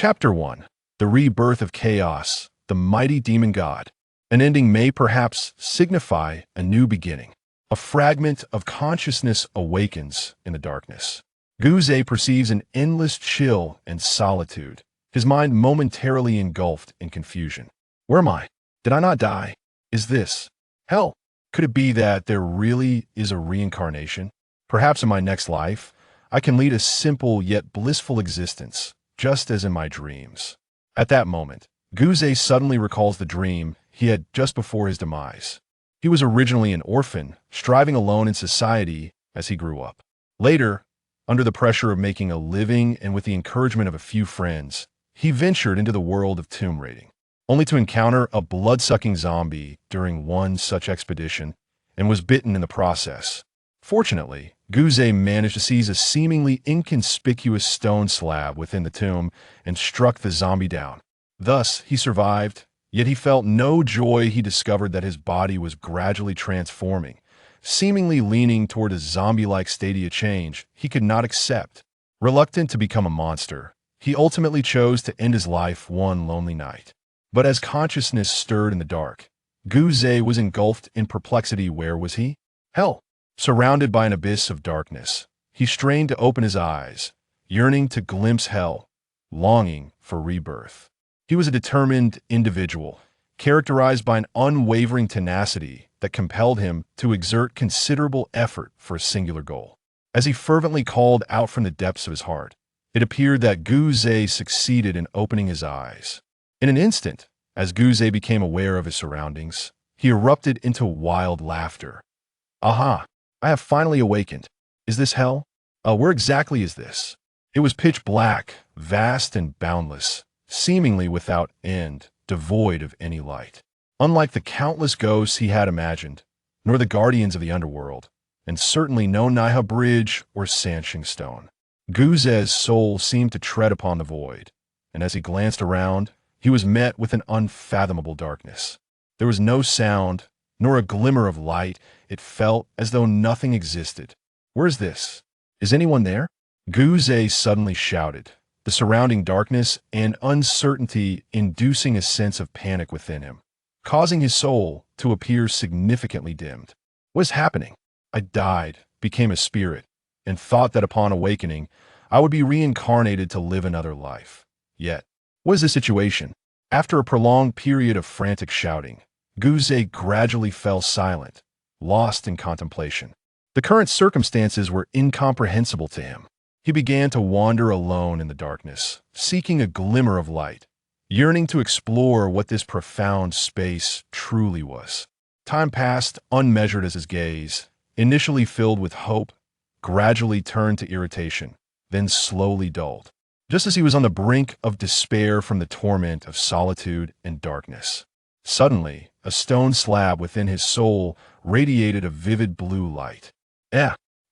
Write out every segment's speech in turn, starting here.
Chapter 1. The Rebirth of Chaos, the Mighty Demon God. An ending may perhaps signify a new beginning. A fragment of consciousness awakens in the darkness. Guze perceives an endless chill and solitude, his mind momentarily engulfed in confusion. Where am I? Did I not die? Is this hell? Could it be that there really is a reincarnation? Perhaps in my next life, I can lead a simple yet blissful existence, just as in my dreams. At that moment, Guze suddenly recalls the dream he had just before his demise. He was originally an orphan, striving alone in society as he grew up. Later, under the pressure of making a living and with the encouragement of a few friends, he ventured into the world of tomb raiding, only to encounter a blood-sucking zombie during one such expedition and was bitten in the process. Fortunately, Guze managed to seize a seemingly inconspicuous stone slab within the tomb and struck the zombie down. Thus, he survived, yet he felt no joy. He discovered that his body was gradually transforming, seemingly leaning toward a zombie-like state of change he could not accept. Reluctant to become a monster, he ultimately chose to end his life one lonely night. But as consciousness stirred in the dark, Guze was engulfed in perplexity. Where was he? Hell. Surrounded by an abyss of darkness, he strained to open his eyes, yearning to glimpse hell, longing for rebirth. He was a determined individual, characterized by an unwavering tenacity that compelled him to exert considerable effort for a singular goal. As he fervently called out from the depths of his heart, it appeared that Guze succeeded in opening his eyes. In an instant, as Guze became aware of his surroundings, he erupted into wild laughter. Aha! I have finally awakened. Is this hell? Where exactly is this? It was pitch black, vast and boundless, seemingly without end, devoid of any light. Unlike the countless ghosts he had imagined, nor the guardians of the underworld, and certainly no Niha bridge or Snatching stone. Guze's soul seemed to tread upon the void, and as he glanced around, he was met with an unfathomable darkness. There was no sound, nor a glimmer of light. It felt as though nothing existed. Where is this? Is anyone there? Guze suddenly shouted, the surrounding darkness and uncertainty inducing a sense of panic within him, causing his soul to appear significantly dimmed. What is happening? I died, became a spirit, and thought that upon awakening, I would be reincarnated to live another life. Yet, what is the situation? After a prolonged period of frantic shouting, Guze gradually fell silent, lost in contemplation. The current circumstances were incomprehensible to him. He began to wander alone in the darkness, seeking a glimmer of light, yearning to explore what this profound space truly was. Time passed unmeasured as his gaze, initially filled with hope, gradually turned to irritation, then slowly dulled, just as he was on the brink of despair from the torment of solitude and darkness. Suddenly, a stone slab within his soul radiated a vivid blue light.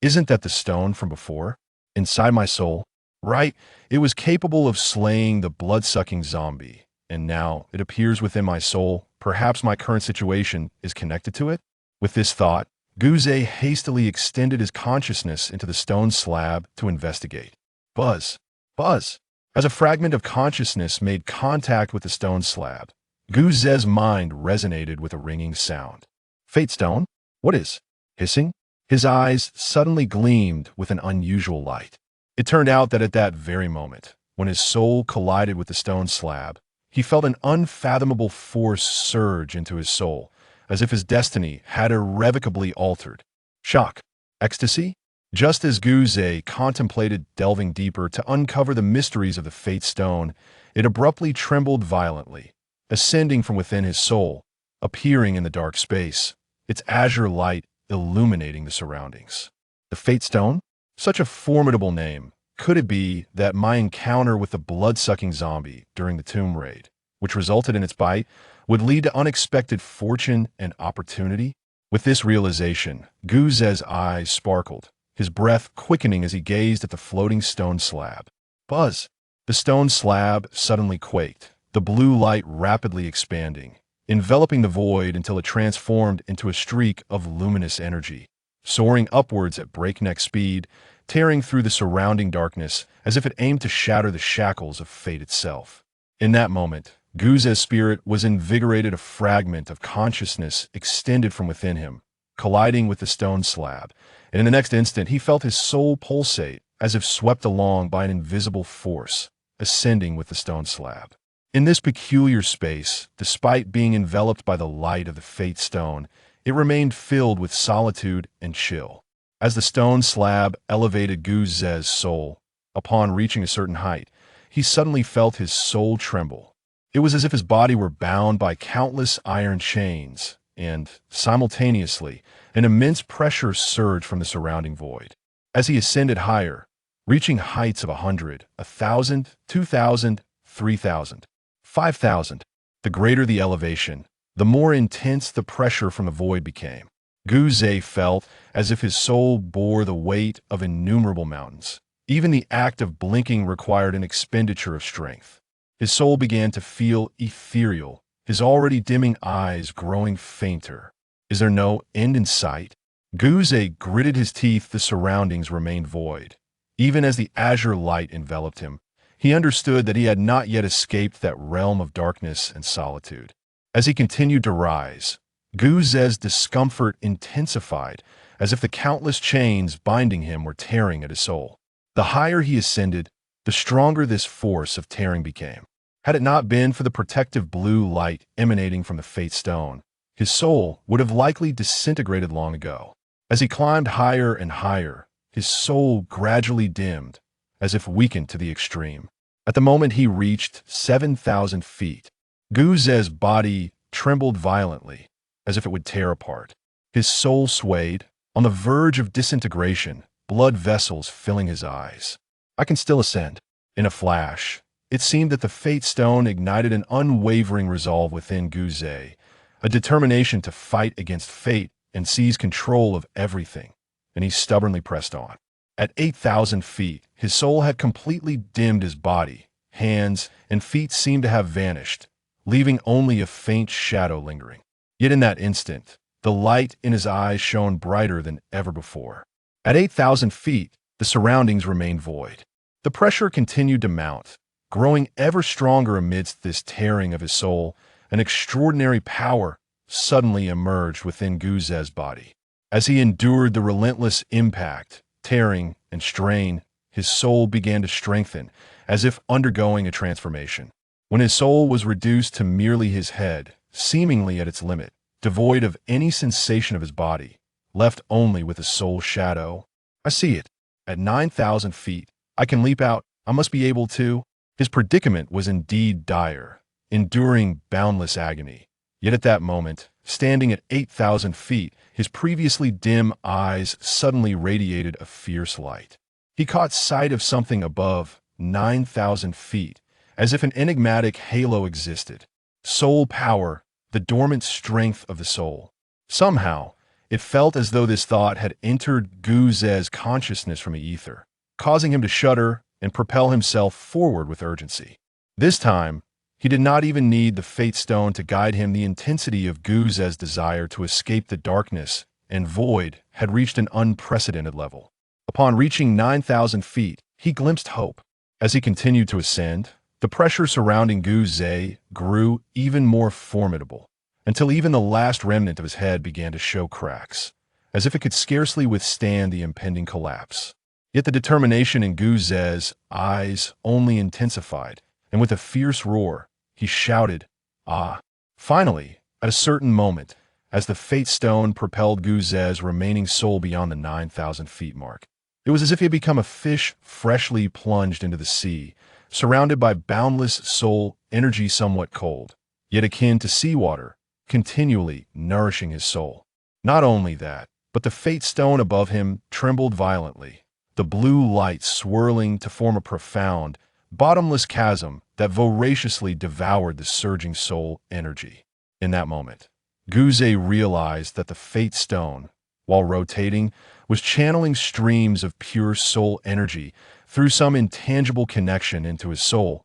Isn't that the stone from before? Inside my soul? Right, it was capable of slaying the blood-sucking zombie, and now it appears within my soul. Perhaps my current situation is connected to it? With this thought, Guze hastily extended his consciousness into the stone slab to investigate. Buzz, buzz. As a fragment of consciousness made contact with the stone slab, Guze's mind resonated with a ringing sound. Fate stone? What is? Hissing? His eyes suddenly gleamed with an unusual light. It turned out that at that very moment, when his soul collided with the stone slab, he felt an unfathomable force surge into his soul, as if his destiny had irrevocably altered. Shock. Ecstasy? Just as Guze contemplated delving deeper to uncover the mysteries of the Fate stone, it abruptly trembled violently, ascending from within his soul, appearing in the dark space, its azure light illuminating the surroundings. The Fate Stone? Such a formidable name. Could it be that my encounter with the blood-sucking zombie during the tomb raid, which resulted in its bite, would lead to unexpected fortune and opportunity? With this realization, Guze's eyes sparkled, his breath quickening as he gazed at the floating stone slab. Buzz! The stone slab suddenly quaked, the blue light rapidly expanding, enveloping the void until it transformed into a streak of luminous energy. Soaring upwards at breakneck speed, tearing through the surrounding darkness as if it aimed to shatter the shackles of fate itself. In that moment, Guze's spirit was invigorated. A fragment of consciousness extended from within him, colliding with the stone slab, and in the next instant he felt his soul pulsate as if swept along by an invisible force, ascending with the stone slab. In this peculiar space, despite being enveloped by the light of the fate stone, it remained filled with solitude and chill. As the stone slab elevated Guze's soul, upon reaching a certain height, he suddenly felt his soul tremble. It was as if his body were bound by countless iron chains, and, simultaneously, an immense pressure surged from the surrounding void. As he ascended higher, reaching heights of 100, 1,000, 2,000, 3,000, 5,000, the greater the elevation, the more intense the pressure from the void became. Guze felt as if his soul bore the weight of innumerable mountains. Even the act of blinking required an expenditure of strength. His soul began to feel ethereal, his already dimming eyes growing fainter. Is there no end in sight? Guze gritted his teeth. The surroundings remained void. Even as the azure light enveloped him, he understood that he had not yet escaped that realm of darkness and solitude. As he continued to rise, Guze's discomfort intensified, as if the countless chains binding him were tearing at his soul. The higher he ascended, the stronger this force of tearing became. Had it not been for the protective blue light emanating from the fate stone, his soul would have likely disintegrated long ago. As he climbed higher and higher, his soul gradually dimmed, as if weakened to the extreme. At the moment he reached 7,000 feet, Guze's body trembled violently, as if it would tear apart. His soul swayed, on the verge of disintegration, blood vessels filling his eyes. I can still ascend. In a flash, it seemed that the fate stone ignited an unwavering resolve within Guze, a determination to fight against fate and seize control of everything, and he stubbornly pressed on. At 8,000 feet, his soul had completely dimmed. His body, hands, and feet seemed to have vanished, leaving only a faint shadow lingering. Yet in that instant, the light in his eyes shone brighter than ever before. At 8,000 feet, the surroundings remained void. The pressure continued to mount, growing ever stronger amidst this tearing of his soul. An extraordinary power suddenly emerged within Guze's body. As he endured the relentless impact, tearing, and strain, his soul began to strengthen, as if undergoing a transformation. When his soul was reduced to merely his head, seemingly at its limit, devoid of any sensation of his body, left only with a soul shadow. I see it. At 9,000 feet, I can leap out. I must be able to. His predicament was indeed dire, enduring boundless agony. Yet at that moment, standing at 8,000 feet, his previously dim eyes suddenly radiated a fierce light. He caught sight of something above 9,000 feet, as if an enigmatic halo existed. Soul power, the dormant strength of the soul. Somehow, it felt as though this thought had entered Guze's consciousness from the ether, causing him to shudder and propel himself forward with urgency. This time, he did not even need the fate stone to guide him. The intensity of Guze's desire to escape the darkness and void had reached an unprecedented level. Upon reaching 9,000 feet, he glimpsed hope. As he continued to ascend, the pressure surrounding Guze grew even more formidable, until even the last remnant of his head began to show cracks, as if it could scarcely withstand the impending collapse. Yet the determination in Guze's eyes only intensified, and with a fierce roar, he shouted, "Ah!" Finally, at a certain moment, as the fate stone propelled Guze's remaining soul beyond the 9,000 feet mark, it was as if he had become a fish freshly plunged into the sea, surrounded by boundless soul energy, somewhat cold, yet akin to seawater, continually nourishing his soul. Not only that, but the fate stone above him trembled violently, the blue light swirling to form a profound, bottomless chasm that voraciously devoured the surging soul energy. In that moment, Guze realized that the fate stone, while rotating, was channeling streams of pure soul energy through some intangible connection into his soul,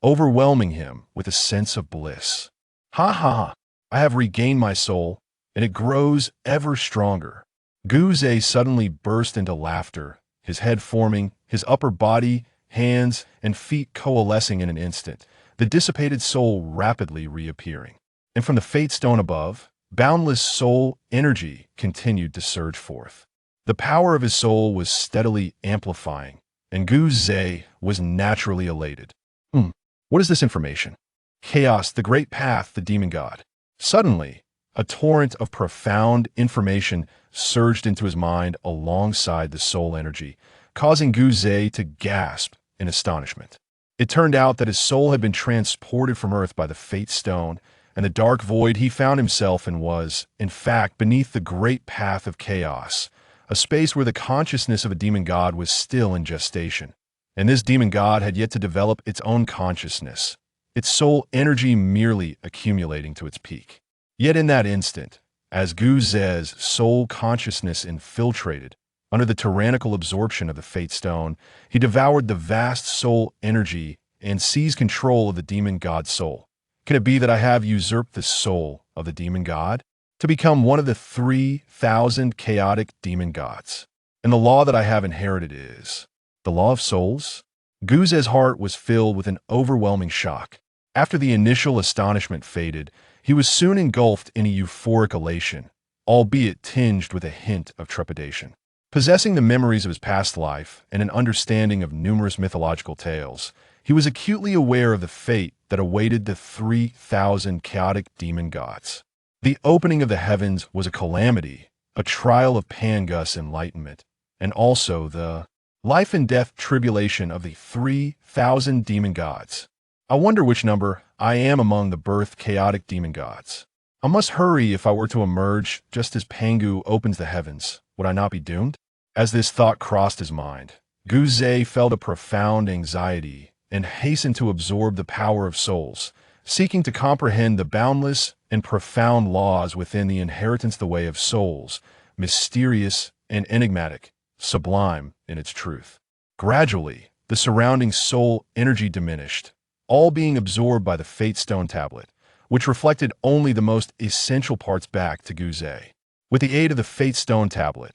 overwhelming him with a sense of bliss. Ha ha ha! I have regained my soul, and it grows ever stronger. Guze suddenly burst into laughter, his head forming, his upper body, hands, and feet coalescing in an instant, the dissipated soul rapidly reappearing. And from the fate stone above, boundless soul energy continued to surge forth. The power of his soul was steadily amplifying, and Gu Zhe was naturally elated. What is this information? Chaos, the great path, the demon god. Suddenly, a torrent of profound information surged into his mind alongside the soul energy, causing Gu Zhe to gasp in astonishment. It turned out that his soul had been transported from Earth by the Fate Stone, and the dark void he found himself in was, in fact, beneath the great path of chaos, a space where the consciousness of a demon god was still in gestation. And this demon god had yet to develop its own consciousness, its soul energy merely accumulating to its peak. Yet in that instant, as Gu Zhe's soul consciousness infiltrated, under the tyrannical absorption of the Fate Stone, he devoured the vast soul energy and seized control of the demon god's soul. Can it be that I have usurped the soul of the demon god to become one of the 3,000 chaotic demon gods? And the law that I have inherited is the law of souls? Gu Zhe's heart was filled with an overwhelming shock. After the initial astonishment faded, he was soon engulfed in a euphoric elation, albeit tinged with a hint of trepidation. Possessing the memories of his past life and an understanding of numerous mythological tales, he was acutely aware of the fate that awaited the 3,000 chaotic demon gods. The opening of the heavens was a calamity, a trial of Pangu's enlightenment, and also the life and death tribulation of the 3,000 demon gods. I wonder which number I am among the birth chaotic demon gods. I must hurry if I were to emerge just as Pangu opens the heavens. Would I not be doomed? As this thought crossed his mind, Gu Zhe felt a profound anxiety and hastened to absorb the power of souls, seeking to comprehend the boundless and profound laws within the inheritance the way of souls, mysterious and enigmatic, sublime in its truth. Gradually, the surrounding soul energy diminished, all being absorbed by the Fate Stone tablet, which reflected only the most essential parts back to Gu Zhe. With the aid of the Fate Stone tablet,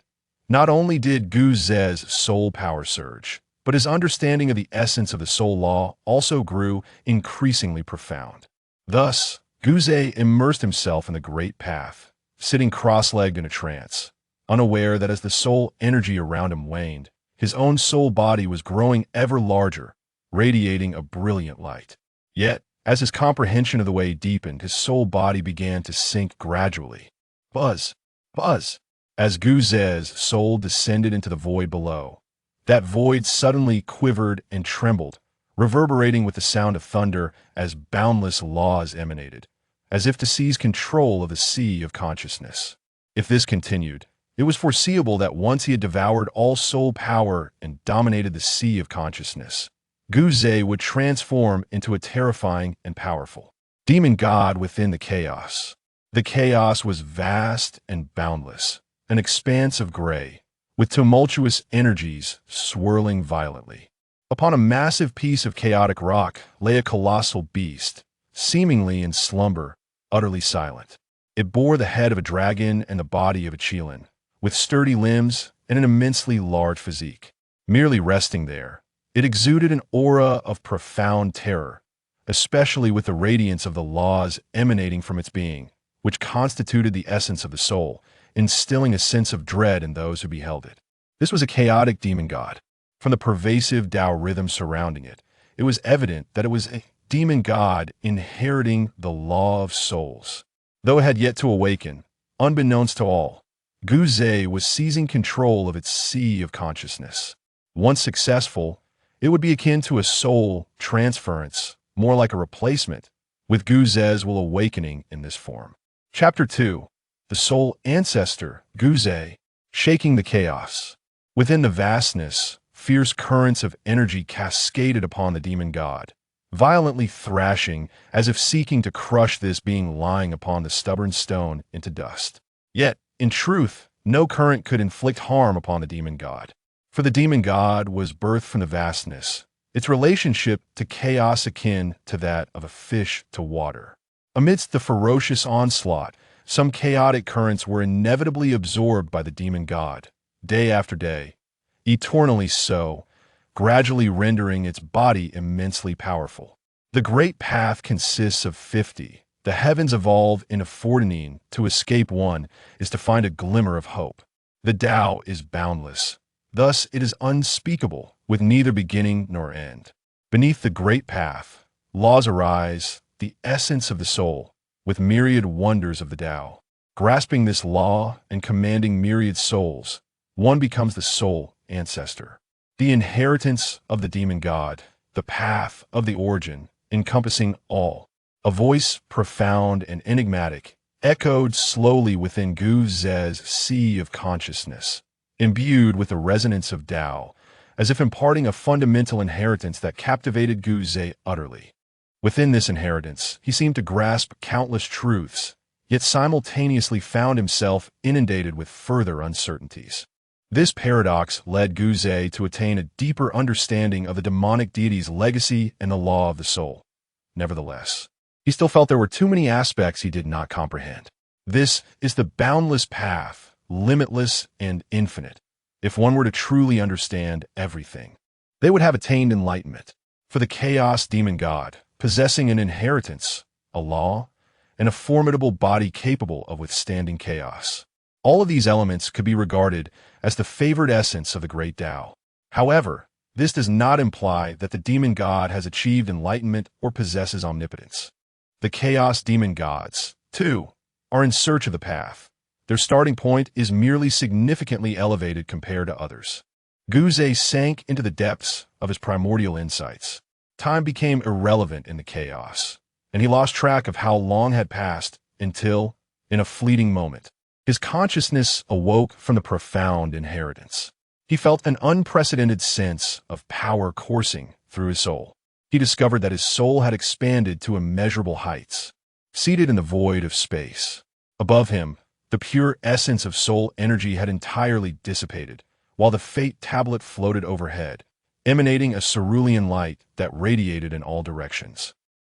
not only did Gu Zhe's soul power surge, but his understanding of the essence of the soul law also grew increasingly profound. Thus, Gu Zhe immersed himself in the great path, sitting cross-legged in a trance, unaware that as the soul energy around him waned, his own soul body was growing ever larger, radiating a brilliant light. Yet, as his comprehension of the way deepened, his soul body began to sink gradually. Buzz! Buzz! As Gu Zhe's soul descended into the void below, that void suddenly quivered and trembled, reverberating with the sound of thunder as boundless laws emanated, as if to seize control of the sea of consciousness. If this continued, it was foreseeable that once he had devoured all soul power and dominated the sea of consciousness, Gu Zhe would transform into a terrifying and powerful demon god within the chaos. The chaos was vast and boundless, an expanse of gray, with tumultuous energies swirling violently. Upon a massive piece of chaotic rock lay a colossal beast, seemingly in slumber, utterly silent. It bore the head of a dragon and the body of a Qilin, with sturdy limbs and an immensely large physique. Merely resting there, it exuded an aura of profound terror, especially with the radiance of the laws emanating from its being, which constituted the essence of the soul, instilling a sense of dread in those who beheld it. This was a chaotic demon god. From the pervasive Tao rhythm surrounding it, it was evident that it was a demon god inheriting the law of souls. Though it had yet to awaken, unbeknownst to all, Gu Zhe was seizing control of its sea of consciousness. Once successful, it would be akin to a soul transference, more like a replacement, with Gu Zhe's will awakening in this form. Chapter 2. The Soul Ancestor, Gu Zhe, shaking the chaos. Within the vastness, fierce currents of energy cascaded upon the demon god, violently thrashing as if seeking to crush this being lying upon the stubborn stone into dust. Yet, in truth, no current could inflict harm upon the demon god. For the demon god was birthed from the vastness, its relationship to chaos akin to that of a fish to water. Amidst the ferocious onslaught, some chaotic currents were inevitably absorbed by the demon god, day after day, eternally so, gradually rendering its body immensely powerful. The Great Path consists of 50. The heavens evolve into 49. To escape one is to find a glimmer of hope. The Tao is boundless. Thus it is unspeakable, with neither beginning nor end. Beneath the Great Path, laws arise, the essence of the soul, with myriad wonders of the Tao. Grasping this law and commanding myriad souls, one becomes the Soul Ancestor. The inheritance of the Demon God, the path of the origin, encompassing all. A voice profound and enigmatic echoed slowly within Gu Ze's sea of consciousness, imbued with the resonance of Tao, as if imparting a fundamental inheritance that captivated Gu Ze utterly. Within this inheritance, he seemed to grasp countless truths, yet simultaneously found himself inundated with further uncertainties. This paradox led Gu Ze to attain a deeper understanding of the demonic deity's legacy and the law of the soul. Nevertheless, he still felt there were too many aspects he did not comprehend. This is the boundless path, limitless and infinite. If one were to truly understand everything, they would have attained enlightenment. For the Chaos Demon God, possessing an inheritance, a law, and a formidable body capable of withstanding chaos. All of these elements could be regarded as the favored essence of the great Tao. However, this does not imply that the Demon God has achieved enlightenment or possesses omnipotence. The Chaos Demon Gods, too, are in search of the path. Their starting point is merely significantly elevated compared to others. Gu Ze sank into the depths of his primordial insights. Time became irrelevant in the chaos, and he lost track of how long had passed until, in a fleeting moment, his consciousness awoke from the profound inheritance. He felt an unprecedented sense of power coursing through his soul. He discovered that his soul had expanded to immeasurable heights. Seated in the void of space, above him, the pure essence of soul energy had entirely dissipated, while the fate tablet floated overhead, emanating a cerulean light that radiated in all directions.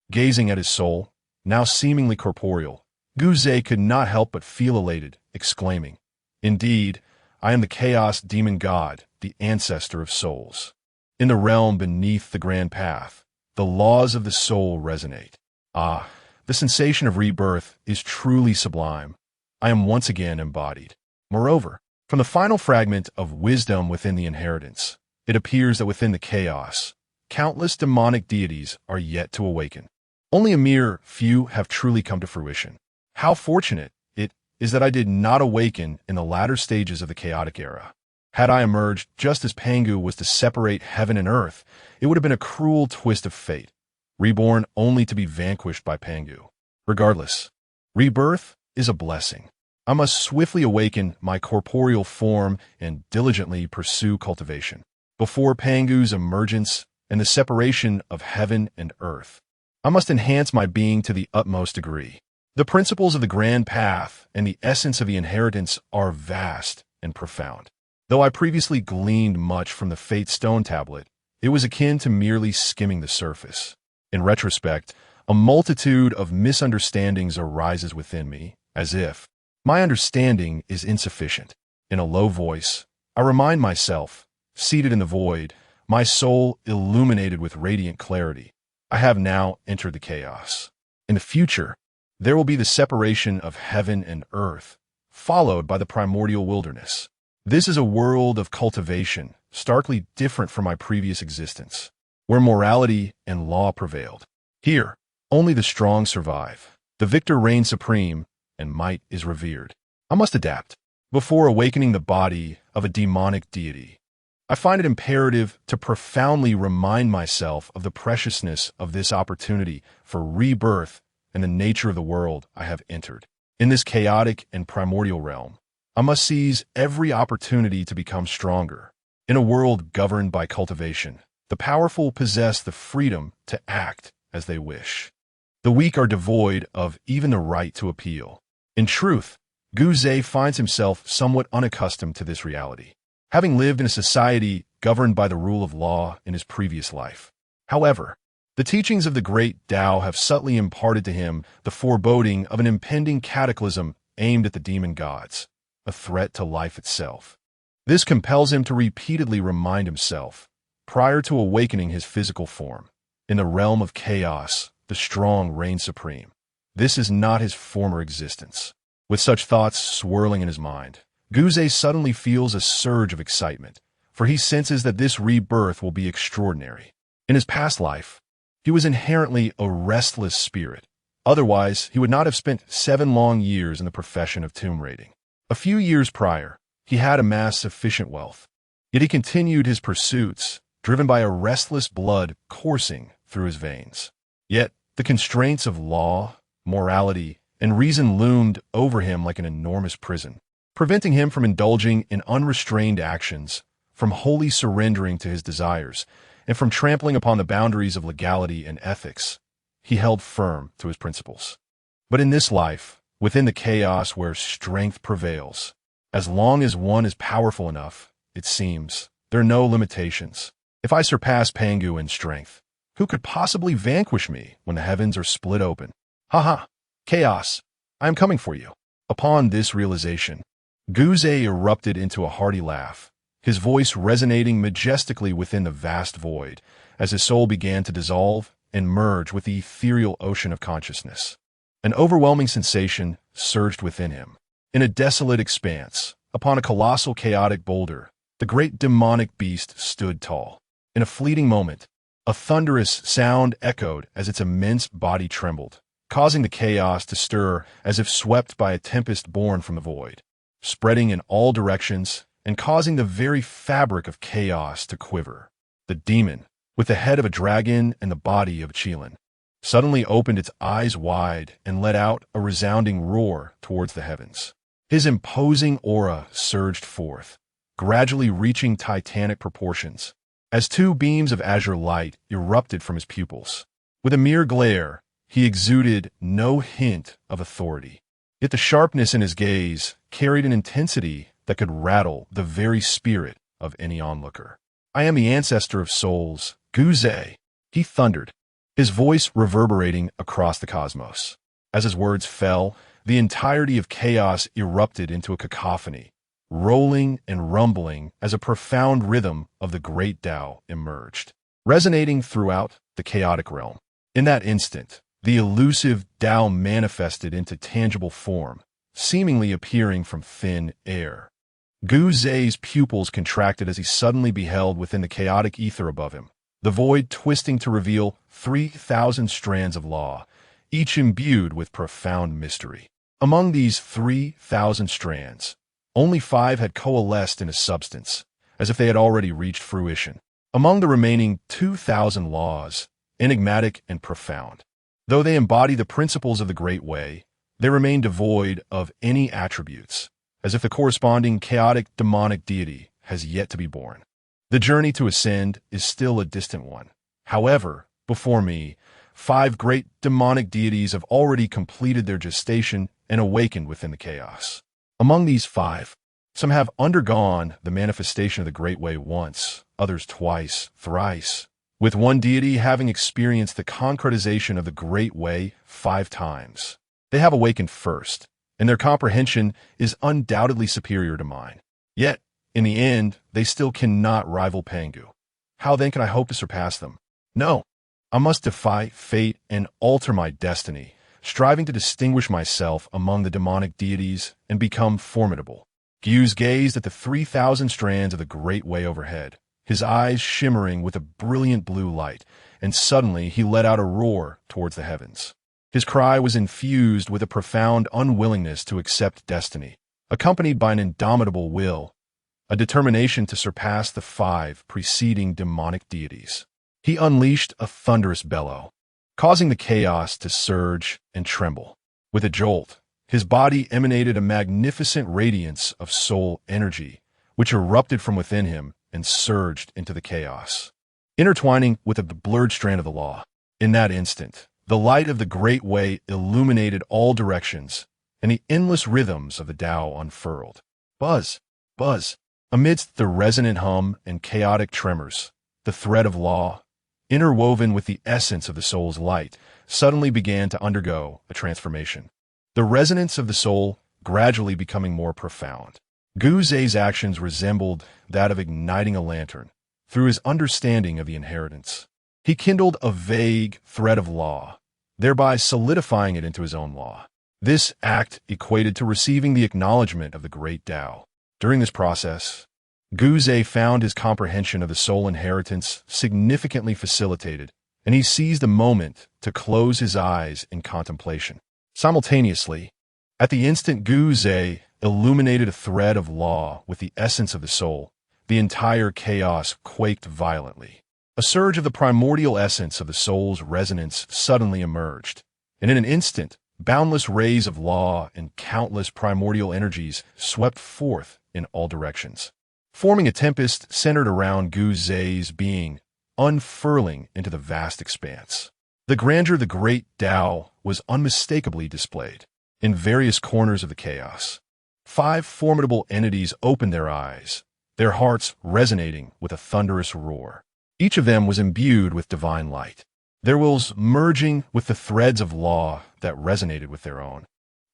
Gazing at his soul, now seemingly corporeal, Gu Ze could not help but feel elated, exclaiming, "Indeed, I am the Chaos Demon God, the ancestor of souls. In the realm beneath the grand path, the laws of the soul resonate. Ah, the sensation of rebirth is truly sublime. I am once again embodied." Moreover, from the final fragment of wisdom within the inheritance, it appears that within the chaos, countless demonic deities are yet to awaken. Only a mere few have truly come to fruition. How fortunate it is that I did not awaken in the latter stages of the chaotic era. Had I emerged just as Pangu was to separate heaven and earth, it would have been a cruel twist of fate, reborn only to be vanquished by Pangu. Regardless, rebirth is a blessing. I must swiftly awaken my corporeal form and diligently pursue cultivation. Before Pangu's emergence and the separation of heaven and earth, I must enhance my being to the utmost degree. The principles of the grand path and the essence of the inheritance are vast and profound. Though I previously gleaned much from the Fate Stone tablet, it was akin to merely skimming the surface. In retrospect, a multitude of misunderstandings arises within me, as if my understanding is insufficient. In a low voice, I remind myself, seated in the void, my soul illuminated with radiant clarity, I have now entered the chaos. In the future, there will be the separation of heaven and earth, followed by the primordial wilderness. This is a world of cultivation, starkly different from my previous existence, where morality and law prevailed. Here, only the strong survive. The victor reigns supreme, and might is revered. I must adapt. Before awakening the body of a demonic deity, I find it imperative to profoundly remind myself of the preciousness of this opportunity for rebirth and the nature of the world I have entered. In this chaotic and primordial realm, I must seize every opportunity to become stronger. In a world governed by cultivation, the powerful possess the freedom to act as they wish. The weak are devoid of even the right to appeal. In truth, Gu Ze finds himself somewhat unaccustomed to this reality, having lived in a society governed by the rule of law in his previous life. However, the teachings of the great Tao have subtly imparted to him the foreboding of an impending cataclysm aimed at the demon gods, a threat to life itself. This compels him to repeatedly remind himself, prior to awakening his physical form, in the realm of chaos, the strong reign supreme. This is not his former existence. With such thoughts swirling in his mind, Guze suddenly feels a surge of excitement, for he senses that this rebirth will be extraordinary. In his past life, he was inherently a restless spirit. Otherwise, he would not have spent 7 long years in the profession of tomb raiding. A few years prior, he had amassed sufficient wealth. Yet he continued his pursuits, driven by a restless blood coursing through his veins. Yet, the constraints of law, morality, and reason loomed over him like an enormous prison, preventing him from indulging in unrestrained actions, from wholly surrendering to his desires, and from trampling upon the boundaries of legality and ethics. He held firm to his principles. But in this life, within the chaos where strength prevails, as long as one is powerful enough, it seems, there are no limitations. If I surpass Pangu in strength, who could possibly vanquish me when the heavens are split open? Ha! Chaos, I am coming for you. Upon this realization, Guze erupted into a hearty laugh, his voice resonating majestically within the vast void, as his soul began to dissolve and merge with the ethereal ocean of consciousness. An overwhelming sensation surged within him. In a desolate expanse, upon a colossal chaotic boulder, the great demonic beast stood tall. In a fleeting moment, a thunderous sound echoed as its immense body trembled, causing the chaos to stir as if swept by a tempest born from the void, spreading in all directions and causing the very fabric of chaos to quiver. The demon, with the head of a dragon and the body of a Chilan, suddenly opened its eyes wide and let out a resounding roar towards the heavens. His imposing aura surged forth, gradually reaching titanic proportions, as 2 beams of azure light erupted from his pupils. With a mere glare, he exuded no hint of authority. Yet the sharpness in his gaze carried an intensity that could rattle the very spirit of any onlooker. I am the ancestor of souls, Guze, he thundered, his voice reverberating across the cosmos. As his words fell, the entirety of chaos erupted into a cacophony, rolling and rumbling as a profound rhythm of the great Tao emerged, resonating throughout the chaotic realm. In that instant, the elusive Tao manifested into tangible form, seemingly appearing from thin air. Guze's pupils contracted as he suddenly beheld within the chaotic ether above him, the void twisting to reveal 3,000 strands of law, each imbued with profound mystery. Among these 3,000 strands, only 5 had coalesced into substance, as if they had already reached fruition. Among the remaining 2,000 laws, enigmatic and profound, though they embody the principles of the Great Way, they remain devoid of any attributes, as if the corresponding chaotic demonic deity has yet to be born. The journey to ascend is still a distant one. However, before me, 5 great demonic deities have already completed their gestation and awakened within the chaos. Among these 5, some have undergone the manifestation of the Great Way once, others twice, thrice, with one deity having experienced the concretization of the Great Way 5 times. They have awakened first, and their comprehension is undoubtedly superior to mine. Yet, in the end, they still cannot rival Pangu. How then can I hope to surpass them? No, I must defy fate and alter my destiny, striving to distinguish myself among the demonic deities and become formidable. Guze gazed at the 3,000 strands of the Great Way overhead, his eyes shimmering with a brilliant blue light, and suddenly he let out a roar towards the heavens. His cry was infused with a profound unwillingness to accept destiny, accompanied by an indomitable will, a determination to surpass the 5 preceding demonic deities. He unleashed a thunderous bellow, causing the chaos to surge and tremble. With a jolt, his body emanated a magnificent radiance of soul energy, which erupted from within him and surged into the chaos, intertwining with a blurred strand of the law. In that instant, the light of the Great Way illuminated all directions, and the endless rhythms of the Tao unfurled. Buzz, buzz. Amidst the resonant hum and chaotic tremors, the thread of law, interwoven with the essence of the soul's light, suddenly began to undergo a transformation. The resonance of the soul gradually becoming more profound. Guze's actions resembled that of igniting a lantern through his understanding of the inheritance. He kindled a vague thread of law, thereby solidifying it into his own law. This act equated to receiving the acknowledgement of the great Tao. During this process, Guze found his comprehension of the soul inheritance significantly facilitated, and he seized a moment to close his eyes in contemplation. Simultaneously, at the instant Guze illuminated a thread of law with the essence of the soul, the entire chaos quaked violently. A surge of the primordial essence of the soul's resonance suddenly emerged, and in an instant, boundless rays of law and countless primordial energies swept forth in all directions, forming a tempest centered around Guze's being, unfurling into the vast expanse. The grandeur of the great Tao was unmistakably displayed. In various corners of the chaos, 5 formidable entities opened their eyes, their hearts resonating with a thunderous roar. Each of them was imbued with divine light, their wills merging with the threads of law that resonated with their own,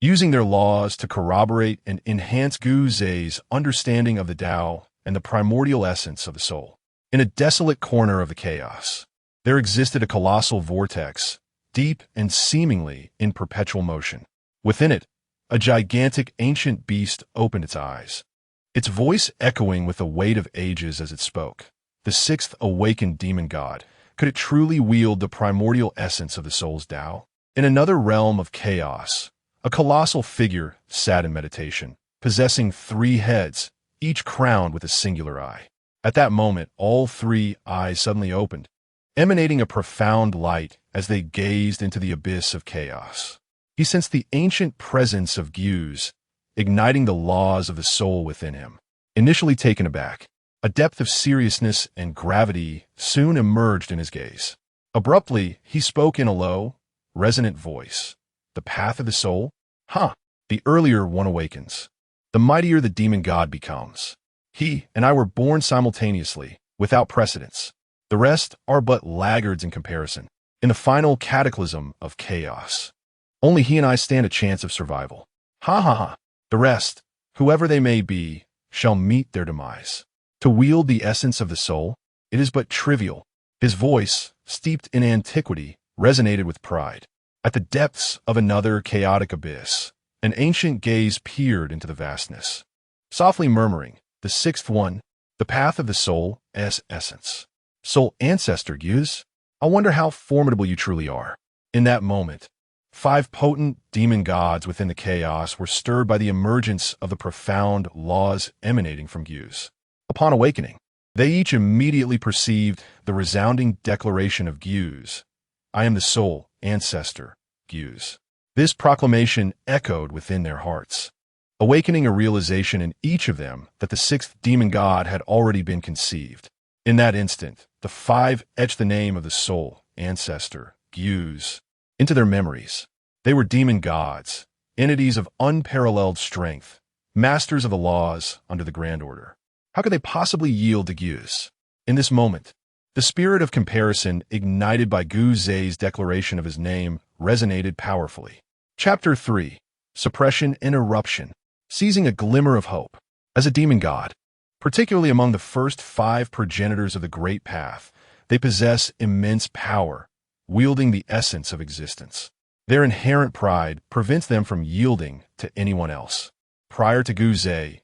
using their laws to corroborate and enhance Guze's understanding of the Tao and the primordial essence of the soul. In a desolate corner of the chaos, there existed a colossal vortex, deep and seemingly in perpetual motion. Within it, a gigantic ancient beast opened its eyes, its voice echoing with the weight of ages as it spoke. The 6th awakened demon god. Could it truly wield the primordial essence of the soul's Tao? In another realm of chaos, a colossal figure sat in meditation, possessing 3 heads, each crowned with a singular eye. At that moment, all 3 eyes suddenly opened, emanating a profound light as they gazed into the abyss of chaos. He sensed the ancient presence of Guze, igniting the laws of the soul within him. Initially taken aback, a depth of seriousness and gravity soon emerged in his gaze. Abruptly, he spoke in a low, resonant voice. The path of the soul? The earlier one awakens, the mightier the demon god becomes. He and I were born simultaneously, without precedence. The rest are but laggards in comparison. In the final cataclysm of chaos, only he and I stand a chance of survival. The rest, whoever they may be, shall meet their demise. To wield the essence of the soul, it is but trivial. His voice, steeped in antiquity, resonated with pride. At the depths of another chaotic abyss, an ancient gaze peered into the vastness, softly murmuring, the 6th one, the path of the soul's essence. Soul Ancestor, Guze, I wonder how formidable you truly are. In that moment, 5 potent demon gods within the chaos were stirred by the emergence of the profound laws emanating from Guze. Upon awakening, they each immediately perceived the resounding declaration of Guze, I am the Soul Ancestor, Guze. This proclamation echoed within their hearts, awakening a realization in each of them that the 6th demon god had already been conceived. In that instant, the 5 etched the name of the Soul Ancestor, Guze, into their memories. They were demon gods, entities of unparalleled strength, masters of the laws under the Grand Order. How could they possibly yield to Guze? In this moment, the spirit of comparison ignited by Guze's declaration of his name resonated powerfully. Chapter 3. Suppression and Eruption. Seizing a glimmer of hope. As a demon god, particularly among the first 5 progenitors of the Great Path, they possess immense power, wielding the essence of existence. Their inherent pride prevents them from yielding to anyone else. Prior to Guze,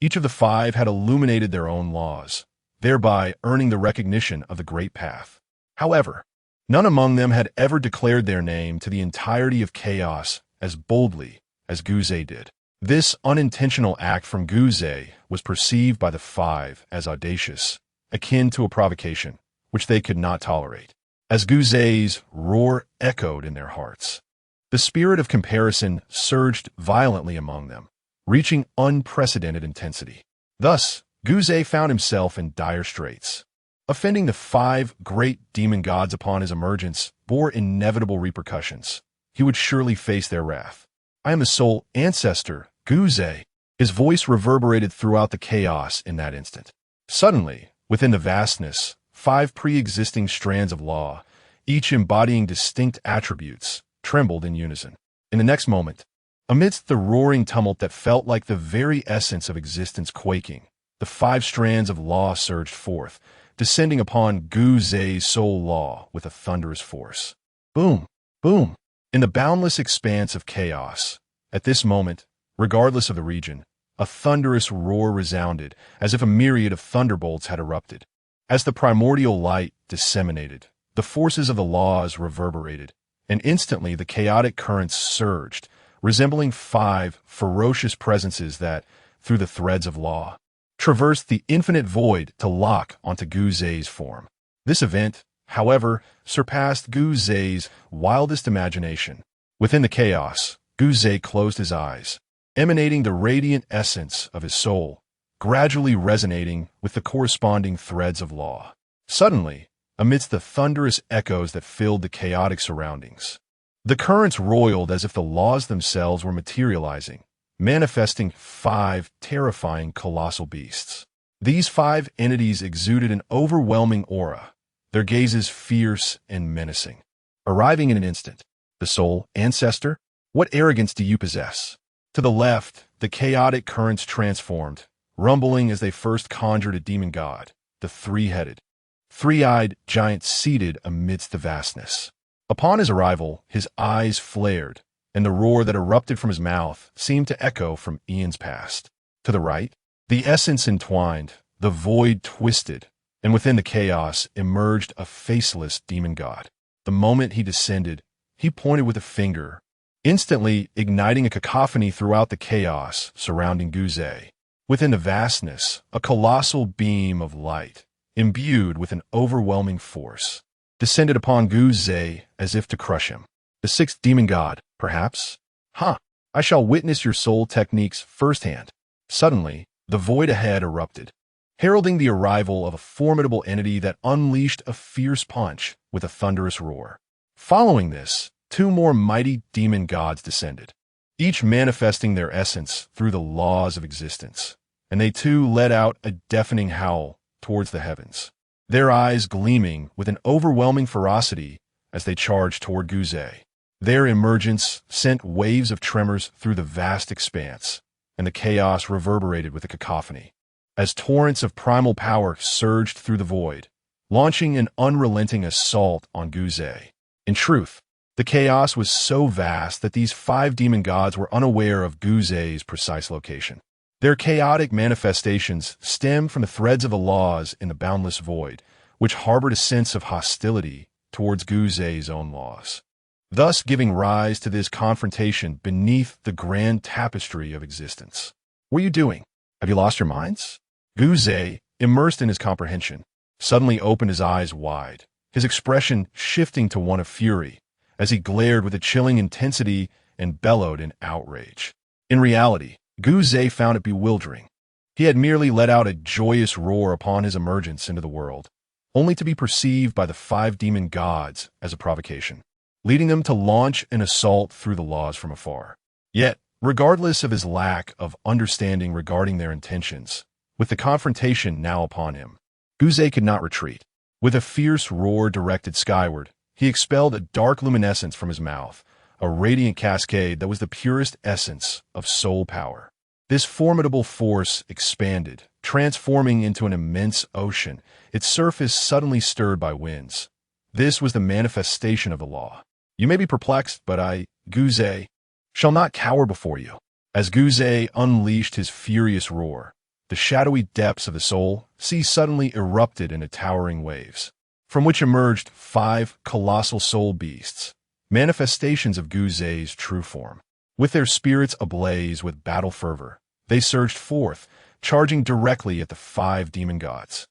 each of the 5 had illuminated their own laws, thereby earning the recognition of the Great Path. However, none among them had ever declared their name to the entirety of chaos as boldly as Guze did. This unintentional act from Guze was perceived by the 5 as audacious, akin to a provocation, which they could not tolerate. As Guze's roar echoed in their hearts, the spirit of comparison surged violently among them, reaching unprecedented intensity. Thus, Guze found himself in dire straits. Offending the 5 great demon gods upon his emergence bore inevitable repercussions. He would surely face their wrath. I am the Soul Ancestor, Guze. His voice reverberated throughout the chaos in that instant. Suddenly, within the vastness, 5 pre-existing strands of law, each embodying distinct attributes, trembled in unison. In the next moment, Amidst the roaring tumult that felt like the very essence of existence quaking, the 5 strands of law surged forth, descending upon Gu Zhe's soul law with a thunderous force. Boom! Boom! In the boundless expanse of chaos, at this moment, regardless of the region, a thunderous roar resounded, as if a myriad of thunderbolts had erupted. As the primordial light disseminated, the forces of the laws reverberated, and instantly the chaotic currents surged, resembling 5 ferocious presences that, through the threads of law, traversed the infinite void to lock onto Gu Zhe's form. This event, however, surpassed Gu Zhe's wildest imagination. Within the chaos, Gu Zhe closed his eyes, emanating the radiant essence of his soul, gradually resonating with the corresponding threads of law. Suddenly, amidst the thunderous echoes that filled the chaotic surroundings, the currents roiled as if the laws themselves were materializing, manifesting 5 terrifying colossal beasts. These 5 entities exuded an overwhelming aura, their gazes fierce and menacing. Arriving in an instant, the Soul Ancestor, what arrogance do you possess? To the left, the chaotic currents transformed, rumbling as they first conjured a demon god, the 3-headed, 3-eyed giant seated amidst the vastness. Upon his arrival, his eyes flared, and the roar that erupted from his mouth seemed to echo from eons past. To the right, the essence entwined, the void twisted, and within the chaos emerged a faceless demon god. The moment he descended, he pointed with a finger, instantly igniting a cacophony throughout the chaos surrounding Gu Zhe. Within the vastness, a colossal beam of light, imbued with an overwhelming force, descended upon Gu Zhe as if to crush him. The 6th demon god, perhaps? I shall witness your soul techniques firsthand. Suddenly, the void ahead erupted, heralding the arrival of a formidable entity that unleashed a fierce punch with a thunderous roar. Following this, 2 more mighty demon gods descended, each manifesting their essence through the laws of existence, and they too let out a deafening howl towards the heavens, their eyes gleaming with an overwhelming ferocity as they charged toward Gu Zhe. Their emergence sent waves of tremors through the vast expanse, and the chaos reverberated with a cacophony, as torrents of primal power surged through the void, launching an unrelenting assault on Gu Zhe. In truth, the chaos was so vast that these 5 demon gods were unaware of Gu Zhe's precise location. Their chaotic manifestations stemmed from the threads of the laws in the boundless void, which harbored a sense of hostility towards Gu Zhe's own laws, thus giving rise to this confrontation beneath the grand tapestry of existence. What are you doing? Have you lost your minds? Gu Zhe, immersed in his comprehension, suddenly opened his eyes wide, his expression shifting to one of fury, as he glared with a chilling intensity and bellowed in outrage. In reality, Gu Zhe found it bewildering. He had merely let out a joyous roar upon his emergence into the world, only to be perceived by the 5 demon gods as a provocation, leading them to launch an assault through the laws from afar. Yet, regardless of his lack of understanding regarding their intentions, with the confrontation now upon him, Gu Zhe could not retreat. With a fierce roar directed skyward, he expelled a dark luminescence from his mouth, a radiant cascade that was the purest essence of soul power. This formidable force expanded, transforming into an immense ocean, its surface suddenly stirred by winds. This was the manifestation of the law. You may be perplexed, but I, Gu Zhe, shall not cower before you. As Gu Zhe unleashed his furious roar, the shadowy depths of the soul sea suddenly erupted into towering waves, from which emerged 5 colossal soul beasts, manifestations of Gu Zhe's true form. With their spirits ablaze with battle fervor, they surged forth, charging directly at the 5 demon gods.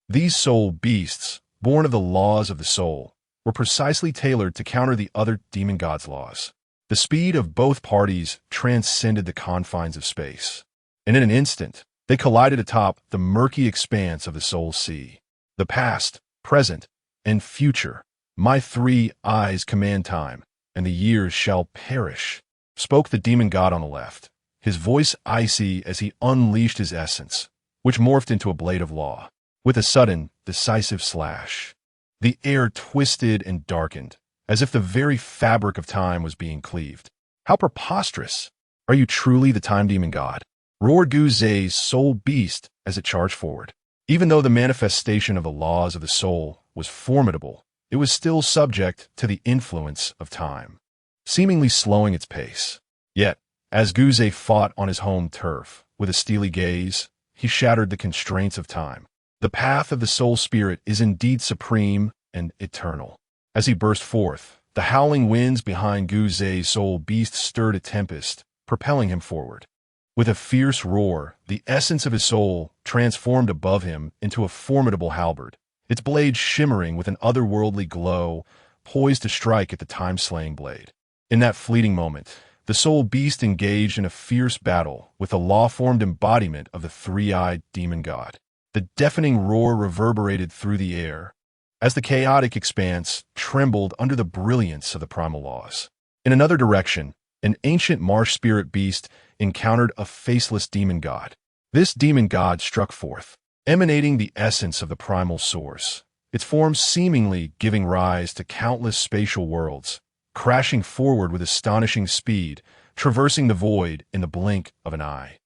These soul beasts, born of the laws of the soul, were precisely tailored to counter the other demon gods' laws. The speed of both parties transcended the confines of space, and in an instant, they collided atop the murky expanse of the soul sea. The past, present, and future, my 3 eyes command time, and the years shall perish, spoke the demon god on the left, his voice icy as he unleashed his essence, which morphed into a blade of law. With a sudden, decisive slash, the air twisted and darkened, as if the very fabric of time was being cleaved. How preposterous! Are you truly the Time Demon God? Roared Gu Zei's soul beast as it charged forward. Even though the manifestation of the laws of the soul was formidable, it was still subject to the influence of time, seemingly slowing its pace. Yet, as Gu Zei fought on his home turf, with a steely gaze, he shattered the constraints of time. The path of the soul spirit is indeed supreme and eternal. As he burst forth, the howling winds behind Gu Zei's soul beast stirred a tempest, propelling him forward. With a fierce roar, the essence of his soul transformed above him into a formidable halberd, its blade shimmering with an otherworldly glow, poised to strike at the time-slaying blade. In that fleeting moment, the soul beast engaged in a fierce battle with the law-formed embodiment of the three-eyed demon god. The deafening roar reverberated through the air, as the chaotic expanse trembled under the brilliance of the primal laws. In another direction, an ancient marsh spirit beast encountered a faceless demon god. This demon god struck forth, emanating the essence of the primal source, its form seemingly giving rise to countless spatial worlds, crashing forward with astonishing speed, traversing the void in the blink of an eye.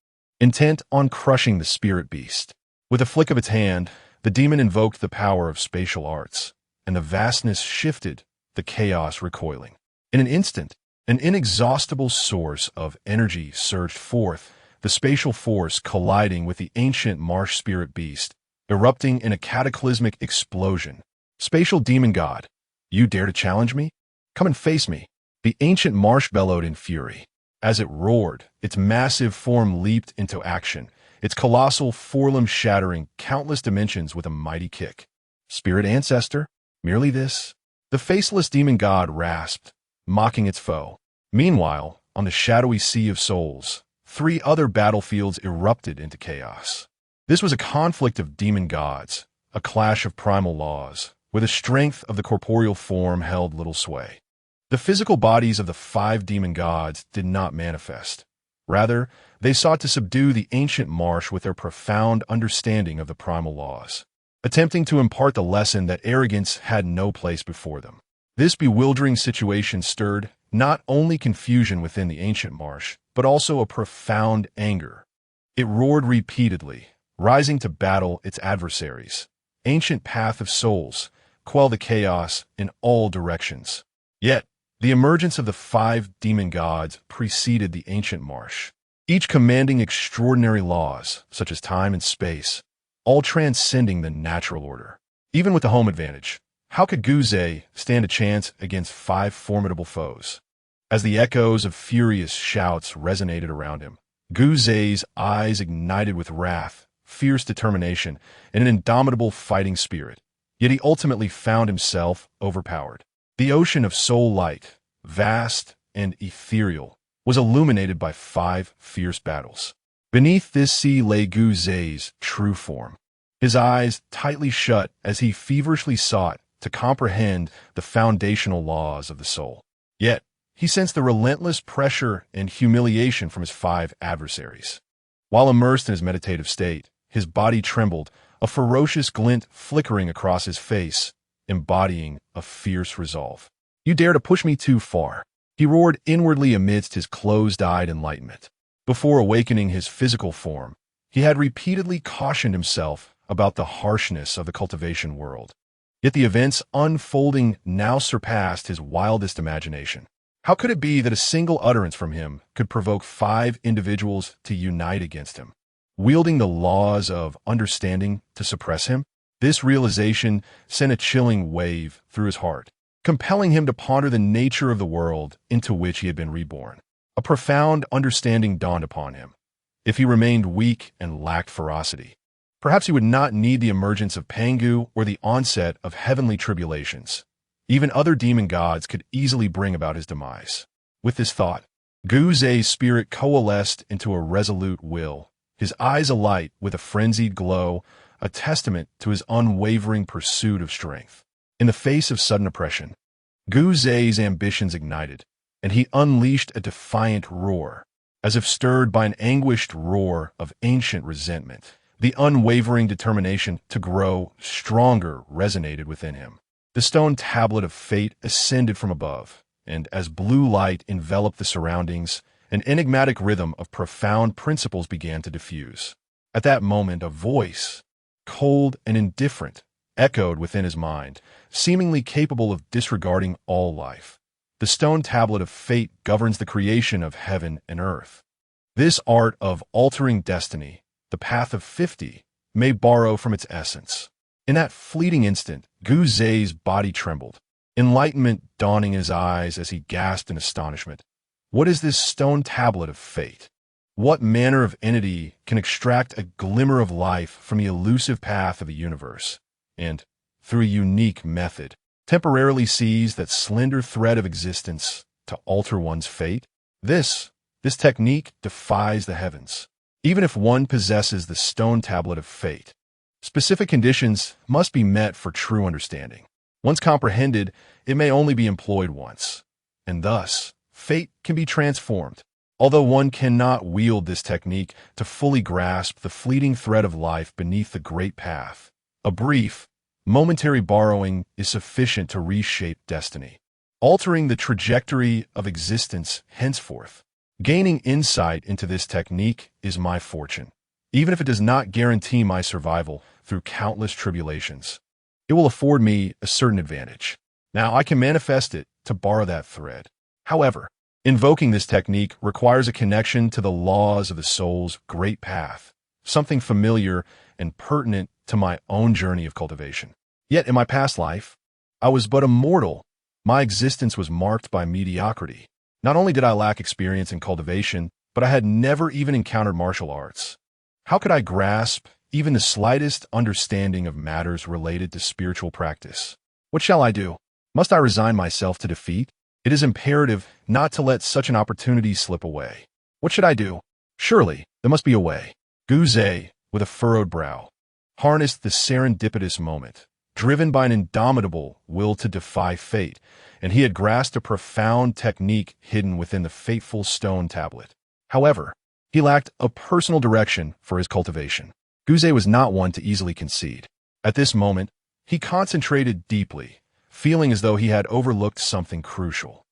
Intent on crushing the spirit beast, with a flick of its hand, the demon invoked the power of spatial arts, and the vastness shifted, the chaos recoiling. In an instant, an inexhaustible source of energy surged forth, the spatial force colliding with the ancient marsh spirit beast, erupting in a cataclysmic explosion. Spatial demon god, you dare to challenge me? Come and face me. The ancient marsh bellowed in fury. As it roared, its massive form leaped into action, its colossal forelimb shattering countless dimensions with a mighty kick. Spirit Ancestor? Merely this? The faceless demon god rasped, mocking its foe. Meanwhile, on the shadowy sea of souls, 3 other battlefields erupted into chaos. This was a conflict of demon gods, a clash of primal laws, where the strength of the corporeal form held little sway. The physical bodies of the 5 demon gods did not manifest. Rather, they sought to subdue the ancient marsh with their profound understanding of the primal laws, attempting to impart the lesson that arrogance had no place before them. This bewildering situation stirred not only confusion within the ancient marsh, but also a profound anger. It roared repeatedly, rising to battle its adversaries. Ancient path of souls, quell the chaos in all directions. Yet, the emergence of the 5 demon gods preceded the ancient marsh, each commanding extraordinary laws, such as time and space, all transcending the natural order. Even with the home advantage, how could Gu Zei stand a chance against 5 formidable foes? As the echoes of furious shouts resonated around him, Gu Zei's eyes ignited with wrath, fierce determination, and an indomitable fighting spirit. Yet he ultimately found himself overpowered. The ocean of soul light, vast and ethereal, was illuminated by 5 fierce battles. Beneath this sea lay Gu Zei's true form, his eyes tightly shut as he feverishly sought to comprehend the foundational laws of the soul. Yet, he sensed the relentless pressure and humiliation from his 5 adversaries. While immersed in his meditative state, his body trembled, a ferocious glint flickering across his face, embodying a fierce resolve. You dare to push me too far, he roared inwardly amidst his closed-eyed enlightenment. Before awakening his physical form, he had repeatedly cautioned himself about the harshness of the cultivation world. Yet the events unfolding now surpassed his wildest imagination. How could it be that a single utterance from him could provoke 5 individuals to unite against him, wielding the laws of understanding to suppress him? This realization sent a chilling wave through his heart, compelling him to ponder the nature of the world into which he had been reborn. A profound understanding dawned upon him. If he remained weak and lacked ferocity, perhaps he would not need the emergence of Pangu or the onset of heavenly tribulations. Even other demon gods could easily bring about his demise. With this thought, Gu Zei's spirit coalesced into a resolute will, his eyes alight with a frenzied glow, a testament to his unwavering pursuit of strength. In the face of sudden oppression, Gu Zei's ambitions ignited, and he unleashed a defiant roar, as if stirred by an anguished roar of ancient resentment. The unwavering determination to grow stronger resonated within him. The stone tablet of fate ascended from above, and as blue light enveloped the surroundings, An enigmatic rhythm of profound principles began to diffuse. At that moment, a voice, cold and indifferent, echoed within his mind, seemingly capable of disregarding all life. The stone tablet of fate governs the creation of heaven and earth. This art of altering destiny, the path of 50, may borrow from its essence. In that fleeting instant, Gu Zei's body trembled, enlightenment dawning in his eyes as he gasped in astonishment. What is this stone tablet of fate? What manner of entity can extract a glimmer of life from the elusive path of the universe, and, through a unique method, temporarily seize that slender thread of existence to alter one's fate? This technique defies the heavens. Even if one possesses the stone tablet of fate, specific conditions must be met for true understanding. Once comprehended, it may only be employed once, and thus, fate can be transformed. Although one cannot wield this technique to fully grasp the fleeting thread of life beneath the great path, a brief, momentary borrowing is sufficient to reshape destiny, altering the trajectory of existence henceforth. Gaining insight into this technique is my fortune. Even if it does not guarantee my survival through countless tribulations, it will afford me a certain advantage. Now I can manifest it to borrow that thread. However, invoking this technique requires a connection to the laws of the soul's great path, something familiar and pertinent to my own journey of cultivation. Yet in my past life, I was but a mortal. My existence was marked by mediocrity. Not only did I lack experience in cultivation, but I had never even encountered martial arts. How could I grasp even the slightest understanding of matters related to spiritual practice? What shall I do? Must I resign myself to defeat? It is imperative not to let such an opportunity slip away. What should I do? Surely, there must be a way. Gu Zei, with a furrowed brow, harnessed the serendipitous moment, driven by an indomitable will to defy fate, and he had grasped a profound technique hidden within the fateful stone tablet. However, he lacked a personal direction for his cultivation. Gu Zei was not one to easily concede. At this moment, he concentrated deeply, feeling as though he had overlooked something crucial.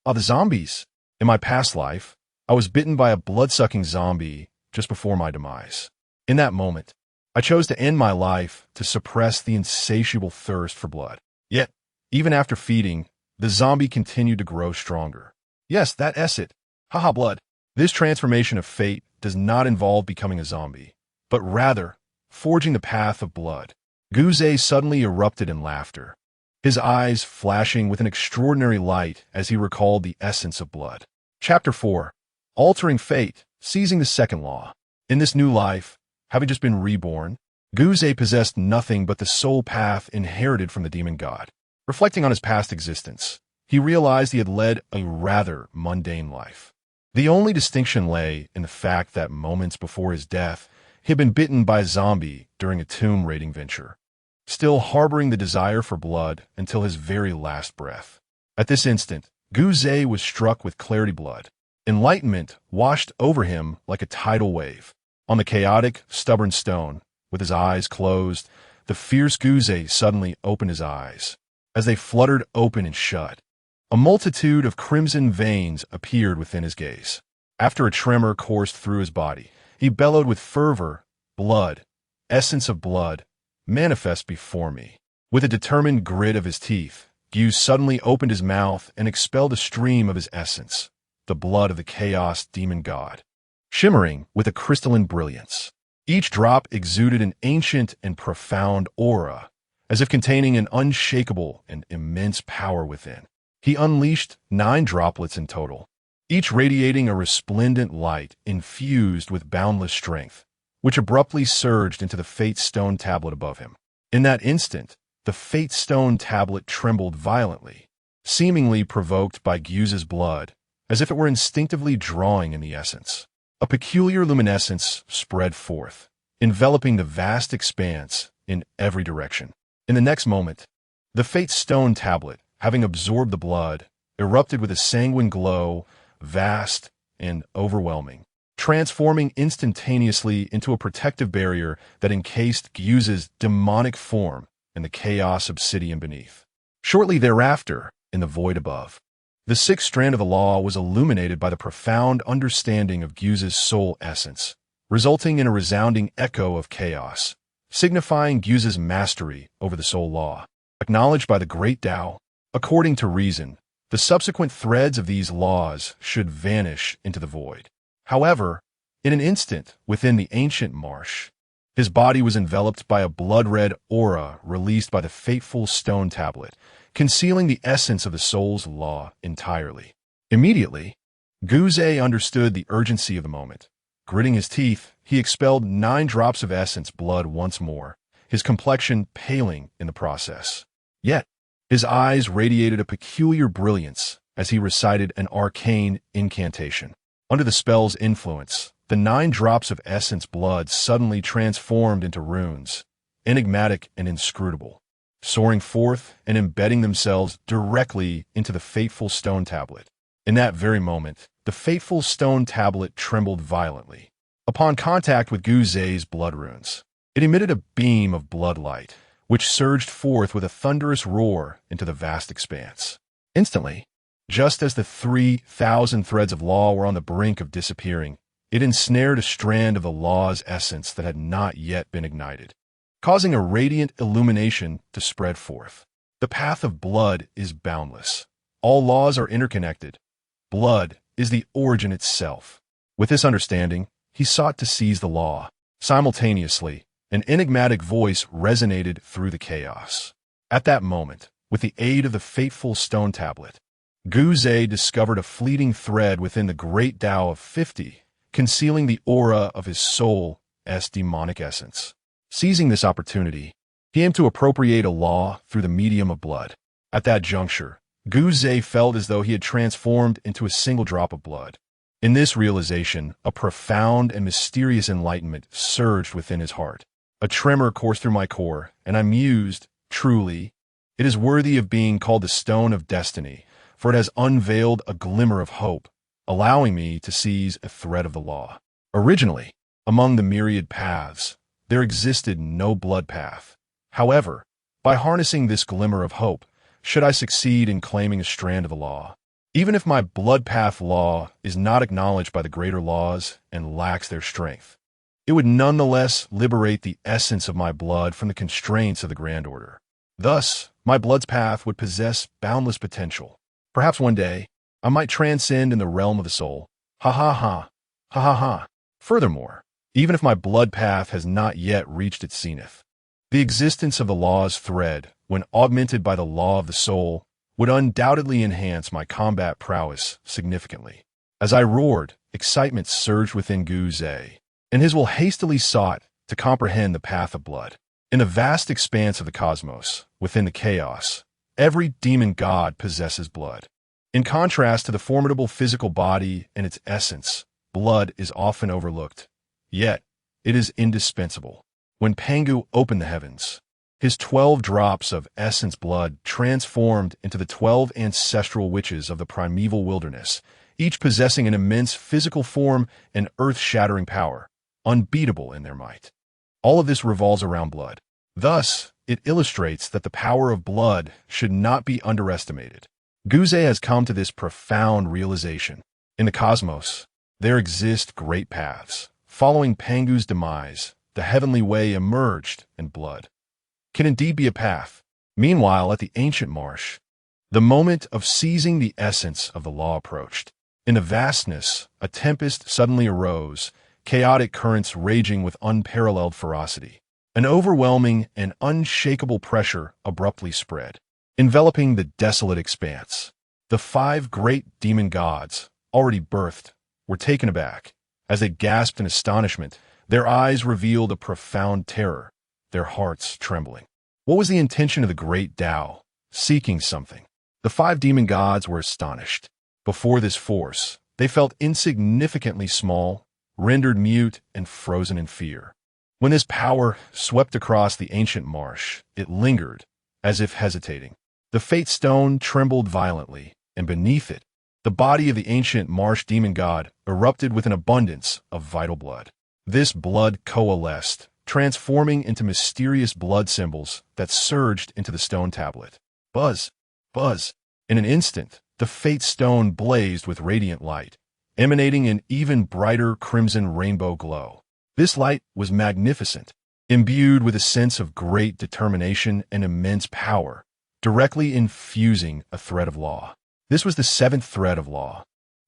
The zombies. In my past life, I was bitten by a blood-sucking zombie just before my demise. In that moment, I chose to end my life to suppress the insatiable thirst for blood. Yet, even after feeding, the zombie continued to grow stronger. Yes, that it. Haha, blood. This transformation of fate does not involve becoming a zombie, but rather forging the path of blood. Gu Zei suddenly erupted in laughter, his eyes flashing with an extraordinary light as he recalled the essence of blood. Chapter 4. Altering Fate, Seizing the Second Law. In this new life, having just been reborn, Gu Zei possessed nothing but the soul path inherited from the demon god. Reflecting on his past existence, he realized he had led a rather mundane life. The only distinction lay in the fact that moments before his death, he had been bitten by a zombie during a tomb raiding venture, still harboring the desire for blood until his very last breath. At this instant, Gu Zei was struck with clarity blood. Enlightenment washed over him like a tidal wave. On the chaotic, stubborn stone, with his eyes closed, the fierce Gu Zei suddenly opened his eyes. As they fluttered open and shut, a multitude of crimson veins appeared within his gaze. After a tremor coursed through his body, he bellowed with fervor, "Blood, essence of blood, manifest before me." With a determined grit of his teeth, Gu suddenly opened his mouth and expelled a stream of his essence, the blood of the Chaos Demon God, shimmering with a crystalline brilliance. Each drop exuded an ancient and profound aura, as if containing an unshakable and immense power within. He unleashed 9 droplets in total, each radiating a resplendent light infused with boundless strength, which abruptly surged into the Fate Stone tablet above him. In that instant, the Fate Stone tablet trembled violently, seemingly provoked by Gu's blood, as if it were instinctively drawing in the essence. A peculiar luminescence spread forth, enveloping the vast expanse in every direction. In the next moment, the Fate Stone tablet, having absorbed the blood, erupted with a sanguine glow, vast and overwhelming, transforming instantaneously into a protective barrier that encased Gu's demonic form and the chaos obsidian beneath. Shortly thereafter, in the void above, The sixth strand of the law was illuminated by the profound understanding of Guse's soul essence, resulting in a resounding echo of chaos, signifying Guse's mastery over the soul law. Acknowledged by the great Tao, according to reason, the subsequent threads of these laws should vanish into the void. However, in an instant within the ancient marsh, his body was enveloped by a blood-red aura released by the fateful stone tablet, concealing the essence of the soul's law entirely. Immediately, Guse understood the urgency of the moment. Gritting his teeth, he expelled 9 drops of essence blood once more, his complexion paling in the process. Yet, his eyes radiated a peculiar brilliance as he recited an arcane incantation. Under the spell's influence, the 9 drops of essence blood suddenly transformed into runes, enigmatic and inscrutable, soaring forth and embedding themselves directly into the fateful stone tablet. In that very moment, the fateful stone tablet trembled violently. Upon contact with Guse's blood runes, it emitted a beam of blood light, which surged forth with a thunderous roar into the vast expanse. Instantly, just as the 3,000 threads of law were on the brink of disappearing, it ensnared a strand of the law's essence that had not yet been ignited, causing a radiant illumination to spread forth. The path of blood is boundless. All laws are interconnected. Blood is the origin itself. With this understanding, he sought to seize the law. Simultaneously, an enigmatic voice resonated through the chaos. At that moment, with the aid of the fateful stone tablet, Guse discovered a fleeting thread within the great Tao of 50, concealing the aura of his soul's demonic essence. Seizing this opportunity, he aimed to appropriate a law through the medium of blood. At that juncture, Guse felt as though he had transformed into a single drop of blood. In this realization, a profound and mysterious enlightenment surged within his heart. A tremor coursed through my core, and I mused, truly, it is worthy of being called the Stone of Destiny, for it has unveiled a glimmer of hope, allowing me to seize a thread of the law. Originally, among the myriad paths, there existed no blood path. However, by harnessing this glimmer of hope, should I succeed in claiming a strand of the law, even if my blood path law is not acknowledged by the greater laws and lacks their strength, it would nonetheless liberate the essence of my blood from the constraints of the Grand Order. Thus, my blood's path would possess boundless potential. Perhaps one day, I might transcend in the realm of the soul. Ha ha ha. Ha ha ha. Furthermore, even if my blood path has not yet reached its zenith, the existence of the law's thread, when augmented by the law of the soul, would undoubtedly enhance my combat prowess significantly. As I roared, excitement surged within Guse, and his will hastily sought to comprehend the path of blood. In the vast expanse of the cosmos, within the chaos, every demon god possesses blood. In contrast to the formidable physical body and its essence, blood is often overlooked. Yet, it is indispensable. When Pangu opened the heavens, his 12 drops of essence blood transformed into the 12 ancestral witches of the primeval wilderness, each possessing an immense physical form and earth-shattering power, unbeatable in their might. All of this revolves around blood. Thus, it illustrates that the power of blood should not be underestimated. Guse has come to this profound realization. In the cosmos, there exist great paths. Following Pangu's demise, the heavenly way emerged, and blood can indeed be a path. Meanwhile, at the ancient marsh, the moment of seizing the essence of the law approached. In the vastness, a tempest suddenly arose, chaotic currents raging with unparalleled ferocity. An overwhelming and unshakable pressure abruptly spread, enveloping the desolate expanse. The 5 great demon gods, already birthed, were taken aback. As they gasped in astonishment, their eyes revealed a profound terror, their hearts trembling. What was the intention of the great Tao? Seeking something. The 5 demon gods were astonished. Before this force, they felt insignificantly small, rendered mute and frozen in fear. When this power swept across the ancient marsh, it lingered, as if hesitating. The fate stone trembled violently, and beneath it, the body of the ancient marsh demon god erupted with an abundance of vital blood. This blood coalesced, transforming into mysterious blood symbols that surged into the stone tablet. Buzz! Buzz! In an instant, the Fate Stone blazed with radiant light, emanating an even brighter crimson rainbow glow. This light was magnificent, imbued with a sense of great determination and immense power, directly infusing a thread of law. This was the seventh thread of law,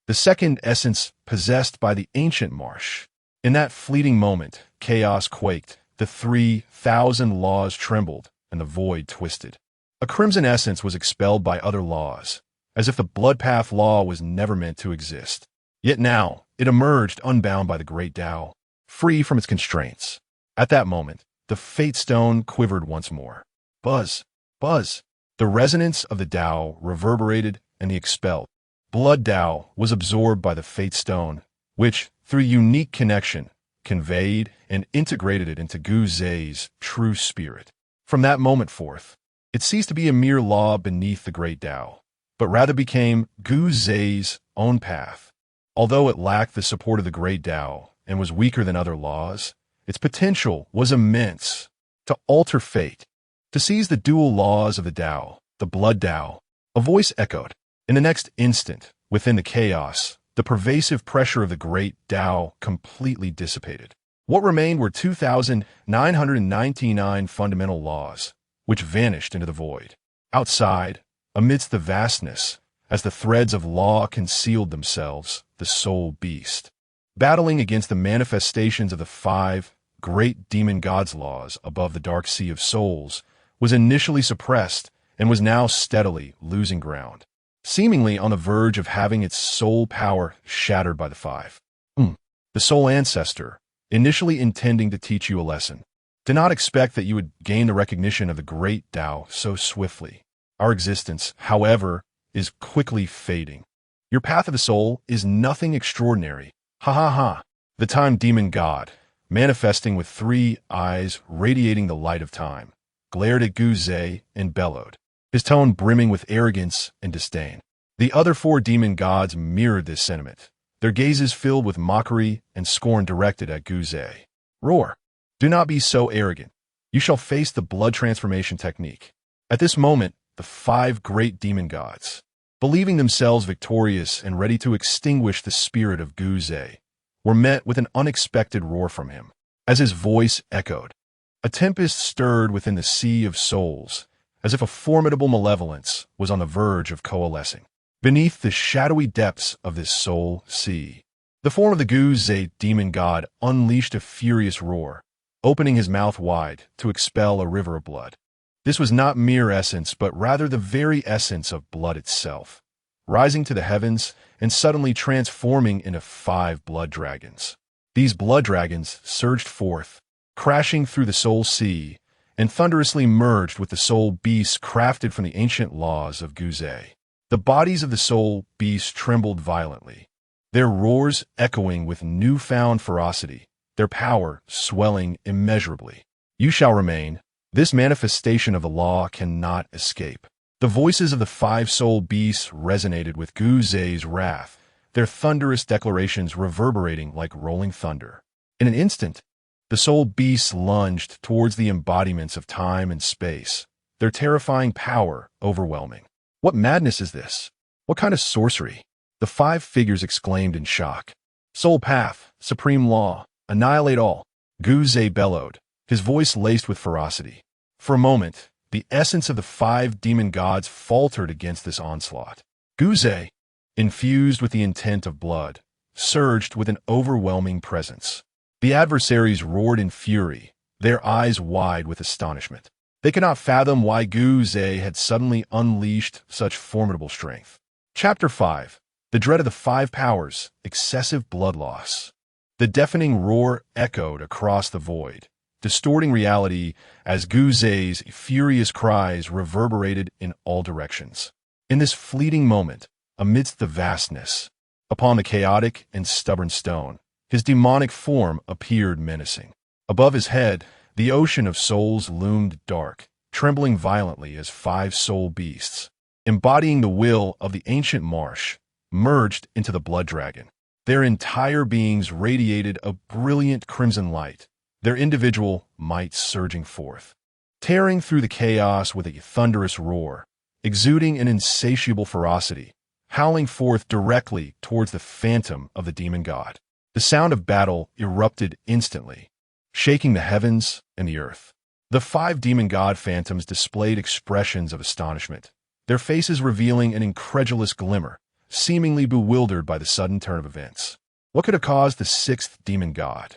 the second essence possessed by the ancient marsh. In that fleeting moment, chaos quaked, the 3,000 laws trembled, and the void twisted. A crimson essence was expelled by other laws, as if the Bloodpath law was never meant to exist. Yet now, it emerged unbound by the great Tao, free from its constraints. At that moment, the Fate Stone quivered once more. Buzz, buzz. The resonance of the Tao reverberated, and the expelled Blood Tao was absorbed by the Fate Stone, which, through unique connection, conveyed and integrated it into Gu Zei's true spirit. From that moment forth, it ceased to be a mere law beneath the great Tao, but rather became Gu Zei's own path. Although it lacked the support of the great Tao and was weaker than other laws, its potential was immense. To alter fate, to seize the dual laws of the Tao, the Blood Tao, a voice echoed. In the next instant, within the chaos, the pervasive pressure of the great Tao completely dissipated. What remained were 2,999 fundamental laws, which vanished into the void. Outside, amidst the vastness, as the threads of law concealed themselves, the soul beast, battling against the manifestations of the 5 great demon gods' laws above the dark sea of souls, was initially suppressed and was now steadily losing ground, seemingly on the verge of having its soul power shattered by the 5. The Soul Ancestor, initially intending to teach you a lesson, did not expect that you would gain the recognition of the great Tao so swiftly. Our existence, however, is quickly fading. Your path of the soul is nothing extraordinary. Ha ha ha. The Time Demon God, manifesting with 3 eyes radiating the light of time, glared at Gu Zei and bellowed, his tone brimming with arrogance and disdain. The other 4 demon gods mirrored this sentiment, their gazes filled with mockery and scorn directed at Gu Zei. Roar! Do not be so arrogant. You shall face the blood transformation technique. At this moment, the 5 great demon gods, believing themselves victorious and ready to extinguish the spirit of Gu Zei, were met with an unexpected roar from him. As his voice echoed, a tempest stirred within the sea of souls, as if a formidable malevolence was on the verge of coalescing. Beneath the shadowy depths of this soul sea, the form of the Gu Zei demon god unleashed a furious roar, opening his mouth wide to expel a river of blood. This was not mere essence, but rather the very essence of blood itself, rising to the heavens and suddenly transforming into 5 blood dragons. These blood dragons surged forth, crashing through the soul sea, and thunderously merged with the soul beasts crafted from the ancient laws of Gu Zei. The bodies of the soul beasts trembled violently, their roars echoing with newfound ferocity, their power swelling immeasurably. You shall remain. This manifestation of the law cannot escape. The voices of the 5 soul beasts resonated with Gu Zei's wrath, their thunderous declarations reverberating like rolling thunder. In an instant, the soul beasts lunged towards the embodiments of time and space, their terrifying power overwhelming. What madness is this? What kind of sorcery? The 5 figures exclaimed in shock. Soul path, supreme law, annihilate all. Gu Zei bellowed, his voice laced with ferocity. For a moment, the essence of the 5 demon gods faltered against this onslaught. Gu Zei, infused with the intent of blood, surged with an overwhelming presence. The adversaries roared in fury, their eyes wide with astonishment. They could not fathom why Gu Zei had suddenly unleashed such formidable strength. Chapter 5. The Dread of the 5 Powers, Excessive Blood Loss. The deafening roar echoed across the void, distorting reality as Gu Zei's furious cries reverberated in all directions. In this fleeting moment, amidst the vastness, upon the chaotic and stubborn stone, his demonic form appeared menacing. Above his head, the ocean of souls loomed dark, trembling violently as 5 soul beasts, embodying the will of the ancient marsh, merged into the blood dragon. Their entire beings radiated a brilliant crimson light, their individual might surging forth, tearing through the chaos with a thunderous roar, exuding an insatiable ferocity. howling forth directly towards the phantom of the demon god. The sound of battle erupted instantly, shaking the heavens and the earth. The 5 demon god phantoms displayed expressions of astonishment, their faces revealing an incredulous glimmer, seemingly bewildered by the sudden turn of events. What could have caused the 6th demon god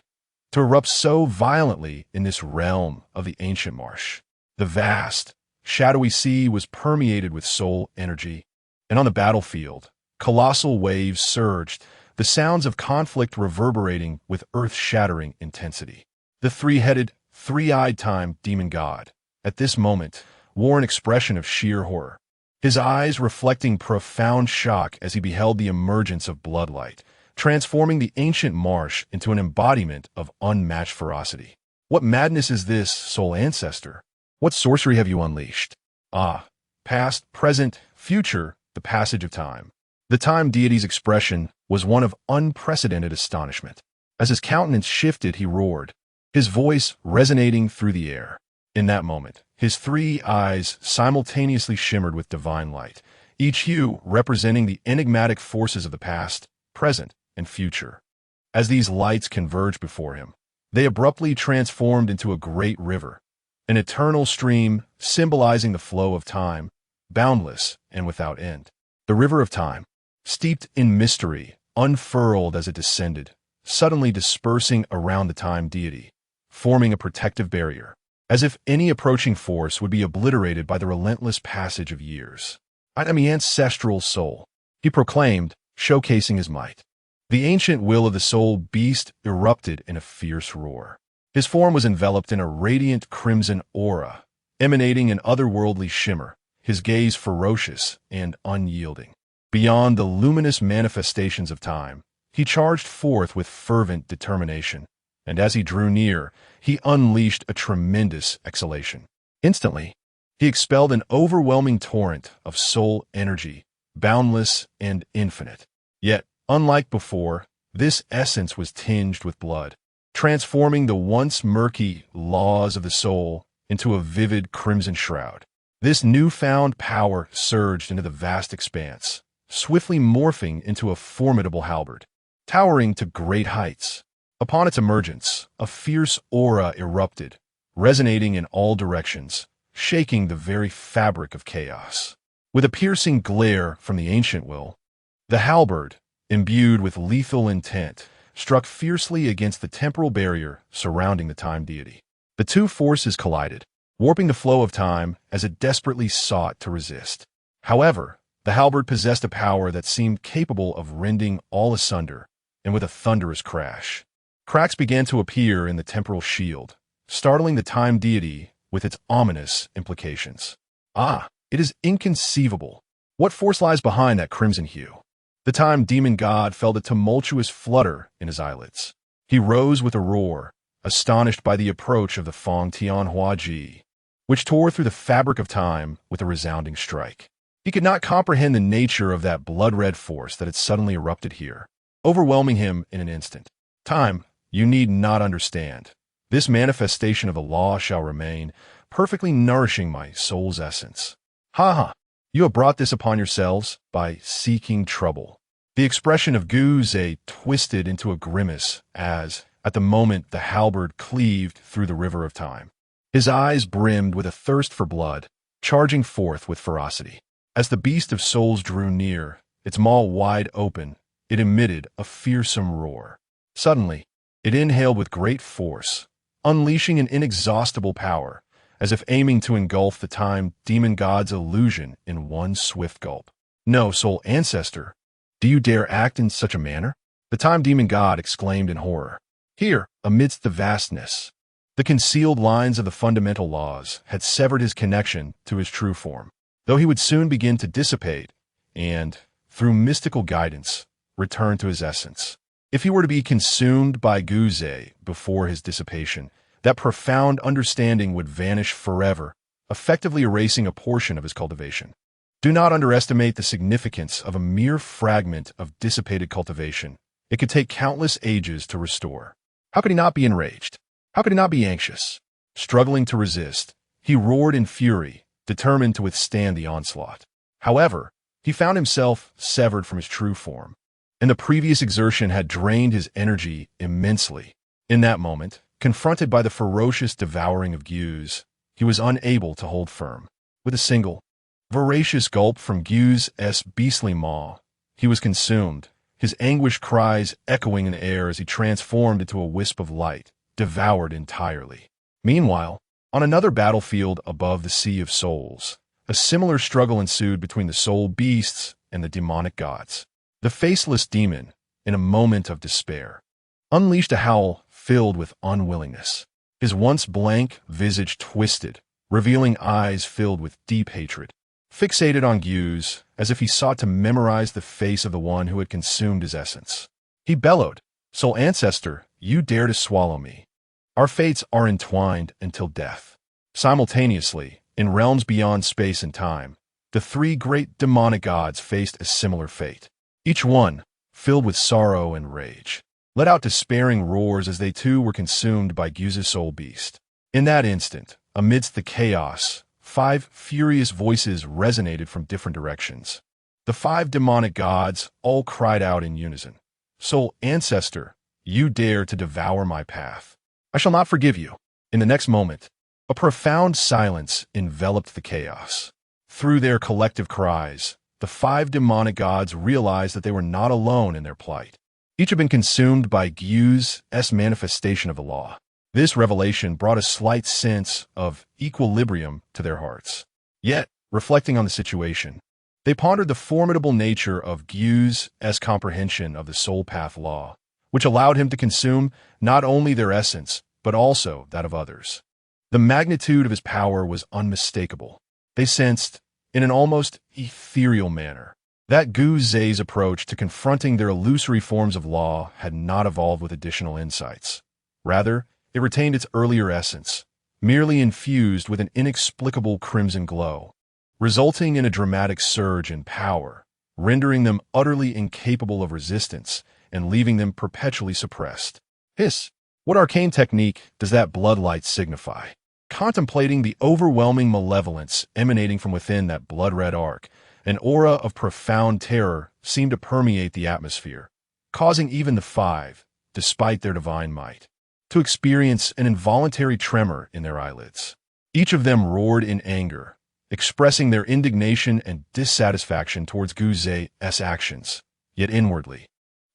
to erupt so violently in this realm of the ancient marsh? The vast, shadowy sea was permeated with soul energy, and on the battlefield, colossal waves surged, the sounds of conflict reverberating with earth-shattering intensity. The 3-headed, 3-eyed time demon god, at this moment, wore an expression of sheer horror, his eyes reflecting profound shock as he beheld the emergence of bloodlight, transforming the ancient marsh into an embodiment of unmatched ferocity. What madness is this, soul ancestor? What sorcery have you unleashed? Ah, past, present, future, the passage of time. The time deity's expression was one of unprecedented astonishment. As his countenance shifted, he roared, his voice resonating through the air. In that moment, his 3 eyes simultaneously shimmered with divine light, each hue representing the enigmatic forces of the past, present, and future. As these lights converged before him, they abruptly transformed into a great river, an eternal stream symbolizing the flow of time, boundless and without end. The river of time, steeped in mystery, unfurled as it descended, suddenly dispersing around the time deity, forming a protective barrier, as if any approaching force would be obliterated by the relentless passage of years. "I am the ancestral soul," he proclaimed, showcasing his might. The ancient will of the soul beast erupted in a fierce roar. His form was enveloped in a radiant crimson aura, emanating an otherworldly shimmer, his gaze ferocious and unyielding. Beyond the luminous manifestations of time, he charged forth with fervent determination, and as he drew near, he unleashed a tremendous exhalation. Instantly, he expelled an overwhelming torrent of soul energy, boundless and infinite. Yet, unlike before, this essence was tinged with blood, transforming the once murky laws of the soul into a vivid crimson shroud. This newfound power surged into the vast expanse, swiftly morphing into a formidable halberd, towering to great heights. Upon its emergence, a fierce aura erupted, resonating in all directions, shaking the very fabric of chaos. With a piercing glare from the ancient will, the halberd, imbued with lethal intent, struck fiercely against the temporal barrier surrounding the time deity. The 2 forces collided, warping the flow of time as it desperately sought to resist. However, the halberd possessed a power that seemed capable of rending all asunder, and with a thunderous crash, cracks began to appear in the temporal shield, startling the time deity with its ominous implications. Ah, it is inconceivable. What force lies behind that crimson hue? The time demon god felt a tumultuous flutter in his eyelids. He rose with a roar, astonished by the approach of the Fong Tianhua Ji, which tore through the fabric of time with a resounding strike. He could not comprehend the nature of that blood-red force that had suddenly erupted here, overwhelming him in an instant. "Time, you need not understand. This manifestation of the law shall remain, perfectly nourishing my soul's essence. Ha ha! You have brought this upon yourselves by seeking trouble." The expression of Gu Zhe twisted into a grimace as, at the moment, the halberd cleaved through the river of time. His eyes brimmed with a thirst for blood, charging forth with ferocity. As the beast of souls drew near, its maw wide open, it emitted a fearsome roar. Suddenly, it inhaled with great force, unleashing an inexhaustible power, as if aiming to engulf the time demon god's illusion in one swift gulp. "No, soul ancestor, do you dare act in such a manner?" the time demon god exclaimed in horror. Here, amidst the vastness, the concealed lines of the fundamental laws had severed his connection to his true form, though he would soon begin to dissipate and, through mystical guidance, return to his essence. If he were to be consumed by Gu Zhe before his dissipation, that profound understanding would vanish forever, effectively erasing a portion of his cultivation. Do not underestimate the significance of a mere fragment of dissipated cultivation. It could take countless ages to restore. How could he not be enraged? How could he not be anxious? Struggling to resist, he roared in fury, determined to withstand the onslaught. However, He found himself severed from his true form, and the previous exertion had drained his energy immensely. In that moment, confronted by the ferocious devouring of Gu's, he was unable to hold firm. With a single, voracious gulp from Gu's beastly maw, he was consumed, his anguished cries echoing in the air as he transformed into a wisp of light, devoured entirely. Meanwhile, on another battlefield above the Sea of Souls, a similar struggle ensued between the soul beasts and the demonic gods. The faceless demon, in a moment of despair, unleashed a howl filled with unwillingness. His once blank visage twisted, revealing eyes filled with deep hatred. Fixated on Gu's, as if he sought to memorize the face of the one who had consumed his essence. He bellowed, "Soul Ancestor, you dare to swallow me. Our fates are entwined until death." Simultaneously, in realms beyond space and time, the three great demonic gods faced a similar fate. Each one, filled with sorrow and rage, let out despairing roars as they too were consumed by Gu's soul beast. In that instant, amidst the chaos, 5 furious voices resonated from different directions. The 5 demonic gods all cried out in unison, "Soul Ancestor, you dare to devour my path. I shall not forgive you." In the next moment, a profound silence enveloped the chaos. Through their collective cries, the 5 demonic gods realized that they were not alone in their plight. Each had been consumed by Gu's manifestation of the law. This revelation brought a slight sense of equilibrium to their hearts. Yet, reflecting on the situation, they pondered the formidable nature of Gu's comprehension of the soul path law, which allowed him to consume not only their essence, but also that of others. The magnitude of his power was unmistakable. They sensed, in an almost ethereal manner, that Gu's approach to confronting their illusory forms of law had not evolved with additional insights. Rather, it retained its earlier essence, merely infused with an inexplicable crimson glow, resulting in a dramatic surge in power, rendering them utterly incapable of resistance and leaving them perpetually suppressed. Hiss! What arcane technique does that bloodlight signify? Contemplating the overwhelming malevolence emanating from within that blood-red arc, an aura of profound terror seemed to permeate the atmosphere, causing even the 5, despite their divine might, to experience an involuntary tremor in their eyelids. Each of them roared in anger, expressing their indignation and dissatisfaction towards Gu's actions, yet inwardly,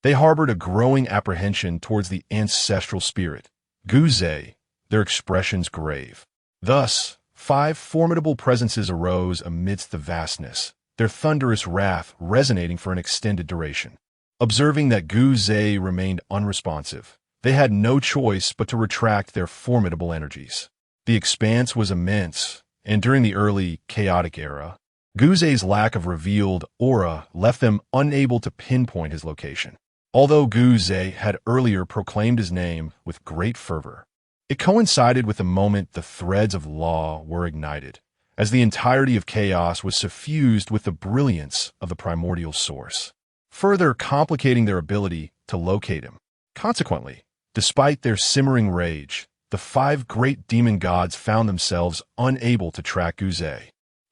they harbored a growing apprehension towards the ancestral spirit, Gu's, their expressions grave. Thus, 5 formidable presences arose amidst the vastness, their thunderous wrath resonating for an extended duration. Observing that Gu's remained unresponsive, they had no choice but to retract their formidable energies. The expanse was immense, and during the early chaotic era, Gu's lack of revealed aura left them unable to pinpoint his location. Although Gu's had earlier proclaimed his name with great fervor, it coincided with the moment the threads of law were ignited, as the entirety of chaos was suffused with the brilliance of the primordial source, further complicating their ability to locate him. Consequently, despite their simmering rage, the 5 great demon gods found themselves unable to track Gu's,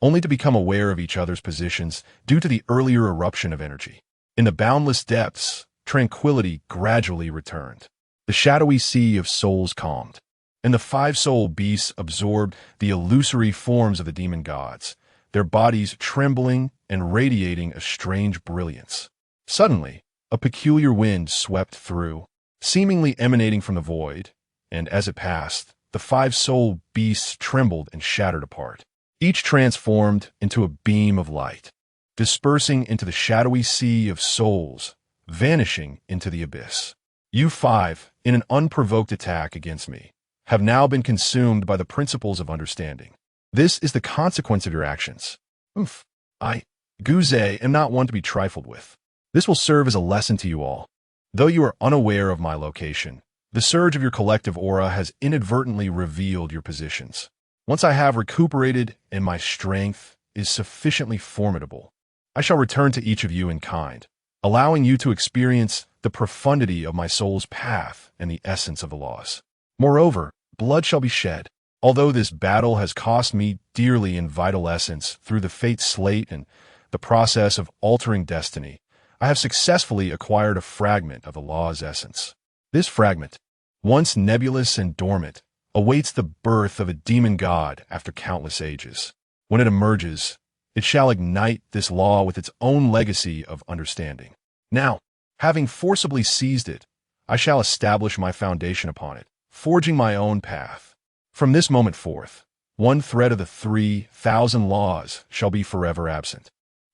only to become aware of each other's positions due to the earlier eruption of energy. In the boundless depths, tranquility gradually returned. The shadowy sea of souls calmed, and the 5 soul beasts absorbed the illusory forms of the demon gods, their bodies trembling and radiating a strange brilliance. Suddenly, a peculiar wind swept through, seemingly emanating from the void, and as it passed, the 5 soul beasts trembled and shattered apart, each transformed into a beam of light, dispersing into the shadowy sea of souls, vanishing into the abyss. You 5, in an unprovoked attack against me, have now been consumed by the principles of understanding. This is the consequence of your actions. I, Gu's, am not one to be trifled with. This will serve as a lesson to you all. Though you are unaware of my location, the surge of your collective aura has inadvertently revealed your positions. Once I have recuperated and my strength is sufficiently formidable, I shall return to each of you in kind, allowing you to experience the profundity of my soul's path and the essence of the laws. Moreover, blood shall be shed. Although this battle has cost me dearly in vital essence through the fate slate and the process of altering destiny, I have successfully acquired a fragment of the law's essence. This fragment, once nebulous and dormant, awaits the birth of a demon god after countless ages. When it emerges, it shall ignite this law with its own legacy of understanding. Now, having forcibly seized it, I shall establish my foundation upon it, forging my own path. From this moment forth, one thread of the 3,000 laws shall be forever absent.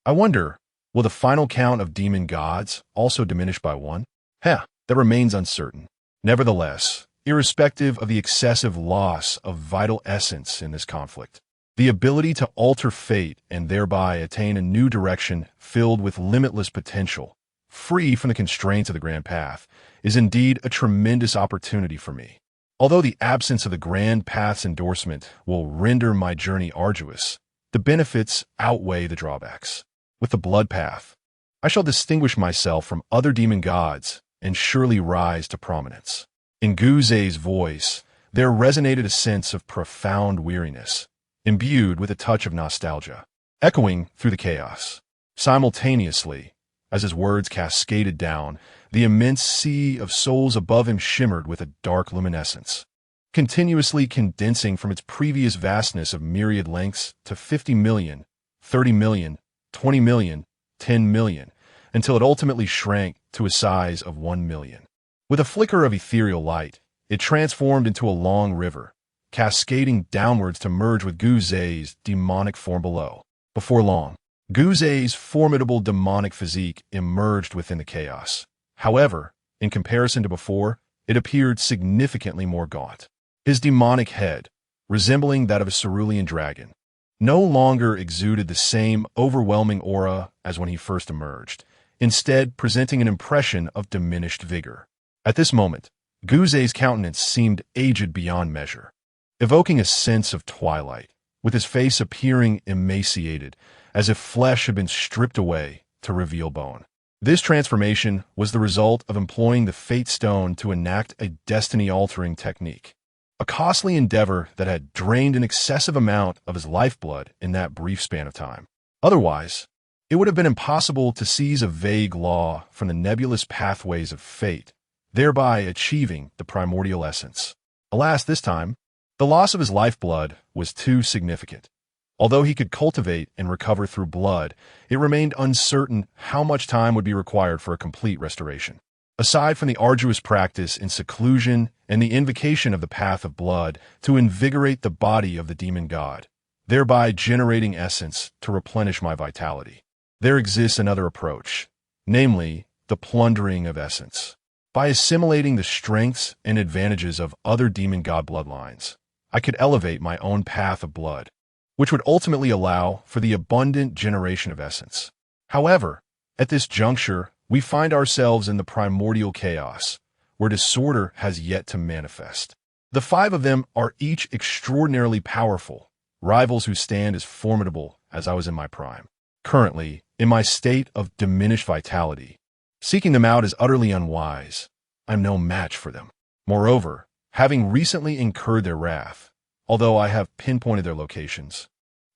I wonder, will the final count of demon gods also diminish by one? That remains uncertain. Nevertheless, irrespective of the excessive loss of vital essence in this conflict, the ability to alter fate and thereby attain a new direction filled with limitless potential, free from the constraints of the grand path, is indeed a tremendous opportunity for me. Although the absence of the grand path's endorsement will render my journey arduous, the benefits outweigh the drawbacks. With the blood path, I shall distinguish myself from other demon gods and surely rise to prominence. In Guze's voice, there resonated a sense of profound weariness, imbued with a touch of nostalgia, echoing through the chaos. Simultaneously, as his words cascaded down, the immense sea of souls above him shimmered with a dark luminescence, continuously condensing from its previous vastness of myriad lengths to 50 million, 30 million, 20 million, 10 million, until it ultimately shrank to a size of 1 million. With a flicker of ethereal light, it transformed into a long river, cascading downwards to merge with Guze's demonic form below. Before long, Guze's formidable demonic physique emerged within the chaos. However, in comparison to before, it appeared significantly more gaunt. His demonic head, resembling that of a cerulean dragon, no longer exuded the same overwhelming aura as when he first emerged, instead presenting an impression of diminished vigor. At this moment, Guze's countenance seemed aged beyond measure, evoking a sense of twilight, with his face appearing emaciated, as if flesh had been stripped away to reveal bone. This transformation was the result of employing the Fate Stone to enact a destiny-altering technique, a costly endeavor that had drained an excessive amount of his lifeblood in that brief span of time. Otherwise, it would have been impossible to seize a vague law from the nebulous pathways of fate, thereby achieving the primordial essence. Alas, this time, the loss of his lifeblood was too significant. Although he could cultivate and recover through blood, it remained uncertain how much time would be required for a complete restoration. Aside from the arduous practice in seclusion and the invocation of the path of blood to invigorate the body of the demon god, thereby generating essence to replenish my vitality, there exists another approach, namely the plundering of essence. By assimilating the strengths and advantages of other demon god bloodlines, I could elevate my own path of blood, which would ultimately allow for the abundant generation of essence. However, at this juncture, we find ourselves in the primordial chaos, where disorder has yet to manifest. The 5 of them are each extraordinarily powerful, rivals who stand as formidable as I was in my prime. Currently, in my state of diminished vitality, seeking them out is utterly unwise. I'm no match for them. Moreover, having recently incurred their wrath, although I have pinpointed their locations,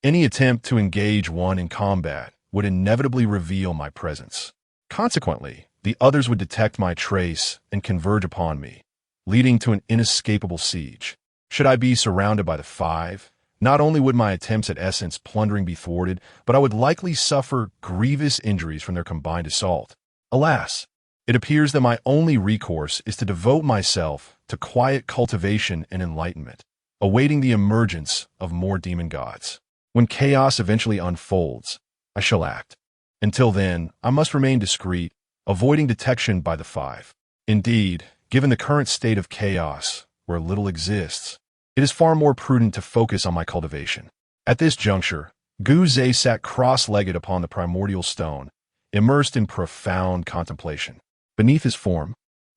any attempt to engage one in combat would inevitably reveal my presence. Consequently, the others would detect my trace and converge upon me, leading to an inescapable siege. Should I be surrounded by the 5, not only would my attempts at essence plundering be thwarted, but I would likely suffer grievous injuries from their combined assault. Alas, it appears that my only recourse is to devote myself to quiet cultivation and enlightenment, awaiting the emergence of more demon gods. When chaos eventually unfolds, I shall act. Until then, I must remain discreet, avoiding detection by the 5. Indeed, given the current state of chaos, where little exists, it is far more prudent to focus on my cultivation. At this juncture, Guze sat cross-legged upon the primordial stone, immersed in profound contemplation. Beneath his form,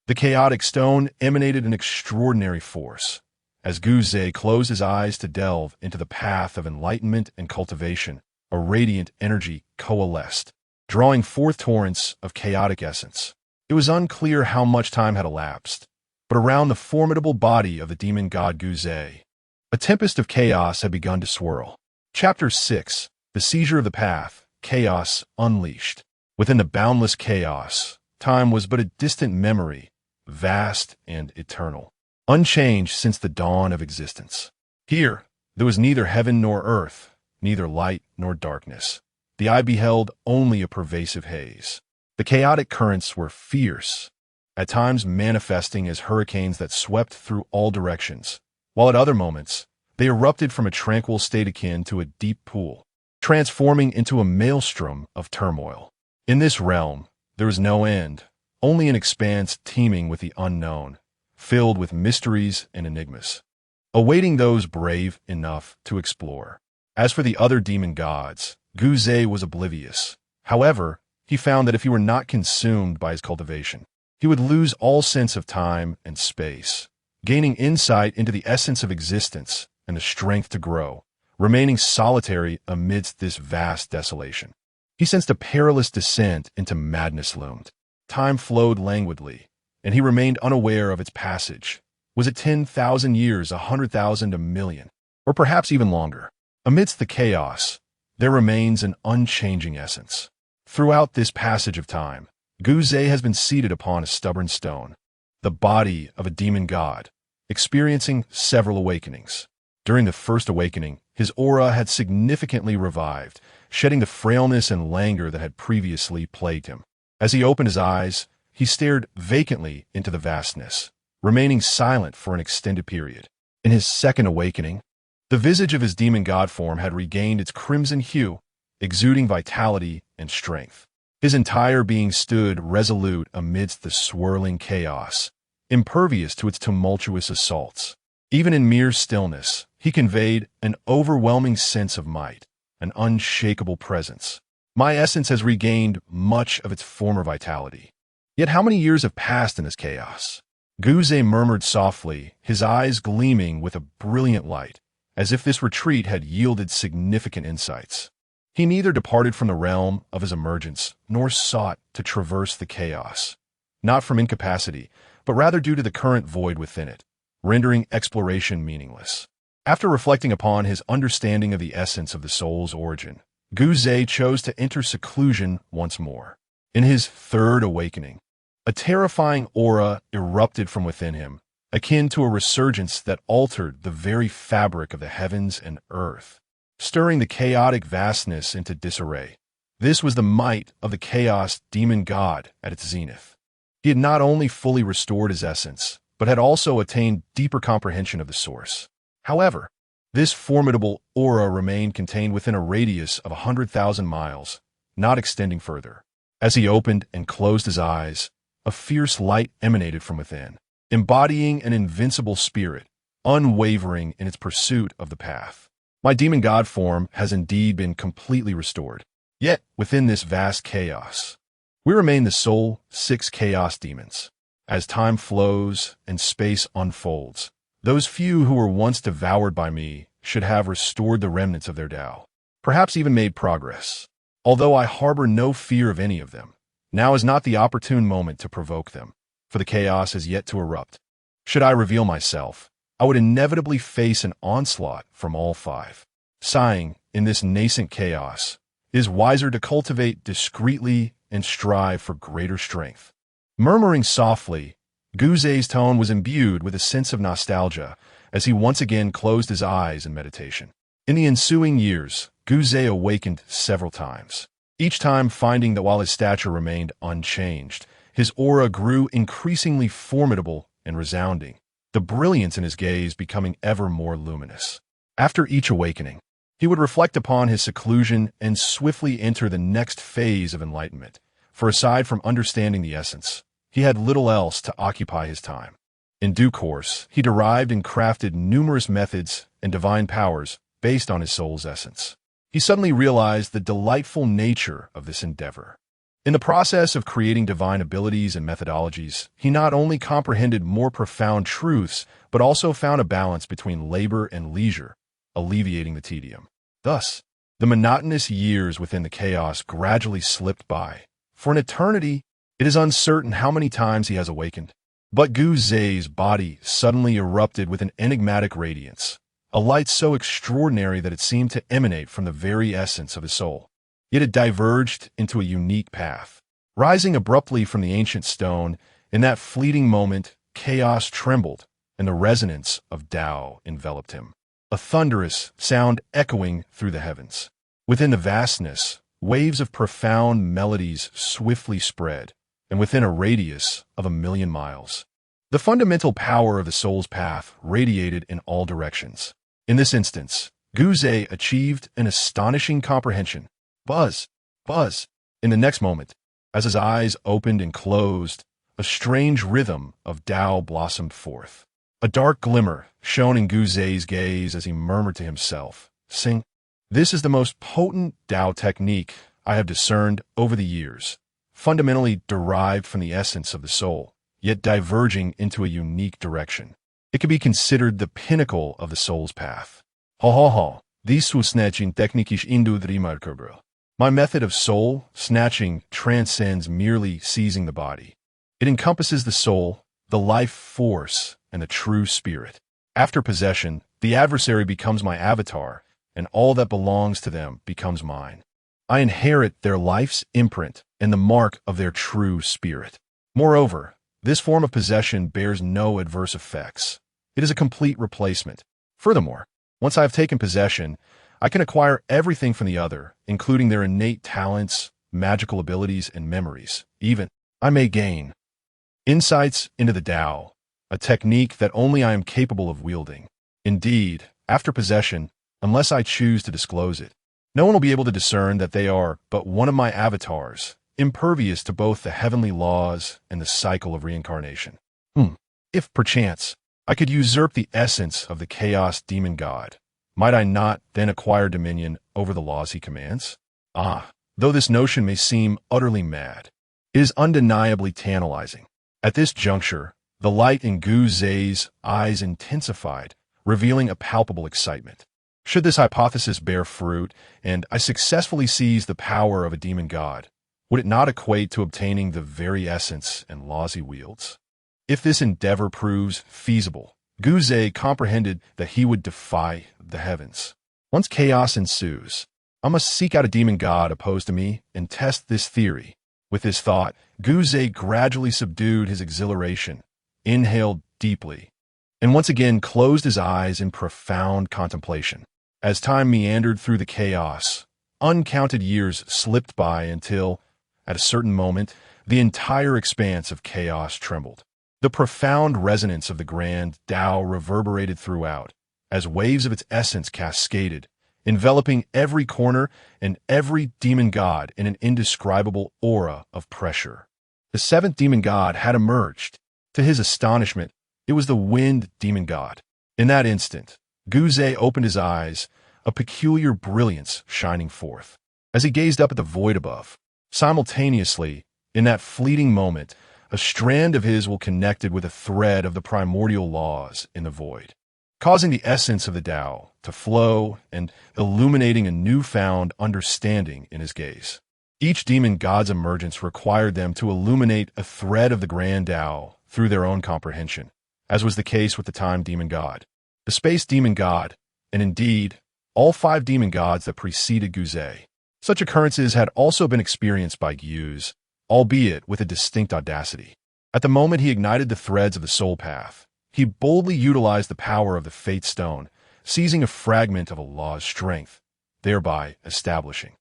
the chaotic stone emanated an extraordinary force. As Guze closed his eyes to delve into the path of enlightenment and cultivation, a radiant energy coalesced, drawing forth torrents of chaotic essence. It was unclear how much time had elapsed, but around the formidable body of the demon god Guze, a tempest of chaos had begun to swirl. Chapter 6, The Seizure of the Path, chaos unleashed. Within the boundless chaos, time was but a distant memory, vast and eternal, unchanged since the dawn of existence. Here, there was neither heaven nor earth, neither light nor darkness. The eye beheld only a pervasive haze. The chaotic currents were fierce, at times manifesting as hurricanes that swept through all directions, while at other moments, they erupted from a tranquil state akin to a deep pool, transforming into a maelstrom of turmoil. In this realm, there is no end, only an expanse teeming with the unknown, filled with mysteries and enigmas, awaiting those brave enough to explore. As for the other demon gods, Guze was oblivious. However, he found that if he were not consumed by his cultivation, he would lose all sense of time and space, gaining insight into the essence of existence and the strength to grow, remaining solitary amidst this vast desolation. He sensed a perilous descent into madness loomed. Time flowed languidly, and he remained unaware of its passage. Was it 10,000 years, 100,000, a million, or perhaps even longer? Amidst the chaos, there remains an unchanging essence. Throughout this passage of time, Guze has been seated upon a stubborn stone, the body of a demon god, experiencing several awakenings. During the first awakening, his aura had significantly revived, shedding the frailness and languor that had previously plagued him. As he opened his eyes, he stared vacantly into the vastness, remaining silent for an extended period. In his second awakening, the visage of his demon god form had regained its crimson hue, exuding vitality and strength. His entire being stood resolute amidst the swirling chaos, impervious to its tumultuous assaults. Even in mere stillness, he conveyed an overwhelming sense of might, an unshakable presence. My essence has regained much of its former vitality. Yet how many years have passed in this chaos? Guze murmured softly, his eyes gleaming with a brilliant light, as if this retreat had yielded significant insights. He neither departed from the realm of his emergence, nor sought to traverse the chaos, not from incapacity, but rather due to the current void within it, rendering exploration meaningless. After reflecting upon his understanding of the essence of the soul's origin, Guze chose to enter seclusion once more. In his third awakening, a terrifying aura erupted from within him, akin to a resurgence that altered the very fabric of the heavens and earth, stirring the chaotic vastness into disarray. This was the might of the Chaos Demon God at its zenith. He had not only fully restored his essence, but had also attained deeper comprehension of the source. However, this formidable aura remained contained within a radius of 100,000 miles, not extending further. As he opened and closed his eyes, a fierce light emanated from within, embodying an invincible spirit, unwavering in its pursuit of the path. My demon god form has indeed been completely restored. Yet, within this vast chaos, we remain the sole 6 chaos demons. As time flows and space unfolds, those few who were once devoured by me should have restored the remnants of their Tao, perhaps even made progress. Although I harbor no fear of any of them, now is not the opportune moment to provoke them, for the chaos is yet to erupt. Should I reveal myself, I would inevitably face an onslaught from all 5. Sighing in this nascent chaos, it is wiser to cultivate discreetly and strive for greater strength. Murmuring softly, Guze's tone was imbued with a sense of nostalgia as he once again closed his eyes in meditation. In the ensuing years, Guze awakened several times, each time finding that while his stature remained unchanged, his aura grew increasingly formidable and resounding, the brilliance in his gaze becoming ever more luminous. After each awakening, he would reflect upon his seclusion and swiftly enter the next phase of enlightenment, for aside from understanding the essence, he had little else to occupy his time. In due course, he derived and crafted numerous methods and divine powers based on his soul's essence. He suddenly realized the delightful nature of this endeavor. In the process of creating divine abilities and methodologies, he not only comprehended more profound truths, but also found a balance between labor and leisure, alleviating the tedium. Thus, the monotonous years within the chaos gradually slipped by. For an eternity, it is uncertain how many times he has awakened. But Guze's body suddenly erupted with an enigmatic radiance, a light so extraordinary that it seemed to emanate from the very essence of his soul. yet it diverged into a unique path. Rising abruptly from the ancient stone, in that fleeting moment, chaos trembled, and the resonance of Tao enveloped him. A thunderous sound echoing through the heavens. Within the vastness, waves of profound melodies swiftly spread, and within a radius of 1,000,000 miles. The fundamental power of the soul's path radiated in all directions. In this instance, Guze achieved an astonishing comprehension. Buzz, buzz. In the next moment, as his eyes opened and closed, a strange rhythm of Tao blossomed forth. A dark glimmer shone in Guze's gaze as he murmured to himself, "Sing. This is the most potent Tao technique I have discerned over the years, fundamentally derived from the essence of the soul, yet diverging into a unique direction. It can be considered the pinnacle of the soul's path. This snatching technique is remarkable. My method of soul snatching transcends merely seizing the body. It encompasses the soul, the life force, and the true spirit. After possession, the adversary becomes my avatar, and all that belongs to them becomes mine. I inherit their life's imprint and the mark of their true spirit. Moreover, this form of possession bears no adverse effects. It is a complete replacement. Furthermore, once I have taken possession, I can acquire everything from the other, including their innate talents, magical abilities, and memories. Even, I may gain insights into the Tao, a technique that only I am capable of wielding. Indeed, after possession, unless I choose to disclose it, no one will be able to discern that they are but one of my avatars, impervious to both the heavenly laws and the cycle of reincarnation. If, perchance, I could usurp the essence of the Chaos Demon God, might I not then acquire dominion over the laws he commands? Though this notion may seem utterly mad, it is undeniably tantalizing. At this juncture, the light in Guze's eyes intensified, revealing a palpable excitement. Should this hypothesis bear fruit, and I successfully seize the power of a demon god, would it not equate to obtaining the very essence and laws he wields? If this endeavor proves feasible, Guze comprehended that he would defy the heavens. Once chaos ensues, I must seek out a demon god opposed to me and test this theory. With this thought, Guze gradually subdued his exhilaration, inhaled deeply, and once again closed his eyes in profound contemplation. As time meandered through the chaos, uncounted years slipped by until, at a certain moment, the entire expanse of chaos trembled. The profound resonance of the grand Tao reverberated throughout, as waves of its essence cascaded, enveloping every corner and every demon god in an indescribable aura of pressure. The seventh demon god had emerged. To his astonishment, it was the Wind Demon God. In that instant, Guze opened his eyes, a peculiar brilliance shining forth. As he gazed up at the void above, simultaneously, in that fleeting moment, a strand of his will connected with a thread of the primordial laws in the void, causing the essence of the Tao to flow and illuminating a newfound understanding in his gaze. Each demon god's emergence required them to illuminate a thread of the grand Tao through their own comprehension, as was the case with the Time Demon God, the Space Demon God, and indeed, all 5 demon gods that preceded Guze. Such occurrences had also been experienced by Guze, albeit with a distinct audacity. At the moment he ignited the threads of the soul path, he boldly utilized the power of the Fate Stone, seizing a fragment of a law's strength, thereby establishing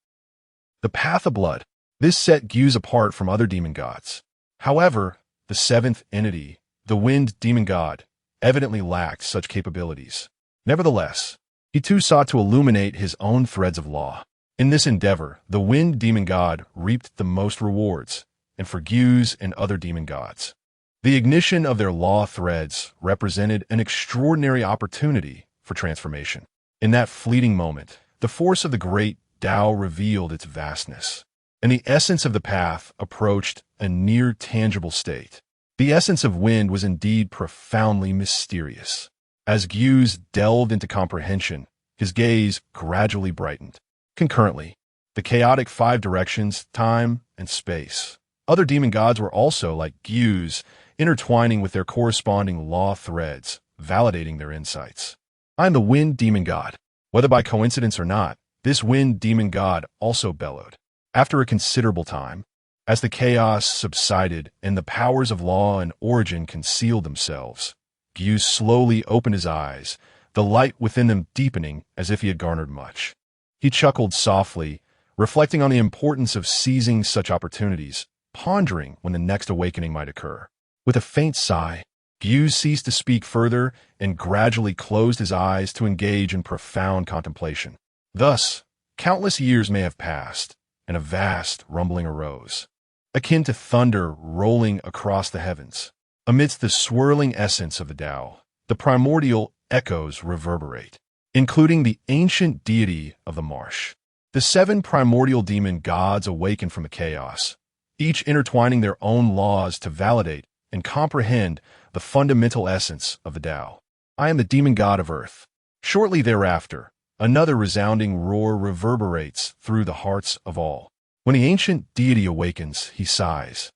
the Path of Blood. This set Guze apart from other demon gods. However, the 7th entity, the Wind Demon God, evidently lacked such capabilities. Nevertheless, he too sought to illuminate his own threads of law. In this endeavor, the Wind Demon God reaped the most rewards, and for Guze and other demon gods, the ignition of their law threads represented an extraordinary opportunity for transformation. In that fleeting moment, the force of the great Tao revealed its vastness, and the essence of the path approached a near tangible state. The essence of wind was indeed profoundly mysterious. As Guze delved into comprehension, his gaze gradually brightened. Concurrently, the chaotic 5 directions, time, and space. Other demon gods were also, like Guze, intertwining with their corresponding law threads, validating their insights. I am the Wind Demon God. Whether by coincidence or not, this Wind Demon God also bellowed. After a considerable time, as the chaos subsided and the powers of law and origin concealed themselves, Gu slowly opened his eyes, the light within them deepening as if he had garnered much. He chuckled softly, reflecting on the importance of seizing such opportunities, pondering when the next awakening might occur. With a faint sigh, Gu ceased to speak further and gradually closed his eyes to engage in profound contemplation. Thus, countless years may have passed, and a vast rumbling arose, akin to thunder rolling across the heavens. Amidst the swirling essence of the Tao, the primordial echoes reverberate, including the ancient deity of the marsh. The 7 primordial demon gods awaken from the chaos, each intertwining their own laws to validate and comprehend the fundamental essence of the Tao. I am the demon god of earth. Shortly thereafter, another resounding roar reverberates through the hearts of all. When the ancient deity awakens, he sighs,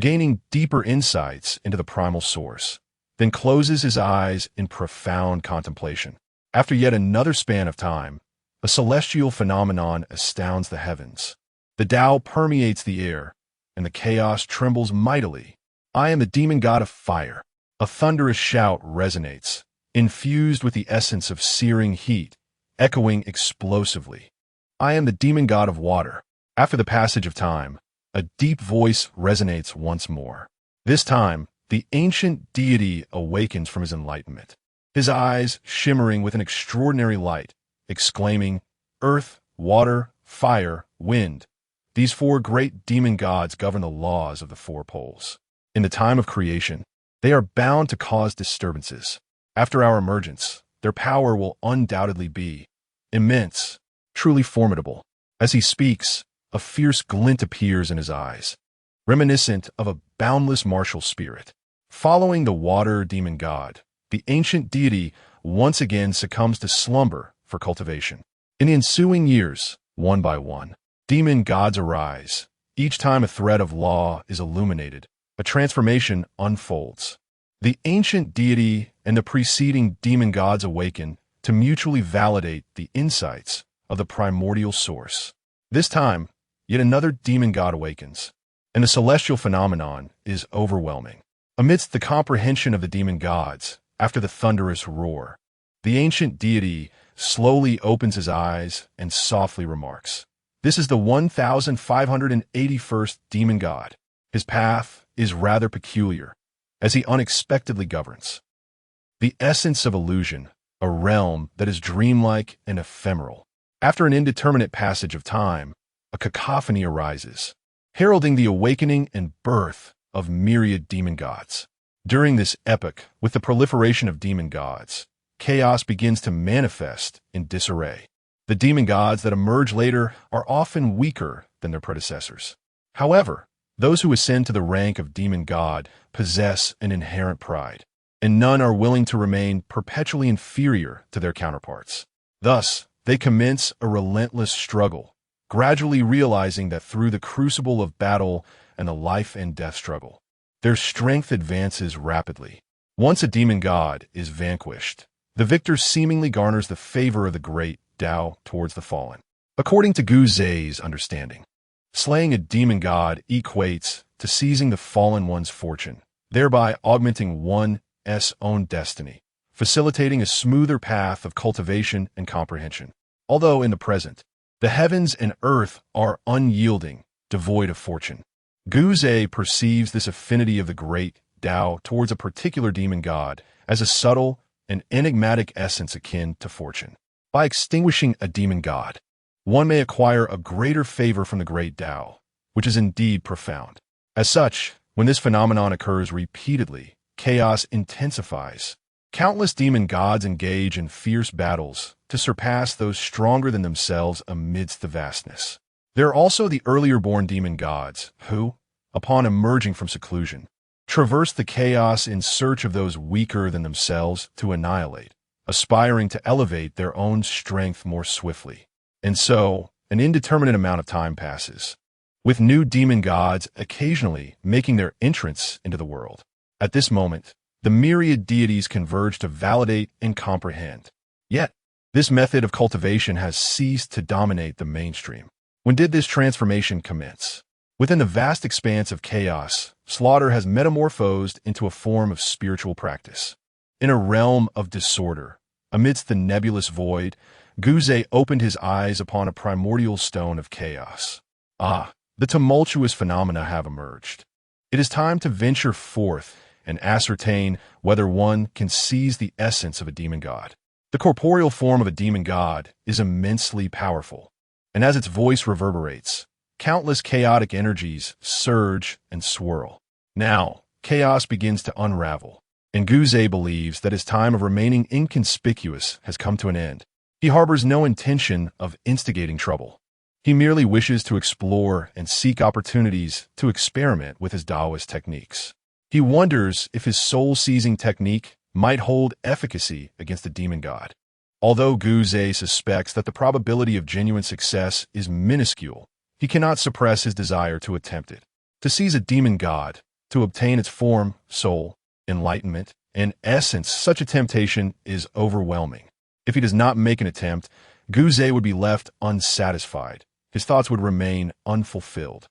gaining deeper insights into the primal source, then closes his eyes in profound contemplation. After yet another span of time, a celestial phenomenon astounds the heavens. The Tao permeates the air, and the chaos trembles mightily. I am the demon god of fire. A thunderous shout resonates, infused with the essence of searing heat, echoing explosively. I am the demon god of water. After the passage of time, a deep voice resonates once more. This time, the ancient deity awakens from his enlightenment, his eyes shimmering with an extraordinary light, exclaiming, "Earth, water, fire, wind. These 4 great demon gods govern the laws of the 4 poles. In the time of creation, they are bound to cause disturbances. After our emergence, their power will undoubtedly be immense, truly formidable." As he speaks, a fierce glint appears in his eyes, reminiscent of a boundless martial spirit. Following the water demon god, the ancient deity once again succumbs to slumber for cultivation. In the ensuing years, one by one, demon gods arise. Each time a thread of law is illuminated, a transformation unfolds. The ancient deity and the preceding demon gods awaken to mutually validate the insights of the primordial source. This time, yet another demon god awakens, and the celestial phenomenon is overwhelming. Amidst the comprehension of the demon gods, after the thunderous roar, the ancient deity slowly opens his eyes and softly remarks, "This is the 1581st demon god. His path is rather peculiar, as he unexpectedly governs the essence of illusion, a realm that is dreamlike and ephemeral. After an indeterminate passage of time, a cacophony arises, heralding the awakening and birth of myriad demon gods. During this epoch, with the proliferation of demon gods, chaos begins to manifest in disarray. The demon gods that emerge later are often weaker than their predecessors. However, those who ascend to the rank of demon god possess an inherent pride, and none are willing to remain perpetually inferior to their counterparts. Thus, they commence a relentless struggle, gradually realizing that through the crucible of battle and the life and death struggle, their strength advances rapidly. Once a demon god is vanquished, the victor seemingly garners the favor of the great Tao towards the fallen. According to Gu Zei's understanding, slaying a demon god equates to seizing the fallen one's fortune, thereby augmenting one's own destiny, facilitating a smoother path of cultivation and comprehension. Although in the present, the heavens and earth are unyielding, devoid of fortune, Gu Zei perceives this affinity of the great Tao towards a particular demon god as a subtle and enigmatic essence akin to fortune. By extinguishing a demon god, one may acquire a greater favor from the great Tao, which is indeed profound. As such, when this phenomenon occurs repeatedly, chaos intensifies. Countless demon gods engage in fierce battles to surpass those stronger than themselves amidst the vastness. There are also the earlier-born demon gods who, upon emerging from seclusion, traverse the chaos in search of those weaker than themselves to annihilate, aspiring to elevate their own strength more swiftly. And so, an indeterminate amount of time passes, with new demon gods occasionally making their entrance into the world. At this moment, the myriad deities converge to validate and comprehend. Yet, this method of cultivation has ceased to dominate the mainstream. When did this transformation commence? Within the vast expanse of chaos, slaughter has metamorphosed into a form of spiritual practice. In a realm of disorder, amidst the nebulous void, Guze opened his eyes upon a primordial stone of chaos. Ah, the tumultuous phenomena have emerged. It is time to venture forth and ascertain whether one can seize the essence of a demon god. The corporeal form of a demon god is immensely powerful, and as its voice reverberates, countless chaotic energies surge and swirl. Now, chaos begins to unravel, and Guze believes that his time of remaining inconspicuous has come to an end. He harbors no intention of instigating trouble. He merely wishes to explore and seek opportunities to experiment with his Taoist techniques. He wonders if his soul-seizing technique might hold efficacy against the demon god. Although Guze suspects that the probability of genuine success is minuscule, he cannot suppress his desire to attempt it. To seize a demon god, to obtain its form, soul, enlightenment, and essence, such a temptation is overwhelming. If he does not make an attempt, Guze would be left unsatisfied. His thoughts would remain unfulfilled.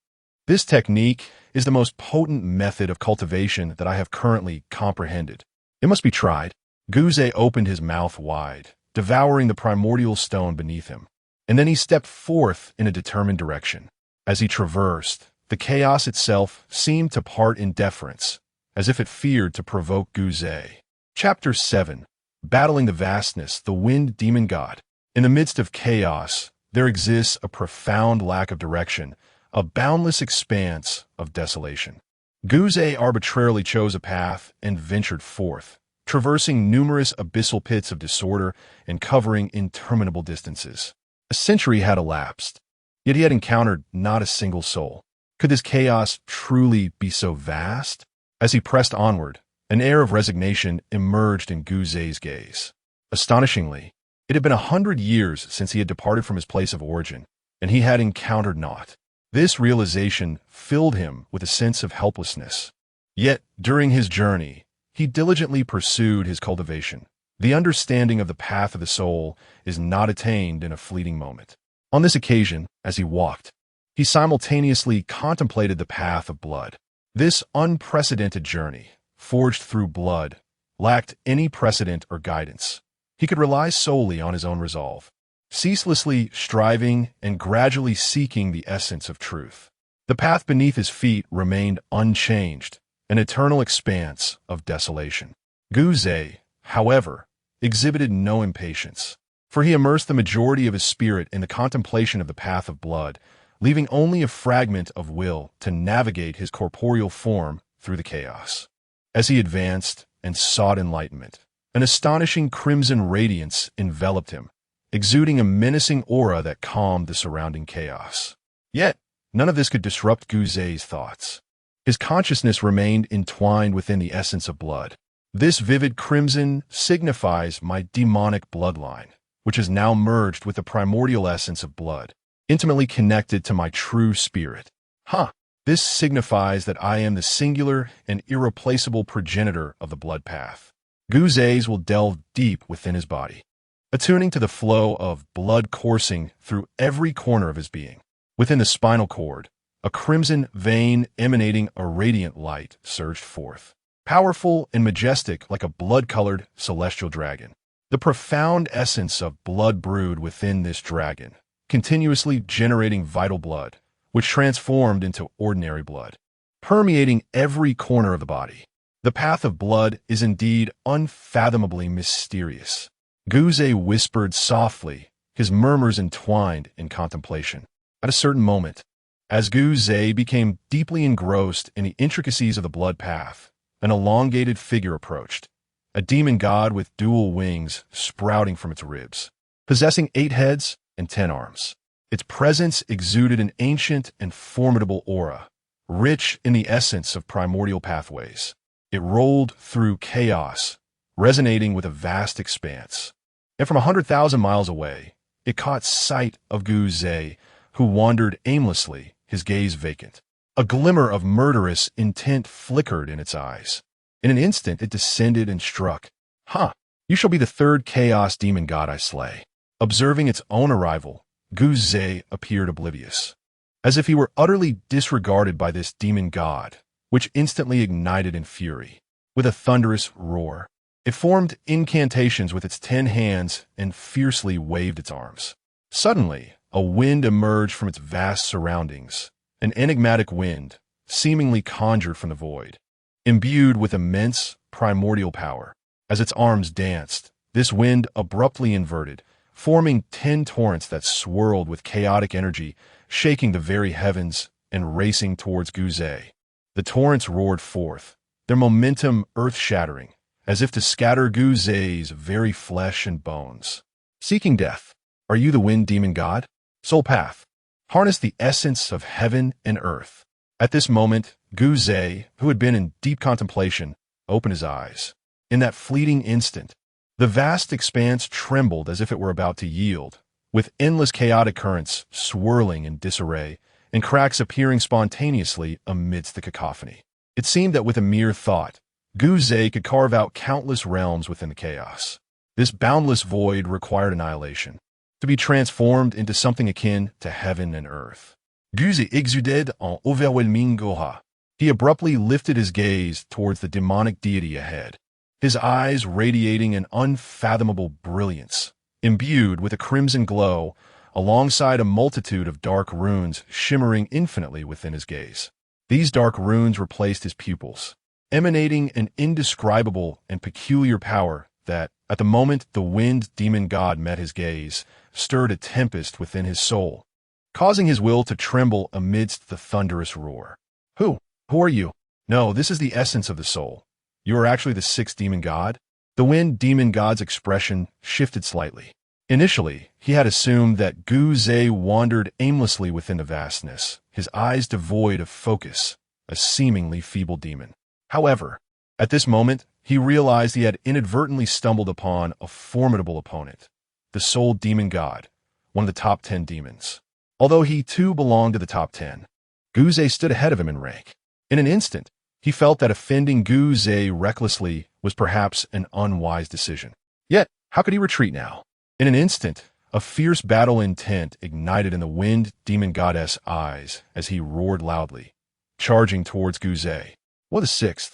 This technique is the most potent method of cultivation that I have currently comprehended. It must be tried. Guze opened his mouth wide, devouring the primordial stone beneath him, and then he stepped forth in a determined direction. As he traversed, the chaos itself seemed to part in deference, as if it feared to provoke Guze. Chapter 7. Battling the Vastness, the Wind Demon God. In the midst of chaos, there exists a profound lack of direction, a boundless expanse of desolation. Guze arbitrarily chose a path and ventured forth, traversing numerous abyssal pits of disorder and covering interminable distances. A century had elapsed, yet he had encountered not a single soul. Could this chaos truly be so vast? As he pressed onward, an air of resignation emerged in Guze's gaze. Astonishingly, it had been 100 years since he had departed from his place of origin, and he had encountered naught. This realization filled him with a sense of helplessness. Yet, during his journey, he diligently pursued his cultivation. The understanding of the path of the soul is not attained in a fleeting moment. On this occasion, as he walked, he simultaneously contemplated the path of blood. This unprecedented journey, forged through blood, lacked any precedent or guidance. He could rely solely on his own resolve, ceaselessly striving and gradually seeking the essence of truth. The path beneath his feet remained unchanged, an eternal expanse of desolation. Guze, however, exhibited no impatience, for he immersed the majority of his spirit in the contemplation of the path of blood, leaving only a fragment of will to navigate his corporeal form through the chaos. As he advanced and sought enlightenment, an astonishing crimson radiance enveloped him, exuding a menacing aura that calmed the surrounding chaos. Yet, none of this could disrupt Guze's thoughts. His consciousness remained entwined within the essence of blood. This vivid crimson signifies my demonic bloodline, which is now merged with the primordial essence of blood, intimately connected to my true spirit. This signifies that I am the singular and irreplaceable progenitor of the blood path. Guze will delve deep within his body, attuning to the flow of blood coursing through every corner of his being. Within the spinal cord, a crimson vein emanating a radiant light surged forth, powerful and majestic like a blood-colored celestial dragon. The profound essence of blood brewed within this dragon, continuously generating vital blood, which transformed into ordinary blood, permeating every corner of the body. The path of blood is indeed unfathomably mysterious. Guze whispered softly, his murmurs entwined in contemplation. At a certain moment, as Guze became deeply engrossed in the intricacies of the blood path, an elongated figure approached, a demon god with dual wings sprouting from its ribs, possessing 8 heads and 10 arms. Its presence exuded an ancient and formidable aura, rich in the essence of primordial pathways. It rolled through chaos, resonating with a vast expanse. And from 100,000 miles away, it caught sight of Guze, who wandered aimlessly, his gaze vacant. A glimmer of murderous intent flickered in its eyes. In an instant, it descended and struck. You shall be the 3rd chaos demon god I slay. Observing its own arrival, Guze appeared oblivious, as if he were utterly disregarded by this demon god, which instantly ignited in fury. With a thunderous roar, it formed incantations with its 10 hands and fiercely waved its arms. Suddenly, a wind emerged from its vast surroundings, an enigmatic wind, seemingly conjured from the void, imbued with immense primordial power. As its arms danced, this wind abruptly inverted, forming 10 torrents that swirled with chaotic energy, shaking the very heavens and racing towards Guze. The torrents roared forth, their momentum earth-shattering, as if to scatter Guze's very flesh and bones. Seeking death, are you the wind demon god? Soul path, harness the essence of heaven and earth. At this moment, Guze, who had been in deep contemplation, opened his eyes. In that fleeting instant, the vast expanse trembled as if it were about to yield, with endless chaotic currents swirling in disarray and cracks appearing spontaneously amidst the cacophony. It seemed that with a mere thought, Guze could carve out countless realms within the chaos. This boundless void required annihilation, to be transformed into something akin to heaven and earth. Guze exuded en overwhelming aura. He abruptly lifted his gaze towards the demonic deity ahead, his eyes radiating an unfathomable brilliance, imbued with a crimson glow, alongside a multitude of dark runes shimmering infinitely within his gaze. These dark runes replaced his pupils, emanating an indescribable and peculiar power that, at the moment the wind demon god met his gaze, stirred a tempest within his soul, causing his will to tremble amidst the thunderous roar. Who are you? No, this is the essence of the soul. You are actually the 6th demon god? The wind demon god's expression shifted slightly. Initially, he had assumed that Guze wandered aimlessly within the vastness, his eyes devoid of focus, a seemingly feeble demon. However, at this moment, he realized he had inadvertently stumbled upon a formidable opponent, the Soul Demon God, one of the top 10 demons. Although he too belonged to the top 10, Guze stood ahead of him in rank. In an instant, he felt that offending Guze recklessly was perhaps an unwise decision. Yet, how could he retreat now? In an instant, a fierce battle intent ignited in the wind demon goddess' eyes as he roared loudly, charging towards Guze. What a 6th!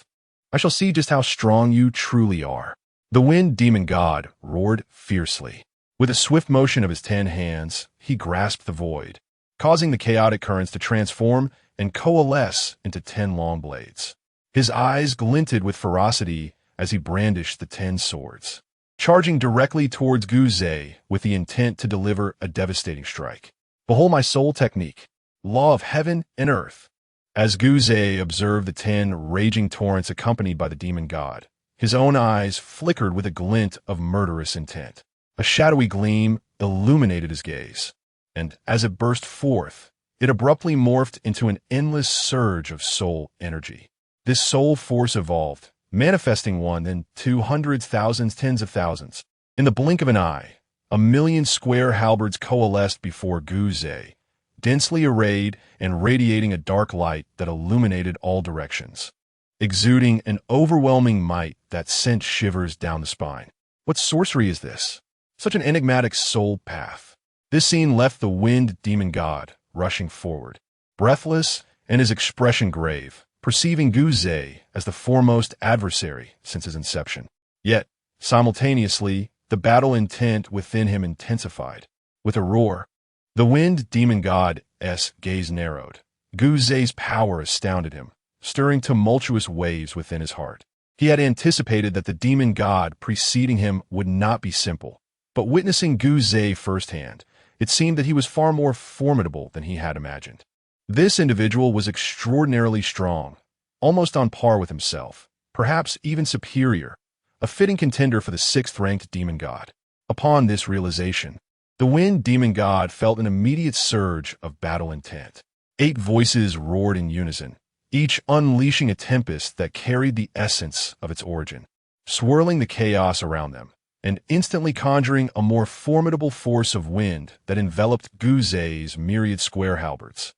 I shall see just how strong you truly are. The wind demon god roared fiercely. With a swift motion of his 10 hands, he grasped the void, causing the chaotic currents to transform and coalesce into 10 long blades. His eyes glinted with ferocity as he brandished the 10 swords, charging directly towards Guze with the intent to deliver a devastating strike. Behold my soul technique, law of heaven and earth. As Guze observed the 10 raging torrents accompanied by the demon god, his own eyes flickered with a glint of murderous intent. A shadowy gleam illuminated his gaze, and as it burst forth, it abruptly morphed into an endless surge of soul energy. This soul force evolved, manifesting one, then 200s, thousands, tens of thousands. In the blink of an eye, 1,000,000 square halberds coalesced before Guze, densely arrayed and radiating a dark light that illuminated all directions, exuding an overwhelming might that sent shivers down the spine. What sorcery is this? Such an enigmatic soul path. This scene left the wind demon god rushing forward, breathless and his expression grave, perceiving Guze as the foremost adversary since his inception. Yet, simultaneously, the battle intent within him intensified. With a roar, the wind demon god's gaze narrowed. Guze's power astounded him, stirring tumultuous waves within his heart. He had anticipated that the demon god preceding him would not be simple, but witnessing Guze firsthand, it seemed that he was far more formidable than he had imagined. This individual was extraordinarily strong, almost on par with himself, perhaps even superior, a fitting contender for the 6th-ranked demon god. Upon this realization, the wind demon god felt an immediate surge of battle intent. 8 voices roared in unison, each unleashing a tempest that carried the essence of its origin, swirling the chaos around them, and instantly conjuring a more formidable force of wind that enveloped Guze's myriad square halberds.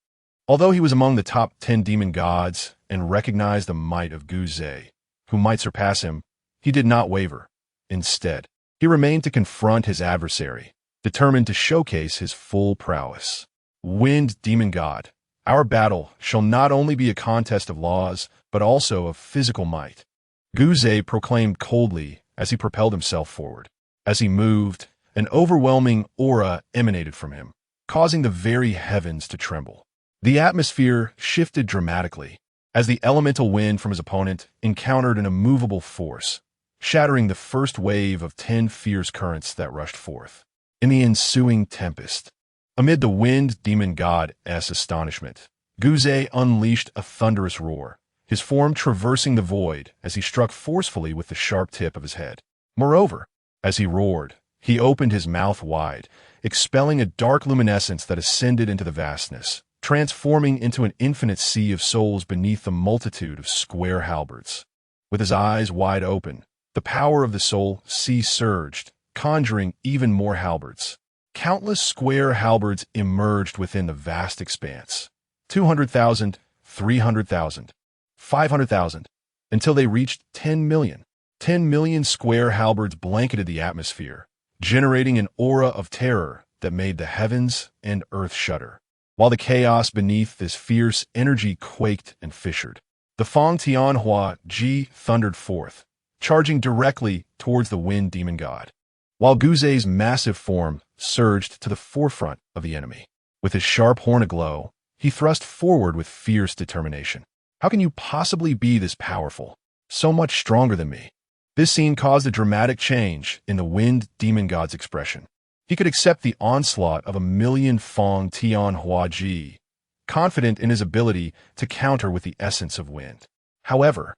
Although he was among the top 10 demon gods and recognized the might of Guze, who might surpass him, he did not waver. Instead, he remained to confront his adversary, determined to showcase his full prowess. Wind Demon God, our battle shall not only be a contest of laws, but also of physical might, Guze proclaimed coldly as he propelled himself forward. As he moved, an overwhelming aura emanated from him, causing the very heavens to tremble. The atmosphere shifted dramatically as the elemental wind from his opponent encountered an immovable force, shattering the first wave of 10 fierce currents that rushed forth. In the ensuing tempest, amid the Wind Demon God's astonishment, Guze unleashed a thunderous roar, his form traversing the void as he struck forcefully with the sharp tip of his head. Moreover, as he roared, he opened his mouth wide, expelling a dark luminescence that ascended into the vastness, transforming into an infinite sea of souls beneath the multitude of square halberds. With his eyes wide open, the power of the soul sea surged, conjuring even more halberds. Countless square halberds emerged within the vast expanse. 200,000, 300,000, 500,000, until they reached 10 million. 10 million square halberds blanketed the atmosphere, generating an aura of terror that made the heavens and earth shudder. While the chaos beneath this fierce energy quaked and fissured, the Fang Tianhua Ji thundered forth, charging directly towards the Wind Demon God, while Guze's massive form surged to the forefront of the enemy. With his sharp horn aglow, he thrust forward with fierce determination. How can you possibly be this powerful, so much stronger than me? This scene caused a dramatic change in the Wind Demon God's expression. He could accept the onslaught of 1,000,000 Fang Tianhua Ji, confident in his ability to counter with the essence of wind. However,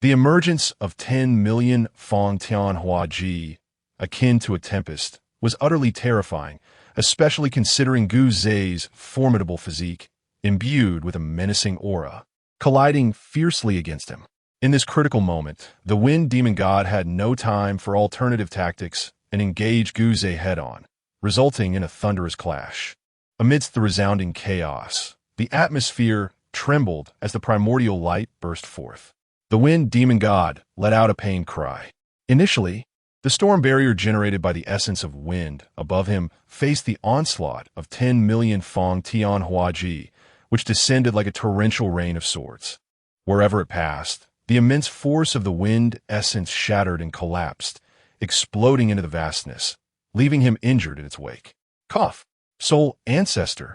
the emergence of 10 million Fang Tianhua Ji, akin to a tempest, was utterly terrifying, especially considering Guze's formidable physique, imbued with a menacing aura, colliding fiercely against him. In this critical moment, the Wind Demon God had no time for alternative tactics and engaged Guze head-on, resulting in a thunderous clash. Amidst the resounding chaos, the atmosphere trembled as the primordial light burst forth. The Wind Demon God let out a pained cry. Initially, the storm barrier generated by the essence of wind above him faced the onslaught of 10 million Fang Tianhua Ji, which descended like a torrential rain of swords. Wherever it passed, the immense force of the wind essence shattered and collapsed, exploding into the vastness, leaving him injured in its wake. Cough! Soul Ancestor,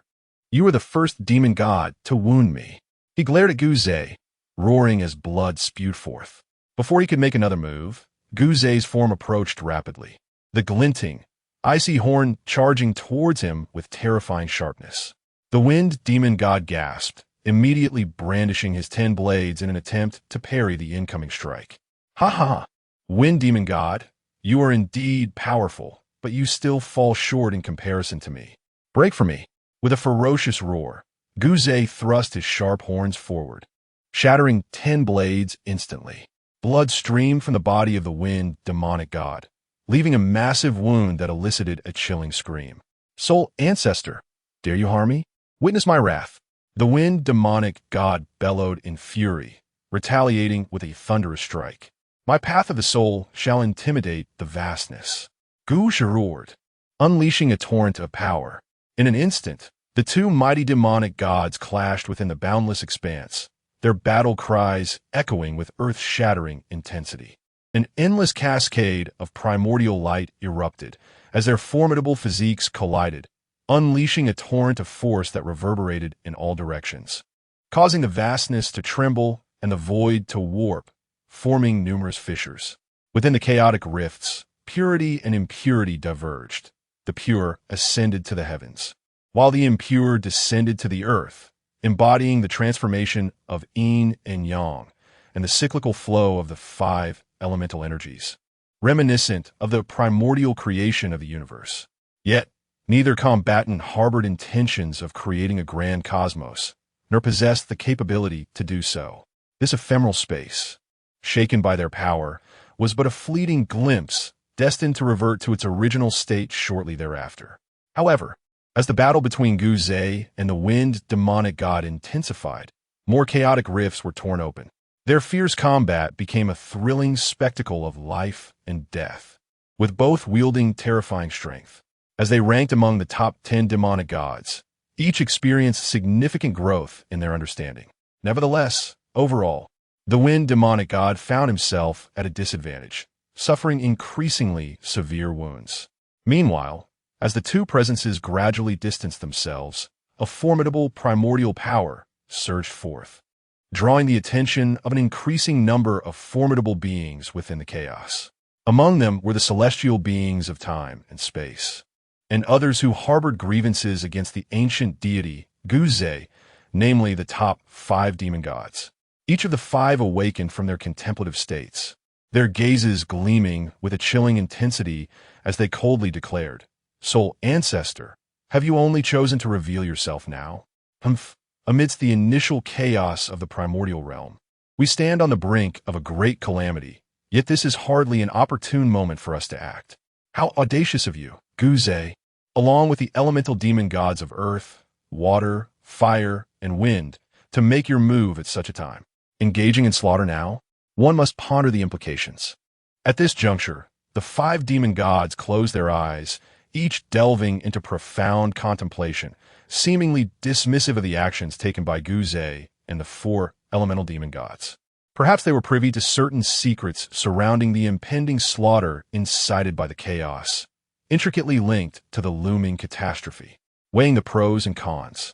you are the first demon god to wound me. He glared at Guze, roaring as blood spewed forth. Before he could make another move, Guze's form approached rapidly, the glinting, icy horn charging towards him with terrifying sharpness. The Wind Demon God gasped, immediately brandishing his 10 blades in an attempt to parry the incoming strike. Ha ha! Wind Demon God, you are indeed powerful, but you still fall short in comparison to me. Break for me! With a ferocious roar, Guze thrust his sharp horns forward, shattering 10 blades instantly. Blood streamed from the body of the Wind Demonic God, leaving a massive wound that elicited a chilling scream. Soul Ancestor, dare you harm me? Witness my wrath. The Wind Demonic God bellowed in fury, retaliating with a thunderous strike. My path of the soul shall intimidate the vastness. Guze roared, unleashing a torrent of power. In an instant, the two mighty demonic gods clashed within the boundless expanse, their battle cries echoing with earth-shattering intensity. An endless cascade of primordial light erupted as their formidable physiques collided, unleashing a torrent of force that reverberated in all directions, causing the vastness to tremble and the void to warp, forming numerous fissures. Within the chaotic rifts, purity and impurity diverged. The pure ascended to the heavens, while the impure descended to the earth, embodying the transformation of yin and yang and the cyclical flow of the 5 elemental energies, reminiscent of the primordial creation of the universe. Yet, neither combatant harbored intentions of creating a grand cosmos, nor possessed the capability to do so. This ephemeral space, shaken by their power, was but a fleeting glimpse, destined to revert to its original state shortly thereafter. However, as the battle between Guze and the Wind Demonic God intensified, more chaotic rifts were torn open. Their fierce combat became a thrilling spectacle of life and death, with both wielding terrifying strength. As they ranked among the top 10 demonic gods, each experienced significant growth in their understanding. Nevertheless, overall, the Wind Demonic God found himself at a disadvantage, suffering increasingly severe wounds. Meanwhile, as the two presences gradually distanced themselves, a formidable primordial power surged forth, drawing the attention of an increasing number of formidable beings within the chaos. Among them were the celestial beings of time and space, and others who harbored grievances against the ancient deity Guze, namely the top 5 demon gods. Each of the 5 awakened from their contemplative states, their gazes gleaming with a chilling intensity as they coldly declared, "Soul Ancestor, have you only chosen to reveal yourself now?" Amidst the initial chaos of the primordial realm, we stand on the brink of a great calamity, yet this is hardly an opportune moment for us to act. How audacious of you, Guze, along with the elemental demon gods of earth, water, fire, and wind, to make your move at such a time. Engaging in slaughter now? One must ponder the implications. At this juncture, the 5 demon gods closed their eyes, each delving into profound contemplation, seemingly dismissive of the actions taken by Guze and the 4 elemental demon gods. Perhaps they were privy to certain secrets surrounding the impending slaughter incited by the chaos, intricately linked to the looming catastrophe. Weighing the pros and cons,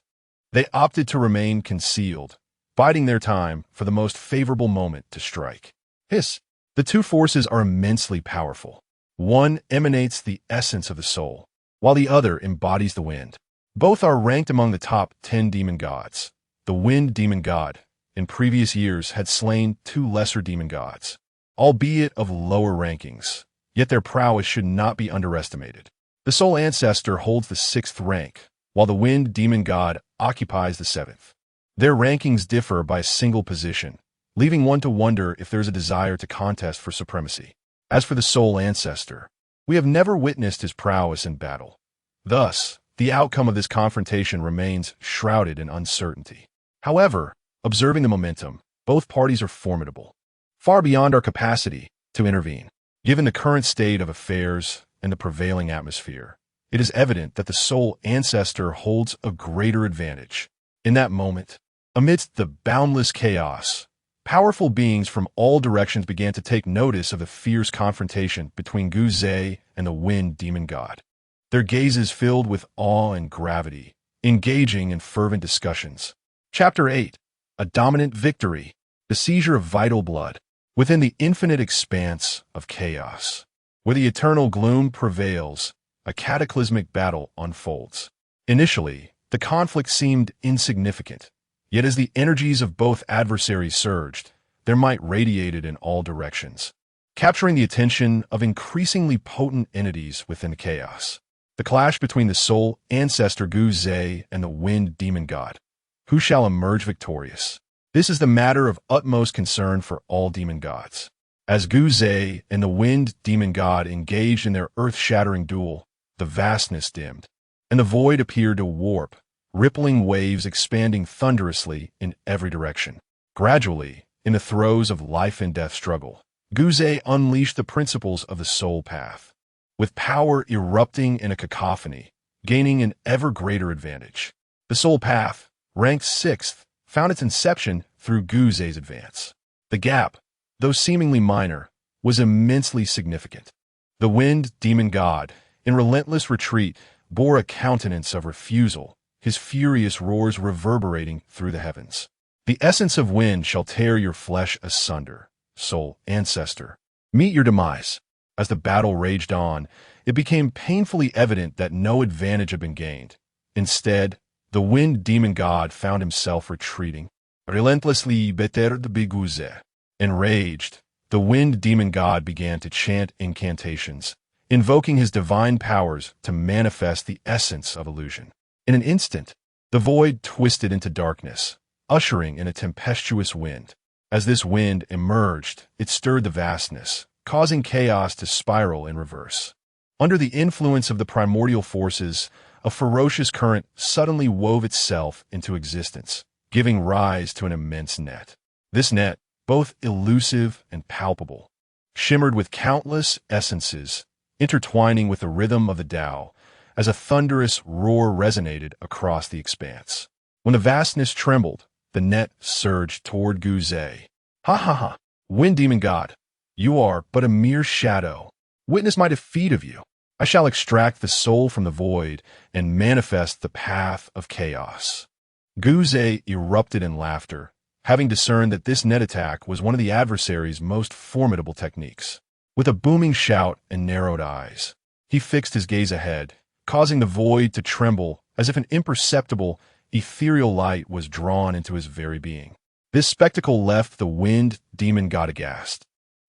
they opted to remain concealed, biding their time for the most favorable moment to strike. The two forces are immensely powerful. One emanates the essence of the soul, while the other embodies the wind. Both are ranked among the top 10 demon gods. The Wind Demon God, in previous years, had slain 2 lesser demon gods, albeit of lower rankings, yet their prowess should not be underestimated. The Soul Ancestor holds the 6th rank, while the Wind Demon God occupies the 7th. Their rankings differ by a single position, leaving one to wonder if there's a desire to contest for supremacy. As for the Soul Ancestor, we have never witnessed his prowess in battle. Thus, the outcome of this confrontation remains shrouded in uncertainty. However, observing the momentum, both parties are formidable, far beyond our capacity to intervene. Given the current state of affairs and the prevailing atmosphere, it is evident that the Soul Ancestor holds a greater advantage. In that moment, amidst the boundless chaos, powerful beings from all directions began to take notice of the fierce confrontation between Guze and the Wind Demon God. Their gazes filled with awe and gravity, engaging in fervent discussions. Chapter 8. A Dominant Victory. The Seizure of Vital Blood. Within the infinite expanse of chaos, where the eternal gloom prevails, a cataclysmic battle unfolds. Initially, the conflict seemed insignificant, yet as the energies of both adversaries surged, their might radiated in all directions, capturing the attention of increasingly potent entities within the chaos. The clash between the Soul Ancestor Guze and the Wind Demon God. Who shall emerge victorious? This is the matter of utmost concern for all demon gods. As Guze and the Wind Demon God engaged in their earth-shattering duel, the vastness dimmed, and the void appeared to warp, rippling waves expanding thunderously in every direction. Gradually, in the throes of life and death struggle, Guze unleashed the principles of the soul path, with power erupting in a cacophony, gaining an ever greater advantage. The soul path, ranked 6th, found its inception through Guze's advance. The gap, though seemingly minor, was immensely significant. The Wind Demon God, in relentless retreat, bore a countenance of refusal, his furious roars reverberating through the heavens. The essence of wind shall tear your flesh asunder, Soul Ancestor. Meet your demise. As the battle raged on, it became painfully evident that no advantage had been gained. Instead, the Wind Demon God found himself retreating, relentlessly better de Guze. Enraged, the Wind Demon God began to chant incantations, invoking his divine powers to manifest the essence of illusion. In an instant, the void twisted into darkness, ushering in a tempestuous wind. As this wind emerged, it stirred the vastness, causing chaos to spiral in reverse. Under the influence of the primordial forces, a ferocious current suddenly wove itself into existence, giving rise to an immense net. This net, both elusive and palpable, shimmered with countless essences, intertwining with the rhythm of the Tao, as a thunderous roar resonated across the expanse. When the vastness trembled, the net surged toward Guzay. Ha ha ha! Wind Demon God, you are but a mere shadow. Witness my defeat of you. I shall extract the soul from the void and manifest the path of chaos. Guzay erupted in laughter, having discerned that this net attack was one of the adversary's most formidable techniques. With a booming shout and narrowed eyes, he fixed his gaze ahead, causing the void to tremble as if an imperceptible, ethereal light was drawn into his very being. This spectacle left the Wind Demon God aghast,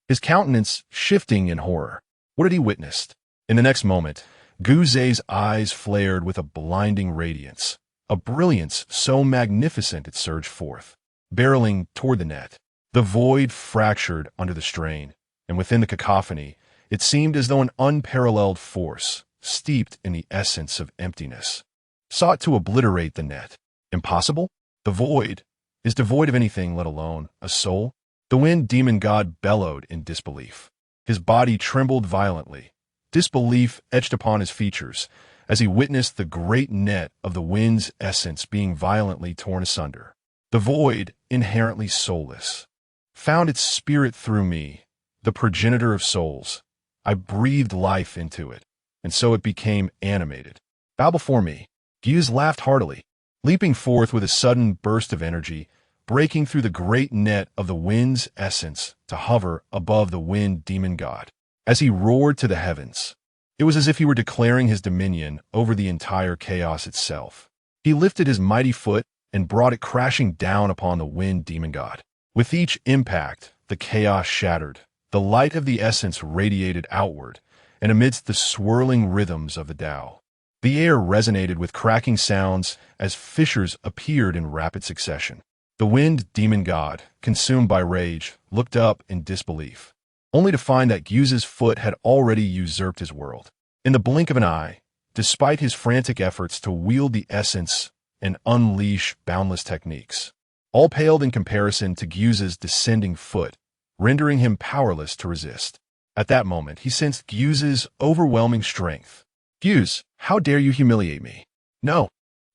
his countenance shifting in horror. What had he witnessed? In the next moment, Guzay's eyes flared with a blinding radiance, a brilliance so magnificent it surged forth, barreling toward the net. The void fractured under the strain, and within the cacophony, it seemed as though an unparalleled force, steeped in the essence of emptiness, sought to obliterate the net. Impossible? The void is devoid of anything, let alone a soul. The Wind Demon God bellowed in disbelief. His body trembled violently. Disbelief etched upon his features as he witnessed the great net of the wind's essence being violently torn asunder. The void, inherently soulless, found its spirit through me, the progenitor of souls. I breathed life into it, and so it became animated. Bow before me. Gyuz laughed heartily, leaping forth with a sudden burst of energy, breaking through the great net of the wind's essence to hover above the Wind Demon God. As he roared to the heavens, it was as if he were declaring his dominion over the entire chaos itself. He lifted his mighty foot and brought it crashing down upon the Wind Demon God. With each impact, the chaos shattered. The light of the essence radiated outward, and amidst the swirling rhythms of the Tao, the air resonated with cracking sounds as fissures appeared in rapid succession. The Wind Demon God, consumed by rage, looked up in disbelief, only to find that Gyuz's foot had already usurped his world. In the blink of an eye, despite his frantic efforts to wield the essence and unleash boundless techniques, all paled in comparison to Gyuz's descending foot, rendering him powerless to resist. At that moment, he sensed Gyuz's overwhelming strength. Gyuz, how dare you humiliate me? No.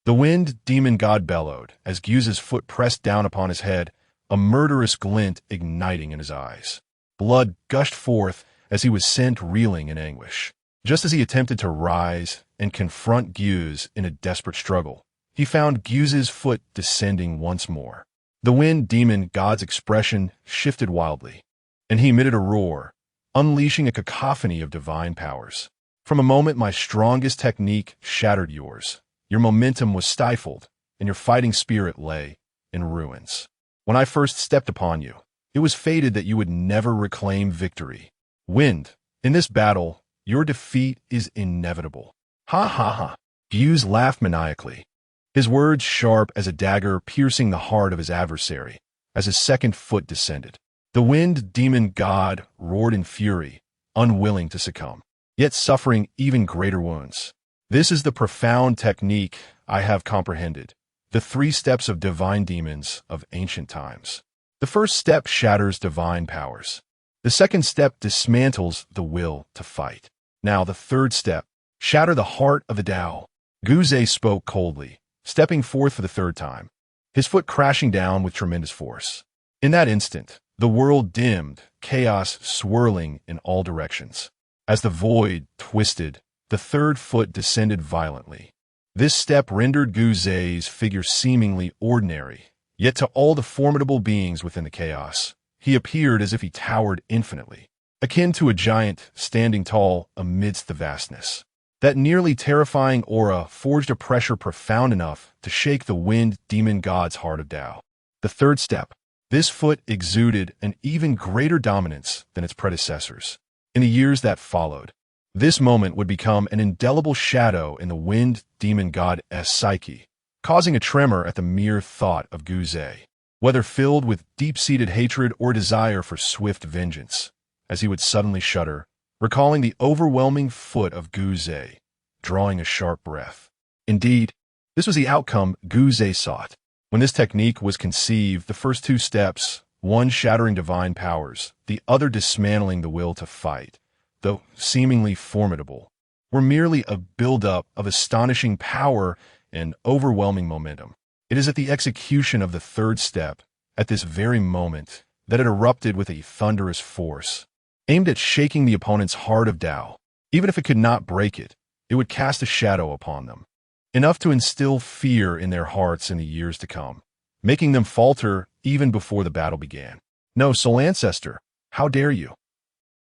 The Wind Demon God bellowed as Gyuz's foot pressed down upon his head, a murderous glint igniting in his eyes. Blood gushed forth as he was sent reeling in anguish. Just as he attempted to rise and confront Gyuz in a desperate struggle, he found Gyuz's foot descending once more. The Wind Demon God's expression shifted wildly, and he emitted a roar, unleashing a cacophony of divine powers. From a moment my strongest technique shattered yours. Your momentum was stifled, and your fighting spirit lay in ruins. When I first stepped upon you, it was fated that you would never reclaim victory. Wind, in this battle, your defeat is inevitable. Ha ha ha. Gyuz laughed maniacally, his words sharp as a dagger piercing the heart of his adversary as his second foot descended. The Wind Demon God roared in fury, unwilling to succumb, yet suffering even greater wounds. This is the profound technique I have comprehended, the 3 steps of divine demons of ancient times. The first step shatters divine powers. The second step dismantles the will to fight. Now the third step, shatter the heart of the Tao. Guzay spoke coldly, stepping forth for the third time, his foot crashing down with tremendous force. In that instant, the world dimmed, chaos swirling in all directions. As the void twisted, the third foot descended violently. This step rendered Guzay's figure seemingly ordinary, yet to all the formidable beings within the chaos, he appeared as if he towered infinitely, akin to a giant standing tall amidst the vastness. That nearly terrifying aura forged a pressure profound enough to shake the Wind Demon God's heart of Tao. The third step. This foot exuded an even greater dominance than its predecessors. In the years that followed, this moment would become an indelible shadow in the Wind Demon God's psyche, causing a tremor at the mere thought of Guzay, whether filled with deep-seated hatred or desire for swift vengeance, as he would suddenly shudder, recalling the overwhelming foot of Guzay, drawing a sharp breath. Indeed, this was the outcome Guzay sought. When this technique was conceived, the first 2 steps, one shattering divine powers, the other dismantling the will to fight, though seemingly formidable, were merely a buildup of astonishing power and overwhelming momentum. It is at the execution of the third step, at this very moment, that it erupted with a thunderous force, aimed at shaking the opponent's heart of Tao. Even if it could not break it, it would cast a shadow upon them, enough to instill fear in their hearts in the years to come, making them falter even before the battle began. "No, Soul Ancestor, how dare you?"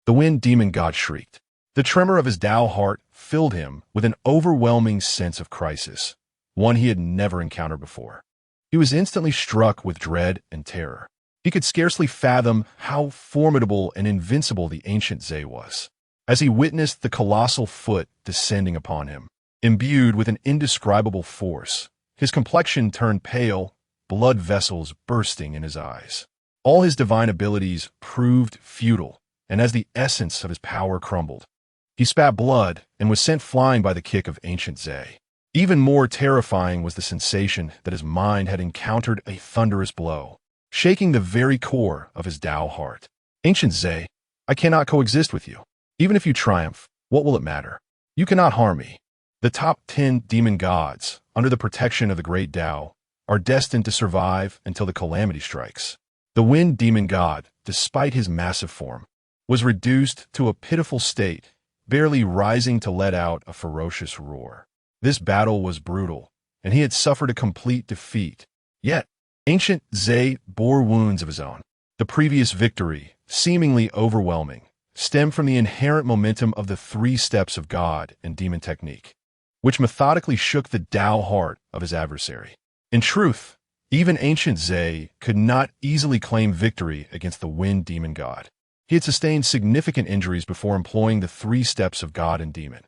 The Wind Demon God shrieked. The tremor of his Tao heart filled him with an overwhelming sense of crisis, one he had never encountered before. He was instantly struck with dread and terror. He could scarcely fathom how formidable and invincible the ancient Zay was. As he witnessed the colossal foot descending upon him, imbued with an indescribable force, his complexion turned pale, blood vessels bursting in his eyes. All his divine abilities proved futile, and as the essence of his power crumbled, he spat blood and was sent flying by the kick of ancient Zay. Even more terrifying was the sensation that his mind had encountered a thunderous blow, shaking the very core of his Tao heart. "Ancient Zay, I cannot coexist with you. Even if you triumph, what will it matter? You cannot harm me." The top 10 demon gods, under the protection of the great Tao, are destined to survive until the calamity strikes. The Wind Demon God, despite his massive form, was reduced to a pitiful state, barely rising to let out a ferocious roar. This battle was brutal, and he had suffered a complete defeat. Yet, ancient Zay bore wounds of his own. The previous victory, seemingly overwhelming, stemmed from the inherent momentum of the 3 steps of God and demon technique, which methodically shook the Tao heart of his adversary. In truth, even ancient Zay could not easily claim victory against the Wind Demon God. He had sustained significant injuries before employing the 3 steps of God and demon.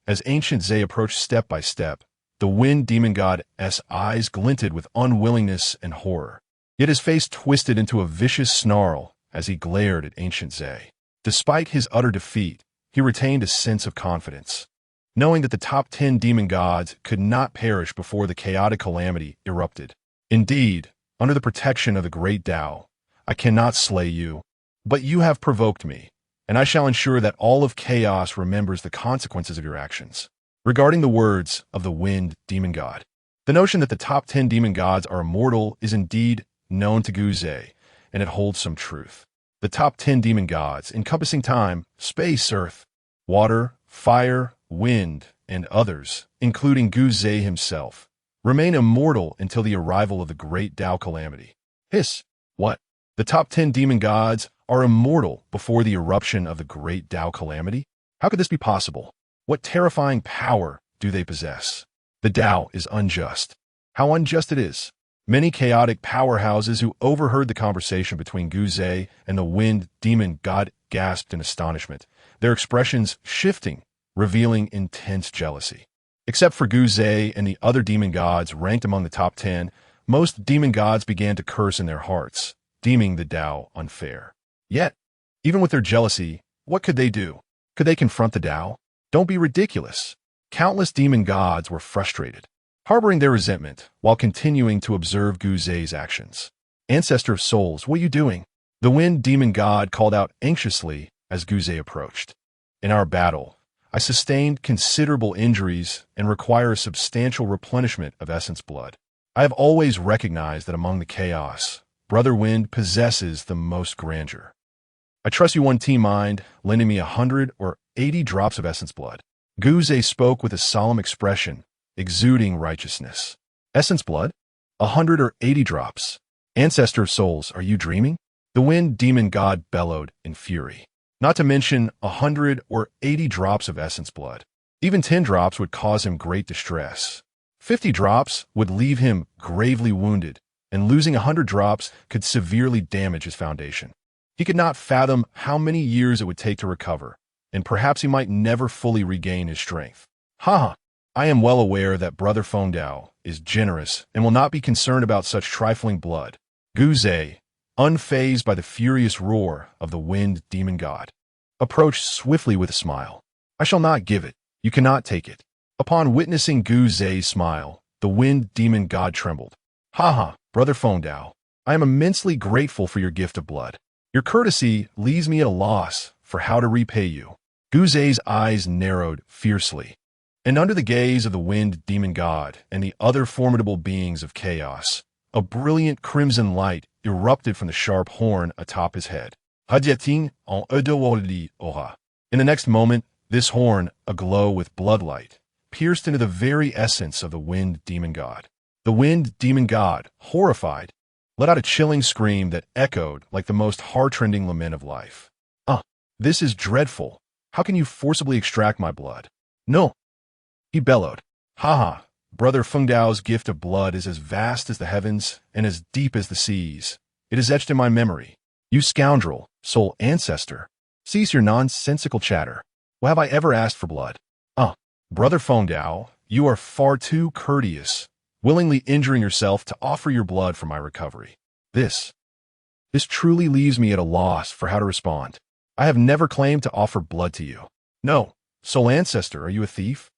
As ancient Zay approached step by step, the Wind Demon God's eyes glinted with unwillingness and horror. Yet his face twisted into a vicious snarl as he glared at ancient Zay. Despite his utter defeat, he retained a sense of confidence, knowing that the top 10 demon gods could not perish before the chaotic calamity erupted. "Indeed, under the protection of the great Tao, I cannot slay you, but you have provoked me, and I shall ensure that all of chaos remembers the consequences of your actions." Regarding the words of the Wind Demon God, the notion that the top 10 demon gods are immortal is indeed known to Gu Zay, and it holds some truth. The top 10 demon gods, encompassing time, space, earth, water, fire, wind, and others, including Gu Zay himself, remain immortal until the arrival of the great Tao calamity. Hiss! What? The top 10 demon gods are immortal before the eruption of the great Tao calamity? How could this be possible? What terrifying power do they possess? The Tao is unjust. How unjust it is! Many chaotic powerhouses who overheard the conversation between Gu Zay and the Wind Demon God gasped in astonishment, their expressions shifting, revealing intense jealousy. Except for Gu Zay and the other demon gods ranked among the top 10, most demon gods began to curse in their hearts, deeming the Tao unfair. Yet, even with their jealousy, what could they do? Could they confront the Tao? Don't be ridiculous. Countless demon gods were frustrated, harboring their resentment while continuing to observe Gu Zay's actions. "Ancestor of souls, what are you doing?" The Wind Demon God called out anxiously as Gu Zay approached. "In our battle, I sustained considerable injuries and require a substantial replenishment of essence blood. I have always recognized that among the chaos, Brother Wind possesses the most grandeur. I trust you one team mind, lending me 100 or 80 drops of essence blood." Gu Zay spoke with a solemn expression, exuding righteousness. "Essence blood? 100 or 80 drops? Ancestor of souls, are you dreaming?" The Wind Demon God bellowed in fury. Not to mention 100 or 80 drops of essence blood. Even 10 drops would cause him great distress. 50 drops would leave him gravely wounded, and losing 100 drops could severely damage his foundation. He could not fathom how many years it would take to recover, and perhaps he might never fully regain his strength. "Ha! I am well aware that Brother Fengdao is generous and will not be concerned about such trifling blood." Gu Zay, unfazed by the furious roar of the Wind Demon God, approached swiftly with a smile. "I shall not give it. You cannot take it." Upon witnessing Gu Zay's smile, the Wind Demon God trembled. "Ha! Brother Fengdao, I am immensely grateful for your gift of blood. Your courtesy leaves me at a loss for how to repay you." Guze's eyes narrowed fiercely, and under the gaze of the Wind Demon God and the other formidable beings of chaos, a brilliant crimson light erupted from the sharp horn atop his head. In the next moment, this horn, aglow with bloodlight, pierced into the very essence of the Wind Demon God. The Wind Demon God, horrified, let out a chilling scream that echoed like the most heart-rending lament of life. This is dreadful. How can you forcibly extract my blood? No, he bellowed. Ha! Brother Feng Dao's gift of blood is as vast as the heavens and as deep as the seas. It is etched in my memory. You scoundrel, soul ancestor. Cease your nonsensical chatter. Why have I ever asked for blood? Brother Feng Dao, you are far too courteous, willingly injuring yourself to offer your blood for my recovery. This truly leaves me at a loss for how to respond. I have never claimed to offer blood to you. No, soul ancestor, are you a thief?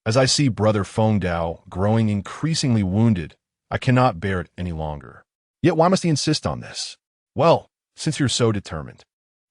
As I see Brother Feng Dao growing increasingly wounded, I cannot bear it any longer. Yet why must he insist on this? Well, since you're so determined,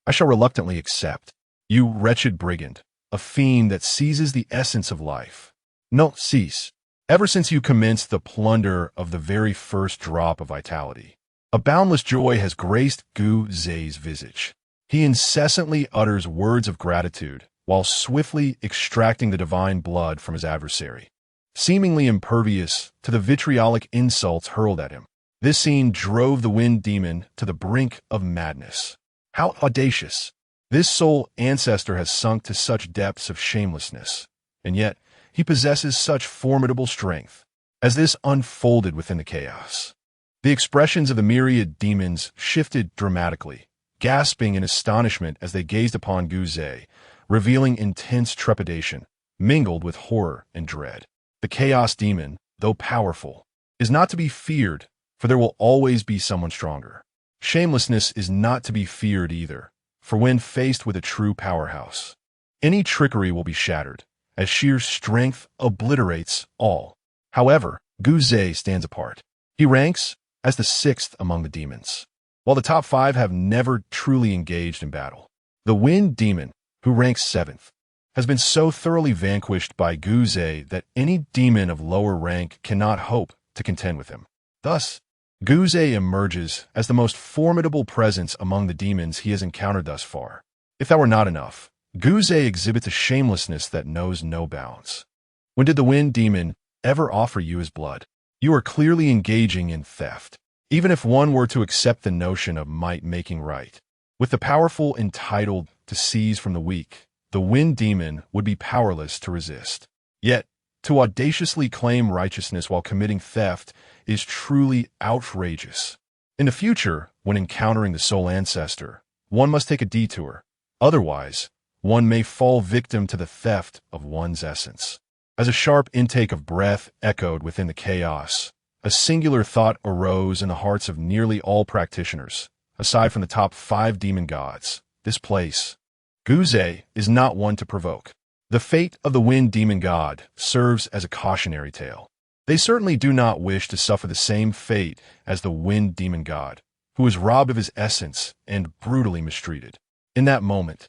I shall reluctantly accept. You wretched brigand, a fiend that seizes the essence of life. No, cease. Ever since you commenced the plunder of the very first drop of vitality, a boundless joy has graced Gu Zei's visage. He incessantly utters words of gratitude while swiftly extracting the divine blood from his adversary, seemingly impervious to the vitriolic insults hurled at him. This scene drove the Wind Demon to the brink of madness. How audacious! This soul ancestor has sunk to such depths of shamelessness, and yet he possesses such formidable strength. As this unfolded within the chaos, the expressions of the myriad demons shifted dramatically, gasping in astonishment as they gazed upon Gu Zei, revealing intense trepidation, mingled with horror and dread. The Chaos Demon, though powerful, is not to be feared, for there will always be someone stronger. Shamelessness is not to be feared either, for when faced with a true powerhouse, any trickery will be shattered, as sheer strength obliterates all. However, Gu Zei stands apart. He ranks as the sixth among the demons, while the top five have never truly engaged in battle. The Wind Demon, who ranks seventh, has been so thoroughly vanquished by Gu Zei that any demon of lower rank cannot hope to contend with him. Thus, Gu Zei emerges as the most formidable presence among the demons he has encountered thus far. If that were not enough, Gu Zei exhibits a shamelessness that knows no bounds. When did the Wind Demon ever offer you his blood? You are clearly engaging in theft. Even if one were to accept the notion of might making right, with the powerful entitled to seize from the weak, the Wind Demon would be powerless to resist. Yet, to audaciously claim righteousness while committing theft is truly outrageous. In the future, when encountering the soul ancestor, one must take a detour. Otherwise, one may fall victim to the theft of one's essence. As a sharp intake of breath echoed within the chaos, a singular thought arose in the hearts of nearly all practitioners. Aside from the top 5 demon gods, this place, Gu Zei, is not one to provoke. The fate of the Wind Demon God serves as a cautionary tale. They certainly do not wish to suffer the same fate as the Wind Demon God, who was robbed of his essence and brutally mistreated. In that moment,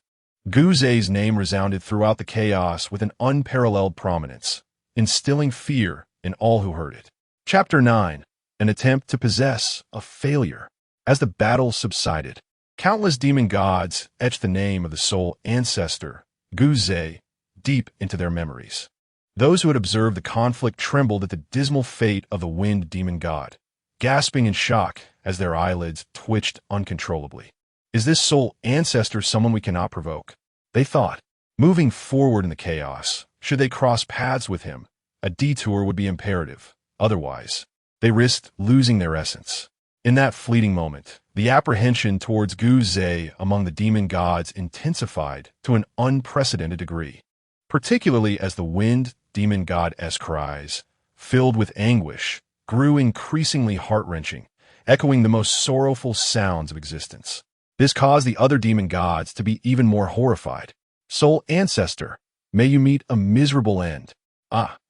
Gu Zei's name resounded throughout the chaos with an unparalleled prominence, instilling fear in all who heard it. Chapter 9. An attempt to possess a failure. As the battle subsided, countless demon gods etched the name of the soul ancestor, Gu Zei, deep into their memories. Those who had observed the conflict trembled at the dismal fate of the Wind Demon God, gasping in shock as their eyelids twitched uncontrollably. Is this soul ancestor someone we cannot provoke? They thought. Moving forward in the chaos, should they cross paths with him, a detour would be imperative. Otherwise, they risked losing their essence. In that fleeting moment, the apprehension towards Gu Zei among the demon gods intensified to an unprecedented degree, particularly as the Wind Demon God's cries, filled with anguish, grew increasingly heart-wrenching, echoing the most sorrowful sounds of existence. This caused the other demon gods to be even more horrified. Soul ancestor, may you meet a miserable end.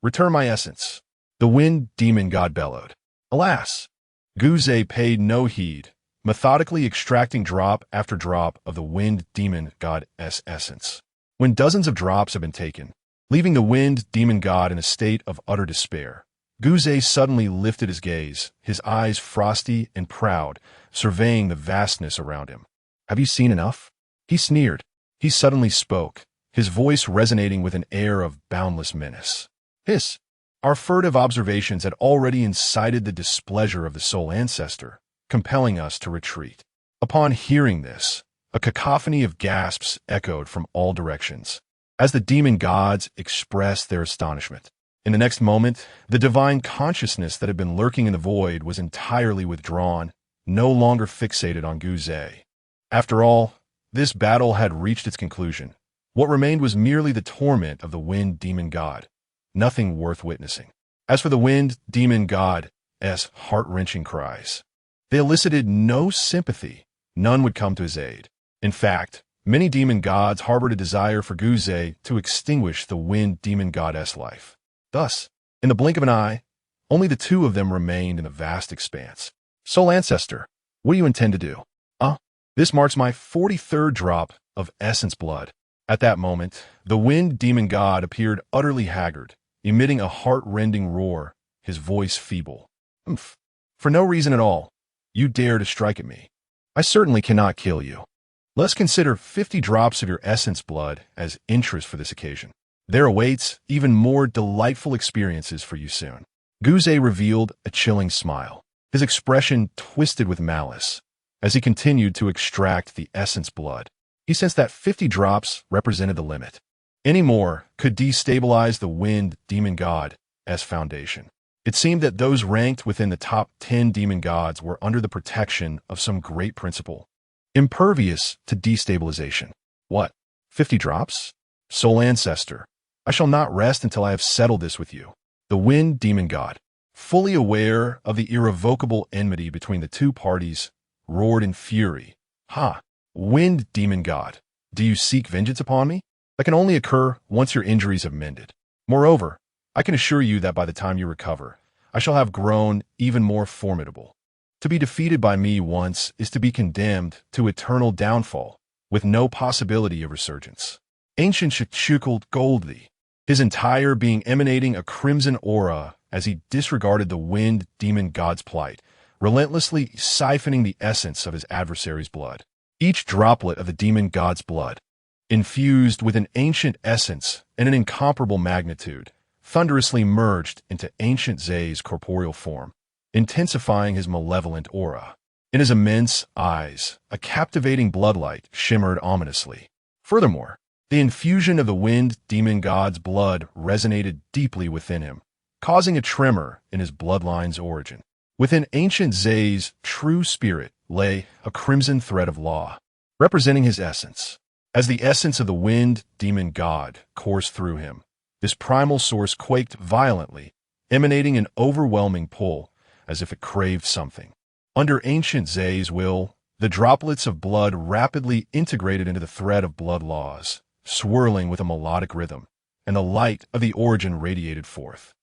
Return my essence. The Wind Demon God bellowed. Alas! Gu Zei paid no heed, methodically extracting drop after drop of the Wind Demon God's essence. When dozens of drops have been taken, leaving the Wind Demon God in a state of utter despair, Guze suddenly lifted his gaze, his eyes frosty and proud, surveying the vastness around him. "Have you seen enough?" He sneered. He suddenly spoke, his voice resonating with an air of boundless menace. "Hiss!" Our furtive observations had already incited the displeasure of the Soul Ancestor, compelling us to retreat. Upon hearing this, a cacophony of gasps echoed from all directions, as the demon gods expressed their astonishment. In the next moment, the divine consciousness that had been lurking in the void was entirely withdrawn, no longer fixated on Guze. After all, this battle had reached its conclusion. What remained was merely the torment of the Wind Demon God, nothing worth witnessing. As for the Wind Demon God's heart-wrenching cries, they elicited no sympathy. None would come to his aid. In fact, many demon gods harbored a desire for Guze to extinguish the Wind Demon God's life. Thus, in the blink of an eye, only the two of them remained in the vast expanse. "Soul Ancestor, what do you intend to do?" This marks my 43rd drop of essence blood." At that moment, the Wind Demon God appeared utterly haggard, emitting a heart-rending roar, his voice feeble. "Humph. For no reason at all, you dare to strike at me. I certainly cannot kill you. Let's consider 50 drops of your essence blood as interest for this occasion. There awaits even more delightful experiences for you soon." Guze revealed a chilling smile, his expression twisted with malice, as he continued to extract the essence blood. He sensed that 50 drops represented the limit. Any more could destabilize the Wind Demon God's foundation. It seemed that those ranked within the top 10 demon gods were under the protection of some great principle, impervious to destabilization. "What? 50 drops? Soul Ancestor, I shall not rest until I have settled this with you." The Wind Demon God, fully aware of the irrevocable enmity between the two parties, roared in fury. "Ha! Wind Demon God, do you seek vengeance upon me? That can only occur once your injuries have mended. Moreover, I can assure you that by the time you recover, I shall have grown even more formidable. To be defeated by me once is to be condemned to eternal downfall, with no possibility of resurgence." Ancient chuckled goldly, his entire being emanating a crimson aura as he disregarded the Wind Demon God's plight, relentlessly siphoning the essence of his adversary's blood. Each droplet of the demon god's blood, infused with an ancient essence and an incomparable magnitude, thunderously merged into Ancient Zay's corporeal form, intensifying his malevolent aura. In his immense eyes, a captivating bloodlight shimmered ominously. Furthermore, the infusion of the Wind Demon God's blood resonated deeply within him, causing a tremor in his bloodline's origin. Within Ancient Zay's true spirit lay a crimson thread of law, representing his essence. As the essence of the Wind Demon God coursed through him, this primal source quaked violently, emanating an overwhelming pull, as if it craved something. Under Ancient Zay's will, the droplets of blood rapidly integrated into the thread of blood laws, swirling with a melodic rhythm, and the light of the origin radiated forth.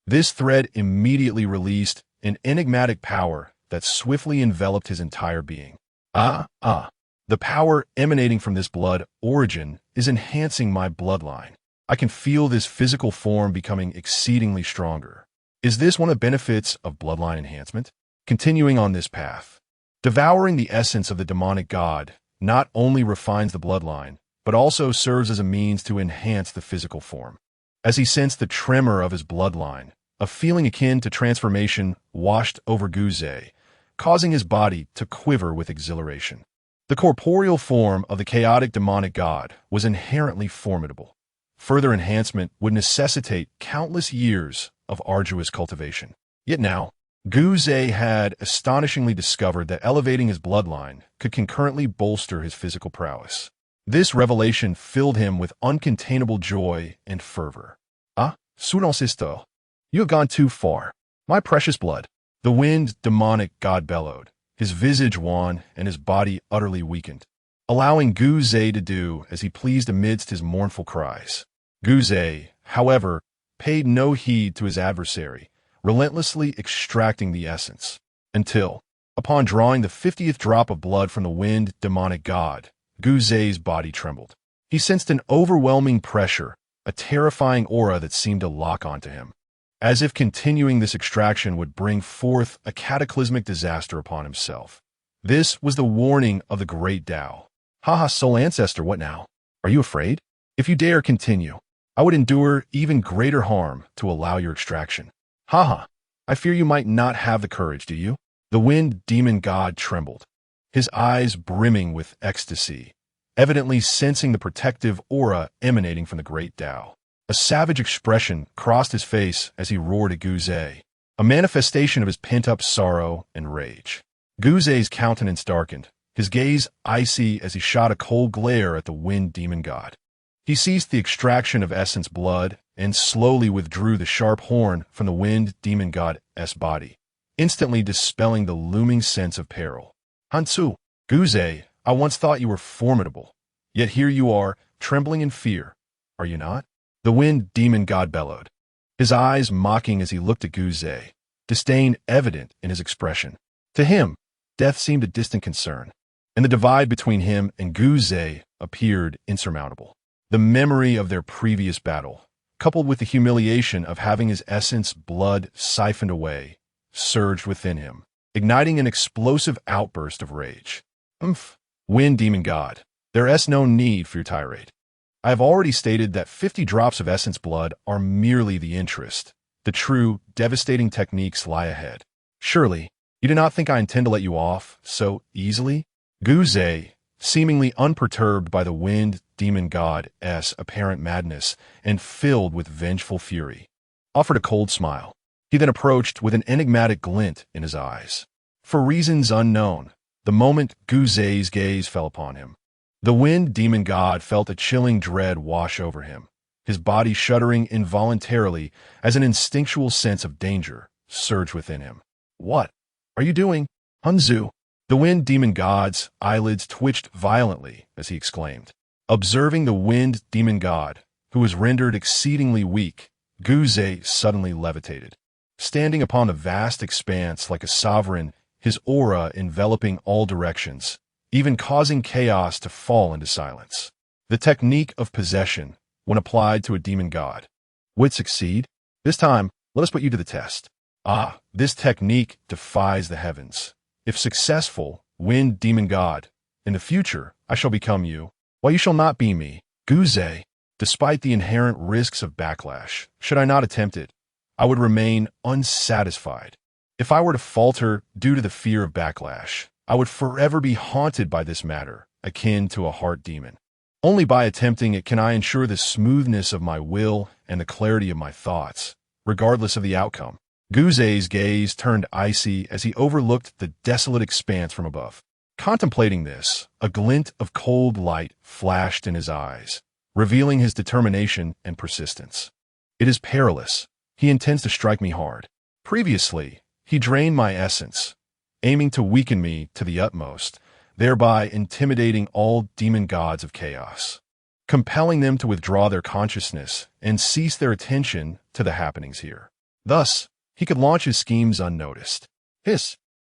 This thread immediately released an enigmatic power that swiftly enveloped his entire being. The power emanating from this blood origin is enhancing my bloodline. I can feel this physical form becoming exceedingly stronger. Is this one of the benefits of bloodline enhancement? Continuing on this path, devouring the essence of the demonic god not only refines the bloodline, but also serves as a means to enhance the physical form. As he sensed the tremor of his bloodline, a feeling akin to transformation washed over Guze, causing his body to quiver with exhilaration. The corporeal form of the chaotic demonic god was inherently formidable. Further enhancement would necessitate countless years of arduous cultivation. Yet now, Guze had astonishingly discovered that elevating his bloodline could concurrently bolster his physical prowess. This revelation filled him with uncontainable joy and fervor. Shuran and Kunga, you have gone too far. My precious blood. The Wind Demonic God bellowed, his visage wan and his body utterly weakened, allowing Guze to do as he pleased amidst his mournful cries. Guze, however, paid no heed to his adversary, relentlessly extracting the essence, until, upon drawing the 50th drop of blood from the Wind Demonic God, Guze's body trembled. He sensed an overwhelming pressure, a terrifying aura that seemed to lock onto him, as if continuing this extraction would bring forth a cataclysmic disaster upon himself. This was the warning of the great Tao. Haha, Soul Ancestor, what now? Are you afraid? If you dare continue, I would endure even greater harm to allow your extraction. Haha, I fear you might not have the courage, do you? The Wind Demon God trembled, his eyes brimming with ecstasy, evidently sensing the protective aura emanating from the great Tao. A savage expression crossed his face as he roared at Guzay, a manifestation of his pent-up sorrow and rage. Guzay's countenance darkened, his gaze icy as he shot a cold glare at the Wind Demon God. He ceased the extraction of Essence blood and slowly withdrew the sharp horn from the Wind Demon God's body, instantly dispelling the looming sense of peril. Hansu, Guzay, I once thought you were formidable, yet here you are, trembling in fear. Are you not? The Wind Demon God bellowed, his eyes mocking as he looked at Guzay, disdain evident in his expression. To him, death seemed a distant concern, and the divide between him and Guzay appeared insurmountable. The memory of their previous battle, coupled with the humiliation of having his essence blood siphoned away, surged within him, igniting an explosive outburst of rage. Wind Demon God, there is no need for your tirade. I have already stated that 50 drops of essence blood are merely the interest. The true, devastating techniques lie ahead. Surely, you do not think I intend to let you off so easily? Guzay, seemingly unperturbed by the Wind Demon God's apparent madness and filled with vengeful fury, offered a cold smile. He then approached with an enigmatic glint in his eyes. For reasons unknown, the moment Guzay's gaze fell upon him, the Wind Demon God felt a chilling dread wash over him, his body shuddering involuntarily as an instinctual sense of danger surged within him. What are you doing, Hunzu? The Wind Demon God's eyelids twitched violently as he exclaimed. Observing the Wind Demon God, who was rendered exceedingly weak, Guzay suddenly levitated, standing upon a vast expanse like a sovereign, his aura enveloping all directions, even causing chaos to fall into silence. The technique of possession, when applied to a demon god, would succeed. This time, let us put you to the test. This technique defies the heavens. If successful, Wind Demon God, in the future, I shall become you, while you shall not be me. Guzay, despite the inherent risks of backlash, should I not attempt it, I would remain unsatisfied. If I were to falter due to the fear of backlash, I would forever be haunted by this matter, akin to a heart demon. Only by attempting it can I ensure the smoothness of my will and the clarity of my thoughts, regardless of the outcome. Guzay's gaze turned icy as he overlooked the desolate expanse from above. Contemplating this, a glint of cold light flashed in his eyes, revealing his determination and persistence. It is perilous. He intends to strike me hard. Previously, he drained my essence, aiming to weaken me to the utmost, thereby intimidating all demon gods of chaos, compelling them to withdraw their consciousness and cease their attention to the happenings here. Thus, he could launch his schemes unnoticed.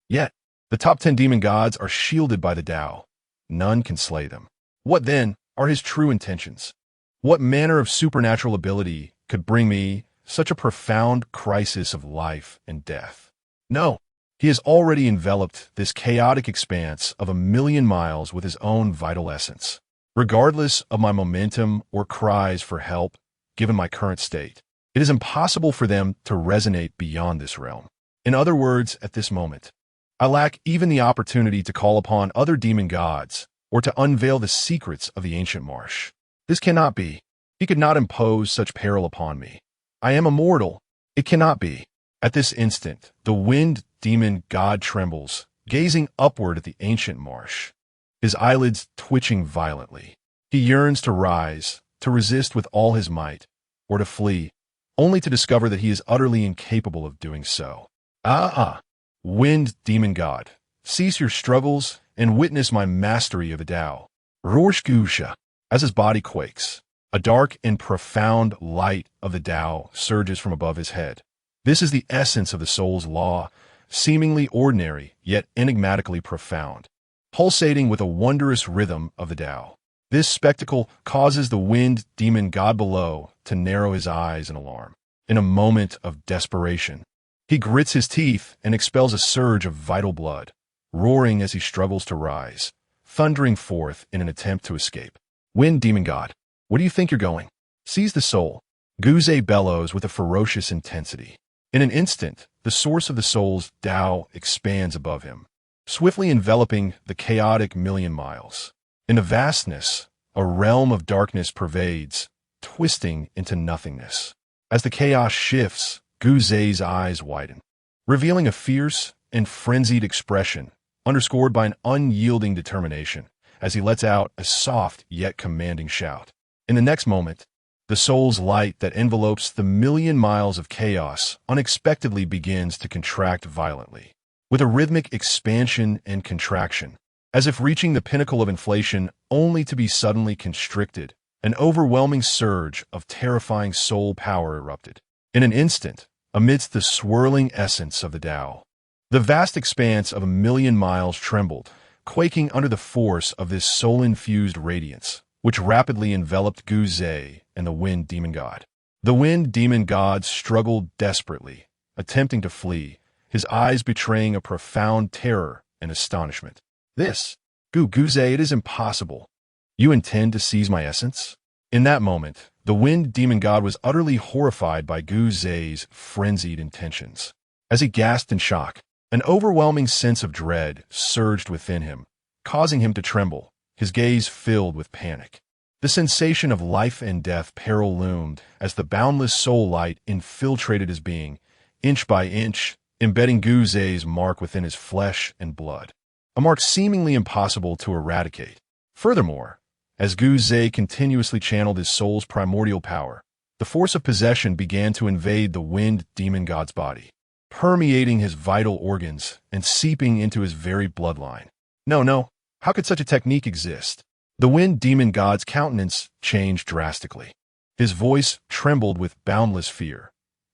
Yet, the top 10 demon gods are shielded by the Tao. None can slay them. What then are his true intentions? What manner of supernatural ability could bring me such a profound crisis of life and death? No, he has already enveloped this chaotic expanse of 1,000,000 miles with his own vital essence. Regardless of my momentum or cries for help, given my current state, it is impossible for them to resonate beyond this realm. In other words, at this moment, I lack even the opportunity to call upon other demon gods or to unveil the secrets of the ancient marsh. This cannot be. He could not impose such peril upon me. I am immortal. It cannot be. At this instant, the Wind Demon God trembles, gazing upward at the ancient marsh, his eyelids twitching violently. He yearns to rise, to resist with all his might, or to flee, only to discover that he is utterly incapable of doing so. Wind Demon God, cease your struggles and witness my mastery of the Tao. Rorshgusha, as his body quakes, a dark and profound light of the Tao surges from above his head. This is the essence of the soul's law, seemingly ordinary, yet enigmatically profound, pulsating with a wondrous rhythm of the Tao. This spectacle causes the Wind Demon God below to narrow his eyes in alarm. In a moment of desperation, he grits his teeth and expels a surge of vital blood, roaring as he struggles to rise, thundering forth in an attempt to escape. Wind Demon God, where do you think you're going? Seize the soul. Guze bellows with a ferocious intensity. In an instant, the source of the soul's Tao expands above him, swiftly enveloping the chaotic million miles. In the vastness, a realm of darkness pervades, twisting into nothingness. As the chaos shifts, Guze's eyes widen, revealing a fierce and frenzied expression, underscored by an unyielding determination, as he lets out a soft yet commanding shout. In the next moment, the soul's light that envelopes the million miles of chaos unexpectedly begins to contract violently, with a rhythmic expansion and contraction, as if reaching the pinnacle of inflation only to be suddenly constricted. An overwhelming surge of terrifying soul power erupted. In an instant, amidst the swirling essence of the Tao, the vast expanse of a million miles trembled, quaking under the force of this soul-infused radiance, which rapidly enveloped Guze and the Wind Demon God. The Wind Demon God struggled desperately, attempting to flee, his eyes betraying a profound terror and astonishment. This, Guze, it is impossible. You intend to seize my essence? In that moment, the Wind Demon God was utterly horrified by Guze's frenzied intentions. As he gasped in shock, an overwhelming sense of dread surged within him, causing him to tremble, his gaze filled with panic. The sensation of life and death peril loomed as the boundless soul light infiltrated his being, inch by inch, embedding Guze's mark within his flesh and blood, a mark seemingly impossible to eradicate. Furthermore, as Guze continuously channeled his soul's primordial power, the force of possession began to invade the Wind Demon God's body, permeating his vital organs and seeping into his very bloodline. No, how could such a technique exist? The Wind Demon God's countenance changed drastically. His voice trembled with boundless fear,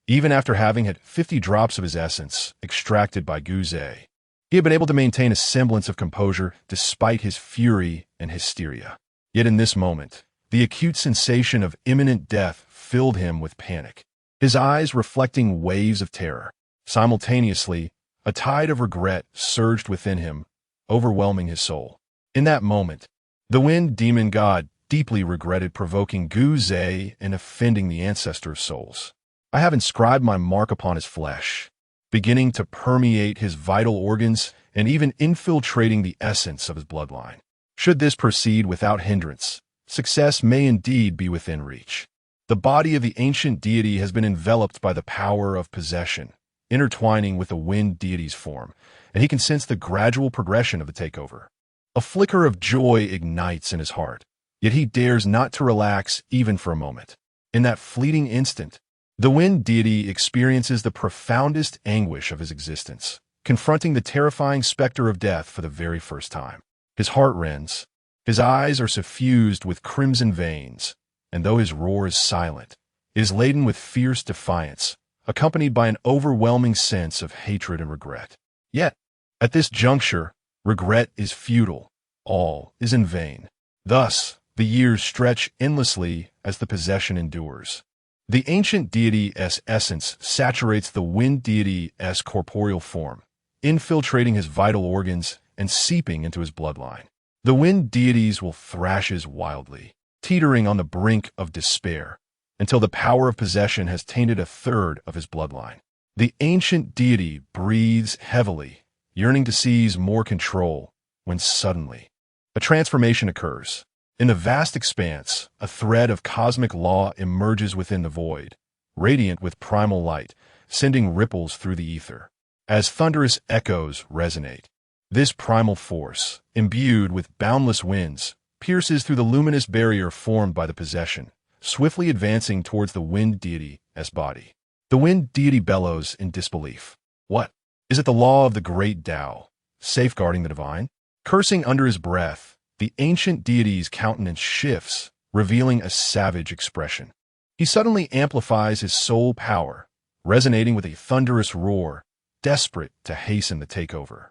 even after having had 50 drops of his essence extracted by Guze. He had been able to maintain a semblance of composure despite his fury and hysteria. Yet in this moment, the acute sensation of imminent death filled him with panic, his eyes reflecting waves of terror. Simultaneously, a tide of regret surged within him, overwhelming his soul. In that moment, the Wind Demon God deeply regretted provoking Guze and offending the ancestor of souls. I have inscribed my mark upon his flesh, beginning to permeate his vital organs and even infiltrating the essence of his bloodline. Should this proceed without hindrance, success may indeed be within reach. The body of the ancient deity has been enveloped by the power of possession, intertwining with the wind deity's form, and he can sense the gradual progression of the takeover. A flicker of joy ignites in his heart, yet he dares not to relax even for a moment. In that fleeting instant, the wind deity experiences the profoundest anguish of his existence, confronting the terrifying specter of death for the very first time. His heart rends, his eyes are suffused with crimson veins, and though his roar is silent, it is laden with fierce defiance, accompanied by an overwhelming sense of hatred and regret. Yet, at this juncture, regret is futile, all is in vain. Thus, the years stretch endlessly as the possession endures. The ancient deity's essence saturates the wind deity's corporeal form, infiltrating his vital organs and seeping into his bloodline. The wind deities will thrashes wildly, teetering on the brink of despair, until the power of possession has tainted a third of his bloodline. The ancient deity breathes heavily, yearning to seize more control, when suddenly, a transformation occurs. In the vast expanse, a thread of cosmic law emerges within the void, radiant with primal light, sending ripples through the ether. As thunderous echoes resonate, this primal force, imbued with boundless winds, pierces through the luminous barrier formed by the possession, swiftly advancing towards the wind deity's body. The wind deity bellows in disbelief. What? Is it the law of the great Tao, safeguarding the divine? Cursing under his breath, the ancient deity's countenance shifts, revealing a savage expression. He suddenly amplifies his soul power, resonating with a thunderous roar, desperate to hasten the takeover.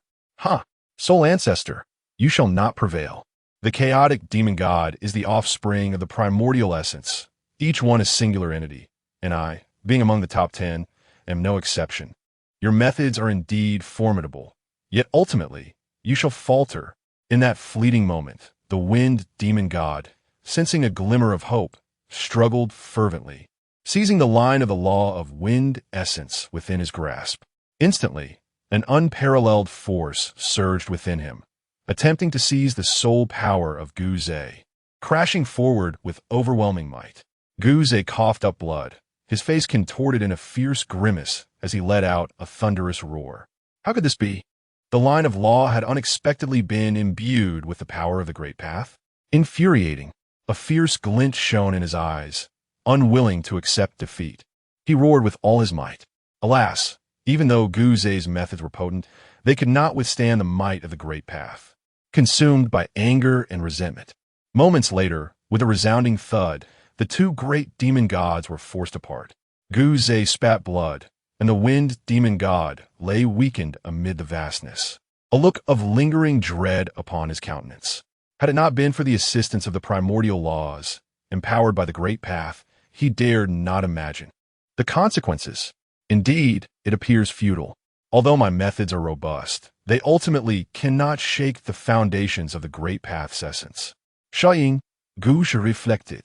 Soul Ancestor, you shall not prevail. The chaotic demon god is the offspring of the primordial essence. Each one is singular entity, and I, being among the top 10, am no exception. Your methods are indeed formidable, yet ultimately you shall falter. In that fleeting moment, the wind demon god, sensing a glimmer of hope, struggled fervently, seizing the line of the law of wind essence within his grasp. Instantly, an unparalleled force surged within him, attempting to seize the soul power of Gu Zhe. Crashing forward with overwhelming might, Gu Zhe coughed up blood, his face contorted in a fierce grimace as he let out a thunderous roar. How could this be? The line of law had unexpectedly been imbued with the power of the Great Path. Infuriating, a fierce glint shone in his eyes, unwilling to accept defeat. He roared with all his might. Alas, even though Gu Zhe's methods were potent, they could not withstand the might of the Great Path. Consumed by anger and resentment, moments later, with a resounding thud, the two great demon gods were forced apart. Gu Zhe spat blood, and the wind demon god lay weakened amid the vastness, a look of lingering dread upon his countenance. Had it not been for the assistance of the primordial laws, empowered by the Great Path, he dared not imagine the consequences. Indeed, it appears futile. Although my methods are robust, they ultimately cannot shake the foundations of the Great Path's essence. Shaying, Gu Zhe reflected.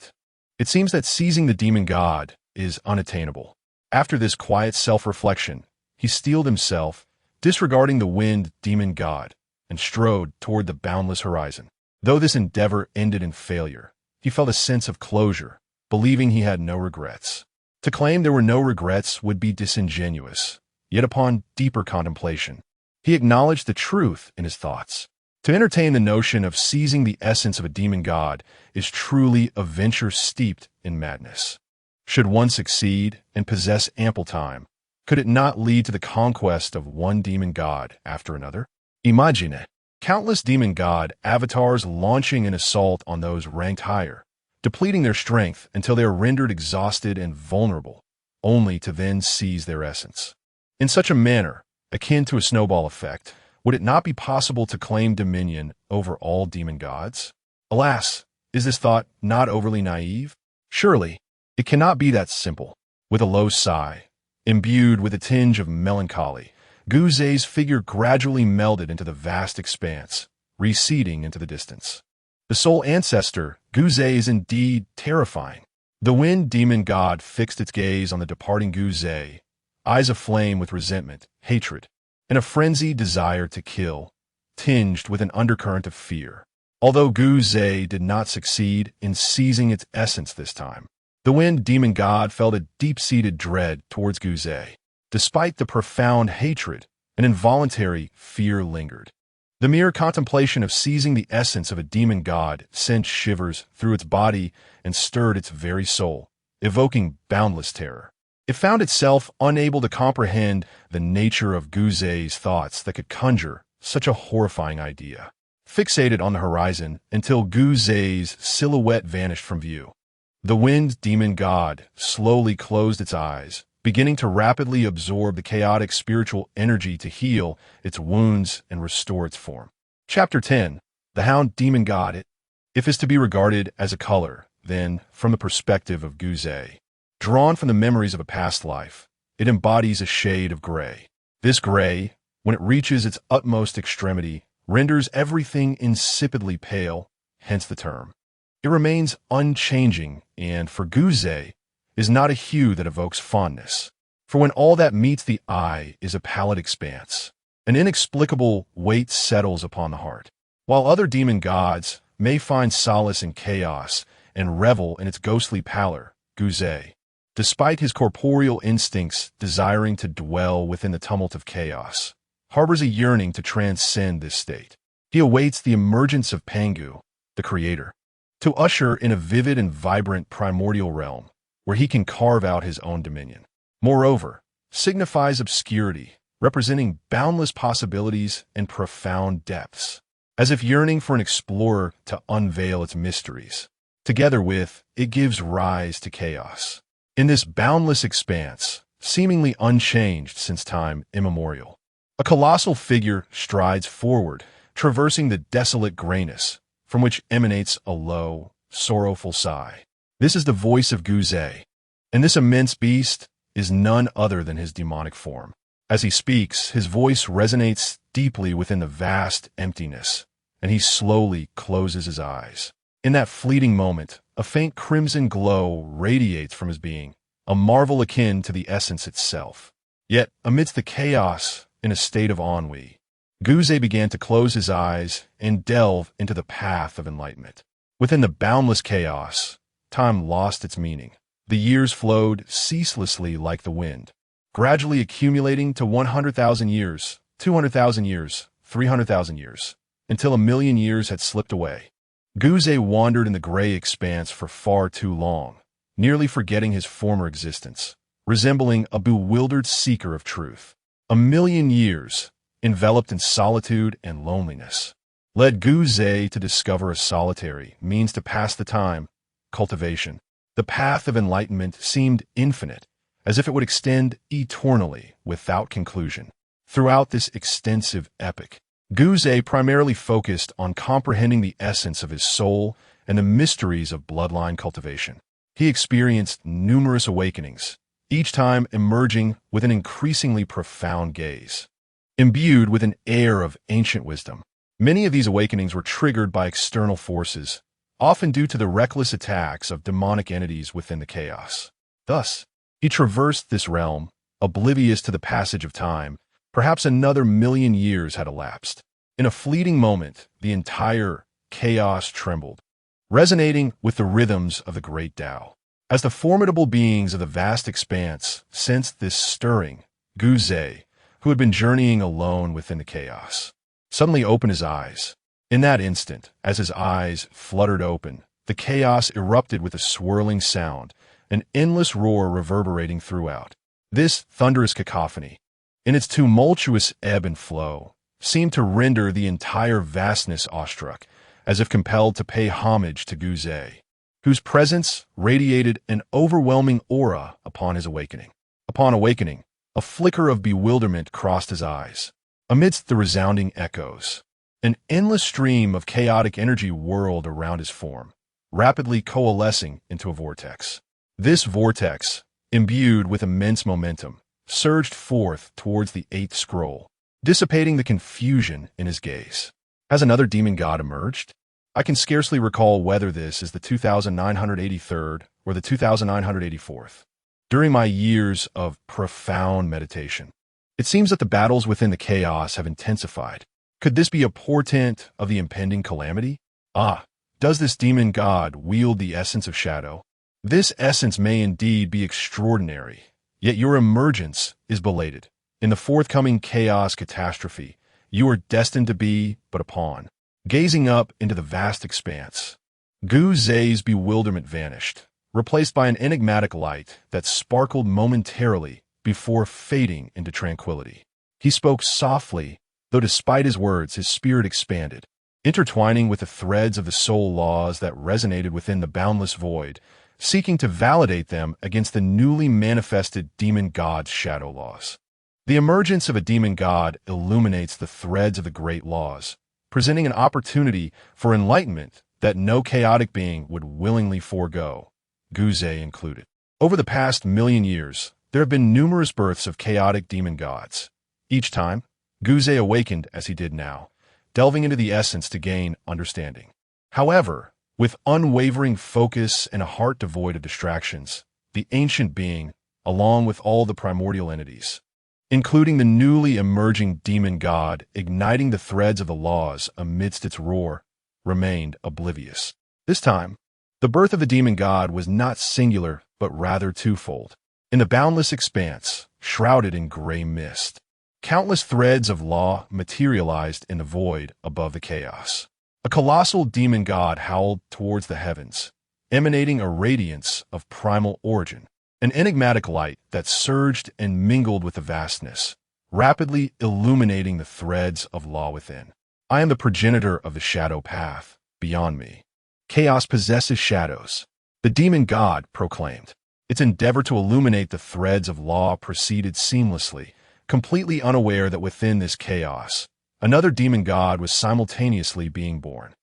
It seems that seizing the demon god is unattainable. After this quiet self-reflection, he steeled himself, disregarding the wind demon god, and strode toward the boundless horizon. Though this endeavor ended in failure, he felt a sense of closure, believing he had no regrets. To claim there were no regrets would be disingenuous, yet upon deeper contemplation, he acknowledged the truth in his thoughts. To entertain the notion of seizing the essence of a demon god is truly a venture steeped in madness. Should one succeed and possess ample time, could it not lead to the conquest of one demon god after another? Imagine countless demon god avatars launching an assault on those ranked higher, depleting their strength until they are rendered exhausted and vulnerable, only to then seize their essence. In such a manner, akin to a snowball effect, would it not be possible to claim dominion over all demon gods? Alas, is this thought not overly naive? Surely, it cannot be that simple. With a low sigh, imbued with a tinge of melancholy, Gu Zhe's figure gradually melded into the vast expanse, receding into the distance. The sole ancestor, Gu Zhe, is indeed terrifying. The wind demon god fixed its gaze on the departing Gu Zhe, eyes aflame with resentment, hatred, and a frenzied desire to kill, tinged with an undercurrent of fear. Although Gu Zhe did not succeed in seizing its essence this time, the wind demon god felt a deep-seated dread towards Gu Zhe. Despite the profound hatred, an involuntary fear lingered. The mere contemplation of seizing the essence of a demon god sent shivers through its body and stirred its very soul, evoking boundless terror. It found itself unable to comprehend the nature of Gu Zhe's thoughts that could conjure such a horrifying idea. Fixated on the horizon until Gu Zhe's silhouette vanished from view, the wind demon god slowly closed its eyes, beginning to rapidly absorb the chaotic spiritual energy to heal its wounds and restore its form. Chapter 10. The Hound Demon God. If is to be regarded as a color, then, from the perspective of Gu Zhe, drawn from the memories of a past life, it embodies a shade of gray. This gray, when it reaches its utmost extremity, renders everything insipidly pale, hence the term. It remains unchanging and, for Gu Zhe, is not a hue that evokes fondness. For when all that meets the eye is a pallid expanse, an inexplicable weight settles upon the heart. While other demon gods may find solace in chaos and revel in its ghostly pallor, Gu Zhe, despite his corporeal instincts desiring to dwell within the tumult of chaos, harbors a yearning to transcend this state. He awaits the emergence of Pangu, the creator, to usher in a vivid and vibrant primordial realm where he can carve out his own dominion. Moreover, signifies obscurity, representing boundless possibilities and profound depths, as if yearning for an explorer to unveil its mysteries. Together with, it gives rise to chaos. In this boundless expanse, seemingly unchanged since time immemorial, a colossal figure strides forward, traversing the desolate grayness, from which emanates a low, sorrowful sigh. This is the voice of Guzay, and this immense beast is none other than his demonic form. As he speaks, his voice resonates deeply within the vast emptiness, and he slowly closes his eyes. In that fleeting moment, a faint crimson glow radiates from his being, a marvel akin to the essence itself. Yet, amidst the chaos, in a state of ennui, Guzay began to close his eyes and delve into the path of enlightenment. Within the boundless chaos, time lost its meaning. The years flowed ceaselessly like the wind, gradually accumulating to 100,000 years, 200,000 years, 300,000 years, until 1,000,000 years had slipped away. Guzay wandered in the gray expanse for far too long, nearly forgetting his former existence, resembling a bewildered seeker of truth. 1,000,000 years, enveloped in solitude and loneliness, led Guzay to discover a solitary means to pass the time: cultivation. The path of enlightenment seemed infinite, as if it would extend eternally without conclusion. Throughout this extensive epic, Guzay primarily focused on comprehending the essence of his soul and the mysteries of bloodline cultivation. He experienced numerous awakenings, each time emerging with an increasingly profound gaze, imbued with an air of ancient wisdom. Many of these awakenings were triggered by external forces, often due to the reckless attacks of demonic entities within the chaos. Thus, he traversed this realm, oblivious to the passage of time. Perhaps another 1,000,000 years had elapsed. In a fleeting moment, the entire chaos trembled, resonating with the rhythms of the great Tao. As the formidable beings of the vast expanse sensed this stirring, Guzay, who had been journeying alone within the chaos, suddenly opened his eyes. In that instant, as his eyes fluttered open, the chaos erupted with a swirling sound, an endless roar reverberating throughout. This thunderous cacophony, in its tumultuous ebb and flow, seemed to render the entire vastness awestruck, as if compelled to pay homage to Guzay, whose presence radiated an overwhelming aura upon his awakening. Upon awakening, a flicker of bewilderment crossed his eyes. Amidst the resounding echoes, an endless stream of chaotic energy whirled around his form, rapidly coalescing into a vortex. This vortex, imbued with immense momentum, surged forth towards the eighth scroll, dissipating the confusion in his gaze. Has another demon god emerged? I can scarcely recall whether this is the 2983rd or the 2984th. During my years of profound meditation, it seems that the battles within the chaos have intensified. Could this be a portent of the impending calamity? Does this demon god wield the essence of shadow? This essence may indeed be extraordinary, yet your emergence is belated. In the forthcoming chaos catastrophe, you are destined to be but a pawn. Gazing up into the vast expanse, Guzay's bewilderment vanished, replaced by an enigmatic light that sparkled momentarily before fading into tranquility. He spoke softly, though despite his words, his spirit expanded, intertwining with the threads of the soul laws that resonated within the boundless void, seeking to validate them against the newly manifested demon god's shadow laws. The emergence of a demon god illuminates the threads of the great laws, presenting an opportunity for enlightenment that no chaotic being would willingly forego, Guzay included. Over the past 1,000,000 years, there have been numerous births of chaotic demon gods. Each time, Guzay awakened as he did now, delving into the essence to gain understanding. However, with unwavering focus and a heart devoid of distractions, the ancient being, along with all the primordial entities, including the newly emerging demon god igniting the threads of the laws amidst its roar, remained oblivious. This time, the birth of the demon god was not singular, but rather twofold. In the boundless expanse, shrouded in gray mist, countless threads of law materialized in the void above the chaos. A colossal demon god howled towards the heavens, emanating a radiance of primal origin, an enigmatic light that surged and mingled with the vastness, rapidly illuminating the threads of law within. I am the progenitor of the shadow path. Beyond me, chaos possesses shadows, the demon god proclaimed. Its endeavor to illuminate the threads of law proceeded seamlessly, completely unaware that within this chaos, another demon god was simultaneously being born.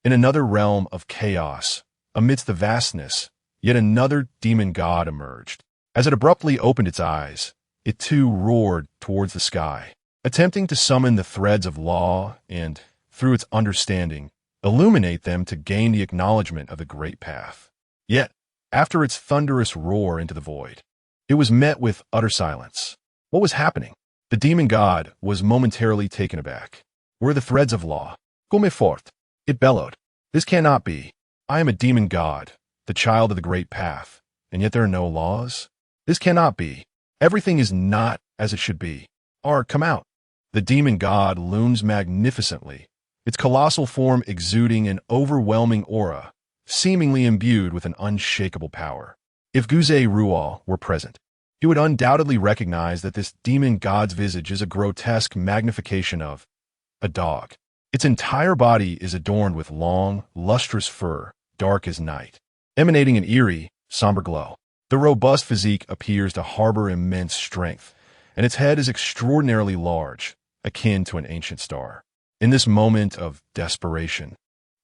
In another realm of chaos, amidst the vastness, yet another demon god emerged. As it abruptly opened its eyes, it too roared towards the sky, attempting to summon the threads of law and, through its understanding, illuminate them to gain the acknowledgement of the great path. Yet, after its thunderous roar into the void, it was met with utter silence. What was happening? The demon god was momentarily taken aback. Were the threads of law? Come forth, it bellowed. This cannot be. I am a demon god, the child of the great path, and yet there are no laws? This cannot be. Everything is not as it should be. Come out. The demon god looms magnificently, its colossal form exuding an overwhelming aura, seemingly imbued with an unshakable power. If Guze Rual were present, he would undoubtedly recognize that this demon god's visage is a grotesque magnification of a dog. Its entire body is adorned with long, lustrous fur, dark as night, emanating an eerie, somber glow. The robust physique appears to harbor immense strength, and its head is extraordinarily large, akin to an ancient star. In this moment of desperation,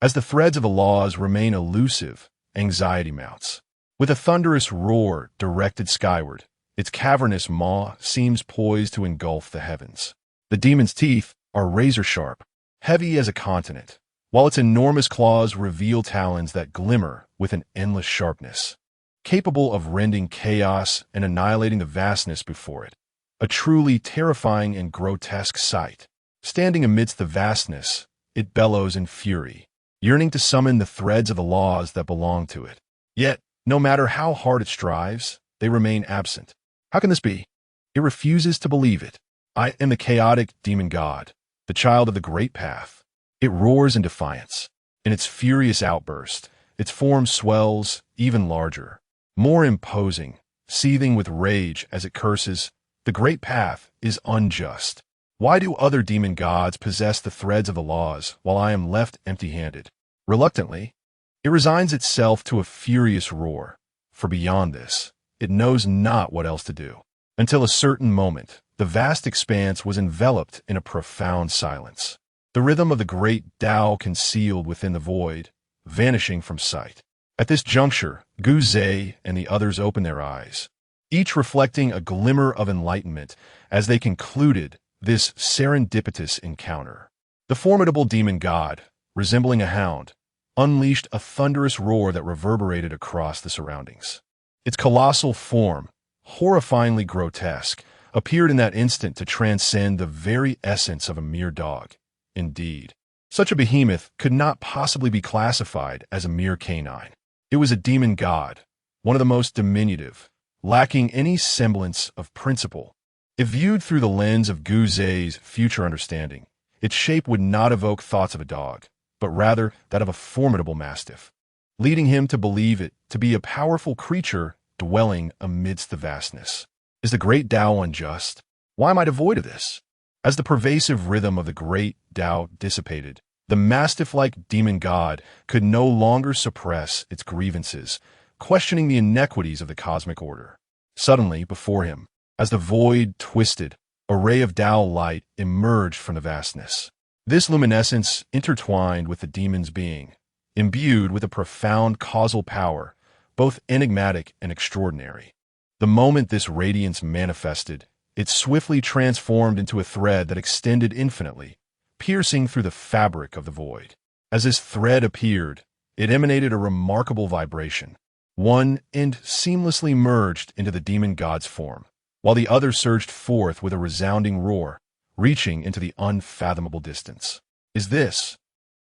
as the threads of the laws remain elusive, anxiety mounts. With a thunderous roar directed skyward, its cavernous maw seems poised to engulf the heavens. The demon's teeth are razor-sharp, heavy as a continent, while its enormous claws reveal talons that glimmer with an endless sharpness, capable of rending chaos and annihilating the vastness before it. A truly terrifying and grotesque sight. Standing amidst the vastness, it bellows in fury, yearning to summon the threads of the laws that belong to it. Yet, no matter how hard it strives, they remain absent. How can this be? It refuses to believe it. I am the chaotic demon god, the child of the great path. It roars in defiance. In its furious outburst, its form swells even larger, more imposing, seething with rage as it curses, "The great path is unjust. Why do other demon gods possess the threads of the laws while I am left empty-handed?" Reluctantly, it resigns itself to a furious roar, for beyond this, it knows not what else to do. Until a certain moment, the vast expanse was enveloped in a profound silence. The rhythm of the great Tao concealed within the void, vanishing from sight. At this juncture, Guze and the others opened their eyes, each reflecting a glimmer of enlightenment as they concluded this serendipitous encounter. The formidable demon god, resembling a hound, unleashed a thunderous roar that reverberated across the surroundings. Its colossal form, horrifyingly grotesque, appeared in that instant to transcend the very essence of a mere dog. Indeed, such a behemoth could not possibly be classified as a mere canine. It was a demon god, one of the most diminutive, lacking any semblance of principle. If viewed through the lens of Guze's future understanding, its shape would not evoke thoughts of a dog, but rather that of a formidable mastiff, leading him to believe it to be a powerful creature dwelling amidst the vastness. Is the great Tao unjust? Why am I devoid of this? As the pervasive rhythm of the great Tao dissipated, the mastiff-like demon god could no longer suppress its grievances, questioning the inequities of the cosmic order. Suddenly, before him, as the void twisted, a ray of Tao light emerged from the vastness. This luminescence intertwined with the demon's being, imbued with a profound causal power, both enigmatic and extraordinary. The moment this radiance manifested, it swiftly transformed into a thread that extended infinitely, piercing through the fabric of the void. As this thread appeared, it emanated a remarkable vibration. One end seamlessly merged into the demon god's form, while the other surged forth with a resounding roar, reaching into the unfathomable distance. Is this?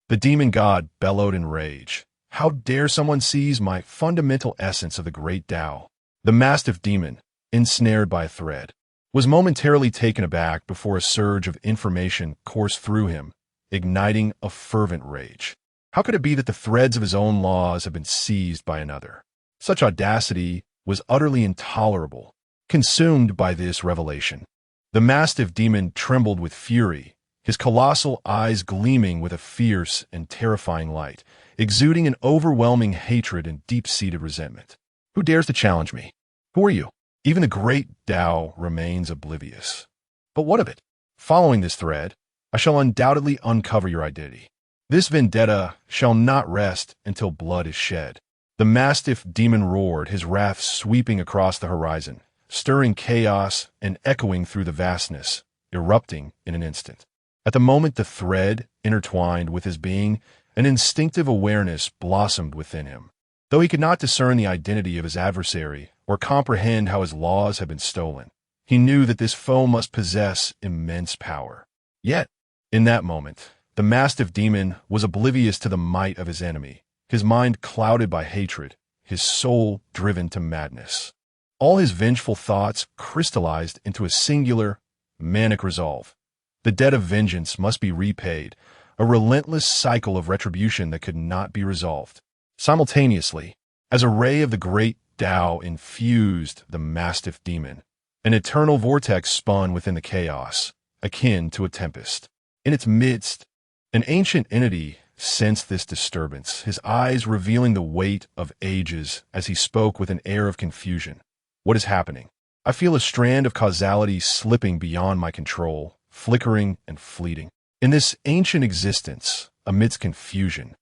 The demon god bellowed in rage. How dare someone seize my fundamental essence of the great Tao? The mastiff demon, ensnared by a thread, was momentarily taken aback before a surge of information coursed through him, igniting a fervent rage. How could it be that the threads of his own laws have been seized by another? Such audacity was utterly intolerable. Consumed by this revelation, the mastiff demon trembled with fury, his colossal eyes gleaming with a fierce and terrifying light, exuding an overwhelming hatred and deep-seated resentment. Who dares to challenge me? Who are you? Even the great Tao remains oblivious. But what of it? Following this thread, I shall undoubtedly uncover your identity. This vendetta shall not rest until blood is shed. The mastiff demon roared, his wrath sweeping across the horizon, stirring chaos and echoing through the vastness, erupting in an instant. At the moment the thread intertwined with his being, an instinctive awareness blossomed within him. Though he could not discern the identity of his adversary or comprehend how his laws had been stolen, he knew that this foe must possess immense power. Yet, in that moment, the mastiff demon was oblivious to the might of his enemy, his mind clouded by hatred, his soul driven to madness. All his vengeful thoughts crystallized into a singular, manic resolve. The debt of vengeance must be repaid, a relentless cycle of retribution that could not be resolved. Simultaneously, as a ray of the great Tao infused the mastiff demon, an eternal vortex spun within the chaos, akin to a tempest. In its midst, an ancient entity sensed this disturbance, his eyes revealing the weight of ages as he spoke with an air of confusion. What is happening? I feel a strand of causality slipping beyond my control, flickering and fleeting. In this ancient existence, amidst confusion,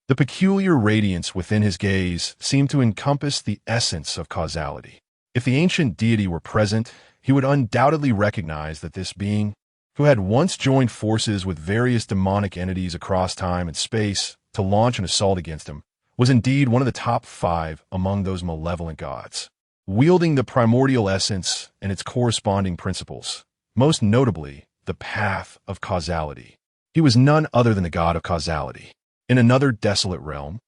the peculiar radiance within his gaze seemed to encompass the essence of causality. If the ancient deity were present, he would undoubtedly recognize that this being, who had once joined forces with various demonic entities across time and space to launch an assault against him, was indeed one of the top 5 among those malevolent gods, wielding the primordial essence and its corresponding principles, most notably the path of causality. He was none other than the god of causality. In another desolate realm,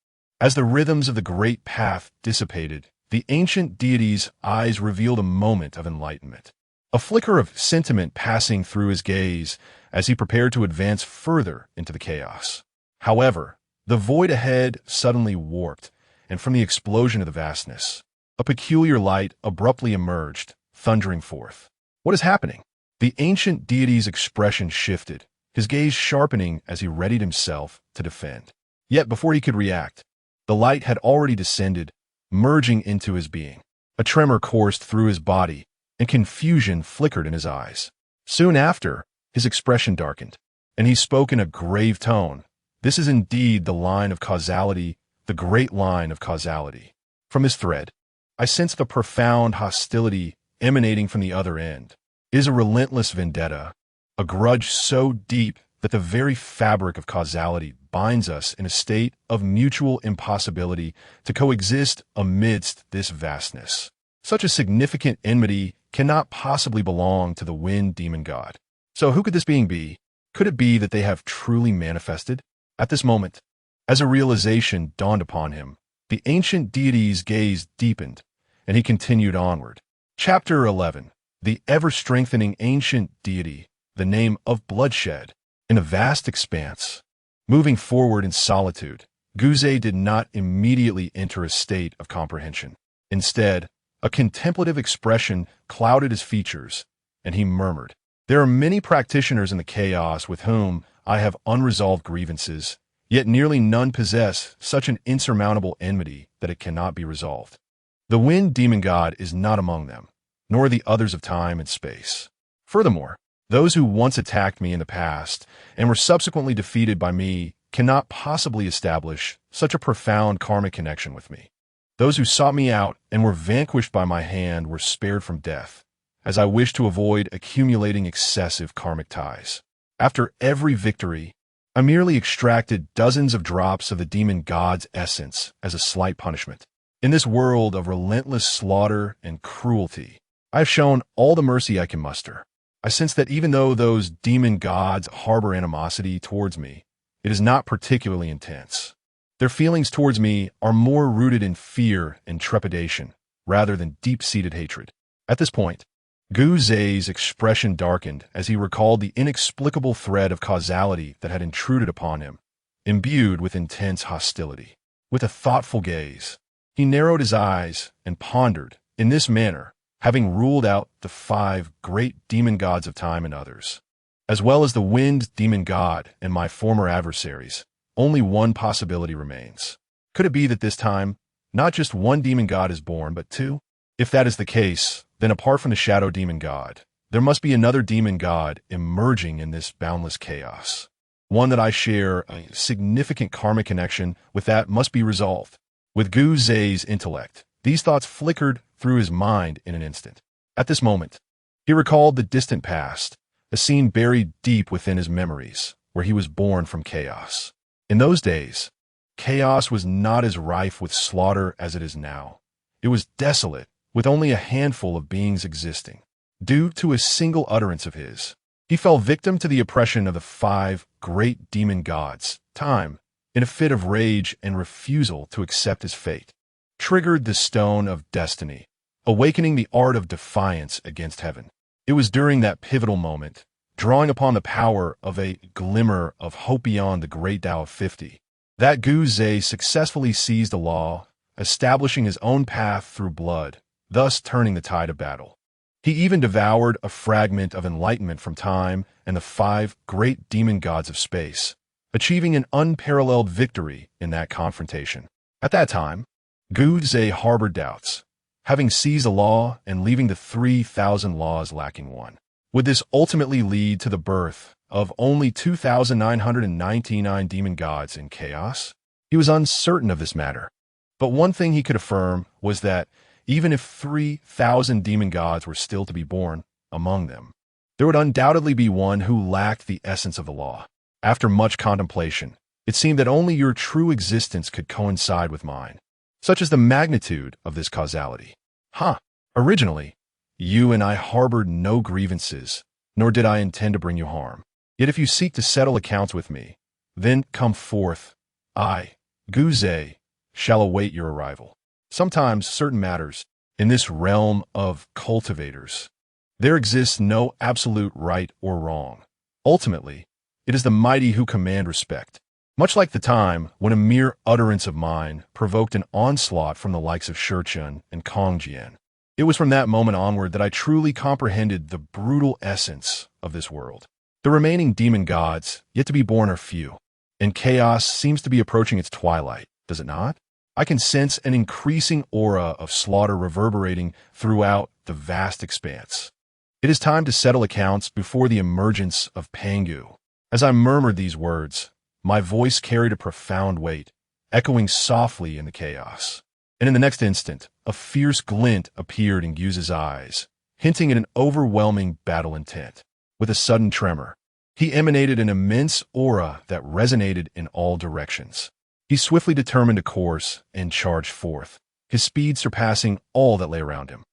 as the rhythms of the great path dissipated, the ancient deity's eyes revealed a moment of enlightenment, a flicker of sentiment passing through his gaze as he prepared to advance further into the chaos. However, the void ahead suddenly warped, and from the explosion of the vastness, a peculiar light abruptly emerged, thundering forth. What is happening? The ancient deity's expression shifted, his gaze sharpening as he readied himself to defend. Yet before he could react, the light had already descended, merging into his being. A tremor coursed through his body, and confusion flickered in his eyes. Soon after, his expression darkened, and he spoke in a grave tone. This is indeed the line of causality, the great line of causality. From his thread, I sensed the profound hostility emanating from the other end. It is a relentless vendetta, a grudge so deep that the very fabric of causality binds us in a state of mutual impossibility to coexist amidst this vastness. Such a significant enmity cannot possibly belong to the Wind Demon God. So who could this being be? Could it be that they have truly manifested? At this moment, as a realization dawned upon him, the ancient deity's gaze deepened, and he continued onward. Chapter 11. The ever-strengthening ancient deity, the name of bloodshed. In a vast expanse, moving forward in solitude, Guze did not immediately enter a state of comprehension. Instead, a contemplative expression clouded his features, and he murmured, "There are many practitioners in the chaos with whom I have unresolved grievances, yet nearly none possess such an insurmountable enmity that it cannot be resolved. The Wind Demon God is not among them, nor the others of time and space. Furthermore, those who once attacked me in the past and were subsequently defeated by me cannot possibly establish such a profound karmic connection with me. Those who sought me out and were vanquished by my hand were spared from death, as I wish to avoid accumulating excessive karmic ties. After every victory, I merely extracted dozens of drops of the demon god's essence as a slight punishment. In this world of relentless slaughter and cruelty, I have shown all the mercy I can muster. I sense that even though those demon gods harbor animosity towards me, it is not particularly intense. Their feelings towards me are more rooted in fear and trepidation, rather than deep-seated hatred." At this point, Guze's expression darkened as he recalled the inexplicable thread of causality that had intruded upon him, imbued with intense hostility. With a thoughtful gaze, he narrowed his eyes and pondered. In this manner, having ruled out the 5 great demon gods of time and others, as well as the Wind Demon God and my former adversaries, only one possibility remains. Could it be that this time, not just one demon god is born, but 2? If that is the case, then apart from the Shadow Demon God, there must be another demon god emerging in this boundless chaos. one that I share a significant karmic connection with that must be resolved. With Gu Zhe's intellect, these thoughts flickered through his mind in an instant. At this moment, he recalled the distant past, a scene buried deep within his memories, where he was born from chaos. In those days, chaos was not as rife with slaughter as it is now. It was desolate, with only a handful of beings existing. Due to a single utterance of his, he fell victim to the oppression of the 5 great demon gods. Time, in a fit of rage and refusal to accept his fate, triggered the stone of destiny, awakening the art of defiance against heaven. It was during that pivotal moment, drawing upon the power of a glimmer of hope beyond the great Tao of 50, that Gu Zhe successfully seized the law, establishing his own path through blood, thus turning the tide of battle. He even devoured a fragment of enlightenment from time and the 5 great demon gods of space, achieving an unparalleled victory in that confrontation. At that time, Gu Zhe harbored doubts, having seized the law and leaving the 3,000 laws lacking one. Would this ultimately lead to the birth of only 2,999 demon gods in chaos? He was uncertain of this matter, but one thing he could affirm was that even if 3,000 demon gods were still to be born among them, there would undoubtedly be one who lacked the essence of the law. After much contemplation, it seemed that only your true existence could coincide with mine. Such is the magnitude of this causality. Originally, you and I harbored no grievances, nor did I intend to bring you harm. Yet if you seek to settle accounts with me, then come forth. I, Gu Zhe, shall await your arrival. Sometimes certain matters, in this realm of cultivators, there exists no absolute right or wrong. Ultimately, it is the mighty who command respect. Much like the time when a mere utterance of mine provoked an onslaught from the likes of Shuran and Kunga. It was from that moment onward that I truly comprehended the brutal essence of this world. The remaining demon gods, yet to be born, are few, and chaos seems to be approaching its twilight, does it not? I can sense an increasing aura of slaughter reverberating throughout the vast expanse. It is time to settle accounts before the emergence of Pangu. As I murmured these words, my voice carried a profound weight, echoing softly in the chaos. And in the next instant, a fierce glint appeared in Gu's eyes, hinting at an overwhelming battle intent. With a sudden tremor, he emanated an immense aura that resonated in all directions. He swiftly determined a course and charged forth, his speed surpassing all that lay around him.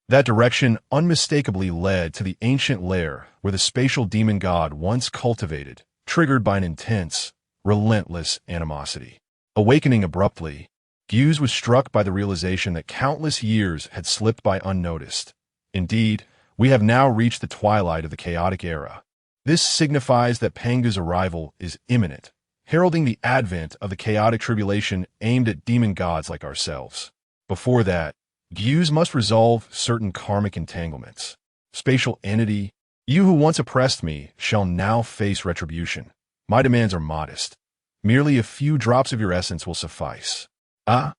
That direction unmistakably led to the ancient lair where the spatial demon god once cultivated, triggered by an intense, relentless animosity. Awakening abruptly, Gus was struck by the realization that countless years had slipped by unnoticed. Indeed, we have now reached the twilight of the chaotic era. This signifies that Pangu's arrival is imminent, heralding the advent of the chaotic tribulation aimed at demon gods like ourselves. Before that, Gus must resolve certain karmic entanglements. Spatial entity, you who once oppressed me shall now face retribution. My demands are modest. Merely a few drops of your essence will suffice. In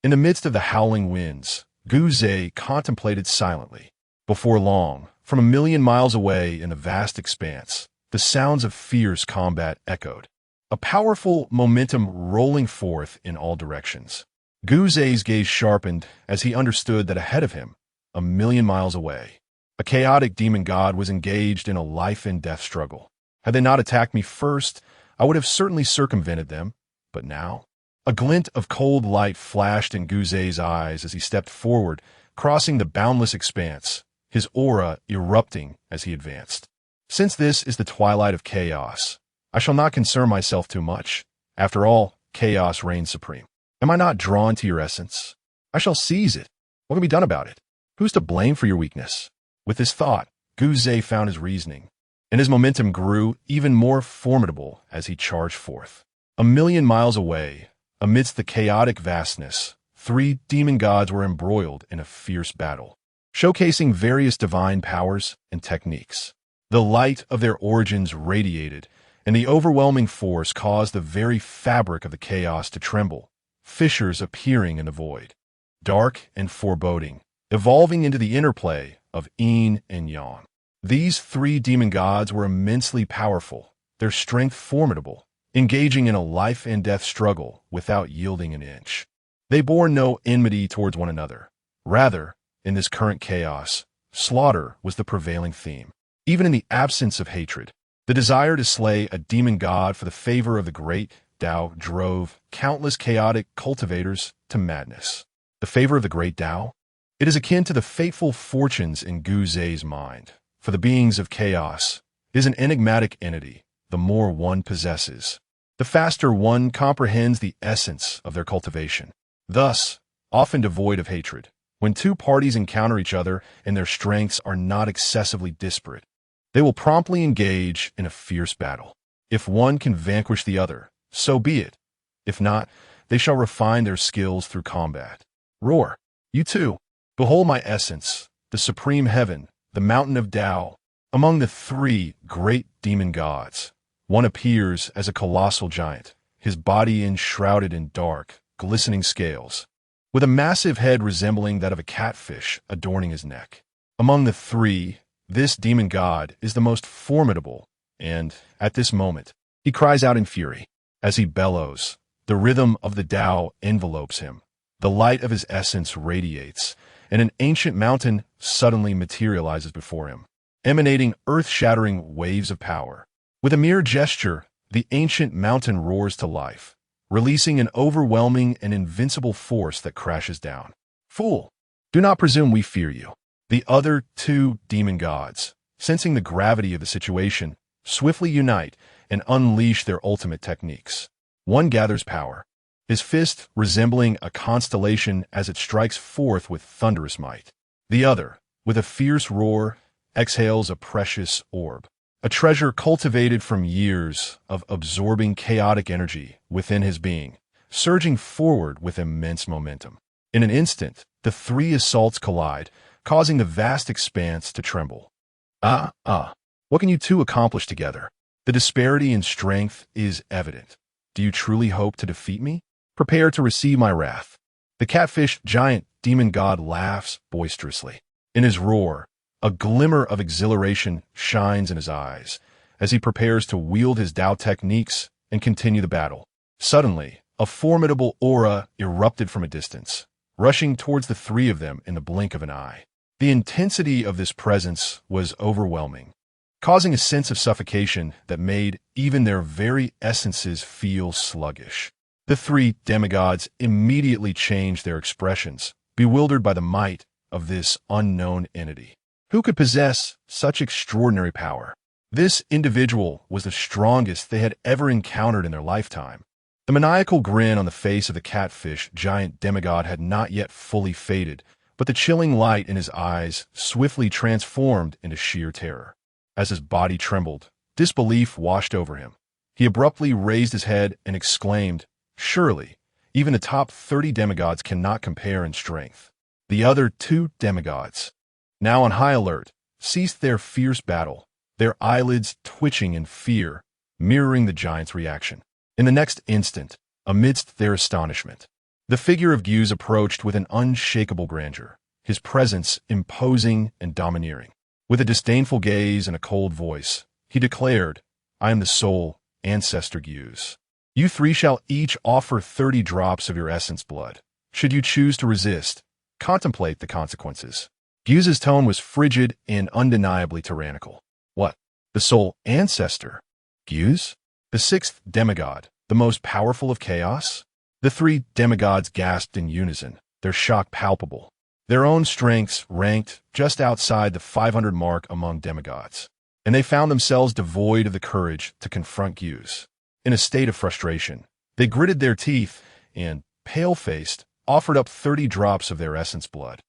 the midst of the howling winds, Gu Zhe contemplated silently. Before long, from a million miles away in the vast expanse, the sounds of fierce combat echoed, a powerful momentum rolling forth in all directions. Gu Zhe's gaze sharpened as he understood that ahead of him, a million miles away, a chaotic demon god was engaged in a life-and-death struggle. Had they not attacked me first, I would have certainly circumvented them, but now... A glint of cold light flashed in Gu Zhe's eyes as he stepped forward, crossing the boundless expanse, his aura erupting as he advanced. Since this is the twilight of chaos, I shall not concern myself too much. After all, chaos reigns supreme. Am I not drawn to your essence? I shall seize it. What can be done about it? Who's to blame for your weakness? With this thought, Gu Zhe found his reasoning, and his momentum grew even more formidable as he charged forth. A million miles away, amidst the chaotic vastness, 3 demon gods were embroiled in a fierce battle, showcasing various divine powers and techniques. The light of their origins radiated, and the overwhelming force caused the very fabric of the chaos to tremble, fissures appearing in the void, dark and foreboding, evolving into the interplay of yin and yang. These 3 demon gods were immensely powerful, their strength formidable, engaging in a life-and-death struggle without yielding an inch. They bore no enmity towards one another. Rather, in this current chaos, slaughter was the prevailing theme. Even in the absence of hatred, the desire to slay a demon god for the favor of the great Tao drove countless chaotic cultivators to madness. The favor of the great Tao? It is akin to the fateful fortunes in Gu Zhe's mind. For the beings of chaos is an enigmatic entity. The more one possesses, the faster one comprehends the essence of their cultivation. Thus, often devoid of hatred, when two parties encounter each other and their strengths are not excessively disparate, they will promptly engage in a fierce battle. If one can vanquish the other, so be it. If not, they shall refine their skills through combat. Roar, you too. Behold my essence, the supreme heaven, the mountain of Tao. Among the three great demon gods, one appears as a colossal giant, his body enshrouded in dark, glistening scales, with a massive head resembling that of a catfish adorning his neck. Among the three, this demon god is the most formidable, and, at this moment, he cries out in fury. As he bellows, the rhythm of the Tao envelopes him. The light of his essence radiates, and an ancient mountain suddenly materializes before him, emanating earth-shattering waves of power. With a mere gesture, the ancient mountain roars to life, releasing an overwhelming and invincible force that crashes down. Fool! Do not presume we fear you. The other two demon gods, sensing the gravity of the situation, swiftly unite and unleash their ultimate techniques. One gathers power, his fist resembling a constellation as it strikes forth with thunderous might. The other, with a fierce roar, exhales a precious orb, a treasure cultivated from years of absorbing chaotic energy within his being, surging forward with immense momentum. In an instant, the three assaults collide, causing the vast expanse to tremble. What can you two accomplish together? The disparity in strength is evident. Do you truly hope to defeat me? Prepare to receive my wrath. The catfish giant demon god laughs boisterously. In his roar, a glimmer of exhilaration shines in his eyes as he prepares to wield his Tao techniques and continue the battle. Suddenly, a formidable aura erupted from a distance, rushing towards the three of them in the blink of an eye. The intensity of this presence was overwhelming, causing a sense of suffocation that made even their very essences feel sluggish. The three demigods immediately changed their expressions, bewildered by the might of this unknown entity. Who could possess such extraordinary power? This individual was the strongest they had ever encountered in their lifetime. The maniacal grin on the face of the catfish giant demigod had not yet fully faded, but the chilling light in his eyes swiftly transformed into sheer terror. As his body trembled, disbelief washed over him. He abruptly raised his head and exclaimed, "Surely, even the top 30 demigods cannot compare in strength." The other two demigods, now on high alert, ceased their fierce battle, their eyelids twitching in fear, mirroring the giant's reaction. In the next instant, amidst their astonishment, the figure of Gyuz approached with an unshakable grandeur, his presence imposing and domineering. With a disdainful gaze and a cold voice, he declared, "I am the sole Ancestor Gyuz. You three shall each offer 30 drops of your essence blood. Should you choose to resist, contemplate the consequences." Gyuz's tone was frigid and undeniably tyrannical. What? The sole Ancestor? Gyuz? The sixth demigod, the most powerful of chaos? The three demigods gasped in unison, their shock palpable. Their own strengths ranked just outside the 500 mark among demigods, and they found themselves devoid of the courage to confront Gyuz. In a state of frustration, they gritted their teeth and, pale-faced, offered up 30 drops of their essence blood.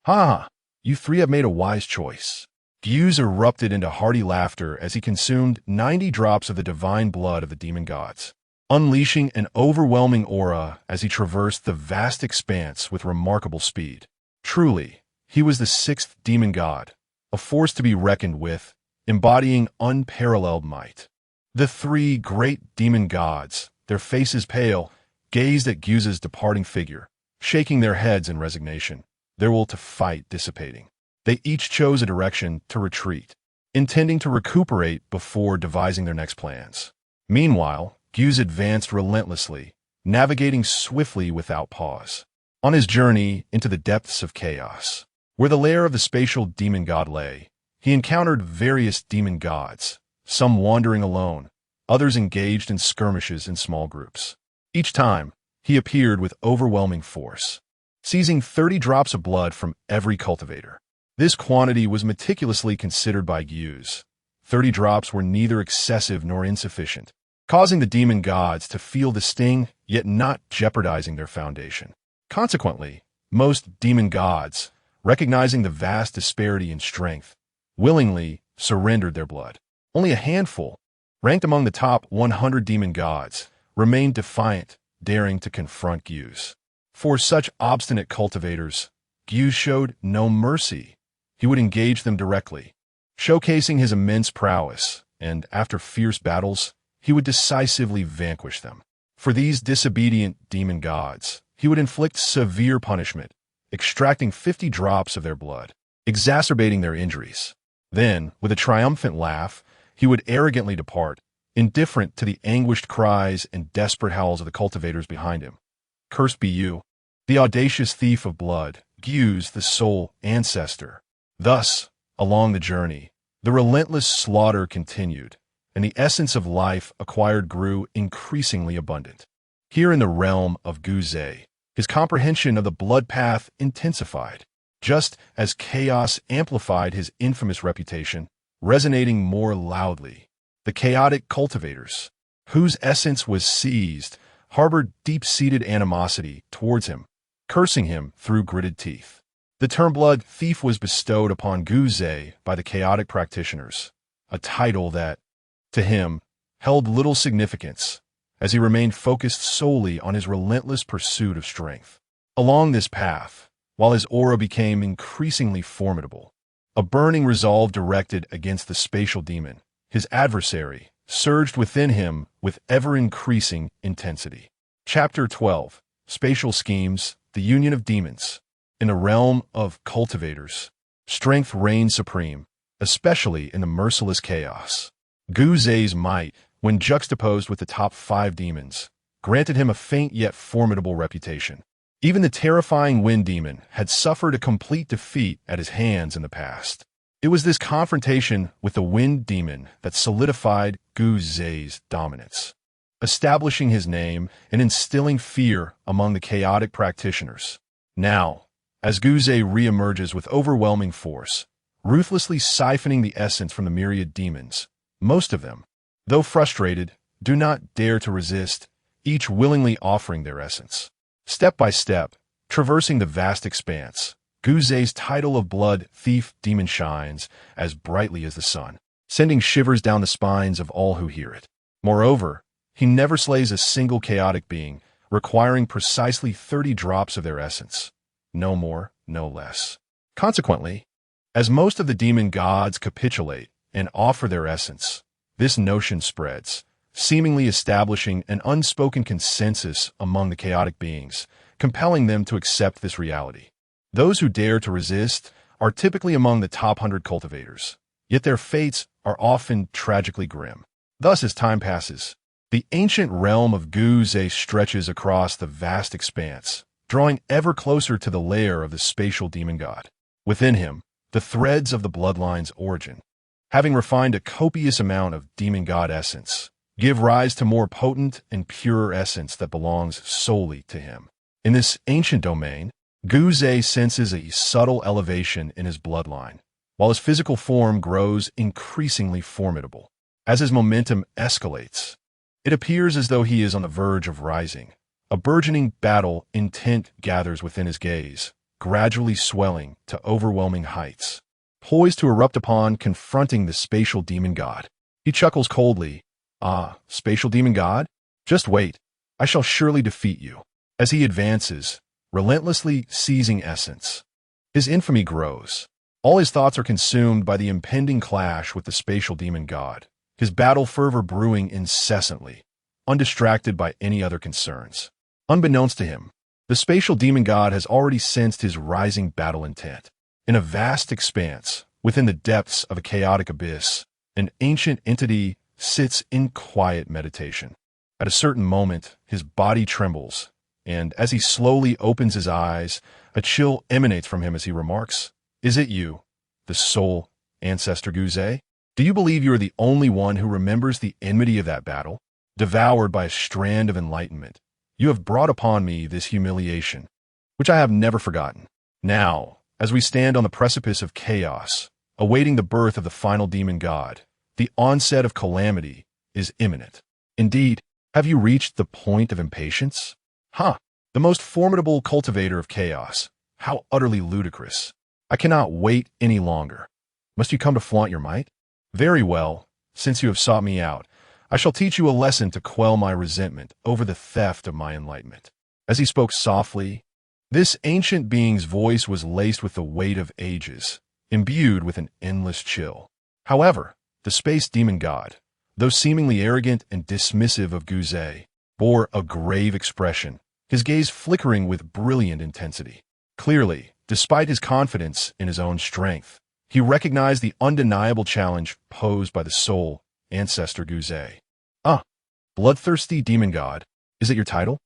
"Ha! You three have made a wise choice." Gyuz erupted into hearty laughter as he consumed 90 drops of the divine blood of the demon gods, unleashing an overwhelming aura as he traversed the vast expanse with remarkable speed. Truly, he was the sixth demon god, a force to be reckoned with, embodying unparalleled might. The three great demon gods, their faces pale, gazed at Gyuz's departing figure, shaking their heads in resignation, their will to fight dissipating. They each chose a direction to retreat. intending to recuperate before devising their next plans. Meanwhile, Gyu's advanced relentlessly, navigating swiftly without pause. On his journey into the depths of chaos, where the lair of the Spatial Demon God lay, he encountered various demon gods, some wandering alone, others engaged in skirmishes in small groups. Each time, he appeared with overwhelming force, seizing 30 drops of blood from every cultivator. This quantity was meticulously considered by Gyus. 30 drops were neither excessive nor insufficient, causing the demon gods to feel the sting, yet not jeopardizing their foundation. Consequently, most demon gods, recognizing the vast disparity in strength, willingly surrendered their blood. Only a handful, ranked among the top 100 demon gods, remained defiant, daring to confront Gyus. For such obstinate cultivators, Gyus showed no mercy. He would engage them directly, showcasing his immense prowess, and after fierce battles, he would decisively vanquish them. For these disobedient demon gods, he would inflict severe punishment, extracting 50 drops of their blood, exacerbating their injuries. Then, with a triumphant laugh, he would arrogantly depart, indifferent to the anguished cries and desperate howls of the cultivators behind him. Cursed be you, the audacious thief of blood, Gyus the sole ancestor. Thus, along the journey, the relentless slaughter continued, and the essence of life acquired grew increasingly abundant. Here in the realm of Gyus, his comprehension of the blood path intensified, just as chaos amplified his infamous reputation, resonating more loudly. The chaotic cultivators, whose essence was seized, harbored deep-seated animosity towards him, cursing him through gritted teeth. The term blood thief was bestowed upon Gyus by the chaotic practitioners, a title that, to him, held little significance, as he remained focused solely on his relentless pursuit of strength. Along this path, while his aura became increasingly formidable, a burning resolve directed against the spatial demon, his adversary, surged within him with ever-increasing intensity. Chapter 12. Spatial Schemes, the Union of Demons. In the realm of cultivators, strength reigned supreme, especially in the merciless chaos. Gyus's might, when juxtaposed with the top 5 demons, granted him a faint yet formidable reputation. Even the terrifying Wind Demon had suffered a complete defeat at his hands in the past. It was this confrontation with the Wind Demon that solidified Gyus's dominance, establishing his name and instilling fear among the chaotic practitioners. Now, as Gyus reemerges with overwhelming force, ruthlessly siphoning the essence from the myriad demons, most of them, though frustrated, do not dare to resist, each willingly offering their essence. Step by step, traversing the vast expanse, Gyus's title of blood thief demon shines as brightly as the sun, sending shivers down the spines of all who hear it. Moreover, he never slays a single chaotic being, requiring precisely 30 drops of their essence. No more, no less. Consequently, as most of the demon gods capitulate and offer their essence, this notion spreads, seemingly establishing an unspoken consensus among the chaotic beings, compelling them to accept this reality. Those who dare to resist are typically among the top 100 cultivators, yet their fates are often tragically grim. Thus, as time passes, the ancient realm of Gyus stretches across the vast expanse, drawing ever closer to the lair of the spatial demon god. Within him, the threads of the bloodline's origin, having refined a copious amount of demon god essence, give rise to more potent and purer essence that belongs solely to him. In this ancient domain, Gyus senses a subtle elevation in his bloodline, while his physical form grows increasingly formidable. As his momentum escalates, it appears as though he is on the verge of rising. A burgeoning battle intent gathers within his gaze, gradually swelling to overwhelming heights, poised to erupt upon confronting the spatial demon god. He chuckles coldly. Ah, spatial demon god? Just wait. I shall surely defeat you. As he advances, relentlessly seizing essence, his infamy grows. All his thoughts are consumed by the impending clash with the spatial demon god, his battle fervor brewing incessantly, undistracted by any other concerns. Unbeknownst to him, the spatial demon god has already sensed his rising battle intent. In a vast expanse, Within the depths of a chaotic abyss, an ancient entity sits in quiet meditation. At a certain moment, his body trembles, and as he slowly opens his eyes, a chill emanates from him as he remarks, "Is it you, the soul ancestor Guze? Do you believe you are the only one who remembers the enmity of that battle? Devoured by a strand of enlightenment, you have brought upon me this humiliation, which I have never forgotten. Now, as we stand on the precipice of chaos, awaiting the birth of the final demon god, the onset of calamity is imminent. Indeed, have you reached the point of impatience? The most formidable cultivator of chaos. How utterly ludicrous. I cannot wait any longer. Must you come to flaunt your might? Very well, since you have sought me out, I shall teach you a lesson to quell my resentment over the theft of my enlightenment." As he spoke softly, this ancient being's voice was laced with the weight of ages, imbued with an endless chill. However, the space demon god, though seemingly arrogant and dismissive of Guze, bore a grave expression, his gaze flickering with brilliant intensity. Clearly, despite his confidence in his own strength, he recognized the undeniable challenge posed by the soul ancestor Guze. Bloodthirsty demon god, is it your title?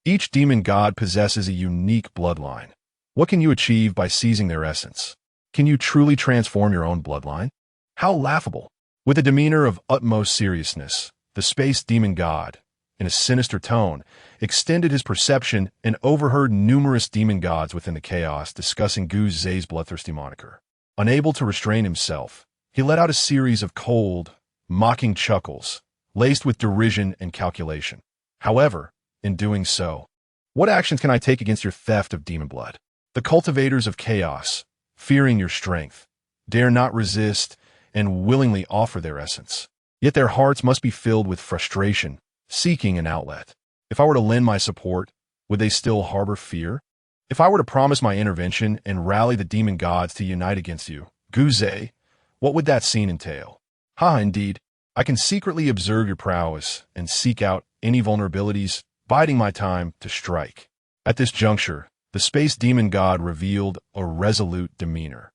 Each demon god possesses a unique bloodline. What can you achieve by seizing their essence? Can you truly transform your own bloodline? How laughable! With a demeanor of utmost seriousness, the space demon god, in a sinister tone, extended his perception and overheard numerous demon gods within the chaos discussing Guze's bloodthirsty moniker. Unable to restrain himself, he let out a series of cold, mocking chuckles, laced with derision and calculation. However, in doing so, what actions can I take against your theft of demon blood? The cultivators of chaos, fearing your strength, dare not resist and willingly offer their essence. Yet their hearts must be filled with frustration, seeking an outlet. If I were to lend my support, would they still harbor fear? If I were to promise my intervention and rally the demon gods to unite against you, Guze, what would that scene entail? Indeed, I can secretly observe your prowess and seek out any vulnerabilities, biding my time to strike. At this juncture, the space demon god revealed a resolute demeanor,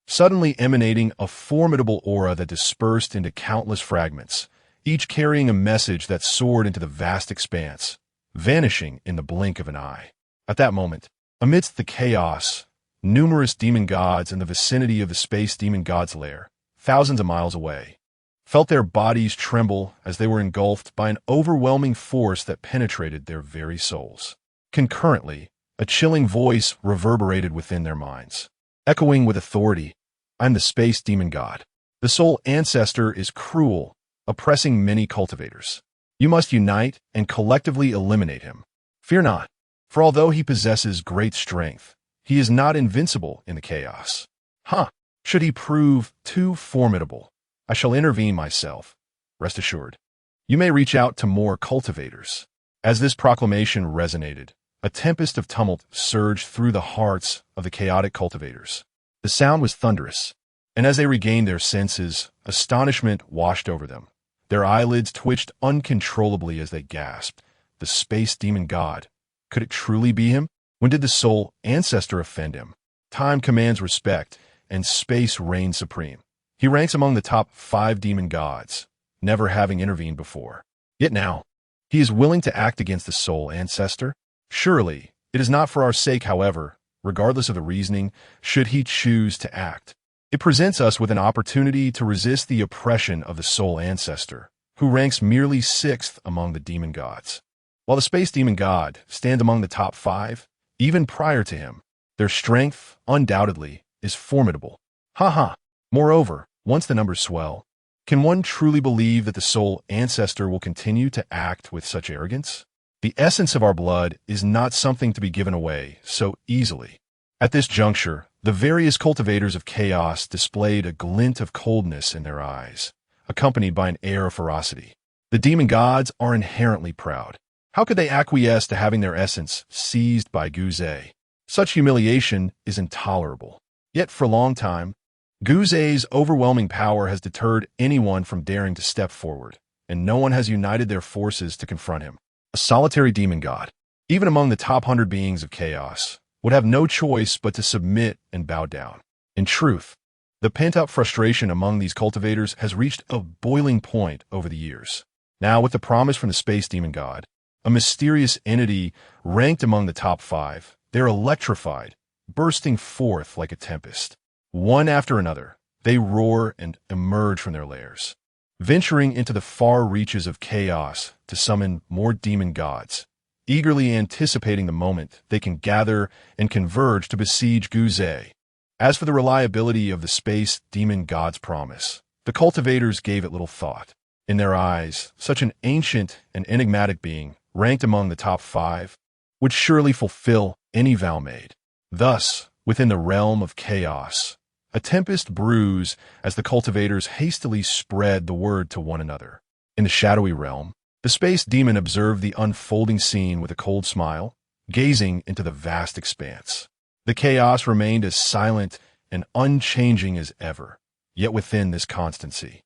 suddenly emanating a formidable aura that dispersed into countless fragments, each carrying a message that soared into the vast expanse, vanishing in the blink of an eye. At that moment, amidst the chaos, numerous demon gods in the vicinity of the space demon god's lair, thousands of miles away, felt their bodies tremble as they were engulfed by an overwhelming force that penetrated their very souls. Concurrently, a chilling voice reverberated within their minds, echoing with authority, "I'm the space demon god. The soul ancestor is cruel, oppressing many cultivators. You must unite and collectively eliminate him. Fear not, for although he possesses great strength, he is not invincible in the chaos. Should he prove too formidable, I shall intervene myself. Rest assured. You may reach out to more cultivators." As this proclamation resonated, a tempest of tumult surged through the hearts of the chaotic cultivators. The sound was thunderous, and as they regained their senses, astonishment washed over them. Their eyelids twitched uncontrollably as they gasped. The space demon god. Could it truly be him? When did the soul ancestor offend him? Time commands respect, and space reigns supreme. He ranks among the top 5 demon gods, never having intervened before. Yet now, he is willing to act against the soul ancestor? Surely, it is not for our sake, however, regardless of the reasoning, should he choose to act. It presents us with an opportunity to resist the oppression of the soul ancestor, who ranks merely 6th among the demon gods. While the space demon god stands among the top 5, even prior to him, their strength, undoubtedly, is formidable. Moreover, once the numbers swell, can one truly believe that the soul ancestor will continue to act with such arrogance? The essence of our blood is not something to be given away so easily. At this juncture, the various cultivators of chaos displayed a glint of coldness in their eyes, accompanied by an air of ferocity. The demon gods are inherently proud. How could they acquiesce to having their essence seized by Guze? Such humiliation is intolerable. Yet for a long time, Guze's overwhelming power has deterred anyone from daring to step forward, and no one has united their forces to confront him. A solitary demon god, even among the top 100 beings of chaos, would have no choice but to submit and bow down. In truth, The pent-up frustration among these cultivators has reached a boiling point over the years. Now, with the promise from the Space Demon God, a mysterious entity ranked among the top 5, they're electrified, bursting forth like a tempest. One after another, they roar and emerge from their lairs, venturing into the far reaches of chaos to summon more demon gods, eagerly anticipating the moment they can gather and converge to besiege Guzay. As for the reliability of the Space Demon God's promise, the cultivators gave it little thought. In their eyes, such an ancient and enigmatic being, ranked among the top 5, would surely fulfill any vow made. Thus, within the realm of chaos, a tempest brews as the cultivators hastily spread the word to one another. In the shadowy realm, the space demon observed the unfolding scene with a cold smile, gazing into the vast expanse. The chaos remained as silent and unchanging as ever, yet within this constancy,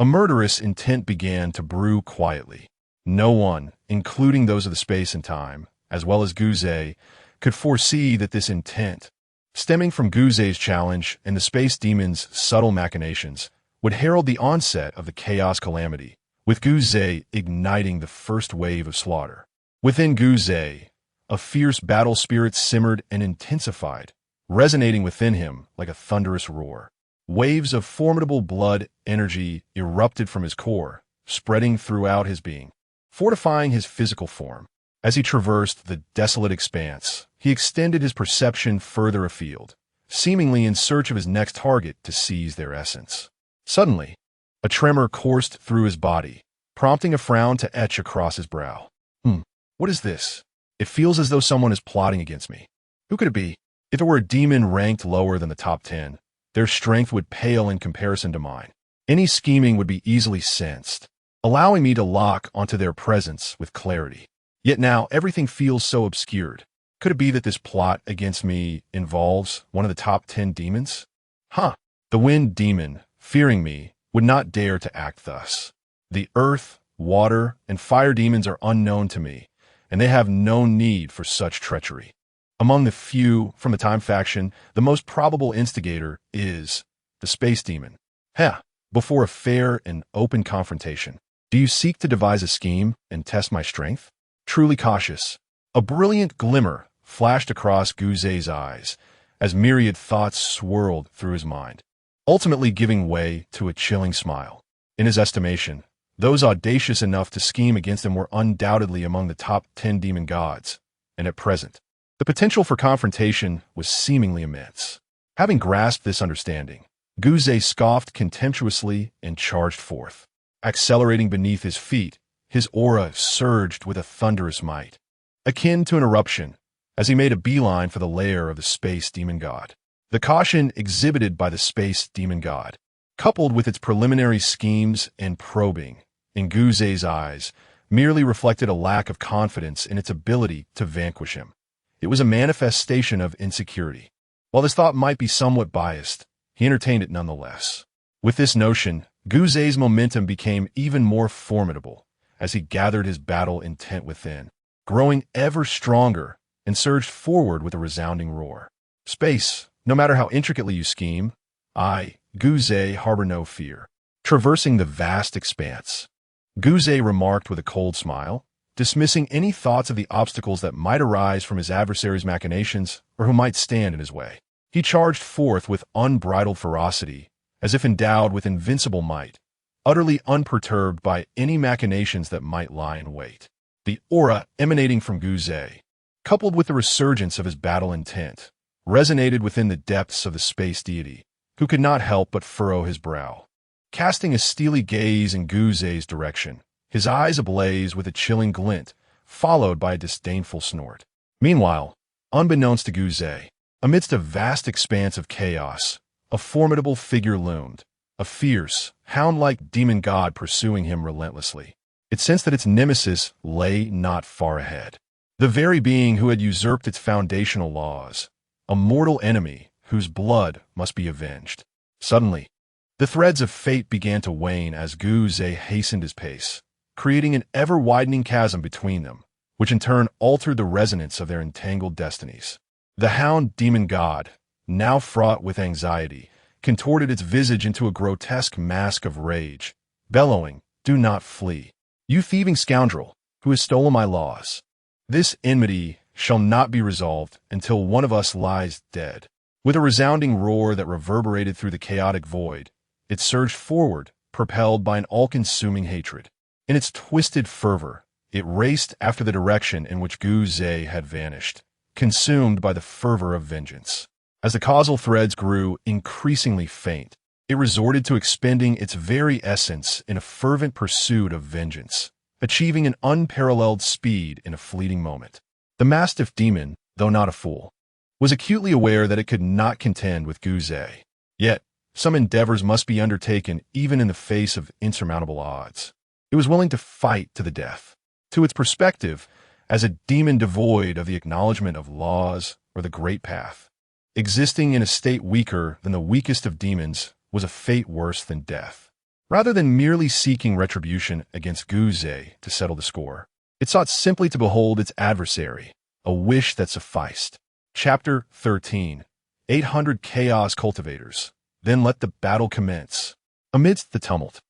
a murderous intent began to brew quietly. No one, including those of the space and time, as well as Guzay, could foresee that this intent, stemming from Guzay's challenge and the space demon's subtle machinations, would herald the onset of the chaos calamity, with Guzay igniting the first wave of slaughter. Within Guzay, a fierce battle spirit simmered and intensified, resonating within him like a thunderous roar. Waves of formidable blood energy erupted from his core, spreading throughout his being, fortifying his physical form. As he traversed the desolate expanse, he extended his perception further afield, seemingly in search of his next target to seize their essence. Suddenly, a tremor coursed through his body, prompting a frown to etch across his brow. What is this? It feels as though someone is plotting against me. Who could it be? If it were a demon ranked lower than the top 10, their strength would pale in comparison to mine. Any scheming would be easily sensed, allowing me to lock onto their presence with clarity. Yet now everything feels so obscured. Could it be that this plot against me involves one of the top 10 demons? The wind demon, fearing me, would not dare to act thus. The earth, water, and fire demons are unknown to me, and they have no need for such treachery. Among the few from the Time faction, the most probable instigator is the Space Demon. Before a fair and open confrontation, do you seek to devise a scheme and test my strength? Truly cautious, a brilliant glimmer flashed across Guzay's eyes as myriad thoughts swirled through his mind, ultimately giving way to a chilling smile. In his estimation, those audacious enough to scheme against him were undoubtedly among the top 10 demon gods, and at present, the potential for confrontation was seemingly immense. Having grasped this understanding, Guzay scoffed contemptuously and charged forth. Accelerating beneath his feet, his aura surged with a thunderous might, akin to an eruption, as he made a beeline for the lair of the Space Demon God. The caution exhibited by the Space Demon God, coupled with its preliminary schemes and probing, in Guzay's eyes, merely reflected a lack of confidence in its ability to vanquish him. It was a manifestation of insecurity. While this thought might be somewhat biased, he entertained it nonetheless. With this notion, Guzay's momentum became even more formidable as he gathered his battle intent within, growing ever stronger and surged forward with a resounding roar. Space, no matter how intricately you scheme, I, Guzay, harbor no fear. Traversing the vast expanse, Guzay remarked with a cold smile, dismissing any thoughts of the obstacles that might arise from his adversary's machinations or who might stand in his way. He charged forth with unbridled ferocity, as if endowed with invincible might, utterly unperturbed by any machinations that might lie in wait. The aura emanating from Guzay, coupled with the resurgence of his battle intent, resonated within the depths of the space deity, who could not help but furrow his brow. Casting a steely gaze in Guzay's direction, his eyes ablaze with a chilling glint, followed by a disdainful snort. Meanwhile, unbeknownst to Guzay, amidst a vast expanse of chaos, a formidable figure loomed, a fierce, hound-like demon god pursuing him relentlessly. It sensed that its nemesis lay not far ahead. The very being who had usurped its foundational laws, a mortal enemy whose blood must be avenged. Suddenly, the threads of fate began to wane as Guzay hastened his pace, creating an ever-widening chasm between them, which in turn altered the resonance of their entangled destinies. The Hound Demon God, now fraught with anxiety, contorted its visage into a grotesque mask of rage, bellowing, "Do not flee, you thieving scoundrel, who has stolen my laws. This enmity shall not be resolved until one of us lies dead." With a resounding roar that reverberated through the chaotic void, it surged forward, propelled by an all-consuming hatred. In its twisted fervor, it raced after the direction in which Gu Zhe had vanished, consumed by the fervor of vengeance. As the causal threads grew increasingly faint, it resorted to expending its very essence in a fervent pursuit of vengeance, achieving an unparalleled speed in a fleeting moment. The Mastiff Demon, though not a fool, was acutely aware that it could not contend with Gu Zhe. Yet, some endeavors must be undertaken even in the face of insurmountable odds. It was willing to fight to the death. To its perspective, as a demon devoid of the acknowledgement of laws or the great path, existing in a state weaker than the weakest of demons was a fate worse than death. Rather than merely seeking retribution against Gu Zhe to settle the score, it sought simply to behold its adversary, a wish that sufficed. Chapter 13. 800 Chaos Cultivators. Then let the battle commence. Amidst the tumult,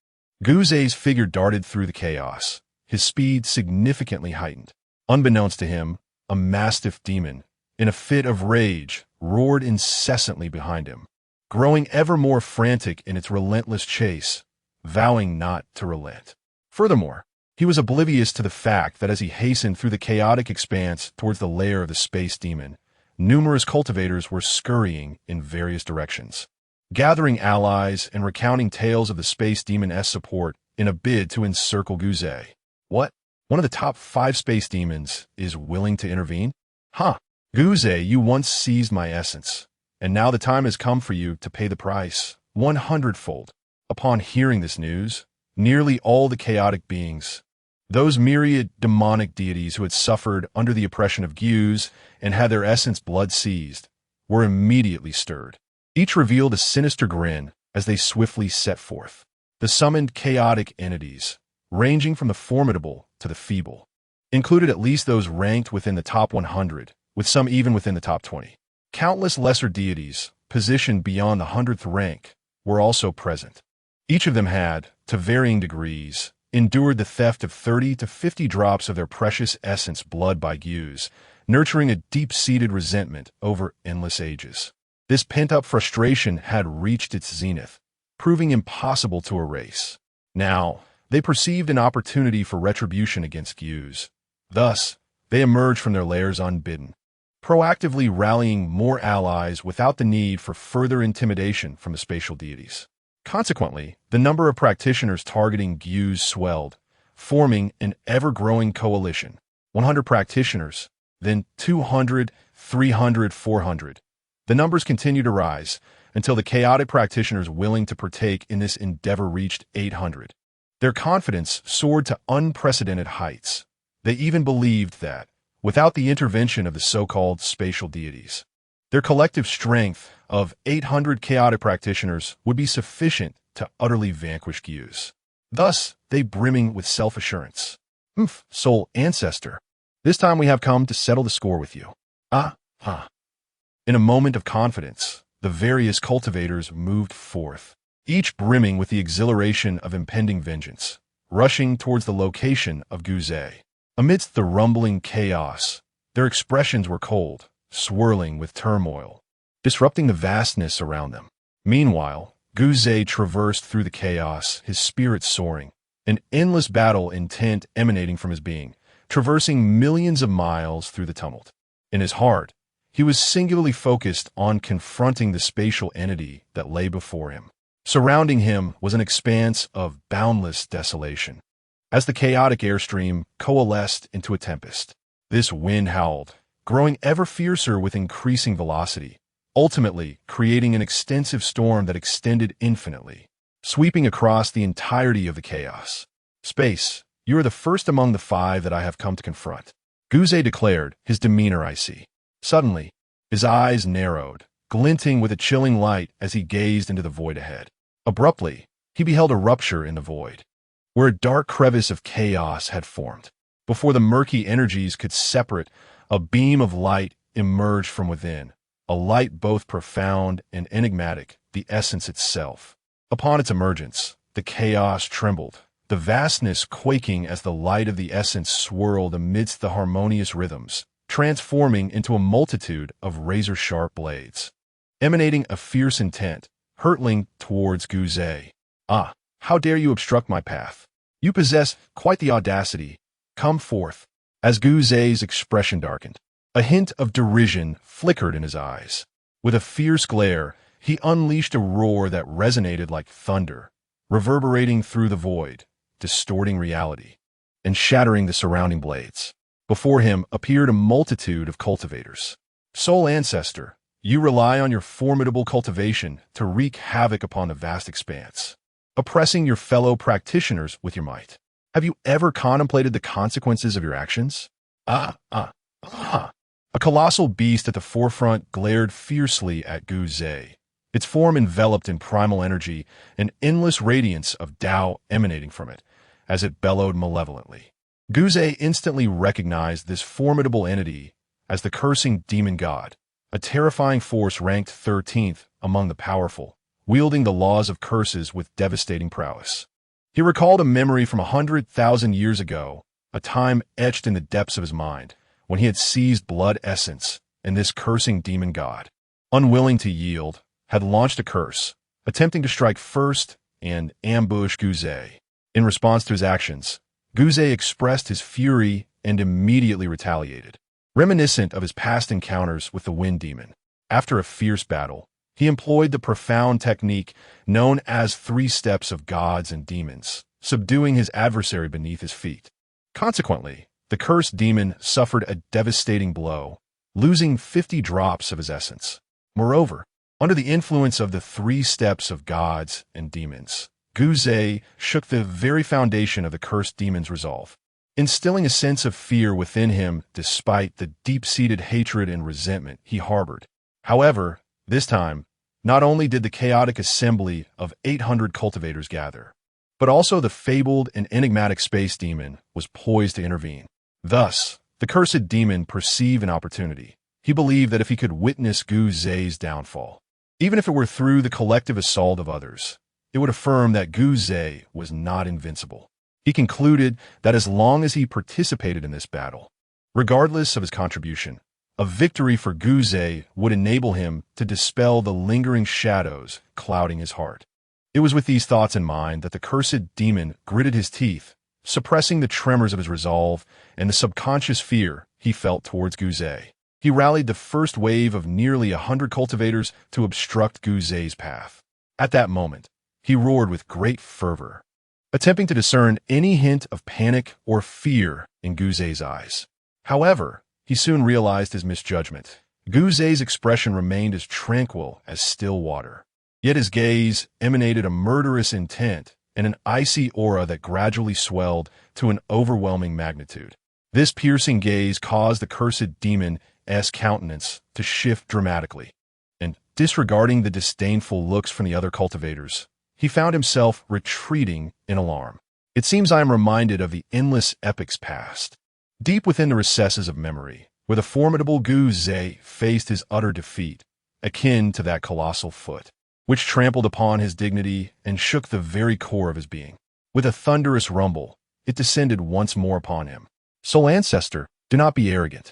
Gu Zhe's figure darted through the chaos, his speed significantly heightened. Unbeknownst to him, a mastiff demon, in a fit of rage, roared incessantly behind him, growing ever more frantic in its relentless chase, vowing not to relent. Furthermore, he was oblivious to the fact that as he hastened through the chaotic expanse towards the lair of the space demon, numerous cultivators were scurrying in various directions, gathering allies and recounting tales of the space demon's support in a bid to encircle Gu Zhe. What? One of the top 5 space demons is willing to intervene? Huh. Gu Zhe, you once seized my essence, and now the time has come for you to pay the price, 100-fold. Upon hearing this news, nearly all the chaotic beings, those myriad demonic deities who had suffered under the oppression of Gus and had their essence blood seized, were immediately stirred. Each revealed a sinister grin as they swiftly set forth. The summoned chaotic entities, ranging from the formidable to the feeble, included at least those ranked within the top 100, with some even within the top 20. Countless lesser deities, positioned beyond the 100th rank, were also present. Each of them had, to varying degrees, endured the theft of 30 to 50 drops of their precious essence blood by Gus, nurturing a deep-seated resentment over endless ages. This pent-up frustration had reached its zenith, proving impossible to erase. Now, they perceived an opportunity for retribution against Gus. Thus, they emerged from their lairs unbidden, proactively rallying more allies without the need for further intimidation from the spatial deities. Consequently, the number of practitioners targeting Gus swelled, forming an ever-growing coalition. 100 practitioners, then 200, 300, 400. The numbers continued to rise until the chaotic practitioners willing to partake in this endeavor reached 800. Their confidence soared to unprecedented heights. They even believed that, without the intervention of the so-called spatial deities, their collective strength of 800 chaotic practitioners would be sufficient to utterly vanquish Gus. Thus, they brimming with self-assurance. Soul Ancestor, this time we have come to settle the score with you. In a moment of confidence, the various cultivators moved forth, each brimming with the exhilaration of impending vengeance, rushing towards the location of Gu Zhe. Amidst the rumbling chaos, their expressions were cold, swirling with turmoil, disrupting the vastness around them. Meanwhile, Gu Zhe traversed through the chaos, his spirit soaring, an endless battle intent emanating from his being, traversing millions of miles through the tumult. In his heart, he was singularly focused on confronting the spatial entity that lay before him. Surrounding him was an expanse of boundless desolation. As the chaotic airstream coalesced into a tempest, this wind howled, growing ever fiercer with increasing velocity, ultimately creating an extensive storm that extended infinitely, sweeping across the entirety of the chaos. Space, you are the first among the 5 that I have come to confront, Gu Zhe declared, his demeanor icy. Suddenly, his eyes narrowed, glinting with a chilling light as he gazed into the void ahead. Abruptly, he beheld a rupture in the void, where a dark crevice of chaos had formed. Before the murky energies could separate, a beam of light emerged from within, a light both profound and enigmatic, the essence itself. Upon its emergence, the chaos trembled, the vastness quaking as the light of the essence swirled amidst the harmonious rhythms, transforming into a multitude of razor-sharp blades, emanating a fierce intent, hurtling towards Guzay. "Ah, how dare you obstruct my path? You possess quite the audacity. Come forth." As Guzay's expression darkened, a hint of derision flickered in his eyes. With a fierce glare, he unleashed a roar that resonated like thunder, reverberating through the void, distorting reality, and shattering the surrounding blades. Before him appeared a multitude of cultivators. "Soul Ancestor, you rely on your formidable cultivation to wreak havoc upon the vast expanse, oppressing your fellow practitioners with your might. Have you ever contemplated the consequences of your actions?" A colossal beast at the forefront glared fiercely at Guzay, its form enveloped in primal energy, an endless radiance of Tao emanating from it, as it bellowed malevolently. Guzay instantly recognized this formidable entity as the Cursed Demon God, a terrifying force ranked 13th among the powerful, wielding the laws of curses with devastating prowess. He recalled a memory from 100,000 years ago, a time etched in the depths of his mind, when he had seized blood essence, and this cursing demon god, unwilling to yield, had launched a curse, attempting to strike first and ambush Guzay. In response to his actions, Guzay expressed his fury and immediately retaliated. Reminiscent of his past encounters with the Wind Demon, after a fierce battle, he employed the profound technique known as 3 steps of gods and demons, subduing his adversary beneath his feet. Consequently, the cursed demon suffered a devastating blow, losing 50 drops of his essence. Moreover, under the influence of the 3 steps of gods and demons, Guzay shook the very foundation of the cursed demon's resolve, instilling a sense of fear within him despite the deep-seated hatred and resentment he harbored. However, this time, not only did the chaotic assembly of 800 cultivators gather, but also the fabled and enigmatic space demon was poised to intervene. Thus, the cursed demon perceived an opportunity. He believed that if he could witness Guzay's downfall, even if it were through the collective assault of others, it would affirm that Guzay was not invincible. He concluded that as long as he participated in this battle, regardless of his contribution, a victory for Guzay would enable him to dispel the lingering shadows clouding his heart. It was with these thoughts in mind that the cursed demon gritted his teeth, suppressing the tremors of his resolve and the subconscious fear he felt towards Guzay. He rallied the first wave of nearly 100 cultivators to obstruct Guzay's path. At that moment, he roared with great fervor, attempting to discern any hint of panic or fear in Guzay's eyes. However, he soon realized his misjudgment. Guzay's expression remained as tranquil as still water, yet his gaze emanated a murderous intent and an icy aura that gradually swelled to an overwhelming magnitude. This piercing gaze caused the cursed demon's countenance to shift dramatically, and disregarding the disdainful looks from the other cultivators, he found himself retreating in alarm. It seems I am reminded of the endless epics past, deep within the recesses of memory, where the formidable Guzay faced his utter defeat, akin to that colossal foot, which trampled upon his dignity and shook the very core of his being. With a thunderous rumble, it descended once more upon him. "Soul Ancestor, do not be arrogant.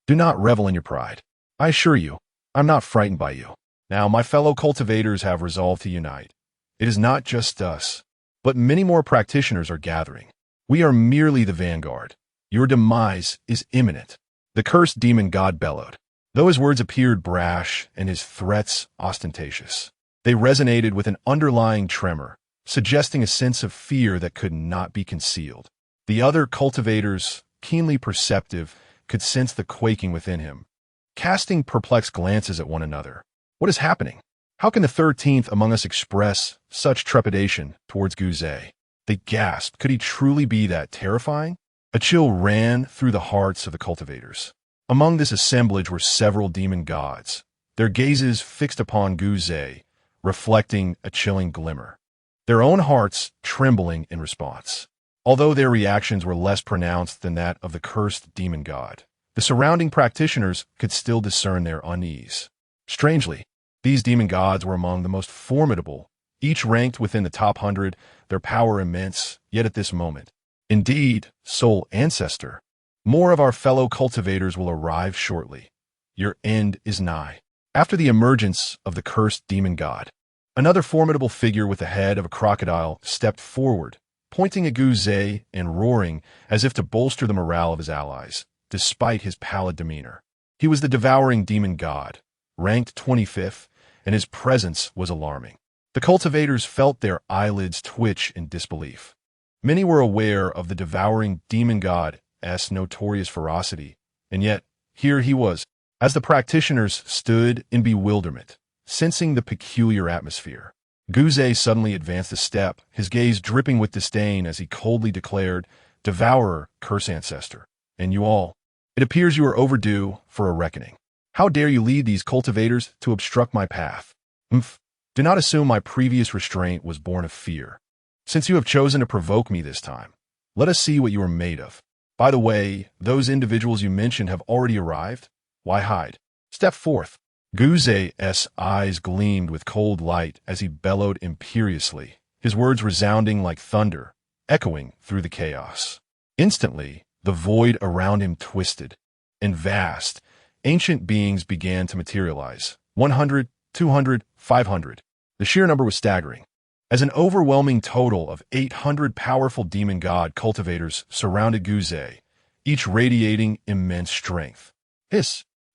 Do not revel in your pride. I assure you, I'm not frightened by you. Now, my fellow cultivators have resolved to unite. It is not just us, but many more practitioners are gathering. We are merely the vanguard. Your demise is imminent." The cursed demon god bellowed, though his words appeared brash and his threats ostentatious. They resonated with an underlying tremor, suggesting a sense of fear that could not be concealed. The other cultivators, keenly perceptive, could sense the quaking within him, casting perplexed glances at one another. What is happening? How can the 13th among us express such trepidation towards Guzay? They gasped. Could he truly be that terrifying? A chill ran through the hearts of the cultivators. Among this assemblage were several demon gods, their gazes fixed upon Guzay, reflecting a chilling glimmer, their own hearts trembling in response. Although their reactions were less pronounced than that of the cursed demon god, the surrounding practitioners could still discern their unease. Strangely, these demon gods were among the most formidable, each ranked within the top 100, their power immense, yet at this moment. Indeed, Soul Ancestor, more of our fellow cultivators will arrive shortly. Your end is nigh. After the emergence of the Cursed Demon God, another formidable figure with the head of a crocodile stepped forward, pointing at Guze and roaring as if to bolster the morale of his allies, despite his pallid demeanor. He was the Devouring Demon God, ranked 25th, and his presence was alarming. The cultivators felt their eyelids twitch in disbelief. Many were aware of the Devouring Demon God's notorious ferocity, and yet here he was, as the practitioners stood in bewilderment, sensing the peculiar atmosphere. Guze suddenly advanced a step, his gaze dripping with disdain as he coldly declared, "Devourer, Cursed Ancestor, and you all, it appears you are overdue for a reckoning. How dare you lead these cultivators to obstruct my path? Do not assume my previous restraint was born of fear. Since you have chosen to provoke me this time, let us see what you are made of. By the way, those individuals you mentioned have already arrived. Why hide? Step forth." Guze's eyes gleamed with cold light as he bellowed imperiously, his words resounding like thunder, echoing through the chaos. Instantly, the void around him twisted, and vast, ancient beings began to materialize. 100, 200, 500. The sheer number was staggering, as an overwhelming total of 800 powerful demon god cultivators surrounded Guze, each radiating immense strength.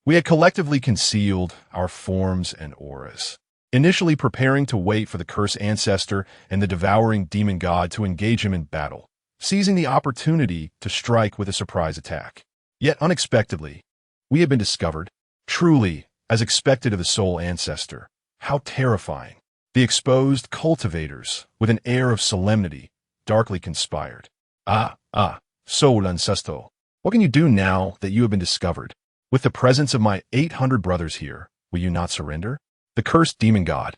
We had collectively concealed our forms and auras, initially preparing to wait for the Cursed Ancestor and the Devouring Demon God to engage him in battle, seizing the opportunity to strike with a surprise attack. Yet unexpectedly, we had been discovered. Truly, as expected of the Soul Ancestor, how terrifying. The exposed cultivators, with an air of solemnity, darkly conspired. Soul Ancestor, what can you do now that you have been discovered? With the presence of my 800 brothers here, will you not surrender? The Cursed Demon God,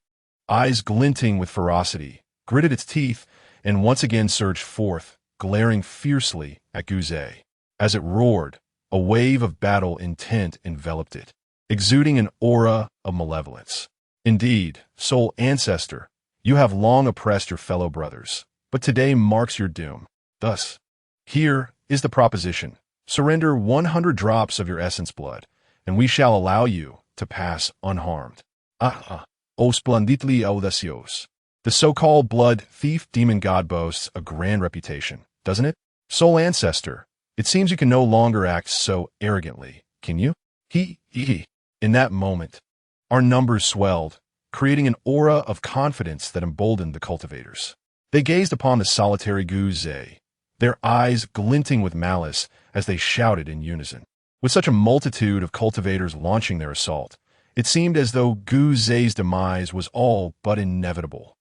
eyes glinting with ferocity, gritted its teeth and once again surged forth, glaring fiercely at Guze. As it roared, a wave of battle intent enveloped it, exuding an aura of malevolence. Indeed, Soul Ancestor, you have long oppressed your fellow brothers, but today marks your doom. Thus, here is the proposition. Surrender 100 drops of your essence blood, and we shall allow you to pass unharmed. O splendidly audacious. The so-called blood thief demon god boasts a grand reputation, doesn't it? Soul Ancestor, it seems you can no longer act so arrogantly, can you? In that moment, our numbers swelled, creating an aura of confidence that emboldened the cultivators. They gazed upon the solitary Guze, their eyes glinting with malice as they shouted in unison. With such a multitude of cultivators launching their assault, it seemed as though Guze's demise was all but inevitable.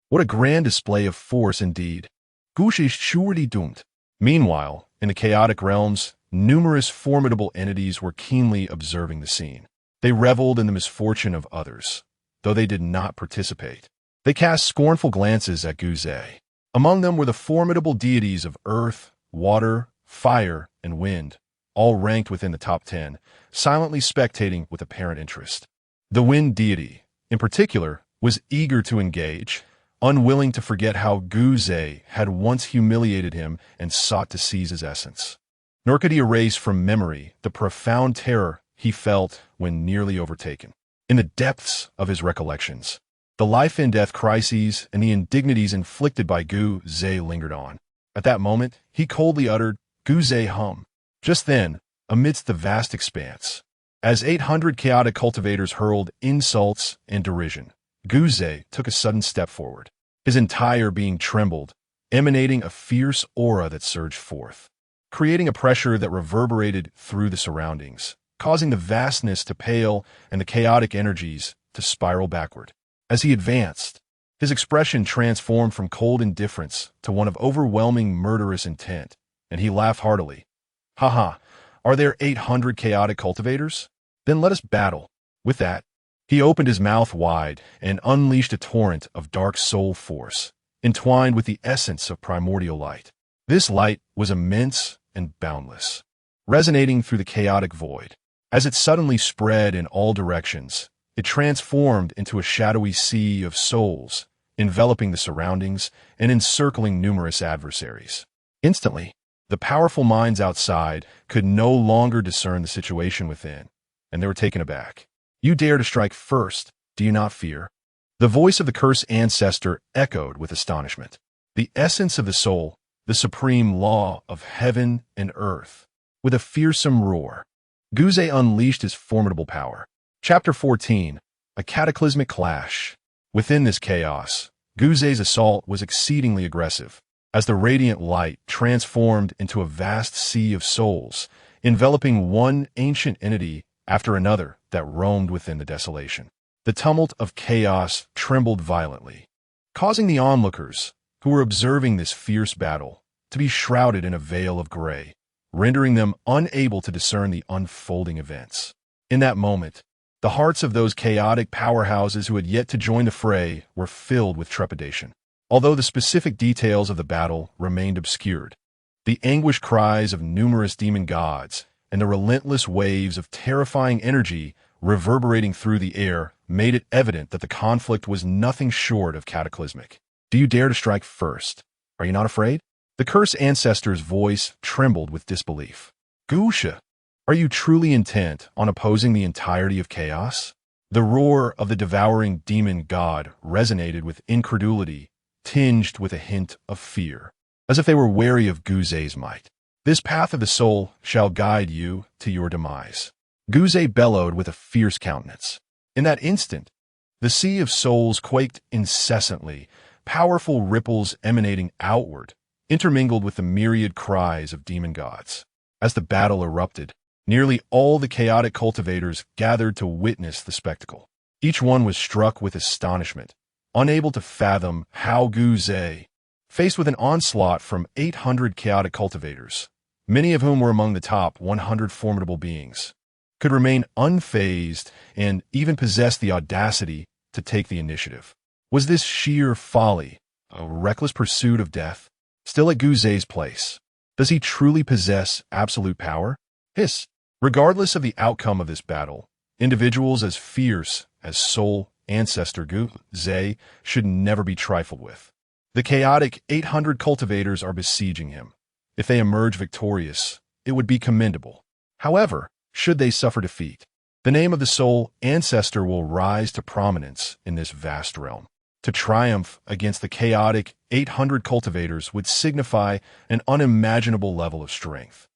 What a grand display of force indeed. Gush is surely doomed. Meanwhile, in the chaotic realms, numerous formidable entities were keenly observing the scene. They reveled in the misfortune of others, though they did not participate. They cast scornful glances at Guze. Among them were the formidable deities of earth, water, fire, and wind, all ranked within the top 10, silently spectating with apparent interest. The wind deity, in particular, was eager to engage, unwilling to forget how Guze had once humiliated him and sought to seize his essence. Nor could he erase from memory the profound terror he felt when nearly overtaken. In the depths of his recollections, the life and death crises and the indignities inflicted by Guze lingered on. At that moment, he coldly uttered, "Guze hum." Just then, amidst the vast expanse, as 800 chaotic cultivators hurled insults and derision, Guze took a sudden step forward. His entire being trembled, emanating a fierce aura that surged forth, creating a pressure that reverberated through the surroundings, causing the vastness to pale and the chaotic energies to spiral backward. As he advanced, his expression transformed from cold indifference to one of overwhelming murderous intent, and he laughed heartily. Are there 800 chaotic cultivators? Then let us battle. With that, he opened his mouth wide and unleashed a torrent of dark soul force, entwined with the essence of primordial light. This light was immense and boundless, resonating through the chaotic void. As it suddenly spread in all directions, It transformed into a shadowy sea of souls, enveloping the surroundings and encircling numerous adversaries. Instantly, the powerful minds outside could no longer discern the situation within, and they were taken aback. "You dare to strike first, do you not fear?" The voice of the Cursed Ancestor echoed with astonishment. The essence of the soul, the supreme law of heaven and earth. With a fearsome roar, Guze unleashed his formidable power. Chapter 14, A Cataclysmic Clash. Within this chaos, Guze's assault was exceedingly aggressive, as the radiant light transformed into a vast sea of souls, enveloping one ancient entity after another that roamed within the desolation. The tumult of chaos trembled violently, causing the onlookers, who were observing this fierce battle, to be shrouded in a veil of gray, rendering them unable to discern the unfolding events. In that moment, the hearts of those chaotic powerhouses who had yet to join the fray were filled with trepidation. Although the specific details of the battle remained obscured, the anguished cries of numerous demon gods and the relentless waves of terrifying energy reverberating through the air made it evident that the conflict was nothing short of cataclysmic. "Do you dare to strike first? Are you not afraid?" The Cursed Ancestor's voice trembled with disbelief. "Gusha, are you truly intent on opposing the entirety of chaos?" The roar of the devouring demon god resonated with incredulity, tinged with a hint of fear, as if they were wary of Guze's might. "This path of the soul shall guide you to your demise," Guze bellowed with a fierce countenance. In that instant, the sea of souls quaked incessantly, powerful ripples emanating outward, intermingled with the myriad cries of demon gods. As the battle erupted, nearly all the chaotic cultivators gathered to witness the spectacle. Each one was struck with astonishment, unable to fathom how Guze, faced with an onslaught from 800 chaotic cultivators, many of whom were among the top 100 formidable beings, could remain unfazed and even possess the audacity to take the initiative. Was this sheer folly, a reckless pursuit of death? Still at Guze's place, does he truly possess absolute power? Regardless of the outcome of this battle, individuals as fierce as Soul Ancestor Guze should never be trifled with. The chaotic 800 cultivators are besieging him. If they emerge victorious, it would be commendable. However, should they suffer defeat, the name of the Soul Ancestor will rise to prominence in this vast realm. To triumph against the chaotic 800 cultivators would signify an unimaginable level of strength,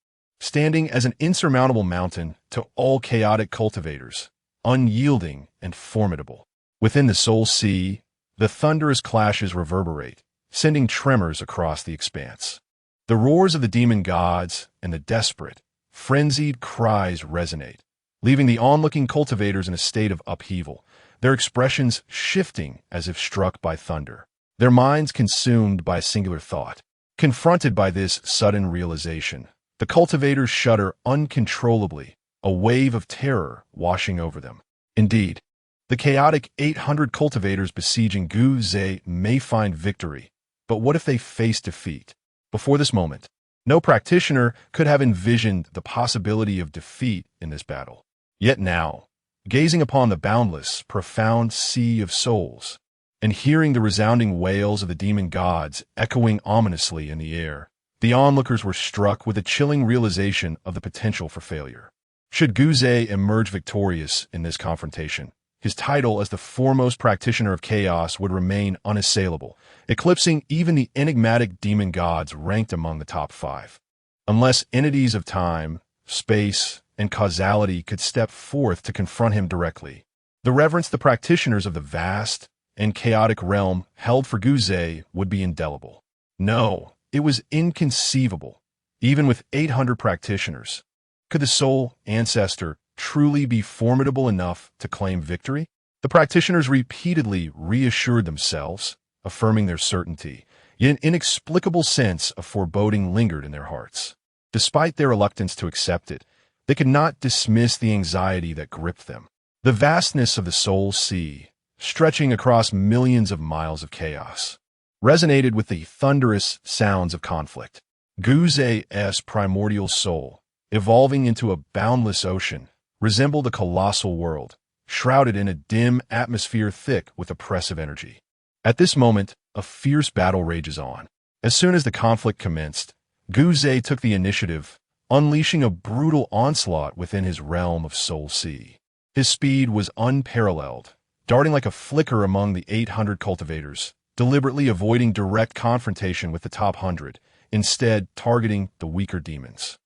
standing as an insurmountable mountain to all chaotic cultivators, unyielding and formidable. Within the Soul Sea, the thunderous clashes reverberate, sending tremors across the expanse. The roars of the demon gods and the desperate, frenzied cries resonate, leaving the onlooking cultivators in a state of upheaval, their expressions shifting as if struck by thunder, their minds consumed by a singular thought. Confronted by this sudden realization, the cultivators shudder uncontrollably, a wave of terror washing over them. Indeed, the chaotic 800 cultivators besieging Guze may find victory, but what if they face defeat? Before this moment, no practitioner could have envisioned the possibility of defeat in this battle. Yet now, gazing upon the boundless, profound sea of souls, and hearing the resounding wails of the demon gods echoing ominously in the air, the onlookers were struck with a chilling realization of the potential for failure. Should Guze emerge victorious in this confrontation, his title as the foremost practitioner of chaos would remain unassailable, eclipsing even the enigmatic demon gods ranked among the top 5. Unless entities of time, space, and causality could step forth to confront him directly, the reverence the practitioners of the vast and chaotic realm held for Guze would be indelible. No, it was inconceivable. Even with 800 practitioners, could the Soul Ancestor truly be formidable enough to claim victory? The practitioners repeatedly reassured themselves, affirming their certainty, yet an inexplicable sense of foreboding lingered in their hearts. Despite their reluctance to accept it, they could not dismiss the anxiety that gripped them. The vastness of the Soul Sea, stretching across millions of miles of chaos, resonated with the thunderous sounds of conflict. Guze's primordial soul, evolving into a boundless ocean, resembled a colossal world, shrouded in a dim atmosphere thick with oppressive energy. At this moment, a fierce battle rages on. As soon as the conflict commenced, Guze took the initiative, unleashing a brutal onslaught within his realm of Soul Sea. His speed was unparalleled, darting like a flicker among the 800 cultivators, deliberately avoiding direct confrontation with the top 100, instead targeting the weaker demons.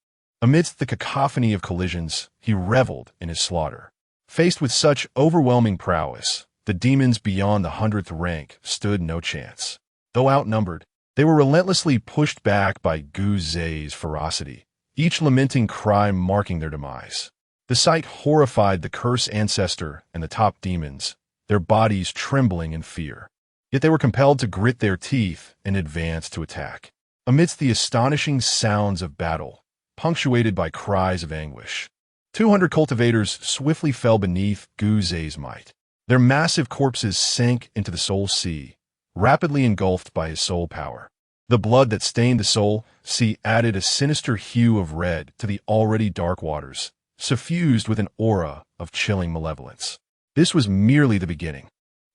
Amidst the cacophony of collisions, he reveled in his slaughter. Faced with such overwhelming prowess, the demons beyond the 100th rank stood no chance. Though outnumbered, they were relentlessly pushed back by Guze's ferocity, each lamenting cry marking their demise. The sight horrified the Cursed Ancestor and the top demons, their bodies trembling in fear. Yet they were compelled to grit their teeth and advance to attack. Amidst the astonishing sounds of battle, punctuated by cries of anguish, 200 cultivators swiftly fell beneath Guze's might. Their massive corpses sank into the Soul Sea, rapidly engulfed by his soul power. The blood that stained the Soul Sea added a sinister hue of red to the already dark waters, suffused with an aura of chilling malevolence. This was merely the beginning.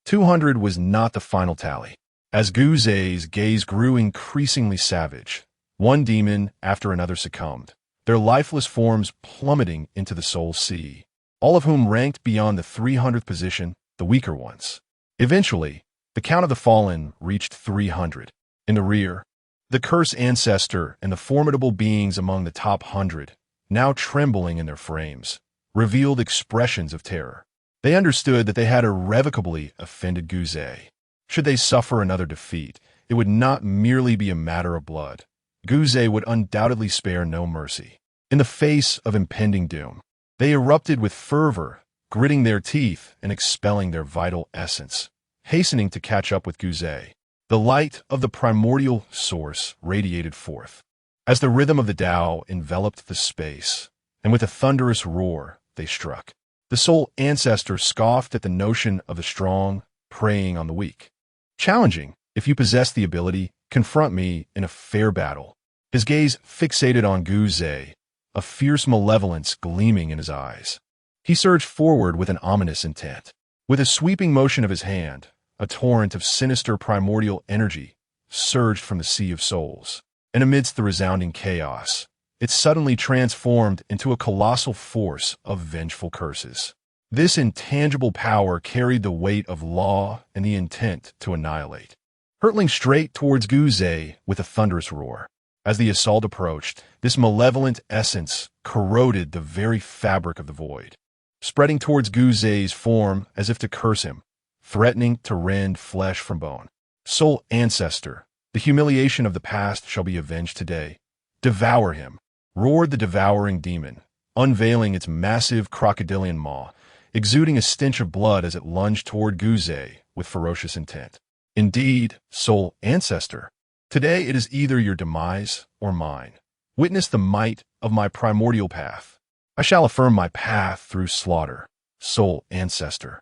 200 was not the final tally. As Guze's gaze grew increasingly savage, one demon after another succumbed, their lifeless forms plummeting into the Soul Sea, all of whom ranked beyond the 300th position, the weaker ones. Eventually, the count of the fallen reached 300. In the rear, the Cursed Ancestor and the formidable beings among the top 100, now trembling in their frames, revealed expressions of terror. They understood that they had irrevocably offended Guze. Should they suffer another defeat, it would not merely be a matter of blood. Guze would undoubtedly spare no mercy. In the face of impending doom, they erupted with fervor, gritting their teeth and expelling their vital essence, hastening to catch up with Guze. The light of the primordial source radiated forth. As the rhythm of the Tao enveloped the space, and with a thunderous roar, they struck. The Soul Ancestor scoffed at the notion of the strong preying on the weak. Challenging, if you possess the ability, confront me in a fair battle. His gaze fixated on Guze, a fierce malevolence gleaming in his eyes. He surged forward with an ominous intent. With a sweeping motion of his hand, a torrent of sinister primordial energy surged from the Sea of Souls, and amidst the resounding chaos, it suddenly transformed into a colossal force of vengeful curses. This intangible power carried the weight of law and the intent to annihilate, hurtling straight towards Guze with a thunderous roar. As the assault approached, this malevolent essence corroded the very fabric of the void, spreading towards Guze's form as if to curse him, threatening to rend flesh from bone. Soul Ancestor, the humiliation of the past shall be avenged today. Devour him, roared the devouring demon, unveiling its massive crocodilian maw, exuding a stench of blood as it lunged toward Guze with ferocious intent. Indeed, Soul Ancestor, today it is either your demise or mine. Witness the might of my primordial path. I shall affirm my path through slaughter, Soul Ancestor.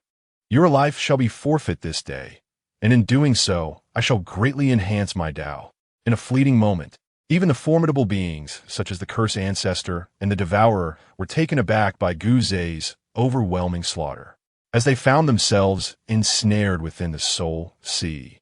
Your life shall be forfeit this day, and in doing so, I shall greatly enhance my Tao. In a fleeting moment, even the formidable beings, such as the Cursed Ancestor and the Devourer, were taken aback by Guze's overwhelming slaughter, as they found themselves ensnared within the Soul Sea.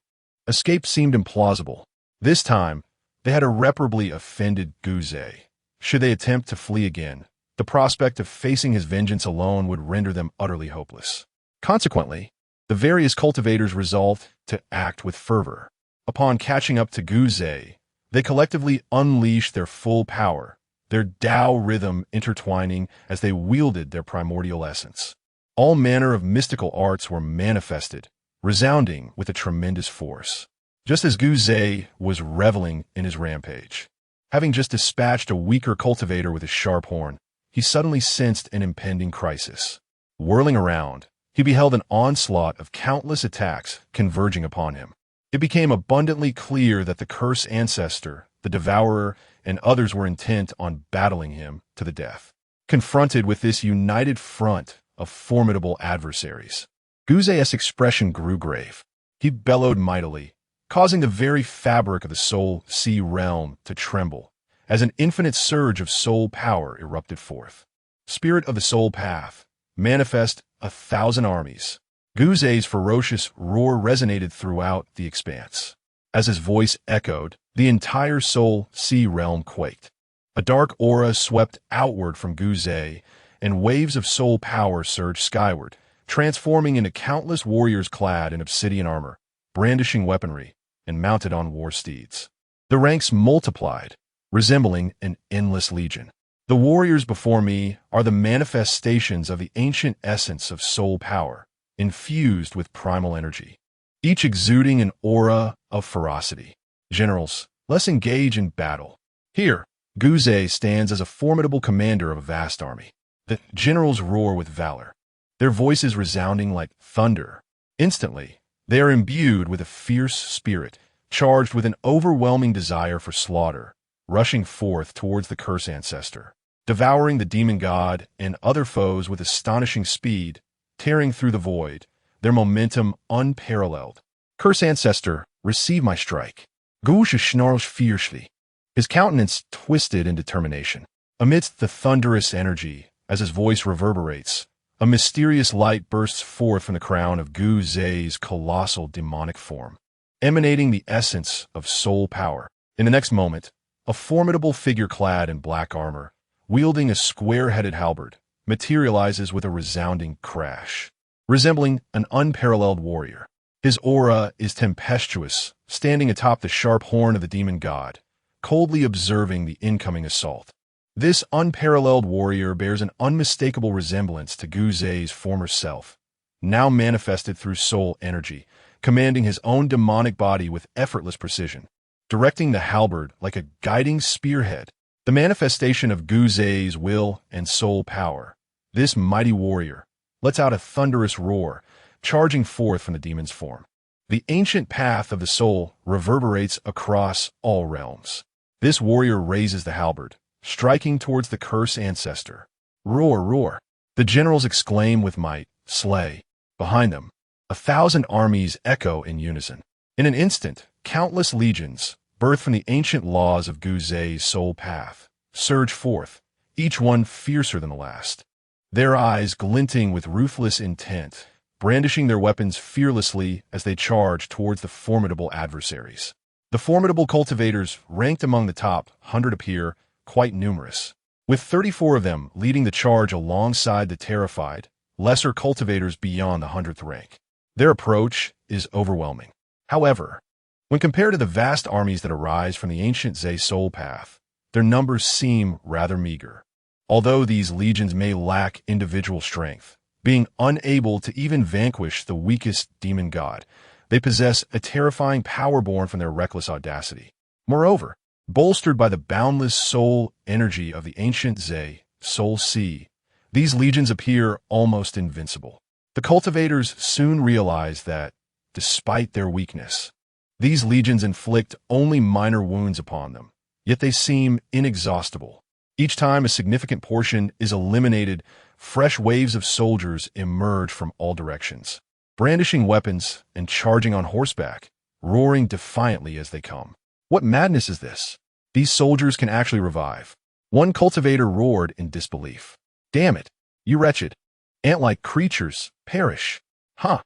Escape seemed implausible. This time, they had irreparably offended Guze. Should they attempt to flee again, the prospect of facing his vengeance alone would render them utterly hopeless. Consequently, the various cultivators resolved to act with fervor. Upon catching up to Guze, they collectively unleashed their full power, their Tao rhythm intertwining as they wielded their primordial essence. All manner of mystical arts were manifested, resounding with a tremendous force. Just as Guze was reveling in his rampage, having just dispatched a weaker cultivator with his sharp horn, he suddenly sensed an impending crisis. Whirling around, he beheld an onslaught of countless attacks converging upon him. It became abundantly clear that the Cursed Ancestor, the Devourer, and others were intent on battling him to the death. Confronted with this united front of formidable adversaries, Guze's expression grew grave. He bellowed mightily, causing the very fabric of the Soul Sea realm to tremble, as an infinite surge of soul power erupted forth. Spirit of the Soul Path, manifest 1,000 armies. Guze's ferocious roar resonated throughout the expanse. As his voice echoed, the entire Soul Sea realm quaked. A dark aura swept outward from Guze, and waves of soul power surged skyward, transforming into countless warriors clad in obsidian armor, brandishing weaponry, and mounted on war steeds. The ranks multiplied, resembling an endless legion. The warriors before me are the manifestations of the ancient essence of soul power, infused with primal energy, each exuding an aura of ferocity. Generals, let's engage in battle. Here, Guze stands as a formidable commander of a vast army. The generals roar with valor, their voices resounding like thunder. Instantly, they are imbued with a fierce spirit, charged with an overwhelming desire for slaughter, rushing forth towards the Cursed Ancestor, devouring the Demon God and other foes with astonishing speed, tearing through the void, their momentum unparalleled. Cursed Ancestor, receive my strike. Gush snarls fiercely, his countenance twisted in determination. Amidst the thunderous energy, as his voice reverberates, a mysterious light bursts forth from the crown of Guze's colossal demonic form, emanating the essence of soul power. In the next moment, a formidable figure clad in black armor, wielding a square-headed halberd, materializes with a resounding crash, resembling an unparalleled warrior. His aura is tempestuous, standing atop the sharp horn of the demon god, coldly observing the incoming assault. This unparalleled warrior bears an unmistakable resemblance to Guze's former self, now manifested through soul energy, commanding his own demonic body with effortless precision, directing the halberd like a guiding spearhead, the manifestation of Guze's will and soul power. This mighty warrior lets out a thunderous roar, charging forth from the demon's form. The ancient path of the soul reverberates across all realms. This warrior raises the halberd, striking towards the Cursed Ancestor. Roar, roar! The generals exclaim with might, slay. Behind them, 1,000 armies echo in unison. In an instant, countless legions, birthed from the ancient laws of Guze's soul path, surge forth, each one fiercer than the last. Their eyes glinting with ruthless intent, brandishing their weapons fearlessly as they charge towards the formidable adversaries. The formidable cultivators, ranked among the top 100, appear quite numerous, with 34 of them leading the charge alongside the terrified, lesser cultivators beyond the 100th rank. Their approach is overwhelming. However, when compared to the vast armies that arise from the ancient Ze soul path, their numbers seem rather meager. Although these legions may lack individual strength, being unable to even vanquish the weakest demon god, they possess a terrifying power born from their reckless audacity. Moreover, bolstered by the boundless soul energy of the ancient Ze, Soul Sea, these legions appear almost invincible. The cultivators soon realize that, despite their weakness, these legions inflict only minor wounds upon them, yet they seem inexhaustible. Each time a significant portion is eliminated, fresh waves of soldiers emerge from all directions, brandishing weapons and charging on horseback, roaring defiantly as they come. What madness is this? These soldiers can actually revive. One cultivator roared in disbelief. Damn it, you wretched, ant-like creatures, perish. Huh,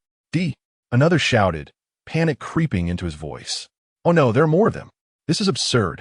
Another shouted, panic creeping into his voice. Oh no, there are more of them. This is absurd.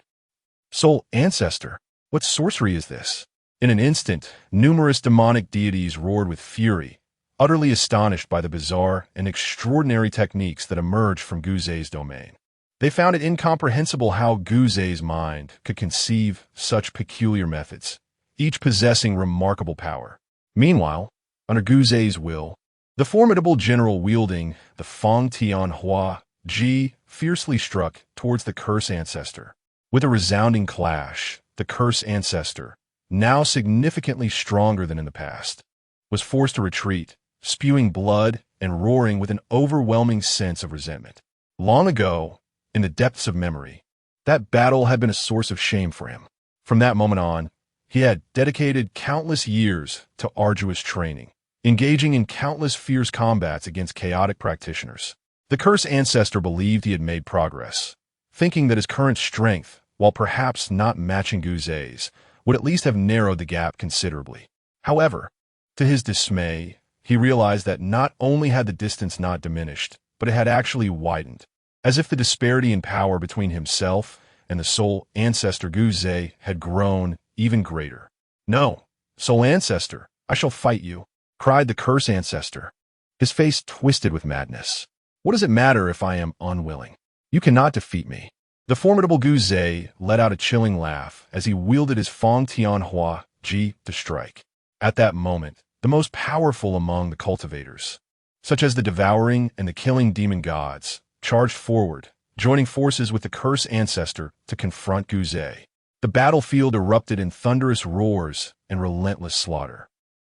Soul Ancestor, what sorcery is this? In an instant, numerous demonic deities roared with fury, utterly astonished by the bizarre and extraordinary techniques that emerged from Guze's domain. They found it incomprehensible how Guze's mind could conceive such peculiar methods, each possessing remarkable power. Meanwhile, under Guze's will, the formidable general wielding the Fong Tianhua Ji fiercely struck towards the Cursed Ancestor. With a resounding clash, the Cursed Ancestor, now significantly stronger than in the past, was forced to retreat, spewing blood and roaring with an overwhelming sense of resentment. Long ago, in the depths of memory, that battle had been a source of shame for him. From that moment on, he had dedicated countless years to arduous training, engaging in countless fierce combats against chaotic practitioners. The Cursed Ancestor believed he had made progress, thinking that his current strength, while perhaps not matching Guze's, would at least have narrowed the gap considerably. However, To his dismay, he realized that not only had the distance not diminished, but it had actually widened, as if the disparity in power between himself and the Soul Ancestor Guze had grown even greater. "No, Soul Ancestor, I shall fight you," cried the Cursed Ancestor, his face twisted with madness. "What does it matter if I am unwilling? You cannot defeat me." The formidable Guze let out a chilling laugh as he wielded his Fong Tianhua Ji to strike. At that moment, the most powerful among the cultivators, such as the Devouring and the Killing Demon Gods, charged forward, joining forces with the Cursed Ancestor to confront Guze. The battlefield erupted in thunderous roars and relentless slaughter.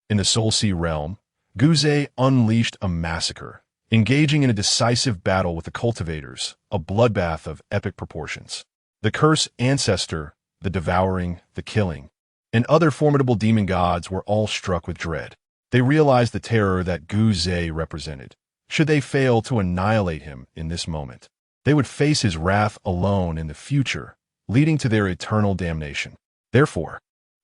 In the Soul Sea realm, Guze unleashed a massacre, engaging in a decisive battle with the cultivators, a bloodbath of epic proportions. The Cursed Ancestor, the Devouring, the Killing, and other formidable demon gods were all struck with dread. They realized the terror that Guze represented. Should they fail to annihilate him in this moment, they would face his wrath alone in the future, leading to their eternal damnation. Therefore,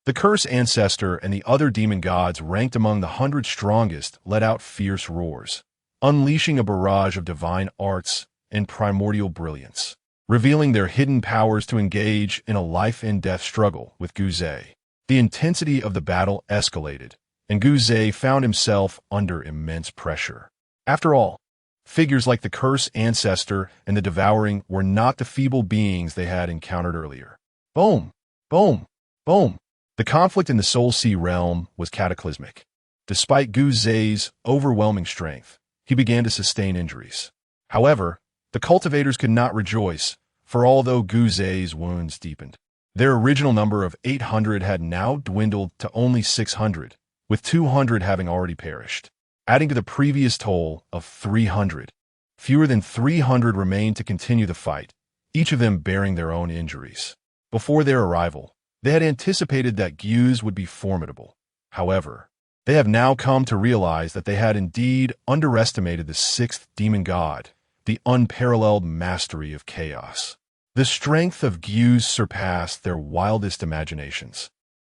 the Cursed Ancestor and the other demon gods ranked among the 100 strongest let out fierce roars, unleashing a barrage of divine arts and primordial brilliance, revealing their hidden powers to engage in a life-and-death struggle with Guze. The intensity of the battle escalated, and Guze found himself under immense pressure. After all, figures like the Cursed Ancestor and the Devouring were not the feeble beings they had encountered earlier. Boom! Boom! Boom! The conflict in the Soul Sea realm was cataclysmic. Despite Guze's overwhelming strength, he began to sustain injuries. However, the cultivators could not rejoice, for although Guze's wounds deepened, their original number of 800 had now dwindled to only 600, with 200 having already perished, adding to the previous toll of 300. Fewer than 300 remained to continue the fight, each of them bearing their own injuries. Before their arrival, they had anticipated that Guze would be formidable. However, they have now come to realize that they had indeed underestimated the sixth demon god, the unparalleled mastery of chaos. The strength of Guze surpassed their wildest imaginations.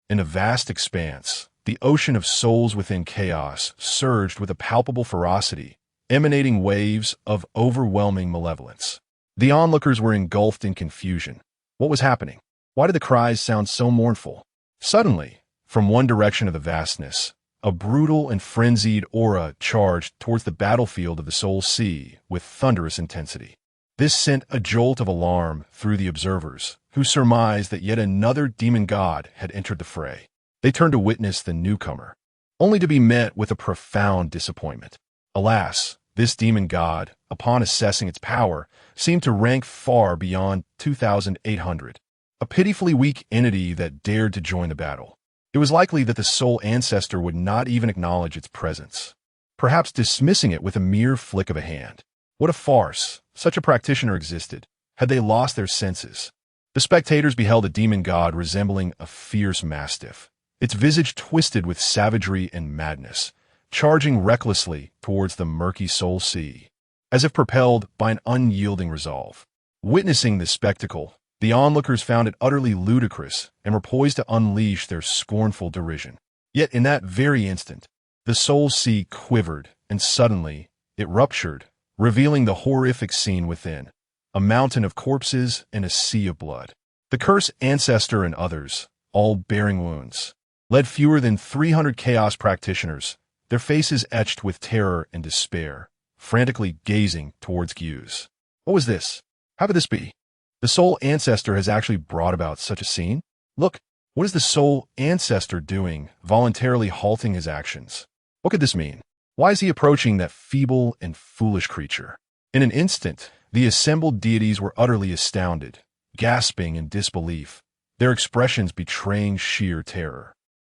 In a vast expanse, the ocean of souls within chaos surged with a palpable ferocity, emanating waves of overwhelming malevolence. The onlookers were engulfed in confusion. What was happening? Why did the cries sound so mournful? Suddenly, from one direction of the vastness, a brutal and frenzied aura charged towards the battlefield of the Soul Sea with thunderous intensity. This sent a jolt of alarm through the observers, who surmised that yet another demon god had entered the fray. They turned to witness the newcomer, only to be met with a profound disappointment. Alas, this demon god, upon assessing its power, seemed to rank far beyond 2,800, a pitifully weak entity that dared to join the battle. It was likely that the Soul Ancestor would not even acknowledge its presence, perhaps dismissing it with a mere flick of a hand. What a farce! Such a practitioner existed. Had they lost their senses? The spectators beheld a demon god resembling a fierce mastiff, its visage twisted with savagery and madness, charging recklessly towards the murky Soul Sea, as if propelled by an unyielding resolve. Witnessing this spectacle, the onlookers found it utterly ludicrous and were poised to unleash their scornful derision. Yet in that very instant, the Soul Sea quivered, and suddenly it ruptured, revealing the horrific scene within, a mountain of corpses and a sea of blood. The Cursed Ancestor and others, all bearing wounds, led fewer than 300 chaos practitioners, their faces etched with terror and despair, frantically gazing towards Guze. What was this? How could this be? The Soul Ancestor has actually brought about such a scene? Look, what is the Soul Ancestor doing, voluntarily halting his actions? What could this mean? Why is he approaching that feeble and foolish creature? In an instant, the assembled deities were utterly astounded, gasping in disbelief, their expressions betraying sheer terror.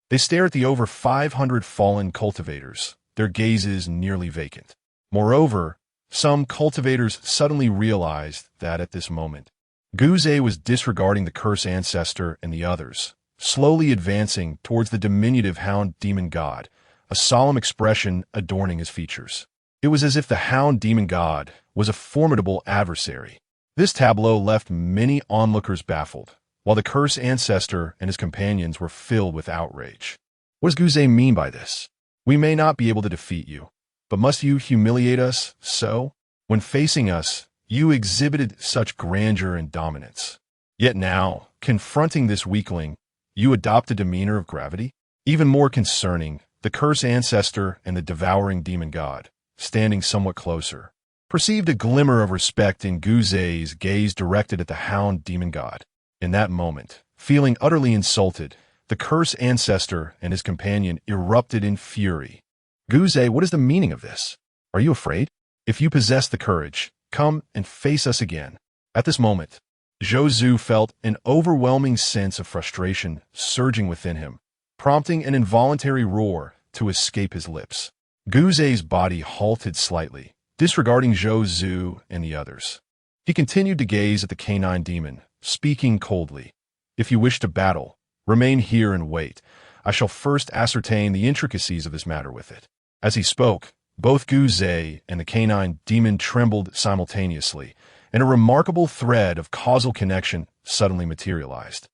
They stare at the over 500 fallen cultivators, their gazes nearly vacant. Moreover, some cultivators suddenly realized that at this moment, Guze was disregarding the Cursed Ancestor and the others, slowly advancing towards the diminutive Hound Demon God, a solemn expression adorning his features. It was as if the Hound Demon God was a formidable adversary. This tableau left many onlookers baffled, while the Cursed Ancestor and his companions were filled with outrage. What does Guze mean by this? We may not be able to defeat you, but must you humiliate us so? When facing us, you exhibited such grandeur and dominance. Yet now, confronting this weakling, you adopt a demeanor of gravity? Even more concerning, the Cursed Ancestor and the Devouring Demon God, standing somewhat closer, perceived a glimmer of respect in Guzei's gaze directed at the Hound Demon God. In that moment, feeling utterly insulted, the Cursed Ancestor and his companion erupted in fury. Guzei, what is the meaning of this? Are you afraid? If you possess the courage, come and face us again. At this moment, Zhou felt an overwhelming sense of frustration surging within him, prompting an involuntary roar to escape his lips. Guzei's body halted slightly, disregarding Zhou and the others. He continued to gaze at the canine demon, speaking coldly. If you wish to battle, remain here and wait. I shall first ascertain the intricacies of this matter with it. As he spoke, both Guzei and the canine demon trembled simultaneously, and a remarkable thread of causal connection suddenly materialized,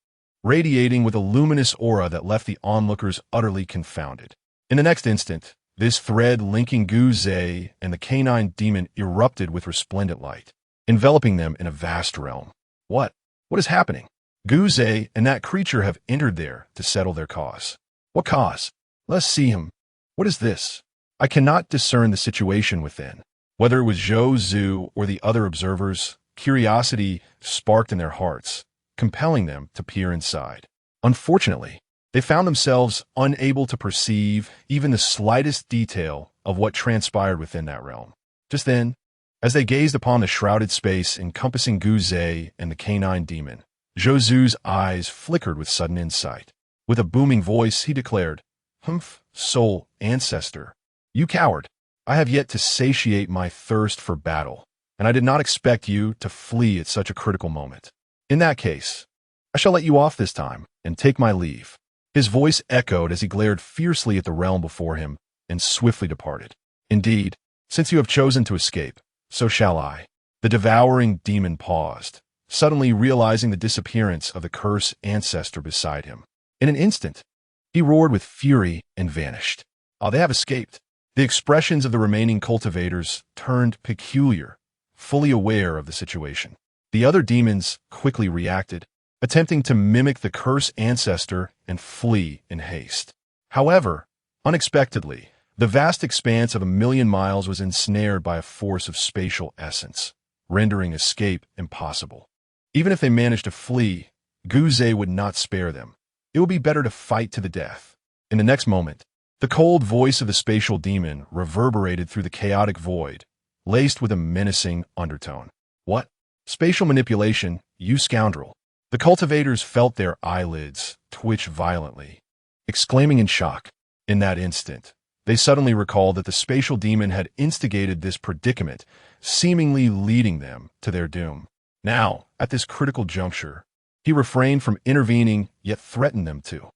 radiating with a luminous aura that left the onlookers utterly confounded. In the next instant, this thread linking Guzei and the canine demon erupted with resplendent light, enveloping them in a vast realm. What is happening? Guzei and that creature have entered there to settle their cause. What cause? Let's see him. What is this? I cannot discern the situation within. Whether it was Zhou or the other observers, curiosity sparked in their hearts, compelling them to peer inside. Unfortunately, they found themselves unable to perceive even the slightest detail of what transpired within that realm. Just then, as they gazed upon the shrouded space encompassing Guzei and the canine demon, Zhou's eyes flickered with sudden insight. With a booming voice, he declared, "Humph, soul ancestor, you coward! I have yet to satiate my thirst for battle, and I did not expect you to flee at such a critical moment. In that case, I shall let you off this time and take my leave." His voice echoed as he glared fiercely at the realm before him and swiftly departed. "Indeed, since you have chosen to escape, so shall I." The devouring demon paused, suddenly realizing the disappearance of the Cursed Ancestor beside him. In an instant, he roared with fury and vanished. Oh, they have escaped. The expressions of the remaining cultivators turned peculiar, fully aware of the situation. The other demons quickly reacted, attempting to mimic the Cursed Ancestor and flee in haste. However, unexpectedly, the vast expanse of 1,000,000 miles was ensnared by a force of spatial essence, rendering escape impossible. Even if they managed to flee, Guzei would not spare them. It would be better to fight to the death. In the next moment, the cold voice of the spatial demon reverberated through the chaotic void, laced with a menacing undertone. "What? Spatial manipulation, you scoundrel!" The cultivators felt their eyelids twitch violently, exclaiming in shock. In that instant, they suddenly recalled that the spatial demon had instigated this predicament, seemingly leading them to their doom. Now, at this critical juncture, he refrained from intervening, yet threatened them to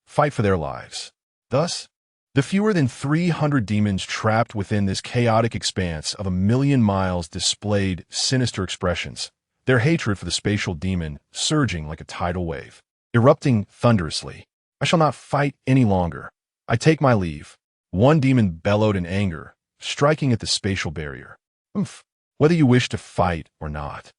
fight for their lives. Thus, the fewer than 300 demons trapped within this chaotic expanse of 1,000,000 miles displayed sinister expressions, their hatred for the spatial demon surging like a tidal wave, erupting thunderously. "I shall not fight any longer. I take my leave." One demon bellowed in anger, striking at the spatial barrier. "Humph, whether you wish to fight or not,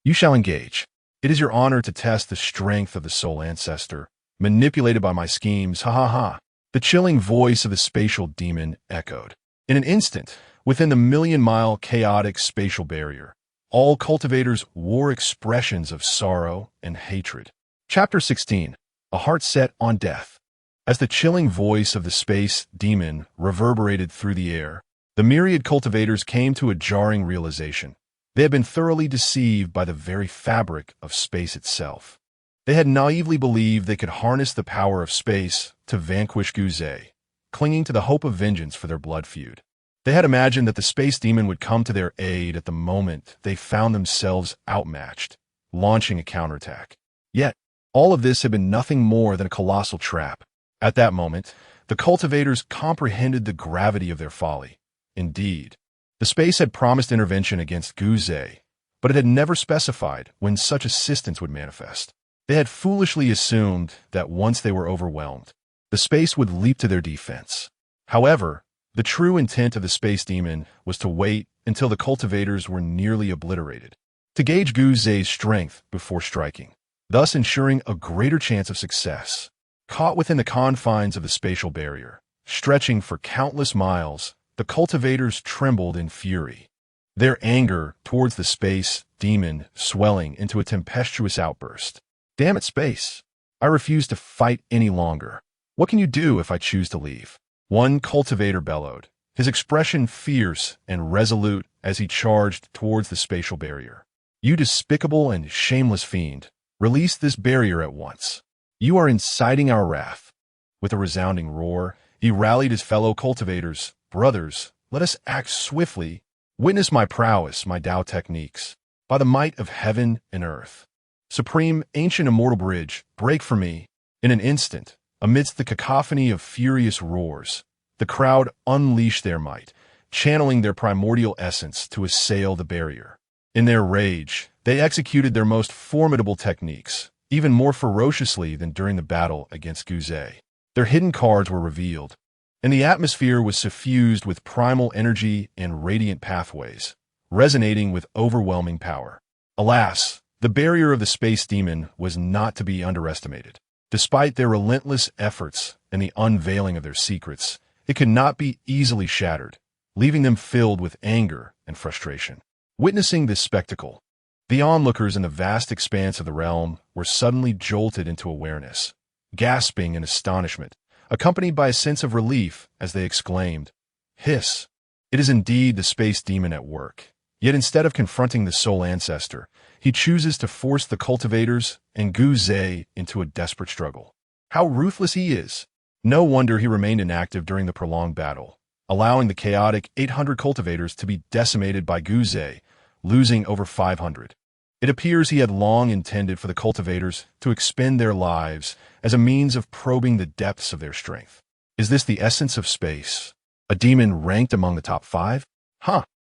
you shall engage. It is your honor to test the strength of the soul ancestor, manipulated by my schemes, ha ha ha." The chilling voice of the spatial demon echoed. In an instant, within the 1,000,000-mile chaotic spatial barrier, all cultivators wore expressions of sorrow and hatred. Chapter 16. A Heart Set on Death. As the chilling voice of the space demon reverberated through the air, the myriad cultivators came to a jarring realization. They had been thoroughly deceived by the very fabric of space itself. They had naively believed they could harness the power of space to vanquish Guzei, clinging to the hope of vengeance for their blood feud. They had imagined that the space demon would come to their aid at the moment they found themselves outmatched, launching a counterattack. Yet, all of this had been nothing more than a colossal trap. At that moment, the cultivators comprehended the gravity of their folly. Indeed, the space had promised intervention against Guzei, but it had never specified when such assistance would manifest. They had foolishly assumed that once they were overwhelmed, the space would leap to their defense. However, the true intent of the space demon was to wait until the cultivators were nearly obliterated, to gauge Guze's strength before striking, thus ensuring a greater chance of success. Caught within the confines of the spatial barrier, stretching for countless miles, the cultivators trembled in fury, their anger towards the space demon swelling into a tempestuous outburst. "Damn it, space! I refuse to fight any longer. What can you do if I choose to leave?" One cultivator bellowed, his expression fierce and resolute as he charged towards the spatial barrier. "You despicable and shameless fiend, release this barrier at once. You are inciting our wrath." With a resounding roar, he rallied his fellow cultivators. "Brothers, let us act swiftly. Witness my prowess, my Tao techniques. By the might of heaven and earth. Supreme, ancient, immortal bridge, break for me." In an instant, amidst the cacophony of furious roars, the crowd unleashed their might, channeling their primordial essence to assail the barrier. In their rage, they executed their most formidable techniques, even more ferociously than during the battle against Guze. Their hidden cards were revealed, and the atmosphere was suffused with primal energy and radiant pathways, resonating with overwhelming power. Alas, the barrier of the space demon was not to be underestimated. Despite their relentless efforts and the unveiling of their secrets, it could not be easily shattered, leaving them filled with anger and frustration. Witnessing this spectacle, the onlookers in the vast expanse of the realm were suddenly jolted into awareness, gasping in astonishment, accompanied by a sense of relief as they exclaimed, "Hiss! It is indeed the space demon at work." Yet instead of confronting the sole ancestor, he chooses to force the cultivators and Guze into a desperate struggle. How ruthless he is! No wonder he remained inactive during the prolonged battle, allowing the chaotic 800 cultivators to be decimated by Guze, losing over 500. It appears he had long intended for the cultivators to expend their lives as a means of probing the depths of their strength. Is this the essence of space? A demon ranked among the top 5?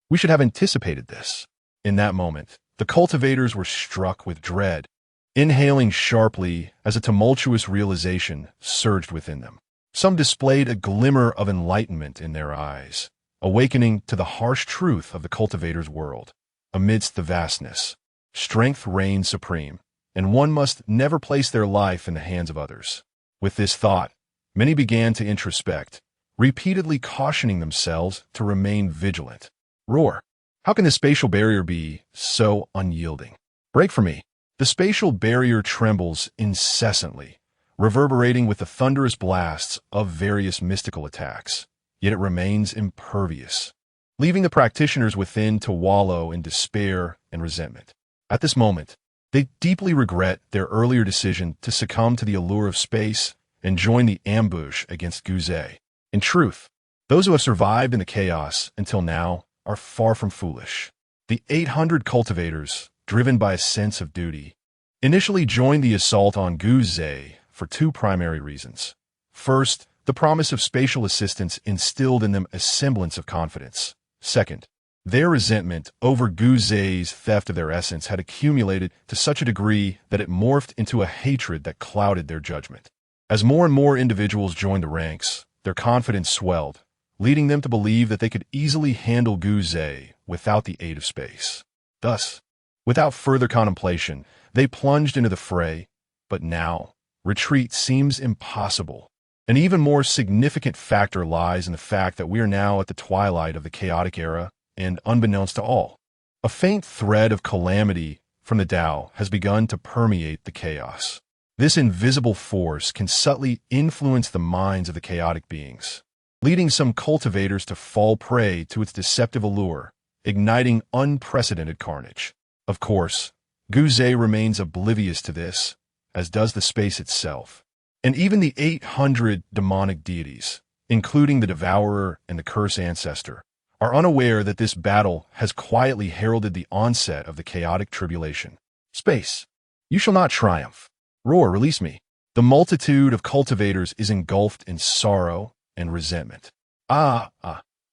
We should have anticipated this. In that moment, the cultivators were struck with dread, inhaling sharply as a tumultuous realization surged within them. Some displayed a glimmer of enlightenment in their eyes, awakening to the harsh truth of the cultivator's world. Amidst the vastness, strength reigns supreme, and one must never place their life in the hands of others. With this thought, many began to introspect, repeatedly cautioning themselves to remain vigilant. Roar! How can the spatial barrier be so unyielding? Break for me! The spatial barrier trembles incessantly, reverberating with the thunderous blasts of various mystical attacks, yet it remains impervious, leaving the practitioners within to wallow in despair and resentment. At this moment, they deeply regret their earlier decision to succumb to the allure of space and join the ambush against Guze. In truth, those who have survived in the chaos until now are far from foolish. The 800 cultivators, driven by a sense of duty, initially joined the assault on Guze for two primary reasons. First, the promise of spatial assistance instilled in them a semblance of confidence. Second, their resentment over Guze's theft of their essence had accumulated to such a degree that it morphed into a hatred that clouded their judgment. As more and more individuals joined the ranks, their confidence swelled, leading them to believe that they could easily handle Guze without the aid of space. Thus, without further contemplation, they plunged into the fray, but now, retreat seems impossible. An even more significant factor lies in the fact that we are now at the twilight of the chaotic era, and unbeknownst to all, a faint thread of calamity from the Tao has begun to permeate the chaos. This invisible force can subtly influence the minds of the chaotic beings, leading some cultivators to fall prey to its deceptive allure, igniting unprecedented carnage. Of course, Guze remains oblivious to this, as does the space itself. And even the 800 demonic deities, including the Devourer and the Cursed Ancestor, are unaware that this battle has quietly heralded the onset of the chaotic tribulation. Space, you shall not triumph. Roar, release me. The multitude of cultivators is engulfed in sorrow and resentment.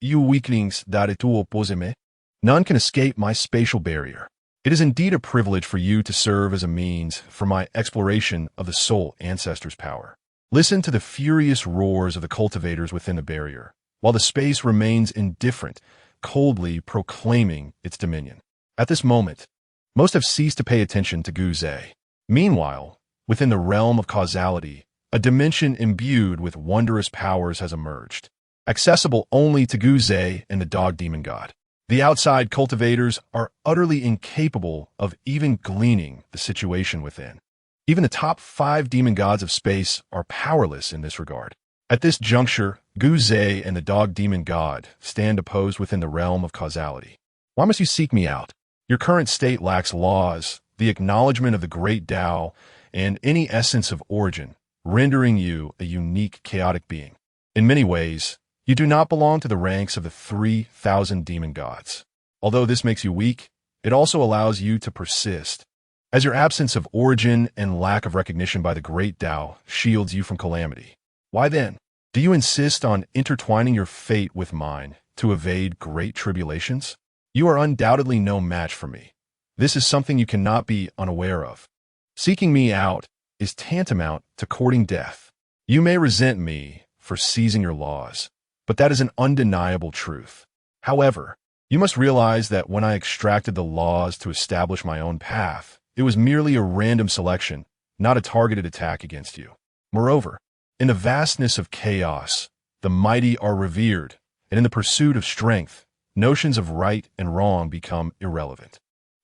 You weaklings that tu oppose me. None can escape my spatial barrier. It is indeed a privilege for you to serve as a means for my exploration of the sole ancestor's power. Listen to the furious roars of the cultivators within the barrier, while the space remains indifferent, coldly proclaiming its dominion. At this moment, most have ceased to pay attention to Guzay. Meanwhile, within the realm of causality, a dimension imbued with wondrous powers has emerged, accessible only to Guzay and the Dog Demon God. The outside cultivators are utterly incapable of even gleaning the situation within. Even the top 5 demon gods of space are powerless in this regard. At this juncture, Guzay and the Dog Demon God stand opposed within the realm of causality. Why must you seek me out? Your current state lacks laws, the acknowledgement of the great Tao, and any essence of origin, rendering you a unique chaotic being. In many ways, you do not belong to the ranks of the 3,000 demon gods. Although this makes you weak, it also allows you to persist, as your absence of origin and lack of recognition by the great Tao shields you from calamity. Why then, do you insist on intertwining your fate with mine to evade great tribulations? You are undoubtedly no match for me. This is something you cannot be unaware of. Seeking me out is tantamount to courting death. You may resent me for seizing your laws, but that is an undeniable truth. However, you must realize that when I extracted the laws to establish my own path, it was merely a random selection, not a targeted attack against you. Moreover, in the vastness of chaos, the mighty are revered, and in the pursuit of strength, notions of right and wrong become irrelevant.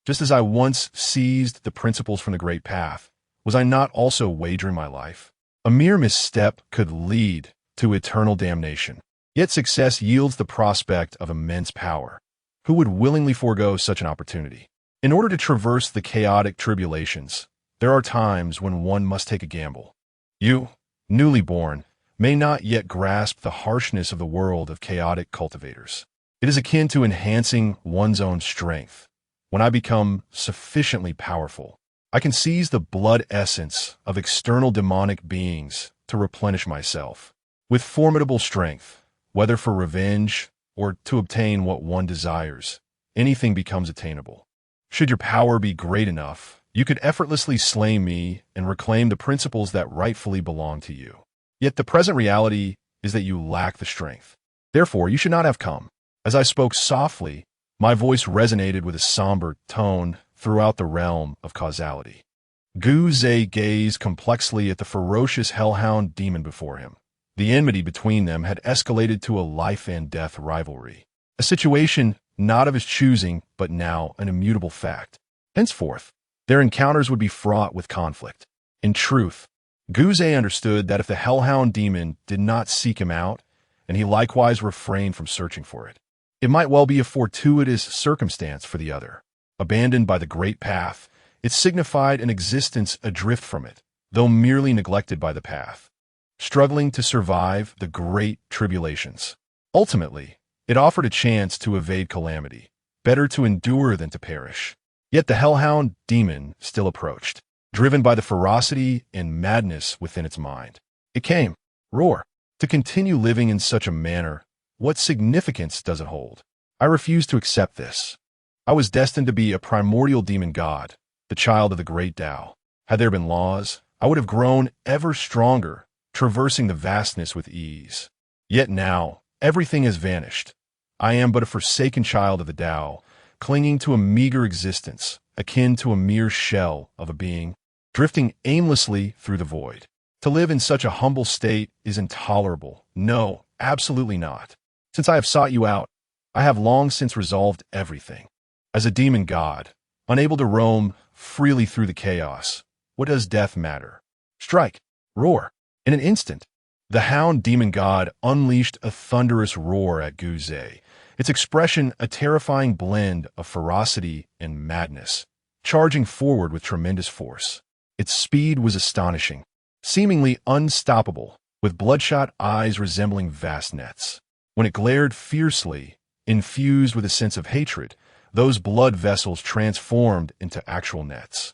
Just as I once seized the principles from the great path, was I not also wagering my life? A mere misstep could lead to eternal damnation. Yet success yields the prospect of immense power. Who would willingly forego such an opportunity? In order to traverse the chaotic tribulations, there are times when one must take a gamble. You, newly born, may not yet grasp the harshness of the world of chaotic cultivators. It is akin to enhancing one's own strength. When I become sufficiently powerful, I can seize the blood essence of external demonic beings to replenish myself. With formidable strength, whether for revenge or to obtain what one desires, anything becomes attainable. Should your power be great enough, you could effortlessly slay me and reclaim the principles that rightfully belong to you. Yet the present reality is that you lack the strength. Therefore, you should not have come. As I spoke softly, my voice resonated with a somber tone throughout the realm of causality. Guzay gazed complexly at the ferocious hellhound demon before him. The enmity between them had escalated to a life-and-death rivalry, a situation not of his choosing, but now an immutable fact. Henceforth, their encounters would be fraught with conflict. In truth, Guzay understood that if the hellhound demon did not seek him out, and he likewise refrained from searching for it, it might well be a fortuitous circumstance for the other. Abandoned by the great path, it signified an existence adrift from it, though merely neglected by the path, struggling to survive the great tribulations. Ultimately, it offered a chance to evade calamity, better to endure than to perish. Yet the hellhound demon still approached, driven by the ferocity and madness within its mind. It came, roar. To continue living in such a manner, what significance does it hold? I refuse to accept this. I was destined to be a primordial demon god, the child of the great Tao. Had there been laws, I would have grown ever stronger, traversing the vastness with ease. Yet now, everything has vanished. I am but a forsaken child of the Tao, clinging to a meager existence, akin to a mere shell of a being, drifting aimlessly through the void. To live in such a humble state is intolerable. No, absolutely not. Since I have sought you out, I have long since resolved everything. As a demon god, unable to roam freely through the chaos, what does death matter? Strike, roar. In an instant, the Hound Demon God unleashed a thunderous roar at Guzay, its expression a terrifying blend of ferocity and madness, charging forward with tremendous force. Its speed was astonishing, seemingly unstoppable, with bloodshot eyes resembling vast nets. When it glared fiercely, infused with a sense of hatred, those blood vessels transformed into actual nets.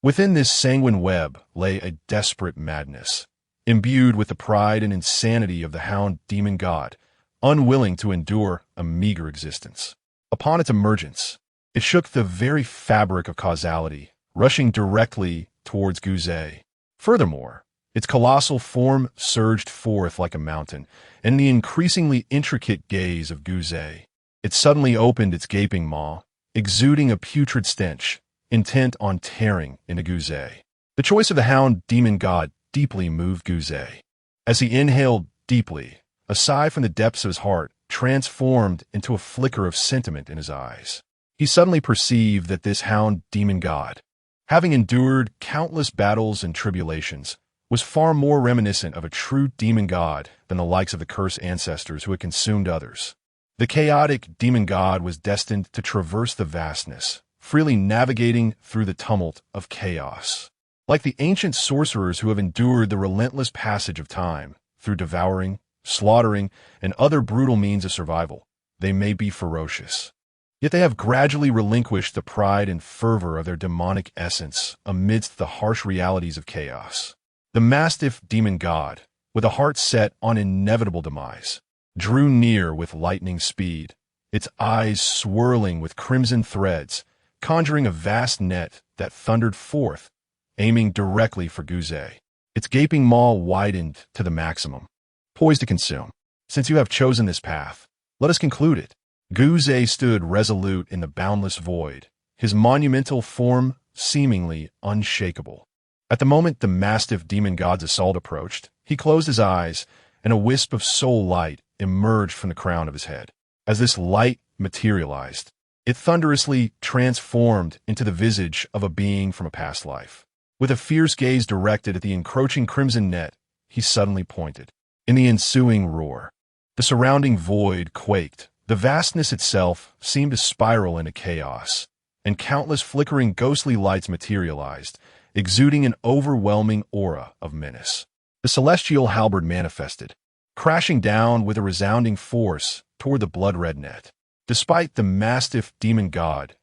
Within this sanguine web lay a desperate madness, imbued with the pride and insanity of the Hound Demon God, unwilling to endure a meager existence. Upon its emergence, it shook the very fabric of causality, rushing directly towards Guzay. Furthermore, Its colossal form surged forth like a mountain, and in the increasingly intricate gaze of Guze, it suddenly opened its gaping maw, exuding a putrid stench, intent on tearing into Guze. The choice of the Hound Demon God deeply moved Guze. As he inhaled deeply, a sigh from the depths of his heart transformed into a flicker of sentiment in his eyes. He suddenly perceived that this Hound Demon God, having endured countless battles and tribulations, was far more reminiscent of a true demon god than the likes of the Cursed Ancestors who had consumed others. The chaotic demon god was destined to traverse the vastness, freely navigating through the tumult of chaos. Like the ancient sorcerers who have endured the relentless passage of time through devouring, slaughtering, and other brutal means of survival, they may be ferocious. Yet they have gradually relinquished the pride and fervor of their demonic essence amidst the harsh realities of chaos. The mastiff demon god, with a heart set on inevitable demise, drew near with lightning speed, its eyes swirling with crimson threads, conjuring a vast net that thundered forth, aiming directly for Guze. Its gaping maw widened to the maximum, poised to consume. Since you have chosen this path, let us conclude it. Guze stood resolute in the boundless void, his monumental form seemingly unshakable. At the moment the mastiff demon god's assault approached, he closed his eyes, and a wisp of soul light emerged from the crown of his head. As this light materialized, it thunderously transformed into the visage of a being from a past life. With a fierce gaze directed at the encroaching crimson net, he suddenly pointed. In the ensuing roar, the surrounding void quaked. The vastness itself seemed to spiral into chaos, and countless flickering ghostly lights materialized, exuding an overwhelming aura of menace. The celestial halberd manifested, crashing down with a resounding force toward the blood-red net. Despite the mastiff demon god's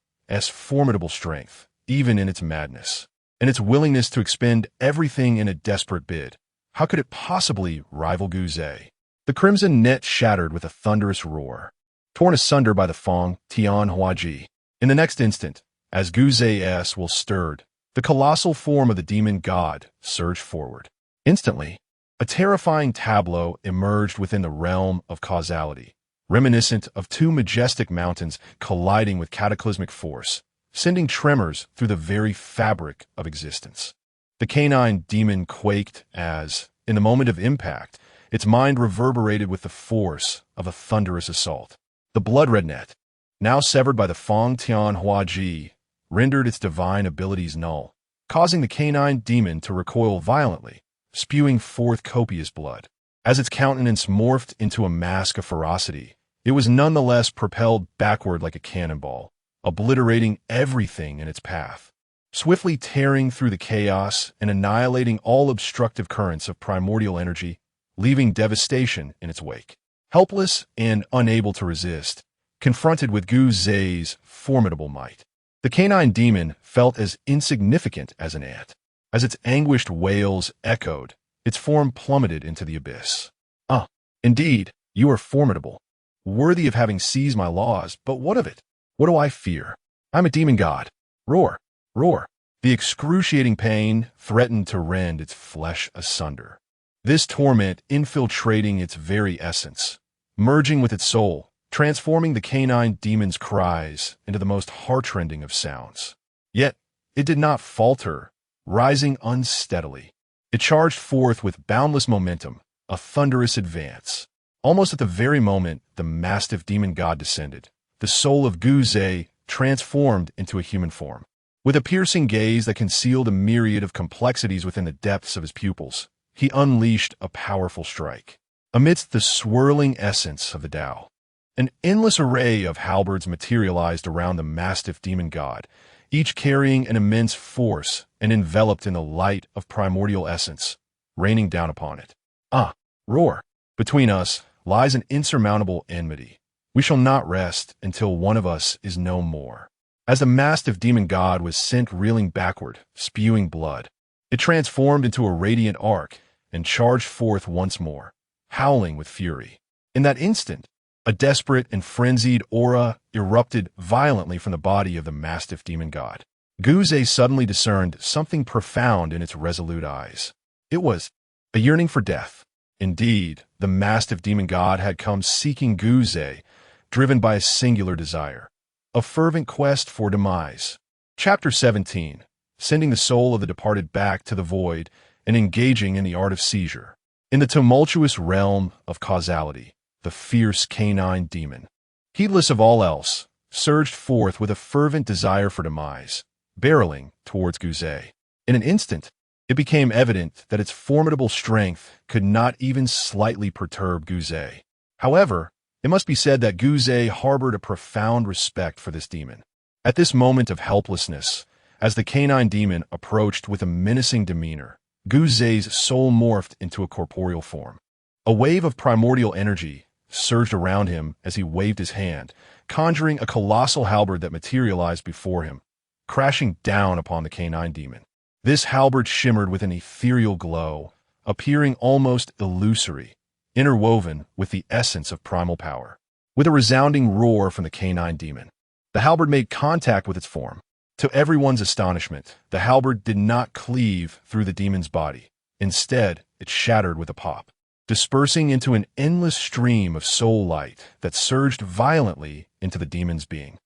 formidable strength, even in its madness, and its willingness to expend everything in a desperate bid, how could it possibly rival Guze? The crimson net shattered with a thunderous roar, torn asunder by the Fong Tian Huaji. In the next instant, as Guze's will stirred, the colossal form of the demon god surged forward. Instantly, a terrifying tableau emerged within the realm of causality, reminiscent of two majestic mountains colliding with cataclysmic force, sending tremors through the very fabric of existence. The canine demon quaked as, in the moment of impact, its mind reverberated with the force of a thunderous assault. The blood-red net, now severed by the Fong Tian Huaji, rendered its divine abilities null, causing the canine demon to recoil violently, spewing forth copious blood. As its countenance morphed into a mask of ferocity, it was nonetheless propelled backward like a cannonball, obliterating everything in its path, swiftly tearing through the chaos and annihilating all obstructive currents of primordial energy, leaving devastation in its wake. Helpless and unable to resist, confronted with Guze's formidable might, the canine demon felt as insignificant as an ant. As its anguished wails echoed, its form plummeted into the abyss. Indeed, you are formidable, worthy of having seized my laws, but what of it? What do I fear? I'm a demon god. Roar, roar. The excruciating pain threatened to rend its flesh asunder. This torment infiltrating its very essence, merging with its soul, transforming the canine demon's cries into the most heartrending of sounds. Yet, it did not falter, rising unsteadily. It charged forth with boundless momentum, a thunderous advance. Almost at the very moment the mastiff demon god descended, the soul of Guze transformed into a human form. With a piercing gaze that concealed a myriad of complexities within the depths of his pupils, he unleashed a powerful strike. Amidst the swirling essence of the Tao, an endless array of halberds materialized around the mastiff demon god, each carrying an immense force and enveloped in the light of primordial essence, raining down upon it. Roar! Between us lies an insurmountable enmity. We shall not rest until one of us is no more. As the mastiff demon god was sent reeling backward, spewing blood, it transformed into a radiant arc and charged forth once more, howling with fury. In that instant, a desperate and frenzied aura erupted violently from the body of the mastiff demon god. Guze suddenly discerned something profound in its resolute eyes. It was A yearning for death. Indeed, the Mastiff Demon God had come seeking Guzay, driven by a singular desire. A fervent quest for demise. Chapter 17. Sending the soul of the departed back to the void and engaging in the art of seizure. In the tumultuous realm of causality, the fierce canine demon, heedless of all else, surged forth with a fervent desire for demise, barreling towards Guzay. In an instant, it became evident that its formidable strength could not even slightly perturb Guzay. However, it must be said that Guzay harbored a profound respect for this demon. At this moment of helplessness, as the canine demon approached with a menacing demeanor, Guzay's soul morphed into a corporeal form. A wave of primordial energy surged around him as he waved his hand, conjuring a colossal halberd that materialized before him, crashing down upon the canine demon. This halberd shimmered with an ethereal glow, appearing almost illusory, interwoven with the essence of primal power. With a resounding roar from the canine demon, the halberd made contact with its form. To everyone's astonishment, the halberd did not cleave through the demon's body. Instead, it shattered with a pop, dispersing into an endless stream of soul light that surged violently into the demon's being.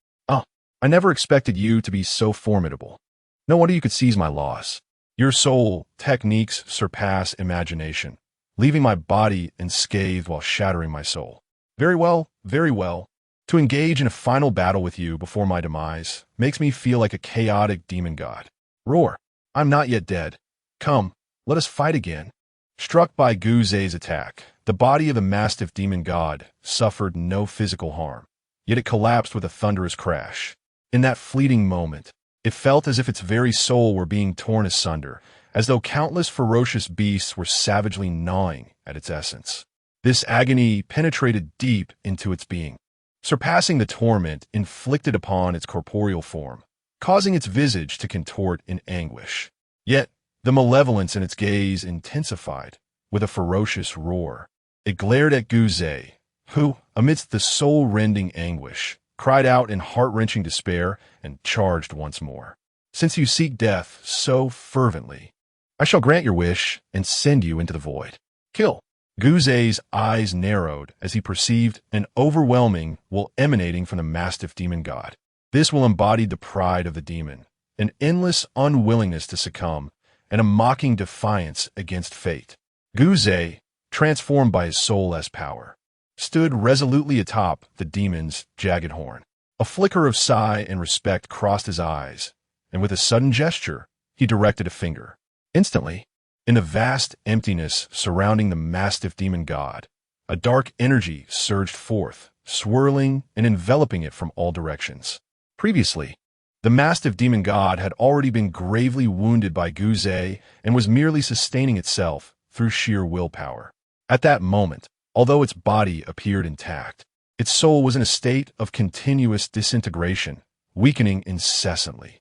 I never expected you to be so formidable. No wonder you could seize my loss. Your soul techniques surpass imagination, leaving my body unscathed while shattering my soul. Very well, very well. To engage in a final battle with you before my demise makes me feel like a chaotic demon god. Roar. I'm not yet dead. Come, let us fight again. Struck by Guzay's attack, the body of the Mastiff Demon God suffered no physical harm, yet it collapsed with a thunderous crash. In that fleeting moment, it felt as if its very soul were being torn asunder, as though countless ferocious beasts were savagely gnawing at its essence. This agony penetrated deep into its being, surpassing the torment inflicted upon its corporeal form, causing its visage to contort in anguish. Yet, the malevolence in its gaze intensified with a ferocious roar. It glared at Guzay, who, amidst the soul-rending anguish, cried out in heart-wrenching despair and charged once more. Since you seek death so fervently, I shall grant your wish and send you into the void. Kill. Guzay's eyes narrowed as he perceived an overwhelming will emanating from the Mastiff Demon God. This will embodied the pride of the demon, an endless unwillingness to succumb, and a mocking defiance against fate. Guzay, transformed by his soulless power, stood resolutely atop the demon's jagged horn. A flicker of sigh and respect crossed his eyes, and with a sudden gesture, he directed a finger. Instantly, in the vast emptiness surrounding the Mastiff Demon God, a dark energy surged forth, swirling and enveloping it from all directions. Previously, the Mastiff Demon God had already been gravely wounded by Guzay and was merely sustaining itself through sheer willpower. At that moment, although its body appeared intact, its soul was in a state of continuous disintegration, weakening incessantly.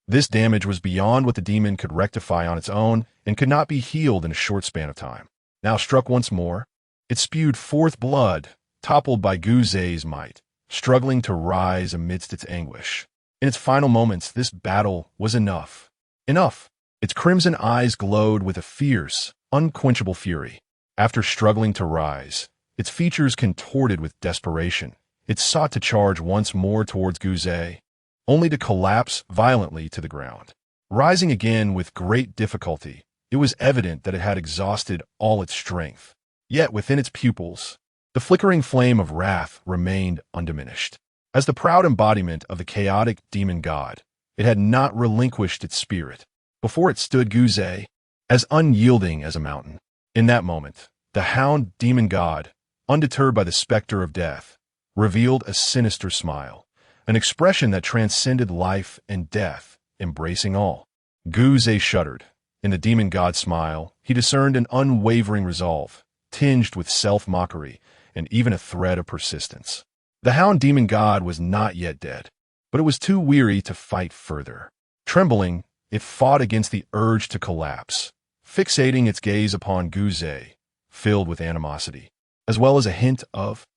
This damage was beyond what the demon could rectify on its own and could not be healed in a short span of time. Now struck once more, it spewed forth blood, toppled by Guzay's might, struggling to rise amidst its anguish. In its final moments, this battle was enough. Enough! Its crimson eyes glowed with a fierce, unquenchable fury. After struggling to rise, its features contorted with desperation, it sought to charge once more towards Guzay, only to collapse violently to the ground. Rising again with great difficulty, it was evident that it had exhausted all its strength. Yet within its pupils, the flickering flame of wrath remained undiminished. As the proud embodiment of the chaotic demon god, it had not relinquished its spirit. Before it stood Guzay, as unyielding as a mountain. In that moment, the Hound Demon God, undeterred by the specter of death, revealed a sinister smile, an expression that transcended life and death, embracing all. Guzay shuddered. In the demon god's smile, he discerned an unwavering resolve, tinged with self-mockery and even a thread of persistence. The Hound Demon God was not yet dead, but it was too weary to fight further. Trembling, it fought against the urge to collapse, fixating its gaze upon Guzay, filled with animosity, as well as a hint of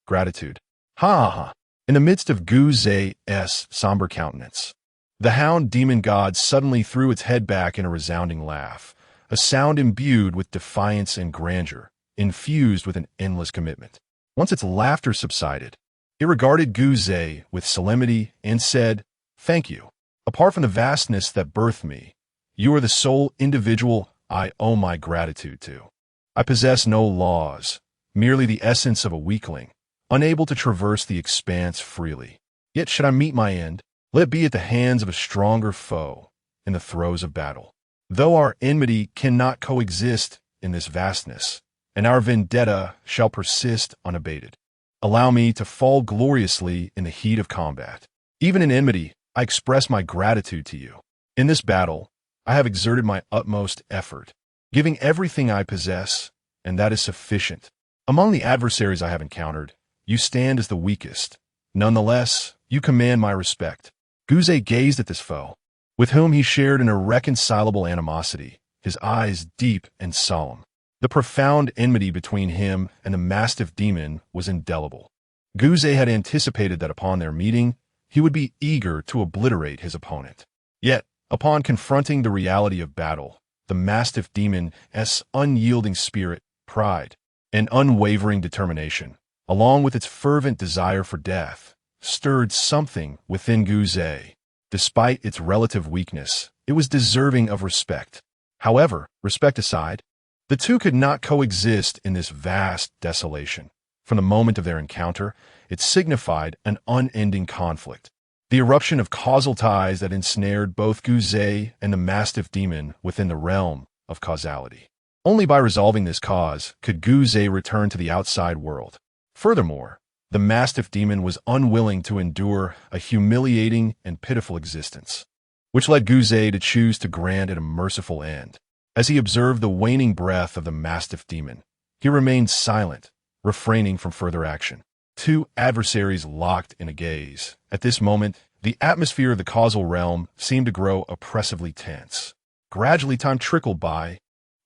gratitude. Ha ha ha! In the midst of Guzay's somber countenance, the Hound Demon God suddenly threw its head back in a resounding laugh, a sound imbued with defiance and grandeur, infused with an endless commitment. Once its laughter subsided, it regarded Guze with solemnity and said, "Thank you. Apart from the vastness that birthed me, you are the sole individual I owe my gratitude to. I possess no laws, merely the essence of a weakling, unable to traverse the expanse freely. Yet should I meet my end, let it be at the hands of a stronger foe in the throes of battle. Though our enmity cannot coexist in this vastness, and our vendetta shall persist unabated, allow me to fall gloriously in the heat of combat. Even in enmity, I express my gratitude to you. In this battle, I have exerted my utmost effort, giving everything I possess, and that is sufficient. Among the adversaries I have encountered, you stand as the weakest. Nonetheless, you command my respect." Guze gazed at this foe, with whom he shared an irreconcilable animosity, his eyes deep and solemn. The profound enmity between him and the mastiff demon was indelible. Guze had anticipated that upon their meeting, he would be eager to obliterate his opponent. Yet, upon confronting the reality of battle, the mastiff demon's unyielding spirit, pride, and unwavering determination, along with its fervent desire for death, stirred something within Guze. Despite its relative weakness, it was deserving of respect. However, respect aside, the two could not coexist in this vast desolation. From the moment of their encounter, it signified an unending conflict. The eruption of causal ties that ensnared both Guze and the mastiff demon within the realm of causality. Only by resolving this cause could Guze return to the outside world. Furthermore, the mastiff demon was unwilling to endure a humiliating and pitiful existence, which led Guze to choose to grant it a merciful end. As he observed the waning breath of the mastiff demon, he remained silent, refraining from further action. Two adversaries locked in a gaze. At this moment, the atmosphere of the causal realm seemed to grow oppressively tense. Gradually, time trickled by,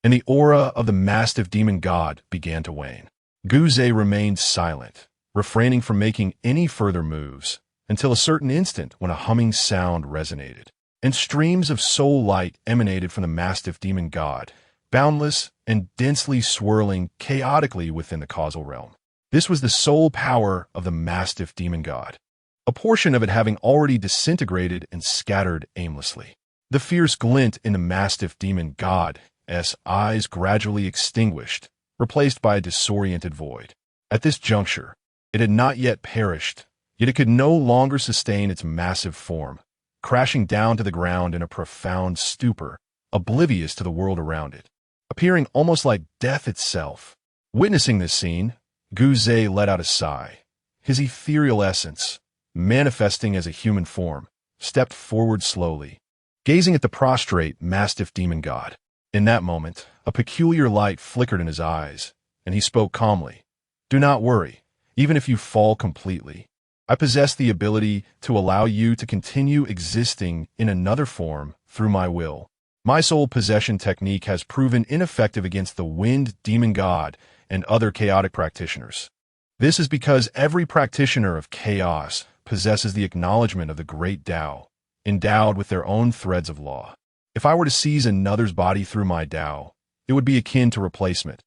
and the aura of the mastiff demon god began to wane. Guze remained silent, refraining from making any further moves, until a certain instant when a humming sound resonated, and streams of soul light emanated from the mastiff demon god, boundless and densely swirling chaotically within the causal realm. This was the sole power of the mastiff demon god, a portion of it having already disintegrated and scattered aimlessly. The fierce glint in the mastiff demon god's eyes gradually extinguished, replaced by a disoriented void. At this juncture, it had not yet perished, yet it could no longer sustain its massive form, crashing down to the ground in a profound stupor, oblivious to the world around it, appearing almost like death itself. Witnessing this scene, Guze let out a sigh. His ethereal essence, manifesting as a human form, stepped forward slowly, gazing at the prostrate mastiff demon god. In that moment, a peculiar light flickered in his eyes, and he spoke calmly. "Do not worry, even if you fall completely. I possess the ability to allow you to continue existing in another form through my will. My soul possession technique has proven ineffective against the wind demon god and other chaotic practitioners. This is because every practitioner of chaos possesses the acknowledgement of the great Tao, endowed with their own threads of law. If I were to seize another's body through my Tao, it would be akin to replacement.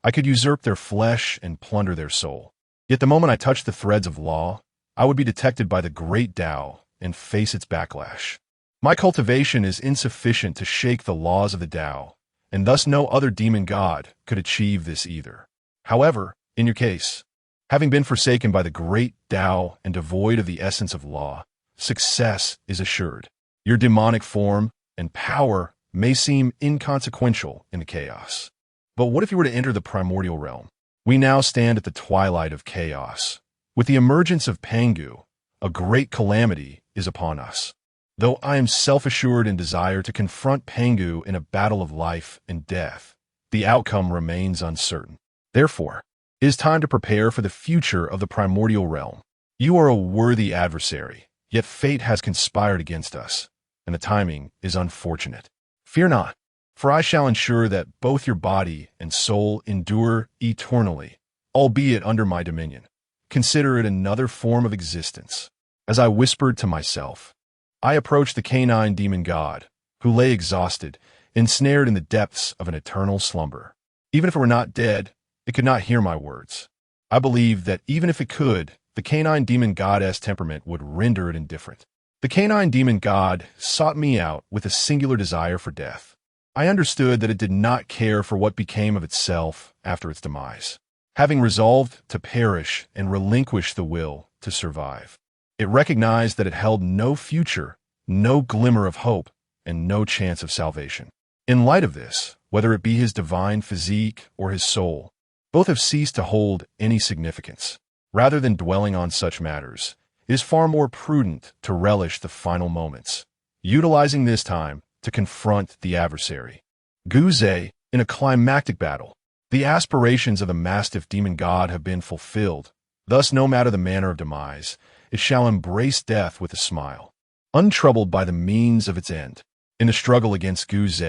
I could usurp their flesh and plunder their soul. Yet the moment I touch the threads of law, I would be detected by the great Tao and face its backlash. My cultivation is insufficient to shake the laws of the Tao, and thus no other demon god could achieve this either. However, in your case, having been forsaken by the great Tao and devoid of the essence of law, success is assured. Your demonic form and power may seem inconsequential in the chaos. But what if you were to enter the primordial realm? We now stand at the twilight of chaos. With the emergence of Pangu, a great calamity is upon us. Though I am self-assured and desire to confront Pangu in a battle of life and death, the outcome remains uncertain. Therefore, it is time to prepare for the future of the primordial realm. You are a worthy adversary, yet fate has conspired against us, and the timing is unfortunate. Fear not, for I shall ensure that both your body and soul endure eternally, albeit under my dominion. Consider it another form of existence. As I whispered to myself, I approached the canine demon god, who lay exhausted, ensnared in the depths of an eternal slumber. Even if it were not dead, it could not hear my words. I believed that even if it could, the canine demon goddess temperament would render it indifferent. The canine demon god sought me out with a singular desire for death. I understood that it did not care for what became of itself after its demise, having resolved to perish and relinquish the will to survive. It recognized that it held no future, no glimmer of hope, and no chance of salvation. In light of this, whether it be his divine physique or his soul, both have ceased to hold any significance. Rather than dwelling on such matters, it is far more prudent to relish the final moments, utilizing this time to confront the adversary. Guze, in a climactic battle, the aspirations of the mastiff demon god have been fulfilled. Thus, no matter the manner of demise, it shall embrace death with a smile, untroubled by the means of its end. In the struggle against Guze,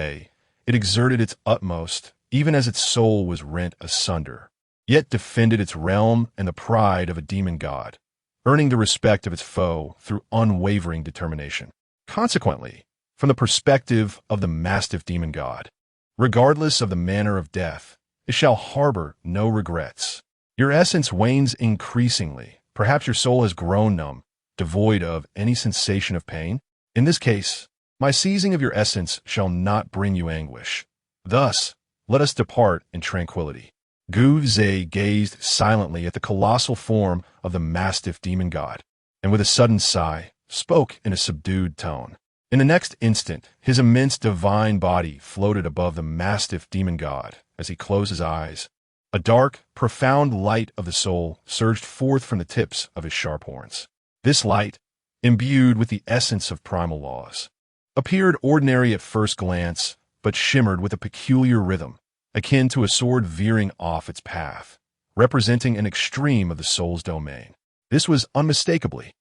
it exerted its utmost, even as its soul was rent asunder, yet defended its realm and the pride of a demon god, earning the respect of its foe through unwavering determination. Consequently, from the perspective of the mastiff demon god, regardless of the manner of death, it shall harbor no regrets. Your essence wanes increasingly. Perhaps your soul has grown numb, devoid of any sensation of pain. In this case, my seizing of your essence shall not bring you anguish. Thus, let us depart in tranquility. Guze gazed silently at the colossal form of the mastiff demon god, and with a sudden sigh, spoke in a subdued tone. In the next instant, his immense divine body floated above the mastiff demon god. As he closed his eyes, a dark, profound light of the soul surged forth from the tips of his sharp horns. This light, imbued with the essence of primal laws, appeared ordinary at first glance, but shimmered with a peculiar rhythm, akin to a sword veering off its path, representing an extreme of the soul's domain. This was unmistakably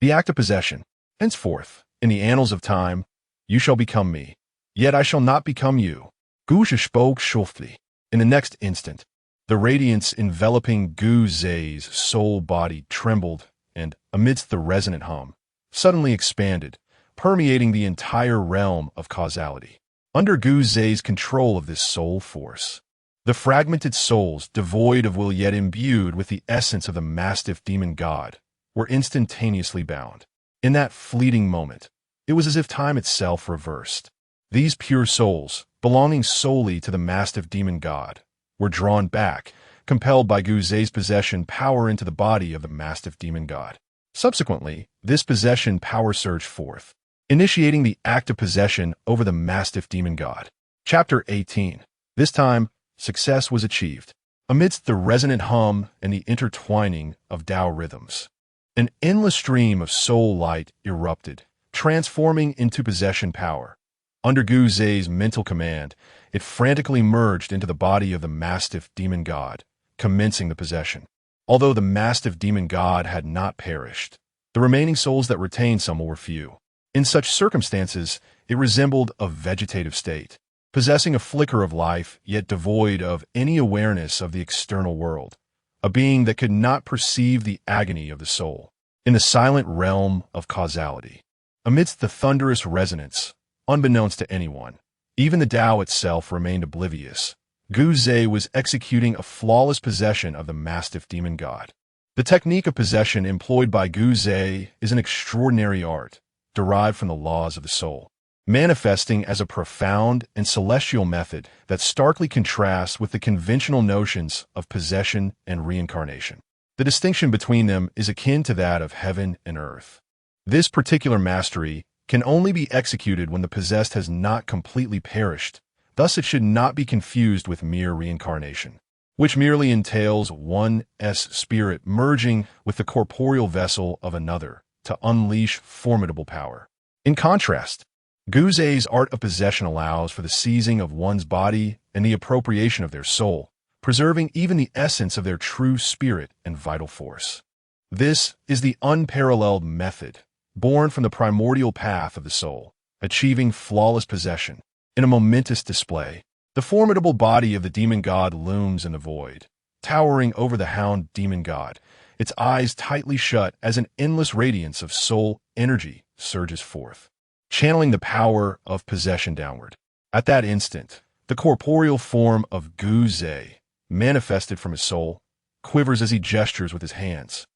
the act of possession. Henceforth, in the annals of time, you shall become me, yet I shall not become you. Guze spoke softly. In the next instant, the radiance enveloping Guze's soul body trembled and, amidst the resonant hum, suddenly expanded, permeating the entire realm of causality. Under Guze's control of this soul force, the fragmented souls, devoid of will yet imbued with the essence of the mastiff demon god, were instantaneously bound. In that fleeting moment, it was as if time itself reversed. These pure souls, belonging solely to the mastiff demon god, were drawn back, compelled by Guze's possession power into the body of the mastiff demon god. Subsequently, this possession power surged forth, initiating the act of possession over the mastiff demon god. Chapter 18. This time, success was achieved. Amidst the resonant hum and the intertwining of Tao rhythms, an endless stream of soul light erupted, transforming into possession power. Under Guze's mental command, it frantically merged into the body of the mastiff demon god, commencing the possession. Although the mastiff demon god had not perished, the remaining souls that retained some were few. In such circumstances, it resembled a vegetative state, possessing a flicker of life, yet devoid of any awareness of the external world, a being that could not perceive the agony of the soul. In the silent realm of causality, amidst the thunderous resonance, unbeknownst to anyone, even the Tao itself remained oblivious. Guze was executing a flawless possession of the mastiff demon god. The technique of possession employed by Guze is an extraordinary art, derived from the laws of the soul, manifesting as a profound and celestial method that starkly contrasts with the conventional notions of possession and reincarnation. The distinction between them is akin to that of heaven and earth. This particular mastery can only be executed when the possessed has not completely perished. Thus, it should not be confused with mere reincarnation, which merely entails one's spirit merging with the corporeal vessel of another to unleash formidable power. In contrast, Guze's art of possession allows for the seizing of one's body and the appropriation of their soul, preserving even the essence of their true spirit and vital force. This is the unparalleled method, born from the primordial path of the soul, achieving flawless possession. In a momentous display, the formidable body of the demon god looms in the void, towering over the Hound Demon God, its eyes tightly shut as an endless radiance of soul energy surges forth, channeling the power of possession downward. At that instant, the corporeal form of Gu-Zhe, manifested from his soul, quivers as he gestures with his hands,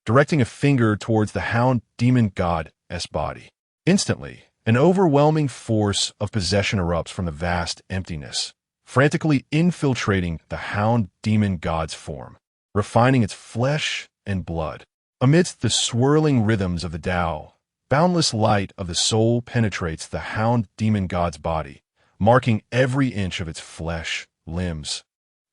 directing a finger towards the Hound Demon God's body. Instantly, an overwhelming force of possession erupts from the vast emptiness, frantically infiltrating the Hound Demon God's form, refining its flesh and blood. Amidst the swirling rhythms of the Tao, boundless light of the soul penetrates the Hound Demon God's body, marking every inch of its flesh, limbs,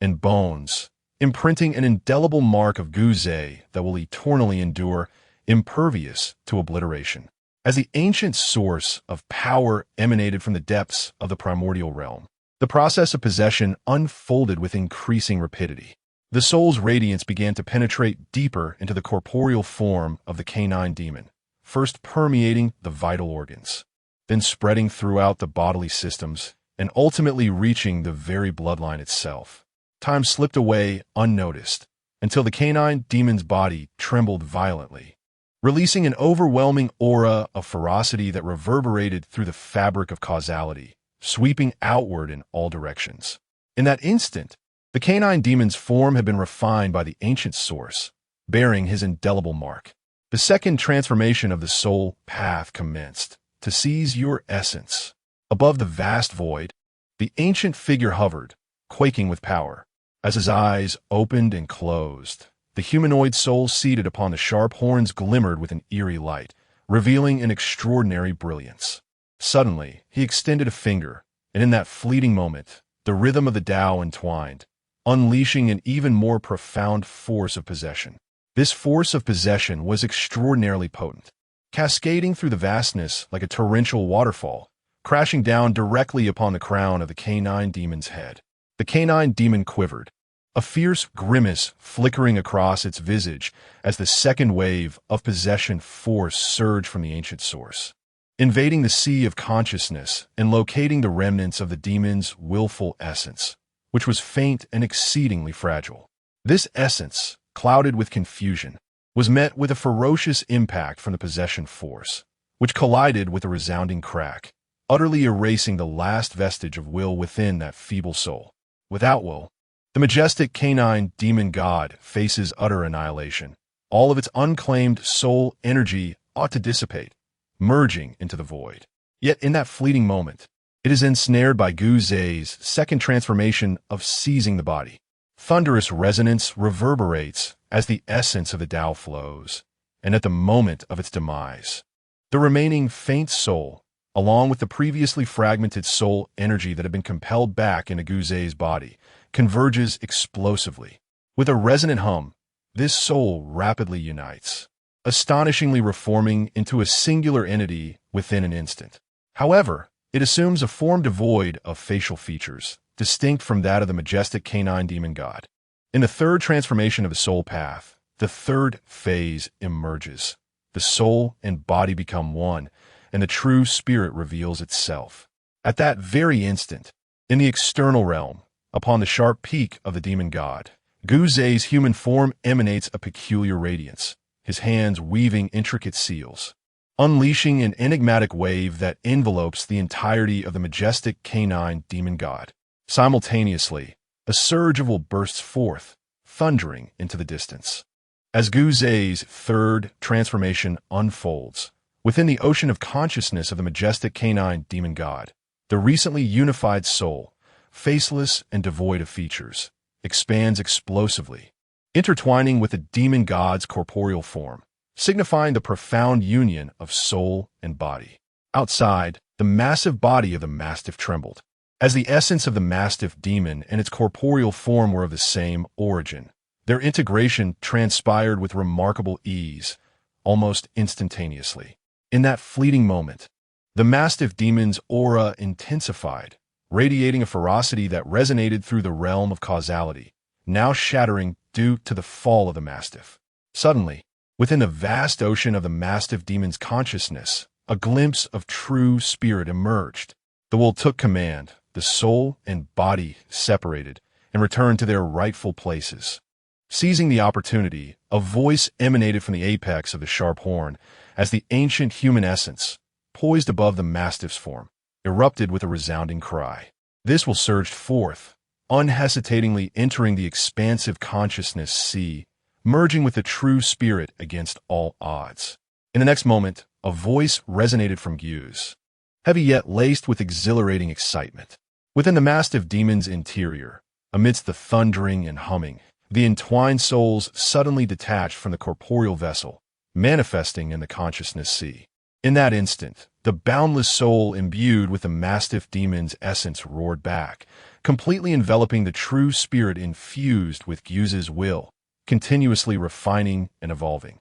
and bones, imprinting an indelible mark of Gu-Zhe that will eternally endure, impervious to obliteration. As the ancient source of power emanated from the depths of the primordial realm, the process of possession unfolded with increasing rapidity. The soul's radiance began to penetrate deeper into the corporeal form of the canine demon, first permeating the vital organs, then spreading throughout the bodily systems, and ultimately reaching the very bloodline itself. Time slipped away unnoticed, until the canine demon's body trembled violently, releasing an overwhelming aura of ferocity that reverberated through the fabric of causality, sweeping outward in all directions. In that instant, the canine demon's form had been refined by the ancient source, bearing his indelible mark. The second transformation of the soul path commenced, to seize your essence. Above the vast void, the ancient figure hovered, quaking with power. As his eyes opened and closed, the humanoid soul seated upon the sharp horns glimmered with an eerie light, revealing an extraordinary brilliance. Suddenly, he extended a finger, and in that fleeting moment, the rhythm of the Tao entwined, unleashing an even more profound force of possession. This force of possession was extraordinarily potent, cascading through the vastness like a torrential waterfall, crashing down directly upon the crown of the canine demon's head. The canine demon quivered, a fierce grimace flickering across its visage as the second wave of possession force surged from the ancient source, invading the sea of consciousness and locating the remnants of the demon's willful essence, which was faint and exceedingly fragile. This essence, clouded with confusion, was met with a ferocious impact from the possession force, which collided with a resounding crack, utterly erasing the last vestige of will within that feeble soul. Without will, the majestic canine demon god faces utter annihilation. All of its unclaimed soul energy ought to dissipate, merging into the void. Yet in that fleeting moment, it is ensnared by Gu-Ze's second transformation of seizing the body. Thunderous resonance reverberates as the essence of the Tao flows, and at the moment of its demise, the remaining faint soul, along with the previously fragmented soul energy that had been compelled back into Gu-Ze's body, converges explosively. With a resonant hum, this soul rapidly unites, astonishingly reforming into a singular entity within an instant. However, it assumes a form devoid of facial features, distinct from that of the majestic canine demon god. In the third transformation of the soul path, the third phase emerges. The soul and body become one, and the true spirit reveals itself. At that very instant, in the external realm, upon the sharp peak of the demon god, Gu-Ze's human form emanates a peculiar radiance, his hands weaving intricate seals, unleashing an enigmatic wave that envelopes the entirety of the majestic canine demon god. Simultaneously, a surge of will bursts forth, thundering into the distance. As Gu-Ze's third transformation unfolds, within the ocean of consciousness of the majestic canine demon god, the recently unified soul, faceless and devoid of features, expands explosively, intertwining with the demon god's corporeal form, signifying the profound union of soul and body. Outside, the massive body of the mastiff trembled. As the essence of the mastiff demon and its corporeal form were of the same origin, their integration transpired with remarkable ease, almost instantaneously. In that fleeting moment, the mastiff demon's aura intensified, radiating a ferocity that resonated through the realm of causality, now shattering due to the fall of the mastiff. Suddenly, within the vast ocean of the mastiff demon's consciousness, a glimpse of true spirit emerged. The will took command, the soul and body separated and returned to their rightful places. Seizing the opportunity, a voice emanated from the apex of the sharp horn as the ancient human essence, poised above the mastiff's form. erupted with a resounding cry. This will surged forth, unhesitatingly entering the expansive consciousness sea, merging with the true spirit against all odds. In the next moment, a voice resonated from Gyu's, heavy yet laced with exhilarating excitement. Within the mastiff demon's interior, amidst the thundering and humming, the entwined souls suddenly detached from the corporeal vessel, manifesting in the consciousness sea. In that instant, the boundless soul imbued with the mastiff demon's essence roared back, completely enveloping the true spirit infused with Gyu's will, continuously refining and evolving,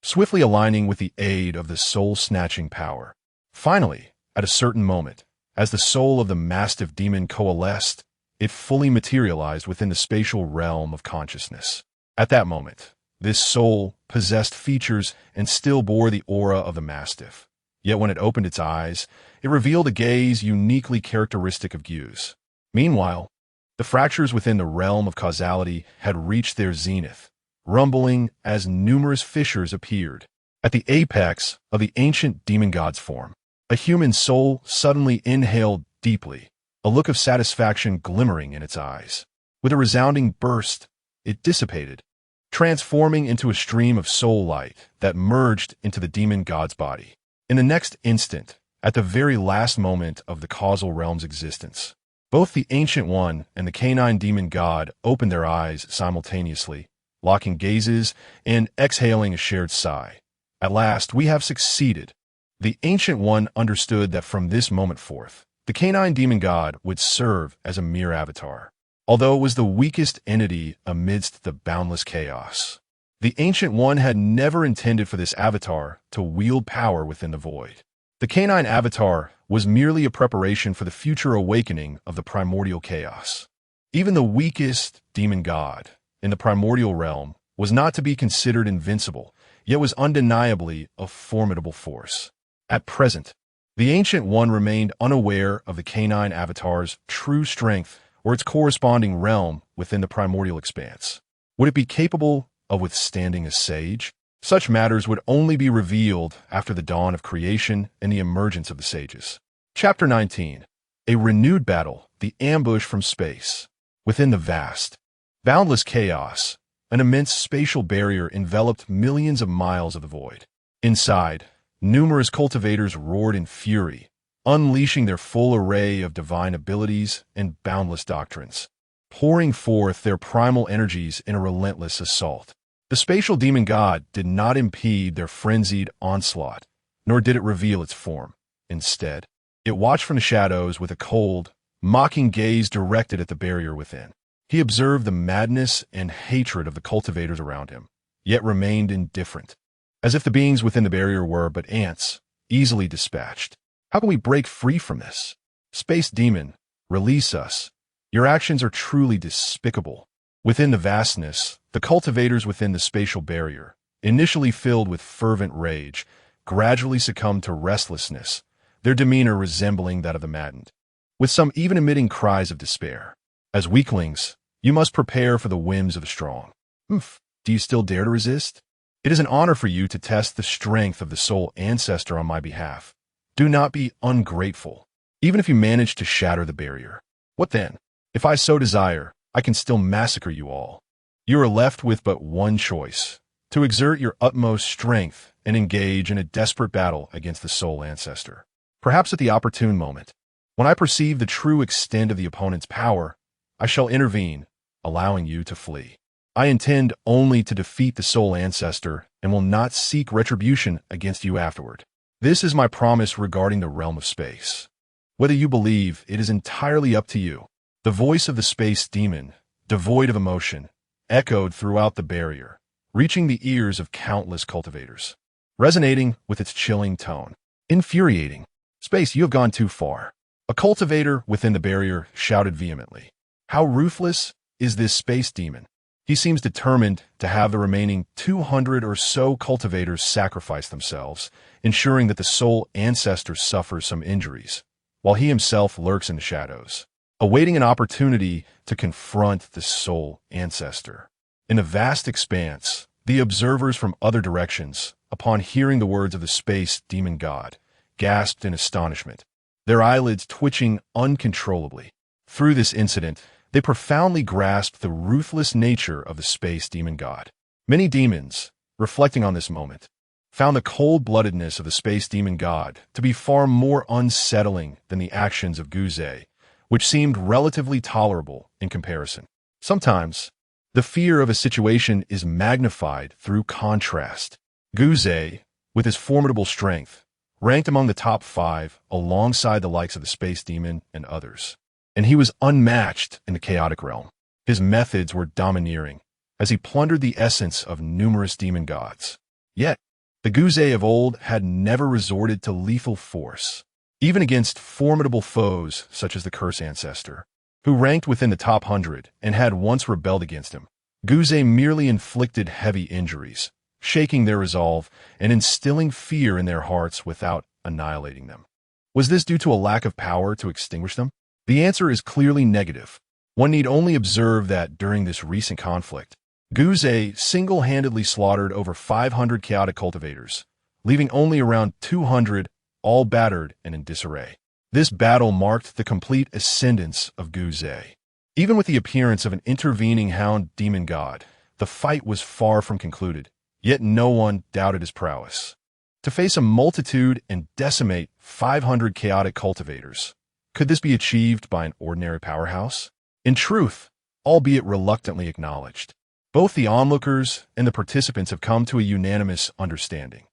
swiftly aligning with the aid of the soul-snatching power. Finally, at a certain moment, as the soul of the mastiff demon coalesced, it fully materialized within the spatial realm of consciousness. At that moment, this soul possessed features and still bore the aura of the mastiff. Yet when it opened its eyes, it revealed a gaze uniquely characteristic of Gyu's. Meanwhile, the fractures within the realm of causality had reached their zenith, rumbling as numerous fissures appeared. At the apex of the ancient demon god's form, a human soul suddenly inhaled deeply, a look of satisfaction glimmering in its eyes. With a resounding burst, it dissipated, transforming into a stream of soul light that merged into the demon god's body. In the next instant, at the very last moment of the causal realm's existence, both the Ancient One and the canine demon god opened their eyes simultaneously, locking gazes and exhaling a shared sigh. At last, we have succeeded. The Ancient One understood that from this moment forth, the canine demon god would serve as a mere avatar. Although it was the weakest entity amidst the boundless chaos, the Ancient One had never intended for this avatar to wield power within the void. The canine avatar was merely a preparation for the future awakening of the primordial chaos. Even the weakest demon god in the primordial realm was not to be considered invincible, yet was undeniably a formidable force. At present, the Ancient One remained unaware of the canine avatar's true strength or its corresponding realm within the primordial expanse. Would it be capable of withstanding a sage? Such matters would only be revealed after the dawn of creation and the emergence of the sages. Chapter 19. A renewed battle, the ambush from space. Within the vast, boundless chaos, an immense spatial barrier enveloped millions of miles of the void. Inside, numerous cultivators roared in fury, unleashing their full array of divine abilities and boundless doctrines, pouring forth their primal energies in a relentless assault. The spatial demon god did not impede their frenzied onslaught, nor did it reveal its form. Instead, it watched from the shadows with a cold, mocking gaze directed at the barrier within. He observed the madness and hatred of the cultivators around him, yet remained indifferent, as if the beings within the barrier were but ants, easily dispatched. How can we break free from this? Space demon, release us. Your actions are truly despicable. Within the vastness, the cultivators within the spatial barrier, initially filled with fervent rage, gradually succumbed to restlessness, their demeanor resembling that of the maddened, with some even emitting cries of despair. As weaklings, you must prepare for the whims of the strong. Do you still dare to resist? It is an honor for you to test the strength of the soul ancestor on my behalf. Do not be ungrateful, even if you manage to shatter the barrier. What then? If I so desire, I can still massacre you all. You are left with but one choice: to exert your utmost strength and engage in a desperate battle against the soul ancestor. Perhaps at the opportune moment, when I perceive the true extent of the opponent's power, I shall intervene, allowing you to flee. I intend only to defeat the soul ancestor and will not seek retribution against you afterward. This is my promise regarding the realm of space. Whether you believe, it is entirely up to you. The voice of the space demon, devoid of emotion, echoed throughout the barrier, reaching the ears of countless cultivators, resonating with its chilling tone. Infuriating. Space, you have gone too far. A cultivator within the barrier shouted vehemently. How ruthless is this space demon? He seems determined to have the remaining 200 or so cultivators sacrifice themselves, ensuring that the soul ancestor suffers some injuries, while he himself lurks in the shadows, awaiting an opportunity to confront the soul ancestor. In the vast expanse, the observers from other directions, upon hearing the words of the space demon god, gasped in astonishment. their eyelids twitching uncontrollably. Through this incident, they profoundly grasped the ruthless nature of the Space Demon God. Many demons, reflecting on this moment, found the cold-bloodedness of the Space Demon God to be far more unsettling than the actions of Guze, which seemed relatively tolerable in comparison. Sometimes, the fear of a situation is magnified through contrast. Guze, with his formidable strength, ranked among the top 5 alongside the likes of the Space Demon and others. And he was unmatched in the chaotic realm. His methods were domineering, as he plundered the essence of numerous demon gods. Yet, the Guze of old had never resorted to lethal force, even against formidable foes such as the Cursed Ancestor, who ranked within the top 100 and had once rebelled against him. Guze merely inflicted heavy injuries, shaking their resolve and instilling fear in their hearts without annihilating them. Was this due to a lack of power to extinguish them? The answer is clearly negative. One need only observe that during this recent conflict, Guze single-handedly slaughtered over 500 chaotic cultivators, leaving only around 200 all battered and in disarray. This battle marked the complete ascendance of Guze. Even with the appearance of an intervening Hound Demon God, the fight was far from concluded, yet no one doubted his prowess. To face a multitude and decimate 500 chaotic cultivators, could this be achieved by an ordinary powerhouse? In truth, albeit reluctantly acknowledged, both the onlookers and the participants have come to a unanimous understanding.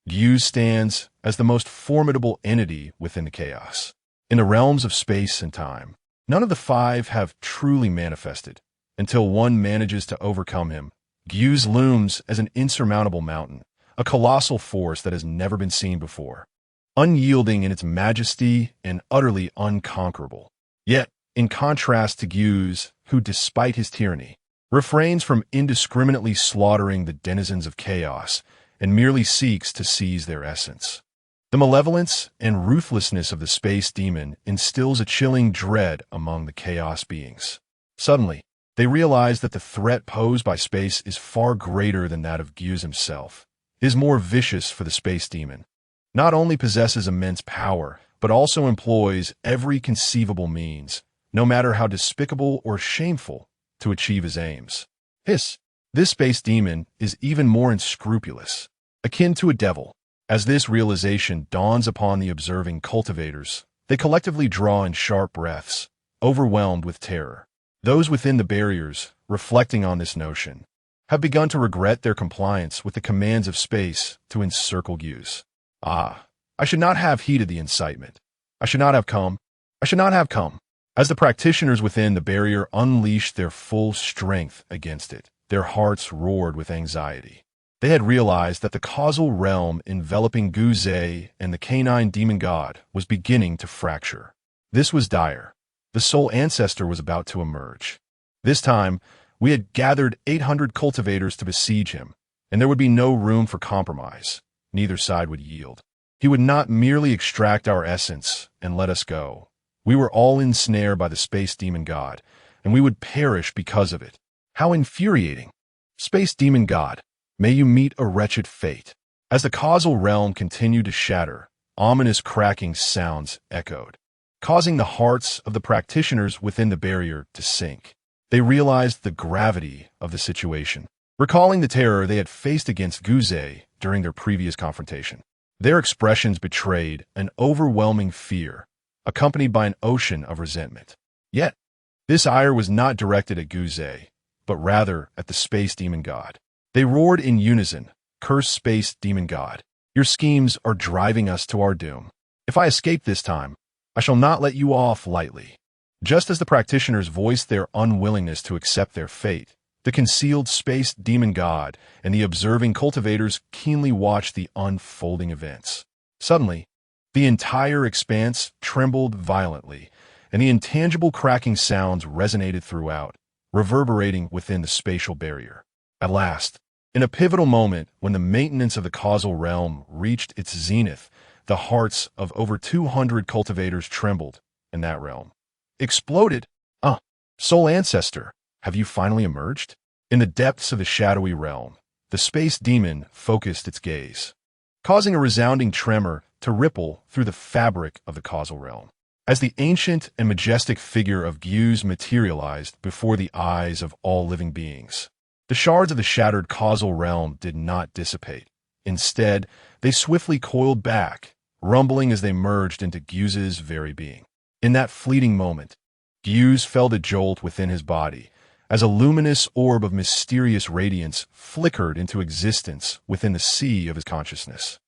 Guze stands as the most formidable entity within the chaos. In the realms of space and time, none of the 5 have truly manifested. Until one manages to overcome him, Guze looms as an insurmountable mountain, a colossal force that has never been seen before, unyielding in its majesty and utterly unconquerable. Yet, in contrast to Guze, who, despite his tyranny, refrains from indiscriminately slaughtering the denizens of chaos and merely seeks to seize their essence. The malevolence and ruthlessness of the space demon instills a chilling dread among the chaos beings. Suddenly, they realize that the threat posed by space is far greater than that of Guze himself. It is more vicious, for the space demon not only possesses immense power, but also employs every conceivable means, no matter how despicable or shameful, to achieve his aims. This space demon is even more unscrupulous, akin to a devil. As this realization dawns upon the observing cultivators, they collectively draw in sharp breaths, overwhelmed with terror. Those within the barriers, reflecting on this notion, have begun to regret their compliance with the commands of space to encircle Guze. I should not have heeded the incitement. I should not have come. As the practitioners within the barrier unleashed their full strength against it, their hearts roared with anxiety. They had realized that the causal realm enveloping Guze and the canine demon god was beginning to fracture. This was dire. The sole ancestor was about to emerge. This time, we had gathered 800 cultivators to besiege him, and there would be no room for compromise. Neither side would yield. He would not merely extract our essence and let us go. We were all ensnared by the Space Demon God, and we would perish because of it. How infuriating! Space Demon God, may you meet a wretched fate. As the causal realm continued to shatter, ominous cracking sounds echoed, causing the hearts of the practitioners within the barrier to sink. They realized the gravity of the situation, recalling the terror they had faced against Guze during their previous confrontation. Their expressions betrayed an overwhelming fear, accompanied by an ocean of resentment. Yet, this ire was not directed at Guze, but rather at the Space Demon God. They roared in unison, "Cursed Space Demon God, your schemes are driving us to our doom. If I escape this time, I shall not let you off lightly." Just as the practitioners voiced their unwillingness to accept their fate, the concealed Space Demon God and the observing cultivators keenly watched the unfolding events. Suddenly, the entire expanse trembled violently, and the intangible cracking sounds resonated throughout, reverberating within the spatial barrier. At last, in a pivotal moment when the maintenance of the causal realm reached its zenith, the hearts of over 200 cultivators trembled in that realm. Exploded! Soul Ancestor, have you finally emerged? In the depths of the shadowy realm, the space demon focused its gaze, causing a resounding tremor to ripple through the fabric of the causal realm. As the ancient and majestic figure of Gyuz materialized before the eyes of all living beings, the shards of the shattered causal realm did not dissipate. Instead, they swiftly coiled back, rumbling as they merged into Gyuz's very being. In that fleeting moment, Gyuz felt a jolt within his body, as a luminous orb of mysterious radiance flickered into existence within the sea of his consciousness.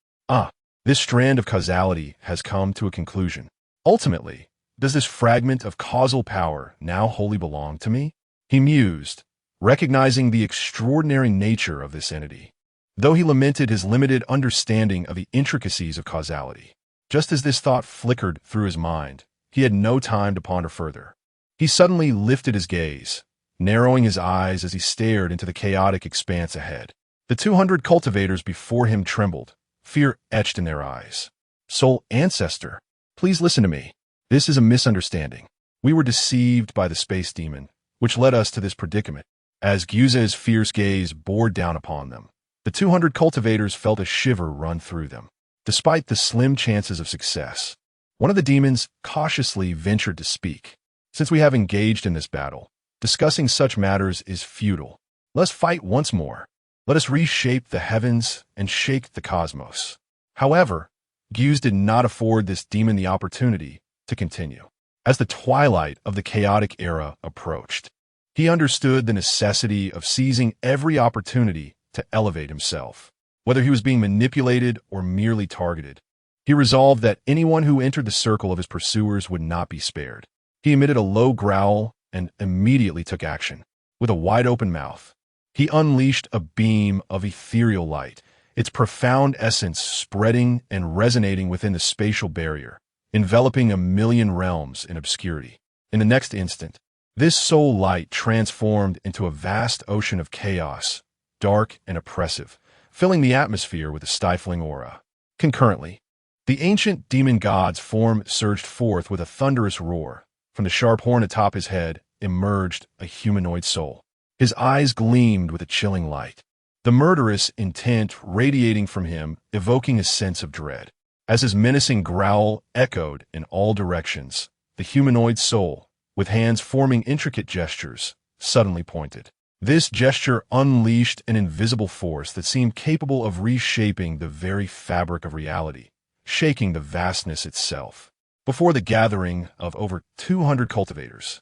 This strand of causality has come to a conclusion. Ultimately, does this fragment of causal power now wholly belong to me? He mused, recognizing the extraordinary nature of this entity, though he lamented his limited understanding of the intricacies of causality. Just as this thought flickered through his mind, he had no time to ponder further. He suddenly lifted his gaze, narrowing his eyes as he stared into the chaotic expanse ahead. The 200 cultivators before him trembled, fear etched in their eyes. Soul Ancestor, please listen to me. This is a misunderstanding. We were deceived by the space demon, which led us to this predicament. As Gyuz's fierce gaze bored down upon them, the 200 cultivators felt a shiver run through them. Despite the slim chances of success, one of the demons cautiously ventured to speak. Since we have engaged in this battle, discussing such matters is futile. Let's fight once more. Let us reshape the heavens and shake the cosmos. However, Gyuz did not afford this demon the opportunity to continue. As the twilight of the chaotic era approached, he understood the necessity of seizing every opportunity to elevate himself. Whether he was being manipulated or merely targeted, he resolved that anyone who entered the circle of his pursuers would not be spared. He emitted a low growl and immediately took action. With a wide-open mouth, he unleashed a beam of ethereal light, its profound essence spreading and resonating within the spatial barrier, enveloping a million realms in obscurity. In the next instant, this soul light transformed into a vast ocean of chaos, dark and oppressive, filling the atmosphere with a stifling aura. Concurrently, the ancient demon god's form surged forth with a thunderous roar. From the sharp horn atop his head emerged a humanoid soul. His eyes gleamed with a chilling light, the murderous intent radiating from him, evoking a sense of dread. As his menacing growl echoed in all directions, the humanoid soul, with hands forming intricate gestures, suddenly pointed. This gesture unleashed an invisible force that seemed capable of reshaping the very fabric of reality, shaking the vastness itself. Before the gathering of over 200 cultivators,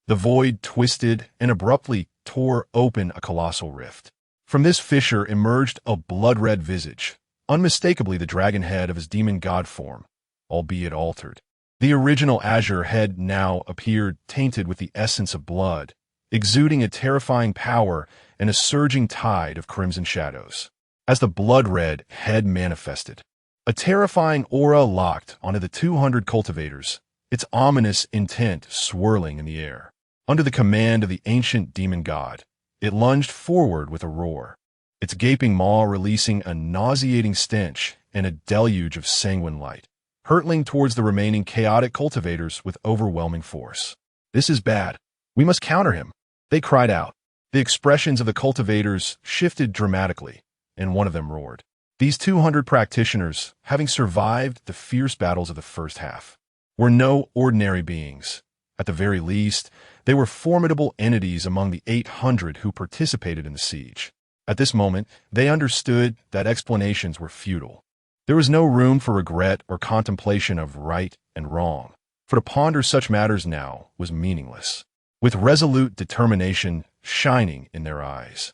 the void twisted and abruptly tore open a colossal rift. From this fissure emerged a blood-red visage, unmistakably the dragon head of his demon god form, albeit altered. The original azure head now appeared tainted with the essence of blood, exuding a terrifying power and a surging tide of crimson shadows. As the blood-red head manifested, a terrifying aura locked onto the 200 cultivators, its ominous intent swirling in the air. Under the command of the ancient demon god, it lunged forward with a roar, its gaping maw releasing a nauseating stench and a deluge of sanguine light, hurtling towards the remaining chaotic cultivators with overwhelming force. "This is bad. We must counter him," they cried out. The expressions of the cultivators shifted dramatically, and one of them roared. These 200 practitioners, having survived the fierce battles of the first half, were no ordinary beings. At the very least, they were formidable entities among the 800 who participated in the siege. At this moment, they understood that explanations were futile. There was no room for regret or contemplation of right and wrong, for to ponder such matters now was meaningless. With resolute determination shining in their eyes,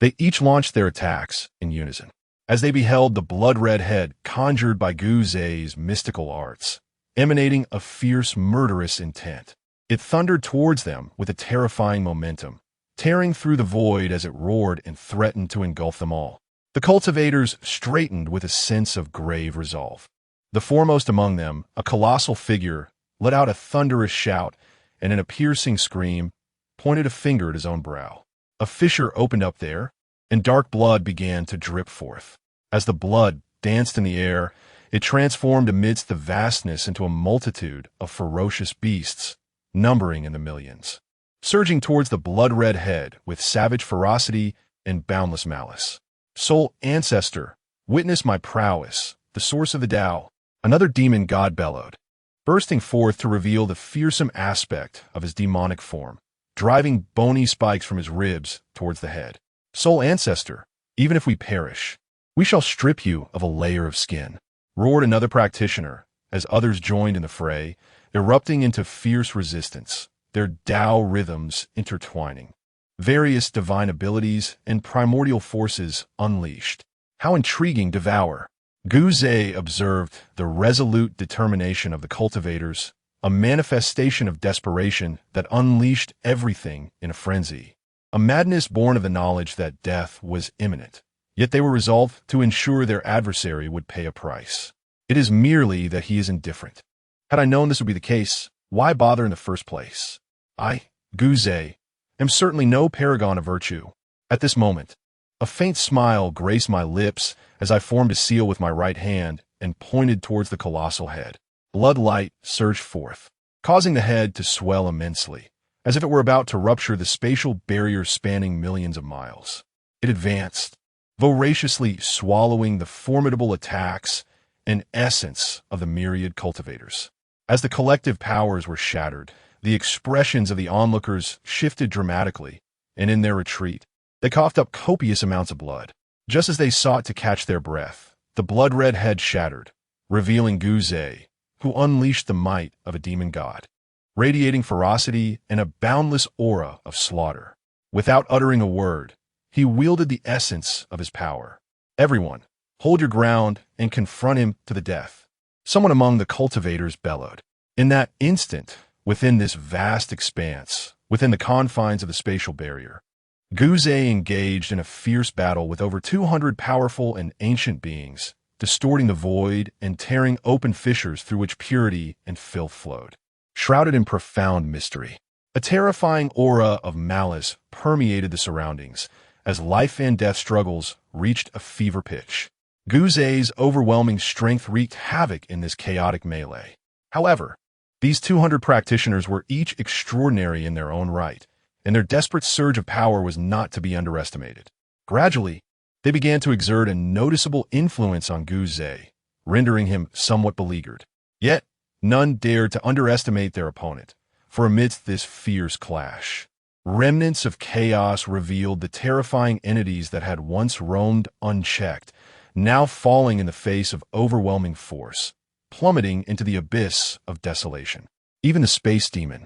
they each launched their attacks in unison. As they beheld the blood-red head conjured by Gyuz's mystical arts, emanating a fierce, murderous intent, it thundered towards them with a terrifying momentum, tearing through the void as it roared and threatened to engulf them all. The cultivators straightened with a sense of grave resolve. The foremost among them, a colossal figure, let out a thunderous shout and in a piercing scream, pointed a finger at his own brow. A fissure opened up there, and dark blood began to drip forth. As the blood danced in the air, it transformed amidst the vastness into a multitude of ferocious beasts, numbering in the millions, surging towards the blood-red head with savage ferocity and boundless malice. "Soul Ancestor, witness my prowess, the source of the Tao," Another demon god bellowed, bursting forth to reveal the fearsome aspect of his demonic form, driving bony spikes from his ribs towards the head. Soul Ancestor, even if we perish, we shall strip you of a layer of skin, roared another practitioner, as others joined in the fray, erupting into fierce resistance, their Tao rhythms intertwining. Various divine abilities and primordial forces unleashed. How intriguing Devour! Guze observed the resolute determination of the cultivators, a manifestation of desperation that unleashed everything in a frenzy. A madness born of the knowledge that death was imminent. Yet they were resolved to ensure their adversary would pay a price. It is merely that he is indifferent. Had I known this would be the case, why bother in the first place? I, Guze, am certainly no paragon of virtue. At this moment, a faint smile graced my lips as I formed a seal with my right hand and pointed towards the colossal head. Blood light surged forth, causing the head to swell immensely, as if it were about to rupture the spatial barrier spanning millions of miles. It advanced, voraciously swallowing the formidable attacks and essence of the myriad cultivators. As the collective powers were shattered, the expressions of the onlookers shifted dramatically, and in their retreat, they coughed up copious amounts of blood. Just as they sought to catch their breath, the blood-red head shattered, revealing Guze, who unleashed the might of a demon god, radiating ferocity and a boundless aura of slaughter. Without uttering a word, he wielded the essence of his power. Everyone, hold your ground and confront him to the death. Someone among the cultivators bellowed. In that instant, within this vast expanse, within the confines of the spatial barrier, Guze engaged in a fierce battle with over 200 powerful and ancient beings, distorting the void and tearing open fissures through which purity and filth flowed. Shrouded in profound mystery, a terrifying aura of malice permeated the surroundings as life and death struggles reached a fever pitch. Guze's overwhelming strength wreaked havoc in this chaotic melee. However, these 200 practitioners were each extraordinary in their own right, and their desperate surge of power was not to be underestimated. Gradually, they began to exert a noticeable influence on Guze, rendering him somewhat beleaguered. Yet, none dared to underestimate their opponent, for amidst this fierce clash, remnants of chaos revealed the terrifying entities that had once roamed unchecked, now falling in the face of overwhelming force, plummeting into the abyss of desolation. Even the space demon,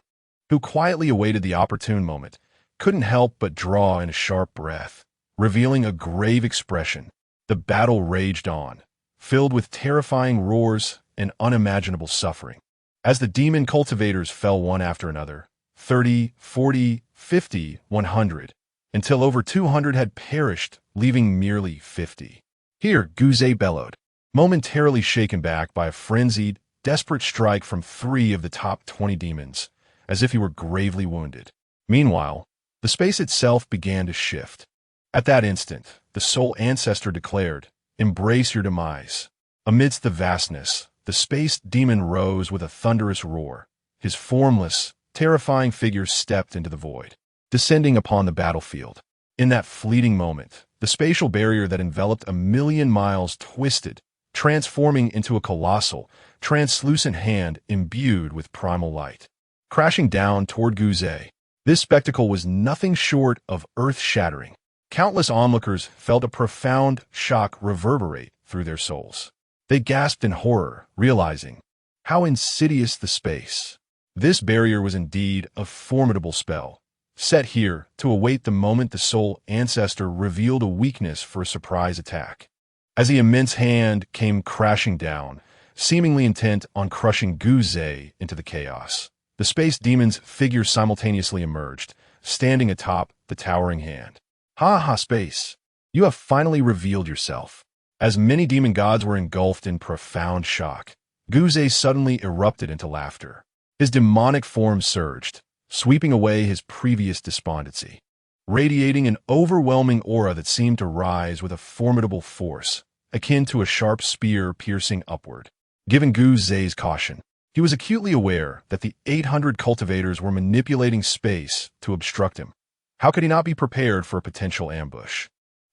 who quietly awaited the opportune moment, couldn't help but draw in a sharp breath, revealing a grave expression. The battle raged on, filled with terrifying roars and unimaginable suffering. As the demon cultivators fell one after another, 30, 40, 50, 100, until over 200 had perished, leaving merely 50. Here, Guze bellowed, momentarily shaken back by a frenzied, desperate strike from 3 of the top 20 demons, as if he were gravely wounded. Meanwhile, the space itself began to shift. At that instant, the Soul Ancestor declared, "Embrace your demise." Amidst the vastness, the space demon rose with a thunderous roar. His formless, terrifying figure stepped into the void, descending upon the battlefield. In that fleeting moment, the spatial barrier that enveloped 1,000,000 miles twisted, transforming into a colossal, translucent hand imbued with primal light. Crashing down toward Guze, this spectacle was nothing short of earth-shattering. Countless onlookers felt a profound shock reverberate through their souls. They gasped in horror, realizing how insidious the space. This barrier was indeed a formidable spell, set here to await the moment the Soul Ancestor revealed a weakness for a surprise attack. As the immense hand came crashing down, seemingly intent on crushing Guze into the chaos, the space demon's figure simultaneously emerged, standing atop the towering hand. "Ha ha, space! You have finally revealed yourself." As many demon gods were engulfed in profound shock, Guze suddenly erupted into laughter. His demonic form surged, sweeping away his previous despondency, radiating an overwhelming aura that seemed to rise with a formidable force, akin to a sharp spear piercing upward. Given Guze's caution, he was acutely aware that the 800 cultivators were manipulating space to obstruct him. How could he not be prepared for a potential ambush?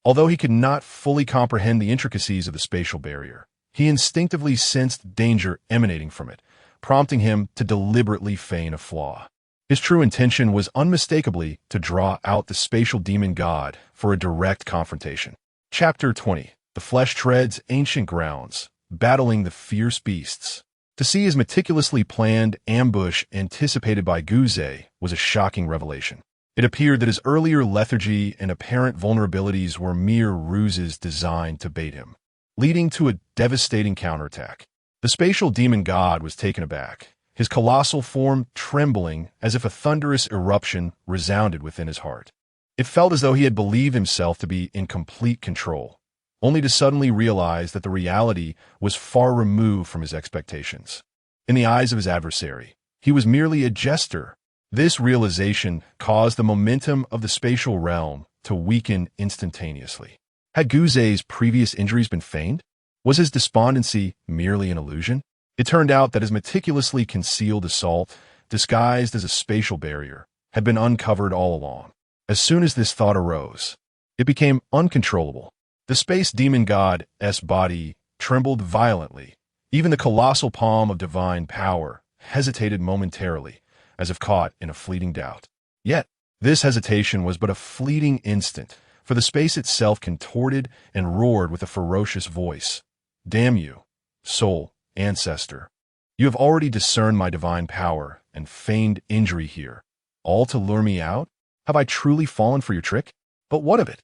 Although he could not fully comprehend the intricacies of the spatial barrier, He instinctively sensed danger emanating from it, prompting him to deliberately feign a flaw. His true intention was unmistakably to draw out the Spatial Demon God for a direct confrontation. Chapter 20. The flesh treads ancient grounds, battling the fierce beasts. To see his meticulously planned ambush anticipated by Guze was a shocking revelation. It appeared that his earlier lethargy and apparent vulnerabilities were mere ruses designed to bait him, leading to a devastating counterattack. The Spatial Demon God was taken aback, his colossal form trembling as if a thunderous eruption resounded within his heart. It felt as though he had believed himself to be in complete control, only to suddenly realize that the reality was far removed from his expectations. In the eyes of his adversary, he was merely a jester. This realization caused the momentum of the spatial realm to weaken instantaneously. Had Guze's previous injuries been feigned? Was his despondency merely an illusion? It turned out that his meticulously concealed assault, disguised as a spatial barrier, had been uncovered all along. As soon as this thought arose, it became uncontrollable. The Space Demon God's body trembled violently. Even the colossal palm of divine power hesitated momentarily, as if caught in a fleeting doubt. Yet, this hesitation was but a fleeting instant, for the space itself contorted and roared with a ferocious voice. "Damn you, soul, ancestor. You have already discerned my divine power and feigned injury here, all to lure me out? Have I truly fallen for your trick? But what of it?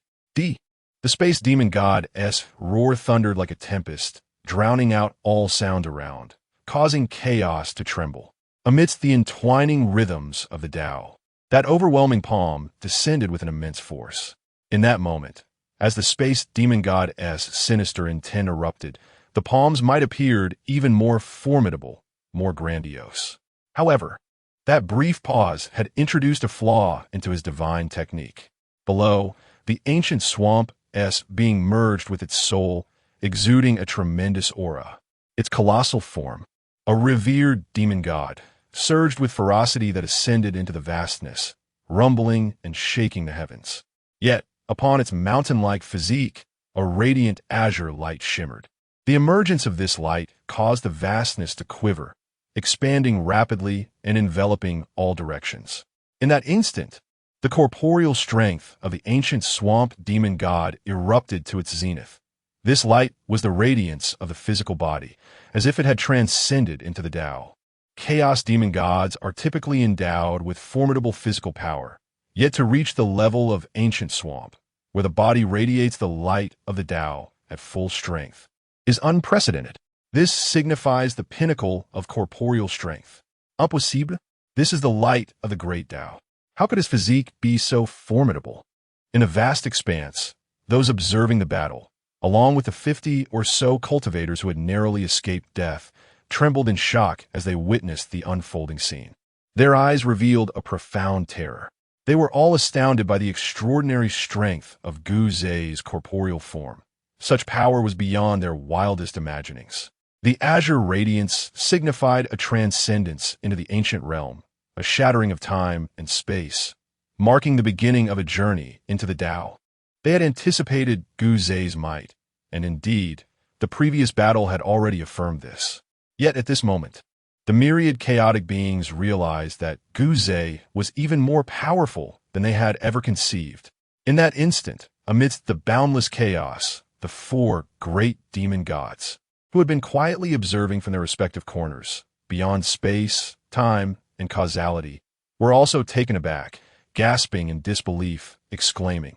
The Space Demon God's roar thundered like a tempest, drowning out all sound around, causing chaos to tremble. Amidst the entwining rhythms of the Tao, that overwhelming palm descended with an immense force. In that moment, as the Space Demon God's sinister intent erupted, the palm's might appeared even more formidable, more grandiose. However, that brief pause had introduced a flaw into his divine technique. Below, the ancient swamp's being merged with its soul, exuding a tremendous aura. Its colossal form, a revered demon god, surged with ferocity that ascended into the vastness, rumbling and shaking the heavens. Yet, upon its mountain-like physique, a radiant azure light shimmered. The emergence of this light caused the vastness to quiver, expanding rapidly and enveloping all directions. In that instant, the corporeal strength of the ancient swamp demon god erupted to its zenith. This light was the radiance of the physical body, as if it had transcended into the Tao. Chaos demon gods are typically endowed with formidable physical power, yet to reach the level of ancient swamp, where the body radiates the light of the Tao at full strength, is unprecedented. This signifies the pinnacle of corporeal strength. Impossible? This is the light of the great Tao. How could his physique be so formidable? In a vast expanse, those observing the battle, along with the 50 or so cultivators who had narrowly escaped death, trembled in shock as they witnessed the unfolding scene. Their eyes revealed a profound terror. They were all astounded by the extraordinary strength of Guze's corporeal form. Such power was beyond their wildest imaginings. The azure radiance signified a transcendence into the ancient realm, a shattering of time and space, marking the beginning of a journey into the Tao. They had anticipated Guze's might, and indeed, the previous battle had already affirmed this. Yet at this moment, the myriad chaotic beings realized that Guze was even more powerful than they had ever conceived. In that instant, amidst the boundless chaos, the four great demon gods, who had been quietly observing from their respective corners, beyond space, time, and causality, were also taken aback, gasping in disbelief, exclaiming,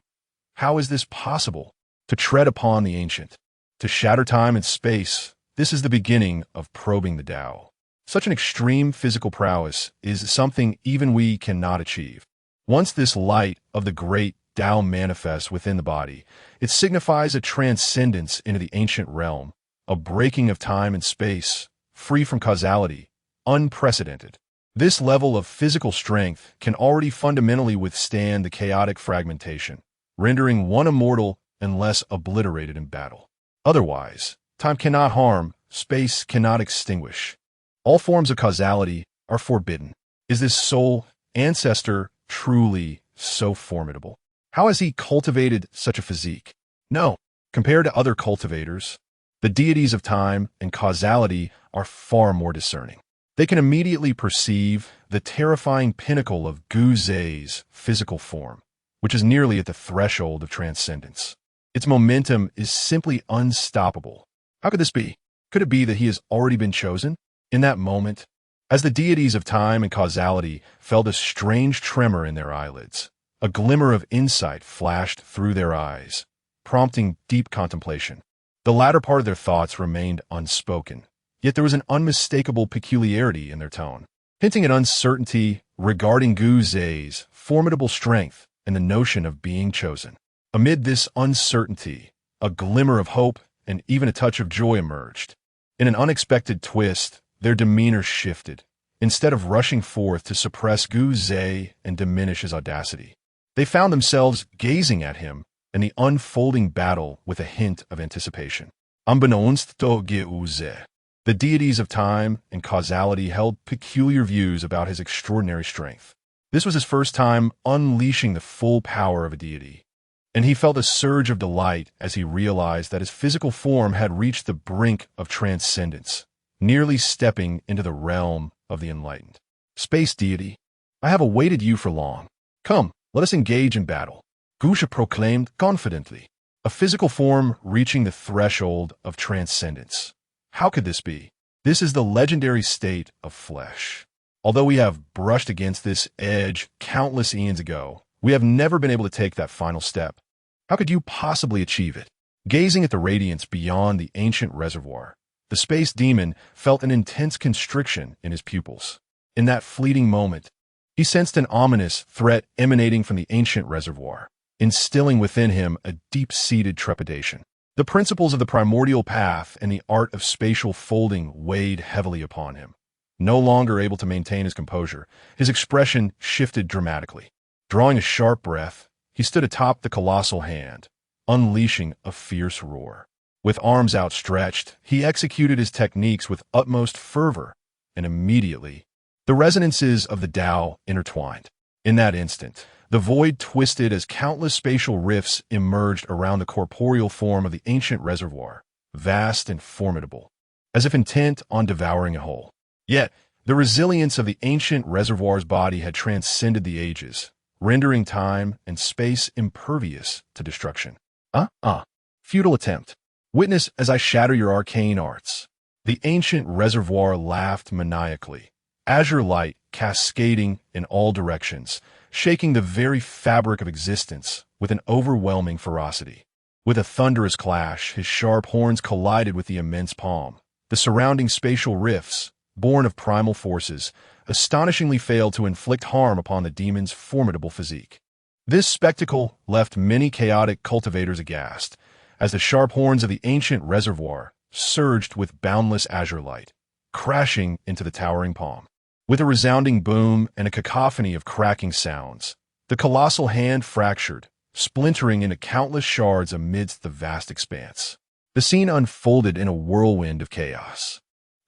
"How is this possible? To tread upon the ancient, to shatter time and space, this is the beginning of probing the Tao." Such an extreme physical prowess is something even we cannot achieve. Once this light of the great Tao manifests within the body, it signifies a transcendence into the ancient realm, a breaking of time and space, free from causality, unprecedented. This level of physical strength can already fundamentally withstand the chaotic fragmentation, rendering one immortal unless obliterated in battle. Otherwise, time cannot harm, space cannot extinguish. All forms of causality are forbidden. Is this soul ancestor truly so formidable? How has he cultivated such a physique? No, compared to other cultivators, The deities of time and causality are far more discerning. They can immediately perceive the terrifying pinnacle of Gu Zei's physical form, which is nearly at the threshold of transcendence. Its momentum is simply unstoppable. How could this be? Could it be that he has already been chosen? In that moment, as the deities of time and causality felt a strange tremor in their eyelids, a glimmer of insight flashed through their eyes, prompting deep contemplation. The latter part of their thoughts remained unspoken, yet there was an unmistakable peculiarity in their tone, hinting at uncertainty regarding Gu Zei's formidable strength and the notion of being chosen. Amid this uncertainty, a glimmer of hope and even a touch of joy emerged. In an unexpected twist, their demeanor shifted. Instead of rushing forth to suppress Gu Zei and diminish his audacity, they found themselves gazing at him and the unfolding battle with a hint of anticipation. Unbeknownst to Gu Zei, the deities of time and causality held peculiar views about his extraordinary strength. This was his first time unleashing the full power of a deity, and he felt a surge of delight as he realized that his physical form had reached the brink of transcendence, nearly stepping into the realm of the enlightened. Space deity, I have awaited you for long. Come, let us engage in battle. Gusha proclaimed confidently, a physical form reaching the threshold of transcendence. How could this be? This is the legendary state of flesh. Although we have brushed against this edge countless eons ago, we have never been able to take that final step. How could you possibly achieve it? Gazing at the radiance beyond the ancient reservoir, the space demon felt an intense constriction in his pupils. In that fleeting moment, he sensed an ominous threat emanating from the ancient reservoir, instilling within him a deep-seated trepidation. The principles of the primordial path and the art of spatial folding weighed heavily upon him. No longer able to maintain his composure, his expression shifted dramatically. Drawing a sharp breath, he stood atop the colossal hand, unleashing a fierce roar. With arms outstretched, he executed his techniques with utmost fervor, and immediately, the resonances of the Tao intertwined. In that instant, the void twisted as countless spatial rifts emerged around the corporeal form of the ancient reservoir, vast and formidable, as if intent on devouring a whole. Yet, the resilience of the ancient reservoir's body had transcended the ages, rendering time and space impervious to destruction. Futile attempt. Witness as I shatter your arcane arts. The ancient reservoir laughed maniacally, azure light cascading in all directions, shaking the very fabric of existence with an overwhelming ferocity. With a thunderous clash, his sharp horns collided with the immense palm. The surrounding spatial rifts, born of primal forces, astonishingly failed to inflict harm upon the demon's formidable physique. This spectacle left many chaotic cultivators aghast, as the sharp horns of the ancient reservoir surged with boundless azure light, crashing into the towering palm. With a resounding boom and a cacophony of cracking sounds, the colossal hand fractured, splintering into countless shards amidst the vast expanse. The scene unfolded in a whirlwind of chaos.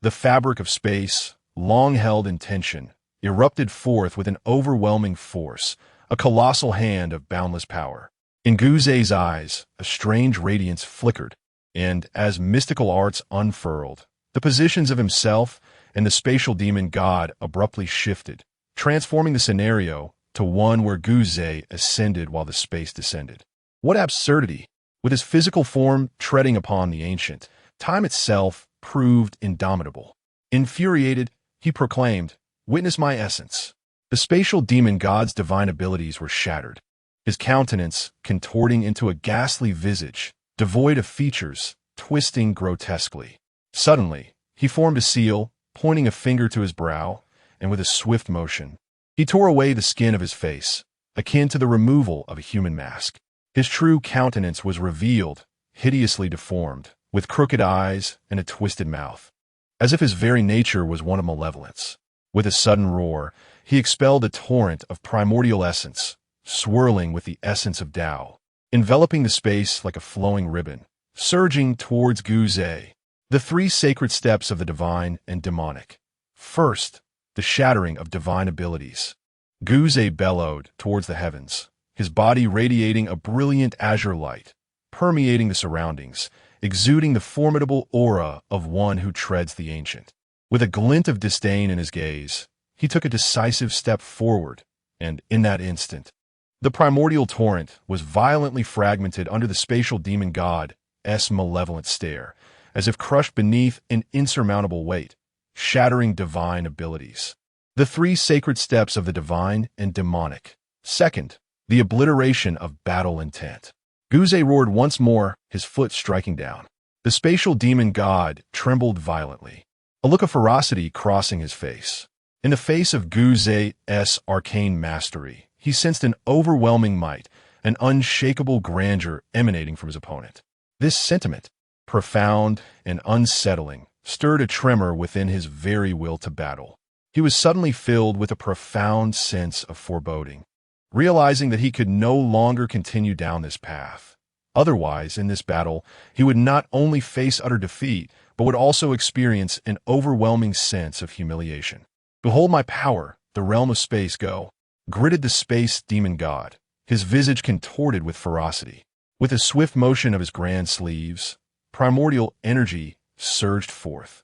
The fabric of space, long held in tension, erupted forth with an overwhelming force, a colossal hand of boundless power. In Gu Zei's eyes, a strange radiance flickered, and as mystical arts unfurled, the positions of himself and the spatial demon god abruptly shifted, transforming the scenario to one where Gu Zei ascended while the space descended. What absurdity! With his physical form treading upon the ancient, time itself proved indomitable. Infuriated, he proclaimed, "Witness my essence." The spatial demon god's divine abilities were shattered, his countenance contorting into a ghastly visage, devoid of features, twisting grotesquely. Suddenly, he formed a seal, pointing a finger to his brow, and with a swift motion, he tore away the skin of his face, akin to the removal of a human mask. His true countenance was revealed, hideously deformed, with crooked eyes and a twisted mouth, as if his very nature was one of malevolence. With a sudden roar, he expelled a torrent of primordial essence, swirling with the essence of Tao, enveloping the space like a flowing ribbon, surging towards Gu Zei. The three sacred steps of the divine and demonic. First, the shattering of divine abilities. Gu Zei bellowed towards the heavens, his body radiating a brilliant azure light, permeating the surroundings, exuding the formidable aura of one who treads the ancient. With a glint of disdain in his gaze, he took a decisive step forward, and in that instant, the primordial torrent was violently fragmented under the Spatial Demon God's malevolent stare, as if crushed beneath an insurmountable weight, shattering divine abilities. The three sacred steps of the divine and demonic. Second, the obliteration of battle intent. Guze roared once more, his foot striking down. The Spatial Demon God trembled violently, a look of ferocity crossing his face. In the face of Guze's arcane mastery, he sensed an overwhelming might, an unshakable grandeur emanating from his opponent. This sentiment, profound and unsettling, stirred a tremor within his very will to battle. He was suddenly filled with a profound sense of foreboding, realizing that he could no longer continue down this path. Otherwise, in this battle, he would not only face utter defeat, but would also experience an overwhelming sense of humiliation. "Behold my power, the realm of space go," gritted the Space Demon God, his visage contorted with ferocity. With a swift motion of his grand sleeves, primordial energy surged forth.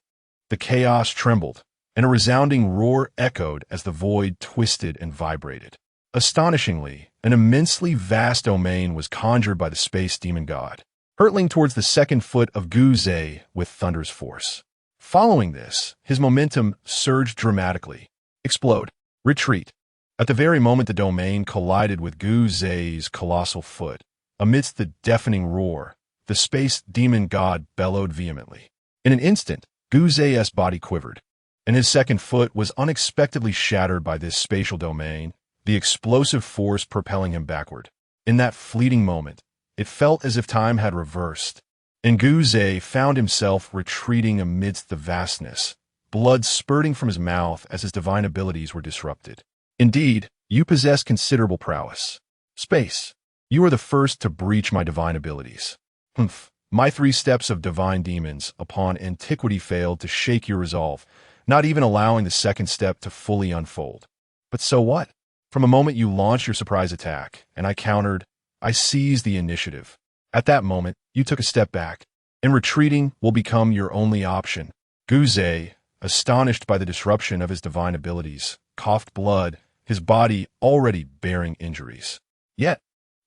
The chaos trembled, and a resounding roar echoed as the void twisted and vibrated. Astonishingly, an immensely vast domain was conjured by the Space Demon God, hurtling towards the second foot of Guze with thunderous force. Following this, his momentum surged dramatically. Explode. Retreat. At the very moment the domain collided with Guze's colossal foot, amidst the deafening roar, the Space Demon God bellowed vehemently. In an instant, Guze's body quivered, and his second foot was unexpectedly shattered by this spatial domain, the explosive force propelling him backward. In that fleeting moment, it felt as if time had reversed, and Guze found himself retreating amidst the vastness, blood spurting from his mouth as his divine abilities were disrupted. "Indeed, you possess considerable prowess. Space, you are the first to breach my divine abilities. Humph. My 3 steps of divine demons upon antiquity failed to shake your resolve, not even allowing the second step to fully unfold. But so what? From a moment you launched your surprise attack, and I countered, I seized the initiative. At that moment, you took a step back, and retreating will become your only option." Guze, astonished by the disruption of his divine abilities, coughed blood, his body already bearing injuries. Yet,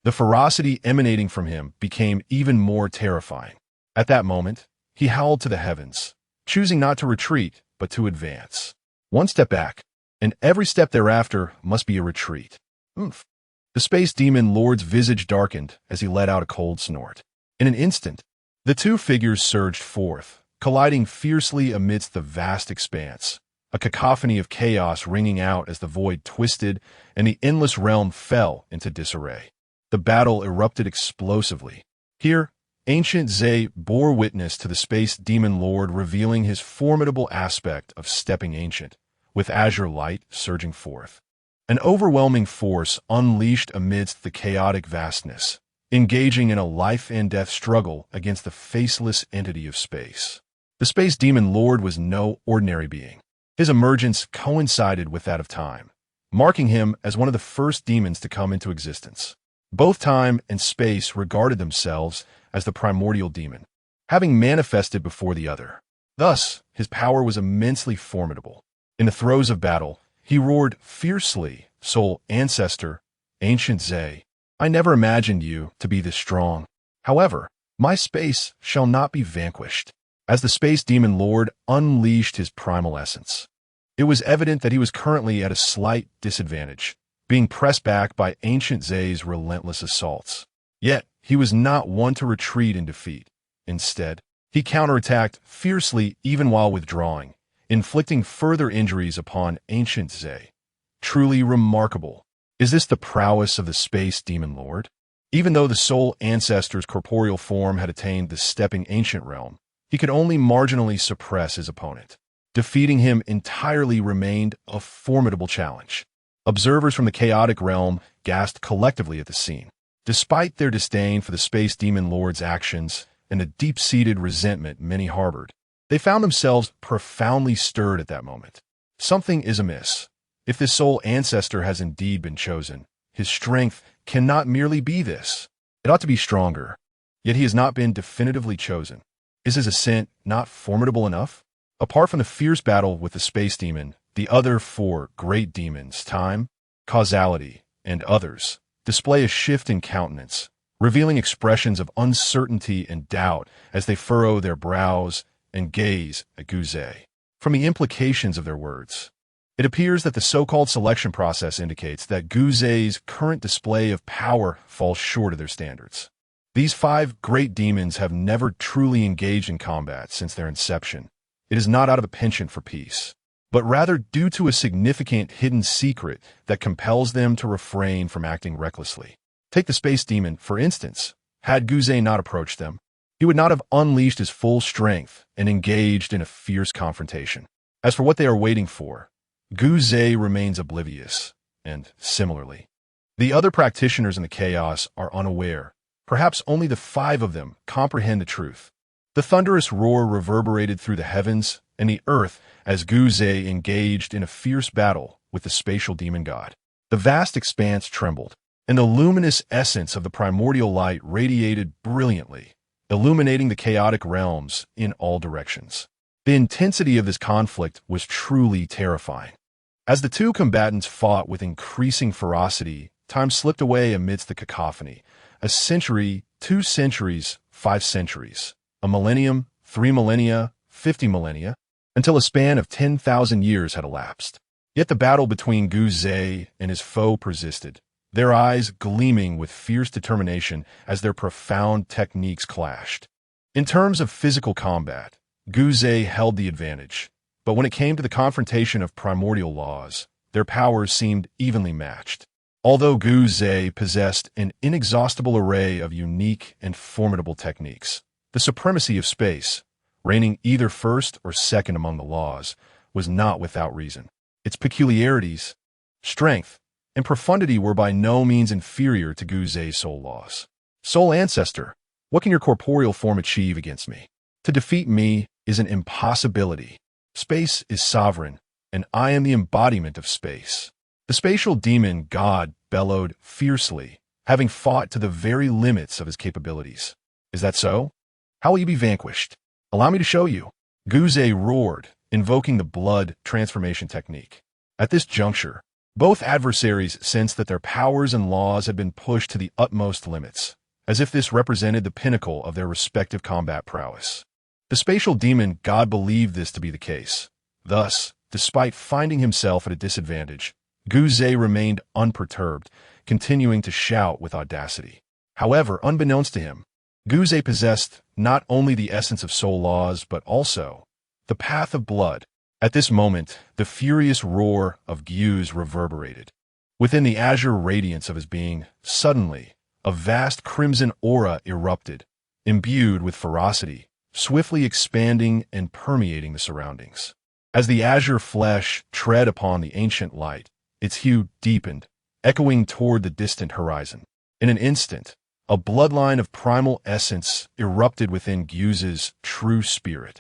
the ferocity emanating from him became even more terrifying. At that moment, he howled to the heavens, choosing not to retreat, but to advance. One step back, and every step thereafter must be a retreat. Oomph. The Space Demon Lord's visage darkened as he let out a cold snort. In an instant, the two figures surged forth, colliding fiercely amidst the vast expanse, a cacophony of chaos ringing out as the void twisted and the endless realm fell into disarray. The battle erupted explosively. Here, Ancient Zay bore witness to the Space Demon Lord revealing his formidable aspect of stepping ancient, with azure light surging forth. An overwhelming force unleashed amidst the chaotic vastness, engaging in a life-and-death struggle against the faceless entity of space. The Space Demon Lord was no ordinary being. His emergence coincided with that of time, marking him as one of the first demons to come into existence. Both time and space regarded themselves as the primordial demon, having manifested before the other. Thus, his power was immensely formidable. In the throes of battle, he roared fiercely, "Soul Ancestor, Ancient Zay, I never imagined you to be this strong. However, my space shall not be vanquished." As the Space Demon Lord unleashed his primal essence, it was evident that he was currently at a slight disadvantage, being pressed back by Ancient Zay's relentless assaults. Yet, he was not one to retreat in defeat. Instead, he counterattacked fiercely even while withdrawing, inflicting further injuries upon Ancient Zay. Truly remarkable. Is this the prowess of the Space Demon Lord? Even though the Soul Ancestor's corporeal form had attained the stepping ancient realm, he could only marginally suppress his opponent. Defeating him entirely remained a formidable challenge. Observers from the chaotic realm gasped collectively at the scene. Despite their disdain for the Space Demon Lord's actions and the deep-seated resentment many harbored, they found themselves profoundly stirred at that moment. Something is amiss. If this Soul Ancestor has indeed been chosen, his strength cannot merely be this. It ought to be stronger. yet he has not been definitively chosen. Is his ascent not formidable enough? Apart from the fierce battle with the space demon, the other four great demons, time, causality, and others, display a shift in countenance, revealing expressions of uncertainty and doubt as they furrow their brows and gaze at Guzay. From the implications of their words, it appears that the so-called selection process indicates that Guzay's current display of power falls short of their standards. These five great demons have never truly engaged in combat since their inception. It is not out of a penchant for peace, but rather due to a significant hidden secret that compels them to refrain from acting recklessly. Take the space demon, for instance. Had Guzay not approached them, he would not have unleashed his full strength and engaged in a fierce confrontation. As for what they are waiting for, Guzay remains oblivious, and similarly, the other practitioners in the chaos are unaware. Perhaps only the five of them comprehend the truth. The thunderous roar reverberated through the heavens and the earth as Guzay engaged in a fierce battle with the Spatial Demon God. The vast expanse trembled, and the luminous essence of the primordial light radiated brilliantly, illuminating the chaotic realms in all directions. The intensity of this conflict was truly terrifying. As the two combatants fought with increasing ferocity, time slipped away amidst the cacophony. A century, 2 centuries, 5 centuries, a millennium, 3 millennia, 50 millennia, until a span of 10,000 years had elapsed. Yet the battle between Guzay and his foe persisted, their eyes gleaming with fierce determination as their profound techniques clashed. In terms of physical combat, Guzay held the advantage, but when it came to the confrontation of primordial laws, their powers seemed evenly matched. Although Guzay possessed an inexhaustible array of unique and formidable techniques, the supremacy of space, reigning either first or second among the laws, was not without reason. Its peculiarities, strength, and profundity were by no means inferior to Guzay's soul laws. Soul Ancestor, what can your corporeal form achieve against me? To defeat me is an impossibility. Space is sovereign, and I am the embodiment of space. The Spatial Demon God bellowed fiercely, having fought to the very limits of his capabilities. Is that so? How will you be vanquished? Allow me to show you. Guzay roared, invoking the blood transformation technique. At this juncture, both adversaries sensed that their powers and laws had been pushed to the utmost limits, as if this represented the pinnacle of their respective combat prowess. The Spatial Demon God believed this to be the case. Thus, despite finding himself at a disadvantage, Guzay remained unperturbed, continuing to shout with audacity. However, unbeknownst to him, Guzay possessed not only the essence of soul laws, but also the path of blood. At this moment, the furious roar of Guz reverberated. Within the azure radiance of his being, suddenly, a vast crimson aura erupted, imbued with ferocity, swiftly expanding and permeating the surroundings. As the azure flesh tread upon the ancient light, its hue deepened, echoing toward the distant horizon. In an instant, a bloodline of primal essence erupted within Guz's true spirit,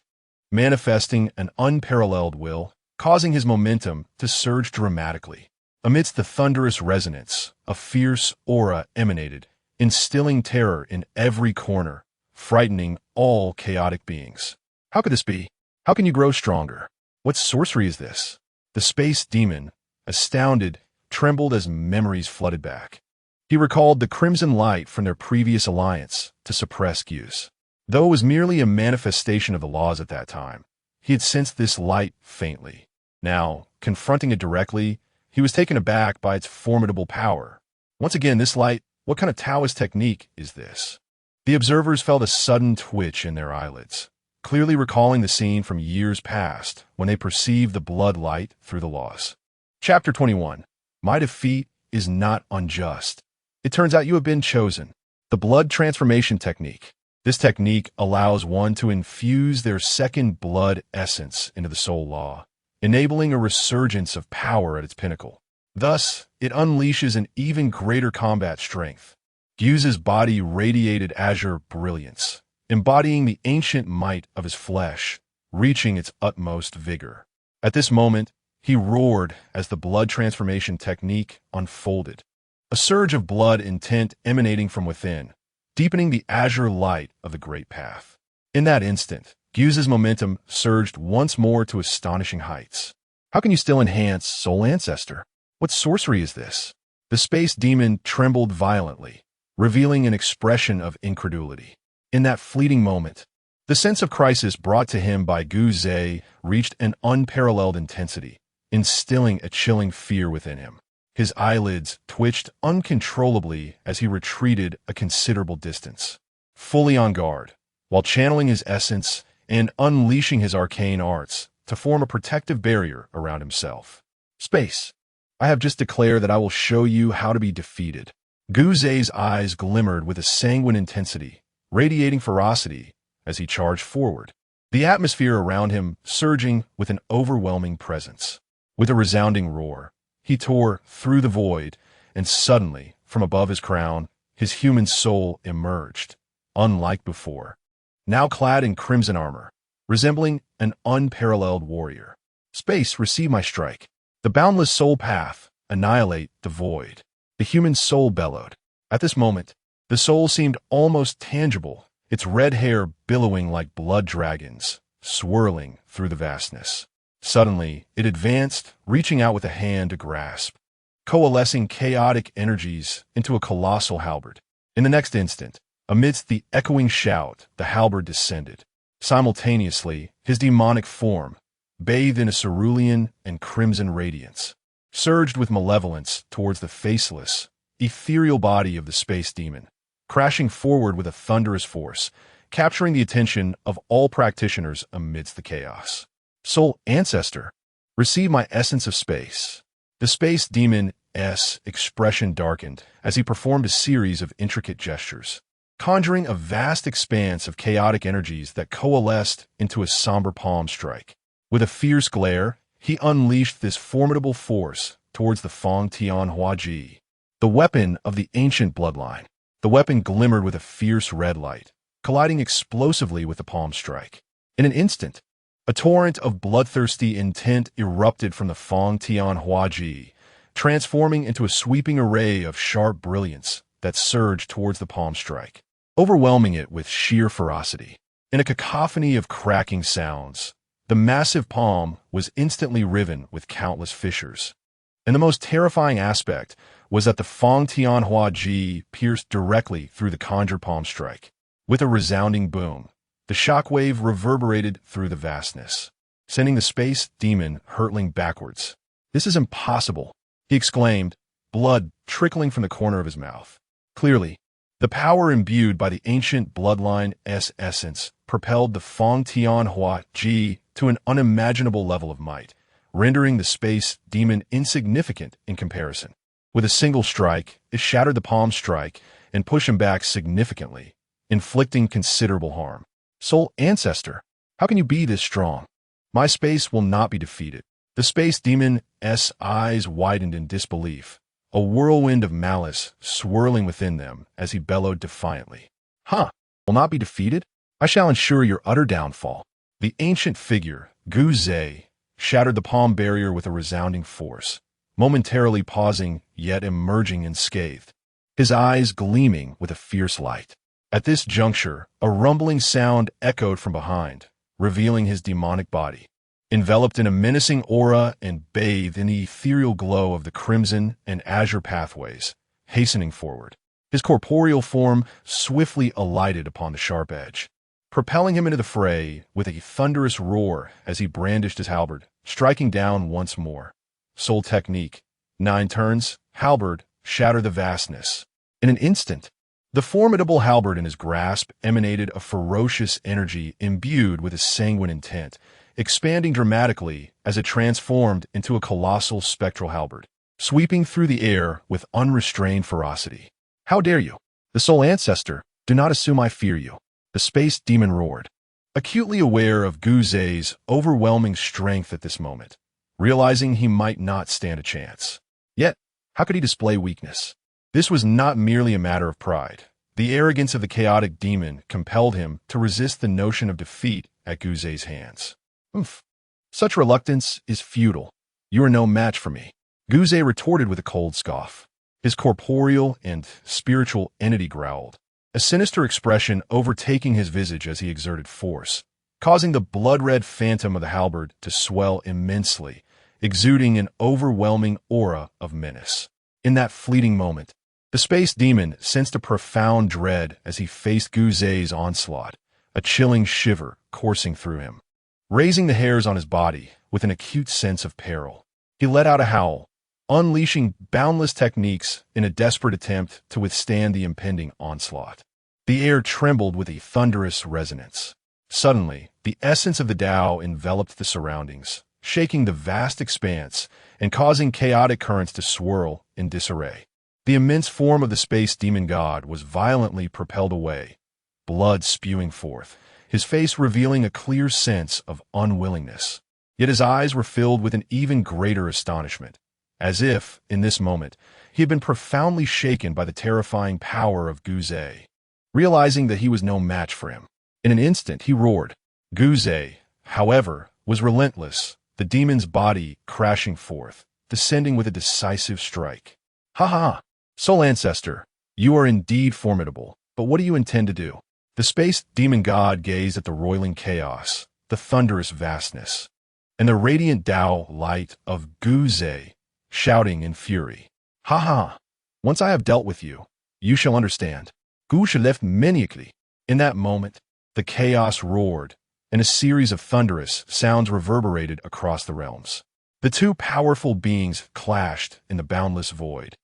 manifesting an unparalleled will, causing his momentum to surge dramatically. Amidst the thunderous resonance, a fierce aura emanated, instilling terror in every corner, frightening all chaotic beings. How could this be? How can you grow stronger? What sorcery is this? The space demon, astounded, trembled as memories flooded back. He recalled the crimson light from their previous alliance to suppress Guz. Though it was merely a manifestation of the laws at that time, he had sensed this light faintly. Now, confronting it directly, he was taken aback by its formidable power. Once again, this light, what kind of Taoist technique is this? The observers felt a sudden twitch in their eyelids, clearly recalling the scene from years past when they perceived the blood light through the laws. Chapter 21. My defeat is not unjust. It turns out you have been chosen. The blood transformation technique. This technique allows one to infuse their second blood essence into the soul law, enabling a resurgence of power at its pinnacle. Thus, it unleashes an even greater combat strength. Guz's body radiated azure brilliance, embodying the ancient might of his flesh, reaching its utmost vigor. At this moment, he roared as the blood transformation technique unfolded. A surge of blood intent emanating from within, deepening the azure light of the Great Path. In that instant, Guse's momentum surged once more to astonishing heights. How can you still enhance Soul Ancestor? What sorcery is this? The space demon trembled violently, revealing an expression of incredulity. In that fleeting moment, the sense of crisis brought to him by Guse reached an unparalleled intensity, instilling a chilling fear within him. His eyelids twitched uncontrollably as he retreated a considerable distance, fully on guard, while channeling his essence and unleashing his arcane arts to form a protective barrier around himself. Space, I have just declared that I will show you how to be defeated. Guse's eyes glimmered with a sanguine intensity, radiating ferocity as he charged forward, the atmosphere around him surging with an overwhelming presence. With a resounding roar, he tore through the void, and suddenly, from above his crown, his human soul emerged, unlike before, now clad in crimson armor, resembling an unparalleled warrior. Space, receive my strike. The boundless soul path, annihilate the void. The human soul bellowed. At this moment, the soul seemed almost tangible, its red hair billowing like blood dragons, swirling through the vastness. Suddenly, it advanced, reaching out with a hand to grasp, coalescing chaotic energies into a colossal halberd. In the next instant, amidst the echoing shout, the halberd descended. Simultaneously, his demonic form, bathed in a cerulean and crimson radiance, surged with malevolence towards the faceless, ethereal body of the space demon, crashing forward with a thunderous force, capturing the attention of all practitioners amidst the chaos. Soul Ancestor, receive my essence of space. The space demon's expression darkened as he performed a series of intricate gestures, conjuring a vast expanse of chaotic energies that coalesced into a somber palm strike. With a fierce glare, he unleashed this formidable force towards the Fong Tian Hua Ji, the weapon of the ancient bloodline. The weapon glimmered with a fierce red light, colliding explosively with the palm strike. In an instant, a torrent of bloodthirsty intent erupted from the Fong Tian Hua Ji, transforming into a sweeping array of sharp brilliance that surged towards the palm strike, overwhelming it with sheer ferocity. In a cacophony of cracking sounds, the massive palm was instantly riven with countless fissures. And the most terrifying aspect was that the Fong Tian Hua Ji pierced directly through the conjured palm strike. With a resounding boom, the shockwave reverberated through the vastness, sending the space demon hurtling backwards. This is impossible, he exclaimed, blood trickling from the corner of his mouth. Clearly, the power imbued by the ancient bloodline's essence propelled the Fong Tian Hua Ji to an unimaginable level of might, rendering the space demon insignificant in comparison. With a single strike, it shattered the palm strike and pushed him back significantly, inflicting considerable harm. Soul Ancestor, how can you be this strong? My space will not be defeated. The space demon's eyes widened in disbelief, a whirlwind of malice swirling within them as he bellowed defiantly. Will not be defeated? I shall ensure your utter downfall. The ancient figure, Guse, shattered the palm barrier with a resounding force, momentarily pausing yet emerging unscathed, his eyes gleaming with a fierce light. At this juncture, a rumbling sound echoed from behind, revealing his demonic body, enveloped in a menacing aura and bathed in the ethereal glow of the crimson and azure pathways, hastening forward. His corporeal form swiftly alighted upon the sharp edge, propelling him into the fray with a thunderous roar as he brandished his halberd, striking down once more. Soul technique, 9 turns, halberd, shatter the vastness. In an instant, the formidable halberd in his grasp emanated a ferocious energy imbued with a sanguine intent, expanding dramatically as it transformed into a colossal spectral halberd, sweeping through the air with unrestrained ferocity. How dare you? The Soul Ancestor, do not assume I fear you. The space demon roared, acutely aware of Guse's overwhelming strength at this moment, realizing he might not stand a chance. Yet, how could he display weakness? This was not merely a matter of pride. The arrogance of the chaotic demon compelled him to resist the notion of defeat at Guse's hands. Such reluctance is futile. You are no match for me. Guse retorted with a cold scoff. His corporeal and spiritual entity growled, a sinister expression overtaking his visage as he exerted force, causing the blood-red phantom of the halberd to swell immensely, exuding an overwhelming aura of menace. In that fleeting moment, the space demon sensed a profound dread as he faced Gu Zei's onslaught, a chilling shiver coursing through him. Raising the hairs on his body with an acute sense of peril, he let out a howl, unleashing boundless techniques in a desperate attempt to withstand the impending onslaught. The air trembled with a thunderous resonance. Suddenly, the essence of the Tao enveloped the surroundings, shaking the vast expanse and causing chaotic currents to swirl in disarray. The immense form of the space demon god was violently propelled away, blood spewing forth, his face revealing a clear sense of unwillingness. Yet his eyes were filled with an even greater astonishment, as if, in this moment, he had been profoundly shaken by the terrifying power of Gu Zei. Realizing that he was no match for him, in an instant he roared. Gu Zei, however, was relentless, the demon's body crashing forth, descending with a decisive strike. "Ha ha! Soul Ancestor, you are indeed formidable, but what do you intend to do?" The space demon god gazed at the roiling chaos, the thunderous vastness, and the radiant Tao light of Gu Zei, shouting in fury. "Ha ha! Once I have dealt with you, you shall understand. Gu shall left maniacally." In that moment, the chaos roared, and a series of thunderous sounds reverberated across the realms. The two powerful beings clashed in the boundless void,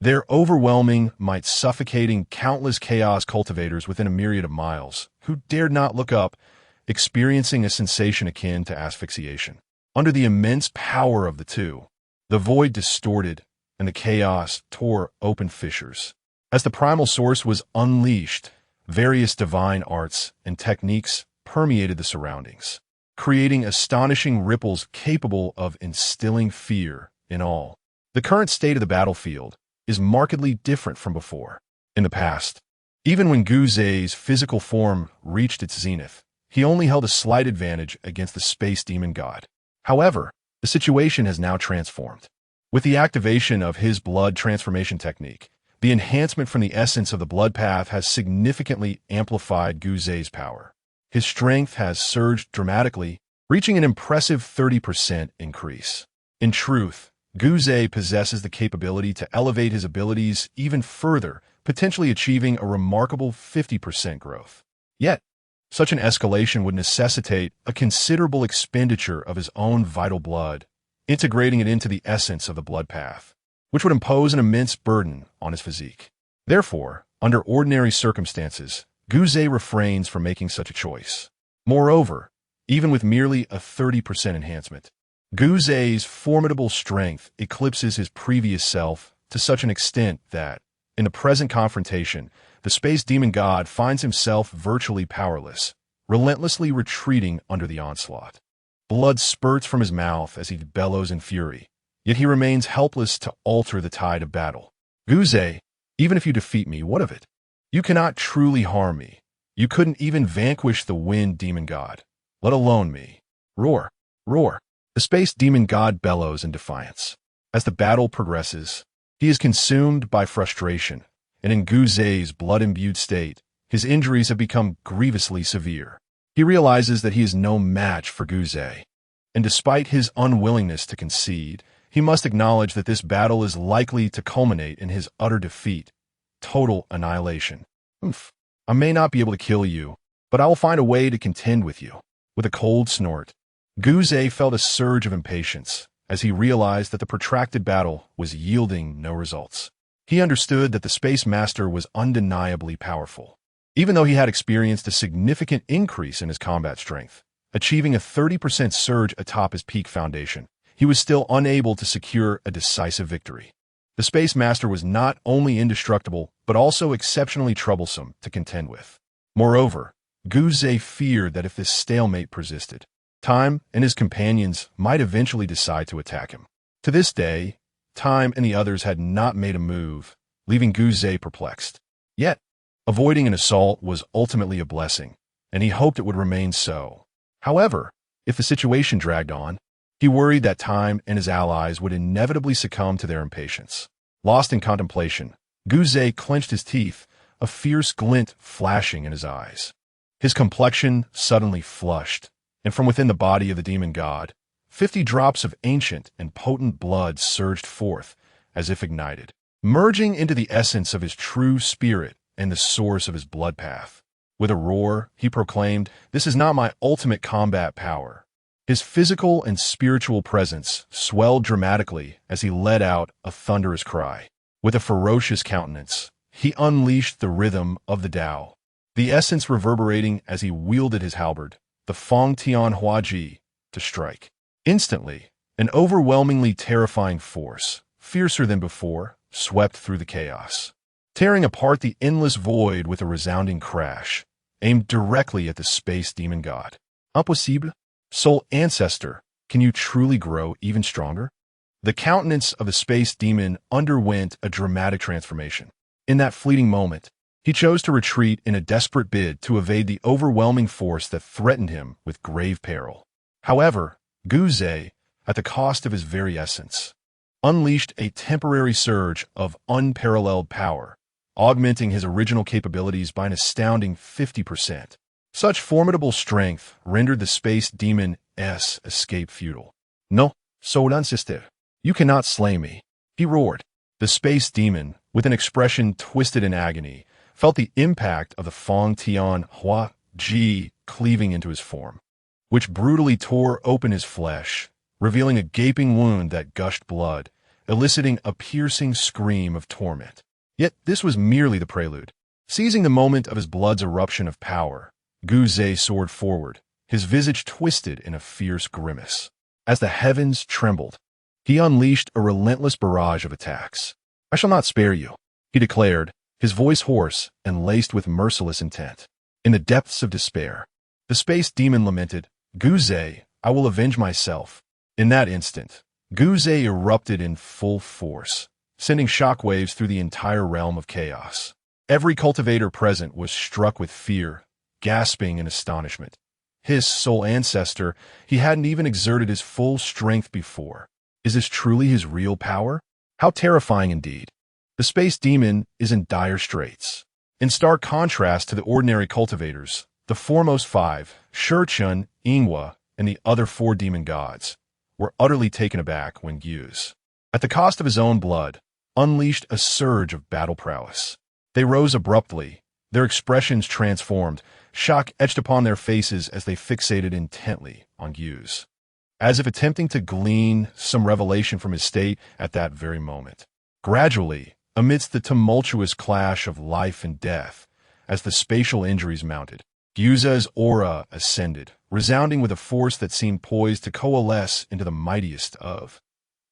their overwhelming might suffocating countless chaos cultivators within a myriad of miles, who dared not look up, experiencing a sensation akin to asphyxiation. Under the immense power of the two, the void distorted, and the chaos tore open fissures. As the primal source was unleashed, various divine arts and techniques permeated the surroundings, creating astonishing ripples capable of instilling fear in all. The current state of the battlefield is markedly different from before. In the past, even when Gu Zei's physical form reached its zenith, he only held a slight advantage against the space demon god. However, the situation has now transformed. With the activation of his blood transformation technique, the enhancement from the essence of the blood path has significantly amplified Gu Zei's power. His strength has surged dramatically, reaching an impressive 30% increase. In truth, Gu Zei possesses the capability to elevate his abilities even further, potentially achieving a remarkable 50% growth. Yet, such an escalation would necessitate a considerable expenditure of his own vital blood, integrating it into the essence of the blood path, which would impose an immense burden on his physique. Therefore, under ordinary circumstances, Gu Zei refrains from making such a choice. Moreover, even with merely a 30% enhancement, Gu Zei's formidable strength eclipses his previous self to such an extent that, in the present confrontation, the space demon god finds himself virtually powerless, relentlessly retreating under the onslaught. Blood spurts from his mouth as he bellows in fury, yet he remains helpless to alter the tide of battle. "Gu Zei, even if you defeat me, what of it? You cannot truly harm me. You couldn't even vanquish the wind demon god, let alone me." Roar, roar. The space demon god bellows in defiance. As the battle progresses, he is consumed by frustration, and in Gu Zei's blood-imbued state, his injuries have become grievously severe. He realizes that he is no match for Gu Zei, and despite his unwillingness to concede, he must acknowledge that this battle is likely to culminate in his utter defeat, total annihilation. "I may not be able to kill you, but I will find a way to contend with you." With a cold snort, Gu Zei felt a surge of impatience as he realized that the protracted battle was yielding no results. He understood that the Space Master was undeniably powerful. Even though he had experienced a significant increase in his combat strength, achieving a 30% surge atop his peak foundation, he was still unable to secure a decisive victory. The Space Master was not only indestructible, but also exceptionally troublesome to contend with. Moreover, Gu Zei feared that if this stalemate persisted, Time and his companions might eventually decide to attack him. To this day, Time and the others had not made a move, leaving Gu Zei perplexed. Yet, avoiding an assault was ultimately a blessing, and he hoped it would remain so. However, if the situation dragged on, he worried that Time and his allies would inevitably succumb to their impatience. Lost in contemplation, Gu Zei clenched his teeth, a fierce glint flashing in his eyes. His complexion suddenly flushed, and from within the body of the demon god, 50 drops of ancient and potent blood surged forth, as if ignited, merging into the essence of his true spirit and the source of his blood path. With a roar, he proclaimed, "This is not my ultimate combat power." His physical and spiritual presence swelled dramatically as he let out a thunderous cry. With a ferocious countenance, he unleashed the rhythm of the Tao, the essence reverberating as he wielded his halberd, the Fong Tian Huaji, to strike. Instantly, an overwhelmingly terrifying force, fiercer than before, swept through the chaos, tearing apart the endless void with a resounding crash, aimed directly at the space demon god. Impossible? Soul Ancestor, can you truly grow even stronger? The countenance of the space demon underwent a dramatic transformation. In that fleeting moment, he chose to retreat in a desperate bid to evade the overwhelming force that threatened him with grave peril. However, Gu Zhe, at the cost of his very essence, unleashed a temporary surge of unparalleled power, augmenting his original capabilities by an astounding 50%. Such formidable strength rendered the space demon's escape futile. "No, Soul Ancestor, you cannot slay me," he roared. The space demon, with an expression twisted in agony, felt the impact of the Fong Tian Hua Ji cleaving into his form, which brutally tore open his flesh, revealing a gaping wound that gushed blood, eliciting a piercing scream of torment. Yet this was merely the prelude. Seizing the moment of his blood's eruption of power, Gu Zhe soared forward, his visage twisted in a fierce grimace. As the heavens trembled, he unleashed a relentless barrage of attacks. "I shall not spare you," he declared, his voice hoarse and laced with merciless intent. In the depths of despair, the space demon lamented, "Gu Zhe, I will avenge myself." In that instant, Gu Zhe erupted in full force, sending shockwaves through the entire realm of chaos. Every cultivator present was struck with fear, gasping in astonishment. His soul ancestor, he hadn't even exerted his full strength before. Is this truly his real power? How terrifying indeed. The space demon is in dire straits. In stark contrast to the ordinary cultivators, the foremost 5, Shuran, Ingwa, and the other 4 demon gods, were utterly taken aback when Gyuz, at the cost of his own blood, unleashed a surge of battle prowess. They rose abruptly, their expressions transformed, shock etched upon their faces as they fixated intently on Gyuz, as if attempting to glean some revelation from his state at that very moment. Gradually, amidst the tumultuous clash of life and death, as the spatial injuries mounted, Gyuz's aura ascended, resounding with a force that seemed poised to coalesce into the mightiest of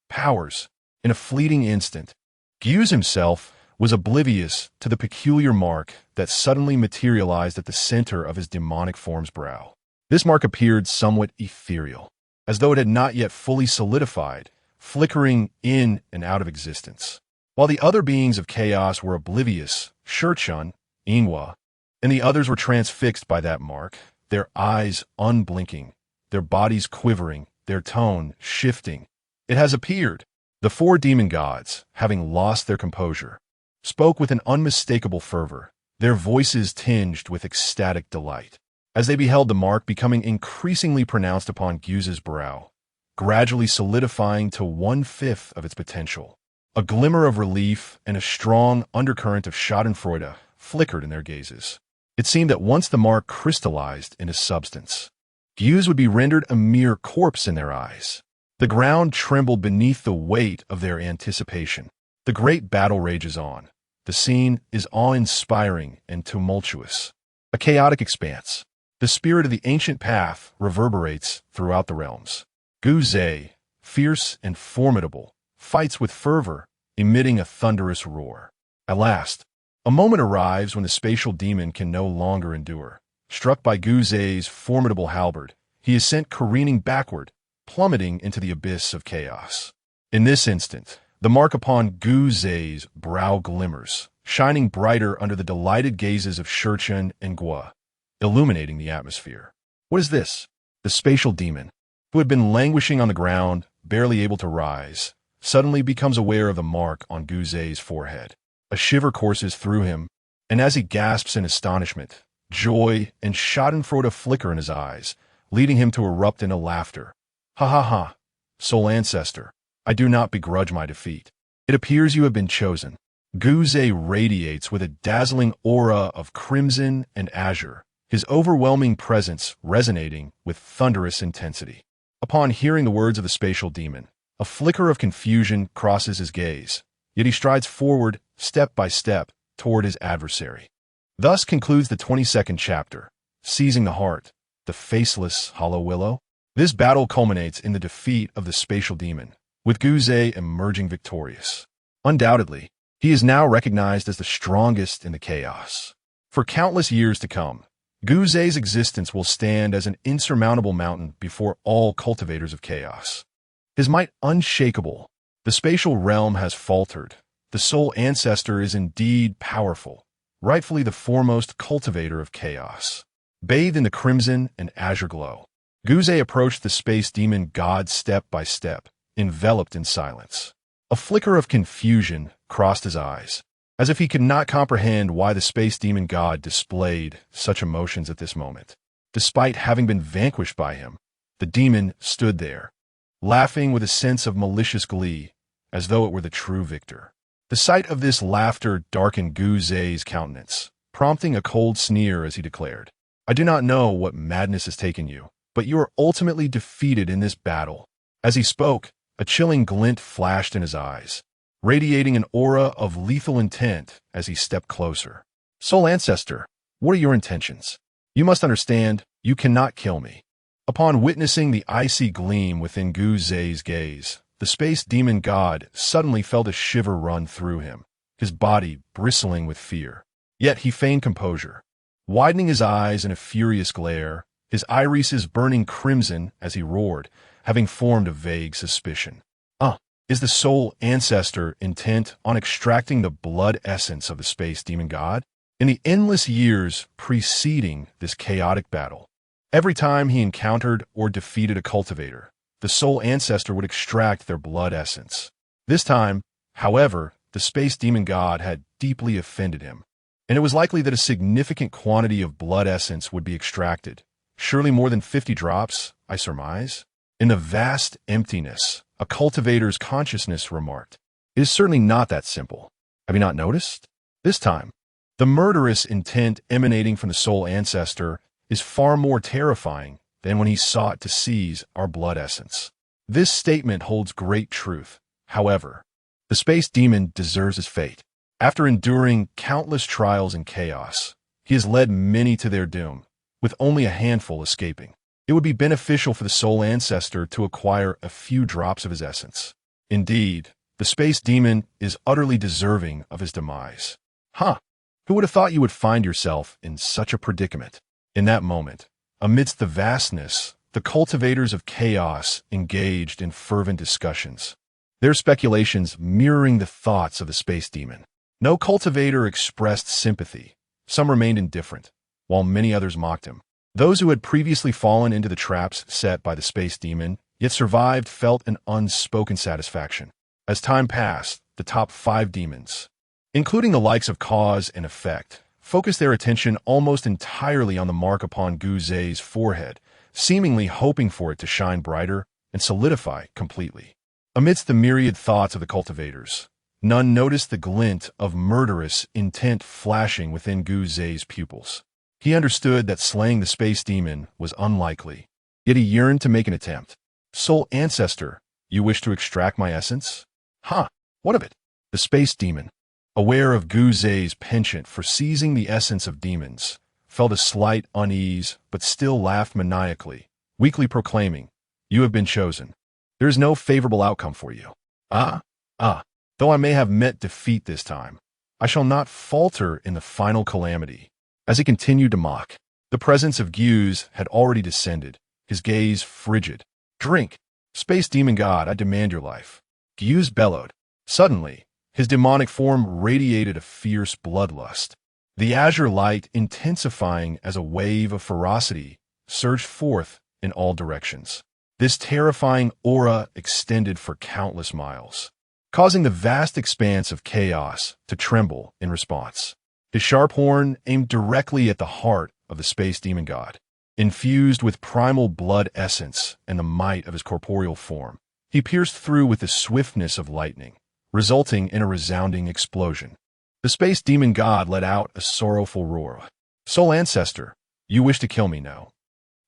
powers. In a fleeting instant, Gyuz himself was oblivious to the peculiar mark that suddenly materialized at the center of his demonic form's brow. This mark appeared somewhat ethereal, as though it had not yet fully solidified, flickering in and out of existence. While the other beings of chaos were oblivious, Shuran, Ingwa, and the others were transfixed by that mark, their eyes unblinking, their bodies quivering, their tone shifting. "It has appeared." The 4 demon gods, having lost their composure, spoke with an unmistakable fervor, their voices tinged with ecstatic delight, as they beheld the mark becoming increasingly pronounced upon Gyuz's brow, gradually solidifying to 1/5 of its potential. A glimmer of relief and a strong undercurrent of schadenfreude flickered in their gazes. It seemed that once the mark crystallized into substance, Gyuz would be rendered a mere corpse in their eyes. The ground trembled beneath the weight of their anticipation. The great battle rages on. The scene is awe-inspiring and tumultuous. A chaotic expanse. The spirit of the ancient path reverberates throughout the realms. Gu Zhe, fierce and formidable, fights with fervor, emitting a thunderous roar. At last, a moment arrives when the spatial demon can no longer endure. Struck by Gu Zhe's formidable halberd, he is sent careening backward, plummeting into the abyss of chaos. In this instant, the mark upon Gu Zhe's brow glimmers, shining brighter under the delighted gazes of Shuran and Gua, illuminating the atmosphere. What is this? The spatial demon, who had been languishing on the ground, barely able to rise, suddenly becomes aware of the mark on Gu Zhe's forehead. A shiver courses through him, And as he gasps in astonishment, joy and schadenfreude flicker in his eyes, leading him to erupt into laughter. Ha ha ha, Soul Ancestor, I do not begrudge my defeat. It appears you have been chosen. Guze radiates with a dazzling aura of crimson and azure, his overwhelming presence resonating with thunderous intensity. Upon hearing the words of the spatial demon, a flicker of confusion crosses his gaze, yet he strides forward, step by step, toward his adversary. Thus concludes the 22nd chapter, Seizing the Heart, the Faceless Hollow Willow. This battle culminates in the defeat of the spatial demon, with Guze emerging victorious. Undoubtedly, he is now recognized as the strongest in the chaos. For countless years to come, Guze's existence will stand as an insurmountable mountain before all cultivators of chaos. His might unshakable, the spatial realm has faltered. The Soul Ancestor is indeed powerful, rightfully the foremost cultivator of chaos. Bathed in the crimson and azure glow, Guze approached the space demon god step by step, enveloped in silence. A flicker of confusion crossed his eyes, as if he could not comprehend why the space demon god displayed such emotions at this moment. Despite having been vanquished by him, the demon stood there, laughing with a sense of malicious glee, as though it were the true victor. The sight of this laughter darkened Guze's countenance, prompting a cold sneer as he declared, I do not know what madness has taken you, but you are ultimately defeated in this battle. As he spoke, a chilling glint flashed in his eyes, radiating an aura of lethal intent as he stepped closer. Soul Ancestor, what are your intentions? You must understand, you cannot kill me. Upon witnessing the icy gleam within Guze's gaze, the space demon god suddenly felt a shiver run through him, his body bristling with fear. Yet he feigned composure, widening his eyes in a furious glare, his irises burning crimson as he roared, having formed a vague suspicion. Is the Soul Ancestor intent on extracting the blood essence of the space demon god? In the endless years preceding this chaotic battle, every time he encountered or defeated a cultivator, the Soul Ancestor would extract their blood essence. This time, however, the space demon god had deeply offended him, and it was likely that a significant quantity of blood essence would be extracted. Surely more than 50 drops, I surmise? In the vast emptiness, a cultivator's consciousness remarked, It is certainly not that simple. Have you not noticed? This time, the murderous intent emanating from the Soul Ancestor is far more terrifying than when he sought to seize our blood essence. This statement holds great truth. However, the space demon deserves his fate. After enduring countless trials and chaos, he has led many to their doom, with only a handful escaping. It would be beneficial for the Soul Ancestor to acquire a few drops of his essence. Indeed, the space demon is utterly deserving of his demise. Who would have thought you would find yourself in such a predicament? In that moment, amidst the vastness, the cultivators of chaos engaged in fervent discussions, their speculations mirroring the thoughts of the space demon. No cultivator expressed sympathy. Some remained indifferent, while many others mocked him. Those who had previously fallen into the traps set by the space demon, yet survived, felt an unspoken satisfaction. As time passed, the top 5 demons, including the likes of Cause and Effect, focused their attention almost entirely on the mark upon Guze's forehead, seemingly hoping for it to shine brighter and solidify completely. Amidst the myriad thoughts of the cultivators, none noticed the glint of murderous intent flashing within Guze's pupils. He understood that slaying the space demon was unlikely, yet he yearned to make an attempt. Soul Ancestor, you wish to extract my essence? What of it? The space demon, aware of Guze's penchant for seizing the essence of demons, felt a slight unease but still laughed maniacally, weakly proclaiming, You have been chosen. There is no favorable outcome for you. Though I may have met defeat this time, I shall not falter in the final calamity. As he continued to mock, the presence of Guze had already descended, his gaze frigid. Drink, space demon god, I demand your life. Guze bellowed. Suddenly, his demonic form radiated a fierce bloodlust. The azure light, intensifying as a wave of ferocity, surged forth in all directions. This terrifying aura extended for countless miles, causing the vast expanse of chaos to tremble in response. his sharp horn aimed directly at the heart of the Space Demon God. Infused with primal blood essence and the might of his corporeal form, he pierced through with the swiftness of lightning, resulting in a resounding explosion. The Space Demon God let out a sorrowful roar. "Soul Ancestor, you wish to kill me now?"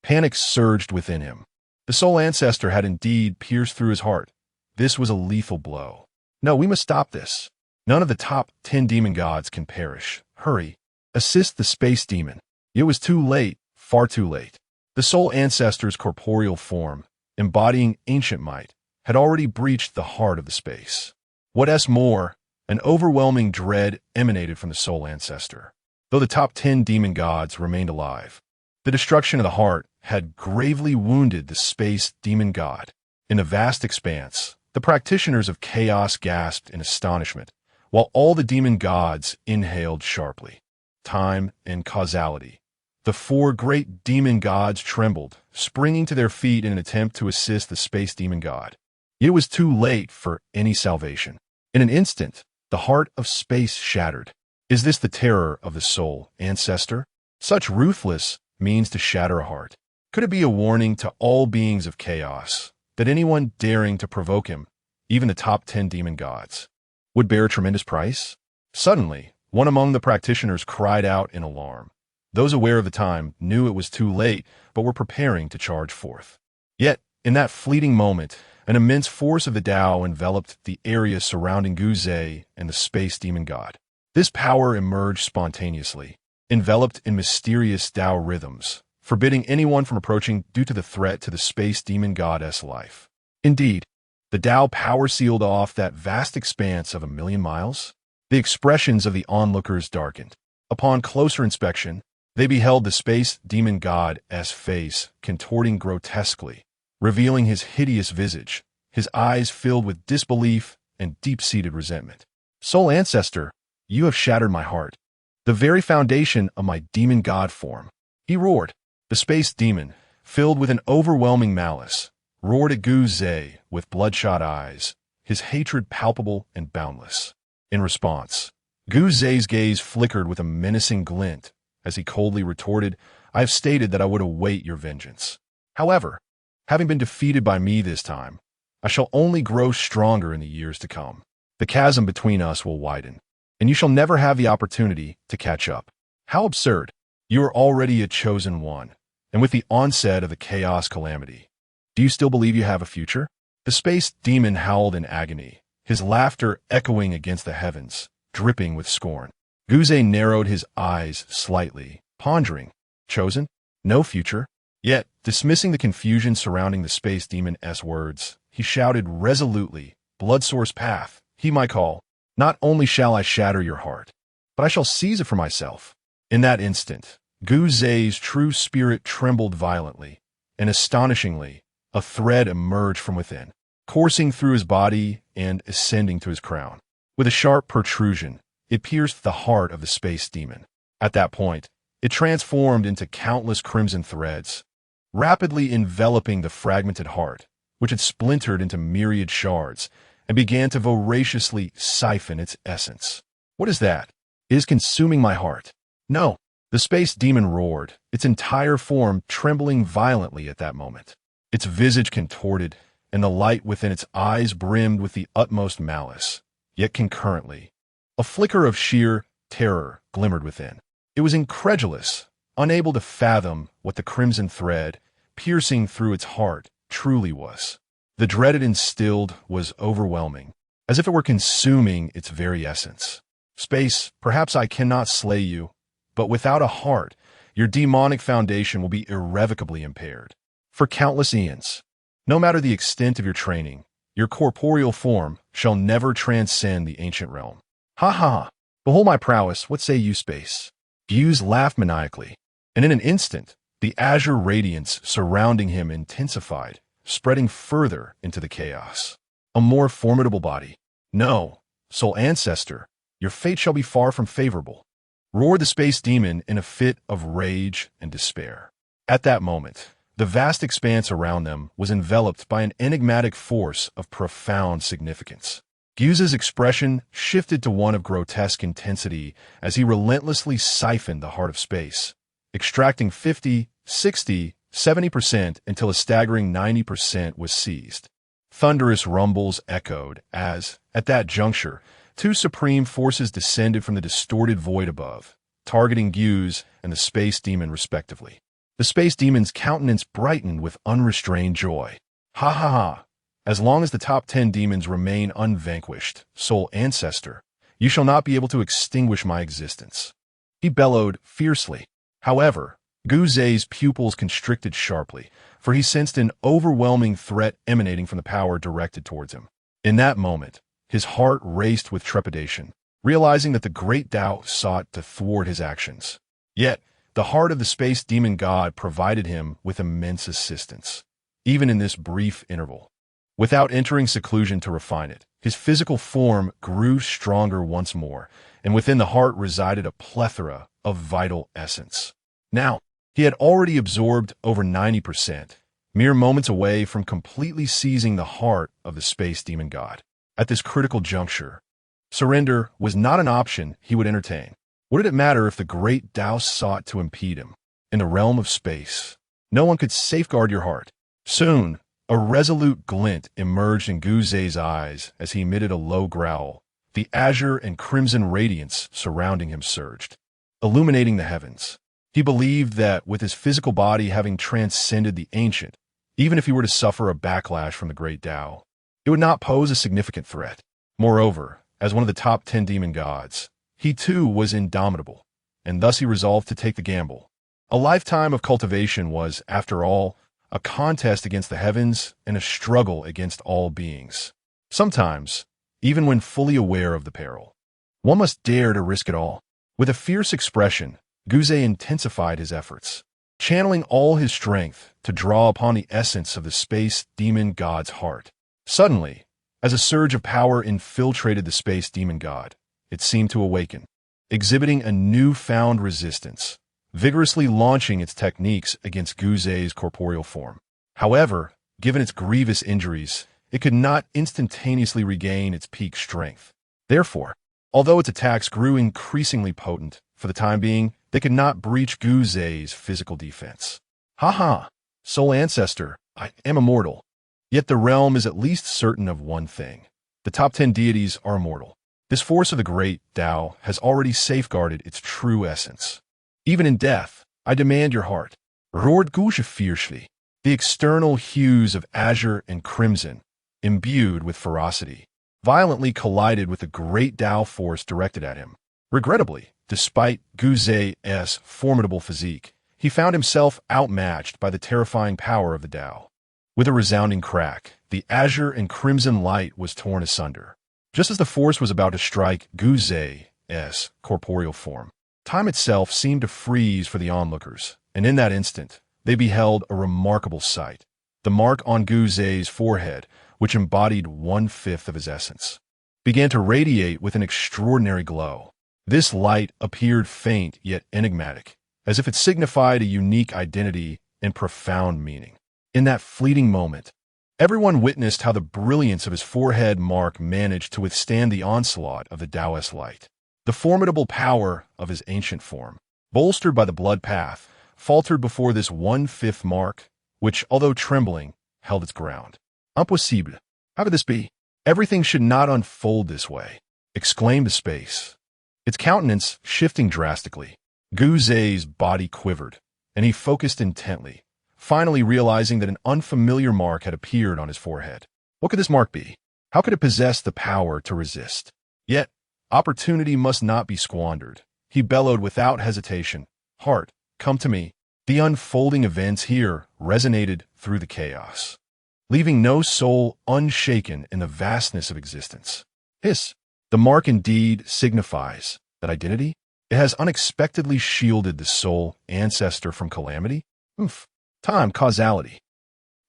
Panic surged within him. The Soul Ancestor had indeed pierced through his heart. This was a lethal blow. "No, we must stop this. None of the top 10 demon gods can perish. Hurry, assist the Space Demon." It was too late, far too late. The Soul Ancestor's corporeal form, embodying ancient might, had already breached the heart of the space. What more, an overwhelming dread emanated from the Soul Ancestor. Though the top 10 demon gods remained alive, the destruction of the heart had gravely wounded the Space Demon God. In the vast expanse, the practitioners of chaos gasped in astonishment, while all the demon gods inhaled sharply. Time and causality. The 4 great demon gods trembled, springing to their feet in an attempt to assist the Space Demon God. It was too late for any salvation. In an instant, the heart of space shattered. Is this the terror of the Soul Ancestor? Such ruthless means to shatter a heart. Could it be a warning to all beings of chaos that anyone daring to provoke him, even the top 10 demon gods, would bear a tremendous price? Suddenly, one among the practitioners cried out in alarm. Those aware of the time knew it was too late, but were preparing to charge forth. Yet, in that fleeting moment, an immense force of the Tao enveloped the area surrounding Gu Zhe and the Space Demon God. This power emerged spontaneously, enveloped in mysterious Tao rhythms, forbidding anyone from approaching due to the threat to the Space Demon God's life. Indeed, the Tao power sealed off that vast expanse of 1,000,000 miles. The expressions of the onlookers darkened. Upon closer inspection, they beheld the Space Demon God's face contorting grotesquely, revealing his hideous visage, his eyes filled with disbelief and deep-seated resentment. "Soul Ancestor, you have shattered my heart, the very foundation of my demon god form," he roared. The Space Demon, filled with an overwhelming malice, roared at Gu Zhe with bloodshot eyes, his hatred palpable and boundless. In response, Gu Zhe's gaze flickered with a menacing glint as he coldly retorted, "I have stated that I would await your vengeance. However, having been defeated by me this time, I shall only grow stronger in the years to come. The chasm between us will widen, and you shall never have the opportunity to catch up." How absurd! You are already a chosen one, and with the onset of the chaos calamity, do you still believe you have a future? The Space Demon howled in agony, his laughter echoing against the heavens, dripping with scorn. Gu Zhe narrowed his eyes slightly, pondering. Chosen? No future? Yet, dismissing the confusion surrounding the Space Demon's words, he shouted resolutely, "Blood Source Path, heed my call. Not only shall I shatter your heart, but I shall seize it for myself." In that instant, Gu Zhe's true spirit trembled violently, and astonishingly, a thread emerged from within, coursing through his body and ascending to his crown. With a sharp protrusion, it pierced the heart of the Space Demon. At that point, it transformed into countless crimson threads, rapidly enveloping the fragmented heart, which had splintered into myriad shards, and began to voraciously siphon its essence. "What is that? It is consuming my heart." "No!" The Space Demon roared, its entire form trembling violently at that moment. Its visage contorted, and the light within its eyes brimmed with the utmost malice. Yet concurrently, a flicker of sheer terror glimmered within. It was incredulous, unable to fathom what the crimson thread, piercing through its heart, truly was. The dread it instilled was overwhelming, as if it were consuming its very essence. "Space, perhaps I cannot slay you, but without a heart, your demonic foundation will be irrevocably impaired. For countless eons, no matter the extent of your training, your corporeal form shall never transcend the ancient realm." "Ha ha! Behold my prowess, what say you, Space?" Buse laughed maniacally, and in an instant, the azure radiance surrounding him intensified, spreading further into the chaos. "A more formidable body. No, Soul Ancestor, your fate shall be far from favorable," roared the Space Demon in a fit of rage and despair. At that moment, the vast expanse around them was enveloped by an enigmatic force of profound significance. Gu's expression shifted to one of grotesque intensity as he relentlessly siphoned the heart of space, extracting 50, 60, 70% until a staggering 90% was seized. Thunderous rumbles echoed as, at that juncture, two supreme forces descended from the distorted void above, targeting Gu's and the space demon respectively. The space demon's countenance brightened with unrestrained joy. Ha ha ha! As long as the top 10 demons remain unvanquished, Soul Ancestor, you shall not be able to extinguish my existence. He bellowed fiercely. However, Gu's pupils constricted sharply, for he sensed an overwhelming threat emanating from the power directed towards him. In that moment, his heart raced with trepidation, realizing that the great Tao sought to thwart his actions. Yet, the heart of the space demon god provided him with immense assistance, even in this brief interval. Without entering seclusion to refine it, his physical form grew stronger once more, and within the heart resided a plethora of vital essence. Now, he had already absorbed over 90%, mere moments away from completely seizing the heart of the space demon god. At this critical juncture, surrender was not an option he would entertain. What did it matter if the great Tao sought to impede him? In the realm of space, no one could safeguard your heart. Soon, a resolute glint emerged in Gu's eyes as he emitted a low growl. The azure and crimson radiance surrounding him surged, illuminating the heavens. He believed that with his physical body having transcended the ancient, even if he were to suffer a backlash from the great Tao, it would not pose a significant threat. Moreover, as one of the top 10 demon gods, he too was indomitable, and thus he resolved to take the gamble. A lifetime of cultivation was, after all, a contest against the heavens and a struggle against all beings. Sometimes, even when fully aware of the peril, one must dare to risk it all. With a fierce expression, Gu intensified his efforts, channeling all his strength to draw upon the essence of the space demon god's heart. Suddenly, as a surge of power infiltrated the space demon god, it seemed to awaken, exhibiting a newfound resistance, vigorously launching its techniques against Gu's corporeal form. However, given its grievous injuries, it could not instantaneously regain its peak strength. Therefore, although its attacks grew increasingly potent, for the time being, they could not breach Gu's physical defense. Ha! Soul Ancestor, I am immortal. Yet the realm is at least certain of one thing. The top 10 deities are immortal. This force of the great Tao has already safeguarded its true essence. Even in death, I demand your heart. Roared Gu fiercely, the external hues of azure and crimson, imbued with ferocity, violently collided with the great Tao force directed at him. Regrettably, despite Gu's formidable physique, he found himself outmatched by the terrifying power of the Tao. With a resounding crack, the azure and crimson light was torn asunder. Just as the force was about to strike Gu's corporeal form, time itself seemed to freeze for the onlookers, and in that instant, they beheld a remarkable sight. The mark on Gu's forehead, which embodied 1/5 of his essence, began to radiate with an extraordinary glow. This light appeared faint yet enigmatic, as if it signified a unique identity and profound meaning. In that fleeting moment, everyone witnessed how the brilliance of his forehead mark managed to withstand the onslaught of the Taoist light. The formidable power of his ancient form, bolstered by the blood path, faltered before this 1/5 mark, which, although trembling, held its ground. Impossible. How could this be? Everything should not unfold this way, exclaimed the space. Its countenance shifting drastically. Gu's body quivered, and he focused intently, finally realizing that an unfamiliar mark had appeared on his forehead. What could this mark be? How could it possess the power to resist? Yet, opportunity must not be squandered. He bellowed without hesitation, "Heart, come to me." The unfolding events here resonated through the chaos, leaving no soul unshaken in the vastness of existence. Hiss. The mark indeed signifies that identity. It has unexpectedly shielded the soul ancestor from calamity. Time, causality.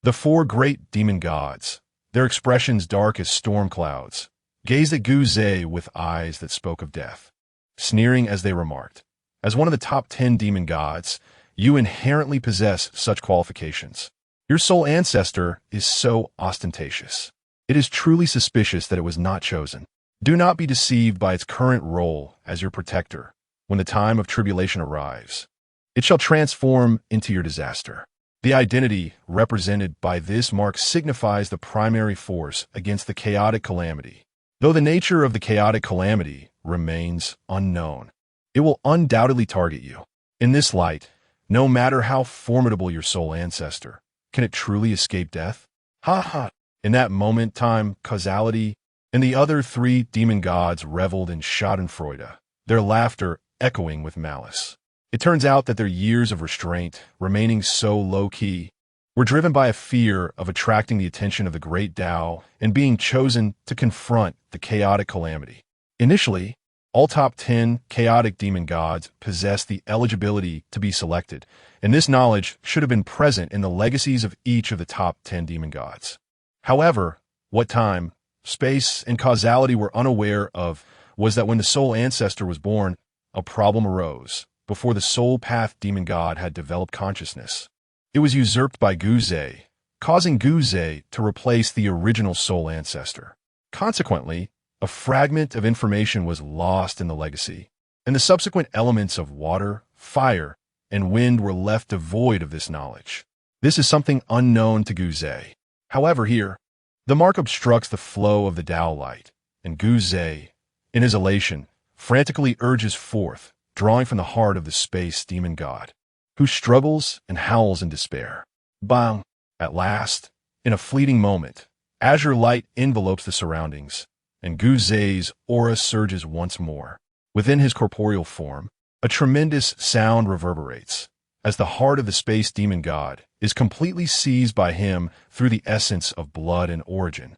The 4 great demon gods, their expressions dark as storm clouds, gazed at Gu's with eyes that spoke of death, sneering as they remarked, "As one of the top 10 demon gods, you inherently possess such qualifications. Your soul ancestor is so ostentatious. It is truly suspicious that it was not chosen. Do not be deceived by its current role as your protector. When the time of tribulation arrives, it shall transform into your disaster. The identity represented by this mark signifies the primary force against the chaotic calamity. Though the nature of the chaotic calamity remains unknown, it will undoubtedly target you. In this light, no matter how formidable your soul ancestor, can it truly escape death? Ha ha! In that moment, time, causality, and the other three demon gods reveled in schadenfreude, their laughter echoing with malice. It turns out that their years of restraint, remaining so low-key, were driven by a fear of attracting the attention of the great Tao and being chosen to confront the chaotic calamity. Initially, all top 10 chaotic demon gods possessed the eligibility to be selected, and this knowledge should have been present in the legacies of each of the top 10 demon gods. However, what time, space, and causality were unaware of was that when the soul ancestor was born, a problem arose. Before the soul path demon god had developed consciousness, it was usurped by Guze, causing Guze to replace the original soul ancestor. Consequently, a fragment of information was lost in the legacy, and the subsequent elements of water, fire, and wind were left devoid of this knowledge. This is something unknown to Guze. However, here, the mark obstructs the flow of the Tao light, and Guze, in his elation, frantically urges forth, drawing from the heart of the space demon god, who struggles and howls in despair. Bang! At last, in a fleeting moment, azure light envelopes the surroundings, and Guze's aura surges once more. Within his corporeal form, a tremendous sound reverberates, as the heart of the space demon god is completely seized by him through the essence of blood and origin,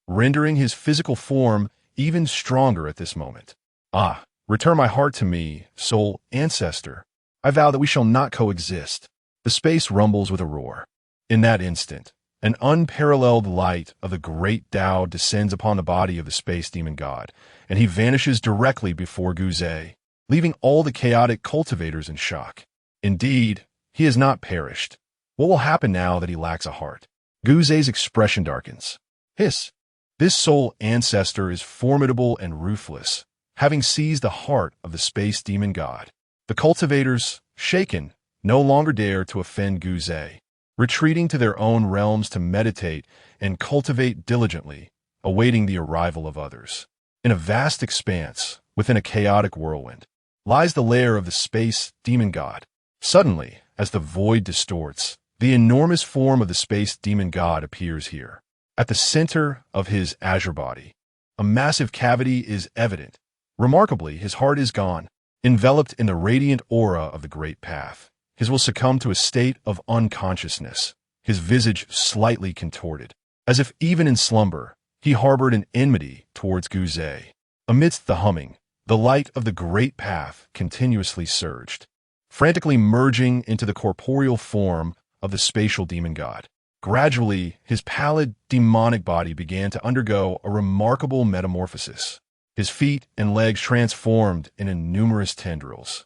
rendering his physical form even stronger at this moment. Ah, return my heart to me, soul ancestor. I vow that we shall not coexist. The space rumbles with a roar. In that instant, an unparalleled light of the great Tao descends upon the body of the space demon god, and he vanishes directly before Guze, leaving all the chaotic cultivators in shock. Indeed, he has not perished. What will happen now that he lacks a heart? Guze's expression darkens. Hiss! This soul ancestor is formidable and ruthless, having seized the heart of the space demon god. The cultivators, shaken, no longer dare to offend Guze, retreating to their own realms to meditate and cultivate diligently, awaiting the arrival of others. In a vast expanse, within a chaotic whirlwind, lies the lair of the space demon god. Suddenly, as the void distorts, the enormous form of the space demon god appears here. At the center of his azure body, a massive cavity is evident. Remarkably, his heart is gone. Enveloped in the radiant aura of the great path, his will succumb to a state of unconsciousness, his visage slightly contorted, as if even in slumber, he harbored an enmity towards Guze. Amidst the humming, the light of the great path continuously surged, frantically merging into the corporeal form of the spatial demon god. Gradually, his pallid, demonic body began to undergo a remarkable metamorphosis. His feet and legs transformed into numerous tendrils,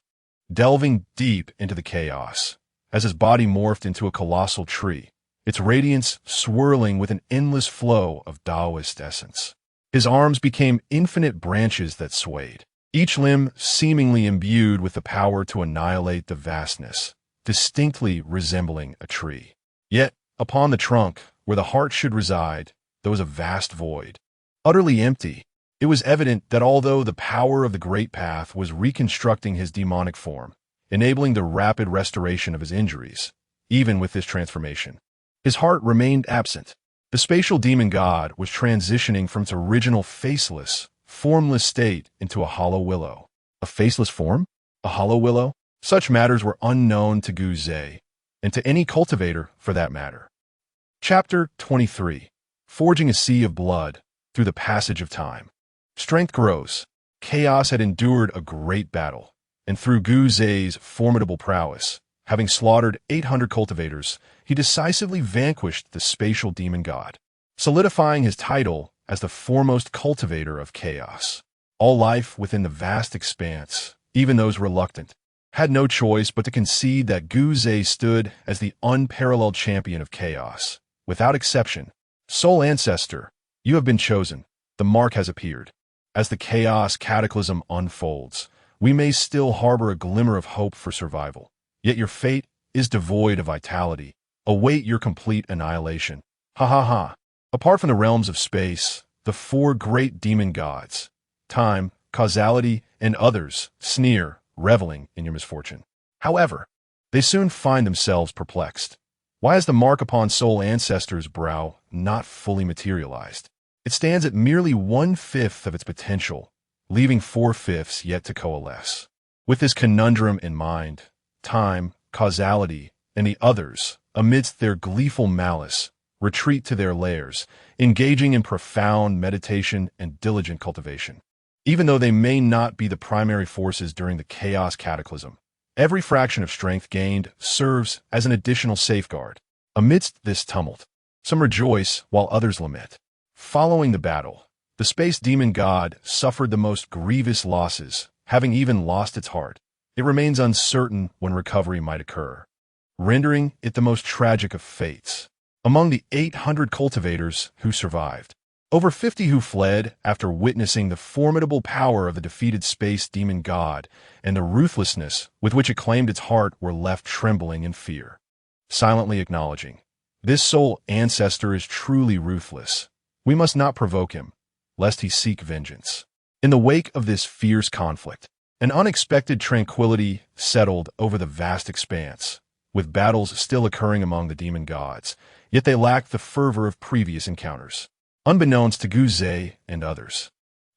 delving deep into the chaos, as his body morphed into a colossal tree, its radiance swirling with an endless flow of Taoist essence. His arms became infinite branches that swayed, each limb seemingly imbued with the power to annihilate the vastness, distinctly resembling a tree. Yet, upon the trunk, where the heart should reside, there was a vast void, utterly empty. It was evident that although the power of the great path was reconstructing his demonic form, enabling the rapid restoration of his injuries, even with this transformation, his heart remained absent. The spatial demon god was transitioning from its original faceless, formless state into a hollow willow. A faceless form? A hollow willow? Such matters were unknown to Guze, and to any cultivator for that matter. Chapter 23. Forging a Sea of Blood Through the Passage of Time. Strength grows. Chaos had endured a great battle, and through Guze's formidable prowess, having slaughtered 800 cultivators, he decisively vanquished the spatial demon god, solidifying his title as the foremost cultivator of chaos. All life within the vast expanse, even those reluctant, had no choice but to concede that Guze stood as the unparalleled champion of chaos. Without exception, soul ancestor, You have been chosen. The mark has appeared. As the chaos cataclysm unfolds, we may still harbor a glimmer of hope for survival. Yet your fate is devoid of vitality. Await your complete annihilation. Ha ha ha. Apart from the realms of space, the four great demon gods, time, causality, and others, sneer, reveling in your misfortune. However, they soon find themselves perplexed. Why is the mark upon Soul Ancestor's brow not fully materialized? It stands at merely 1/5 of its potential, leaving 4/5 yet to coalesce. With this conundrum in mind, time, causality, and the others, amidst their gleeful malice, retreat to their lairs, engaging in profound meditation and diligent cultivation. Even though they may not be the primary forces during the chaos cataclysm, every fraction of strength gained serves as an additional safeguard. Amidst this tumult, some rejoice while others lament. Following the battle, the space demon god suffered the most grievous losses, having even lost its heart. It remains uncertain when recovery might occur, rendering it the most tragic of fates. Among the 800 cultivators who survived, over 50 who fled after witnessing the formidable power of the defeated space demon god and the ruthlessness with which it claimed its heart were left trembling in fear, silently acknowledging, this soul ancestor is truly ruthless. We must not provoke him, lest he seek vengeance. In the wake of this fierce conflict, an unexpected tranquility settled over the vast expanse, with battles still occurring among the demon gods, yet they lacked the fervor of previous encounters. Unbeknownst to Guze and others,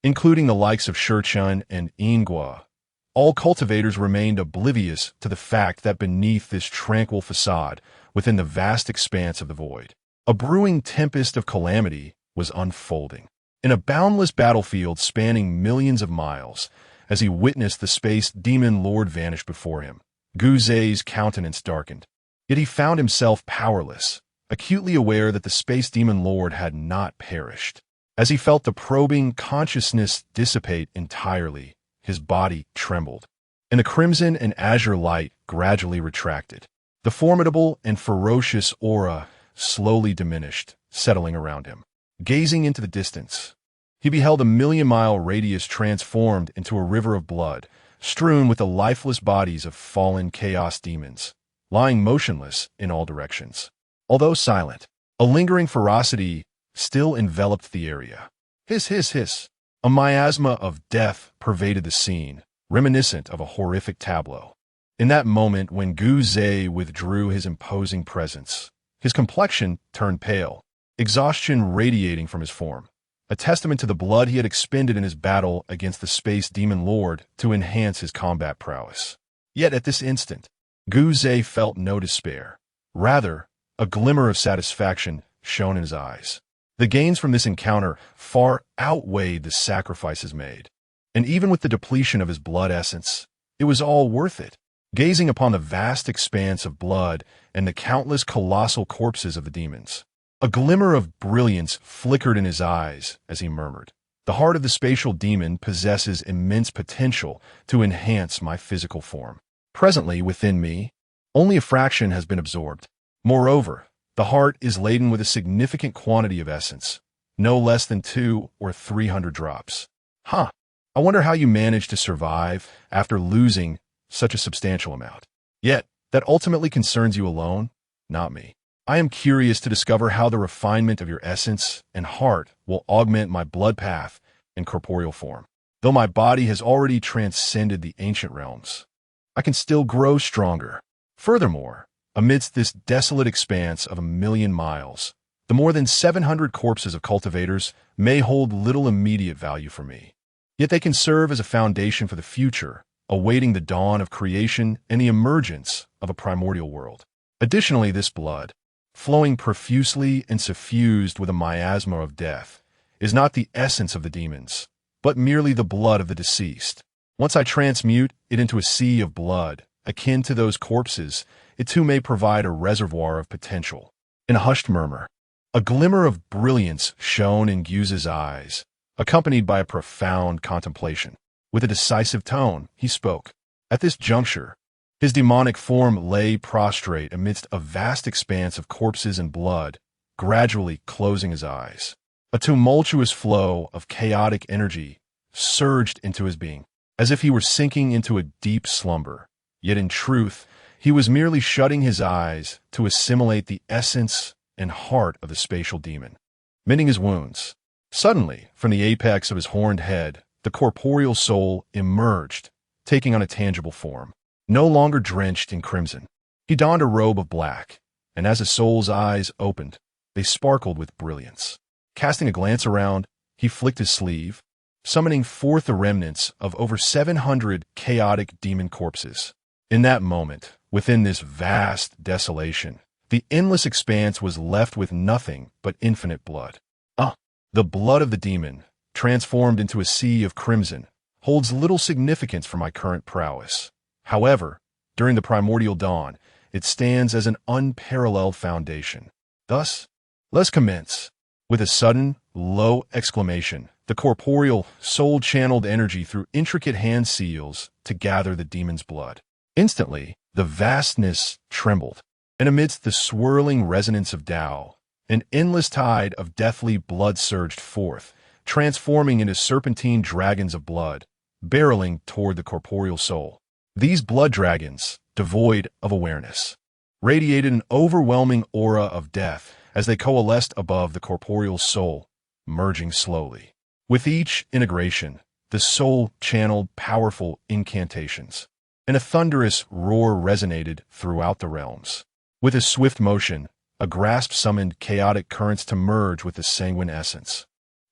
including the likes of Shuran and Kunga, all cultivators remained oblivious to the fact that beneath this tranquil facade, within the vast expanse of the void, a brewing tempest of calamity was unfolding. In a boundless battlefield spanning millions of miles, as he witnessed the space demon lord vanish before him, Guze's countenance darkened. Yet he found himself powerless, acutely aware that the space demon lord had not perished. As he felt the probing consciousness dissipate entirely, his body trembled, and the crimson and azure light gradually retracted. The formidable and ferocious aura slowly diminished, settling around him. Gazing into the distance, he beheld a million-mile radius transformed into a river of blood, strewn with the lifeless bodies of fallen chaos demons, lying motionless in all directions. Although silent, a lingering ferocity still enveloped the area. Hiss, hiss, hiss. A miasma of death pervaded the scene, reminiscent of a horrific tableau. In that moment when Guze withdrew his imposing presence, his complexion turned pale, exhaustion radiating from his form, a testament to the blood he had expended in his battle against the space demon lord to enhance his combat prowess. Yet at this instant, Guze felt no despair. Rather, a glimmer of satisfaction shone in his eyes. The gains from this encounter far outweighed the sacrifices made, and even with the depletion of his blood essence, it was all worth it. Gazing upon the vast expanse of blood and the countless colossal corpses of the demons, a glimmer of brilliance flickered in his eyes as he murmured, "The heart of the spatial demon possesses immense potential to enhance my physical form. Presently, within me, only a fraction has been absorbed. Moreover, the heart is laden with a significant quantity of essence, no less than 200 or 300 drops. I wonder how you managed to survive after losing such a substantial amount. Yet, that ultimately concerns you alone, not me. I am curious to discover how the refinement of your essence and heart will augment my blood path and corporeal form. Though my body has already transcended the ancient realms, I can still grow stronger. Furthermore, amidst this desolate expanse of 1,000,000 miles, the more than 700 corpses of cultivators may hold little immediate value for me. Yet they can serve as a foundation for the future, awaiting the dawn of creation and the emergence of a primordial world. Additionally, this blood, flowing profusely and suffused with a miasma of death, is not the essence of the demons, but merely the blood of the deceased. Once I transmute it into a sea of blood, akin to those corpses, it too may provide a reservoir of potential." In a hushed murmur, a glimmer of brilliance shone in Guze's eyes, accompanied by a profound contemplation. With a decisive tone, he spoke. At this juncture, his demonic form lay prostrate amidst a vast expanse of corpses and blood, gradually closing his eyes. A tumultuous flow of chaotic energy surged into his being, as if he were sinking into a deep slumber. Yet in truth, he was merely shutting his eyes to assimilate the essence and heart of the spatial demon, mending his wounds. Suddenly, from the apex of his horned head, the corporeal soul emerged, taking on a tangible form. No longer drenched in crimson, he donned a robe of black, and as his soul's eyes opened, they sparkled with brilliance. Casting a glance around, he flicked his sleeve, summoning forth the remnants of over 700 chaotic demon corpses. In that moment, within this vast desolation, the endless expanse was left with nothing but infinite blood. The blood of the demon, transformed into a sea of crimson, holds little significance for my current prowess. However, during the primordial dawn, it stands as an unparalleled foundation. Thus, let's commence. With a sudden, low exclamation, the corporeal soul channeled energy through intricate hand seals to gather the demon's blood. Instantly, the vastness trembled, and amidst the swirling resonance of Tao, an endless tide of deathly blood surged forth, transforming into serpentine dragons of blood, barreling toward the corporeal soul. These blood dragons, devoid of awareness, radiated an overwhelming aura of death as they coalesced above the corporeal soul, merging slowly. With each integration, the soul channeled powerful incantations, and a thunderous roar resonated throughout the realms. With a swift motion, a grasp summoned chaotic currents to merge with the sanguine essence,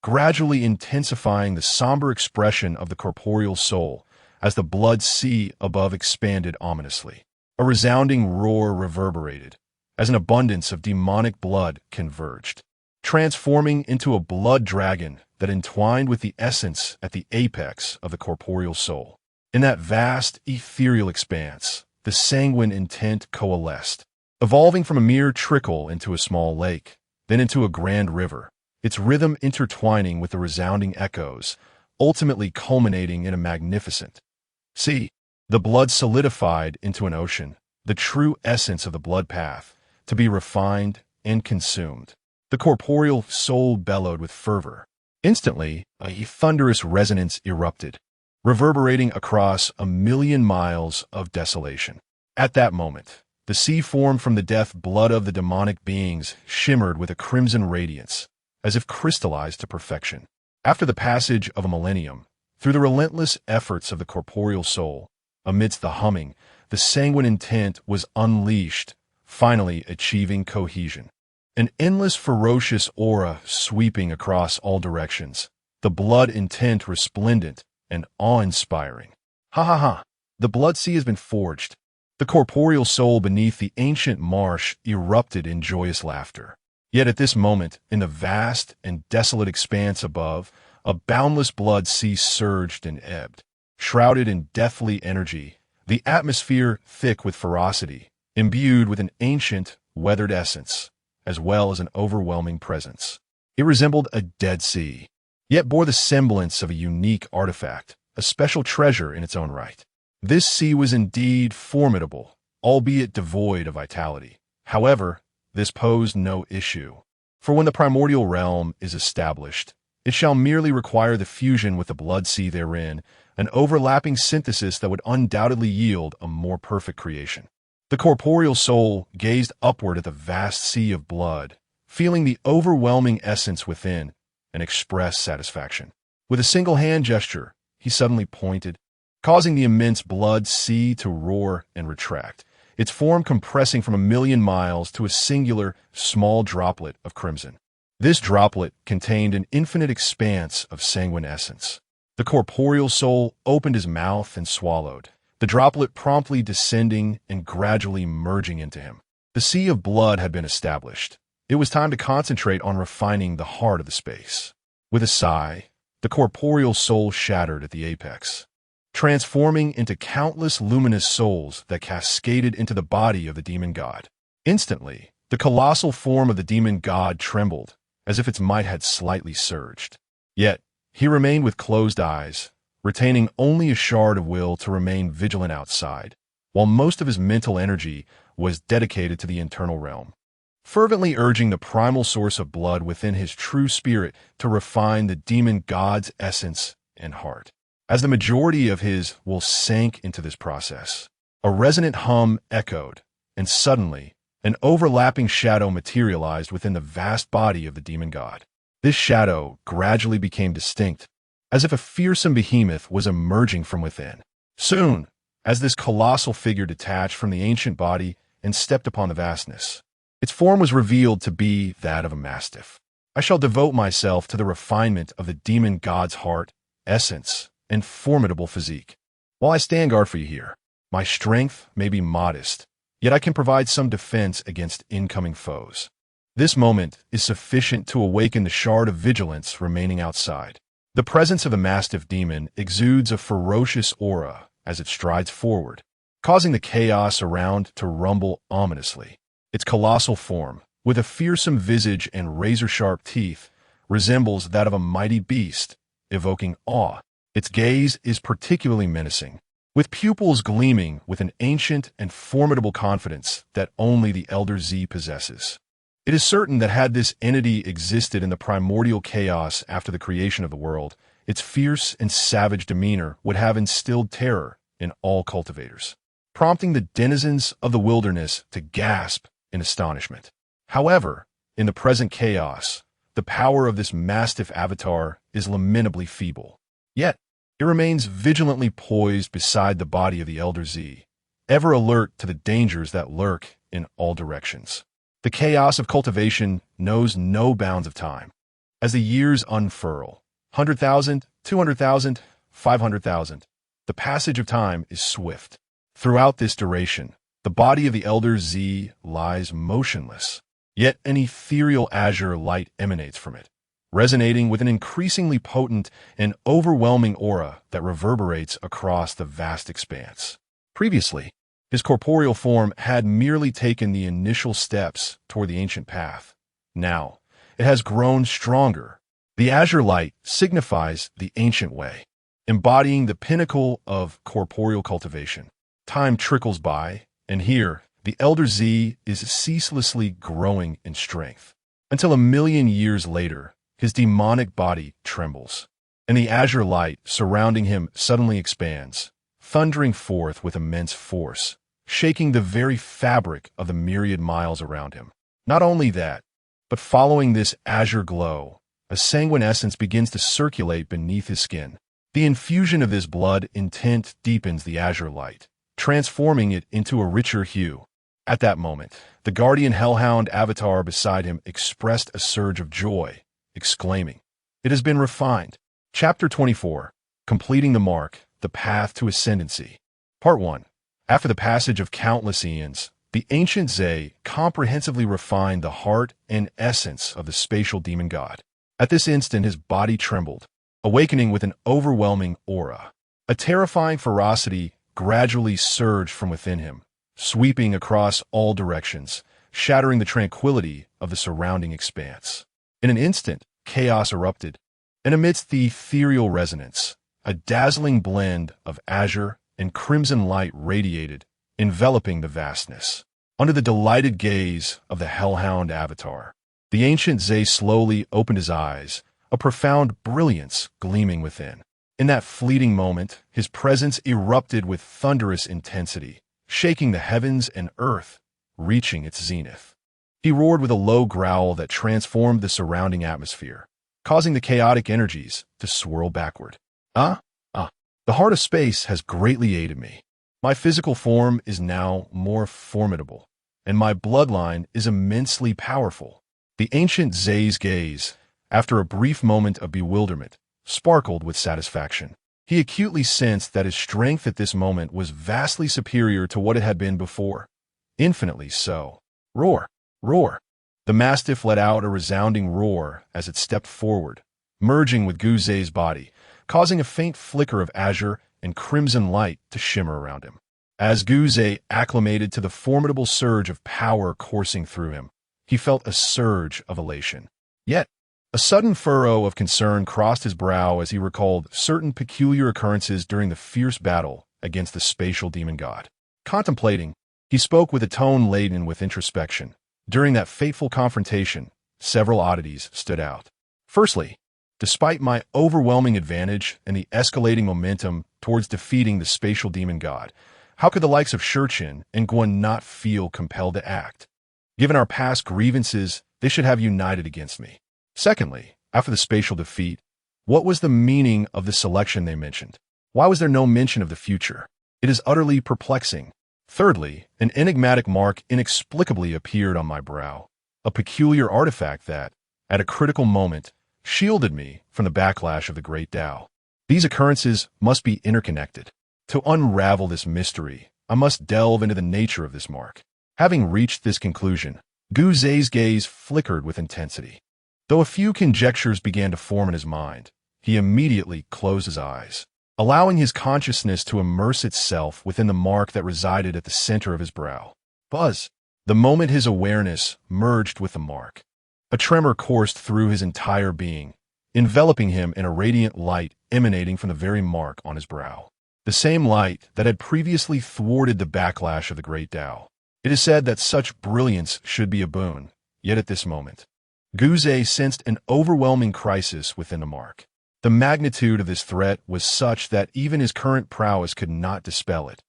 gradually intensifying the somber expression of the corporeal soul as the blood sea above expanded ominously. A resounding roar reverberated as an abundance of demonic blood converged, transforming into a blood dragon that entwined with the essence at the apex of the corporeal soul. In that vast, ethereal expanse, the sanguine intent coalesced, evolving from a mere trickle into a small lake, then into a grand river, its rhythm intertwining with the resounding echoes, ultimately culminating in a magnificent sea. The blood solidified into an ocean, the true essence of the blood path, to be refined and consumed. The corporeal soul bellowed with fervor. Instantly, a thunderous resonance erupted, reverberating across 1,000,000 miles of desolation. At that moment, the sea formed from the death blood of the demonic beings shimmered with a crimson radiance, as if crystallized to perfection. After the passage of a millennium, through the relentless efforts of the corporeal soul, amidst the humming, the sanguine intent was unleashed, finally achieving cohesion. An endless ferocious aura sweeping across all directions, the blood intent resplendent and awe-inspiring. Ha ha ha! The blood sea has been forged. The corporeal soul beneath the ancient marsh erupted in joyous laughter. Yet at this moment, in the vast and desolate expanse above, a boundless blood sea surged and ebbed, shrouded in deathly energy, the atmosphere thick with ferocity, imbued with an ancient, weathered essence, as well as an overwhelming presence. It resembled a dead sea, yet bore the semblance of a unique artifact, a special treasure in its own right. This sea was indeed formidable, albeit devoid of vitality. However, this posed no issue, for when the primordial realm is established, it shall merely require the fusion with the blood sea therein, an overlapping synthesis that would undoubtedly yield a more perfect creation. The corporeal soul gazed upward at the vast sea of blood, feeling the overwhelming essence within, and expressed satisfaction. With a single hand gesture, he suddenly pointed, causing the immense blood sea to roar and retract, its form compressing from 1,000,000 miles to a singular, small droplet of crimson. This droplet contained an infinite expanse of sanguine essence. The corporeal soul opened his mouth and swallowed, the droplet promptly descending and gradually merging into him. The sea of blood had been established. It was time to concentrate on refining the heart of the space. With a sigh, the corporeal soul shattered at the apex, transforming into countless luminous souls that cascaded into the body of the demon god. Instantly, the colossal form of the demon god trembled, as if its might had slightly surged. Yet, he remained with closed eyes, retaining only a shard of will to remain vigilant outside, while most of his mental energy was dedicated to the internal realm. fervently urging the primal source of blood within his true spirit to refine the demon god's essence and heart. As the majority of his will sank into this process, a resonant hum echoed, and suddenly, an overlapping shadow materialized within the vast body of the demon god. This shadow gradually became distinct, as if a fearsome behemoth was emerging from within. Soon, as this colossal figure detached from the ancient body and stepped upon the vastness, its form was revealed to be that of a mastiff. I shall devote myself to the refinement of the demon god's heart, essence, and formidable physique. While I stand guard for you here, my strength may be modest, yet I can provide some defense against incoming foes. This moment is sufficient to awaken the shard of vigilance remaining outside. The presence of the mastiff demon exudes a ferocious aura as it strides forward, causing the chaos around to rumble ominously. Its colossal form, with a fearsome visage and razor-sharp teeth, resembles that of a mighty beast, evoking awe. Its gaze is particularly menacing, with pupils gleaming with an ancient and formidable confidence that only the Elder Z possesses. It is certain that had this entity existed in the primordial chaos after the creation of the world, its fierce and savage demeanor would have instilled terror in all cultivators, prompting the denizens of the wilderness to gasp in astonishment. However, in the present chaos, the power of this mastiff avatar is lamentably feeble. Yet, it remains vigilantly poised beside the body of the Elder Z, ever alert to the dangers that lurk in all directions. The chaos of cultivation knows no bounds of time. As the years unfurl, 100,000, 200,000, 500,000, the passage of time is swift. Throughout this duration, the body of the Elder Z lies motionless, yet an ethereal azure light emanates from it, resonating with an increasingly potent and overwhelming aura that reverberates across the vast expanse. Previously, his corporeal form had merely taken the initial steps toward the ancient path. Now, it has grown stronger. The azure light signifies the ancient way, embodying the pinnacle of corporeal cultivation. Time trickles by, and here, the Elder Z is ceaselessly growing in strength, until 1,000,000 years later, his demonic body trembles, and the azure light surrounding him suddenly expands, thundering forth with immense force, shaking the very fabric of the myriad miles around him. Not only that, but following this azure glow, a sanguine essence begins to circulate beneath his skin. The infusion of this blood intent deepens the azure light, transforming it into a richer hue. At that moment, the guardian hellhound avatar beside him expressed a surge of joy, exclaiming, "It has been refined." Chapter 24, Completing the Mark, The Path to Ascendancy. Part 1. After the passage of countless eons, the ancient Zay comprehensively refined the heart and essence of the spatial demon god. At this instant his body trembled, awakening with an overwhelming aura. A terrifying ferocity gradually surged from within him, sweeping across all directions, shattering the tranquility of the surrounding expanse. In an instant, chaos erupted, and amidst the ethereal resonance, a dazzling blend of azure and crimson light radiated, enveloping the vastness. Under the delighted gaze of the hellhound avatar, the ancient Zay slowly opened his eyes, a profound brilliance gleaming within. In that fleeting moment, his presence erupted with thunderous intensity, shaking the heavens and earth, reaching its zenith. He roared with a low growl that transformed the surrounding atmosphere, causing the chaotic energies to swirl backward. The heart of space has greatly aided me. My physical form is now more formidable, and my bloodline is immensely powerful. The ancient Zay's gaze, after a brief moment of bewilderment, sparkled with satisfaction. He acutely sensed that his strength at this moment was vastly superior to what it had been before. Infinitely so. Roar! Roar! The mastiff let out a resounding roar as it stepped forward, merging with Guzay's body, causing a faint flicker of azure and crimson light to shimmer around him. As Guzay acclimated to the formidable surge of power coursing through him, he felt a surge of elation. Yet, a sudden furrow of concern crossed his brow as he recalled certain peculiar occurrences during the fierce battle against the spatial demon god. Contemplating, he spoke with a tone laden with introspection. During that fateful confrontation, several oddities stood out. Firstly, despite my overwhelming advantage and the escalating momentum towards defeating the Spatial Demon God, how could the likes of Shuran and Kunga not feel compelled to act? Given our past grievances, they should have united against me. Secondly, after the spatial defeat, what was the meaning of the selection they mentioned? Why was there no mention of the future? It is utterly perplexing. Thirdly, an enigmatic mark inexplicably appeared on my brow, a peculiar artifact that, at a critical moment, shielded me from the backlash of the Great Tao. These occurrences must be interconnected. To unravel this mystery, I must delve into the nature of this mark. Having reached this conclusion, Gu Zei's gaze flickered with intensity. Though a few conjectures began to form in his mind, he immediately closed his eyes, allowing his consciousness to immerse itself within the mark that resided at the center of his brow. Buzz! The moment his awareness merged with the mark, a tremor coursed through his entire being, enveloping him in a radiant light emanating from the very mark on his brow. The same light that had previously thwarted the backlash of the Great Tao. It is said that such brilliance should be a boon, yet at this moment, Gu Zei sensed an overwhelming crisis within the mark. The magnitude of this threat was such that even his current prowess could not dispel it.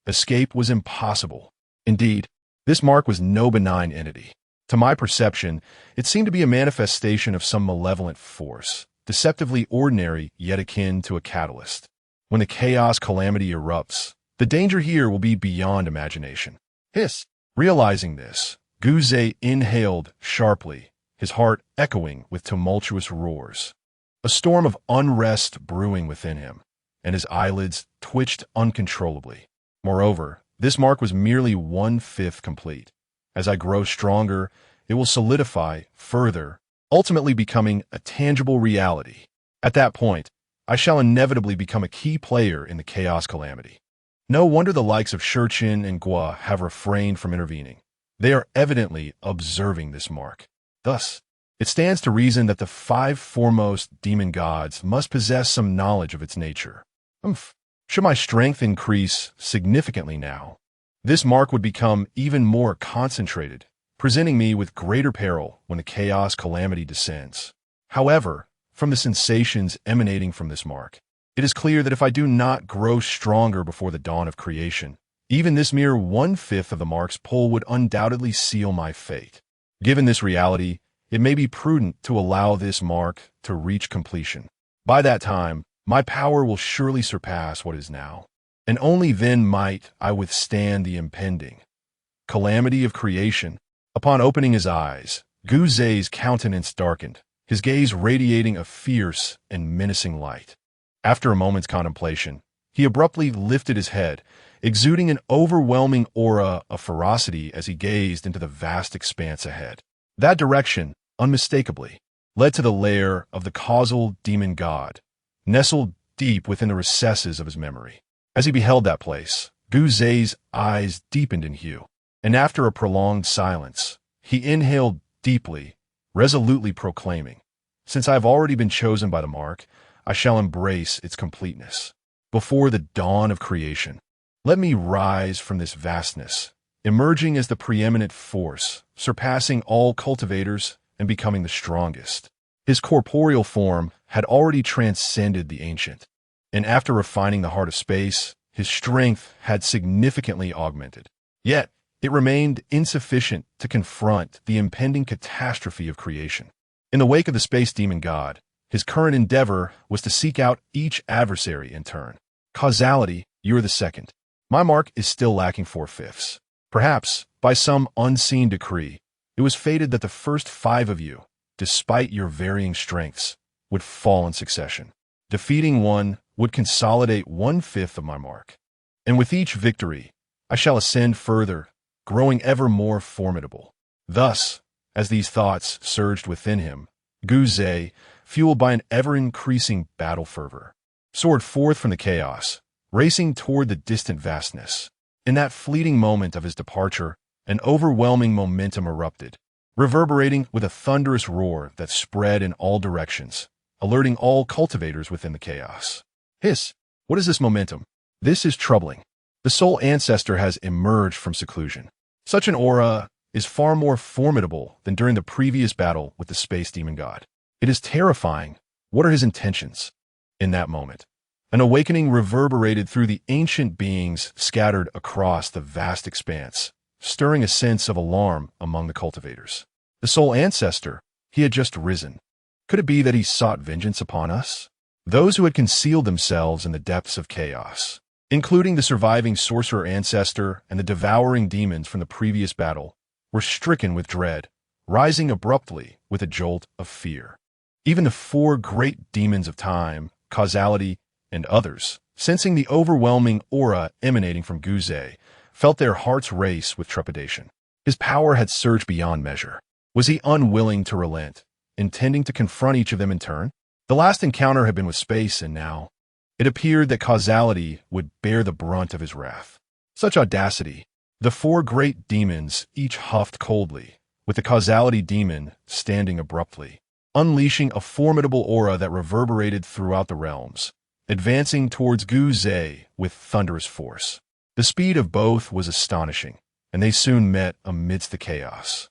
Escape was impossible. Indeed, this mark was no benign entity. To my perception, it seemed to be a manifestation of some malevolent force, deceptively ordinary yet akin to a catalyst. When the chaos calamity erupts, the danger here will be beyond imagination. Hiss! Realizing this, Gu Zei inhaled sharply, his heart echoing with tumultuous roars. A storm of unrest brewing within him, and his eyelids twitched uncontrollably. Moreover, this mark was merely 1/5 complete. As I grow stronger, it will solidify further, ultimately becoming a tangible reality. At that point, I shall inevitably become a key player in the chaos calamity. No wonder the likes of Shuran and Kunga have refrained from intervening. They are evidently observing this mark. Thus, it stands to reason that the 5 foremost demon gods must possess some knowledge of its nature. Should my strength increase significantly now, this mark would become even more concentrated, presenting me with greater peril when the chaos calamity descends. However, from the sensations emanating from this mark, it is clear that if I do not grow stronger before the dawn of creation, even this mere 1/5 of the mark's pull would undoubtedly seal my fate. Given this reality, it may be prudent to allow this mark to reach completion. By that time, my power will surely surpass what is now, and only then might I withstand the impending calamity of creation. Upon opening his eyes, Gu Zei's countenance darkened, his gaze radiating a fierce and menacing light. After a moment's contemplation, he abruptly lifted his head, exuding an overwhelming aura of ferocity as he gazed into the vast expanse ahead. That direction, unmistakably, led to the lair of the Causal Demon God, nestled deep within the recesses of his memory. As he beheld that place, Gu Zei's eyes deepened in hue, and after a prolonged silence, he inhaled deeply, resolutely proclaiming, "Since I have already been chosen by the mark, I shall embrace its completeness. Before the dawn of creation, let me rise from this vastness, emerging as the preeminent force, surpassing all cultivators and becoming the strongest." His corporeal form had already transcended the ancient, and after refining the heart of space, his strength had significantly augmented. Yet, it remained insufficient to confront the impending catastrophe of creation. In the wake of the Space Demon God, his current endeavor was to seek out each adversary in turn. Causality, you are the second. My mark is still lacking 4/5. Perhaps, by some unseen decree, it was fated that the first 5 of you, despite your varying strengths, would fall in succession. Defeating one would consolidate 1/5 of my mark. And with each victory, I shall ascend further, growing ever more formidable. Thus, as these thoughts surged within him, Gu Zei, fueled by an ever-increasing battle fervor, soared forth from the chaos, racing toward the distant vastness. In that fleeting moment of his departure, an overwhelming momentum erupted, reverberating with a thunderous roar that spread in all directions, alerting all cultivators within the chaos. Hiss! What is this momentum? This is troubling. The sole ancestor has emerged from seclusion. Such an aura is far more formidable than during the previous battle with the Space Demon God. It is terrifying. What are his intentions? In that moment, an awakening reverberated through the ancient beings scattered across the vast expanse, stirring a sense of alarm among the cultivators. The Soul Ancestor, he had just risen. Could it be that he sought vengeance upon us? Those who had concealed themselves in the depths of chaos, including the surviving Sorcerer Ancestor and the devouring demons from the previous battle, were stricken with dread, rising abruptly with a jolt of fear. Even the four great demons of time, causality, and others, sensing the overwhelming aura emanating from Guze, felt their hearts race with trepidation. His power had surged beyond measure. Was he unwilling to relent, intending to confront each of them in turn? The last encounter had been with space, and now it appeared that causality would bear the brunt of his wrath. Such audacity! The four great demons each huffed coldly, with the causality demon standing abruptly, unleashing a formidable aura that reverberated throughout the realms, advancing towards Guze with thunderous force. The speed of both was astonishing, and they soon met amidst the chaos.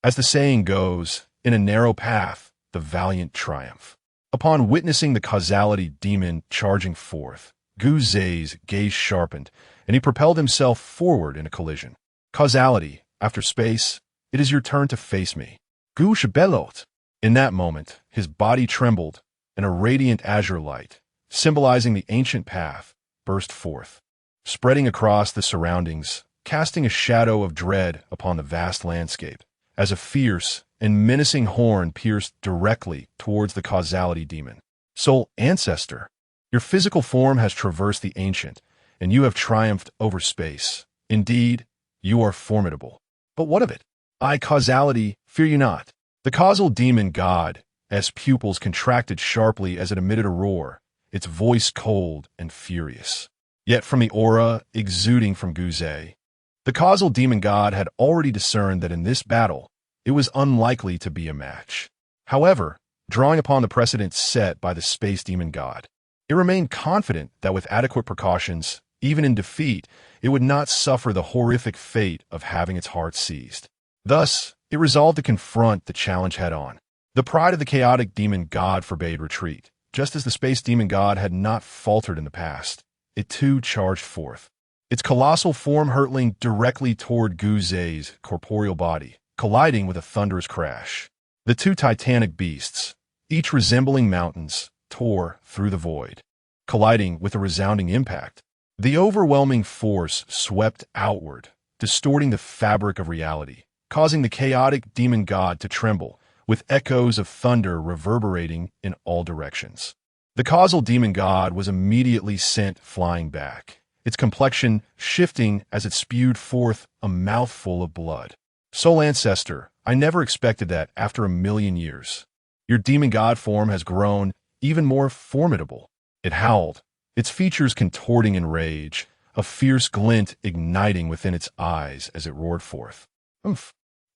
As the saying goes, in a narrow path, the valiant triumph. Upon witnessing the causality demon charging forth, Guze's gaze sharpened, and he propelled himself forward in a collision. Causality, after space, it is your turn to face me. Gu Shabelot. In that moment, his body trembled, and a radiant azure light, symbolizing the ancient path, burst forth, spreading across the surroundings, casting a shadow of dread upon the vast landscape, as a fierce and menacing horn pierced directly towards the causality demon. Soul Ancestor, your physical form has traversed the ancient, and you have triumphed over space. Indeed, you are formidable. But what of it? I, Causality, fear you not. The Causal Demon God, as pupils contracted sharply as it emitted a roar, its voice cold and furious. Yet from the aura exuding from Guze, the Causal Demon God had already discerned that in this battle, it was unlikely to be a match. However, drawing upon the precedent set by the Space Demon God, it remained confident that with adequate precautions, even in defeat, it would not suffer the horrific fate of having its heart seized. Thus, it resolved to confront the challenge head-on. The pride of the chaotic demon god forbade retreat. Just as the Space Demon God had not faltered in the past, it too charged forth, its colossal form hurtling directly toward Guze's corporeal body, colliding with a thunderous crash. The two titanic beasts, each resembling mountains, tore through the void, colliding with a resounding impact. The overwhelming force swept outward, distorting the fabric of reality, causing the chaotic demon god to tremble, with echoes of thunder reverberating in all directions. The Causal Demon God was immediately sent flying back, its complexion shifting as it spewed forth a mouthful of blood. Soul Ancestor, I never expected that after 1,000,000 years. Your demon god form has grown even more formidable. It howled, its features contorting in rage, a fierce glint igniting within its eyes as it roared forth.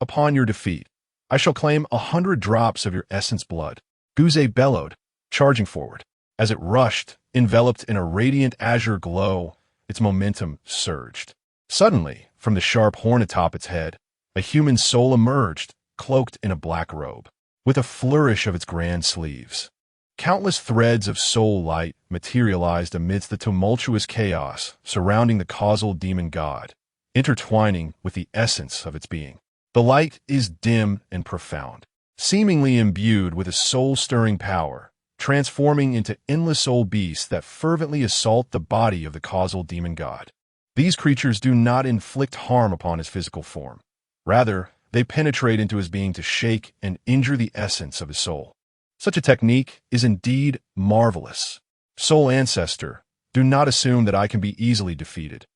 Upon your defeat, I shall claim 100 drops of your essence blood. Guze bellowed, charging forward. As it rushed, enveloped in a radiant azure glow, its momentum surged. Suddenly, from the sharp horn atop its head, a human soul emerged, cloaked in a black robe, with a flourish of its grand sleeves. Countless threads of soul light materialized amidst the tumultuous chaos surrounding the Causal Demon God, intertwining with the essence of its being. The light is dim and profound, seemingly imbued with a soul-stirring power, transforming into endless soul beasts that fervently assault the body of the Causal Demon God. These creatures do not inflict harm upon his physical form. Rather, they penetrate into his being to shake and injure the essence of his soul. Such a technique is indeed marvelous. Soul Ancestor, do not assume that I can be easily defeated.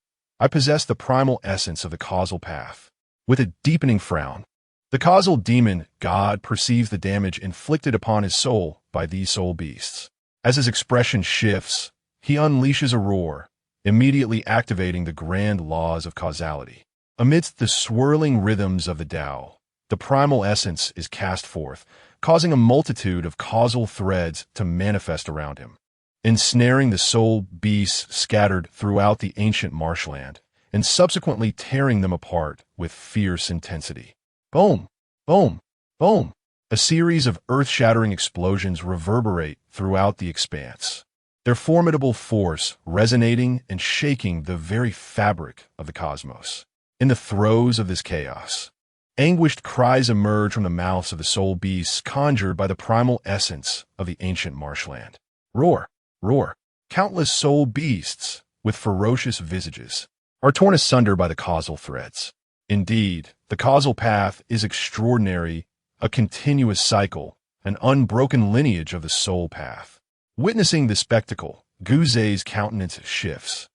I possess the primal essence of the causal path. With a deepening frown, the Causal Demon God perceives the damage inflicted upon his soul by these soul beasts. As his expression shifts, he unleashes a roar, immediately activating the grand laws of causality. Amidst the swirling rhythms of the Tao, the primal essence is cast forth, causing a multitude of causal threads to manifest around him, ensnaring the soul beasts scattered throughout the ancient marshland, and subsequently tearing them apart with fierce intensity. Boom! Boom! Boom! A series of earth-shattering explosions reverberate throughout the expanse, their formidable force resonating and shaking the very fabric of the cosmos. In the throes of this chaos, anguished cries emerge from the mouths of the soul beasts conjured by the primal essence of the ancient marshland. Roar! Roar! Countless soul beasts, with ferocious visages, are torn asunder by the causal threads. Indeed, the causal path is extraordinary, a continuous cycle, an unbroken lineage of the soul path. Witnessing the spectacle, Guze's countenance shifts,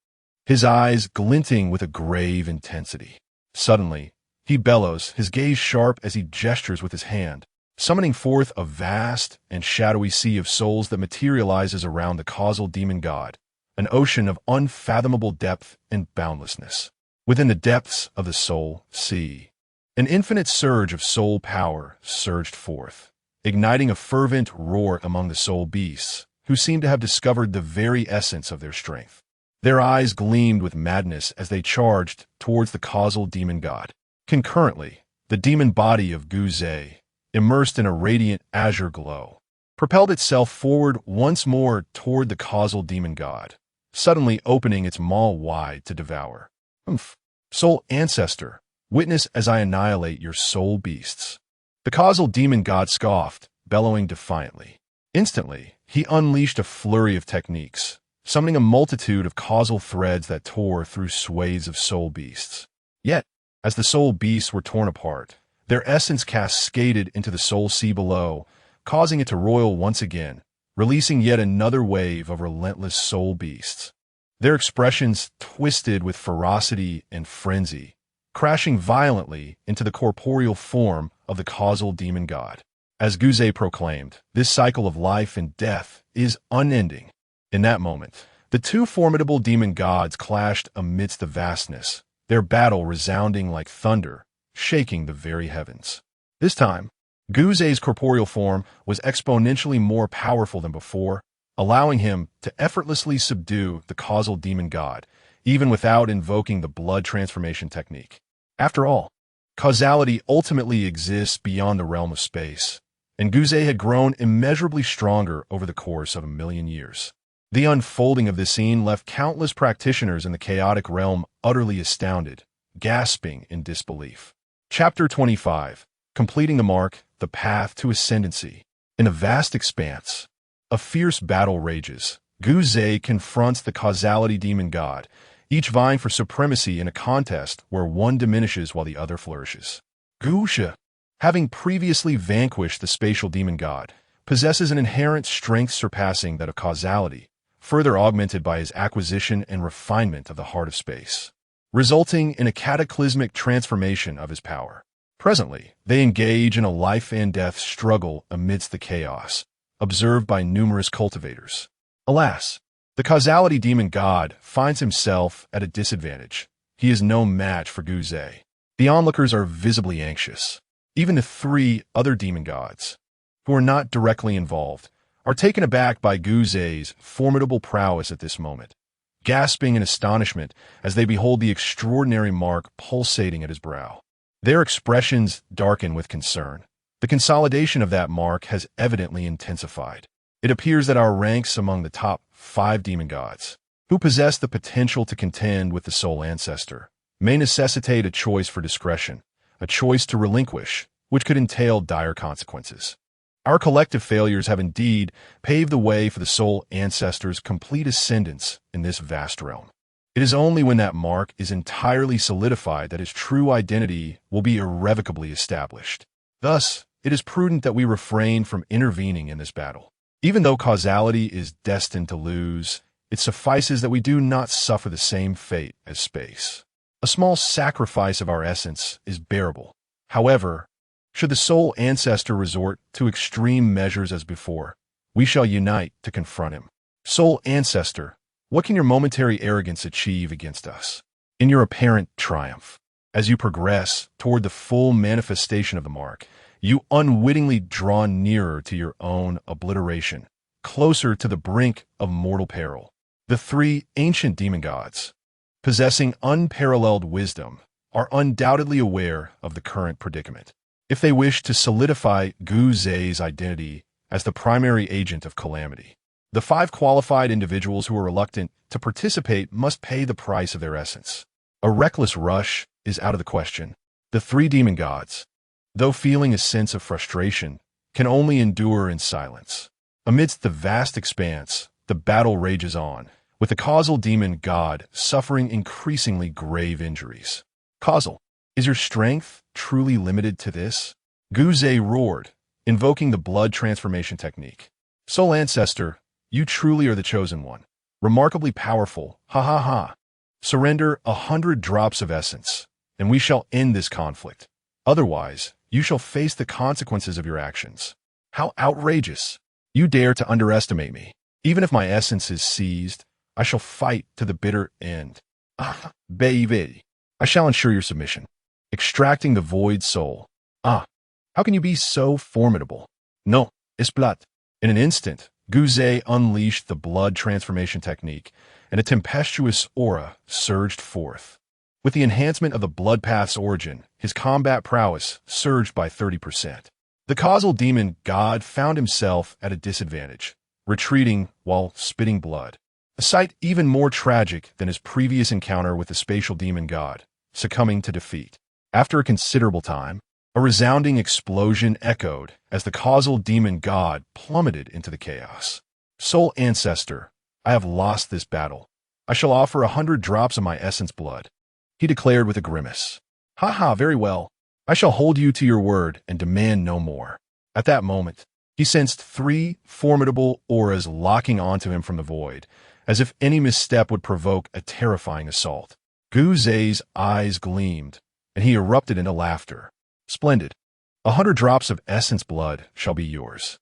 his eyes glinting with a grave intensity. Suddenly, he bellows, his gaze sharp as he gestures with his hand, summoning forth a vast and shadowy sea of souls that materializes around the Causal Demon God, an ocean of unfathomable depth and boundlessness. Within the depths of the soul sea, an infinite surge of soul power surged forth, igniting a fervent roar among the soul beasts, who seemed to have discovered the very essence of their strength. Their eyes gleamed with madness as they charged towards the Causal Demon God. Concurrently, the demon body of Guze, immersed in a radiant azure glow, propelled itself forward once more toward the Causal Demon God, suddenly opening its maw wide to devour. Soul Ancestor, witness as I annihilate your soul beasts. The Causal Demon God scoffed, bellowing defiantly. Instantly, he unleashed a flurry of techniques, summoning a multitude of causal threads that tore through swathes of soul beasts. Yet, as the soul beasts were torn apart, their essence cascaded into the soul sea below, causing it to roil once again, releasing yet another wave of relentless soul beasts. Their expressions twisted with ferocity and frenzy, crashing violently into the corporeal form of the Causal Demon God. As Guze proclaimed, this cycle of life and death is unending. In that moment, the two formidable demon gods clashed amidst the vastness, their battle resounding like thunder, shaking the very heavens. This time, Guze's corporeal form was exponentially more powerful than before, allowing him to effortlessly subdue the Causal Demon God, even without invoking the blood transformation technique. After all, causality ultimately exists beyond the realm of space, and Guze had grown immeasurably stronger over the course of 1,000,000 years. The unfolding of this scene left countless practitioners in the chaotic realm utterly astounded, gasping in disbelief. Chapter 25. Completing the mark, the path to ascendancy. In a vast expanse, a fierce battle rages. Guze confronts the Causality Demon God, each vying for supremacy in a contest where one diminishes while the other flourishes. Guze, having previously vanquished the Spatial Demon God, possesses an inherent strength surpassing that of causality, further augmented by his acquisition and refinement of the heart of space, resulting in a cataclysmic transformation of his power. Presently, they engage in a life-and-death struggle amidst the chaos, observed by numerous cultivators. Alas, the Causality Demon God finds himself at a disadvantage. He is no match for Guze. The onlookers are visibly anxious. Even the three other demon gods, who are not directly involved, are taken aback by Guze's formidable prowess at this moment, gasping in astonishment as they behold the extraordinary mark pulsating at his brow. Their expressions darken with concern. The consolidation of that mark has evidently intensified. It appears that our ranks among the top 5 demon gods, who possess the potential to contend with the Soul Ancestor, may necessitate a choice for discretion, a choice to relinquish, which could entail dire consequences. Our collective failures have indeed paved the way for the Soul Ancestor's complete ascendance in this vast realm. It is only when that mark is entirely solidified that his true identity will be irrevocably established. Thus, it is prudent that we refrain from intervening in this battle. Even though causality is destined to lose, it suffices that we do not suffer the same fate as space. A small sacrifice of our essence is bearable. However, should the Soul Ancestor resort to extreme measures as before, we shall unite to confront him. Soul Ancestor, what can your momentary arrogance achieve against us? In your apparent triumph, as you progress toward the full manifestation of the mark, you unwittingly draw nearer to your own obliteration, closer to the brink of mortal peril. The 3 ancient demon gods, possessing unparalleled wisdom, are undoubtedly aware of the current predicament. if they wish to solidify Gu Zei's identity as the primary agent of Calamity. The 5 qualified individuals who are reluctant to participate must pay the price of their essence. A reckless rush is out of the question. The 3 demon gods, though feeling a sense of frustration, can only endure in silence. Amidst the vast expanse, the battle rages on, with the Causal Demon God suffering increasingly grave injuries. Causal, is your strength truly limited to this? Gu Zei roared, invoking the blood transformation technique. Soul Ancestor, you truly are the chosen one. Remarkably powerful, ha ha ha. Surrender 100 drops of essence, and we shall end this conflict. Otherwise, you shall face the consequences of your actions. How outrageous! You dare to underestimate me. Even if my essence is seized, I shall fight to the bitter end. Ah, baby. I shall ensure your submission. Extracting the void soul. Ah, how can you be so formidable? No, it's blood. In an instant, Gu Zei unleashed the blood transformation technique, and a tempestuous aura surged forth. With the enhancement of the blood path's origin, his combat prowess surged by 30%. The Causal Demon God found himself at a disadvantage, retreating while spitting blood. A sight even more tragic than his previous encounter with the Spatial Demon God, succumbing to defeat. After a considerable time, a resounding explosion echoed as the Causal Demon God plummeted into the chaos. Soul Ancestor, I have lost this battle. I shall offer 100 drops of my essence blood, he declared with a grimace. Ha ha, very well. I shall hold you to your word and demand no more. At that moment, he sensed 3 formidable auras locking onto him from the void, as if any misstep would provoke a terrifying assault. Gu Zei's eyes gleamed, and he erupted into laughter. Splendid. 100 drops of essence blood shall be yours.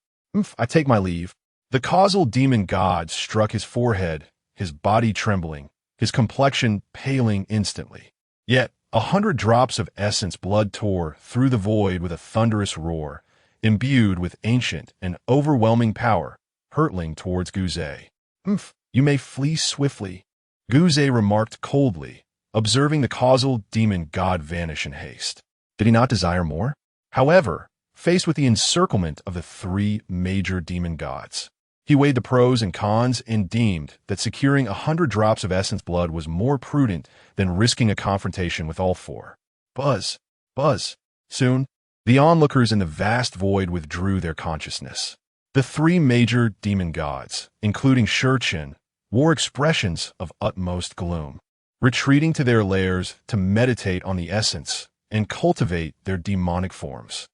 I take my leave. The Causal Demon God struck his forehead, his body trembling, his complexion paling instantly. Yet, 100 drops of essence blood tore through the void with a thunderous roar, imbued with ancient and overwhelming power, hurtling towards Gu Zei. You may flee swiftly, Gu Zei remarked coldly, observing the Causal Demon God vanish in haste. Did he not desire more? However, faced with the encirclement of the 3 major demon gods, he weighed the pros and cons and deemed that securing 100 drops of essence blood was more prudent than risking a confrontation with all 4. Buzz, buzz. Soon, the onlookers in the vast void withdrew their consciousness. The 3 major demon gods, including Shuran, wore expressions of utmost gloom, retreating to their lairs to meditate on the essence and cultivate their demonic forms.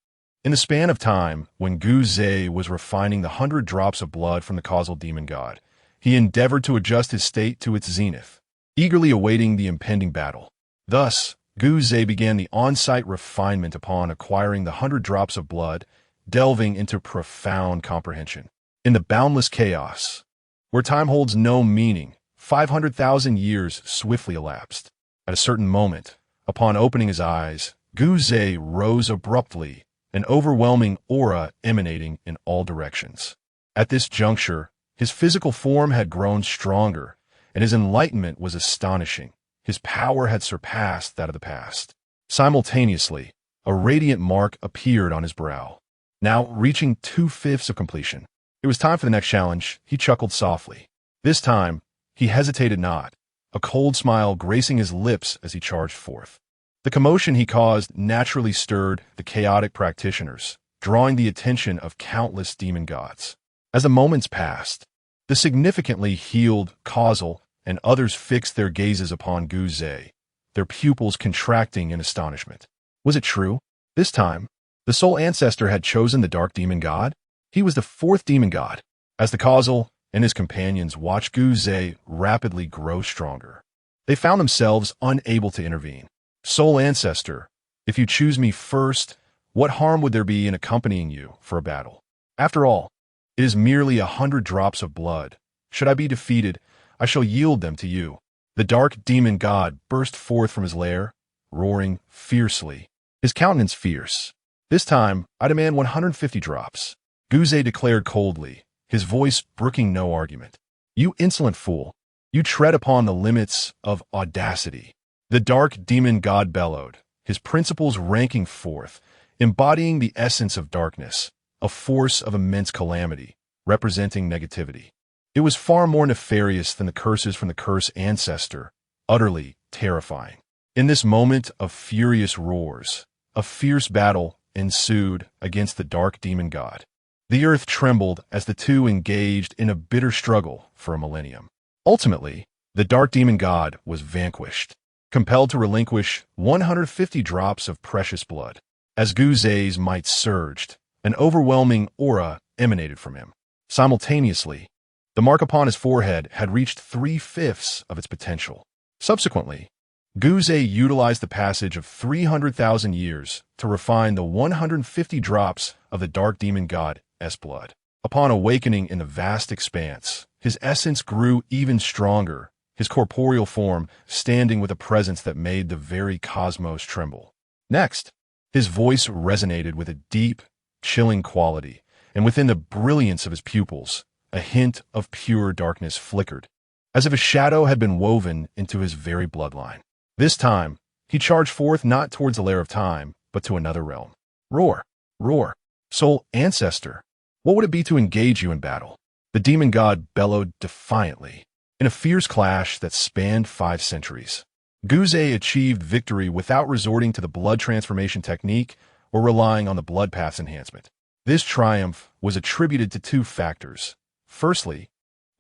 In the span of time, when Gu Zei was refining the 100 drops of blood from the Causal Demon God, he endeavored to adjust his state to its zenith, eagerly awaiting the impending battle. Thus, Gu Zei began the on-site refinement upon acquiring the 100 drops of blood, delving into profound comprehension. In the boundless chaos, where time holds no meaning, 500,000 years swiftly elapsed. At a certain moment, upon opening his eyes, Gu Zei rose abruptly, an overwhelming aura emanating in all directions. At this juncture, his physical form had grown stronger, and his enlightenment was astonishing. His power had surpassed that of the past. Simultaneously, a radiant mark appeared on his brow, now reaching 2/5 of completion. It was time for the next challenge. He chuckled softly. This time, he hesitated not, a cold smile gracing his lips as he charged forth. The commotion he caused naturally stirred the chaotic practitioners, drawing the attention of countless demon gods. As the moments passed, the significantly healed Causal and others fixed their gazes upon Gu Zei, their pupils contracting in astonishment. Was it true? This time, the Soul Ancestor had chosen the Dark Demon God? He was the 4th demon god. As the Causal and his companions watched Gu Zei rapidly grow stronger, they found themselves unable to intervene. Soul Ancestor, if you choose me first, what harm would there be in accompanying you for a battle? After all, it is merely 100 drops of blood. Should I be defeated, I shall yield them to you. The Dark Demon God burst forth from his lair, roaring fiercely, his countenance fierce. This time, I demand 150 drops, Gu Zei declared coldly, his voice brooking no argument. You insolent fool, you tread upon the limits of audacity. The Dark Demon God bellowed, his principles ranking forth, embodying the essence of darkness, a force of immense calamity, representing negativity. It was far more nefarious than the curses from the Cursed Ancestor, utterly terrifying. In this moment of furious roars, a fierce battle ensued against the Dark Demon God. The earth trembled as the two engaged in a bitter struggle for a millennium. Ultimately, the Dark Demon God was vanquished, compelled to relinquish 150 drops of precious blood. As Guzei's might surged, an overwhelming aura emanated from him. Simultaneously, the mark upon his forehead had reached 3/5 of its potential. Subsequently, Guzei utilized the passage of 300,000 years to refine the 150 drops of the Dark Demon God's blood. Upon awakening in the vast expanse, his essence grew even stronger, his corporeal form standing with a presence that made the very cosmos tremble. Next, his voice resonated with a deep, chilling quality, and within the brilliance of his pupils, a hint of pure darkness flickered, as if a shadow had been woven into his very bloodline. This time, he charged forth not towards the lair of time, but to another realm. Roar, roar, soul ancestor, what would it be to engage you in battle? The demon god bellowed defiantly, in a fierce clash that spanned 5 centuries. Guzei achieved victory without resorting to the blood transformation technique or relying on the blood paths enhancement. This triumph was attributed to 2 factors. Firstly,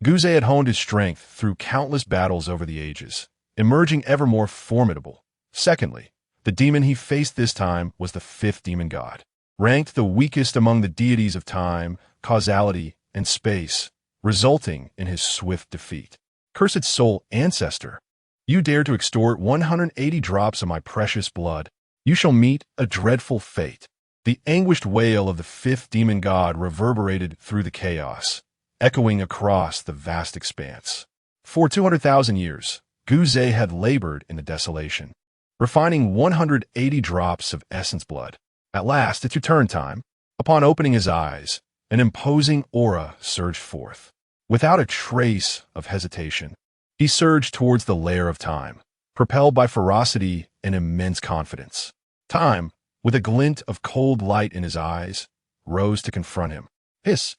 Guzei had honed his strength through countless battles over the ages, emerging ever more formidable. Secondly, the demon he faced this time was the 5th demon god, ranked the weakest among the deities of time, causality, and space, resulting in his swift defeat. Cursed soul ancestor, you dare to extort 180 drops of my precious blood. You shall meet a dreadful fate. The anguished wail of the 5th demon god reverberated through the chaos, echoing across the vast expanse. For 200,000 years, Guzei had labored in the desolation, refining 180 drops of essence blood. At last, it's your turn time. Upon opening his eyes, an imposing aura surged forth. Without a trace of hesitation, he surged towards the lair of time, propelled by ferocity and immense confidence. Time, with a glint of cold light in his eyes, rose to confront him. This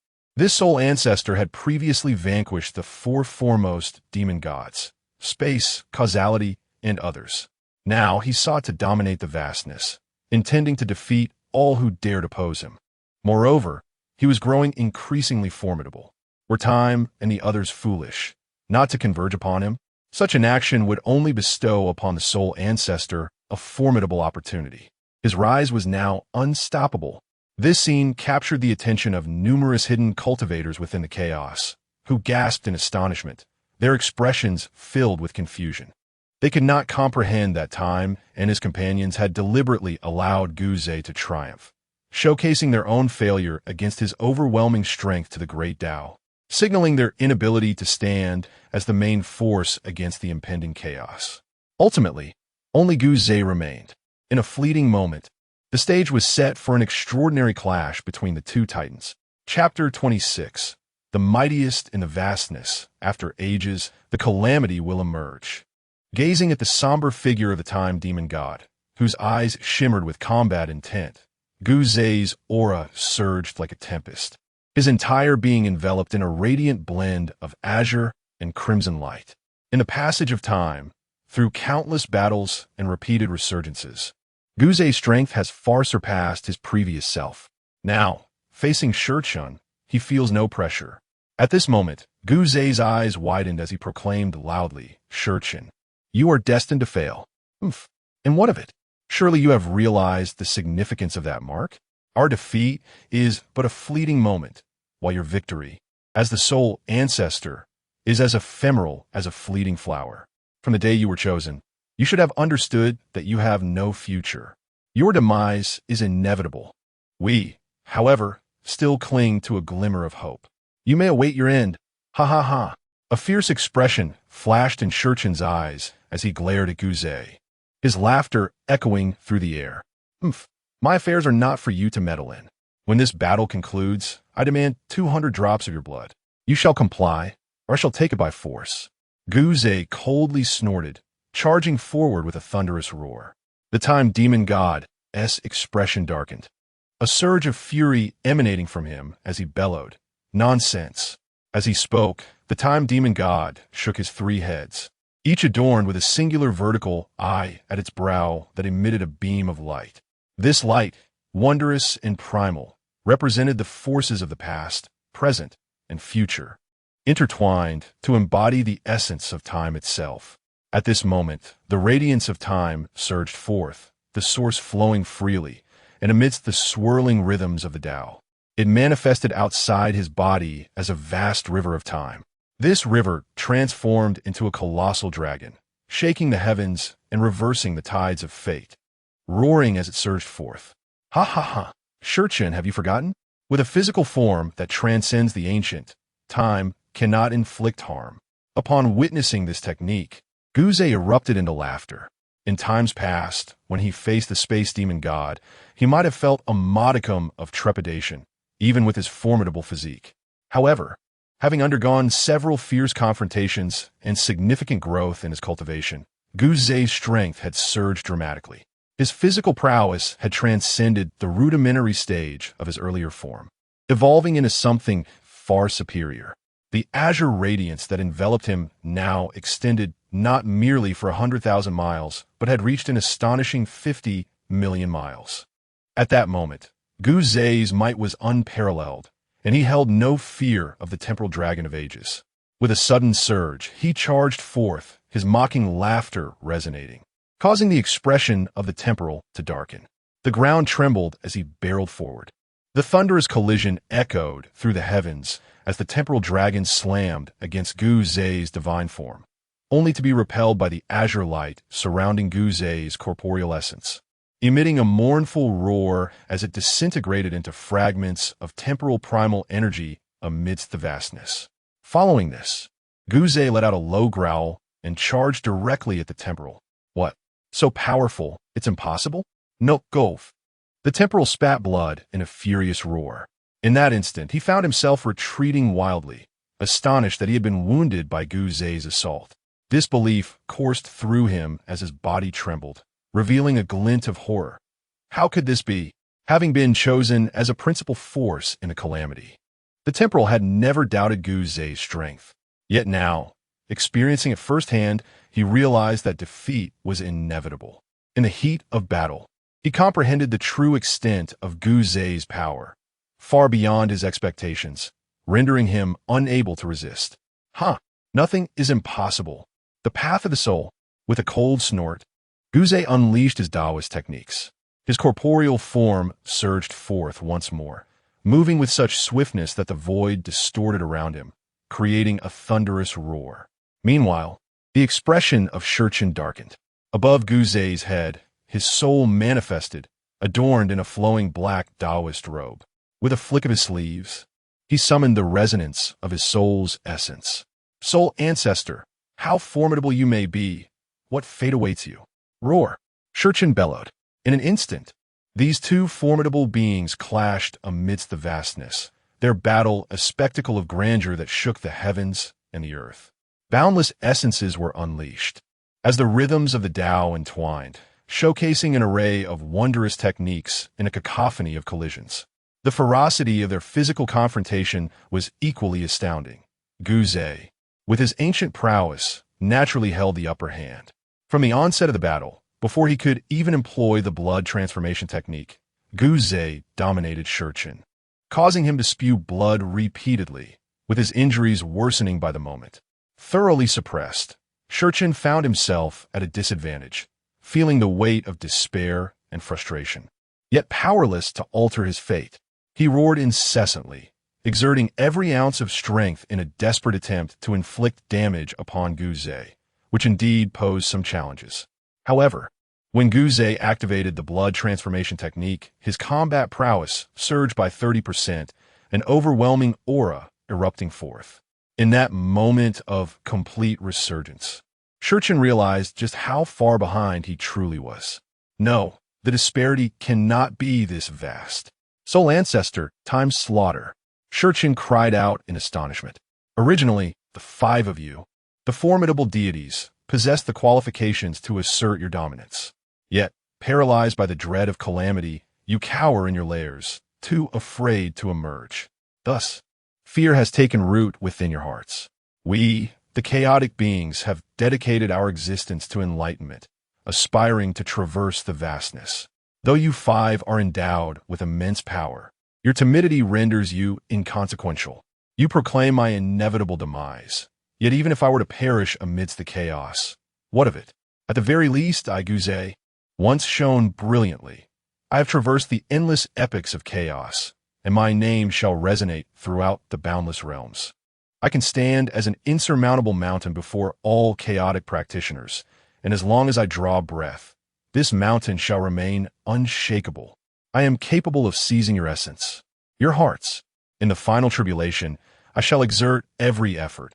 soul ancestor had previously vanquished the 4 foremost demon gods, space, causality, and others. Now he sought to dominate the vastness, intending to defeat all who dared oppose him. Moreover, he was growing increasingly formidable. Were time and the others foolish not to converge upon him? Such an action would only bestow upon the soul ancestor a formidable opportunity. His rise was now unstoppable. This scene captured the attention of numerous hidden cultivators within the chaos, who gasped in astonishment, their expressions filled with confusion. They could not comprehend that Time and his companions had deliberately allowed Guzei to triumph, showcasing their own failure against his overwhelming strength to the great Tao, signaling their inability to stand as the main force against the impending chaos. Ultimately, only Guzei remained. In a fleeting moment, the stage was set for an extraordinary clash between the 2 titans. Chapter 26. The mightiest in the vastness. After ages, the calamity will emerge. Gazing at the somber figure of the time demon god, whose eyes shimmered with combat intent, Guzei's aura surged like a tempest, his entire being enveloped in a radiant blend of azure and crimson light. In the passage of time, through countless battles and repeated resurgences, Guzei's strength has far surpassed his previous self. Now, facing Shuran, he feels no pressure. At this moment, Guzei's eyes widened as he proclaimed loudly, Shuran, you are destined to fail. Oomph. And what of it? Surely you have realized the significance of that mark? Our defeat is but a fleeting moment, while your victory, as the soul ancestor, is as ephemeral as a fleeting flower. From the day you were chosen, you should have understood that you have no future. Your demise is inevitable. We, however, still cling to a glimmer of hope. You may await your end. Ha ha ha. A fierce expression flashed in Shuran's eyes as he glared at Guzei, his laughter echoing through the air. Oomph. My affairs are not for you to meddle in. When this battle concludes, I demand 200 drops of your blood. You shall comply, or I shall take it by force. Guzei coldly snorted, charging forward with a thunderous roar. The time demon god Guz's expression darkened, a surge of fury emanating from him as he bellowed, "Nonsense!" As he spoke, the Time Demon God shook his three heads, each adorned with a singular vertical eye at its brow that emitted a beam of light. This light, wondrous and primal, represented the forces of the past, present, and future, intertwined to embody the essence of time itself. At this moment, the radiance of time surged forth, the source flowing freely, and amidst the swirling rhythms of the Tao. It manifested outside his body as a vast river of time. This river transformed into a colossal dragon, shaking the heavens and reversing the tides of fate, roaring as it surged forth. "Ha ha ha! Shuran, have you forgotten? With a physical form that transcends the ancient, time cannot inflict harm." Upon witnessing this technique, Guz erupted into laughter. In times past, when he faced the Space Demon God, he might have felt a modicum of trepidation, even with his formidable physique. However, having undergone several fierce confrontations and significant growth in his cultivation, Guz's strength had surged dramatically. His physical prowess had transcended the rudimentary stage of his earlier form, evolving into something far superior. The azure radiance that enveloped him now extended not merely for 100,000 miles, but had reached an astonishing 50 million miles. At that moment, Guz's might was unparalleled, and he held no fear of the temporal dragon of ages. With a sudden surge, he charged forth, his mocking laughter resonating, causing the expression of the temporal to darken. The ground trembled as he barreled forward. The thunderous collision echoed through the heavens as the temporal dragon slammed against Guz's divine form, only to be repelled by the azure light surrounding Guz's corporeal essence, emitting a mournful roar as it disintegrated into fragments of temporal primal energy amidst the vastness. Following this, Guz let out a low growl and charged directly at the temporal. "What? So powerful, it's impossible? No, go!" The temporal spat blood in a furious roar. In that instant, he found himself retreating wildly, astonished that he had been wounded by Guz's assault. Disbelief coursed through him as his body trembled, revealing a glint of horror. How could this be, having been chosen as a principal force in a calamity? The temporal had never doubted Guz's strength. Yet now, experiencing it firsthand, he realized that defeat was inevitable. In the heat of battle, he comprehended the true extent of Guz's power, far beyond his expectations, rendering him unable to resist. Nothing is impossible. The path of the soul. With a cold snort, Guz unleashed his Taoist techniques. His corporeal form surged forth once more, moving with such swiftness that the void distorted around him, creating a thunderous roar. Meanwhile, the expression of Shuran darkened. Above Guz's head, his soul manifested, adorned in a flowing black Taoist robe. With a flick of his sleeves, he summoned the resonance of his soul's essence. "Soul Ancestor, how formidable you may be, what fate awaits you?" "Roar!" Shuran bellowed. In an instant, these two formidable beings clashed amidst the vastness, their battle a spectacle of grandeur that shook the heavens and the earth. Boundless essences were unleashed, as the rhythms of the Tao entwined, showcasing an array of wondrous techniques in a cacophony of collisions. The ferocity of their physical confrontation was equally astounding. Guz, with his ancient prowess, naturally held the upper hand. From the onset of the battle, before he could even employ the blood transformation technique, Guz dominated Shuran, causing him to spew blood repeatedly, with his injuries worsening by the moment. Thoroughly suppressed, Shuran found himself at a disadvantage, feeling the weight of despair and frustration. Yet powerless to alter his fate, he roared incessantly, exerting every ounce of strength in a desperate attempt to inflict damage upon Guz, which indeed posed some challenges. However, when Guz activated the blood transformation technique, his combat prowess surged by 30%, an overwhelming aura erupting forth. In that moment of complete resurgence, Shuran realized just how far behind he truly was. No, the disparity cannot be this vast. "Soul Ancestor, time slaughter," Shuran cried out in astonishment. Originally, the five of you, the formidable deities, possessed the qualifications to assert your dominance. Yet, Paralyzed by the dread of calamity, you cower in your lairs, too afraid to emerge. Thus, fear has taken root within your hearts. We, the chaotic beings, have dedicated our existence to enlightenment, aspiring to traverse the vastness. Though you five are endowed with immense power, your timidity renders you inconsequential. You proclaim my inevitable demise. Yet even if I were to perish amidst the chaos, what of it? At the very least, I Guze, once shone brilliantly. I have traversed the endless epics of chaos, and my name shall resonate throughout the boundless realms. I can stand as an insurmountable mountain before all chaotic practitioners, and as long as I draw breath, this mountain shall remain unshakable. I am capable of seizing your essence, your hearts. In the final tribulation, I shall exert every effort.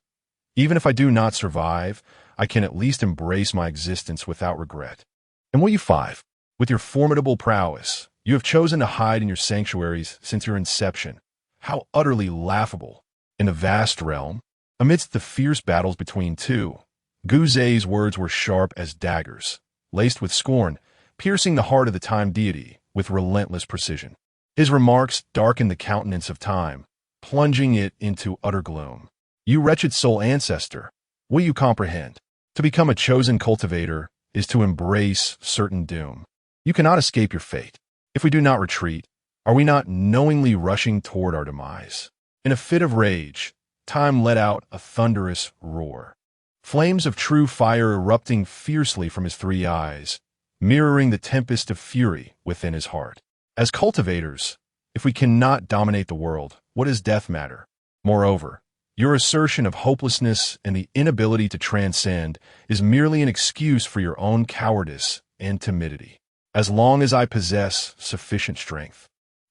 Even if I do not survive, I can at least embrace my existence without regret. And will you five? With your formidable prowess, you have chosen to hide in your sanctuaries since your inception. How utterly laughable. In the vast realm, amidst the fierce battles between two, Guze's words were sharp as daggers, laced with scorn, piercing the heart of the time deity with relentless precision. His remarks darkened the countenance of time, plunging it into utter gloom. You wretched soul ancestor, will you comprehend? To become a chosen cultivator is to embrace certain doom. You cannot escape your fate. If we do not retreat, are we not knowingly rushing toward our demise? In a fit of rage, time let out a thunderous roar. Flames of true fire erupting fiercely from his three eyes, mirroring the tempest of fury within his heart. As cultivators, if we cannot dominate the world, what does death matter? Moreover, your assertion of hopelessness and the inability to transcend is merely an excuse for your own cowardice and timidity. As long as I possess sufficient strength,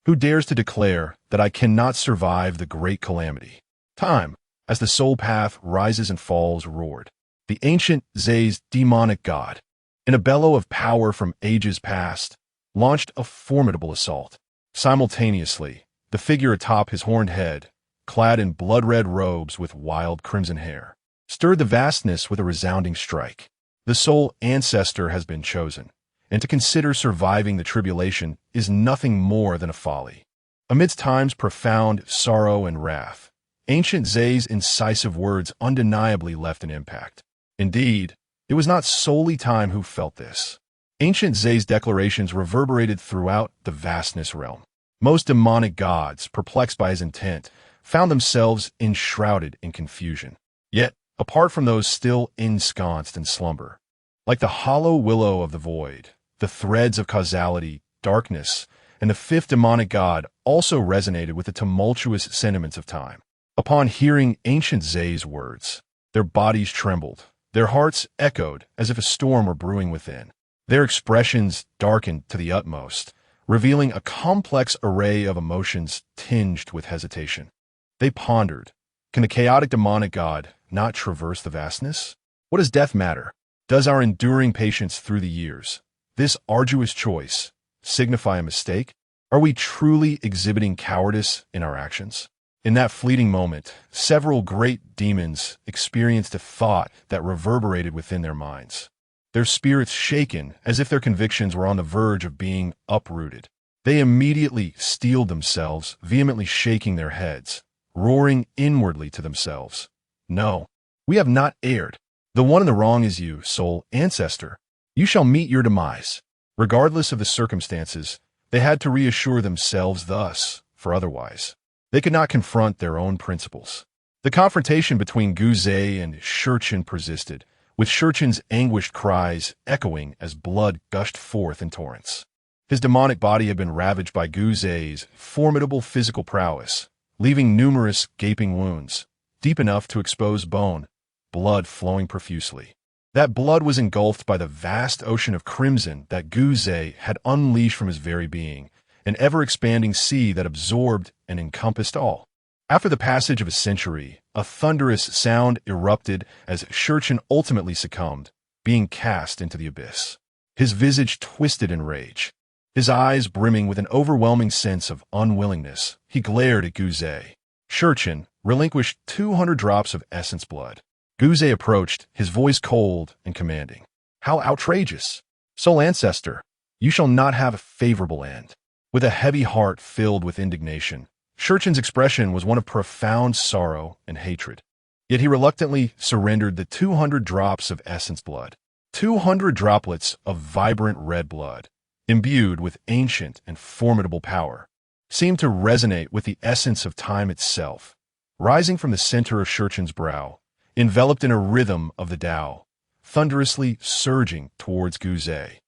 who dares to declare that I cannot survive the great calamity? Time, as the soul path rises and falls, roared. The ancient Zay's demonic god, in a bellow of power from ages past, launched a formidable assault. Simultaneously, the figure atop his horned head, clad in blood-red robes with wild crimson hair, stirred the vastness with a resounding strike. The soul ancestor has been chosen, and to consider surviving the tribulation is nothing more than a folly. Amidst time's profound sorrow and wrath, ancient Zay's incisive words undeniably left an impact. Indeed, it was not solely time who felt this. Ancient Zay's declarations reverberated throughout the vastness realm. Most demonic gods, perplexed by his intent, found themselves enshrouded in confusion. Yet, apart from those still ensconced in slumber, like the hollow willow of the void, the threads of causality, darkness, and the fifth demonic god also resonated with the tumultuous sentiments of time. Upon hearing ancient Zay's words, their bodies trembled, their hearts echoed as if a storm were brewing within. Their expressions darkened to the utmost, revealing a complex array of emotions tinged with hesitation. They pondered, can the chaotic demonic god not traverse the vastness? What does death matter? Does our enduring patience through the years, this arduous choice, signify a mistake? Are we truly exhibiting cowardice in our actions? In that fleeting moment, several great demons experienced a thought that reverberated within their minds. Their spirits shaken as if their convictions were on the verge of being uprooted. They immediately steeled themselves, vehemently shaking their heads, roaring inwardly to themselves. No, we have not erred. The one in the wrong is you, soul ancestor. You shall meet your demise. Regardless of the circumstances, they had to reassure themselves thus, for otherwise they could not confront their own principles. The confrontation between Guze and Shuran persisted, with Shuran's anguished cries echoing as blood gushed forth in torrents. His demonic body had been ravaged by Guze's formidable physical prowess, leaving numerous gaping wounds, deep enough to expose bone, blood flowing profusely. That blood was engulfed by the vast ocean of crimson that Guze had unleashed from his very being, an ever-expanding sea that absorbed and encompassed all. After the passage of a century, a thunderous sound erupted as Shuran ultimately succumbed, being cast into the abyss. His visage twisted in rage. His eyes brimming with an overwhelming sense of unwillingness, he glared at Guze. Shuran relinquished 200 drops of essence blood. Guze approached, his voice cold and commanding. How outrageous! Soul ancestor, You shall not have a favorable end. With a heavy heart filled with indignation, Shuran's expression was one of profound sorrow and hatred. Yet he reluctantly surrendered the 200 drops of essence blood. 200 droplets of vibrant red blood, imbued with ancient and formidable power, seemed to resonate with the essence of time itself, rising from the center of Shuran's brow, enveloped in a rhythm of the Tao, thunderously surging towards Guzay.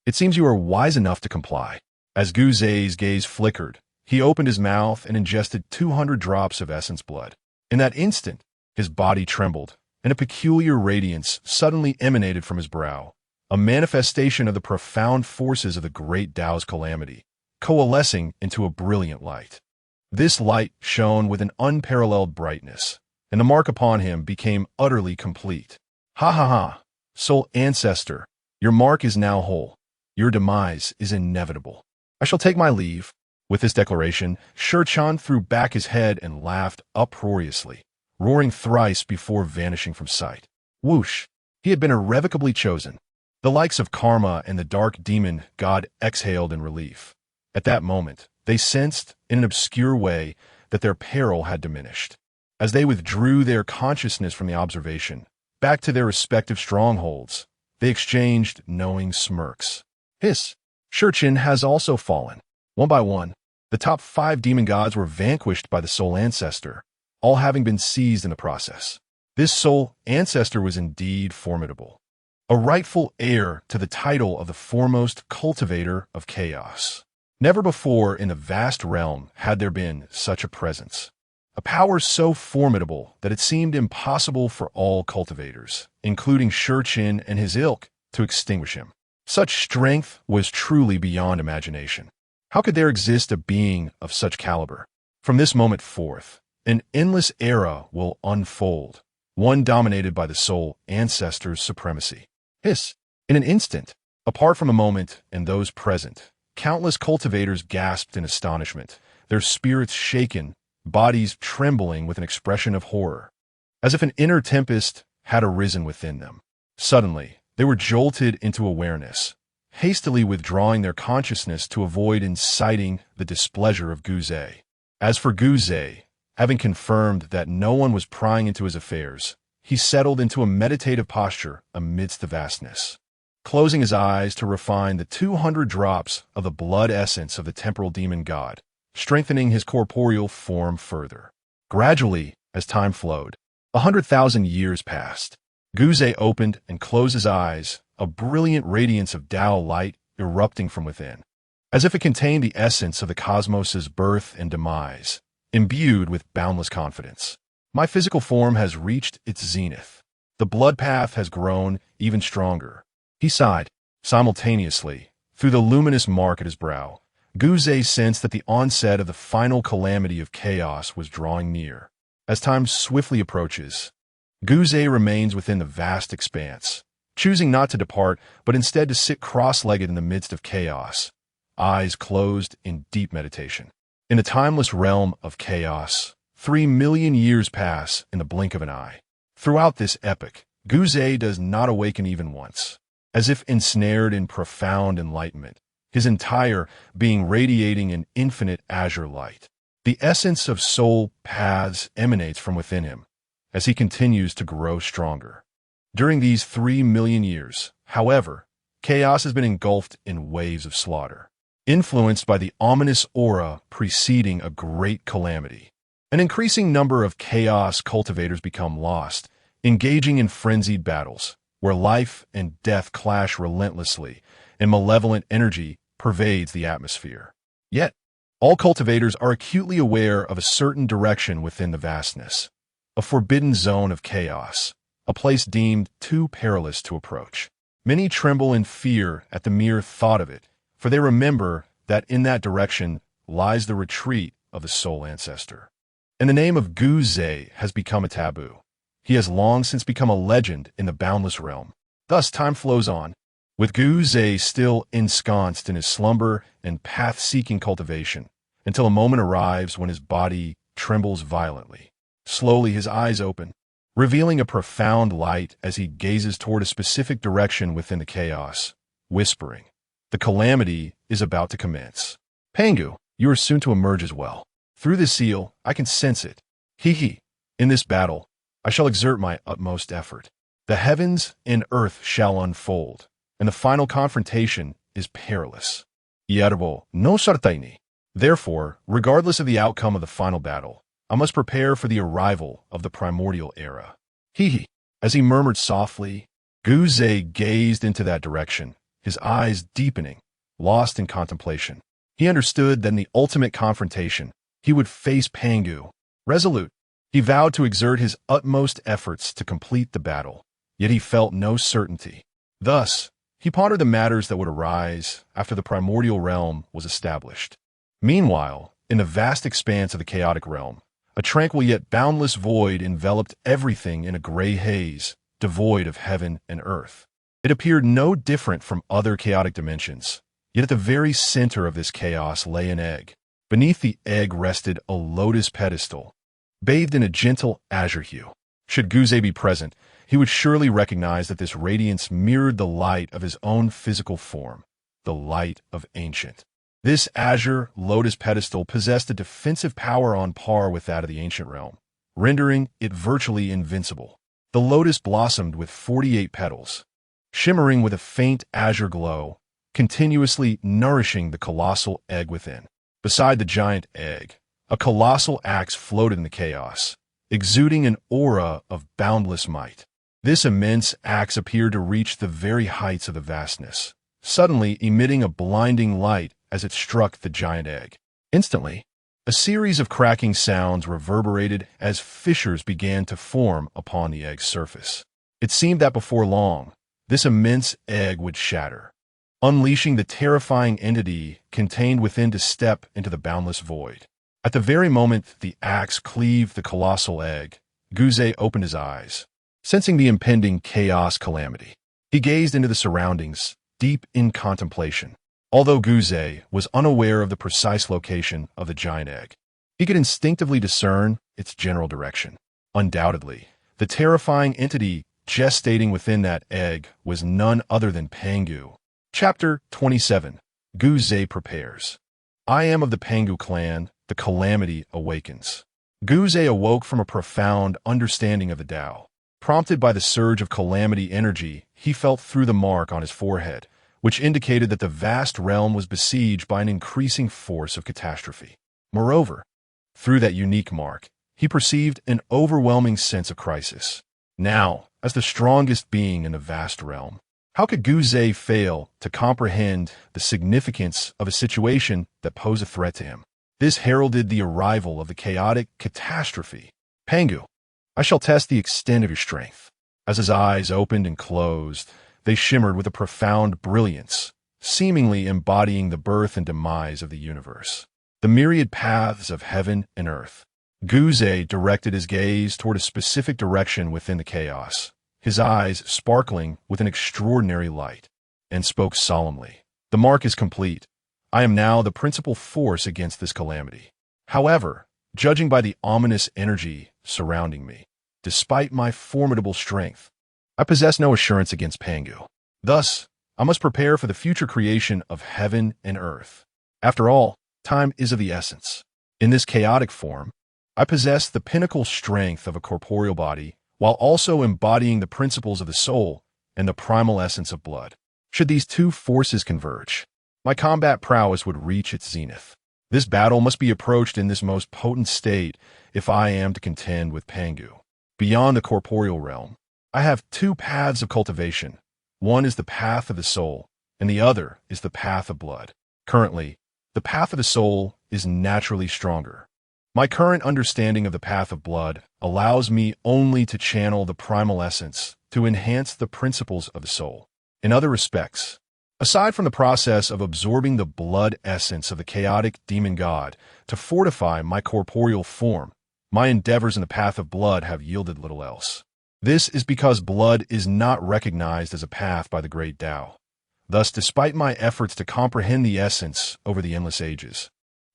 It seems you are wise enough to comply. As Guzay's gaze flickered, he opened his mouth and ingested 200 drops of essence blood. In that instant, his body trembled, and a peculiar radiance suddenly emanated from his brow, a manifestation of the profound forces of the great Tao's calamity, coalescing into a brilliant light. This light shone with an unparalleled brightness, and the mark upon him became utterly complete. Ha ha ha! Soul Ancestor, your mark is now whole. Your demise is inevitable. I shall take my leave. With this declaration, Shuran threw back his head and laughed uproariously, roaring thrice before vanishing from sight. Whoosh! He had been irrevocably chosen. The likes of Karma and the Dark Demon God exhaled in relief. At that moment, they sensed, in an obscure way, that their peril had diminished. As they withdrew their consciousness from the observation, back to their respective strongholds, they exchanged knowing smirks. Hiss! Shuran has also fallen. One by one, the top 5 demon gods were vanquished by the Soul Ancestor, all having been seized in the process. This Soul Ancestor was indeed formidable, a rightful heir to the title of the foremost cultivator of chaos. Never before in the vast realm had there been such a presence, a power so formidable that it seemed impossible for all cultivators, including Shuran and his ilk, to extinguish him. Such strength was truly beyond imagination. How could there exist a being of such caliber? From this moment forth, an endless era will unfold, one dominated by the Soul Ancestor's supremacy. Hiss! In an instant, apart from a moment and those present, countless cultivators gasped in astonishment, their spirits shaken, bodies trembling with an expression of horror, as if an inner tempest had arisen within them. Suddenly, they were jolted into awareness, hastily withdrawing their consciousness to avoid inciting the displeasure of Guzay. As for Guzay, having confirmed that no one was prying into his affairs, he settled into a meditative posture amidst the vastness, closing his eyes to refine the 200 drops of the blood essence of the temporal demon god, strengthening his corporeal form further. Gradually, as time flowed, 100,000 years passed. Guzay opened and closed his eyes, a brilliant radiance of Tao light erupting from within, as if it contained the essence of the cosmos's birth and demise, imbued with boundless confidence. My physical form has reached its zenith. The blood path has grown even stronger. He sighed. Simultaneously, through the luminous mark at his brow, Guzay sensed that the onset of the final calamity of chaos was drawing near. As time swiftly approaches, Guzay remains within the vast expanse, choosing not to depart, but instead to sit cross-legged in the midst of chaos, eyes closed in deep meditation. In the timeless realm of chaos, 3 million years pass in the blink of an eye. Throughout this epoch, Guzay does not awaken even once. As if ensnared in profound enlightenment, his entire being radiating an infinite azure light. The essence of soul paths emanates from within him, as he continues to grow stronger. During these 3 million years, however, chaos has been engulfed in waves of slaughter, influenced by the ominous aura preceding a great calamity. An increasing number of chaos cultivators become lost, engaging in frenzied battles, where life and death clash relentlessly, and malevolent energy pervades the atmosphere. Yet, all cultivators are acutely aware of a certain direction within the vastness, a forbidden zone of chaos, a place deemed too perilous to approach. Many tremble in fear at the mere thought of it, for they remember that in that direction lies the retreat of the Soul Ancestor. And the name of Guzay has become a taboo. He has long since become a legend in the boundless realm. Thus time flows on, with Guzay still ensconced in his slumber and path-seeking cultivation, until a moment arrives when his body trembles violently. Slowly his eyes open, revealing a profound light as he gazes toward a specific direction within the chaos, whispering, The calamity is about to commence. Pangu, you are soon to emerge as well. Through this seal, I can sense it. Hee. In this battle, I shall exert my utmost effort. The heavens and earth shall unfold, and the final confrontation is perilous. Yerbo no sartaini. Therefore, regardless of the outcome of the final battle, I must prepare for the arrival of the Primordial Era. Hee. As he murmured softly, Guze gazed into that direction, his eyes deepening, lost in contemplation. He understood that in the ultimate confrontation, he would face Pangu. Resolute, he vowed to exert his utmost efforts to complete the battle, yet he felt no certainty. Thus, he pondered the matters that would arise after the Primordial Realm was established. Meanwhile, in the vast expanse of the chaotic realm, a tranquil yet boundless void enveloped everything in a gray haze, devoid of heaven and earth. It appeared no different from other chaotic dimensions, yet at the very center of this chaos lay an egg. Beneath the egg rested a lotus pedestal, bathed in a gentle azure hue. Should Guze be present, he would surely recognize that this radiance mirrored the light of his own physical form, the light of Ancient. This azure lotus pedestal possessed a defensive power on par with that of the ancient realm, rendering it virtually invincible. The lotus blossomed with 48 petals, shimmering with a faint azure glow, continuously nourishing the colossal egg within. Beside the giant egg, a colossal axe floated in the chaos, exuding an aura of boundless might. This immense axe appeared to reach the very heights of the vastness, suddenly emitting a blinding light as it struck the giant egg. Instantly, a series of cracking sounds reverberated as fissures began to form upon the egg's surface. It seemed that before long, this immense egg would shatter, unleashing the terrifying entity contained within to step into the boundless void. At the very moment the axe cleaved the colossal egg, Guze opened his eyes, sensing the impending chaos calamity. He gazed into the surroundings, deep in contemplation. Although Guze was unaware of the precise location of the giant egg, he could instinctively discern its general direction. Undoubtedly, the terrifying entity gestating within that egg was none other than Pangu. Chapter 27. Guze prepares. I am of the Pangu clan, the calamity awakens. Guze awoke from a profound understanding of the Tao. Prompted by the surge of calamity energy, he felt through the mark on his forehead, which indicated that the vast realm was besieged by an increasing force of catastrophe. Moreover, through that unique mark, he perceived an overwhelming sense of crisis. Now, as the strongest being in the vast realm, how could Guze fail to comprehend the significance of a situation that posed a threat to him? This heralded the arrival of the chaotic catastrophe. Pangu, I shall test the extent of your strength. As his eyes opened and closed, they shimmered with a profound brilliance, seemingly embodying the birth and demise of the universe. The myriad paths of heaven and earth. Guze directed his gaze toward a specific direction within the chaos, his eyes sparkling with an extraordinary light, and spoke solemnly. The mark is complete. I am now the principal force against this calamity. However, judging by the ominous energy surrounding me, despite my formidable strength, I possess no assurance against Pangu. Thus, I must prepare for the future creation of heaven and earth. After all, time is of the essence. In this chaotic form, I possess the pinnacle strength of a corporeal body, while also embodying the principles of the soul and the primal essence of blood. Should these two forces converge, my combat prowess would reach its zenith. This battle must be approached in this most potent state if I am to contend with Pangu. Beyond the corporeal realm, I have two paths of cultivation. One is the path of the soul, and the other is the path of blood. Currently, the path of the soul is naturally stronger. My current understanding of the path of blood allows me only to channel the primal essence to enhance the principles of the soul. In other respects, aside from the process of absorbing the blood essence of the chaotic demon god to fortify my corporeal form, my endeavors in the path of blood have yielded little else. This is because blood is not recognized as a path by the great Tao. Thus, despite my efforts to comprehend the essence over the endless ages,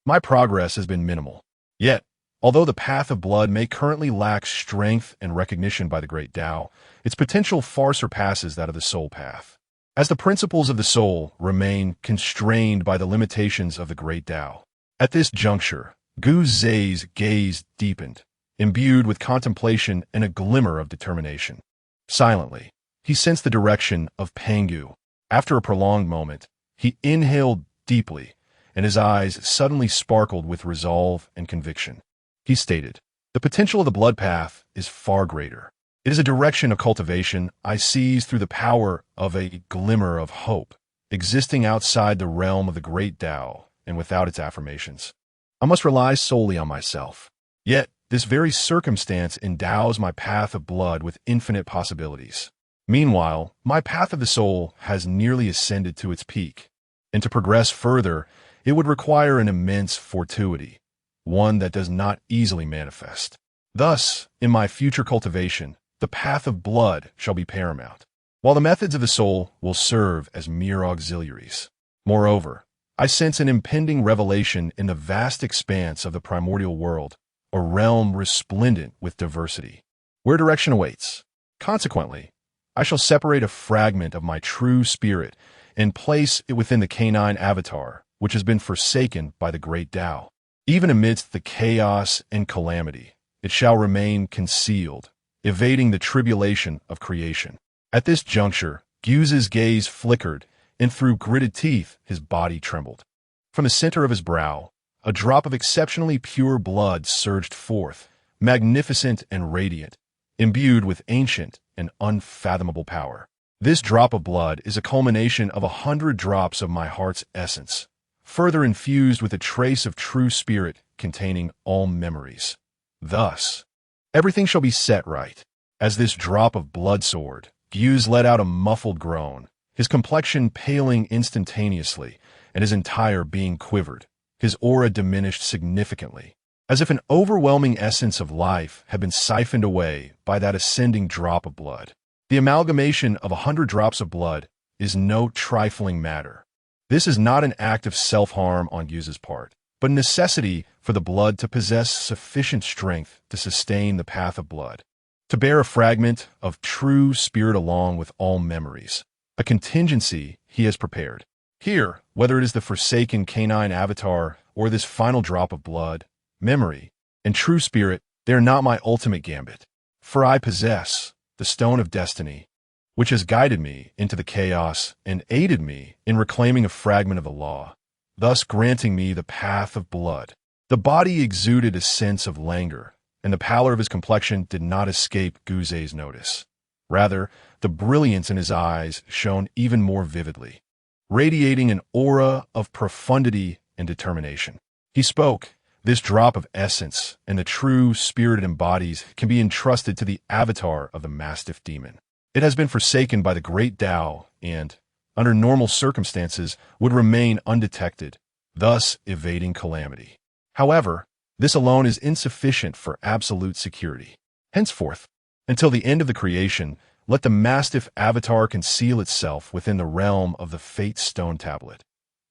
my progress has been minimal. Yet, although the path of blood may currently lack strength and recognition by the great Tao, its potential far surpasses that of the soul path. as the principles of the soul remain constrained by the limitations of the great Tao. At this juncture, Gu Zei's gaze deepened, imbued with contemplation and a glimmer of determination. Silently, he sensed the direction of Pangu. After a prolonged moment, he inhaled deeply, and his eyes suddenly sparkled with resolve and conviction. He stated, "The potential of the blood path is far greater. It is a direction of cultivation I seize through the power of a glimmer of hope, existing outside the realm of the great Tao and without its affirmations. I must rely solely on myself. Yet, this very circumstance endows my path of blood with infinite possibilities. Meanwhile, my path of the soul has nearly ascended to its peak, and to progress further, it would require an immense fortuity, one that does not easily manifest. Thus, in my future cultivation, the path of blood shall be paramount, while the methods of the soul will serve as mere auxiliaries. Moreover, I sense an impending revelation in the vast expanse of the primordial world, a realm resplendent with diversity, where direction awaits. Consequently, I shall separate a fragment of my true spirit and place it within the canine avatar, which has been forsaken by the great Tao. Even amidst the chaos and calamity, it shall remain concealed, evading the tribulation of creation." At this juncture, Gu's gaze flickered, and through gritted teeth, his body trembled. From the center of his brow, a drop of exceptionally pure blood surged forth, magnificent and radiant, imbued with ancient and unfathomable power. This drop of blood is a culmination of 100 drops of my heart's essence, further infused with a trace of true spirit containing all memories. Thus, everything shall be set right. As this drop of blood soared, Gus let out a muffled groan, his complexion paling instantaneously, and his entire being quivered. His aura diminished significantly, as if an overwhelming essence of life had been siphoned away by that ascending drop of blood. The amalgamation of 100 drops of blood is no trifling matter. This is not an act of self-harm on Gus's part, but a necessity for the blood to possess sufficient strength to sustain the path of blood, to bear a fragment of true spirit along with all memories, a contingency he has prepared. Here, whether it is the forsaken canine avatar or this final drop of blood, memory, and true spirit, they are not my ultimate gambit, for I possess the Stone of Destiny, which has guided me into the chaos and aided me in reclaiming a fragment of the law, thus granting me the path of blood. The body exuded a sense of languor, and the pallor of his complexion did not escape Gu Zei's notice. Rather, the brilliance in his eyes shone even more vividly, radiating an aura of profundity and determination. He spoke, "This drop of essence and the true spirit it embodies can be entrusted to the avatar of the Mastiff Demon. It has been forsaken by the great Tao and, under normal circumstances, would remain undetected, thus evading calamity. However, this alone is insufficient for absolute security. Henceforth, until the end of the creation, let the Mastiff avatar conceal itself within the realm of the Fate Stone Tablet.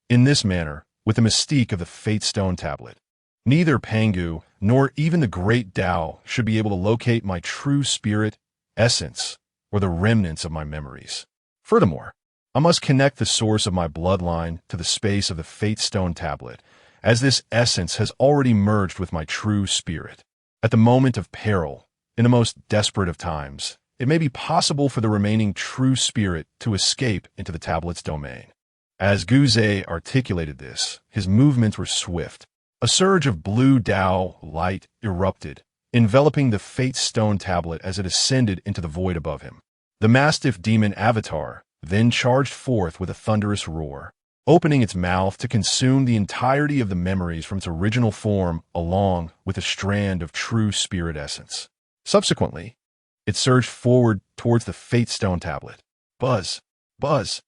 In this manner, with the mystique of the Fate Stone Tablet, neither Pangu nor even the great Tao should be able to locate my true spirit, essence, or the remnants of my memories. Furthermore, I must connect the source of my bloodline to the space of the Fate Stone Tablet, as this essence has already merged with my true spirit. At the moment of peril, in the most desperate of times, it may be possible for the remaining true spirit to escape into the tablet's domain." As Gu Zei articulated this, his movements were swift. A surge of blue Tao light erupted, enveloping the Fate Stone Tablet as it ascended into the void above him. The Mastiff Demon avatar then charged forth with a thunderous roar, opening its mouth to consume the entirety of the memories from its original form along with a strand of true spirit essence. Subsequently, it surged forward towards the Fate Stone Tablet. Buzz, buzz.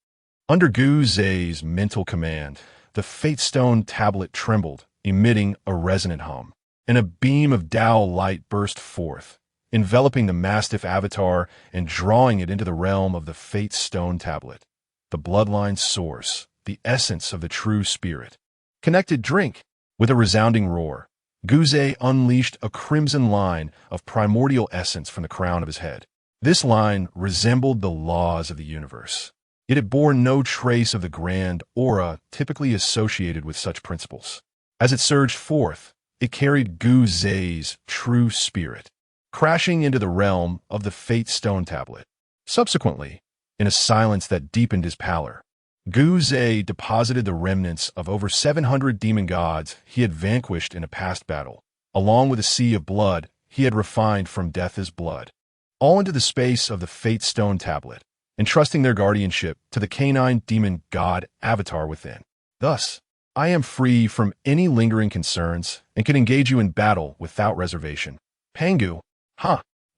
Under Gu Zei's mental command, the Fate Stone Tablet trembled, emitting a resonant hum, and a beam of Tao light burst forth, enveloping the Mastiff avatar and drawing it into the realm of the Fate Stone Tablet, the bloodline source, the essence of the true spirit. Connected drink. With a resounding roar, Gu Zei unleashed a crimson line of primordial essence from the crown of his head. This line resembled the laws of the universe, yet it bore no trace of the grand aura typically associated with such principles. As it surged forth, it carried Gu Zei's true spirit, crashing into the realm of the Fate Stone Tablet. Subsequently, in a silence that deepened his pallor, Gu Zei deposited the remnants of over 700 demon gods he had vanquished in a past battle, along with a sea of blood he had refined from death as blood, all into the space of the Fate Stone Tablet, entrusting their guardianship to the canine demon god avatar within. Thus, I am free from any lingering concerns and can engage you in battle without reservation. Pangu,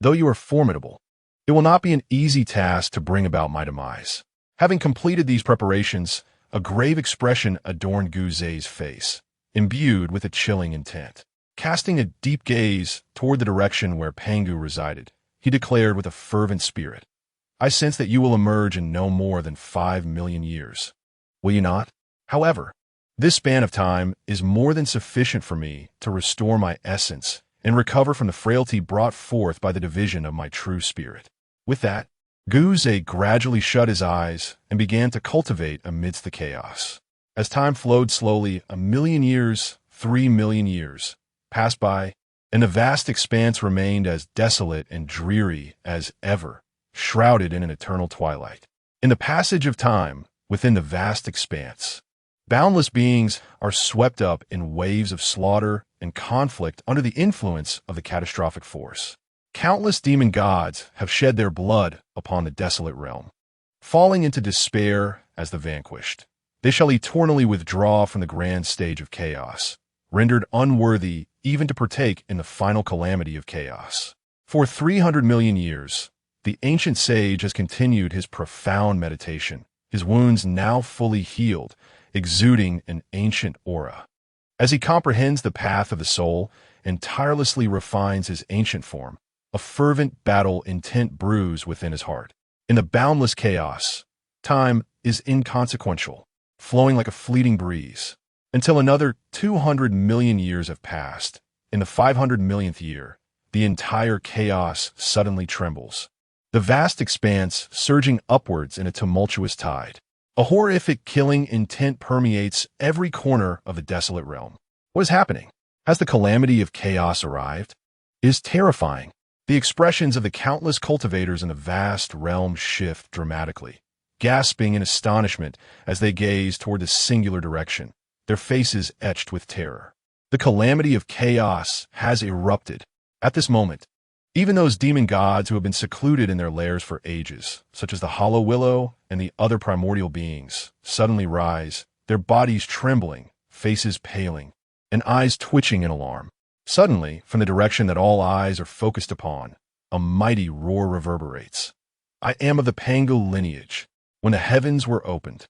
though you are formidable, it will not be an easy task to bring about my demise. Having completed these preparations, a grave expression adorned Gu Zei's face, imbued with a chilling intent. Casting a deep gaze toward the direction where Pangu resided, he declared with a fervent spirit, I sense that you will emerge in no more than 5 million years. Will you not? However, this span of time is more than sufficient for me to restore my essence and recover from the frailty brought forth by the division of my true spirit. With that, Gu Zei gradually shut his eyes and began to cultivate amidst the chaos. As time flowed slowly, 1,000,000 years, 3,000,000 years, passed by, and the vast expanse remained as desolate and dreary as ever, shrouded in an eternal twilight. In the passage of time, within the vast expanse, boundless beings are swept up in waves of slaughter and conflict under the influence of the catastrophic force. Countless demon gods have shed their blood upon the desolate realm, falling into despair as the vanquished. They shall eternally withdraw from the grand stage of chaos, rendered unworthy even to partake in the final calamity of chaos. For 300 million years, the ancient sage has continued his profound meditation, his wounds now fully healed, exuding an ancient aura. As he comprehends the path of the soul and tirelessly refines his ancient form, a fervent battle intent brews within his heart. In the boundless chaos, time is inconsequential, flowing like a fleeting breeze, until another 200 million years have passed. In the 500 millionth year, the entire chaos suddenly trembles, the vast expanse surging upwards in a tumultuous tide. A horrific killing intent permeates every corner of the desolate realm. What is happening? Has the calamity of chaos arrived? It is terrifying. The expressions of the countless cultivators in the vast realm shift dramatically, gasping in astonishment as they gaze toward the singular direction, their faces etched with terror. The calamity of chaos has erupted. At this moment, even those demon gods who have been secluded in their lairs for ages, such as the Hollow Willow and the other primordial beings, suddenly rise, their bodies trembling, faces paling, and eyes twitching in alarm. Suddenly, from the direction that all eyes are focused upon, a mighty roar reverberates. I am of the Pangu lineage. When the heavens were opened,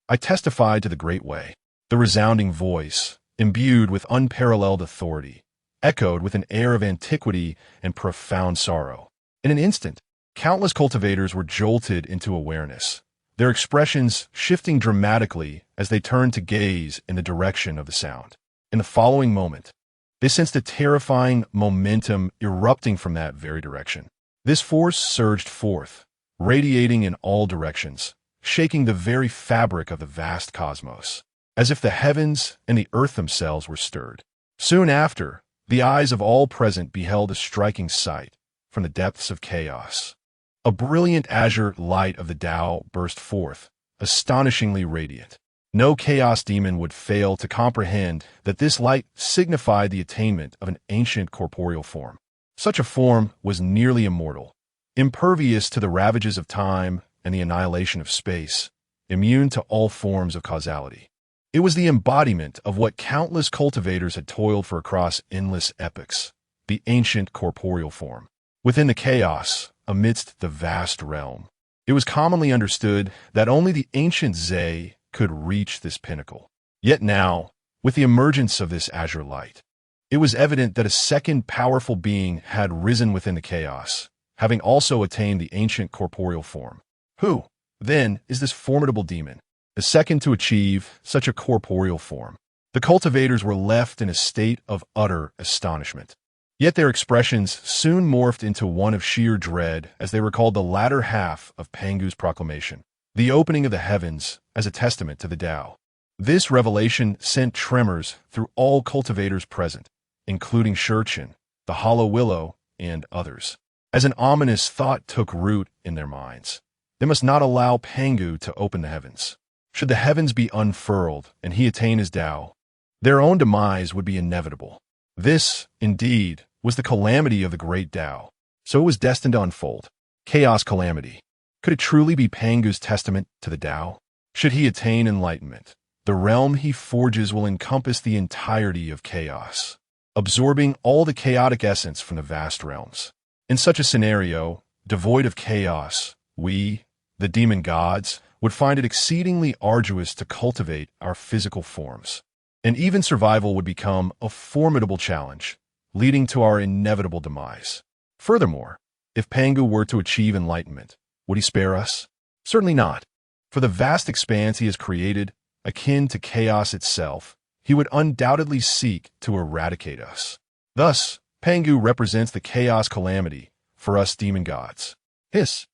I testified to the great way. The resounding voice, imbued with unparalleled authority, echoed with an air of antiquity and profound sorrow. In an instant, countless cultivators were jolted into awareness, their expressions shifting dramatically as they turned to gaze in the direction of the sound. In the following moment, they sensed a terrifying momentum erupting from that very direction. This force surged forth, radiating in all directions, shaking the very fabric of the vast cosmos, as if the heavens and the earth themselves were stirred. Soon after, the eyes of all present beheld a striking sight from the depths of chaos. A brilliant azure light of the Tao burst forth, astonishingly radiant. No chaos demon would fail to comprehend that this light signified the attainment of an ancient corporeal form. Such a form was nearly immortal, impervious to the ravages of time and the annihilation of space, immune to all forms of causality. It was the embodiment of what countless cultivators had toiled for across endless epochs, the ancient corporeal form. Within the chaos, amidst the vast realm, it was commonly understood that only the ancient Zei could reach this pinnacle. Yet now, with the emergence of this azure light, it was evident that a second powerful being had risen within the chaos, having also attained the ancient corporeal form. Who, then, is this formidable demon, the second to achieve such a corporeal form? The cultivators were left in a state of utter astonishment. Yet their expressions soon morphed into one of sheer dread as they recalled the latter half of Pangu's proclamation. the opening of the heavens as a testament to the Tao. This revelation sent tremors through all cultivators present, including Shuran, the Hollow Willow, and others. As an ominous thought took root in their minds, they must not allow Pangu to open the heavens. Should the heavens be unfurled and he attain his Tao, their own demise would be inevitable. This, indeed, was the calamity of the great Tao. So it was destined to unfold. Chaos calamity. Could it truly be Pangu's testament to the Tao? Should he attain enlightenment, the realm he forges will encompass the entirety of chaos, absorbing all the chaotic essence from the vast realms. In such a scenario, devoid of chaos, we, the demon gods, would find it exceedingly arduous to cultivate our physical forms. And even survival would become a formidable challenge, leading to our inevitable demise. Furthermore, if Pangu were to achieve enlightenment, would he spare us? Certainly not. For the vast expanse he has created, akin to chaos itself, he would undoubtedly seek to eradicate us. Thus, Pangu represents the chaos calamity for us demon gods. His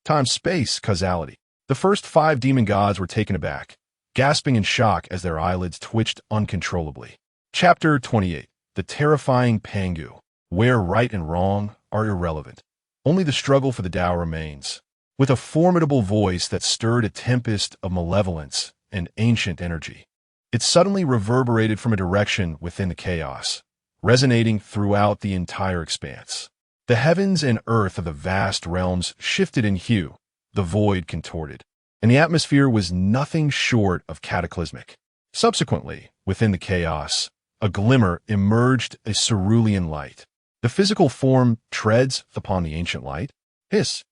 time-space causality. The first 5 demon gods were taken aback, gasping in shock as their eyelids twitched uncontrollably. Chapter 28. The terrifying Pangu, where right and wrong are irrelevant. Only the struggle for the Tao remains. With a formidable voice that stirred a tempest of malevolence and ancient energy, it suddenly reverberated from a direction within the chaos, resonating throughout the entire expanse. The heavens and earth of the vast realms shifted in hue, the void contorted, and the atmosphere was nothing short of cataclysmic. Subsequently, within the chaos, a glimmer emerged, a cerulean light. The physical form treads upon the ancient light. Hiss!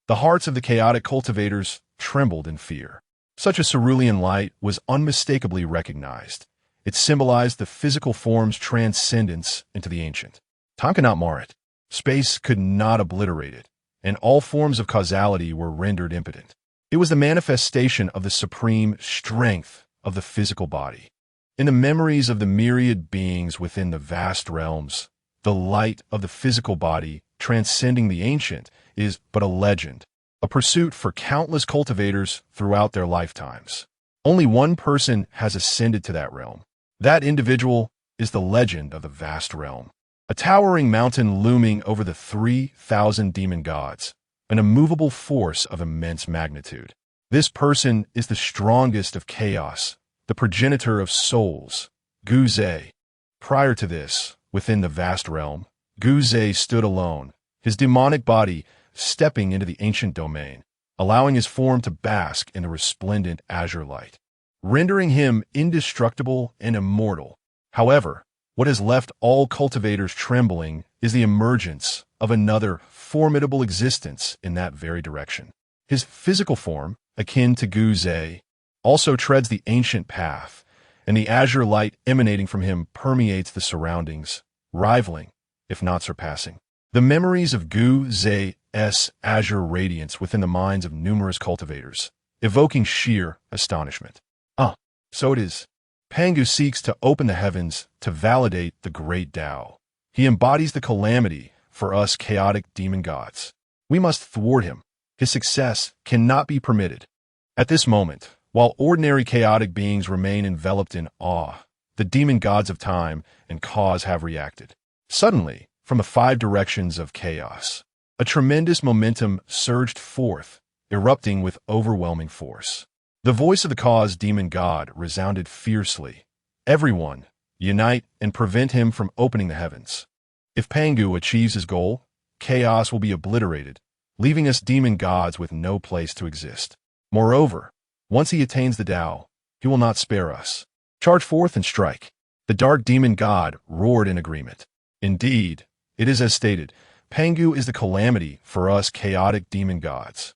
The hearts of the chaotic cultivators trembled in fear. Such a cerulean light was unmistakably recognized. It symbolized the physical form's transcendence into the ancient. Time cannot mar it. Space could not obliterate it, and all forms of causality were rendered impotent. It was the manifestation of the supreme strength of the physical body. In the memories of the myriad beings within the vast realms, the light of the physical body transcending the ancient is but a legend, a pursuit for countless cultivators throughout their lifetimes. Only one person has ascended to that realm. That individual is the legend of the vast realm. A towering mountain looming over the 3,000 demon gods, an immovable force of immense magnitude. This person is the strongest of chaos, the progenitor of souls, Guze. Prior to this, within the vast realm, Guze stood alone, his demonic body stepping into the ancient domain, allowing his form to bask in the resplendent azure light, rendering him indestructible and immortal. However, what has left all cultivators trembling is the emergence of another formidable existence in that very direction. His physical form, akin to Guze, also treads the ancient path, and the azure light emanating from him permeates the surroundings, rivaling, if not surpassing, the memories of Guze's azure radiance within the minds of numerous cultivators, evoking sheer astonishment. So it is. Pangu seeks to open the heavens to validate the great Tao. He embodies the calamity for us chaotic demon gods. We must thwart him. His success cannot be permitted. At this moment, while ordinary chaotic beings remain enveloped in awe, the demon gods of time and cause have reacted. Suddenly, from the 5 directions of chaos, a tremendous momentum surged forth, erupting with overwhelming force. The voice of the cause demon god resounded fiercely. Everyone, unite and prevent him from opening the heavens. If Pangu achieves his goal, chaos will be obliterated, leaving us demon gods with no place to exist. Moreover, once he attains the Tao, he will not spare us. Charge forth and strike. The dark demon god roared in agreement. Indeed, it is as stated, Pangu is the calamity for us chaotic demon gods.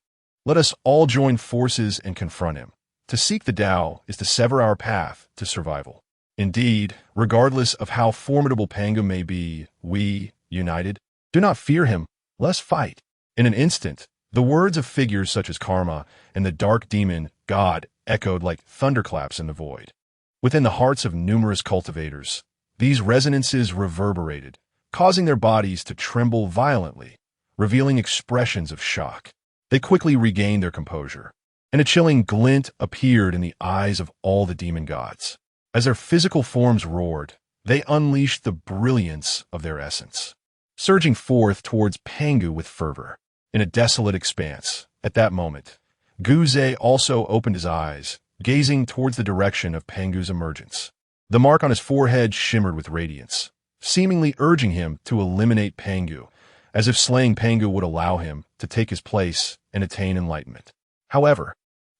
Let us all join forces and confront him. To seek the Tao is to sever our path to survival. Indeed, regardless of how formidable Pangu may be, we, united, do not fear him, let's fight. In an instant, the words of figures such as Karma and the dark demon god echoed like thunderclaps in the void. Within the hearts of numerous cultivators, these resonances reverberated, causing their bodies to tremble violently, revealing expressions of shock. They quickly regained their composure. and a chilling glint appeared in the eyes of all the demon gods. As their physical forms roared, they unleashed the brilliance of their essence, surging forth towards Pangu with fervor. In a desolate expanse, at that moment, Guze also opened his eyes, gazing towards the direction of Pangu's emergence. The mark on his forehead shimmered with radiance, seemingly urging him to eliminate Pangu, as if slaying Pangu would allow him to take his place and attain enlightenment. However,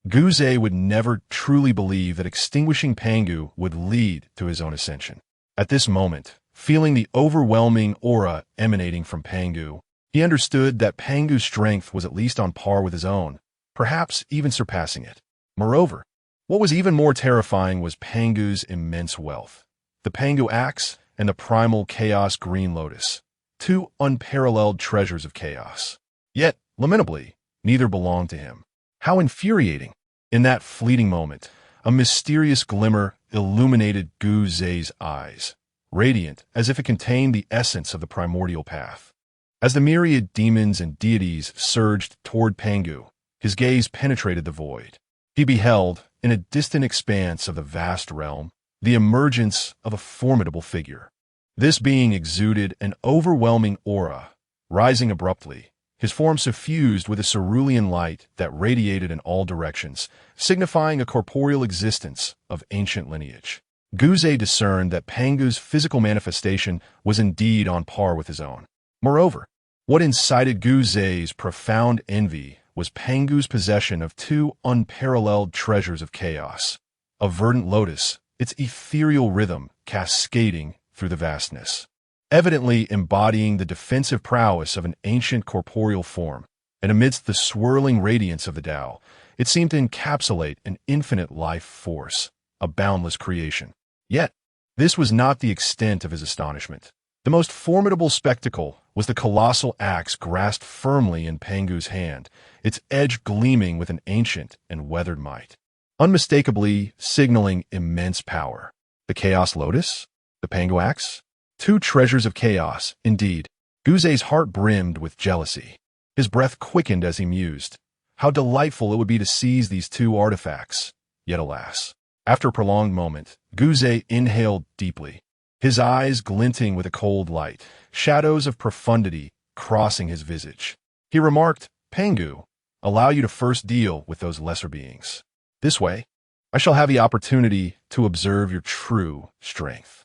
Guze would never truly believe that extinguishing Pangu would lead to his own ascension. At this moment, feeling the overwhelming aura emanating from Pangu, he understood that Pangu's strength was at least on par with his own, perhaps even surpassing it. Moreover, what was even more terrifying was Pangu's immense wealth. The Pangu axe and the primal chaos green lotus, two unparalleled treasures of chaos. Yet, lamentably, neither belonged to him. How infuriating! In that fleeting moment, a mysterious glimmer illuminated Guze's eyes, radiant as if it contained the essence of the primordial path. As the myriad demons and deities surged toward Pangu, his gaze penetrated the void. He beheld, in a distant expanse of the vast realm, the emergence of a formidable figure. This being exuded an overwhelming aura, rising abruptly, his form suffused with a cerulean light that radiated in all directions, signifying a corporeal existence of ancient lineage. Guze discerned that Pangu's physical manifestation was indeed on par with his own. Moreover, what incited Guze's profound envy was Pangu's possession of two unparalleled treasures of chaos, a verdant lotus, its ethereal rhythm cascading through the vastness, evidently embodying the defensive prowess of an ancient corporeal form, and amidst the swirling radiance of the Tao, it seemed to encapsulate an infinite life force, a boundless creation. Yet, this was not the extent of his astonishment. The most formidable spectacle was the colossal axe grasped firmly in Pangu's hand, its edge gleaming with an ancient and weathered might, unmistakably signaling immense power. The Chaos Lotus? The Pangu axe? Two treasures of chaos, indeed. Guze's heart brimmed with jealousy. His breath quickened as he mused. How delightful it would be to seize these two artifacts. Yet alas. After a prolonged moment, Guze inhaled deeply, his eyes glinting with a cold light, shadows of profundity crossing his visage. He remarked, Pangu, allow you to first deal with those lesser beings. This way, I shall have the opportunity to observe your true strength.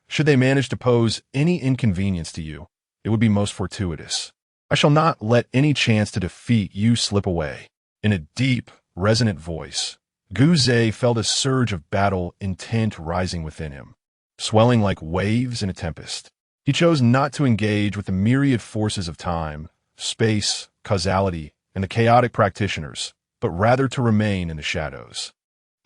Should they manage to pose any inconvenience to you, it would be most fortuitous. I shall not let any chance to defeat you slip away. In a deep, resonant voice, Guze felt a surge of battle intent rising within him, swelling like waves in a tempest. He chose not to engage with the myriad forces of time, space, causality, and the chaotic practitioners, but rather to remain in the shadows,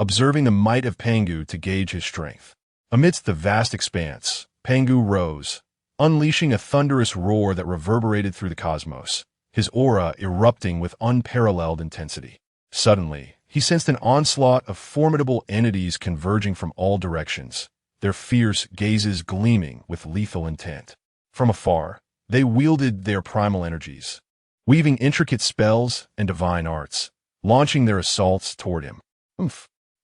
observing the might of Pangu to gauge his strength. Amidst the vast expanse, Pangu rose, unleashing a thunderous roar that reverberated through the cosmos, his aura erupting with unparalleled intensity. Suddenly, he sensed an onslaught of formidable entities converging from all directions, their fierce gazes gleaming with lethal intent. From afar, they wielded their primal energies, weaving intricate spells and divine arts, launching their assaults toward him.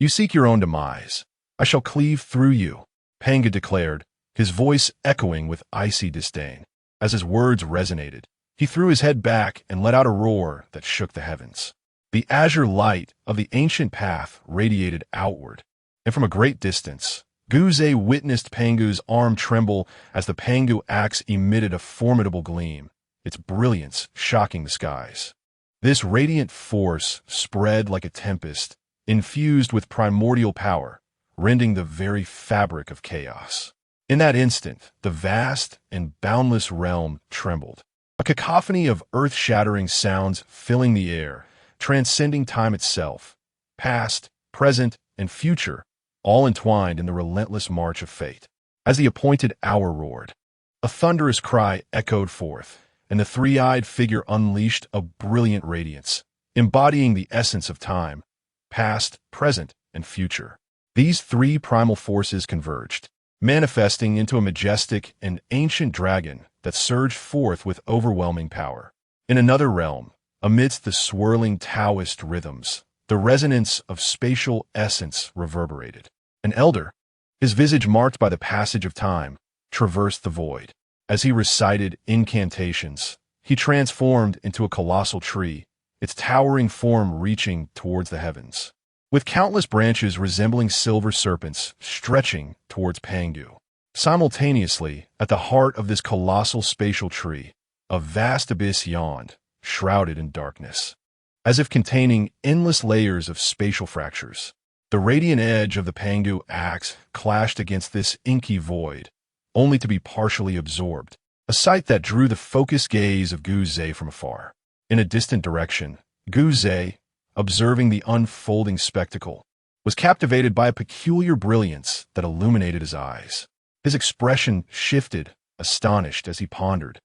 You seek your own demise. I shall cleave through you, Pangu declared, his voice echoing with icy disdain. As his words resonated, he threw his head back and let out a roar that shook the heavens. The azure light of the ancient path radiated outward, and from a great distance, Guze witnessed Pangu's arm tremble as the Pangu axe emitted a formidable gleam, its brilliance shocking the skies. This radiant force spread like a tempest, infused with primordial power, rending the very fabric of chaos. In that instant, the vast and boundless realm trembled, a cacophony of earth-shattering sounds filling the air, transcending time itself, past, present, and future, all entwined in the relentless march of fate. As the appointed hour roared, a thunderous cry echoed forth, and the three-eyed figure unleashed a brilliant radiance, embodying the essence of time, past, present, and future. These three primal forces converged, manifesting into a majestic and ancient dragon that surged forth with overwhelming power. In another realm, Amidst the swirling Taoist rhythms, the resonance of spatial essence reverberated. An elder, his visage marked by the passage of time, traversed the void. As he recited incantations, he transformed into a colossal tree, its towering form reaching towards the heavens, with countless branches resembling silver serpents stretching towards Pangu. Simultaneously, at the heart of this colossal spatial tree, a vast abyss yawned, shrouded in darkness, as if containing endless layers of spatial fractures. The radiant edge of the Pangu axe clashed against this inky void, only to be partially absorbed, a sight that drew the focused gaze of Gu Zhe from afar. In a distant direction, Gu Zhe, observing the unfolding spectacle, was captivated by a peculiar brilliance that illuminated his eyes. His expression shifted, astonished as he pondered.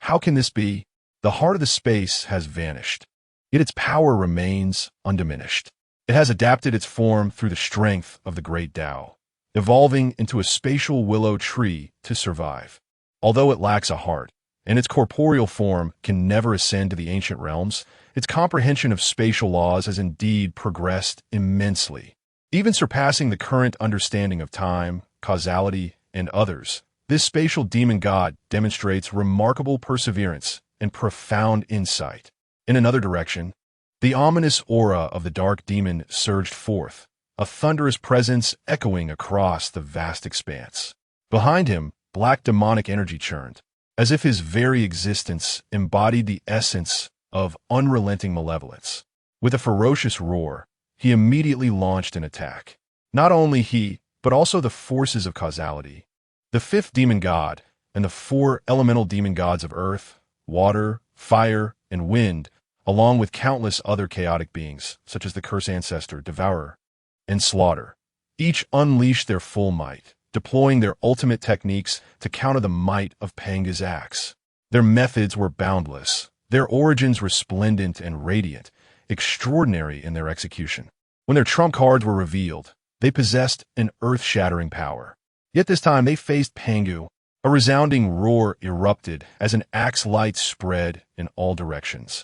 How can this be? The heart of the space has vanished, yet its power remains undiminished. It has adapted its form through the strength of the great Tao, evolving into a spatial willow tree to survive. Although it lacks a heart, and its corporeal form can never ascend to the ancient realms, its comprehension of spatial laws has indeed progressed immensely, even surpassing the current understanding of time, causality, and others. This spatial demon god demonstrates remarkable perseverance and profound insight. In another direction, the ominous aura of the dark demon surged forth, a thunderous presence echoing across the vast expanse. Behind him, black demonic energy churned, as if his very existence embodied the essence of unrelenting malevolence. With a ferocious roar, he immediately launched an attack. Not only he, but also the forces of causality, the fifth demon god, and the four elemental demon gods of earth, water, fire, and wind, along with countless other chaotic beings, such as the Cursed Ancestor, Devourer, and Slaughter. Each unleashed their full might, deploying their ultimate techniques to counter the might of Pangu's axe. Their methods were boundless, their origins resplendent and radiant, extraordinary in their execution. When their trump cards were revealed, they possessed an earth-shattering power. Yet this time they faced Pangu. A resounding roar erupted as an axe light spread in all directions,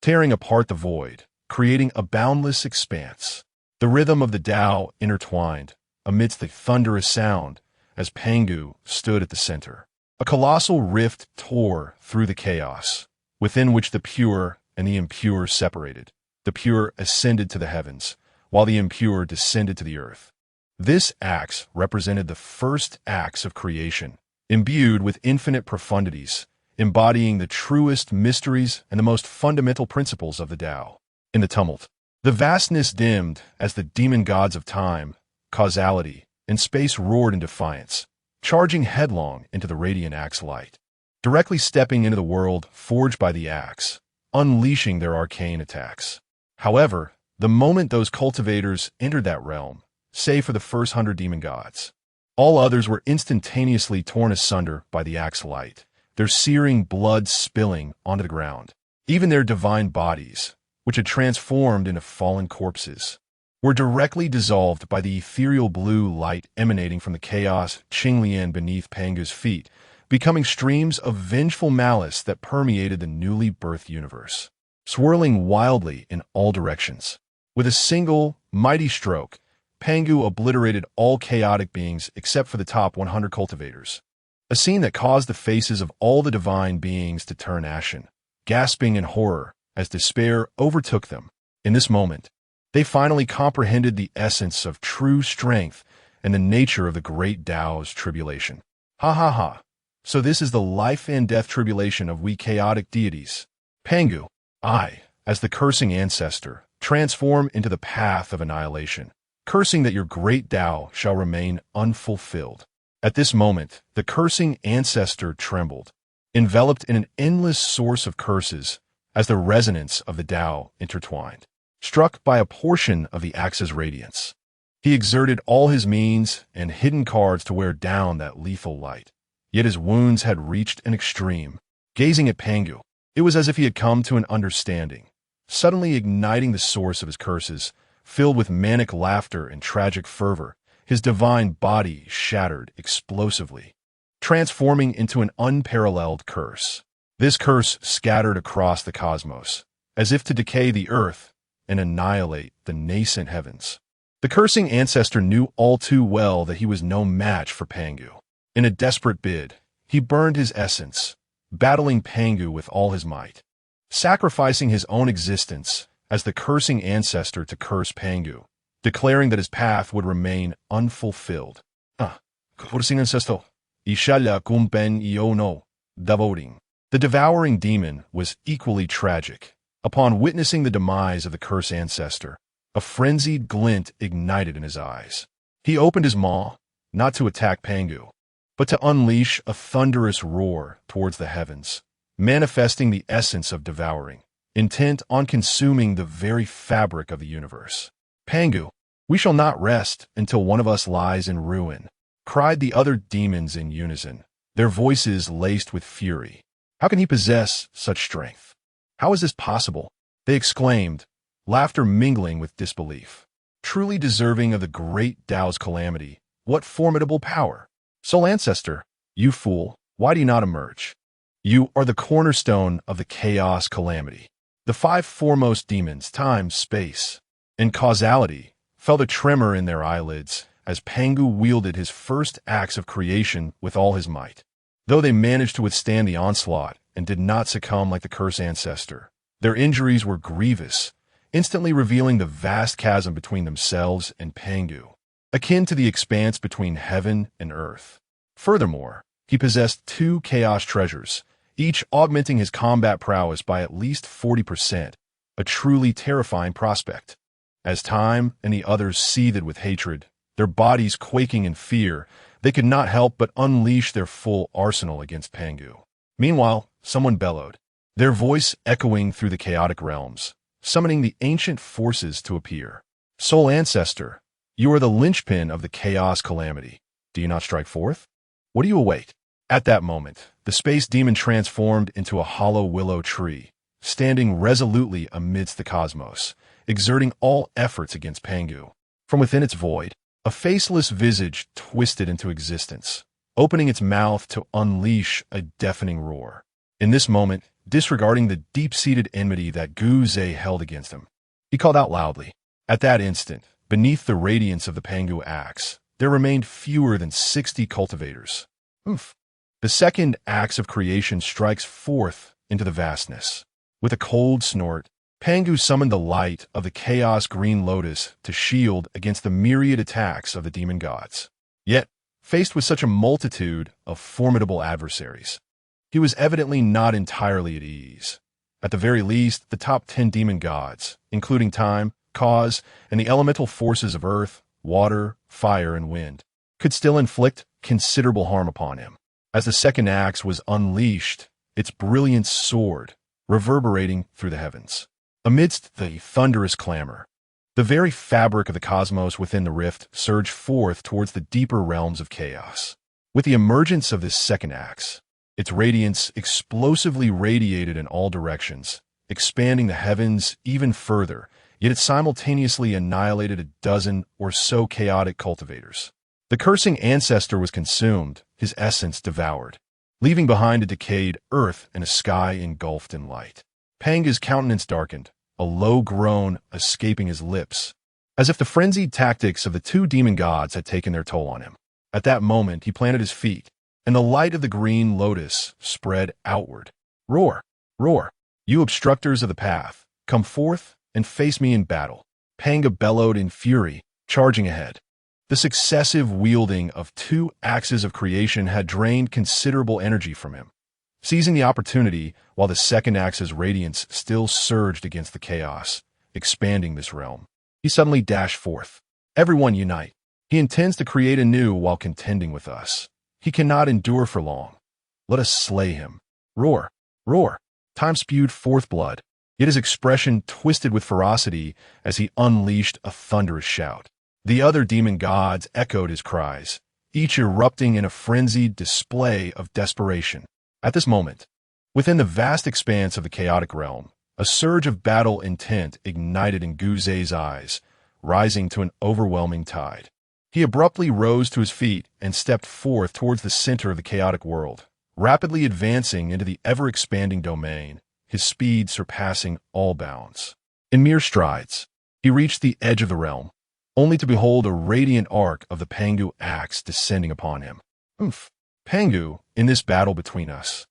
tearing apart the void, creating a boundless expanse. The rhythm of the Tao intertwined amidst the thunderous sound as Pangu stood at the center. A colossal rift tore through the chaos, within which the pure and the impure separated. The pure ascended to the heavens, while the impure descended to the earth. This axe represented the first axe of creation, imbued with infinite profundities, embodying the truest mysteries and the most fundamental principles of the Tao. In the tumult, the vastness dimmed as the demon gods of time, causality, and space roared in defiance, charging headlong into the radiant axe light, directly stepping into the world forged by the axe, unleashing their arcane attacks. However, the moment those cultivators entered that realm, save for the first 100 demon gods, all others were instantaneously torn asunder by the axe light, their searing blood spilling onto the ground. Even their divine bodies, which had transformed into fallen corpses, were directly dissolved by the ethereal blue light emanating from the chaos Qinglian beneath Pangu's feet, becoming streams of vengeful malice that permeated the newly birthed universe, swirling wildly in all directions. With a single, mighty stroke, Pangu obliterated all chaotic beings except for the top 100 cultivators, a scene that caused the faces of all the divine beings to turn ashen, gasping in horror as despair overtook them. In this moment, they finally comprehended the essence of true strength and the nature of the great Tao's tribulation. Ha ha ha. So this is the life and death tribulation of we chaotic deities. Pangu, I, as the cursing ancestor, transform into the path of annihilation, cursing that your great Tao shall remain unfulfilled. At this moment, the cursing ancestor trembled, enveloped in an endless source of curses as the resonance of the Tao intertwined. Struck by a portion of the axe's radiance, he exerted all his means and hidden cards to wear down that lethal light. Yet his wounds had reached an extreme. Gazing at Pangu, it was as if he had come to an understanding, suddenly igniting the source of his curses. Filled with manic laughter and tragic fervor, his divine body shattered explosively, transforming into an unparalleled curse. This curse scattered across the cosmos, as if to decay the earth and annihilate the nascent heavens. The cursing ancestor knew all too well that he was no match for Pangu. In a desperate bid, he burned his essence, battling Pangu with all his might, sacrificing his own existence as the cursing ancestor to curse Pangu, declaring that his path would remain unfulfilled. Cursing ancestor, Ishala kumpen iono, devoting. The devouring demon was equally tragic. Upon witnessing the demise of the cursed ancestor, a frenzied glint ignited in his eyes. He opened his maw, not to attack Pangu, but to unleash a thunderous roar towards the heavens, manifesting the essence of devouring, intent on consuming the very fabric of the universe. Pangu, we shall not rest until one of us lies in ruin, cried the other demons in unison, their voices laced with fury. How can he possess such strength? How is this possible? They exclaimed, laughter mingling with disbelief. Truly deserving of the great Tao's calamity, what formidable power! Soul Ancestor, you fool, why do you not emerge? You are the cornerstone of the chaos calamity. The five foremost demons, time, space, and causality, felt a tremor in their eyelids as Pangu wielded his first acts of creation with all his might. Though they managed to withstand the onslaught and did not succumb like the cursed ancestor, their injuries were grievous, instantly revealing the vast chasm between themselves and Pangu, akin to the expanse between heaven and earth. Furthermore, he possessed two chaos treasures, each augmenting his combat prowess by at least 40%, a truly terrifying prospect. As Time and the others seethed with hatred, their bodies quaking in fear, they could not help but unleash their full arsenal against Pangu. Meanwhile, someone bellowed, their voice echoing through the chaotic realms, summoning the ancient forces to appear. Soul Ancestor, you are the linchpin of the chaos calamity. Do you not strike forth? What do you await? At that moment, the space demon transformed into a hollow willow tree, standing resolutely amidst the cosmos, exerting all efforts against Pangu. From within its void, a faceless visage twisted into existence, opening its mouth to unleash a deafening roar. In this moment, disregarding the deep-seated enmity that Gu Zhe held against him, he called out loudly. At that instant, beneath the radiance of the Pangu axe, there remained fewer than 60 cultivators. Oof. The second axe of creation strikes forth into the vastness. With a cold snort, Pangu summoned the light of the Chaos Green Lotus to shield against the myriad attacks of the demon gods. Yet, faced with such a multitude of formidable adversaries, he was evidently not entirely at ease. At the very least, the top 10 demon gods, including time, cause, and the elemental forces of earth, water, fire, and wind, could still inflict considerable harm upon him. As the second axe was unleashed, its brilliant sword reverberating through the heavens. Amidst the thunderous clamor, the very fabric of the cosmos within the rift surged forth towards the deeper realms of chaos. With the emergence of this second axe, its radiance explosively radiated in all directions, expanding the heavens even further, yet it simultaneously annihilated a dozen or so chaotic cultivators. The cursing ancestor was consumed, his essence devoured, leaving behind a decayed earth and a sky engulfed in light. Pangu's countenance darkened, a low groan escaping his lips, as if the frenzied tactics of the two demon gods had taken their toll on him. At that moment, he planted his feet, and the light of the green lotus spread outward. Roar! Roar! You obstructors of the path, come forth and face me in battle. Pangu bellowed in fury, charging ahead. The successive wielding of two axes of creation had drained considerable energy from him. Seizing the opportunity, while the second axe's radiance still surged against the chaos, expanding this realm, he suddenly dashed forth. Everyone unite. He intends to create anew while contending with us. He cannot endure for long. Let us slay him. Roar! Roar! Time spewed forth blood, yet his expression twisted with ferocity as he unleashed a thunderous shout. The other demon gods echoed his cries, each erupting in a frenzied display of desperation. At this moment, within the vast expanse of the chaotic realm, a surge of battle intent ignited in Gu Zhe's eyes, rising to an overwhelming tide. He abruptly rose to his feet and stepped forth towards the center of the chaotic world, rapidly advancing into the ever-expanding domain, his speed surpassing all bounds. In mere strides, he reached the edge of the realm, only to behold a radiant arc of the Pangu axe descending upon him. Oomph! Pangu, in this battle between us,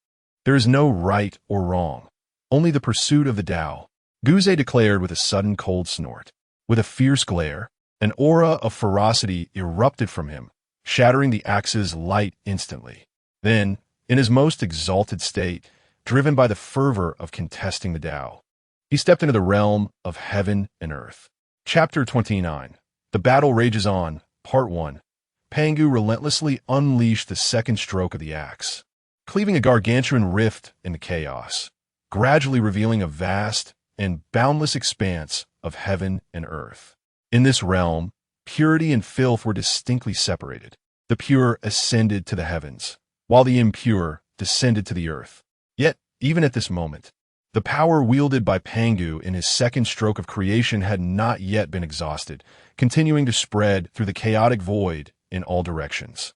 there is no right or wrong, only the pursuit of the Tao, Guze declared with a sudden cold snort. With a fierce glare, an aura of ferocity erupted from him, shattering the axe's light instantly. Then, in his most exalted state, driven by the fervor of contesting the Tao, he stepped into the realm of heaven and earth. Chapter 29. The Battle Rages On, Part 1. Pangu relentlessly unleashed the second stroke of the axe, cleaving a gargantuan rift in the chaos, gradually revealing a vast and boundless expanse of heaven and earth. In this realm, purity and filth were distinctly separated. The pure ascended to the heavens, while the impure descended to the earth. Yet, even at this moment, the power wielded by Pangu in his second stroke of creation had not yet been exhausted, continuing to spread through the chaotic void in all directions.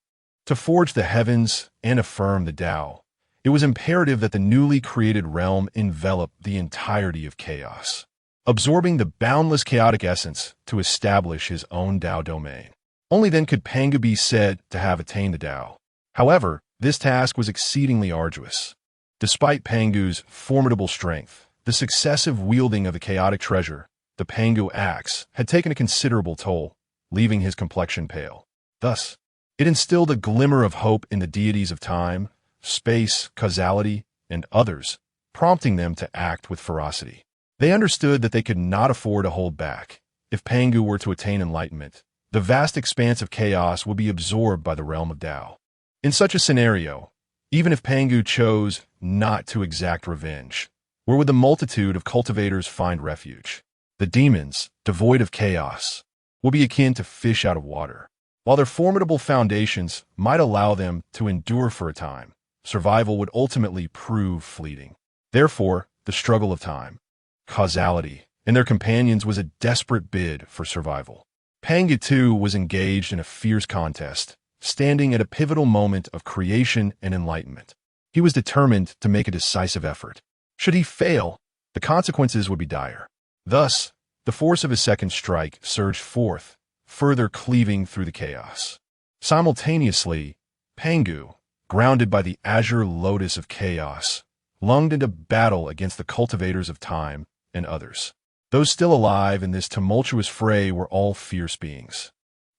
To forge the heavens and affirm the Tao, it was imperative that the newly created realm envelop the entirety of chaos, absorbing the boundless chaotic essence to establish his own Tao domain. Only then could Pangu be said to have attained the Tao. However, this task was exceedingly arduous. Despite Pangu's formidable strength, the successive wielding of the chaotic treasure, the Pangu axe, had taken a considerable toll, leaving his complexion pale. Thus, it instilled a glimmer of hope in the deities of time, space, causality, and others, prompting them to act with ferocity. They understood that they could not afford to hold back. If Pangu were to attain enlightenment, the vast expanse of chaos would be absorbed by the realm of Tao. In such a scenario, even if Pangu chose not to exact revenge, where would the multitude of cultivators find refuge? The demons, devoid of chaos, will be akin to fish out of water. While their formidable foundations might allow them to endure for a time, survival would ultimately prove fleeting. Therefore, the struggle of time, causality, and their companions was a desperate bid for survival. Pangu too was engaged in a fierce contest, standing at a pivotal moment of creation and enlightenment. He was determined to make a decisive effort. Should he fail, the consequences would be dire. Thus, the force of his second strike surged forth, further cleaving through the chaos. Simultaneously, Pangu, grounded by the azure lotus of chaos, lunged into battle against the cultivators of time and others. Those still alive in this tumultuous fray were all fierce beings.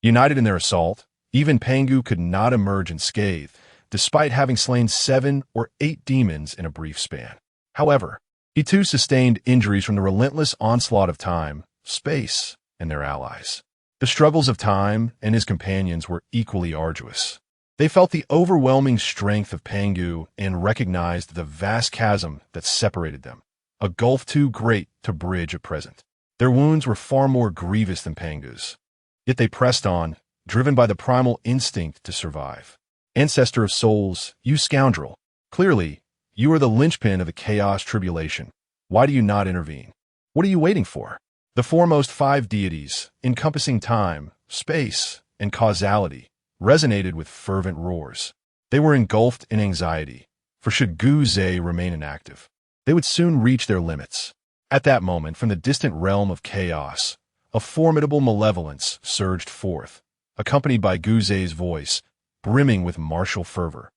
United in their assault, even Pangu could not emerge unscathed, despite having slain 7 or 8 demons in a brief span. However, he too sustained injuries from the relentless onslaught of time, space, and their allies. The struggles of time and his companions were equally arduous. They felt the overwhelming strength of Pangu and recognized the vast chasm that separated them, a gulf too great to bridge at present. Their wounds were far more grievous than Pangu's. Yet they pressed on, driven by the primal instinct to survive. Ancestor of souls, you scoundrel. Clearly, you are the linchpin of the chaos tribulation. Why do you not intervene? What are you waiting for? The foremost 5 deities, encompassing time, space, and causality, resonated with fervent roars. They were engulfed in anxiety, for should Guze remain inactive, they would soon reach their limits. At that moment, from the distant realm of chaos, a formidable malevolence surged forth, accompanied by Guze's voice, brimming with martial fervor.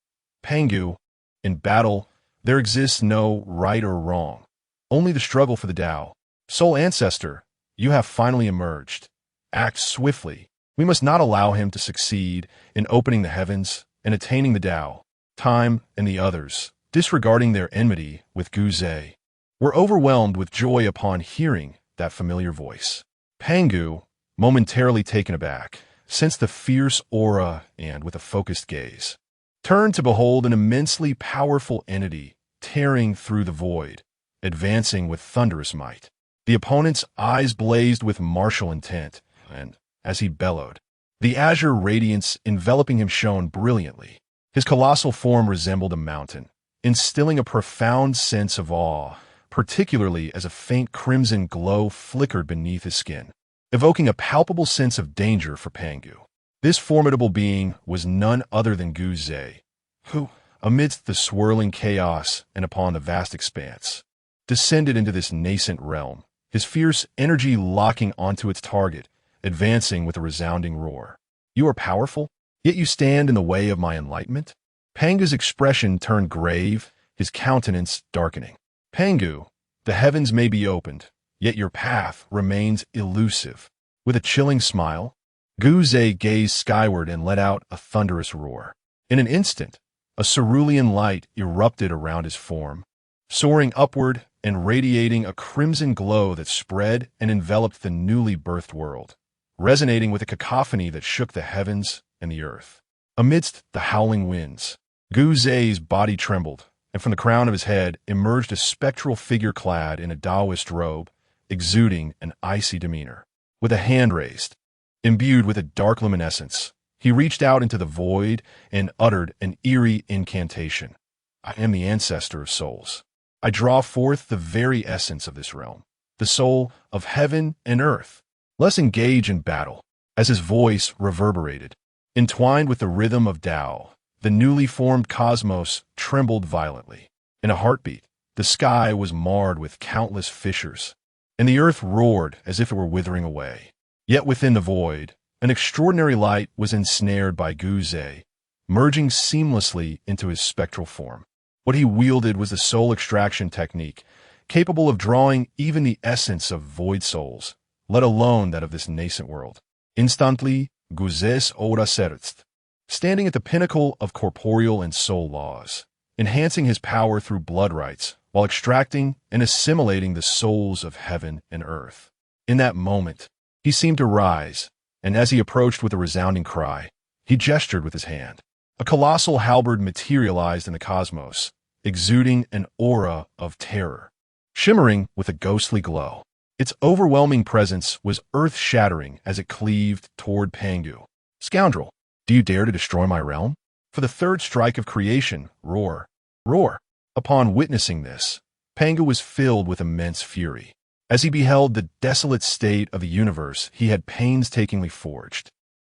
Pangu, in battle, there exists no right or wrong, only the struggle for the Tao. Soul Ancestor, you have finally emerged. Act swiftly. We must not allow him to succeed in opening the heavens and attaining the Tao. Time and the others, disregarding their enmity with Guze, were overwhelmed with joy upon hearing that familiar voice. Pangu, momentarily taken aback, sensed the fierce aura and, with a focused gaze, turned to behold an immensely powerful entity tearing through the void, advancing with thunderous might. The opponent's eyes blazed with martial intent, and, as he bellowed, the azure radiance enveloping him shone brilliantly. His colossal form resembled a mountain, instilling a profound sense of awe, particularly as a faint crimson glow flickered beneath his skin, evoking a palpable sense of danger for Pangu. This formidable being was none other than Guze, who, amidst the swirling chaos and upon the vast expanse, descended into this nascent realm, his fierce energy locking onto its target, advancing with a resounding roar. You are powerful, yet you stand in the way of my enlightenment? Pangu's expression turned grave, his countenance darkening. Pangu, the heavens may be opened, yet your path remains elusive. With a chilling smile, Guze gazed skyward and let out a thunderous roar. In an instant, a cerulean light erupted around his form, soaring upward and radiating a crimson glow that spread and enveloped the newly birthed world, resonating with a cacophony that shook the heavens and the earth. Amidst the howling winds, Guze's body trembled, and from the crown of his head emerged a spectral figure clad in a Taoist robe, exuding an icy demeanor. With a hand raised, imbued with a dark luminescence, he reached out into the void and uttered an eerie incantation. I am the ancestor of souls. I draw forth the very essence of this realm, the soul of heaven and earth. Let's engage in battle. As his voice reverberated, entwined with the rhythm of Tao, the newly formed cosmos trembled violently. In a heartbeat, the sky was marred with countless fissures, and the earth roared as if it were withering away. Yet within the void, an extraordinary light was ensnared by Guze, merging seamlessly into his spectral form. What he wielded was the soul extraction technique, capable of drawing even the essence of void souls, let alone that of this nascent world. Instantly, Guze's aura surged, standing at the pinnacle of corporeal and soul laws, enhancing his power through blood rites, while extracting and assimilating the souls of heaven and earth. In that moment, he seemed to rise, and as he approached with a resounding cry, he gestured with his hand. A colossal halberd materialized in the cosmos, exuding an aura of terror, shimmering with a ghostly glow. Its overwhelming presence was earth-shattering as it cleaved toward Pangu. Scoundrel, do you dare to destroy my realm? For the third strike of creation, roar, roar. Upon witnessing this, Pangu was filled with immense fury. As he beheld the desolate state of the universe he had painstakingly forged,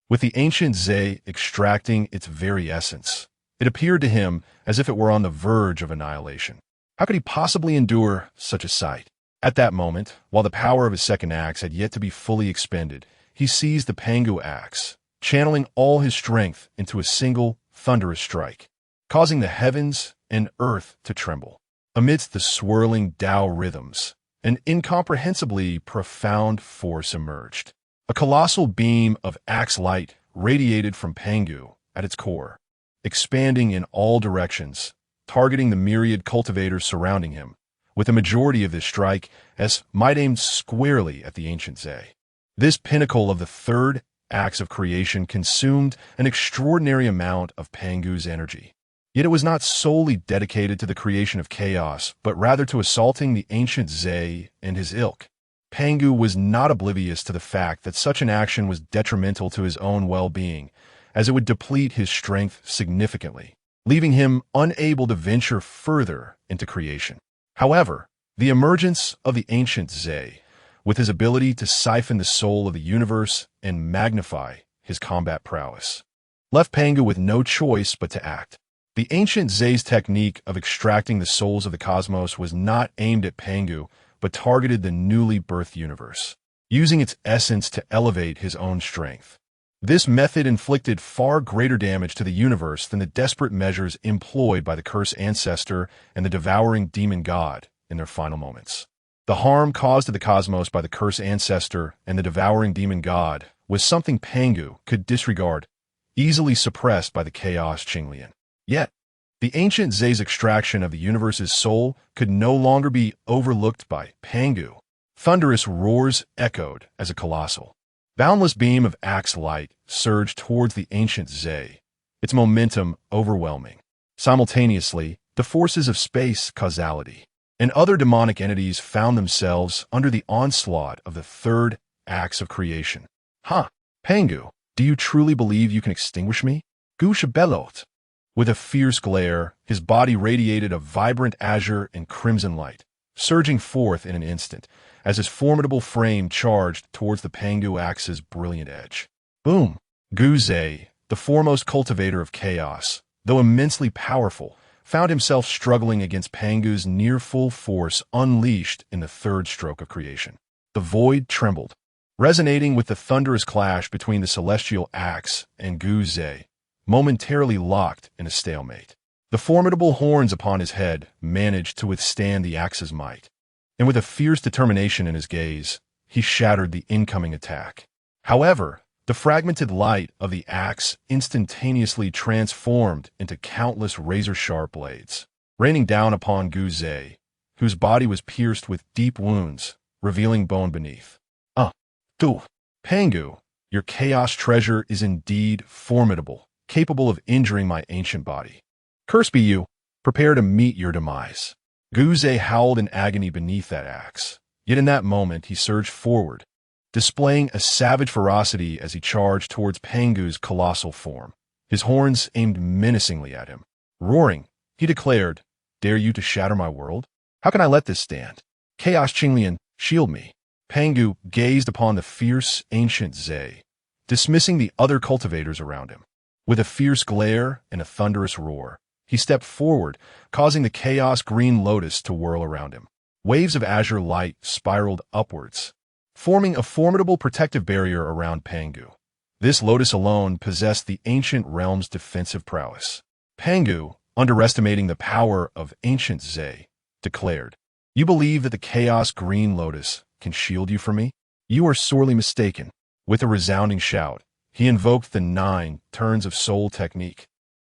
with the ancient Zay extracting its very essence, it appeared to him as if it were on the verge of annihilation. How could he possibly endure such a sight? At that moment, while the power of his second axe had yet to be fully expended, he seized the Pangu axe, channeling all his strength into a single thunderous strike, causing the heavens and earth to tremble. Amidst the swirling Tao rhythms, an incomprehensibly profound force emerged. A colossal beam of axe light radiated from Pangu at its core, expanding in all directions, targeting the myriad cultivators surrounding him, with the majority of this strike as might aimed squarely at the ancient Zay. This pinnacle of the third axe of creation consumed an extraordinary amount of Pangu's energy. Yet it was not solely dedicated to the creation of chaos, but rather to assaulting the ancient Zay and his ilk. Pangu was not oblivious to the fact that such an action was detrimental to his own well-being, as it would deplete his strength significantly, leaving him unable to venture further into creation. However, the emergence of the ancient Zay, with his ability to siphon the soul of the universe and magnify his combat prowess, left Pangu with no choice but to act. The ancient Zay's technique of extracting the souls of the cosmos was not aimed at Pangu, but targeted the newly birthed universe, using its essence to elevate his own strength. This method inflicted far greater damage to the universe than the desperate measures employed by the Cursed Ancestor and the Devouring Demon God in their final moments. The harm caused to the cosmos by the Cursed Ancestor and the Devouring Demon God was something Pangu could disregard, easily suppressed by the Chaos Qinglian. Yet, the ancient Zay's extraction of the universe's soul could no longer be overlooked by Pangu. Thunderous roars echoed as a colossal, boundless beam of axe light surged towards the ancient Zay, its momentum overwhelming. Simultaneously, the forces of space causality and other demonic entities found themselves under the onslaught of the third axe of creation. Pangu, do you truly believe you can extinguish me? Gusha bellowed. With a fierce glare, his body radiated a vibrant azure and crimson light, surging forth in an instant, as his formidable frame charged towards the Pangu axe's brilliant edge. Boom! Guze, the foremost cultivator of chaos, though immensely powerful, found himself struggling against Pangu's near-full force unleashed in the third stroke of creation. The void trembled, resonating with the thunderous clash between the celestial axe and Gu Zhe, momentarily locked in a stalemate. The formidable horns upon his head managed to withstand the axe's might, and with a fierce determination in his gaze, he shattered the incoming attack. However, the fragmented light of the axe instantaneously transformed into countless razor-sharp blades, raining down upon Gu Zhe, whose body was pierced with deep wounds, revealing bone beneath. Pangu, your chaos treasure is indeed formidable, capable of injuring my ancient body. Curse be you, prepare to meet your demise. Gu Zhe howled in agony beneath that axe, yet in that moment he surged forward, displaying a savage ferocity as he charged towards Pangu's colossal form, his horns aimed menacingly at him. Roaring, he declared, "Dare you to shatter my world? How can I let this stand? Chaos Qinglian, shield me." Pangu gazed upon the fierce ancient Zhe, dismissing the other cultivators around him. With a fierce glare and a thunderous roar, he stepped forward, causing the chaos green lotus to whirl around him. Waves of azure light spiraled upwards, forming a formidable protective barrier around Pangu. This lotus alone possessed the ancient realm's defensive prowess. Pangu, underestimating the power of ancient Zhe, declared, "You believe that the chaos green lotus can shield you from me? You are sorely mistaken." With a resounding shout, he invoked the 9 turns of soul technique,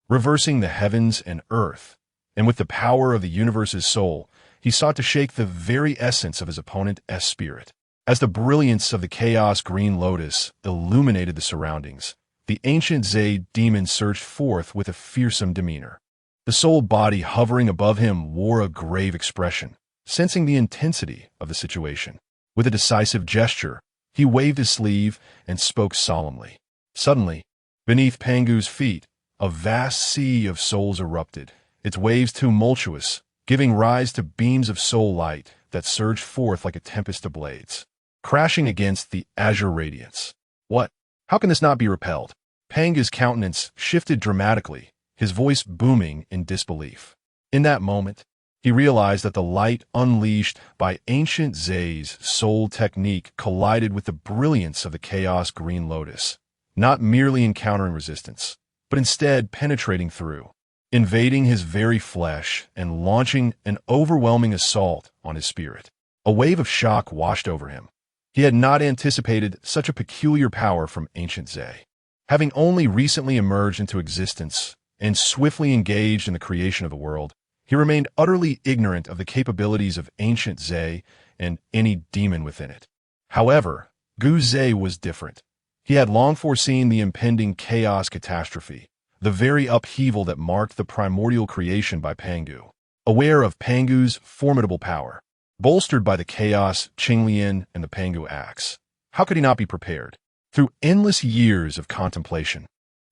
reversing the heavens and earth, and with the power of the universe's soul, he sought to shake the very essence of his opponent's spirit. As the brilliance of the chaos green lotus illuminated the surroundings, the ancient Zhe demon surged forth with a fearsome demeanor. The soul body hovering above him wore a grave expression, sensing the intensity of the situation. With a decisive gesture, he waved his sleeve and spoke solemnly. Suddenly, beneath Pangu's feet, a vast sea of souls erupted, its waves tumultuous, giving rise to beams of soul light that surged forth like a tempest of blades, crashing against the azure radiance. What? How can this not be repelled? Pangu's countenance shifted dramatically, his voice booming in disbelief. In that moment, he realized that the light unleashed by ancient Zhe's soul technique collided with the brilliance of the chaos green lotus, not merely encountering resistance, but instead penetrating through, invading his very flesh and launching an overwhelming assault on his spirit. A wave of shock washed over him. He had not anticipated such a peculiar power from ancient Zhe. Having only recently emerged into existence and swiftly engaged in the creation of the world, he remained utterly ignorant of the capabilities of ancient Zhe and any demon within it. However, Gu Zhe was different. He had long foreseen the impending chaos catastrophe, the very upheaval that marked the primordial creation by Pangu. Aware of Pangu's formidable power, bolstered by the chaos Qinglian and the Pangu axe, how could he not be prepared? Through endless years of contemplation,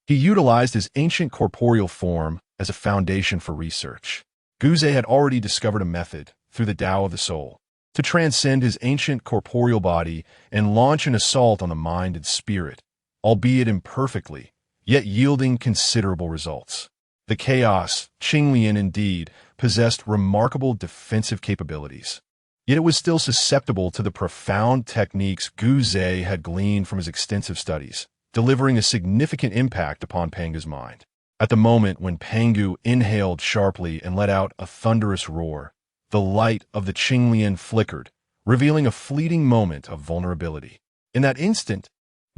he utilized his ancient corporeal form as a foundation for research. Gu Zhe had already discovered a method, through the Tao of the soul, to transcend his ancient corporeal body and launch an assault on the mind and spirit, albeit imperfectly, yet yielding considerable results. The chaos Qinglian indeed possessed remarkable defensive capabilities, yet it was still susceptible to the profound techniques Gu Zhe had gleaned from his extensive studies, delivering a significant impact upon Pangu's mind. At the moment when Pangu inhaled sharply and let out a thunderous roar, the light of the Qinglian flickered, revealing a fleeting moment of vulnerability. In that instant,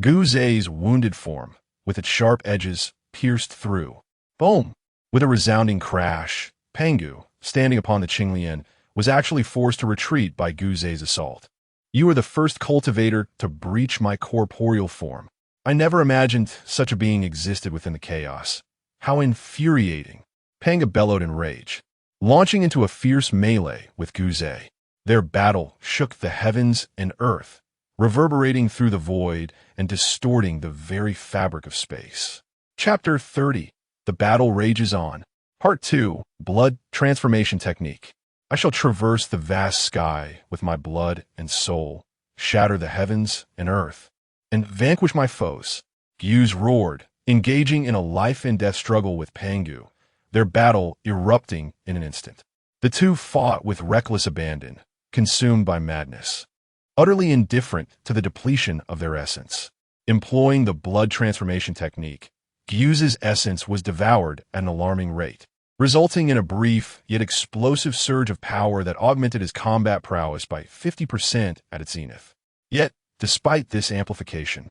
Gu Zhe's wounded form, with its sharp edges, pierced through. Boom! With a resounding crash, Pangu, standing upon the Qinglian, was actually forced to retreat by Gu Zhe's assault. "You are the first cultivator to breach my corporeal form. I never imagined such a being existed within the chaos. How infuriating!" Pangu bellowed in rage, launching into a fierce melee with Gu Zhe. Their battle shook the heavens and earth, reverberating through the void and distorting the very fabric of space. Chapter 30. The Battle Rages On. Part 2. Blood Transformation Technique. I shall traverse the vast sky with my blood and soul, shatter the heavens and earth, and vanquish my foes. Gus roared, engaging in a life-and-death struggle with Pangu, their battle erupting in an instant. The two fought with reckless abandon, consumed by madness, utterly indifferent to the depletion of their essence. Employing the blood transformation technique, Gyu's essence was devoured at an alarming rate, resulting in a brief yet explosive surge of power that augmented his combat prowess by 50% at its zenith. Yet, despite this amplification,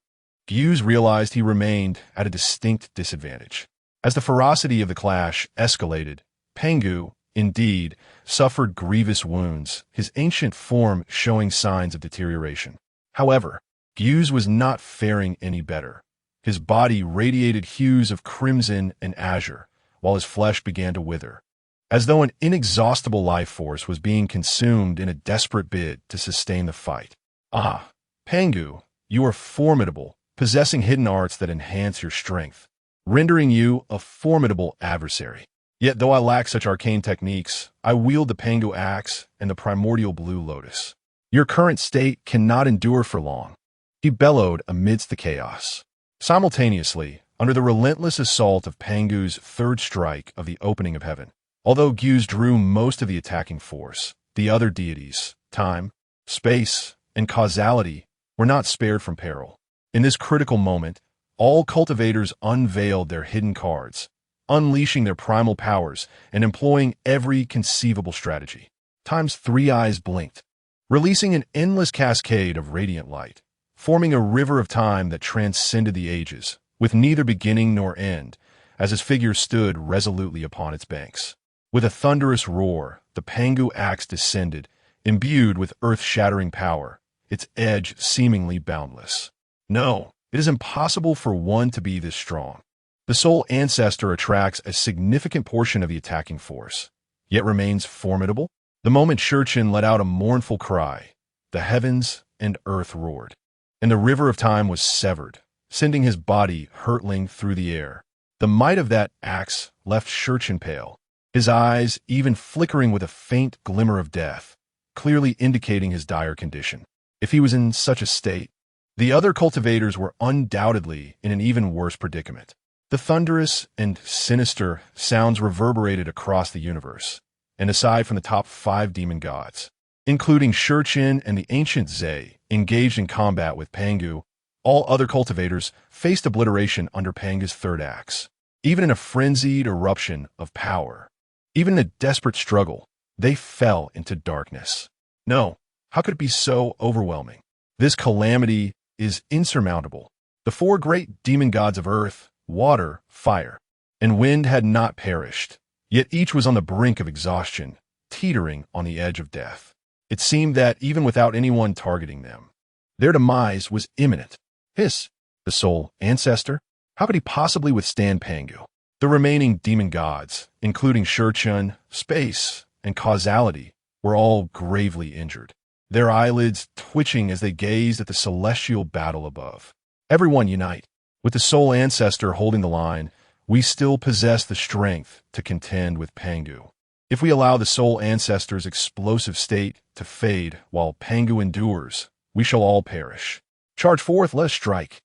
Gyu's realized he remained at a distinct disadvantage. As the ferocity of the clash escalated, Pangu, indeed, suffered grievous wounds, his ancient form showing signs of deterioration. However, Gyu's was not faring any better. His body radiated hues of crimson and azure, while his flesh began to wither, as though an inexhaustible life force was being consumed in a desperate bid to sustain the fight. Ah, Pangu, you are formidable, possessing hidden arts that enhance your strength, rendering you a formidable adversary. Yet though I lack such arcane techniques, I wield the Pangu axe and the primordial blue lotus. Your current state cannot endure for long, he bellowed amidst the chaos. Simultaneously, under the relentless assault of Pangu's third strike of the opening of heaven, although Gyu's drew most of the attacking force, the other deities, time, space, and causality, were not spared from peril. In this critical moment, all cultivators unveiled their hidden cards, unleashing their primal powers and employing every conceivable strategy. Time's three eyes blinked, releasing an endless cascade of radiant light, forming a river of time that transcended the ages, with neither beginning nor end, as his figure stood resolutely upon its banks. With a thunderous roar, the Pangu axe descended, imbued with earth-shattering power, its edge seemingly boundless. No, it is impossible for one to be this strong. The Soul Ancestor attracts a significant portion of the attacking force, yet remains formidable. The moment Shuran let out a mournful cry, the heavens and earth roared, and the river of time was severed, sending his body hurtling through the air. The might of that axe left Shuran pale, his eyes even flickering with a faint glimmer of death, clearly indicating his dire condition. If he was in such a state, the other cultivators were undoubtedly in an even worse predicament. The thunderous and sinister sounds reverberated across the universe, and aside from the top 5 demon gods, including Shuran and the ancient Zay, engaged in combat with Pangu, all other cultivators faced obliteration under Pangu's third axe. Even in a frenzied eruption of power, even in a desperate struggle, they fell into darkness. No, how could it be so overwhelming? This calamity is insurmountable. The 4 great demon gods of earth, water, fire, and wind had not perished, yet each was on the brink of exhaustion, teetering on the edge of death. It seemed that even without anyone targeting them, their demise was imminent. The Soul Ancestor, how could he possibly withstand Pangu? The remaining demon gods, including Shuran, space, and causality, were all gravely injured, their eyelids twitching as they gazed at the celestial battle above. Everyone unite. With the Soul Ancestor holding the line, we still possess the strength to contend with Pangu. If we allow the Soul Ancestor's explosive state to fade while Pangu endures, we shall all perish. Charge forth, let us strike.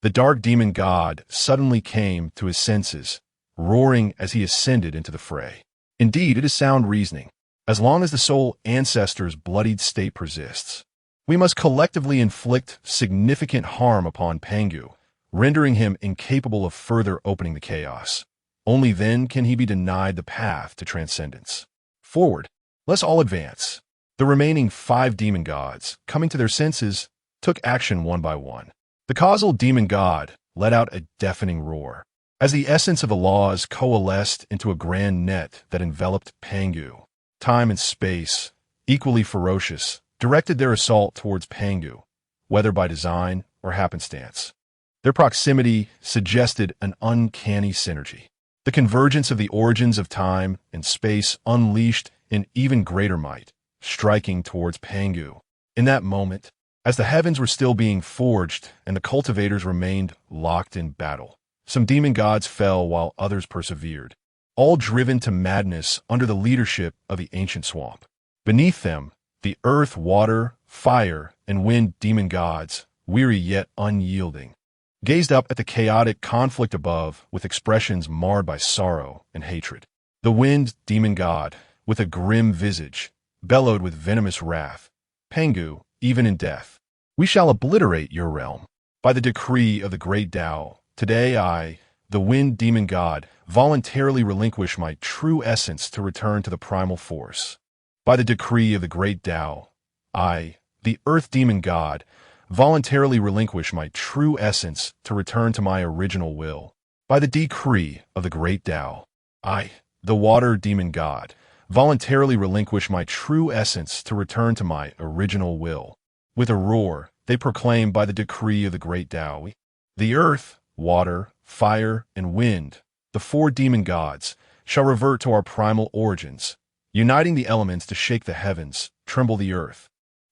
The dark demon god suddenly came to his senses, roaring as he ascended into the fray. Indeed, it is sound reasoning. As long as the Soul Ancestor's bloodied state persists, we must collectively inflict significant harm upon Pangu, rendering him incapable of further opening the chaos. Only then can he be denied the path to transcendence. Forward, let's all advance. The remaining 5 demon gods, coming to their senses, took action one by one. The Causal Demon God let out a deafening roar, as the essence of the laws coalesced into a grand net that enveloped Pangu. Time and space, equally ferocious, directed their assault towards Pangu, whether by design or happenstance. Their proximity suggested an uncanny synergy. The convergence of the origins of time and space unleashed in even greater might, striking towards Pangu. In that moment, as the heavens were still being forged and the cultivators remained locked in battle, some demon gods fell while others persevered, all driven to madness under the leadership of the ancient swamp. Beneath them, the earth, water, fire, and wind demon gods, weary yet unyielding, gazed up at the chaotic conflict above with expressions marred by sorrow and hatred. The Wind Demon God, with a grim visage, bellowed with venomous wrath, Pangu, even in death, we shall obliterate your realm. By the decree of the great Tao, today I, the Wind Demon God, voluntarily relinquish my true essence to return to the primal force. By the decree of the great Tao, I, the Earth Demon God, voluntarily relinquish my true essence to return to my original will. By the decree of the great Tao, I, the Water Demon God, voluntarily relinquish my true essence to return to my original will. With a roar, they proclaim by the decree of the great Tao, the earth, water, fire, and wind, the four demon gods, shall revert to our primal origins, uniting the elements to shake the heavens, tremble the earth,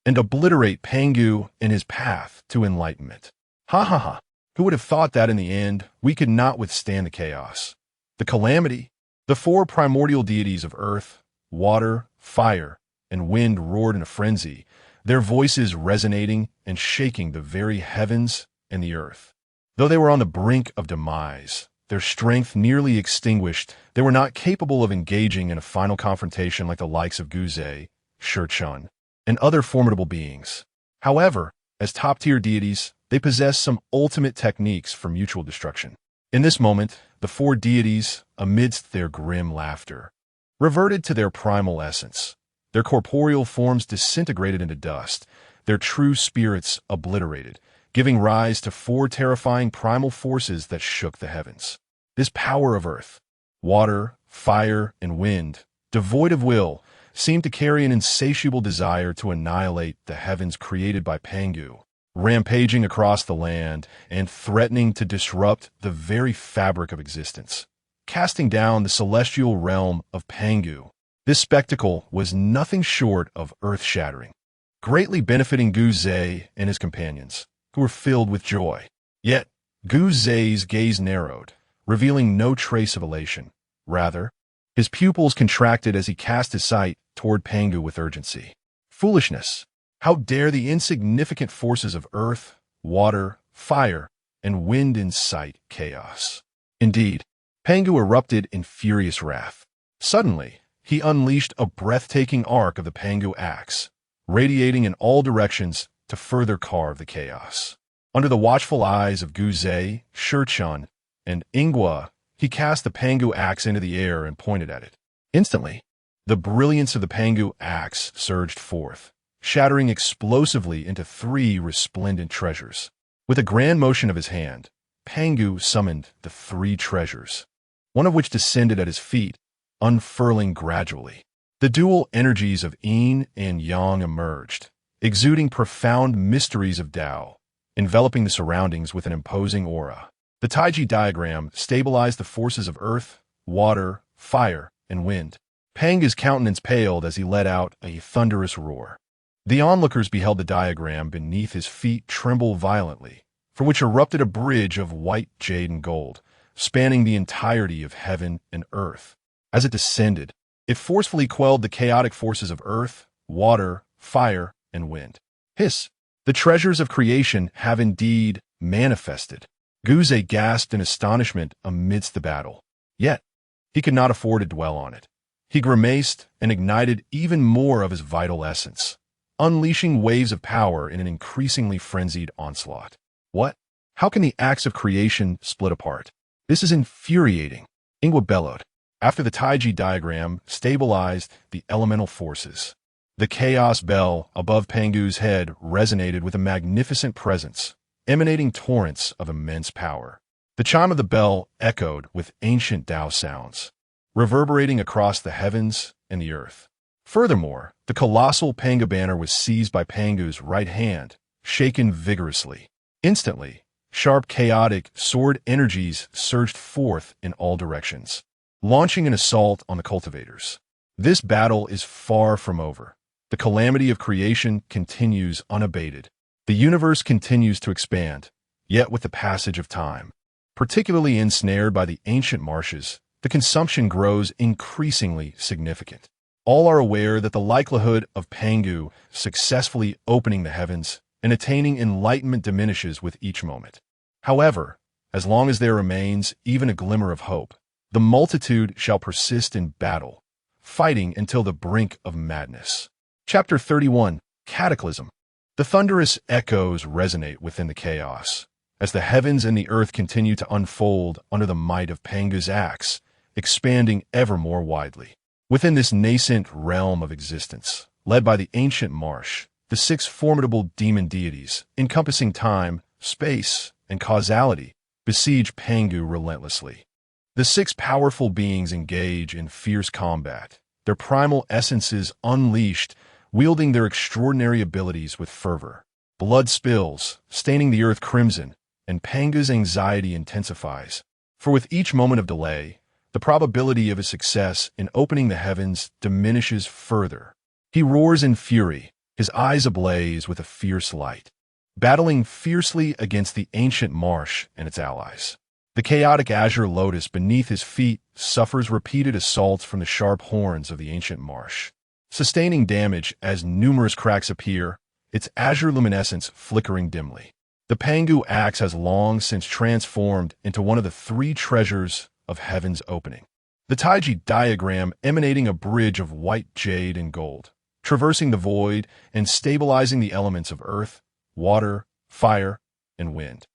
and obliterate Pangu in his path to enlightenment. Ha ha ha! Who would have thought that in the end we could not withstand the chaos, the calamity? The four primordial deities of earth, water, fire, and wind roared in a frenzy, their voices resonating and shaking the very heavens and the earth. Though they were on the brink of demise, their strength nearly extinguished, they were not capable of engaging in a final confrontation like the likes of Guzei, Shuran, and other formidable beings. However, as top-tier deities, they possess some ultimate techniques for mutual destruction. In this moment, the four deities, amidst their grim laughter, reverted to their primal essence. Their corporeal forms disintegrated into dust, their true spirits obliterated, giving rise to four terrifying primal forces that shook the heavens. This power of earth, water, fire, and wind, devoid of will, seemed to carry an insatiable desire to annihilate the heavens created by Pangu, rampaging across the land and threatening to disrupt the very fabric of existence, casting down the celestial realm of Pangu. This spectacle was nothing short of earth-shattering, greatly benefiting Guzei and his companions, who were filled with joy. Yet, Guzei's gaze narrowed, revealing no trace of elation. Rather, his pupils contracted as he cast his sight toward Pangu with urgency. Foolishness! How dare the insignificant forces of earth, water, fire, and wind incite chaos? Indeed, Pangu erupted in furious wrath. Suddenly, he unleashed a breathtaking arc of the Pangu axe, radiating in all directions to further carve the chaos. Under the watchful eyes of Guzei, Shuran, and Ingwa, he cast the Pangu axe into the air and pointed at it. Instantly, the brilliance of the Pangu axe surged forth, shattering explosively into three resplendent treasures. With a grand motion of his hand, Pangu summoned the three treasures, one of which descended at his feet, unfurling gradually. The dual energies of yin and yang emerged, exuding profound mysteries of Tao, enveloping the surroundings with an imposing aura. The Taiji diagram stabilized the forces of earth, water, fire, and wind. Pangu's countenance paled as he let out a thunderous roar. The onlookers beheld the diagram beneath his feet tremble violently, from which erupted a bridge of white jade and gold, spanning the entirety of heaven and earth. As it descended, it forcefully quelled the chaotic forces of earth, water, fire, and wind. Hiss! The treasures of creation have indeed manifested. Guzei gasped in astonishment amidst the battle. Yet, he could not afford to dwell on it. He grimaced and ignited even more of his vital essence, unleashing waves of power in an increasingly frenzied onslaught. What? How can the acts of creation split apart? This is infuriating, Ingwa bellowed. After the Taiji diagram stabilized the elemental forces, the chaos bell above Pangu's head resonated with a magnificent presence, emanating torrents of immense power. The chime of the bell echoed with ancient Tao sounds, reverberating across the heavens and the earth. Furthermore, the colossal Pangu banner was seized by Pangu's right hand, shaken vigorously. Instantly, sharp chaotic sword energies surged forth in all directions, launching an assault on the cultivators. This battle is far from over. The calamity of creation continues unabated. The universe continues to expand, yet with the passage of time. Particularly ensnared by the ancient marshes, the consumption grows increasingly significant. All are aware that the likelihood of Pangu successfully opening the heavens and attaining enlightenment diminishes with each moment. However, as long as there remains even a glimmer of hope, The multitude shall persist in battle, fighting until the brink of madness. Chapter 31, Cataclysm. The thunderous echoes resonate within the chaos, as the heavens and the earth continue to unfold under the might of Pangu's axe, expanding ever more widely. Within this nascent realm of existence, led by the ancient marsh, the six formidable demon deities, encompassing time, space, and causality, besiege Pangu relentlessly. The six powerful beings engage in fierce combat, their primal essences unleashed, wielding their extraordinary abilities with fervor. Blood spills, staining the earth crimson, and Pangu's anxiety intensifies. For with each moment of delay, the probability of his success in opening the heavens diminishes further. He roars in fury, his eyes ablaze with a fierce light, battling fiercely against the ancient marsh and its allies. The chaotic azure lotus beneath his feet suffers repeated assaults from the sharp horns of the ancient marsh, sustaining damage as numerous cracks appear, its azure luminescence flickering dimly. The Pangu axe has long since transformed into one of the three treasures of heaven's opening. The Taiji diagram emanating a bridge of white jade and gold, traversing the void and stabilizing the elements of earth, water, fire, and wind.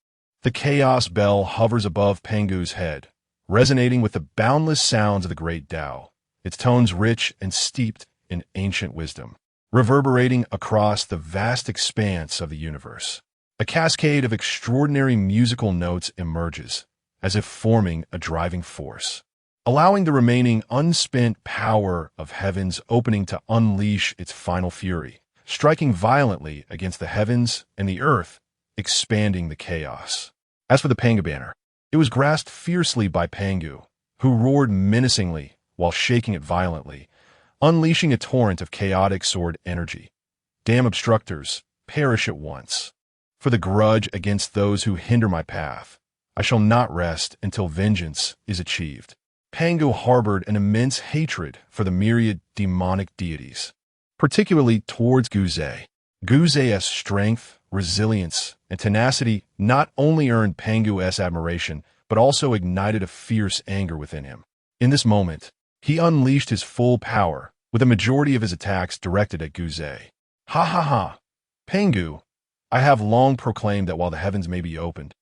The chaos bell hovers above Pangu's head, resonating with the boundless sounds of the great Tao, its tones rich and steeped in ancient wisdom, reverberating across the vast expanse of the universe. A cascade of extraordinary musical notes emerges, as if forming a driving force, allowing the remaining unspent power of heaven's opening to unleash its final fury, striking violently against the heavens and the earth, expanding the chaos. As for the Pangu banner, it was grasped fiercely by Pangu, who roared menacingly while shaking it violently, unleashing a torrent of chaotic sword energy. Damn obstructors, perish at once. For the grudge against those who hinder my path, I shall not rest until vengeance is achieved. Pangu harbored an immense hatred for the myriad demonic deities, particularly towards Guze. Guze's strength, resilience, and tenacity not only earned Pangu's admiration, but also ignited a fierce anger within him. In this moment, he unleashed his full power, with a majority of his attacks directed at Guze. Ha ha ha! Pangu, I have long proclaimed that while the heavens may be opened,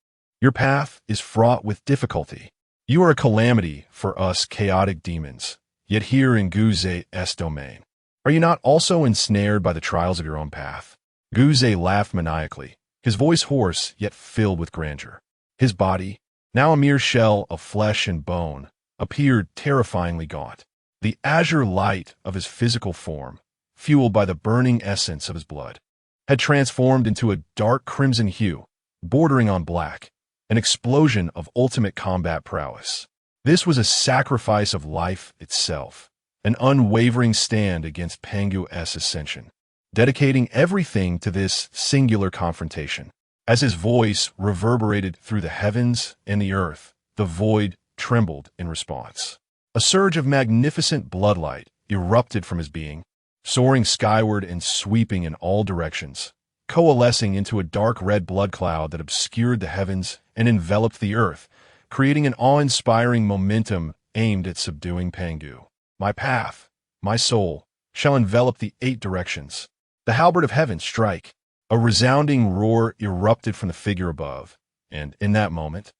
your path is fraught with difficulty. You are a calamity for us chaotic demons, yet here in Guze's domain. Are you not also ensnared by the trials of your own path? Guze laughed maniacally, his voice hoarse yet filled with grandeur. His body, now a mere shell of flesh and bone, appeared terrifyingly gaunt. The azure light of his physical form, fueled by the burning essence of his blood, had transformed into a dark crimson hue, bordering on black, an explosion of ultimate combat prowess. This was a sacrifice of life itself, an unwavering stand against Pangu's ascension, dedicating everything to this singular confrontation. As his voice reverberated through the heavens and the earth, the void trembled in response. A surge of magnificent bloodlight erupted from his being, soaring skyward and sweeping in all directions, coalescing into a dark red blood cloud that obscured the heavens and enveloped the earth, creating an awe-inspiring momentum aimed at subduing Pangu. My path, my soul, shall envelop the 8 directions. The halberd of heaven strike. A resounding roar erupted from the figure above, and in that moment,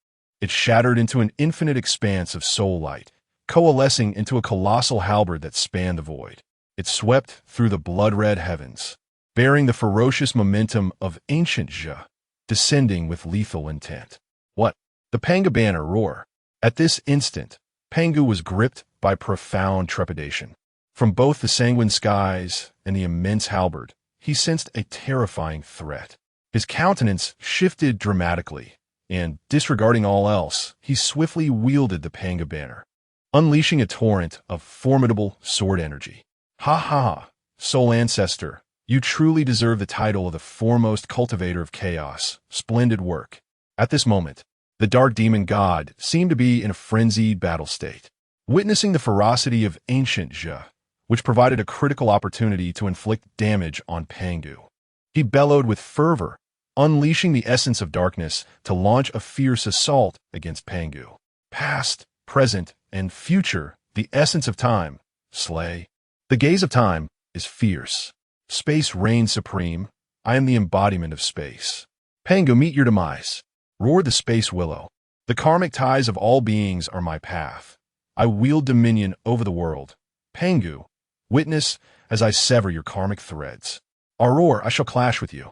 it shattered into an infinite expanse of soul light, coalescing into a colossal halberd that spanned the void. It swept through the blood-red heavens, bearing the ferocious momentum of ancient Zhe, descending with lethal intent. What? The Pangu banner roar. At this instant, Pangu was gripped by profound trepidation. From both the sanguine skies and the immense halberd, he sensed a terrifying threat. His countenance shifted dramatically, and, disregarding all else, he swiftly wielded the Pangu banner, unleashing a torrent of formidable sword energy. Ha ha, Soul Ancestor, you truly deserve the title of the foremost cultivator of chaos. Splendid work. At this moment, the Dark Demon God seemed to be in a frenzied battle state, witnessing the ferocity of ancient Zhe, which provided a critical opportunity to inflict damage on Pangu. He bellowed with fervor, unleashing the essence of darkness to launch a fierce assault against Pangu. Past, present, and future, the essence of time, slay. The gaze of time is fierce. Space reigns supreme. I am the embodiment of space. Pangu, meet your demise. Roared the space willow. The karmic ties of all beings are my path. I wield dominion over the world. Pangu, witness as I sever your karmic threads. Aurora, I shall clash with you.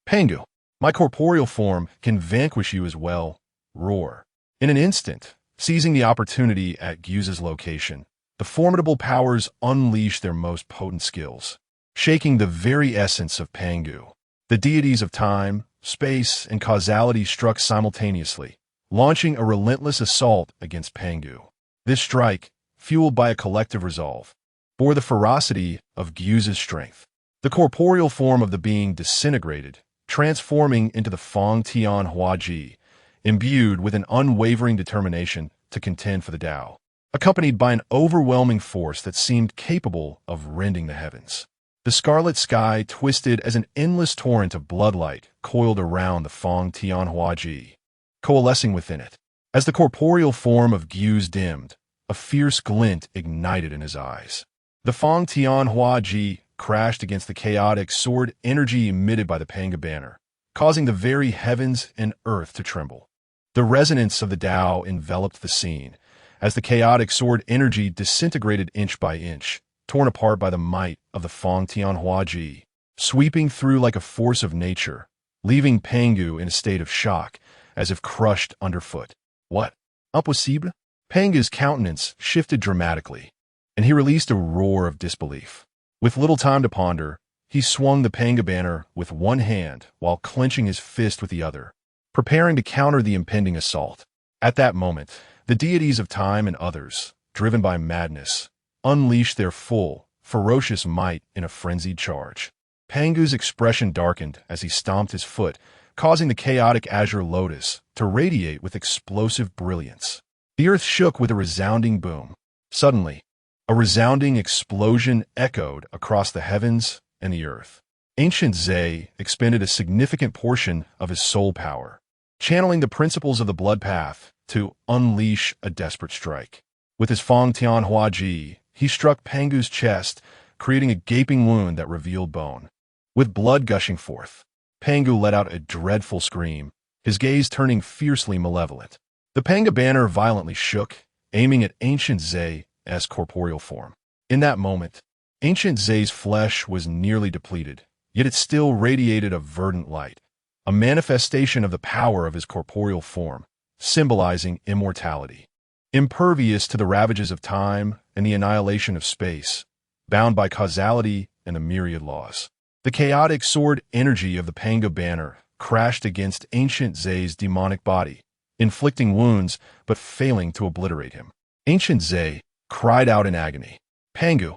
Pangu, my corporeal form can vanquish you as well. Roar. In an instant, seizing the opportunity at Gyuza's location, the formidable powers unleash their most potent skills, shaking the very essence of Pangu. The deities of time, space, and causality struck simultaneously, launching a relentless assault against Pangu. This strike, fueled by a collective resolve, bore the ferocity of Gyuza's strength. The corporeal form of the being disintegrated, transforming into the Fong Tian Huaji, imbued with an unwavering determination to contend for the Tao, accompanied by an overwhelming force that seemed capable of rending the heavens. The scarlet sky twisted as an endless torrent of bloodlight coiled around the Fong Tian Huaji, coalescing within it. As the corporeal form of Gyuz dimmed, a fierce glint ignited in his eyes. The Fong Tian Huaji crashed against the chaotic sword energy emitted by the Pangu banner, causing the very heavens and earth to tremble. The resonance of the Tao enveloped the scene, as the chaotic sword energy disintegrated inch by inch, torn apart by the might of the Fong Tian Huaji, sweeping through like a force of nature, leaving Pangu in a state of shock, as if crushed underfoot. What? Impossible? Pangu's countenance shifted dramatically, and he released a roar of disbelief. With little time to ponder, he swung the Pangu banner with one hand while clenching his fist with the other, preparing to counter the impending assault. At that moment, the deities of time and others, driven by madness, unleashed their full, ferocious might in a frenzied charge. Pangu's expression darkened as he stomped his foot, causing the chaotic azure lotus to radiate with explosive brilliance. The earth shook with a resounding boom. Suddenly, a resounding explosion echoed across the heavens and the earth. Ancient Zay expended a significant portion of his soul power, channeling the principles of the blood path to unleash a desperate strike. With his Fong Tian Huaji, he struck Pangu's chest, creating a gaping wound that revealed bone. With blood gushing forth, Pangu let out a dreadful scream, his gaze turning fiercely malevolent. The Pangu banner violently shook, aiming at Ancient Zay's corporeal form. In that moment, Ancient Zay's flesh was nearly depleted, yet it still radiated a verdant light, a manifestation of the power of his corporeal form, symbolizing immortality. Impervious to the ravages of time and the annihilation of space, bound by causality and the myriad laws. The chaotic sword energy of the Pangu banner crashed against Ancient Zay's demonic body, inflicting wounds but failing to obliterate him. Ancient Zay cried out in agony. Pangu,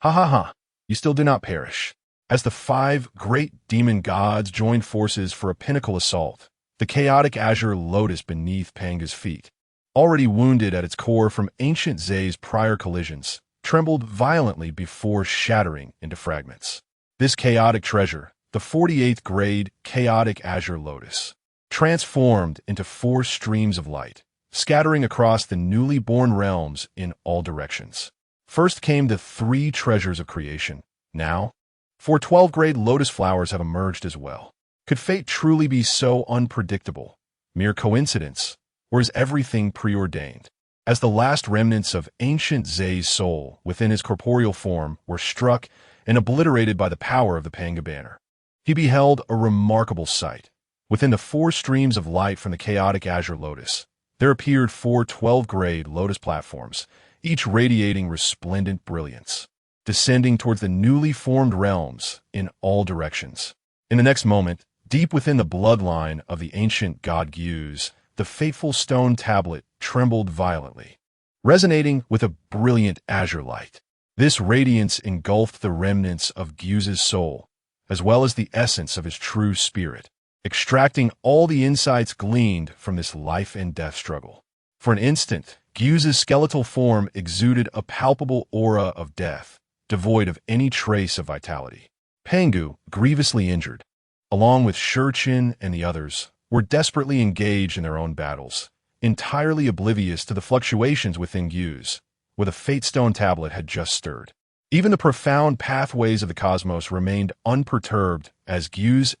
ha ha ha, you still do not perish. As the 5 great demon gods joined forces for a pinnacle assault, the chaotic azure lotus beneath Pangu's feet, already wounded at its core from Ancient Zay's prior collisions, trembled violently before shattering into fragments. This chaotic treasure, the 48th grade chaotic azure lotus, transformed into 4 streams of light, scattering across the newly born realms in all directions. First came the 3 treasures of creation. Now, 4 12th-grade lotus flowers have emerged as well. Could fate truly be so unpredictable? Mere coincidence? Or is everything preordained? As the last remnants of Ancient Zay's soul within his corporeal form were struck and obliterated by the power of the Pangu banner, he beheld a remarkable sight. Within the 4 streams of light from the chaotic azure lotus, there appeared 4 12th-grade lotus platforms, each radiating resplendent brilliance, descending towards the newly formed realms in all directions. In the next moment, deep within the bloodline of the ancient god Gyuz, the fateful stone tablet trembled violently, resonating with a brilliant azure light. This radiance engulfed the remnants of Gyuz's soul, as well as the essence of his true spirit, extracting all the insights gleaned from this life and death struggle. For an instant, Gyuz's skeletal form exuded a palpable aura of death, devoid of any trace of vitality. Pangu, grievously injured, along with Shuran and the others, were desperately engaged in their own battles, entirely oblivious to the fluctuations within Gyu's, where the Fate Stone tablet had just stirred. Even the profound pathways of the cosmos remained unperturbed as Gyu's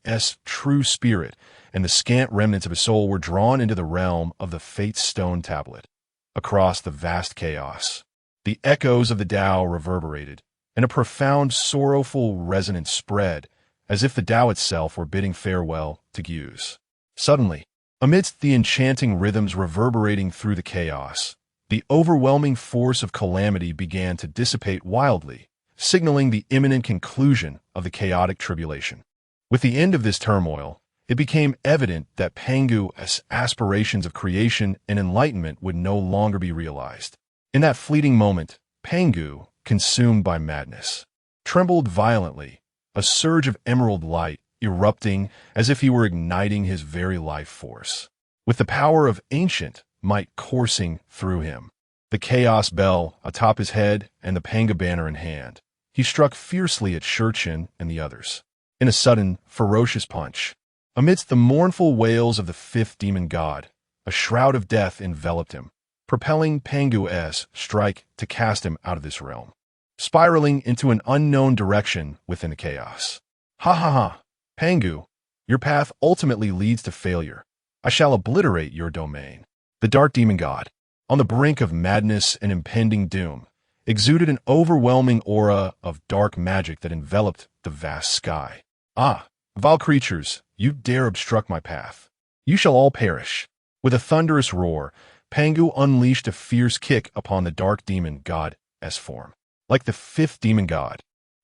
true spirit and the scant remnants of his soul were drawn into the realm of the Fate Stone tablet. Across the vast chaos, the echoes of the Tao reverberated, and a profound sorrowful resonance spread, as if the Tao itself were bidding farewell to Gyu's. Suddenly, amidst the enchanting rhythms reverberating through the chaos, the overwhelming force of calamity began to dissipate wildly, signaling the imminent conclusion of the chaotic tribulation. With the end of this turmoil, it became evident that Pangu's aspirations of creation and enlightenment would no longer be realized. In that fleeting moment, Pangu, consumed by madness, trembled violently, a surge of emerald light erupting as if he were igniting his very life force. With the power of ancient might coursing through him, the chaos bell atop his head and the Pangu banner in hand, he struck fiercely at Shuran and the others. In a sudden, ferocious punch, amidst the mournful wails of the fifth demon god, a shroud of death enveloped him, propelling Pangu's strike to cast him out of this realm, spiraling into an unknown direction within the chaos. Ha ha ha, Pangu, your path ultimately leads to failure. I shall obliterate your domain. The dark demon god, on the brink of madness and impending doom, exuded an overwhelming aura of dark magic that enveloped the vast sky. Ah, vile creatures, you dare obstruct my path. You shall all perish. With a thunderous roar, Pangu unleashed a fierce kick upon the dark demon god's form. Like the fifth demon god,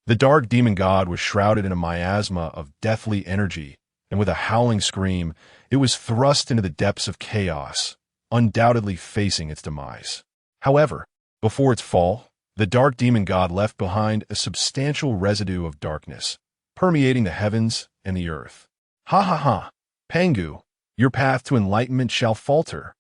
the dark demon god was shrouded in a miasma of deathly energy, and with a howling scream, it was thrust into the depths of chaos, undoubtedly facing its demise. However, before its fall, the dark demon god left behind a substantial residue of darkness, permeating the heavens and the earth. Ha ha ha, Pangu, your path to enlightenment shall falter.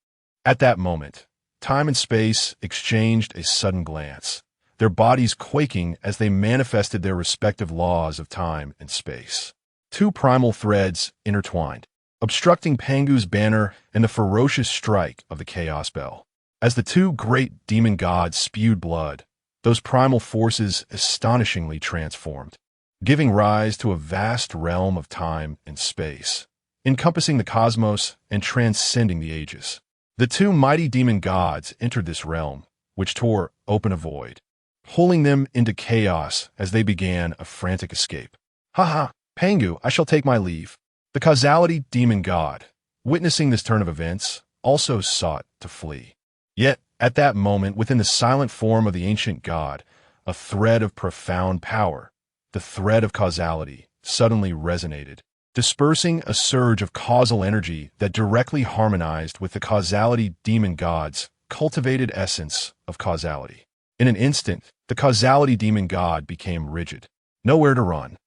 At that moment, time and space exchanged a sudden glance, their bodies quaking as they manifested their respective laws of time and space. Two primal threads intertwined, obstructing Pangu's banner and the ferocious strike of the Chaos Bell. As the two great demon gods spewed blood, those primal forces astonishingly transformed, giving rise to a vast realm of time and space, encompassing the cosmos and transcending the ages. The two mighty demon gods entered this realm, which tore open a void, pulling them into chaos as they began a frantic escape. Ha ha, Pangu, I shall take my leave. The Causality demon god, witnessing this turn of events, also sought to flee. Yet, at that moment, within the silent form of the ancient god, a thread of profound power, the thread of causality, suddenly resonated, dispersing a surge of causal energy that directly harmonized with the Causality demon god's cultivated essence of causality. In an instant, the Causality demon god became rigid. Nowhere to run.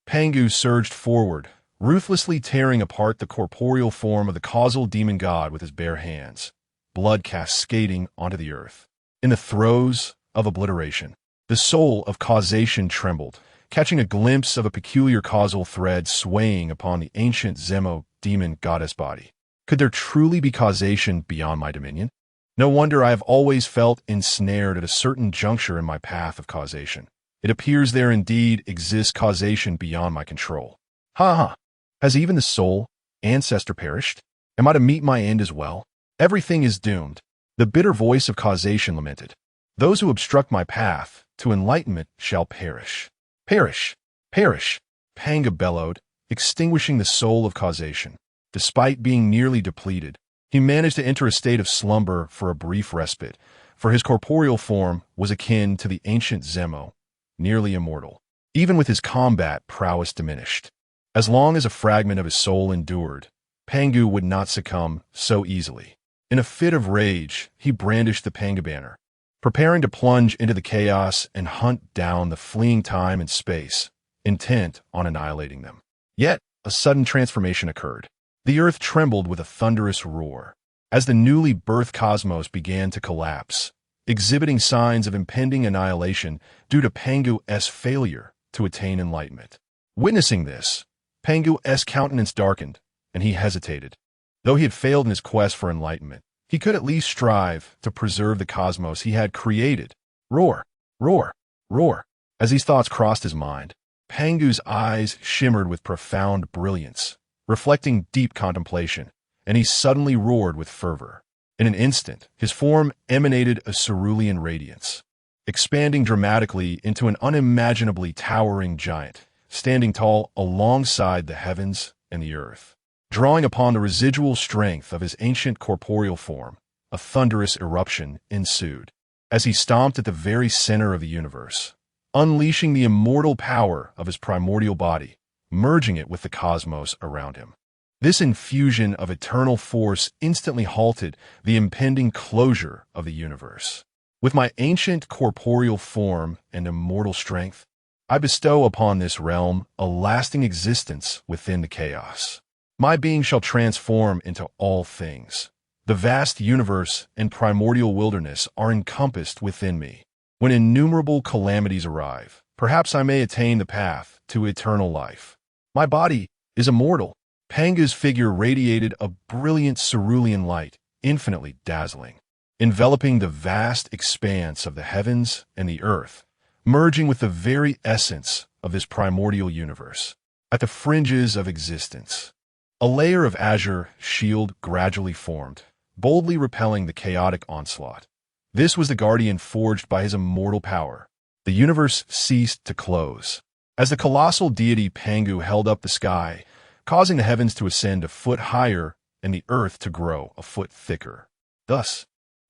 Pangu surged forward, ruthlessly tearing apart the corporeal form of the causal demon god with his bare hands, blood cascading onto the earth. In the throes of obliteration, the soul of causation trembled, catching a glimpse of a peculiar causal thread swaying upon the ancient Zemo demon goddess body. Could there truly be causation beyond my dominion? No wonder I have always felt ensnared at a certain juncture in my path of causation. It appears there indeed exists causation beyond my control. Ha ha! Has even the soul, ancestor perished? Am I to meet my end as well? Everything is doomed. The bitter voice of causation lamented. Those who obstruct my path to enlightenment shall perish. Perish! Perish! Pangu bellowed, extinguishing the soul of causation. Despite being nearly depleted, he managed to enter a state of slumber for a brief respite, for his corporeal form was akin to the ancient Zemo, nearly immortal, even with his combat prowess diminished. As long as a fragment of his soul endured, Pangu would not succumb so easily. In a fit of rage, he brandished the Pangu banner, preparing to plunge into the chaos and hunt down the fleeing time and space, intent on annihilating them. Yet, a sudden transformation occurred. The earth trembled with a thunderous roar, as the newly birthed cosmos began to collapse, exhibiting signs of impending annihilation due to Pangu's failure to attain enlightenment. Witnessing this, Pangu's countenance darkened, and he hesitated, Though he had failed in his quest for enlightenment, he could at least strive to preserve the cosmos he had created. Roar, roar, roar. As these thoughts crossed his mind, Pangu's eyes shimmered with profound brilliance, reflecting deep contemplation, and he suddenly roared with fervor. In an instant, his form emanated a cerulean radiance, expanding dramatically into an unimaginably towering giant, standing tall alongside the heavens and the earth. Drawing upon the residual strength of his ancient corporeal form, a thunderous eruption ensued, as he stomped at the very center of the universe, unleashing the immortal power of his primordial body, merging it with the cosmos around him. This infusion of eternal force instantly halted the impending closure of the universe. With my ancient corporeal form and immortal strength, I bestow upon this realm a lasting existence within the chaos. My being shall transform into all things. The vast universe and primordial wilderness are encompassed within me. When innumerable calamities arrive, perhaps I may attain the path to eternal life. My body is immortal. Pangu's figure radiated a brilliant cerulean light, infinitely dazzling, enveloping the vast expanse of the heavens and the earth, merging with the very essence of this primordial universe. At the fringes of existence, a layer of azure shield gradually formed, boldly repelling the chaotic onslaught. This was the guardian forged by his immortal power. The universe ceased to close, as the colossal deity Pangu held up the sky, causing the heavens to ascend a foot higher and the earth to grow a foot thicker. Thus,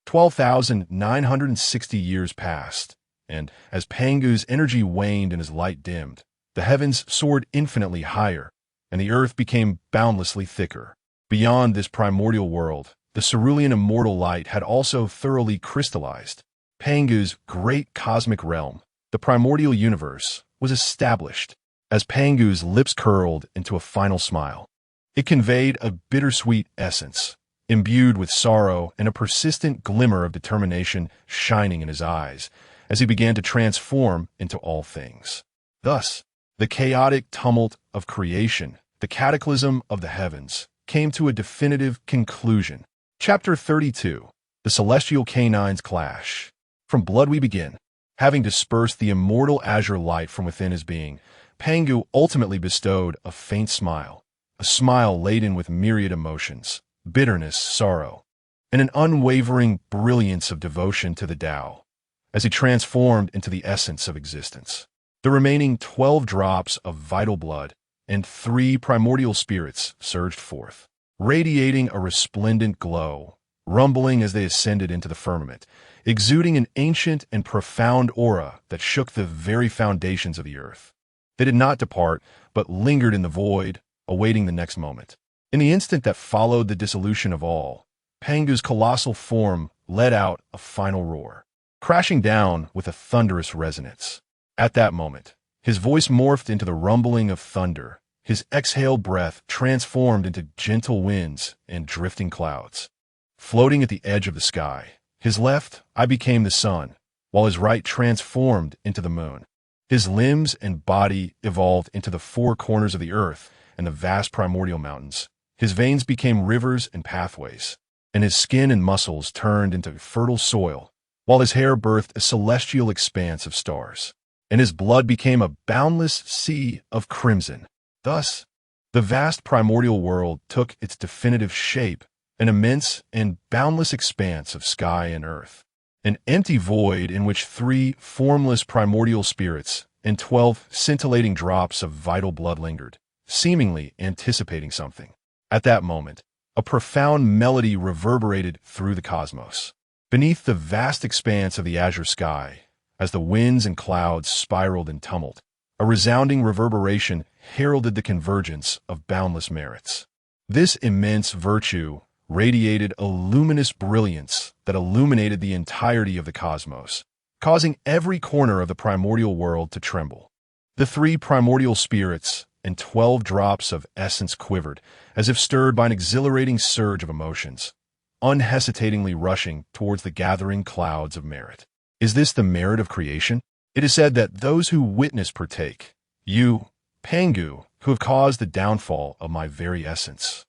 12,960 years passed, and as Pangu's energy waned and his light dimmed, the heavens soared infinitely higher, and the earth became boundlessly thicker. Beyond this primordial world, the cerulean immortal light had also thoroughly crystallized. Pangu's great cosmic realm, the primordial universe, was established. As Pangu's lips curled into a final smile, it conveyed a bittersweet essence, imbued with sorrow and a persistent glimmer of determination shining in his eyes as he began to transform into all things. Thus, the chaotic tumult of creation, the cataclysm of the heavens, came to a definitive conclusion. Chapter 32. The Celestial Canines Clash. From blood we begin. Having dispersed the immortal azure light from within his being, Pangu ultimately bestowed a faint smile, a smile laden with myriad emotions, bitterness, sorrow, and an unwavering brilliance of devotion to the Tao, as he transformed into the essence of existence. The remaining 12 drops of vital blood and 3 primordial spirits surged forth, radiating a resplendent glow, rumbling as they ascended into the firmament, exuding an ancient and profound aura that shook the very foundations of the earth. They did not depart, but lingered in the void, awaiting the next moment. In the instant that followed the dissolution of all, Pangu's colossal form let out a final roar, crashing down with a thunderous resonance. At that moment, his voice morphed into the rumbling of thunder, his exhaled breath transformed into gentle winds and drifting clouds. Floating at the edge of the sky, his left eye became the sun, while his right transformed into the moon. His limbs and body evolved into the 4 corners of the earth and the vast primordial mountains. His veins became rivers and pathways, and his skin and muscles turned into fertile soil, while his hair birthed a celestial expanse of stars, and his blood became a boundless sea of crimson. Thus, the vast primordial world took its definitive shape, an immense and boundless expanse of sky and earth, an empty void in which 3 formless primordial spirits and 12 scintillating drops of vital blood lingered, seemingly anticipating something. At that moment, a profound melody reverberated through the cosmos. Beneath the vast expanse of the azure sky, as the winds and clouds spiraled in tumult, a resounding reverberation heralded the convergence of boundless merits. This immense virtue radiated a luminous brilliance that illuminated the entirety of the cosmos, causing every corner of the primordial world to tremble. The 3 primordial spirits and 12 drops of essence quivered, as if stirred by an exhilarating surge of emotions, unhesitatingly rushing towards the gathering clouds of merit. Is this the merit of creation? It is said that those who witness partake. You, Pangu, who have caused the downfall of my very essence.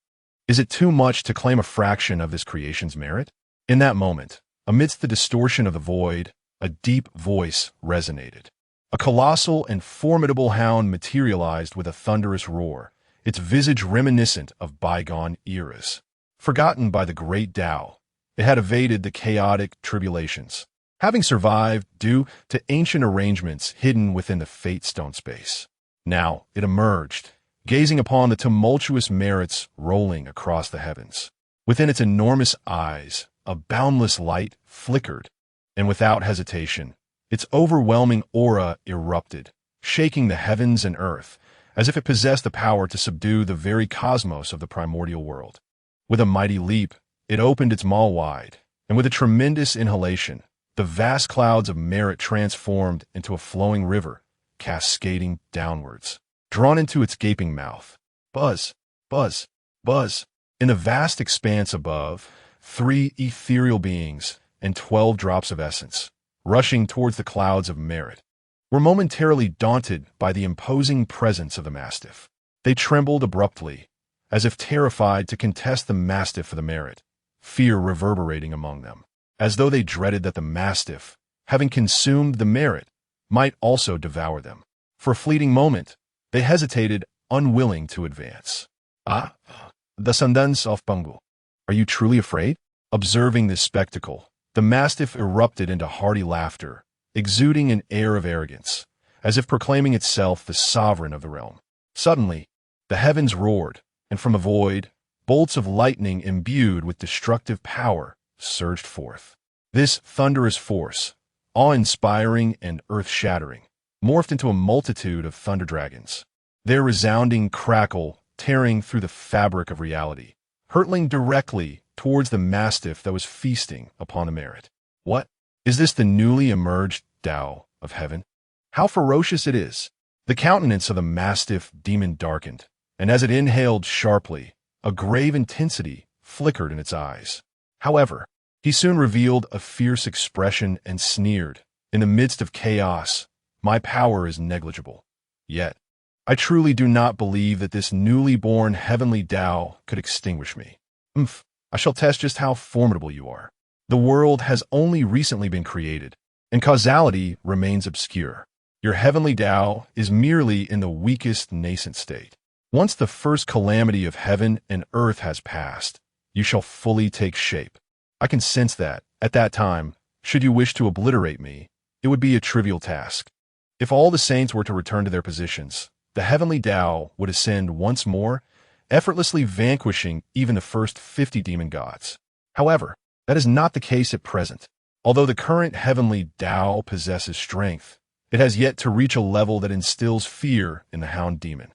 Is it too much to claim a fraction of this creation's merit? In that moment, amidst the distortion of the void, a deep voice resonated. A colossal and formidable hound materialized with a thunderous roar, its visage reminiscent of bygone eras. Forgotten by the great Tao, it had evaded the chaotic tribulations, having survived due to ancient arrangements hidden within the fate stone space. Now it emerged, gazing upon the tumultuous merits rolling across the heavens. Within its enormous eyes, a boundless light flickered, and without hesitation, its overwhelming aura erupted, shaking the heavens and earth, as if it possessed the power to subdue the very cosmos of the primordial world. With a mighty leap, it opened its maw wide, and with a tremendous inhalation, the vast clouds of merit transformed into a flowing river, cascading downwards, drawn into its gaping mouth. Buzz, buzz, buzz. In the vast expanse above, 3 ethereal beings and 12 drops of essence, rushing towards the clouds of merit, were momentarily daunted by the imposing presence of the mastiff. They trembled abruptly, as if terrified to contest the mastiff for the merit, fear reverberating among them, as though they dreaded that the mastiff, having consumed the merit, might also devour them. For a fleeting moment, they hesitated, unwilling to advance. "Ah, the Sundance of Pangu. Are you truly afraid?" Observing this spectacle, the mastiff erupted into hearty laughter, exuding an air of arrogance, as if proclaiming itself the sovereign of the realm. Suddenly, the heavens roared, and from a void, bolts of lightning imbued with destructive power surged forth. This thunderous force, awe-inspiring and earth-shattering, morphed into a multitude of thunder dragons, their resounding crackle tearing through the fabric of reality, hurtling directly towards the mastiff that was feasting upon the merit. What? Is this the newly emerged Tao of heaven? How ferocious it is! The countenance of the mastiff demon darkened, and as it inhaled sharply, a grave intensity flickered in its eyes. However, he soon revealed a fierce expression and sneered, "In the midst of chaos, my power is negligible. Yet, I truly do not believe that this newly born heavenly Tao could extinguish me. I shall test just how formidable you are. The world has only recently been created, and causality remains obscure. Your heavenly Tao is merely in the weakest nascent state. Once the first calamity of heaven and earth has passed, you shall fully take shape. I can sense that, at that time, should you wish to obliterate me, it would be a trivial task. If all the saints were to return to their positions, the heavenly Tao would ascend once more, effortlessly vanquishing even the first 50 demon gods. However, that is not the case at present. Although the current heavenly Tao possesses strength, it has yet to reach a level that instills fear in the Hound Demon.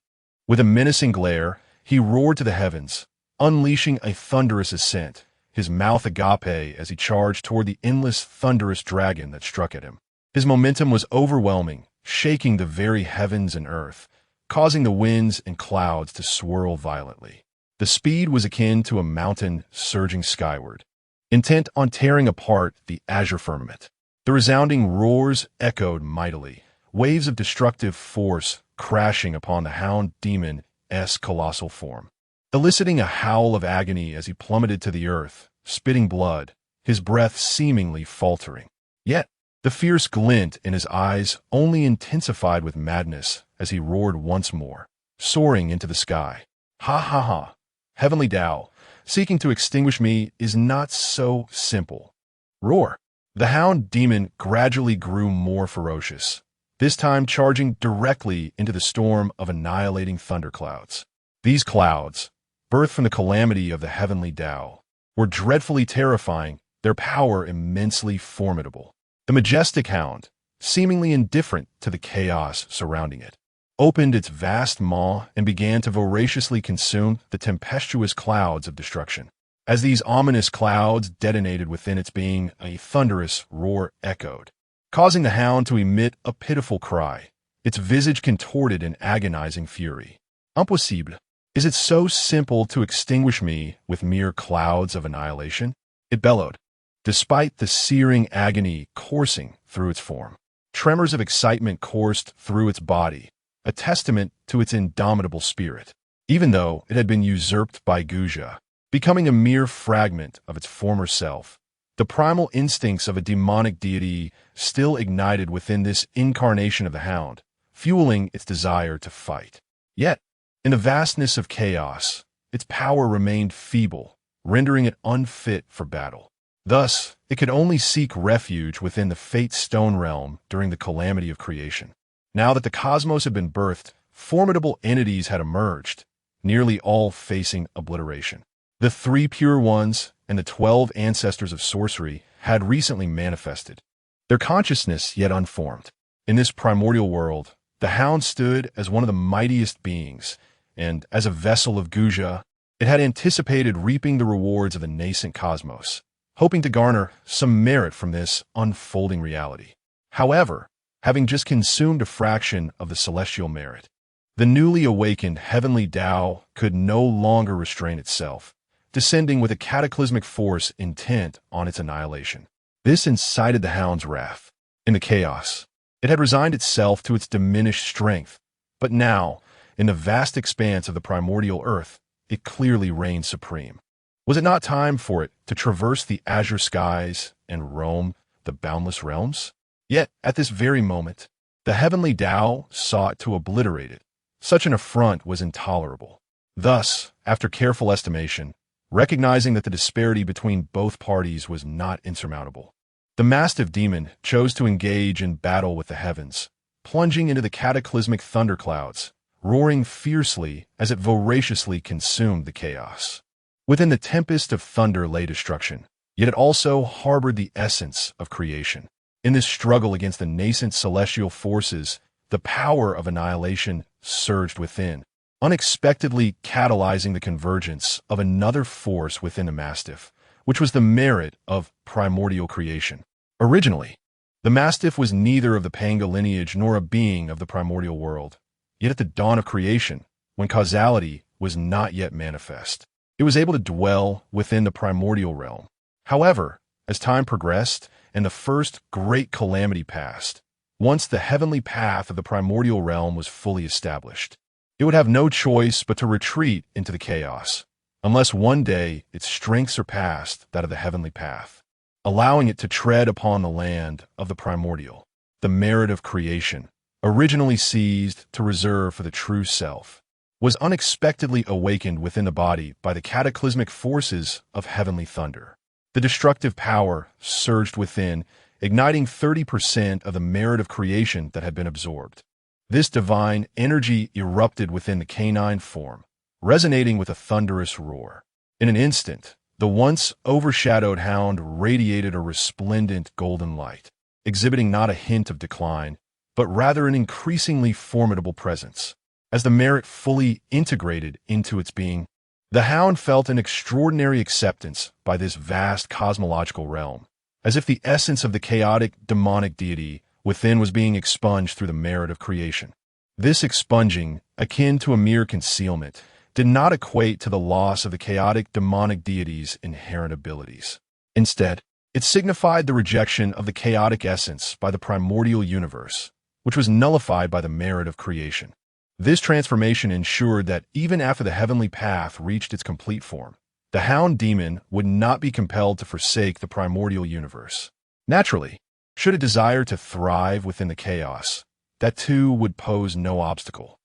With a menacing glare, he roared to the heavens, unleashing a thunderous ascent, his mouth agape as he charged toward the endless thunderous dragon that struck at him. His momentum was overwhelming, shaking the very heavens and earth, causing the winds and clouds to swirl violently. The speed was akin to a mountain surging skyward, intent on tearing apart the azure firmament. The resounding roars echoed mightily, waves of destructive force crashing upon the Hound Demon's colossal form, eliciting a howl of agony as he plummeted to the earth, spitting blood, his breath seemingly faltering. Yet, the fierce glint in his eyes only intensified with madness as he roared once more, soaring into the sky. Ha ha ha! Heavenly Tao, seeking to extinguish me is not so simple. Roar! The Hound Demon gradually grew more ferocious, this time charging directly into the storm of annihilating thunderclouds. These clouds, birthed from the calamity of the heavenly Tao, were dreadfully terrifying, their power immensely formidable. The majestic hound, seemingly indifferent to the chaos surrounding it, opened its vast maw and began to voraciously consume the tempestuous clouds of destruction. As these ominous clouds detonated within its being, a thunderous roar echoed, causing the hound to emit a pitiful cry, its visage contorted in agonizing fury. Impossible! Is it so simple to extinguish me with mere clouds of annihilation? It bellowed, despite the searing agony coursing through its form. Tremors of excitement coursed through its body, a testament to its indomitable spirit. Even though it had been usurped by Guja, becoming a mere fragment of its former self. The primal instincts of a demonic deity still ignited within this incarnation of the Hound, fueling its desire to fight. Yet, in the vastness of chaos, its power remained feeble, rendering it unfit for battle. Thus, it could only seek refuge within the Fate Stone realm during the calamity of creation. Now that the cosmos had been birthed, formidable entities had emerged, nearly all facing obliteration. The 3 Pure Ones and the 12 Ancestors of Sorcery had recently manifested, their consciousness yet unformed. In this primordial world, the Hound stood as one of the mightiest beings, and as a vessel of Guja, it had anticipated reaping the rewards of the nascent cosmos, hoping to garner some merit from this unfolding reality. However, having just consumed a fraction of the celestial merit, the newly awakened heavenly Tao could no longer restrain itself, descending with a cataclysmic force intent on its annihilation. This incited the Hound's wrath. In the chaos, it had resigned itself to its diminished strength, but now, in the vast expanse of the primordial earth, it clearly reigned supreme. Was it not time for it to traverse the azure skies and roam the boundless realms? Yet, at this very moment, the heavenly Tao sought to obliterate it. Such an affront was intolerable. Thus, after careful estimation, recognizing that the disparity between both parties was not insurmountable, the mastiff demon chose to engage in battle with the heavens, plunging into the cataclysmic thunderclouds, roaring fiercely as it voraciously consumed the chaos. Within the tempest of thunder lay destruction, yet it also harbored the essence of creation. In this struggle against the nascent celestial forces, the power of annihilation surged within, unexpectedly catalyzing the convergence of another force within the mastiff, which was the merit of primordial creation. Originally, the mastiff was neither of the Pangu lineage nor a being of the primordial world, yet at the dawn of creation, when causality was not yet manifest, it was able to dwell within the primordial realm. However, as time progressed and the first great calamity passed, once the heavenly path of the primordial realm was fully established, it would have no choice but to retreat into the chaos, unless one day its strength surpassed that of the heavenly path, allowing it to tread upon the land of the primordial, the merit of creation, originally seized to reserve for the true self, was unexpectedly awakened within the body by the cataclysmic forces of heavenly thunder. The destructive power surged within, igniting 30% of the merit of creation that had been absorbed. This divine energy erupted within the canine form, resonating with a thunderous roar. In an instant, the once overshadowed Hound radiated a resplendent golden light, exhibiting not a hint of decline, but rather an increasingly formidable presence. As the merit fully integrated into its being, the Hound felt an extraordinary acceptance by this vast cosmological realm, as if the essence of the chaotic demonic deity within was being expunged through the merit of creation. This expunging, akin to a mere concealment, did not equate to the loss of the chaotic demonic deity's inherent abilities. Instead, it signified the rejection of the chaotic essence by the primordial universe, which was nullified by the merit of creation. This transformation ensured that even after the heavenly path reached its complete form, the Hound Demon would not be compelled to forsake the primordial universe. Naturally, should it desire to thrive within the chaos, that too would pose no obstacle.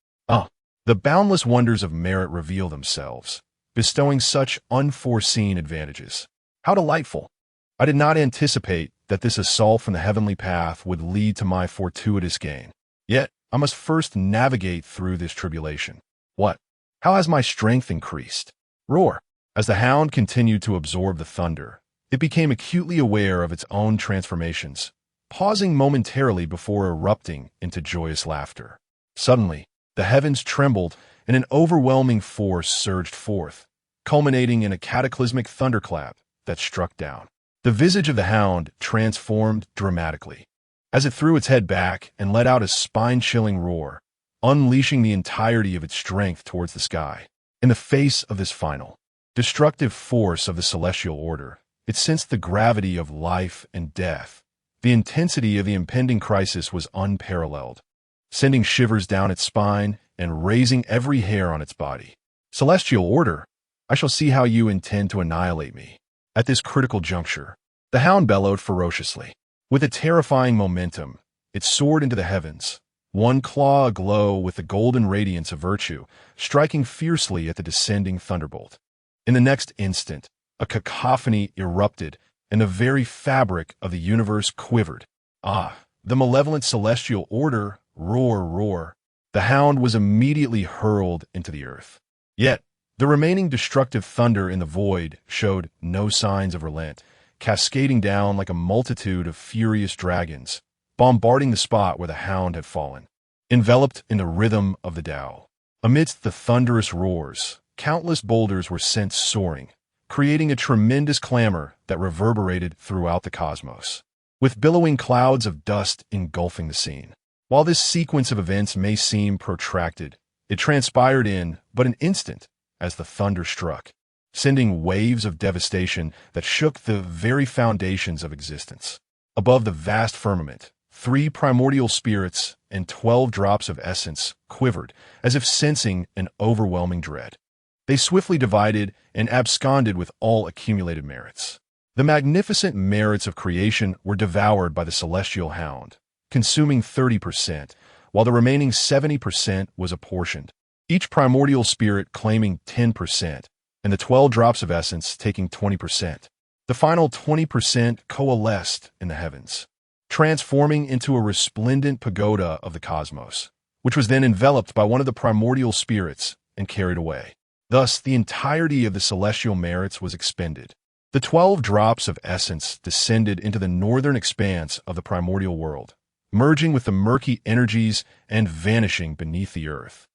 The boundless wonders of merit reveal themselves, bestowing such unforeseen advantages. How delightful! I did not anticipate that this assault from the heavenly path would lead to my fortuitous gain. Yet, I must first navigate through this tribulation. What? How has my strength increased? Roar! As the Hound continued to absorb the thunder, it became acutely aware of its own transformations, pausing momentarily before erupting into joyous laughter. Suddenly, the heavens trembled and an overwhelming force surged forth, culminating in a cataclysmic thunderclap that struck down. The visage of the Hound transformed dramatically, as it threw its head back and let out a spine-chilling roar, unleashing the entirety of its strength towards the sky. In the face of this final, destructive force of the celestial order, it sensed the gravity of life and death. The intensity of the impending crisis was unparalleled, sending shivers down its spine and raising every hair on its body. Celestial order? I shall see how you intend to annihilate me. At this critical juncture, the hound bellowed ferociously. With a terrifying momentum, it soared into the heavens, one claw aglow with the golden radiance of virtue, striking fiercely at the descending thunderbolt. In the next instant, a cacophony erupted, and the very fabric of the universe quivered. Ah, the malevolent celestial order, roar, roar. The hound was immediately hurled into the earth. Yet, the remaining destructive thunder in the void showed no signs of relent, cascading down like a multitude of furious dragons, bombarding the spot where the hound had fallen. Enveloped in the rhythm of the Tao, amidst the thunderous roars, countless boulders were sent soaring, creating a tremendous clamor that reverberated throughout the cosmos, with billowing clouds of dust engulfing the scene. While this sequence of events may seem protracted, it transpired in but an instant as the thunder struck, sending waves of devastation that shook the very foundations of existence. Above the vast firmament, 3 primordial spirits and 12 drops of essence quivered, as if sensing an overwhelming dread. They swiftly divided and absconded with all accumulated merits. The magnificent merits of creation were devoured by the celestial hound, consuming 30%, while the remaining 70% was apportioned, each primordial spirit claiming 10%, and the 12 drops of essence taking 20%. The final 20% coalesced in the heavens, transforming into a resplendent pagoda of the cosmos, which was then enveloped by one of the primordial spirits and carried away. Thus, the entirety of the celestial merits was expended. The 12 drops of essence descended into the northern expanse of the primordial world, merging with the murky energies and vanishing beneath the earth.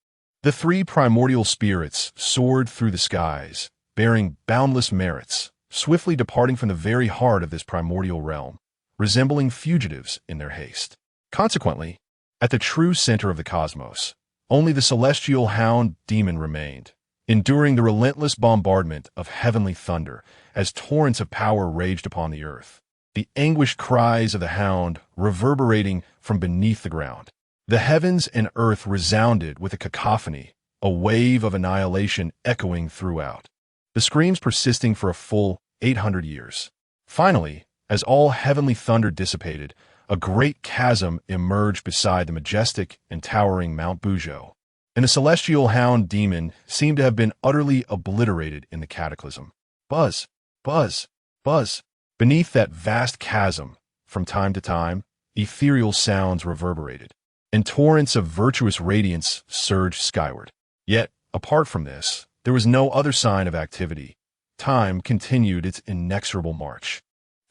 The 3 primordial spirits soared through the skies, bearing boundless merits, swiftly departing from the very heart of this primordial realm, resembling fugitives in their haste. Consequently, at the true center of the cosmos, only the celestial hound demon remained, enduring the relentless bombardment of heavenly thunder as torrents of power raged upon the earth, the anguished cries of the hound reverberating from beneath the ground. The heavens and earth resounded with a cacophony, a wave of annihilation echoing throughout, the screams persisting for a full 800 years. Finally, as all heavenly thunder dissipated, a great chasm emerged beside the majestic and towering Mount Bujo, and the celestial hound demon seemed to have been utterly obliterated in the cataclysm. Buzz, buzz, buzz. Beneath that vast chasm, from time to time, ethereal sounds reverberated, and torrents of virtuous radiance surged skyward. Yet, apart from this, there was no other sign of activity. Time continued its inexorable march.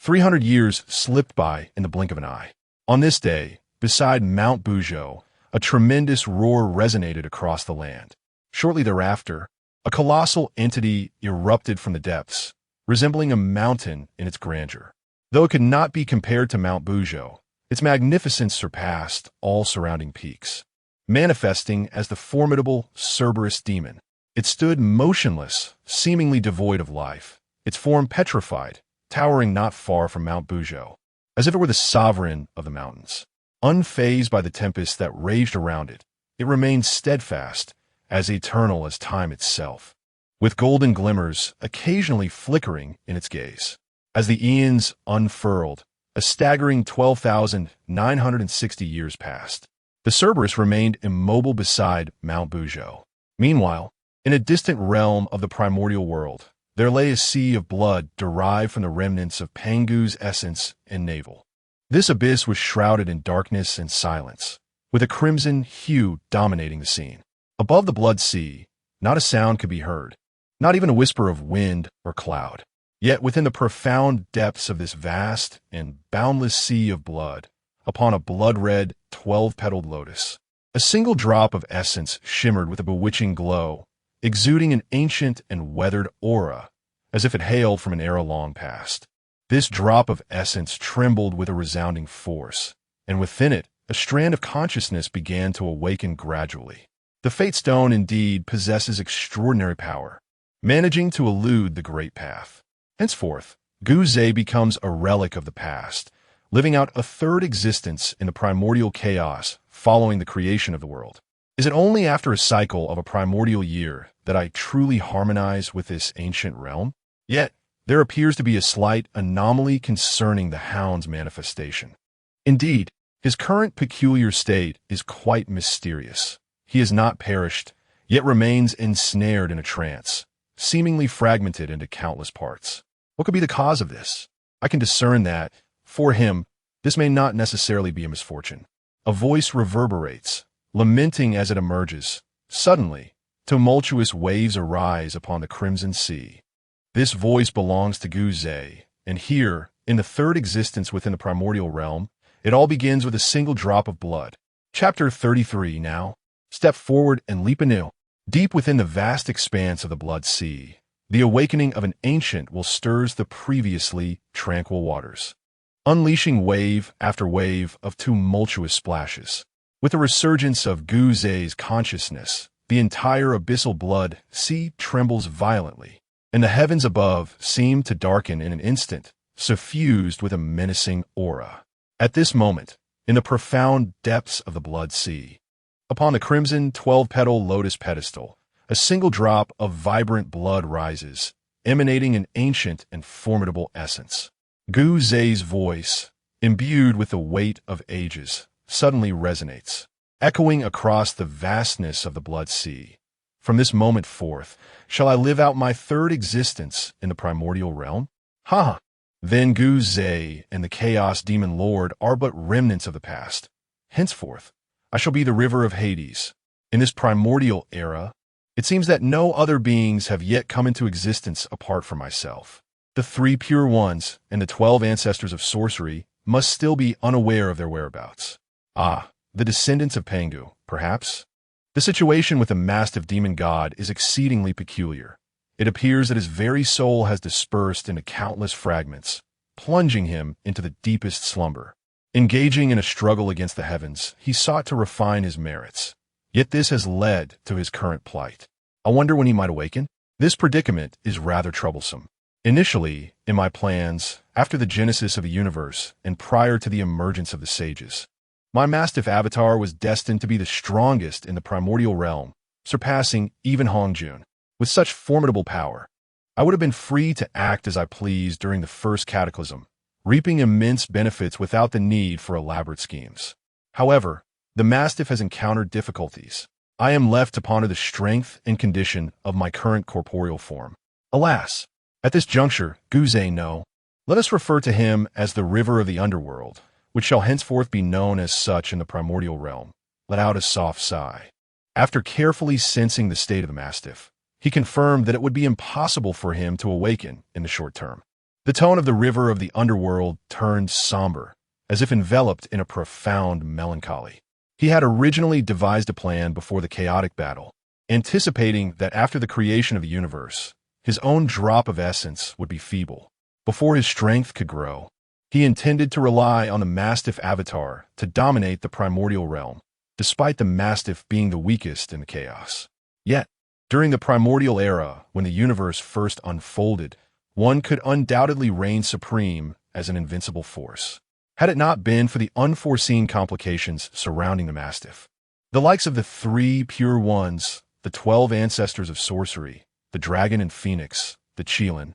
300 years slipped by in the blink of an eye. On this day, beside Mount Bujo, a tremendous roar resonated across the land. Shortly thereafter, a colossal entity erupted from the depths, resembling a mountain in its grandeur. Though it could not be compared to Mount Bujo, its magnificence surpassed all surrounding peaks. Manifesting as the formidable Cerberus demon, it stood motionless, seemingly devoid of life, its form petrified, towering not far from Mount Bujo, as if it were the sovereign of the mountains. Unfazed by the tempest that raged around it, it remained steadfast, as eternal as time itself, with golden glimmers occasionally flickering in its gaze. As the eons unfurled, a staggering 12,960 years passed. The Cerberus remained immobile beside Mount Bujo. Meanwhile, in a distant realm of the primordial world, there lay a sea of blood derived from the remnants of Pangu's essence and navel. This abyss was shrouded in darkness and silence, with a crimson hue dominating the scene. Above the blood sea, not a sound could be heard, not even a whisper of wind or cloud. Yet within the profound depths of this vast and boundless sea of blood, upon a blood-red 12-petaled lotus, a single drop of essence shimmered with a bewitching glow, exuding an ancient and weathered aura, as if it hailed from an era long past. This drop of essence trembled with a resounding force, and within it, a strand of consciousness began to awaken gradually. The Fate Stone indeed possesses extraordinary power, managing to elude the Great Path. Henceforth, Guze becomes a relic of the past, living out a third existence in the primordial chaos following the creation of the world. Is it only after a cycle of a primordial year that I truly harmonize with this ancient realm? Yet, there appears to be a slight anomaly concerning the Hound's manifestation. Indeed, his current peculiar state is quite mysterious. He has not perished, yet remains ensnared in a trance, seemingly fragmented into countless parts. What could be the cause of this? I can discern that, for him, this may not necessarily be a misfortune. A voice reverberates, lamenting as it emerges. Suddenly, tumultuous waves arise upon the crimson sea. This voice belongs to Gu Zhe, and here, in the third existence within the primordial realm, it all begins with a single drop of blood. Chapter 33 now. Step forward and leap anew. Deep within the vast expanse of the blood sea, the awakening of an ancient will stirs the previously tranquil waters, unleashing wave after wave of tumultuous splashes. With the resurgence of Gu Zhe's consciousness, the entire abyssal blood sea trembles violently, and the heavens above seem to darken in an instant, suffused with a menacing aura. At this moment, in the profound depths of the blood sea, upon the crimson 12-petal lotus pedestal, a single drop of vibrant blood rises, emanating an ancient and formidable essence. Gu Zhe's voice, imbued with the weight of ages, suddenly resonates, echoing across the vastness of the blood sea. From this moment forth, shall I live out my third existence in the primordial realm? Ha! Then Gu Zhe and the Chaos Demon Lord are but remnants of the past. Henceforth, I shall be the river of Hades. In this primordial era, it seems that no other beings have yet come into existence apart from myself. The 3 pure ones and the 12 ancestors of sorcery must still be unaware of their whereabouts. Ah, the descendants of Pangu, perhaps? The situation with the Mastiff Demon God is exceedingly peculiar. It appears that his very soul has dispersed into countless fragments, plunging him into the deepest slumber. Engaging in a struggle against the heavens, he sought to refine his merits. Yet this has led to his current plight. I wonder when he might awaken? This predicament is rather troublesome. Initially, in my plans, after the genesis of the universe and prior to the emergence of the sages, my Mastiff avatar was destined to be the strongest in the primordial realm, surpassing even Hongjun. With such formidable power, I would have been free to act as I pleased during the first cataclysm, reaping immense benefits without the need for elaborate schemes. However, the Mastiff has encountered difficulties. I am left to ponder the strength and condition of my current corporeal form. Alas, at this juncture, Gu Zhe no. Let us refer to him as the river of the underworld, which shall henceforth be known as such in the primordial realm, let out a soft sigh. After carefully sensing the state of the Mastiff, he confirmed that it would be impossible for him to awaken in the short term. The tone of the river of the underworld turned somber, as if enveloped in a profound melancholy. He had originally devised a plan before the chaotic battle, anticipating that after the creation of the universe, his own drop of essence would be feeble. Before his strength could grow, he intended to rely on the Mastiff avatar to dominate the primordial realm, despite the Mastiff being the weakest in the chaos. Yet, during the primordial era, when the universe first unfolded, one could undoubtedly reign supreme as an invincible force, had it not been for the unforeseen complications surrounding the Mastiff. The likes of the 3 pure ones, the 12 ancestors of sorcery, the dragon and phoenix, the Qilin,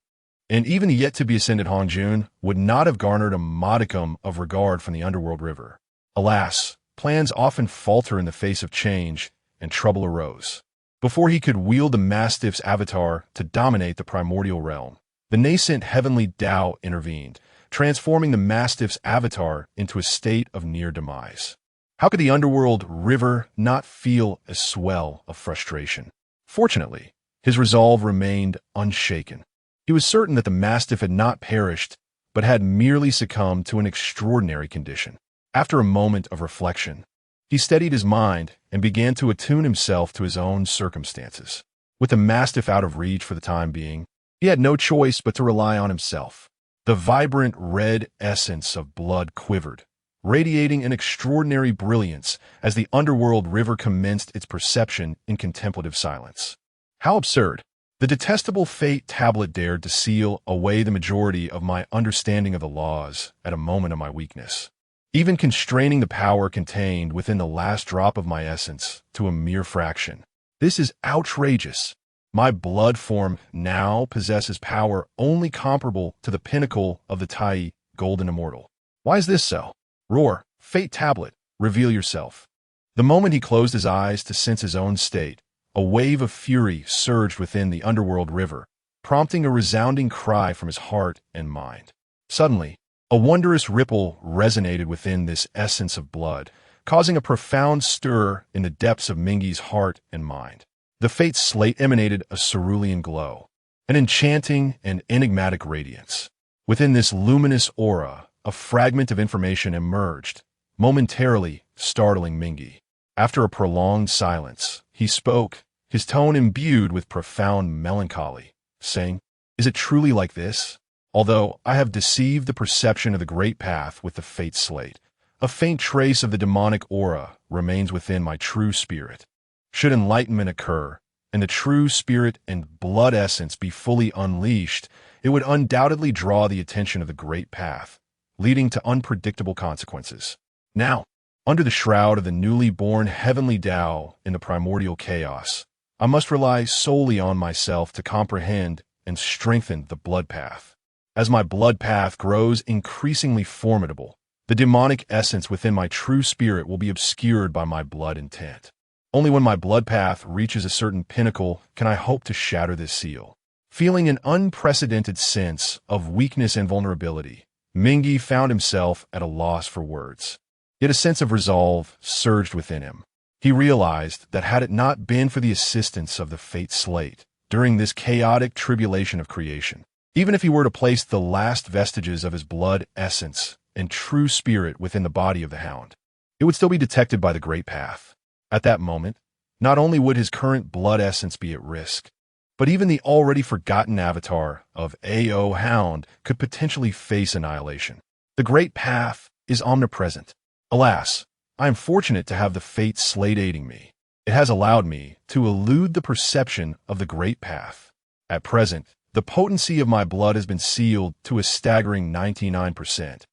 and even the yet-to-be-ascended Hongjun would not have garnered a modicum of regard from the underworld river. Alas, plans often falter in the face of change, and trouble arose. Before he could wield the Mastiff's avatar to dominate the primordial realm, the nascent heavenly Tao intervened, transforming the Mastiff's avatar into a state of near demise. How could the underworld river not feel a swell of frustration? Fortunately, his resolve remained unshaken. He was certain that the Mastiff had not perished, but had merely succumbed to an extraordinary condition. After a moment of reflection, he steadied his mind and began to attune himself to his own circumstances. With the Mastiff out of reach for the time being, he had no choice but to rely on himself. The vibrant red essence of blood quivered, radiating an extraordinary brilliance as the underworld river commenced its perception in contemplative silence. How absurd! The detestable fate tablet dared to seal away the majority of my understanding of the laws at a moment of my weakness. even constraining the power contained within the last drop of my essence to a mere fraction. This is outrageous. My blood form now possesses power only comparable to the pinnacle of the Tai, Golden Immortal. Why is this so? Roar, Fate Tablet, reveal yourself. The moment he closed his eyes to sense his own state, a wave of fury surged within the underworld river, prompting a resounding cry from his heart and mind. Suddenly, a wondrous ripple resonated within this essence of blood, causing a profound stir in the depths of Mingi's heart and mind. The Fate Slate emanated a cerulean glow, an enchanting and enigmatic radiance. Within this luminous aura, a fragment of information emerged, momentarily startling Mingi. After a prolonged silence, he spoke, his tone imbued with profound melancholy, saying, "Is it truly like this? Although I have deceived the perception of the Great Path with the Fate Slate, a faint trace of the demonic aura remains within my true spirit. Should enlightenment occur, and the true spirit and blood essence be fully unleashed, it would undoubtedly draw the attention of the Great Path, leading to unpredictable consequences. Now, under the shroud of the newly born heavenly Tao in the primordial chaos, I must rely solely on myself to comprehend and strengthen the blood path. As my blood path grows increasingly formidable, the demonic essence within my true spirit will be obscured by my blood intent. Only when my blood path reaches a certain pinnacle can I hope to shatter this seal." Feeling an unprecedented sense of weakness and vulnerability, Mingi found himself at a loss for words. Yet a sense of resolve surged within him. He realized that had it not been for the assistance of the Fate Slate during this chaotic tribulation of creation, even if he were to place the last vestiges of his blood essence and true spirit within the body of the Hound, it would still be detected by the Great Path. At that moment, not only would his current blood essence be at risk, but even the already forgotten avatar of A.O. Hound could potentially face annihilation. The Great Path is omnipresent. Alas, I am fortunate to have the Fate Slate aiding me. It has allowed me to elude the perception of the Great Path. At present, the potency of my blood has been sealed to a staggering 99%,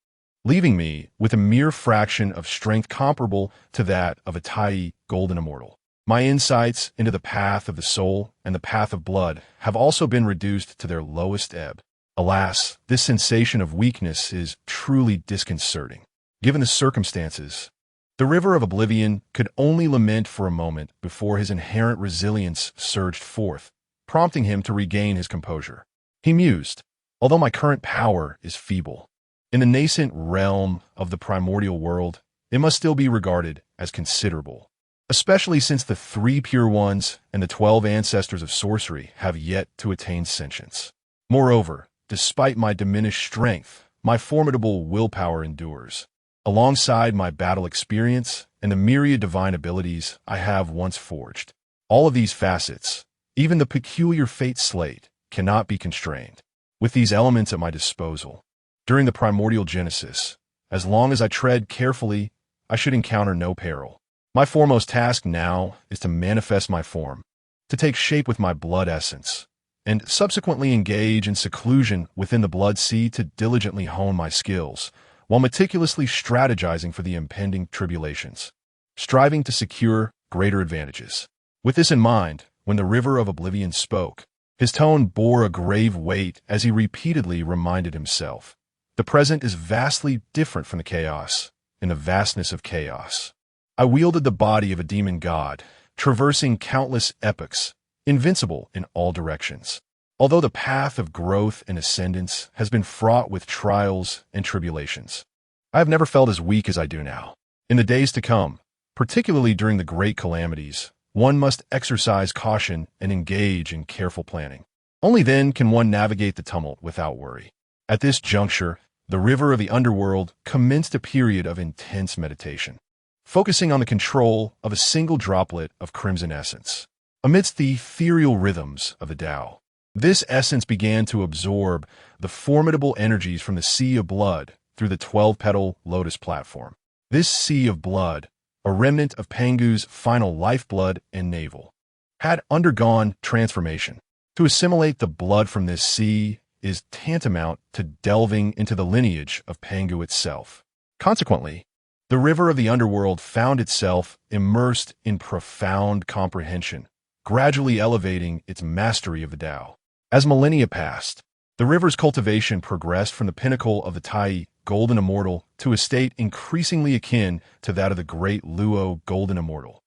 leaving me with a mere fraction of strength comparable to that of a Tai, Golden Immortal. My insights into the path of the soul and the path of blood have also been reduced to their lowest ebb. Alas, this sensation of weakness is truly disconcerting. Given the circumstances, the River of Oblivion could only lament for a moment before his inherent resilience surged forth, prompting him to regain his composure. He mused, "Although my current power is feeble, in the nascent realm of the primordial world, it must still be regarded as considerable, especially since the 3 Pure Ones and the 12 Ancestors of Sorcery have yet to attain sentience. Moreover, despite my diminished strength, my formidable willpower endures. Alongside my battle experience and the myriad divine abilities I have once forged. All of these facets, even the peculiar Fate Slate, cannot be constrained. With these elements at my disposal, during the primordial genesis, as long as I tread carefully, I should encounter no peril. My foremost task now is to manifest my form, to take shape with my blood essence, and subsequently engage in seclusion within the blood sea to diligently hone my skills, while meticulously strategizing for the impending tribulations, striving to secure greater advantages. With this in mind, when the River of Oblivion spoke, his tone bore a grave weight as he repeatedly reminded himself, "The present is vastly different from the chaos, in the vastness of chaos. I wielded the body of a demon god, traversing countless epochs, invincible in all directions. Although the path of growth and ascendance has been fraught with trials and tribulations, I have never felt as weak as I do now. In the days to come, particularly during the great calamities, one must exercise caution and engage in careful planning. Only then can one navigate the tumult without worry." At this juncture, the river of the underworld commenced a period of intense meditation, focusing on the control of a single droplet of crimson essence. Amidst the ethereal rhythms of the Tao, this essence began to absorb the formidable energies from the sea of blood through the 12-petal lotus platform. This sea of blood, a remnant of Pangu's final lifeblood and navel, had undergone transformation. To assimilate the blood from this sea is tantamount to delving into the lineage of Pangu itself. Consequently, the river of the underworld found itself immersed in profound comprehension, gradually elevating its mastery of the Tao. As millennia passed, the river's cultivation progressed from the pinnacle of the Tai Golden Immortal to a state increasingly akin to that of the great Luo Golden Immortal,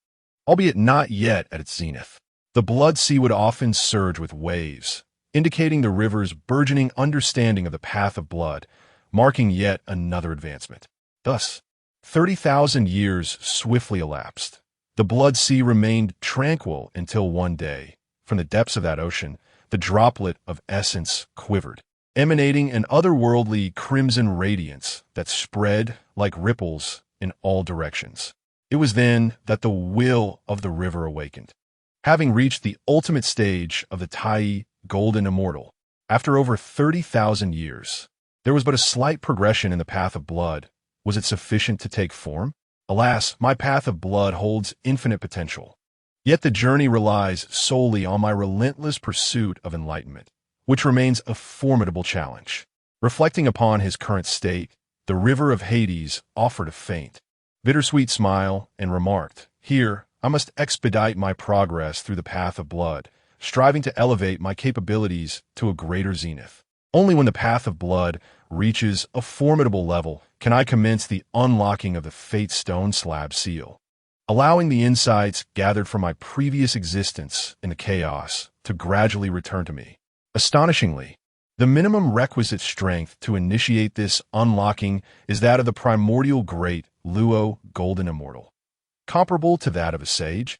albeit not yet at its zenith. The blood sea would often surge with waves, indicating the river's burgeoning understanding of the path of blood, marking yet another advancement. Thus, 30,000 years swiftly elapsed. The blood sea remained tranquil until one day, from the depths of that ocean, the droplet of essence quivered, emanating an otherworldly crimson radiance that spread like ripples in all directions. It was then that the will of the river awakened. Having reached the ultimate stage of the Tai Golden Immortal, after over 30,000 years, there was but a slight progression in the path of blood. Was it sufficient to take form? Alas, my path of blood holds infinite potential. Yet the journey relies solely on my relentless pursuit of enlightenment, which remains a formidable challenge. Reflecting upon his current state, the river of Hades offered a faint, bittersweet smile and remarked, "Here, I must expedite my progress through the path of blood, striving to elevate my capabilities to a greater zenith. Only when the path of blood reaches a formidable level can I commence the unlocking of the Fate Stone Slab seal, allowing the insights gathered from my previous existence in the chaos to gradually return to me." Astonishingly, the minimum requisite strength to initiate this unlocking is that of the primordial great Luo Golden Immortal, comparable to that of a sage.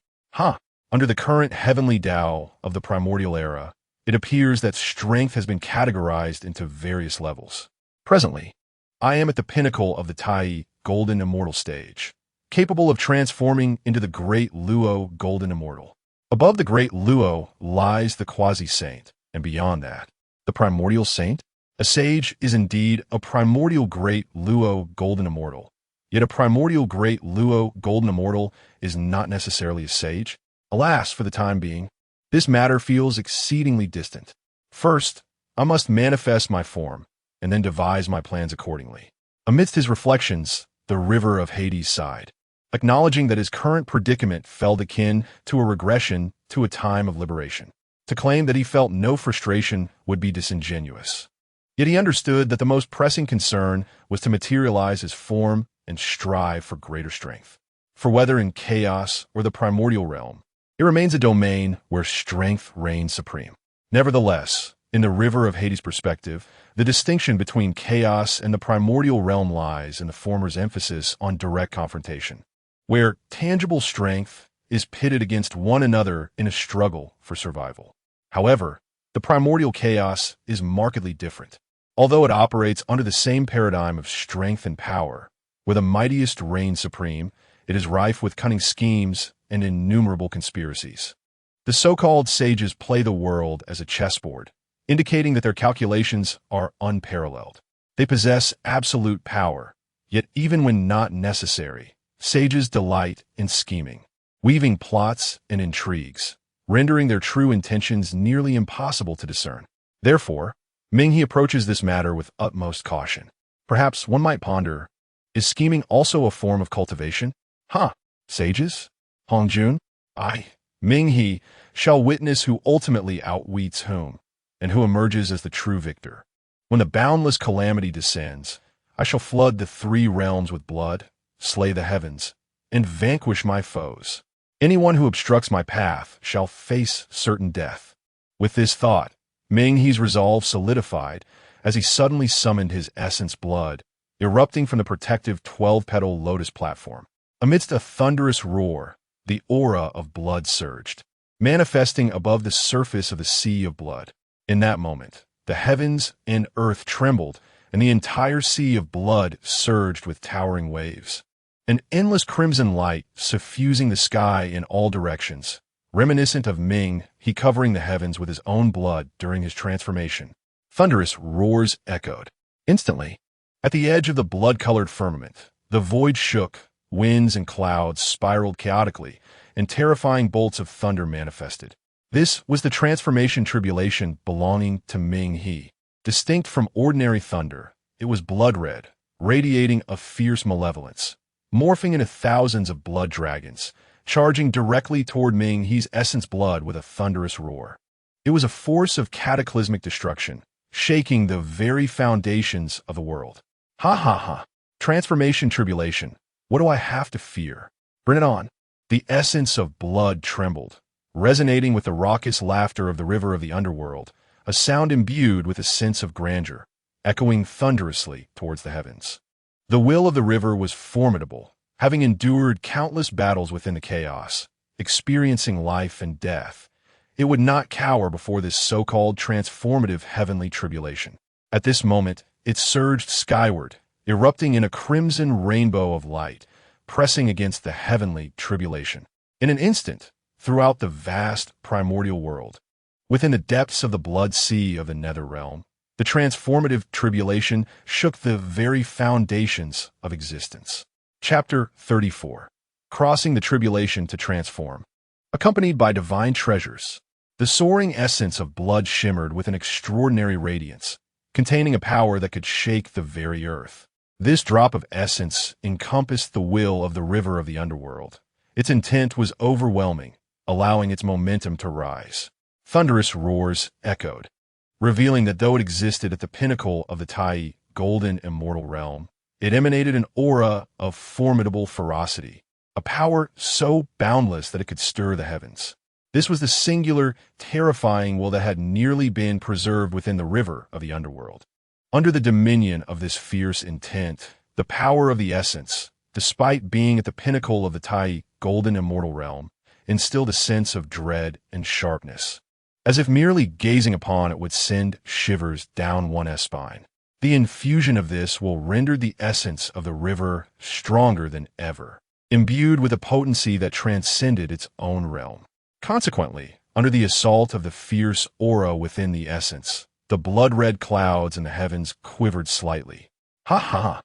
Under the current heavenly Tao of the Primordial era, it appears that strength has been categorized into various levels. Presently, I am at the pinnacle of the Tai Golden Immortal stage, capable of transforming into the great Luo Golden Immortal. Above the great Luo lies the quasi-saint, and beyond that, the primordial saint. A sage is indeed a primordial great Luo Golden Immortal, yet a primordial great Luo Golden Immortal is not necessarily a sage. Alas, for the time being, this matter feels exceedingly distant. First, I must manifest my form, and then devise my plans accordingly. Amidst his reflections, the river of Hades sighed, acknowledging that his current predicament felt akin to a regression to a time of liberation. To claim that he felt no frustration would be disingenuous. Yet he understood that the most pressing concern was to materialize his form and strive for greater strength. For whether in chaos or the primordial realm, it remains a domain where strength reigns supreme. Nevertheless, in the river of Hades' perspective, the distinction between chaos and the primordial realm lies in the former's emphasis on direct confrontation, where tangible strength is pitted against one another in a struggle for survival. However, the primordial chaos is markedly different. Although it operates under the same paradigm of strength and power, where the mightiest reign supreme, it is rife with cunning schemes and innumerable conspiracies. The so-called sages play the world as a chessboard, indicating that their calculations are unparalleled. They possess absolute power, yet even when not necessary, sages delight in scheming, weaving plots and intrigues, rendering their true intentions nearly impossible to discern. Therefore, Minghe approaches this matter with utmost caution. Perhaps one might ponder, is scheming also a form of cultivation? Sages? Hongjun? Minghe shall witness who ultimately outwits whom, and who emerges as the true victor. When the boundless calamity descends, I shall flood the three realms with blood, slay the heavens, and vanquish my foes. Anyone who obstructs my path shall face certain death. With this thought, Minghe's resolve solidified as he suddenly summoned his essence blood, erupting from the protective 12-petal lotus platform. Amidst a thunderous roar, the aura of blood surged, manifesting above the surface of the sea of blood. In that moment, the heavens and earth trembled, and the entire sea of blood surged with towering waves. An endless crimson light suffusing the sky in all directions, reminiscent of Ming, he covering the heavens with his own blood during his transformation. Thunderous roars echoed. Instantly, at the edge of the blood-colored firmament, the void shook, winds and clouds spiraled chaotically, and terrifying bolts of thunder manifested. This was the transformation tribulation belonging to Ming He. Distinct from ordinary thunder, it was blood-red, radiating a fierce malevolence, morphing into thousands of blood dragons, charging directly toward Ming He's essence blood with a thunderous roar. It was a force of cataclysmic destruction, shaking the very foundations of the world. Ha ha ha. Transformation tribulation. What do I have to fear? Bring it on. The essence of blood trembled, resonating with the raucous laughter of the river of the underworld, a sound imbued with a sense of grandeur, echoing thunderously towards the heavens. The will of the river was formidable, having endured countless battles within the chaos, experiencing life and death. It would not cower before this so-called transformative heavenly tribulation. At this moment, it surged skyward, erupting in a crimson rainbow of light, pressing against the heavenly tribulation. In an instant, throughout the vast primordial world, within the depths of the blood sea of the nether realm, the transformative tribulation shook the very foundations of existence. Chapter 34. Crossing the Tribulation to Transform. Accompanied by divine treasures, the soaring essence of blood shimmered with an extraordinary radiance, containing a power that could shake the very earth. This drop of essence encompassed the will of the river of the underworld. Its intent was overwhelming, allowing its momentum to rise. Thunderous roars echoed, revealing that though it existed at the pinnacle of the Tai, golden immortal realm, it emanated an aura of formidable ferocity, a power so boundless that it could stir the heavens. This was the singular, terrifying will that had nearly been preserved within the river of the underworld. Under the dominion of this fierce intent, the power of the essence, despite being at the pinnacle of the Tai, golden immortal realm, instilled a sense of dread and sharpness, as if merely gazing upon it would send shivers down one's spine. The infusion of this will render the essence of the river stronger than ever, imbued with a potency that transcended its own realm. Consequently, under the assault of the fierce aura within the essence, the blood-red clouds in the heavens quivered slightly. Ha ha!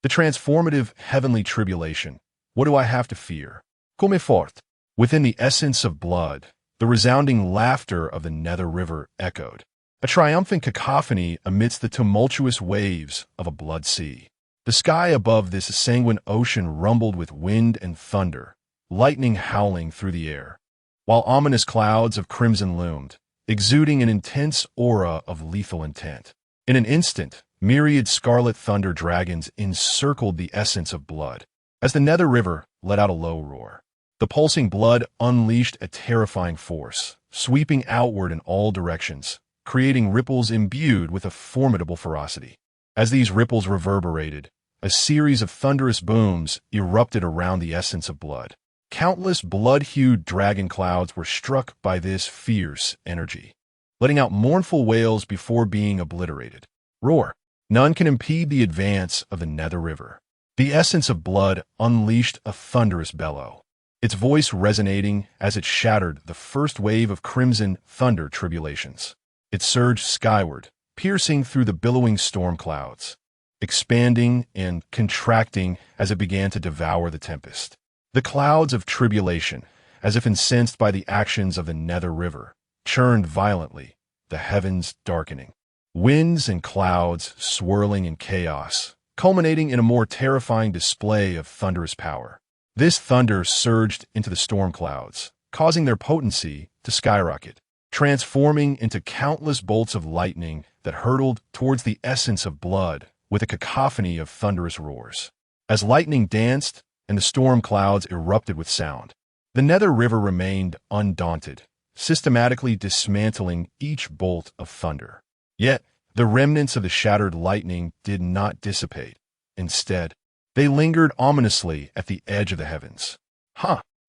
The transformative heavenly tribulation. What do I have to fear? Come fort. Within the essence of blood, the resounding laughter of the nether river echoed, a triumphant cacophony amidst the tumultuous waves of a blood sea. The sky above this sanguine ocean rumbled with wind and thunder, lightning howling through the air, while ominous clouds of crimson loomed, exuding an intense aura of lethal intent. In an instant, myriad scarlet thunder dragons encircled the essence of blood. As the nether river let out a low roar, the pulsing blood unleashed a terrifying force, sweeping outward in all directions, creating ripples imbued with a formidable ferocity. As these ripples reverberated, a series of thunderous booms erupted around the essence of blood. Countless blood-hued dragon clouds were struck by this fierce energy, letting out mournful wails before being obliterated. Roar! None can impede the advance of the nether river. The essence of blood unleashed a thunderous bellow, its voice resonating as it shattered the first wave of crimson thunder tribulations. It surged skyward, piercing through the billowing storm clouds, expanding and contracting as it began to devour the tempest. The clouds of tribulation, as if incensed by the actions of the nether river, churned violently, the heavens darkening. Winds and clouds swirling in chaos, culminating in a more terrifying display of thunderous power. This thunder surged into the storm clouds, causing their potency to skyrocket, transforming into countless bolts of lightning that hurtled towards the essence of blood with a cacophony of thunderous roars. As lightning danced and the storm clouds erupted with sound, the nether river remained undaunted, systematically dismantling each bolt of thunder. Yet, the remnants of the shattered lightning did not dissipate. Instead, they lingered ominously at the edge of the heavens.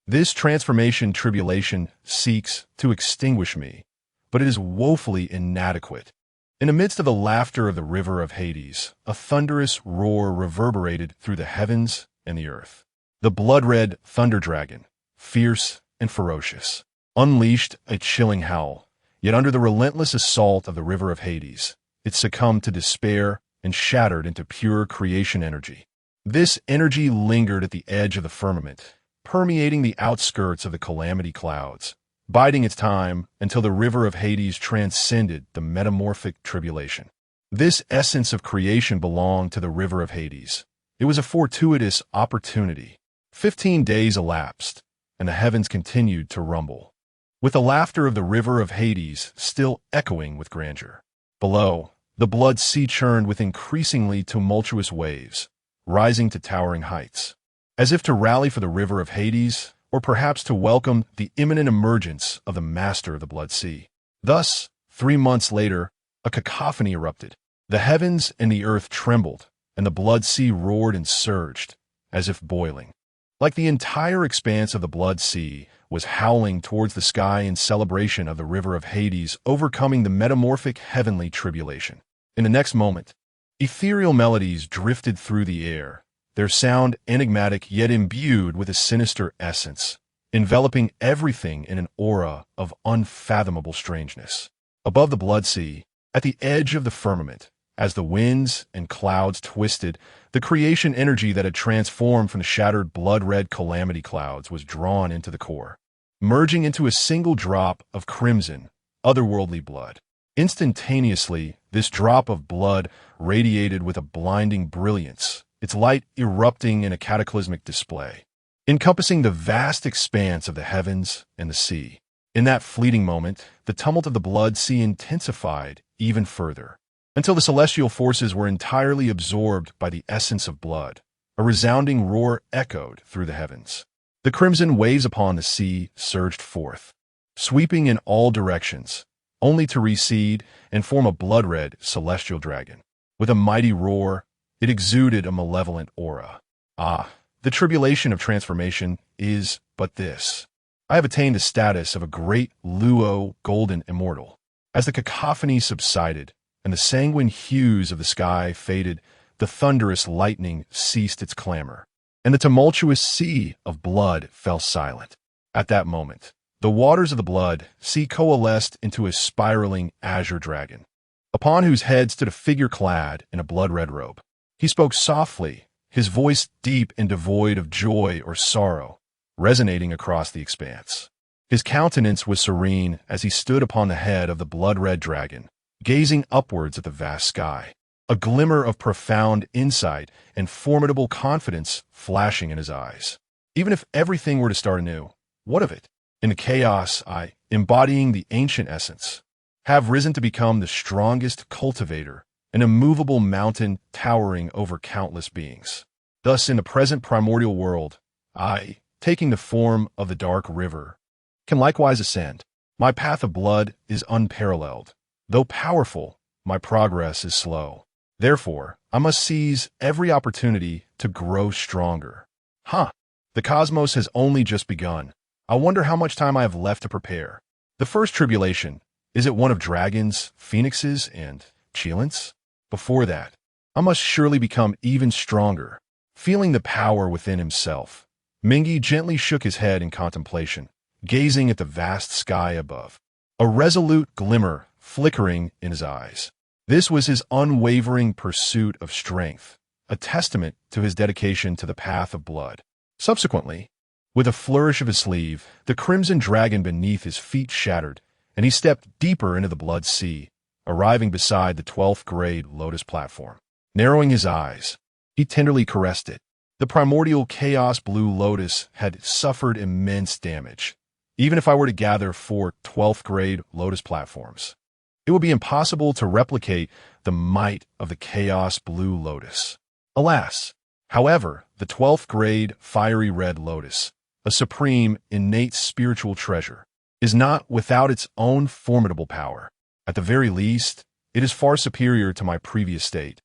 This transformation tribulation seeks to extinguish me, but it is woefully inadequate. In the midst of the laughter of the river of Hades, a thunderous roar reverberated through the heavens and the earth. The blood-red thunder dragon, fierce and ferocious, unleashed a chilling howl, yet under the relentless assault of the river of Hades, it succumbed to despair and shattered into pure creation energy. This energy lingered at the edge of the firmament, permeating the outskirts of the calamity clouds, biding its time until the river of Hades transcended the metamorphic tribulation. This essence of creation belonged to the river of Hades. It was a fortuitous opportunity. 15 days elapsed, and the heavens continued to rumble, with the laughter of the river of Hades still echoing with grandeur. Below, the blood sea churned with increasingly tumultuous waves, rising to towering heights, as if to rally for the river of Hades, or perhaps to welcome the imminent emergence of the master of the blood sea. Thus, 3 months later, a cacophony erupted. The heavens and the earth trembled, and the blood sea roared and surged, as if boiling. Like the entire expanse of the blood sea was howling towards the sky in celebration of the river of Hades overcoming the metamorphic heavenly tribulation. In the next moment, ethereal melodies drifted through the air, their sound enigmatic yet imbued with a sinister essence, enveloping everything in an aura of unfathomable strangeness. Above the blood sea, at the edge of the firmament, as the winds and clouds twisted, the creation energy that had transformed from the shattered blood-red calamity clouds was drawn into the core, merging into a single drop of crimson, otherworldly blood. Instantaneously, this drop of blood radiated with a blinding brilliance, its light erupting in a cataclysmic display, encompassing the vast expanse of the heavens and the sea. In that fleeting moment, the tumult of the blood sea intensified even further, until the celestial forces were entirely absorbed by the essence of blood. A resounding roar echoed through the heavens. The crimson waves upon the sea surged forth, sweeping in all directions, only to recede and form a blood-red celestial dragon. With a mighty roar, it exuded a malevolent aura. Ah, the tribulation of transformation is but this. I have attained the status of a great Luo golden immortal. As the cacophony subsided, and the sanguine hues of the sky faded, the thunderous lightning ceased its clamor, and the tumultuous sea of blood fell silent. At that moment, the waters of the blood sea coalesced into a spiraling azure dragon, upon whose head stood a figure clad in a blood-red robe. He spoke softly, his voice deep and devoid of joy or sorrow, resonating across the expanse. His countenance was serene as he stood upon the head of the blood-red dragon, gazing upwards at the vast sky, a glimmer of profound insight and formidable confidence flashing in his eyes. Even if everything were to start anew, what of it? In the chaos, I, embodying the ancient essence, have risen to become the strongest cultivator, an immovable mountain towering over countless beings. Thus, in the present primordial world, I, taking the form of the dark river, can likewise ascend. My path of blood is unparalleled. Though powerful, my progress is slow. Therefore, I must seize every opportunity to grow stronger. The cosmos has only just begun. I wonder how much time I have left to prepare. The first tribulation, is it one of dragons, phoenixes, and Cheilants? Before that, I must surely become even stronger. Feeling the power within himself, Mingi gently shook his head in contemplation, gazing at the vast sky above, a resolute glimmer flickering in his eyes. This was his unwavering pursuit of strength, a testament to his dedication to the path of blood. Subsequently, with a flourish of his sleeve, the crimson dragon beneath his feet shattered, and he stepped deeper into the blood sea, arriving beside the 12th grade lotus platform. Narrowing his eyes, he tenderly caressed it. The primordial chaos blue lotus had suffered immense damage. Even if I were to gather 4 12th grade lotus platforms, it would be impossible to replicate the might of the chaos blue lotus. Alas! However, the 12th grade fiery red lotus, a supreme, innate spiritual treasure, is not without its own formidable power. At the very least, it is far superior to my previous state,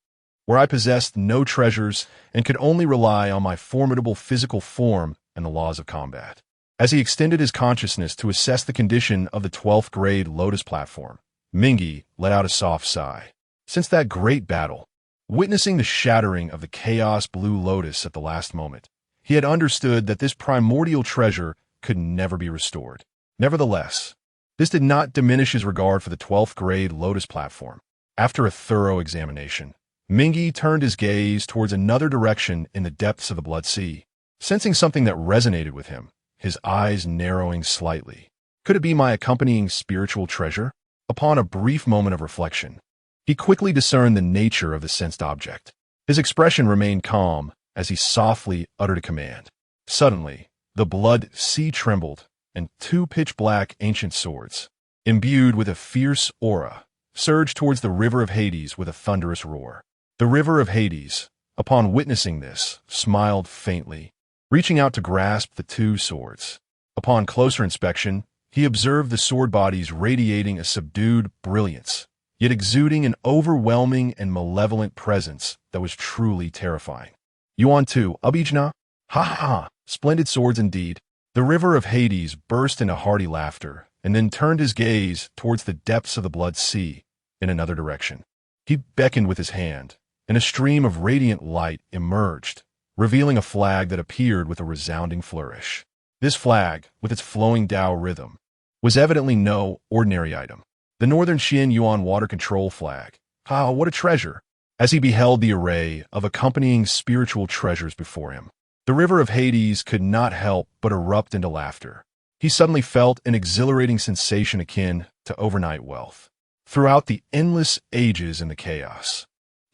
where I possessed no treasures and could only rely on my formidable physical form and the laws of combat. As he extended his consciousness to assess the condition of the 12th grade lotus platform, Mingi let out a soft sigh. Since that great battle, witnessing the shattering of the chaos blue lotus at the last moment, he had understood that this primordial treasure could never be restored. Nevertheless, this did not diminish his regard for the 12th grade lotus platform. After a thorough examination, Mingi turned his gaze towards another direction in the depths of the blood sea. Sensing something that resonated with him, his eyes narrowing slightly. Could it be my accompanying spiritual treasure? Upon a brief moment of reflection, He quickly discerned the nature of the sensed object. His expression remained calm as he softly uttered a command. Suddenly, the blood sea trembled, and two pitch-black ancient swords, imbued with a fierce aura, surged towards the river of Hades with a thunderous roar. The river of Hades, upon witnessing this, smiled faintly, reaching out to grasp the two swords. Upon closer inspection, he observed the sword bodies radiating a subdued brilliance, yet exuding an overwhelming and malevolent presence that was truly terrifying. Yuan Tu, Abijna? Ha ha ha! Splendid swords indeed. The river of Hades burst into hearty laughter, and then turned his gaze towards the depths of the blood sea in another direction. He beckoned with his hand, and a stream of radiant light emerged, revealing a flag that appeared with a resounding flourish. This flag, with its flowing Tao rhythm, was evidently no ordinary item. The Northern Xian Yuan water control flag. Ah, what a treasure! As he beheld the array of accompanying spiritual treasures before him, the river of Hades could not help but erupt into laughter. He suddenly felt an exhilarating sensation akin to overnight wealth. Throughout the endless ages in the chaos,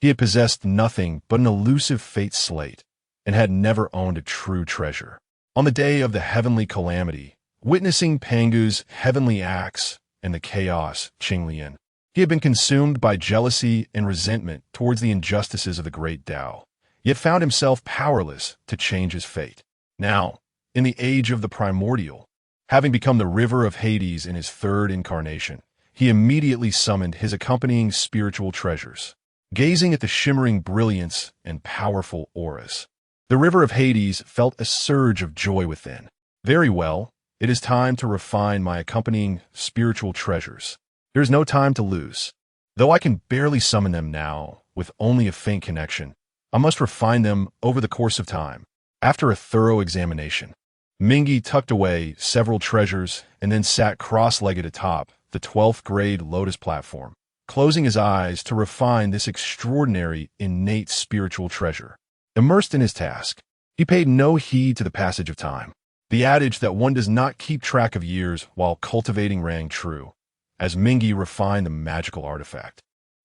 he had possessed nothing but an elusive fate slate, and had never owned a true treasure. On the day of the heavenly calamity, witnessing Pangu's heavenly acts and the chaos Qinglian, he had been consumed by jealousy and resentment towards the injustices of the great Tao, yet found himself powerless to change his fate. Now, in the age of the Primordial, having become the river of Hades in his third incarnation, he immediately summoned his accompanying spiritual treasures. Gazing at the shimmering brilliance and powerful auras, the river of Hades felt a surge of joy within. Very well, it is time to refine my accompanying spiritual treasures. There is no time to lose. Though I can barely summon them now, with only a faint connection, I must refine them over the course of time. After a thorough examination, Mingi tucked away several treasures and then sat cross-legged atop the 12th grade Lotus platform, closing his eyes to refine this extraordinary innate spiritual treasure. Immersed in his task, he paid no heed to the passage of time. The adage that one does not keep track of years while cultivating rang true, as Mingi refined the magical artifact.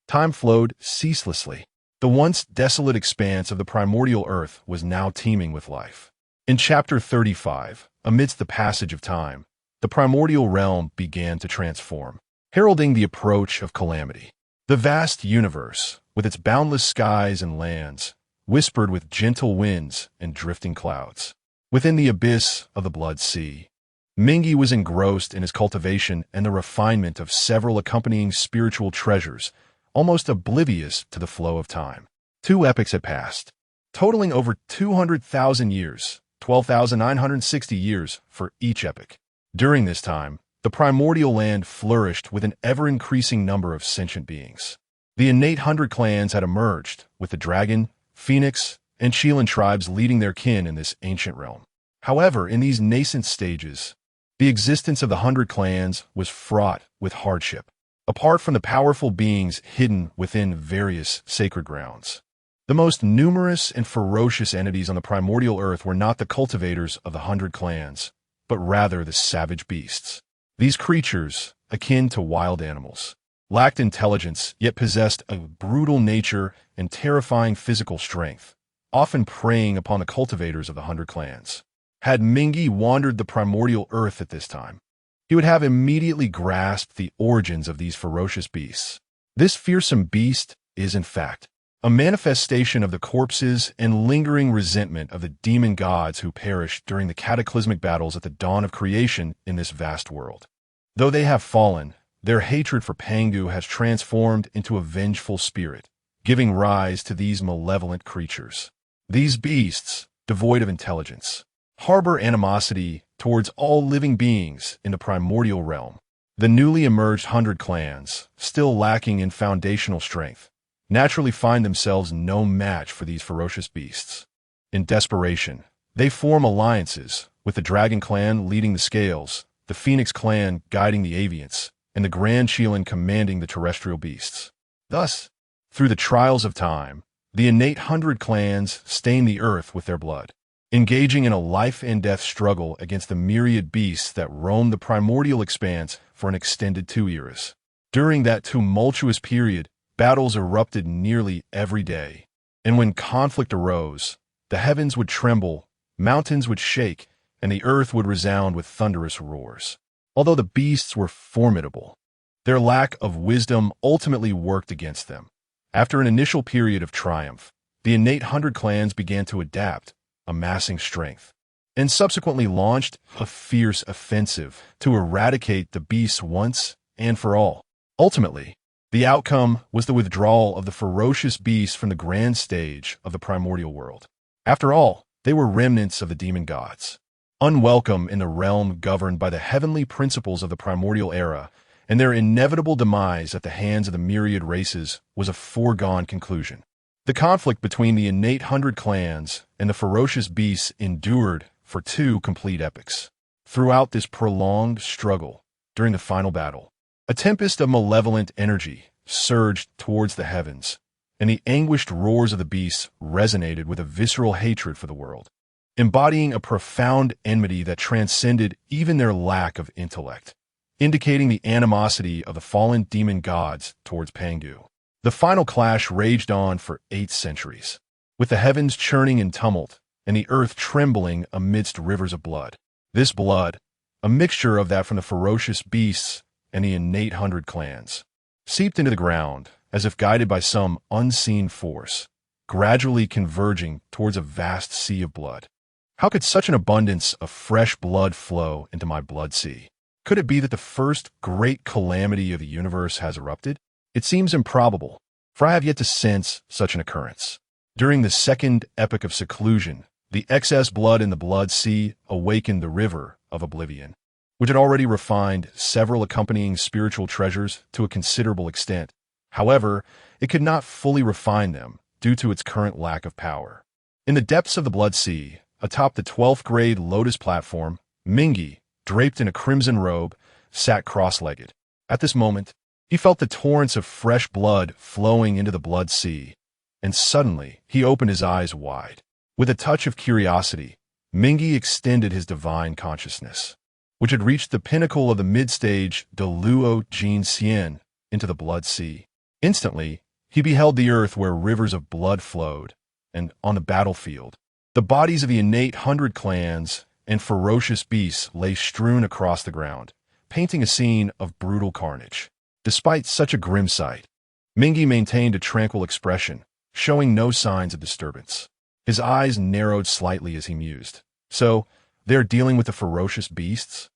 Time flowed ceaselessly. The once desolate expanse of the primordial earth was now teeming with life. In Chapter 35, amidst the passage of time, the primordial realm began to transform, heralding the approach of calamity. The vast universe, with its boundless skies and lands, whispered with gentle winds and drifting clouds. Within the abyss of the blood sea, Mingi was engrossed in his cultivation and the refinement of several accompanying spiritual treasures, almost oblivious to the flow of time. 2 epochs had passed, totaling over 200,000 years, 12,960 years for each epoch. During this time, the primordial land flourished with an ever-increasing number of sentient beings. The innate 100 clans had emerged, with the dragon, phoenix, and Chilan tribes leading their kin in this ancient realm. However, in these nascent stages, the existence of the 100 clans was fraught with hardship. Apart from the powerful beings hidden within various sacred grounds, the most numerous and ferocious entities on the primordial earth were not the cultivators of the 100 clans, but rather the savage beasts. These creatures, akin to wild animals, lacked intelligence yet possessed a brutal nature and terrifying physical strength, often preying upon the cultivators of the 100 clans. Had Mingi wandered the primordial earth at this time, he would have immediately grasped the origins of these ferocious beasts. This fearsome beast is, in fact, a manifestation of the corpses and lingering resentment of the demon gods who perished during the cataclysmic battles at the dawn of creation in this vast world. Though they have fallen, their hatred for Pangu has transformed into a vengeful spirit, giving rise to these malevolent creatures. These beasts, devoid of intelligence, harbor animosity towards all living beings in the primordial realm. The newly emerged 100 clans, still lacking in foundational strength, naturally find themselves no match for these ferocious beasts. In desperation, they form alliances, with the Dragon Clan leading the Scales, the Phoenix Clan guiding the Aviants, and the Grand Chilan commanding the terrestrial beasts. Thus, through the trials of time, the innate 100 clans stain the earth with their blood, engaging in a life-and-death struggle against the myriad beasts that roam the primordial expanse for an extended 2 eras. During that tumultuous period, battles erupted nearly every day, and when conflict arose, the heavens would tremble, mountains would shake, and the earth would resound with thunderous roars. Although the beasts were formidable, their lack of wisdom ultimately worked against them. After an initial period of triumph, the innate 100 clans began to adapt, amassing strength, and subsequently launched a fierce offensive to eradicate the beasts once and for all. Ultimately, the outcome was the withdrawal of the ferocious beasts from the grand stage of the primordial world. After all, they were remnants of the demon gods, unwelcome in the realm governed by the heavenly principles of the primordial era, and their inevitable demise at the hands of the myriad races was a foregone conclusion. The conflict between the innate 100 clans and the ferocious beasts endured for 2 complete epochs. Throughout this prolonged struggle, during the final battle, a tempest of malevolent energy surged towards the heavens, and the anguished roars of the beasts resonated with a visceral hatred for the world, embodying a profound enmity that transcended even their lack of intellect, indicating the animosity of the fallen demon gods towards Pangu. The final clash raged on for 8 centuries, with the heavens churning in tumult and the earth trembling amidst rivers of blood. This blood, a mixture of that from the ferocious beasts and the innate 100 clans, seeped into the ground as if guided by some unseen force, gradually converging towards a vast sea of blood. How could such an abundance of fresh blood flow into my blood sea? Could it be that the first great calamity of the universe has erupted? It seems improbable, for I have yet to sense such an occurrence. During the second epoch of seclusion, the excess blood in the blood sea awakened the river of oblivion, which had already refined several accompanying spiritual treasures to a considerable extent. However, it could not fully refine them due to its current lack of power. In the depths of the blood sea, atop the 12th grade lotus platform, Mingi, draped in a crimson robe, sat cross-legged. At this moment, he felt the torrents of fresh blood flowing into the blood sea, and suddenly he opened his eyes wide. With a touch of curiosity, Mingi extended his divine consciousness, which had reached the pinnacle of the mid-stage de Luo Jin Xian, into the blood sea. Instantly, he beheld the earth where rivers of blood flowed, and on the battlefield, the bodies of the innate 100 clans and ferocious beasts lay strewn across the ground, painting a scene of brutal carnage. Despite such a grim sight, Mingi maintained a tranquil expression, showing no signs of disturbance. His eyes narrowed slightly as he mused. So, they're dealing with the ferocious beasts?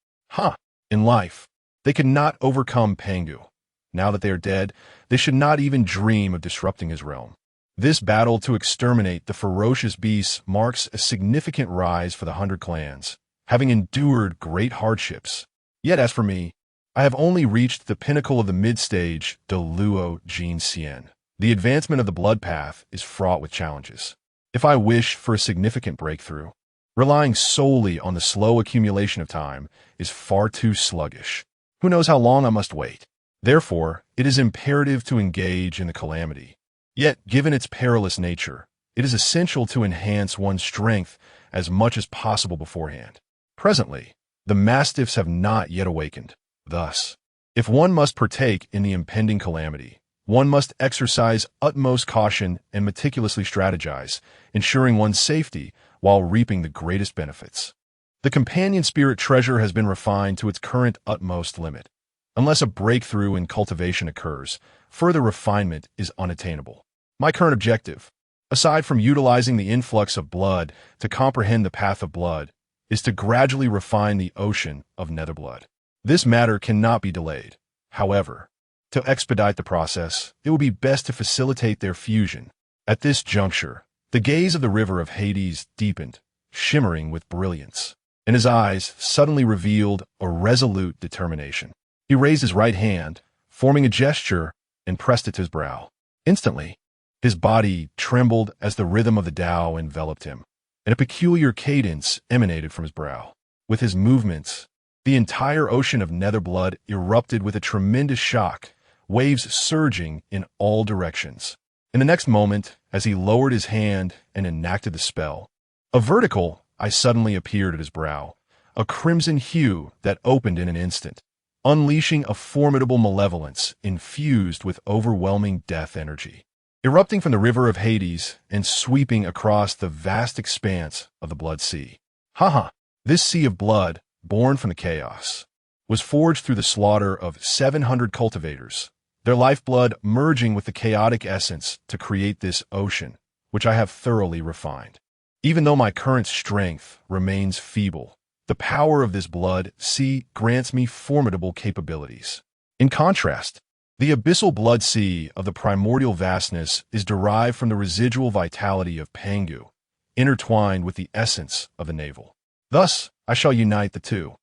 In life, they could not overcome Pangu. Now that they are dead, they should not even dream of disrupting his realm. This battle to exterminate the ferocious beasts marks a significant rise for the 100 clans, having endured great hardships. Yet as for me, I have only reached the pinnacle of the mid-stage de Luo Jin Xian. The advancement of the blood path is fraught with challenges. If I wish for a significant breakthrough, relying solely on the slow accumulation of time is far too sluggish. Who knows how long I must wait? Therefore, it is imperative to engage in the calamity. Yet, given its perilous nature, it is essential to enhance one's strength as much as possible beforehand. Presently, the mastiffs have not yet awakened. Thus, if one must partake in the impending calamity, one must exercise utmost caution and meticulously strategize, ensuring one's safety while reaping the greatest benefits. The companion spirit treasure has been refined to its current utmost limit. Unless a breakthrough in cultivation occurs, further refinement is unattainable. My current objective, aside from utilizing the influx of blood to comprehend the path of blood, is to gradually refine the ocean of nether blood. This matter cannot be delayed. However, to expedite the process, it would be best to facilitate their fusion. At this juncture, the gaze of the river of Hades deepened, shimmering with brilliance, and his eyes suddenly revealed a resolute determination. He raised his right hand, forming a gesture, and pressed it to his brow. Instantly, his body trembled as the rhythm of the Tao enveloped him, and a peculiar cadence emanated from his brow. With his movements, the entire ocean of nether blood erupted with a tremendous shock, waves surging in all directions. In the next moment, as he lowered his hand and enacted the spell, a vertical eye suddenly appeared at his brow, a crimson hue that opened in an instant, unleashing a formidable malevolence infused with overwhelming death energy. Erupting from the river of Hades and sweeping across the vast expanse of the Blood Sea. Haha, this sea of blood, born from the chaos, was forged through the slaughter of 700 cultivators, their lifeblood merging with the chaotic essence to create this ocean, which I have thoroughly refined. Even though my current strength remains feeble, the power of this blood sea grants me formidable capabilities. In contrast, the abyssal blood sea of the primordial vastness is derived from the residual vitality of Pangu, intertwined with the essence of the navel. Thus, I shall unite the two,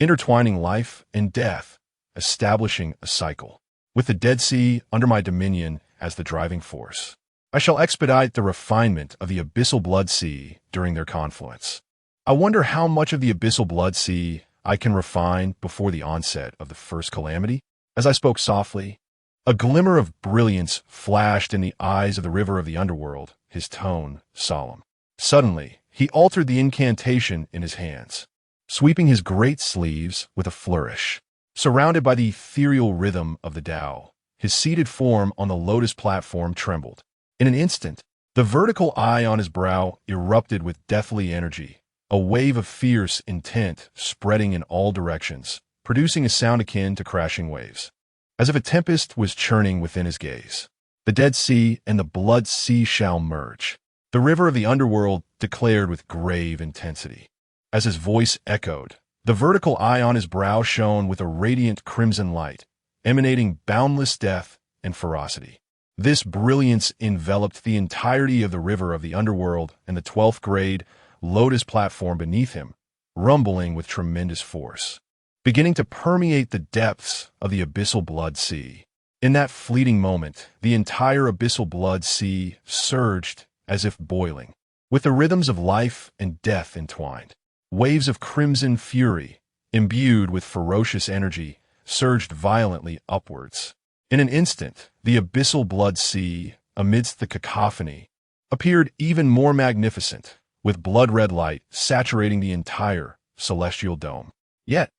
intertwining life and death, establishing a cycle. With the Dead Sea under my dominion as the driving force, I shall expedite the refinement of the abyssal blood sea during their confluence. I wonder how much of the abyssal blood sea I can refine before the onset of the first calamity. As I spoke softly, a glimmer of brilliance flashed in the eyes of the river of the underworld, his tone solemn. Suddenly, he altered the incantation in his hands, sweeping his great sleeves with a flourish. Surrounded by the ethereal rhythm of the Tao, his seated form on the lotus platform trembled. In an instant, the vertical eye on his brow erupted with deathly energy, a wave of fierce intent spreading in all directions, producing a sound akin to crashing waves, as if a tempest was churning within his gaze. The Dead Sea and the Blood Sea shall merge, the river of the underworld declared with grave intensity. As his voice echoed, the vertical eye on his brow shone with a radiant crimson light, emanating boundless death and ferocity. This brilliance enveloped the entirety of the river of the underworld and the 12th grade lotus platform beneath him, rumbling with tremendous force, beginning to permeate the depths of the abyssal blood sea. In that fleeting moment, the entire abyssal blood sea surged as if boiling, with the rhythms of life and death entwined. Waves of crimson fury, imbued with ferocious energy, surged violently upwards. In an instant, the abyssal blood sea, amidst the cacophony, appeared even more magnificent, with blood-red light saturating the entire celestial dome. Yet,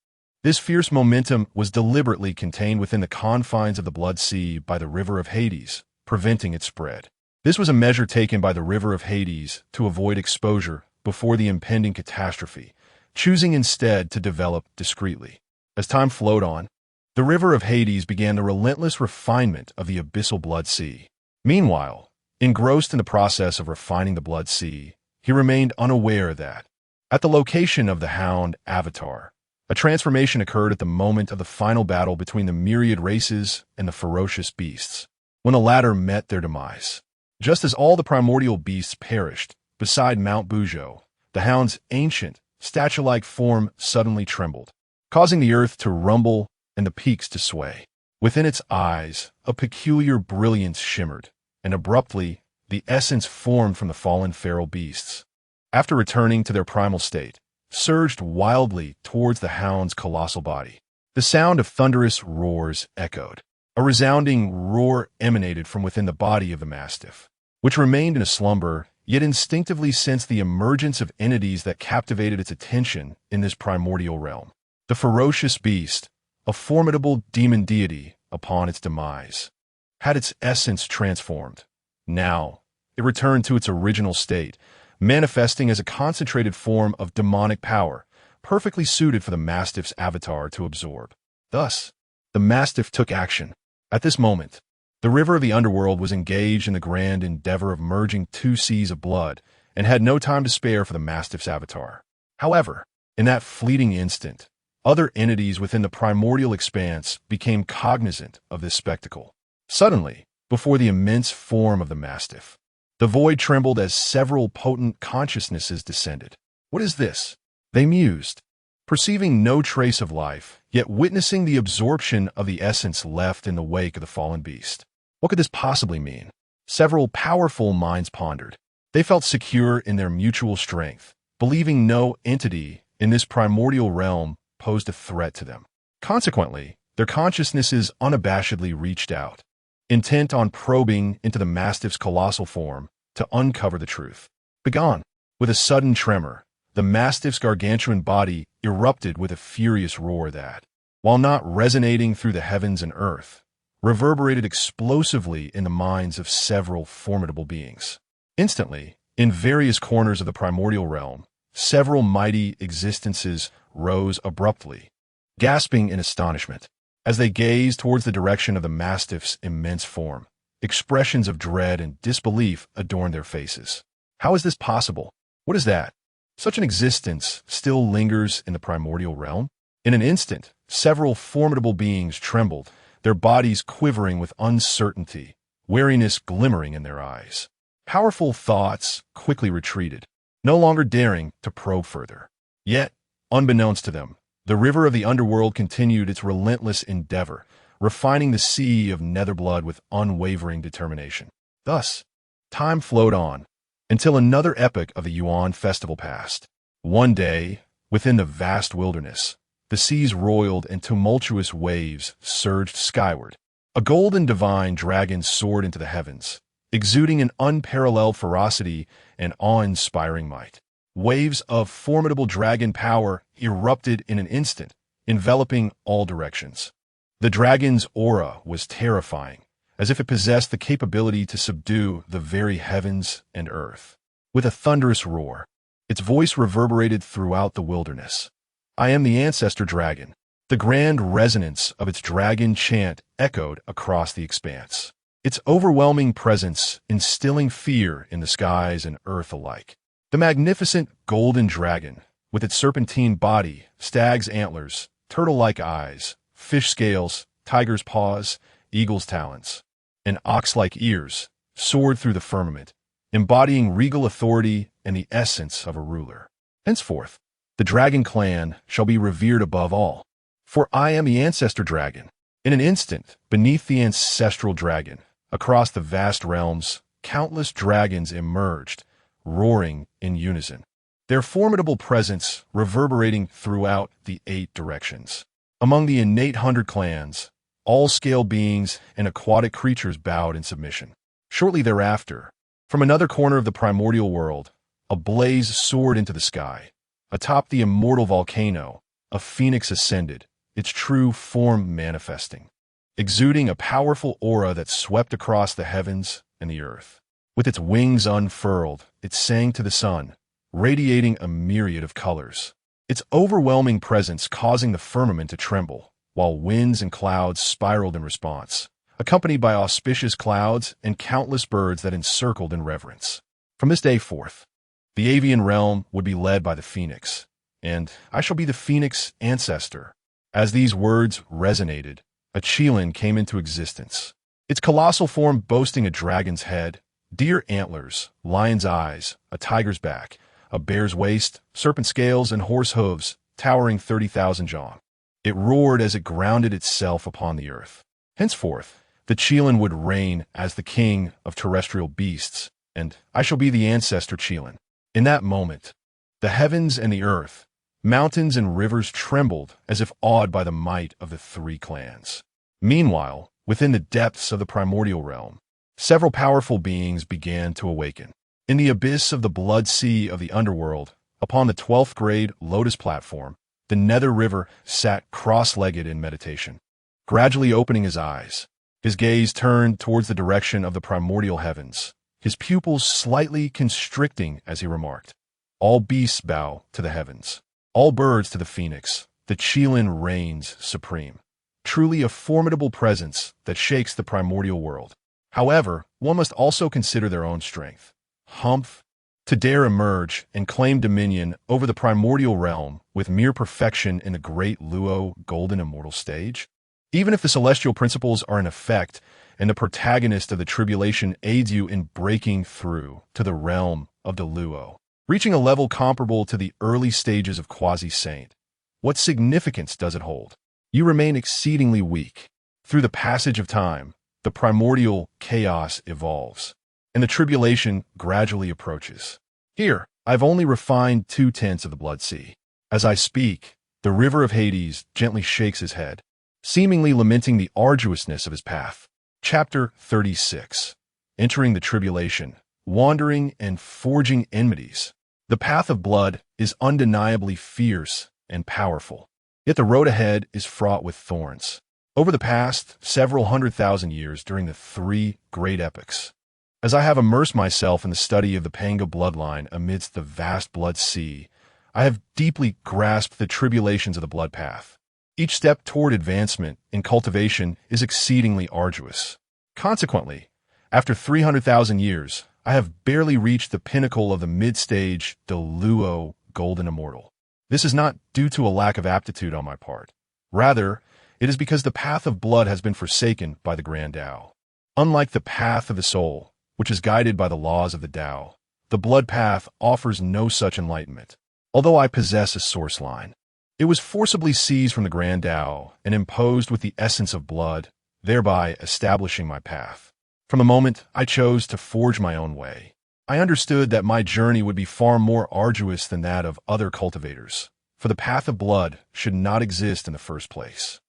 this fierce momentum was deliberately contained within the confines of the blood sea by the river of Hades, preventing its spread. This was a measure taken by the river of Hades to avoid exposure before the impending catastrophe, choosing instead to develop discreetly. As time flowed on, the river of Hades began the relentless refinement of the abyssal blood sea. Meanwhile, engrossed in the process of refining the blood sea, he remained unaware that, at the location of the Hound Avatar, a transformation occurred at the moment of the final battle between the myriad races and the ferocious beasts, when the latter met their demise. Just as all the primordial beasts perished, beside Mount Bujo, the Hound's ancient, statue-like form suddenly trembled, causing the earth to rumble and the peaks to sway. Within its eyes, a peculiar brilliance shimmered, and abruptly, the essence formed from the fallen feral beasts, after returning to their primal state, surged wildly towards the Hound's colossal body. The sound of thunderous roars echoed. A resounding roar emanated from within the body of the Mastiff, which remained in a slumber, yet instinctively sensed the emergence of entities that captivated its attention in this primordial realm. The ferocious beast, a formidable demon deity upon its demise, had its essence transformed. Now, it returned to its original state, manifesting as a concentrated form of demonic power, perfectly suited for the Mastiff's avatar to absorb. Thus, the Mastiff took action. At this moment, the river of the underworld was engaged in the grand endeavor of merging two seas of blood and had no time to spare for the Mastiff's avatar. However, in that fleeting instant, other entities within the primordial expanse became cognizant of this spectacle. Suddenly, before the immense form of the Mastiff, the void trembled as several potent consciousnesses descended. What is this? They mused, perceiving no trace of life, yet witnessing the absorption of the essence left in the wake of the fallen beast. What could this possibly mean? Several powerful minds pondered. They felt secure in their mutual strength, believing no entity in this primordial realm posed a threat to them. Consequently, their consciousnesses unabashedly reached out, intent on probing into the Mastiff's colossal form to uncover the truth. Begone! With a sudden tremor, the Mastiff's gargantuan body erupted with a furious roar that, while not resonating through the heavens and earth, reverberated explosively in the minds of several formidable beings. Instantly, in various corners of the primordial realm, several mighty existences rose abruptly, gasping in astonishment. As they gazed towards the direction of the mastiff's immense form, expressions of dread and disbelief adorned their faces. How is this possible? What is that? Such an existence still lingers in the primordial realm? In an instant, several formidable beings trembled, their bodies quivering with uncertainty, wariness glimmering in their eyes. Powerful thoughts quickly retreated, no longer daring to probe further. Yet, unbeknownst to them, the river of the underworld continued its relentless endeavor, refining the sea of netherblood with unwavering determination. Thus, time flowed on, until another epoch of the Yuan festival passed. One day, within the vast wilderness, the seas roiled and tumultuous waves surged skyward. A golden divine dragon soared into the heavens, exuding an unparalleled ferocity and awe-inspiring might. Waves of formidable dragon power erupted in an instant, enveloping all directions. The dragon's aura was terrifying, as if it possessed the capability to subdue the very heavens and earth. With a thunderous roar, its voice reverberated throughout the wilderness. "I am the Ancestor Dragon." The grand resonance of its dragon chant echoed across the expanse, its overwhelming presence instilling fear in the skies and earth alike. The magnificent golden dragon, with its serpentine body, stag's antlers, turtle-like eyes, fish scales, tiger's paws, eagle's talons, and ox-like ears, soared through the firmament, embodying regal authority and the essence of a ruler. Henceforth, the dragon clan shall be revered above all. For I am the Ancestor Dragon. In an instant, beneath the ancestral dragon, across the vast realms, countless dragons emerged, roaring in unison, their formidable presence reverberating throughout the 8 directions. Among the innate 100 clans, all scale beings and aquatic creatures bowed in submission. Shortly thereafter, from another corner of the primordial world, a blaze soared into the sky. Atop the immortal volcano, a phoenix ascended, its true form manifesting, exuding a powerful aura that swept across the heavens and the earth. With its wings unfurled, it sang to the sun, radiating a myriad of colors, its overwhelming presence causing the firmament to tremble, while winds and clouds spiraled in response, accompanied by auspicious clouds and countless birds that encircled in reverence. From this day forth, the avian realm would be led by the phoenix, and I shall be the phoenix ancestor. As these words resonated, a Qilin came into existence, its colossal form boasting a dragon's head, deer antlers, lion's eyes, a tiger's back, a bear's waist, serpent scales, and horse hooves, towering 30,000 jong. It roared as it grounded itself upon the earth. Henceforth, the Qilin would reign as the king of terrestrial beasts, and I shall be the Ancestor Qilin. In that moment, the heavens and the earth, mountains and rivers trembled as if awed by the might of the 3 clans. Meanwhile, within the depths of the primordial realm, several powerful beings began to awaken. In the abyss of the blood sea of the underworld, upon the 12th grade Lotus platform, the Nether River sat cross-legged in meditation. Gradually opening his eyes, his gaze turned towards the direction of the primordial heavens, his pupils slightly constricting as he remarked, "All beasts bow to the heavens. All birds to the phoenix. The Qilin reigns supreme." Truly a formidable presence that shakes the primordial world. However, one must also consider their own strength. Humph! To dare emerge and claim dominion over the primordial realm with mere perfection in the great Luo golden immortal stage? Even if the celestial principles are in effect and the protagonist of the tribulation aids you in breaking through to the realm of the Luo, reaching a level comparable to the early stages of Quasi-Saint, what significance does it hold? You remain exceedingly weak. Through the passage of time, the primordial chaos evolves, and the tribulation gradually approaches. Here, I've only refined 2/10 of the Blood Sea. As I speak, the river of Hades gently shakes his head, seemingly lamenting the arduousness of his path. Chapter 36. Entering the Tribulation, Wandering and Forging Enmities. The path of blood is undeniably fierce and powerful. Yet the road ahead is fraught with thorns. Over the past several 100,000 years during the three great epochs, as I have immersed myself in the study of the Pangu bloodline amidst the vast blood sea, I have deeply grasped the tribulations of the blood path. Each step toward advancement in cultivation is exceedingly arduous. Consequently, after 300,000 years, I have barely reached the pinnacle of the mid-stage Deluo Golden Immortal. This is not due to a lack of aptitude on my part. Rather, it is because the path of blood has been forsaken by the Grand Tao. Unlike the path of the soul, which is guided by the laws of the Tao, the blood path offers no such enlightenment. Although I possess a source line, it was forcibly seized from the Grand Tao and imposed with the essence of blood, thereby establishing my path. From the moment I chose to forge my own way, I understood that my journey would be far more arduous than that of other cultivators, for the path of blood should not exist in the first place.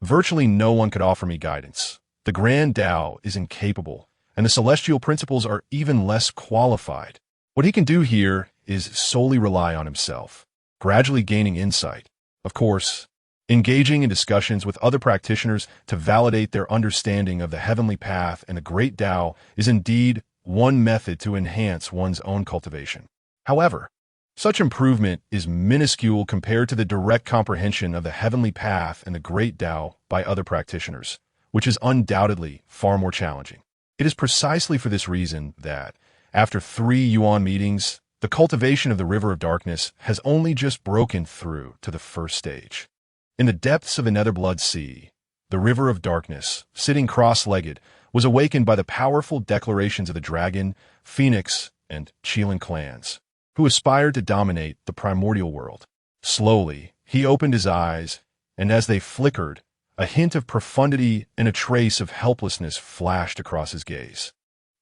Virtually no one could offer me guidance. The Grand Tao is incapable, and the celestial principles are even less qualified. What he can do here is solely rely on himself, gradually gaining insight. Of course, engaging in discussions with other practitioners to validate their understanding of the heavenly path and the great Tao is indeed one method to enhance one's own cultivation. However, such improvement is minuscule compared to the direct comprehension of the heavenly path and the great Tao by other practitioners, which is undoubtedly far more challenging. It is precisely for this reason that, after 3 Yuan meetings, the cultivation of the River of Darkness has only just broken through to the first stage. In the depths of the Nether Blood Sea, the River of Darkness, sitting cross-legged, was awakened by the powerful declarations of the Dragon, Phoenix, and Qilin clans, who aspired to dominate the primordial world. Slowly, he opened his eyes, and as they flickered, a hint of profundity and a trace of helplessness flashed across his gaze.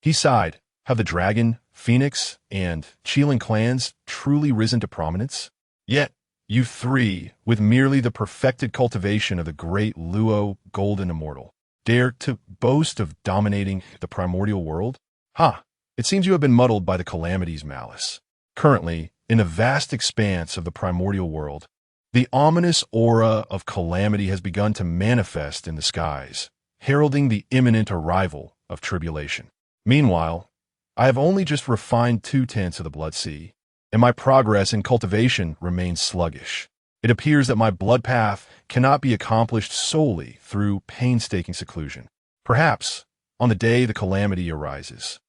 He sighed. Have the Dragon, Phoenix, and Qilin clans truly risen to prominence? Yet, you three, with merely the perfected cultivation of the great Luo Golden Immortal, dare to boast of dominating the primordial world? Ha! It seems you have been muddled by the Calamity's malice. Currently, in the vast expanse of the primordial world, the ominous aura of calamity has begun to manifest in the skies, heralding the imminent arrival of tribulation. Meanwhile, I have only just refined 2/10 of the Blood Sea, and my progress in cultivation remains sluggish. It appears that my blood path cannot be accomplished solely through painstaking seclusion. Perhaps, on the day the calamity arises,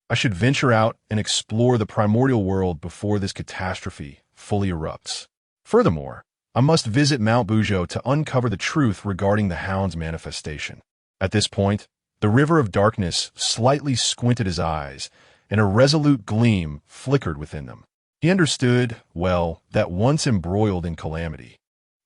I should venture out and explore the primordial world before this catastrophe fully erupts. Furthermore, I must visit Mount Bujo to uncover the truth regarding the Hound's manifestation. At this point, the River of Darkness slightly squinted his eyes, and a resolute gleam flickered within them. He understood, well, that once embroiled in calamity,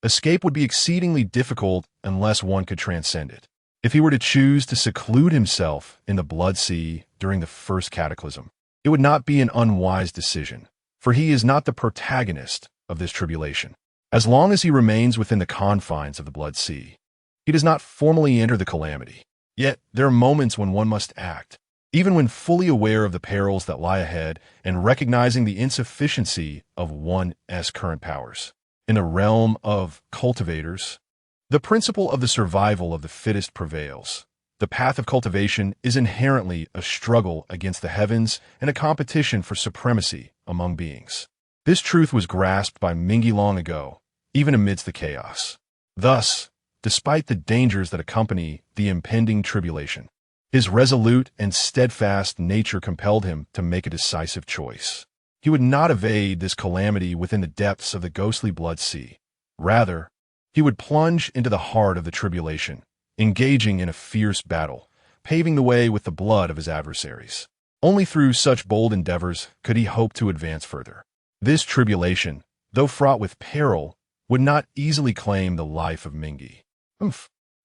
escape would be exceedingly difficult unless one could transcend it. If he were to choose to seclude himself in the Blood Sea during the first cataclysm, it would not be an unwise decision, for he is not the protagonist of this tribulation. As long as he remains within the confines of the Blood Sea, he does not formally enter the calamity. Yet there are moments when one must act, even when fully aware of the perils that lie ahead and recognizing the insufficiency of one's current powers. In the realm of cultivators, the principle of the survival of the fittest prevails. The path of cultivation is inherently a struggle against the heavens and a competition for supremacy among beings. This truth was grasped by Mingi long ago, even amidst the chaos. Thus, despite the dangers that accompany the impending tribulation, his resolute and steadfast nature compelled him to make a decisive choice. He would not evade this calamity within the depths of the ghostly Blood Sea. Rather, he would plunge into the heart of the tribulation, engaging in a fierce battle, paving the way with the blood of his adversaries. Only through such bold endeavors could he hope to advance further. This tribulation, though fraught with peril, would not easily claim the life of Mingi.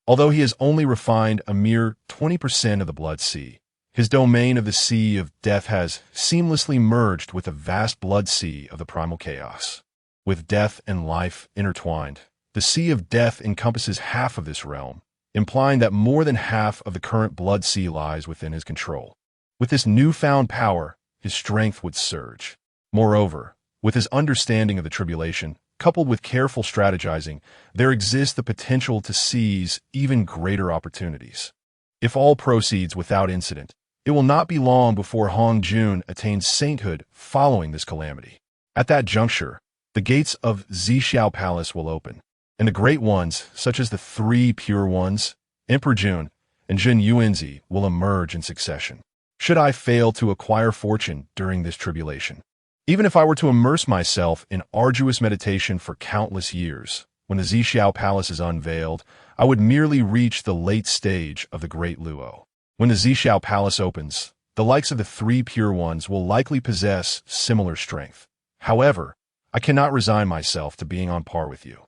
Although he has only refined a mere 20% of the Blood Sea, his domain of the Sea of Death has seamlessly merged with the vast Blood Sea of the primal chaos. With death and life intertwined, the Sea of Death encompasses half of this realm, implying that more than half of the current Blood Sea lies within his control. With this newfound power, his strength would surge. Moreover, with his understanding of the tribulation, coupled with careful strategizing, there exists the potential to seize even greater opportunities. If all proceeds without incident, it will not be long before Hong Jun attains sainthood following this calamity. At that juncture, the gates of Zhixiao Palace will open, and the great ones, such as the three pure ones, Emperor Jun and Jun Yuanzi, will emerge in succession. Should I fail to acquire fortune during this tribulation, even if I were to immerse myself in arduous meditation for countless years, when the Zhixiao Palace is unveiled, I would merely reach the late stage of the Great Luo. When the Zhixiao Palace opens, the likes of the three pure ones will likely possess similar strength. However, I cannot resign myself to being on par with you.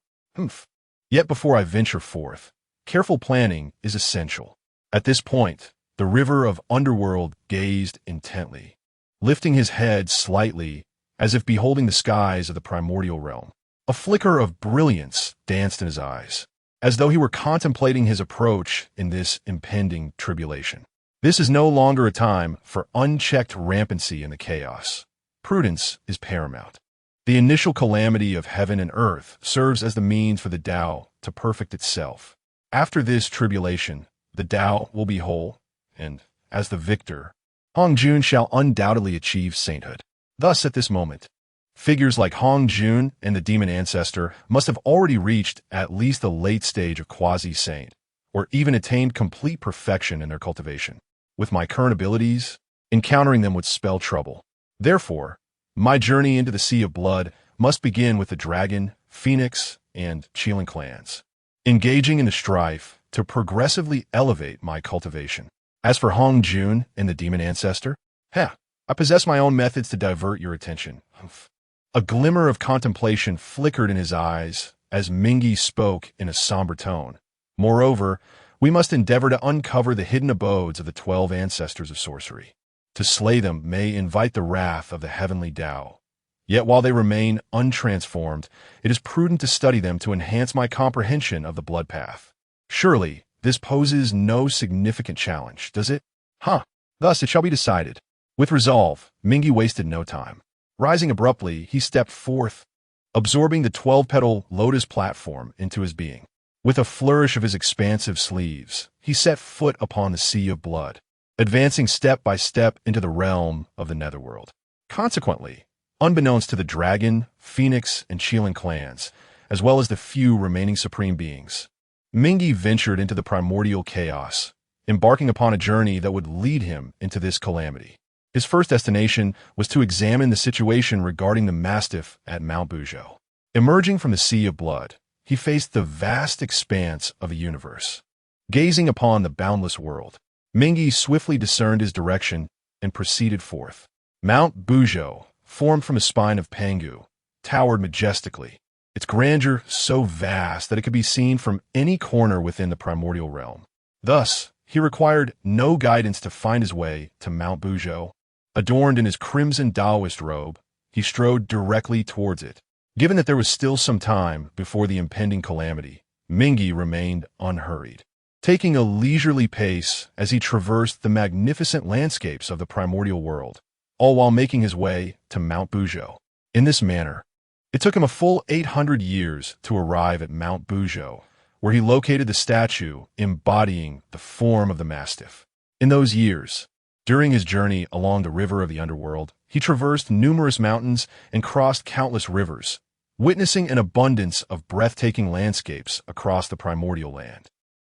Yet before I venture forth, careful planning is essential. At this point, the river of underworld gazed intently, lifting his head slightly as if beholding the skies of the primordial realm. A flicker of brilliance danced in his eyes, as though he were contemplating his approach in this impending tribulation. This is no longer a time for unchecked rampancy in the chaos. Prudence is paramount. The initial calamity of heaven and earth serves as the means for the Tao to perfect itself. After this tribulation, the Tao will be whole, and, as the victor, Hong Jun shall undoubtedly achieve sainthood. Thus, at this moment, figures like Hong Jun and the Demon Ancestor must have already reached at least the late stage of quasi-saint, or even attained complete perfection in their cultivation. With my current abilities, encountering them would spell trouble. Therefore, my journey into the Sea of Blood must begin with the Dragon, Phoenix, and Qilin clans, engaging in the strife to progressively elevate my cultivation. As for Hong Jun and the Demon Ancestor, I possess my own methods to divert your attention. A glimmer of contemplation flickered in his eyes as Mingi spoke in a somber tone. Moreover, we must endeavor to uncover the hidden abodes of the 12 ancestors of sorcery. To slay them may invite the wrath of the heavenly Tao. Yet while they remain untransformed, it is prudent to study them to enhance my comprehension of the blood path. Surely, this poses no significant challenge, does it? Thus it shall be decided. With resolve, Mingi wasted no time. Rising abruptly, he stepped forth, absorbing the 12-petal lotus platform into his being. With a flourish of his expansive sleeves, he set foot upon the Sea of Blood, advancing step by step into the realm of the Netherworld. Consequently, unbeknownst to the Dragon, Phoenix, and Qilin clans, as well as the few remaining supreme beings, Mingi ventured into the primordial chaos, embarking upon a journey that would lead him into this calamity. His first destination was to examine the situation regarding the Mastiff at Mount Buzhou. Emerging from the Sea of Blood, he faced the vast expanse of a universe. Gazing upon the boundless world, Mingi swiftly discerned his direction and proceeded forth. Mount Buzhou, formed from a spine of Pangu, towered majestically, its grandeur so vast that it could be seen from any corner within the primordial realm. Thus, he required no guidance to find his way to Mount Buzhou. Adorned in his crimson Taoist robe, he strode directly towards it. Given that there was still some time before the impending calamity, Mingi remained unhurried, taking a leisurely pace as he traversed the magnificent landscapes of the primordial world, all while making his way to Mount Buzhou. In this manner, it took him a full 800 years to arrive at Mount Buzhou, where he located the statue embodying the form of the Mastiff. In those years, during his journey along the river of the underworld, he traversed numerous mountains and crossed countless rivers, witnessing an abundance of breathtaking landscapes across the primordial land.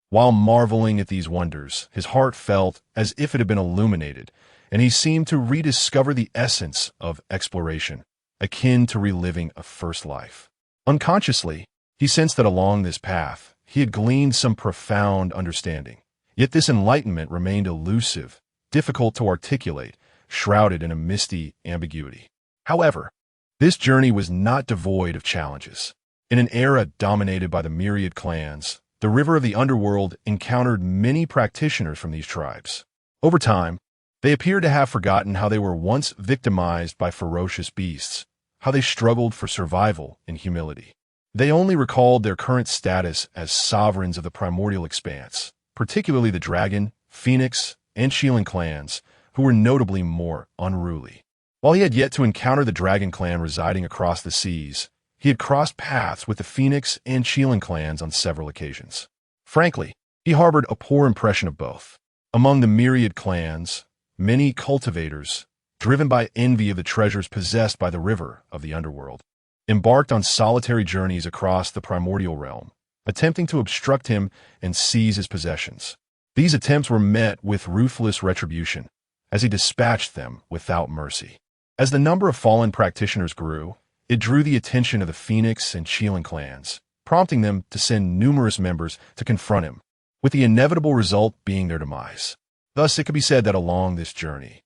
While marveling at these wonders, his heart felt as if it had been illuminated, and he seemed to rediscover the essence of exploration, akin to reliving a first life. Unconsciously, he sensed that along this path, he had gleaned some profound understanding. Yet this enlightenment remained elusive, difficult to articulate, shrouded in a misty ambiguity. However, this journey was not devoid of challenges. In an era dominated by the Myriad clans, the river of the underworld encountered many practitioners from these tribes. Over time, they appeared to have forgotten how they were once victimized by ferocious beasts, how they struggled for survival and humility. They only recalled their current status as sovereigns of the primordial expanse, particularly the Dragon, Phoenix, and Qilin clans, who were notably more unruly. While he had yet to encounter the Dragon clan residing across the seas, he had crossed paths with the Phoenix and Chelan clans on several occasions. Frankly, he harbored a poor impression of both. Among the Myriad clans, many cultivators, driven by envy of the treasures possessed by the river of the underworld, embarked on solitary journeys across the Primordial realm, attempting to obstruct him and seize his possessions. These attempts were met with ruthless retribution, as he dispatched them without mercy. As the number of fallen practitioners grew, it drew the attention of the Phoenix and Chelan clans, prompting them to send numerous members to confront him, with the inevitable result being their demise. Thus, it could be said that along this journey,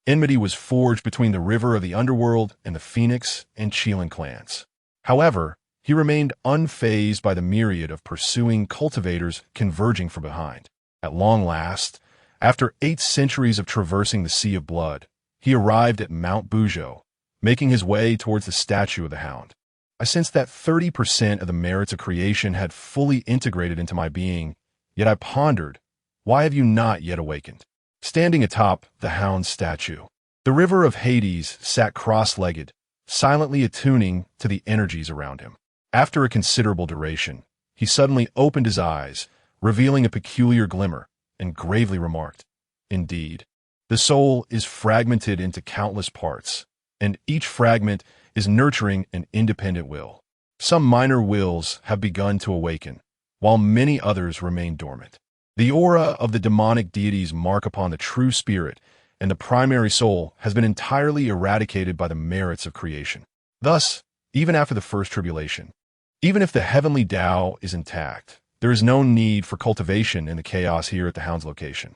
enmity was forged between the river of the underworld and the Phoenix and Chelan clans. However, he remained unfazed by the myriad of pursuing cultivators converging from behind. At long last, after 8 centuries of traversing the Sea of Blood, he arrived at Mount Bujo, making his way towards the statue of the Hound. I sensed that 30% of the merits of creation had fully integrated into my being, yet I pondered, why have you not yet awakened? Standing atop the Hound's statue, the river of Hades sat cross-legged, silently attuning to the energies around him. After a considerable duration, he suddenly opened his eyes, revealing a peculiar glimmer, and gravely remarked, "Indeed, the soul is fragmented into countless parts, and each fragment is nurturing an independent will. Some minor wills have begun to awaken, while many others remain dormant. The aura of the demonic deities mark upon the true spirit and the primary soul has been entirely eradicated by the merits of creation. Thus, even after the first tribulation, even if the heavenly Tao is intact, there is no need for cultivation in the chaos here at the Hound's location.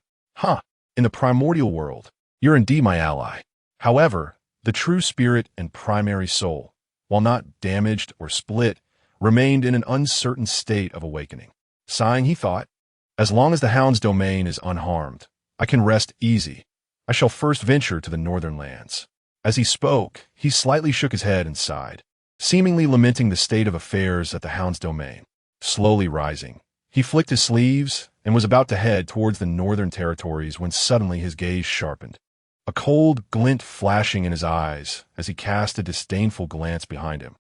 In the primordial world, you're indeed my ally. However, the true spirit and primary soul, while not damaged or split, remained in an uncertain state of awakening. Sighing, he thought, as long as the Hound's domain is unharmed, I can rest easy. I shall first venture to the northern lands. As he spoke, he slightly shook his head and sighed, seemingly lamenting the state of affairs at the Hound's domain. Slowly rising, he flicked his sleeves and was about to head towards the northern territories when suddenly his gaze sharpened, a cold glint flashing in his eyes as he cast a disdainful glance behind him.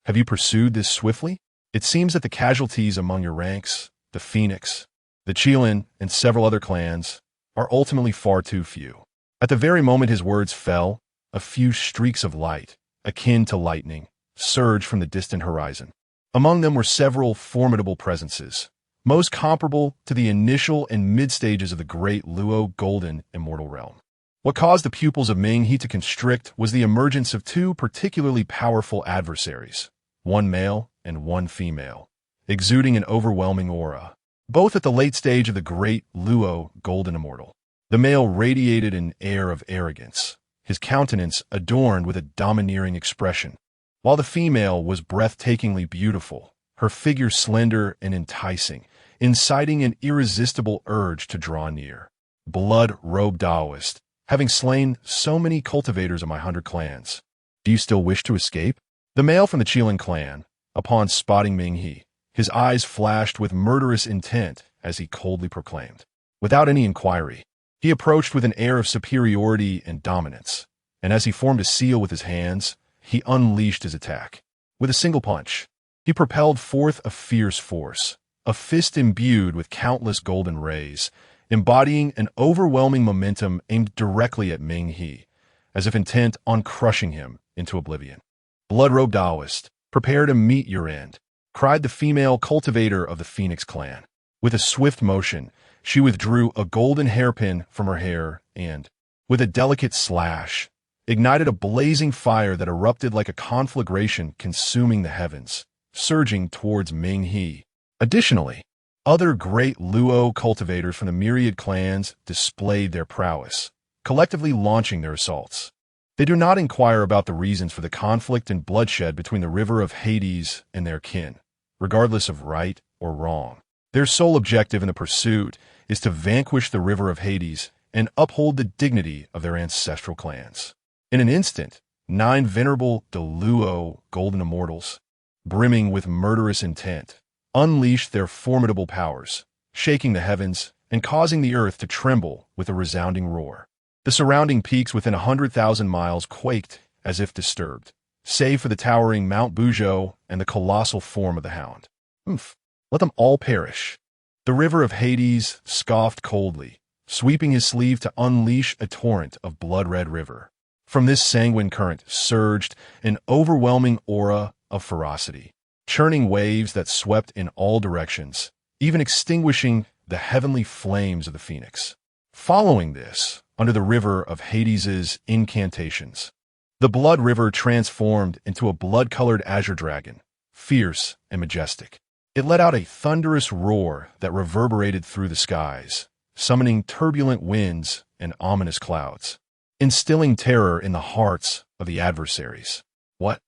Have you pursued this swiftly? It seems that the casualties among your ranks, the Phoenix, the Chelan, and several other clans, are ultimately far too few. At the very moment his words fell, a few streaks of light, akin to lightning, surged from the distant horizon. Among them were several formidable presences, most comparable to the initial and mid-stages of the great Luo Golden Immortal Realm. What caused the pupils of Ming-He to constrict was the emergence of 2 particularly powerful adversaries, one male and one female, exuding an overwhelming aura, both at the late stage of the great Luo Golden Immortal. The male radiated an air of arrogance, his countenance adorned with a domineering expression, while the female was breathtakingly beautiful, her figure slender and enticing, inciting an irresistible urge to draw near. Blood-robed Taoist, having slain so many cultivators of my 100 clans, do you still wish to escape? The male from the Chelan clan, upon spotting Ming-He, his eyes flashed with murderous intent as he coldly proclaimed. Without any inquiry, he approached with an air of superiority and dominance, and as he formed a seal with his hands, he unleashed his attack. With a single punch, he propelled forth a fierce force, a fist imbued with countless golden rays, embodying an overwhelming momentum aimed directly at Ming-He, as if intent on crushing him into oblivion. Blood-robed Taoist, prepare to meet your end, cried the female cultivator of the Phoenix clan. With a swift motion, she withdrew a golden hairpin from her hair and, with a delicate slash, ignited a blazing fire that erupted like a conflagration consuming the heavens, surging towards Ming-He. Additionally, other great Luo cultivators from the myriad clans displayed their prowess, collectively launching their assaults. They do not inquire about the reasons for the conflict and bloodshed between the river of Hades and their kin, regardless of right or wrong. Their sole objective in the pursuit is to vanquish the river of Hades and uphold the dignity of their ancestral clans. In an instant, 9 venerable Deluo golden immortals, brimming with murderous intent, unleashed their formidable powers, shaking the heavens and causing the earth to tremble with a resounding roar. The surrounding peaks within 100,000 miles quaked as if disturbed, save for the towering Mount Bujo and the colossal form of the Hound. Let them all perish. The river of Hades scoffed coldly, sweeping his sleeve to unleash a torrent of blood-red river. From this sanguine current surged an overwhelming aura of ferocity, churning waves that swept in all directions, even extinguishing the heavenly flames of the phoenix. Following this, under the river of Hades's incantations, the blood river transformed into a blood-colored azure dragon, fierce and majestic. It let out a thunderous roar that reverberated through the skies, summoning turbulent winds and ominous clouds, instilling terror in the hearts of the adversaries. What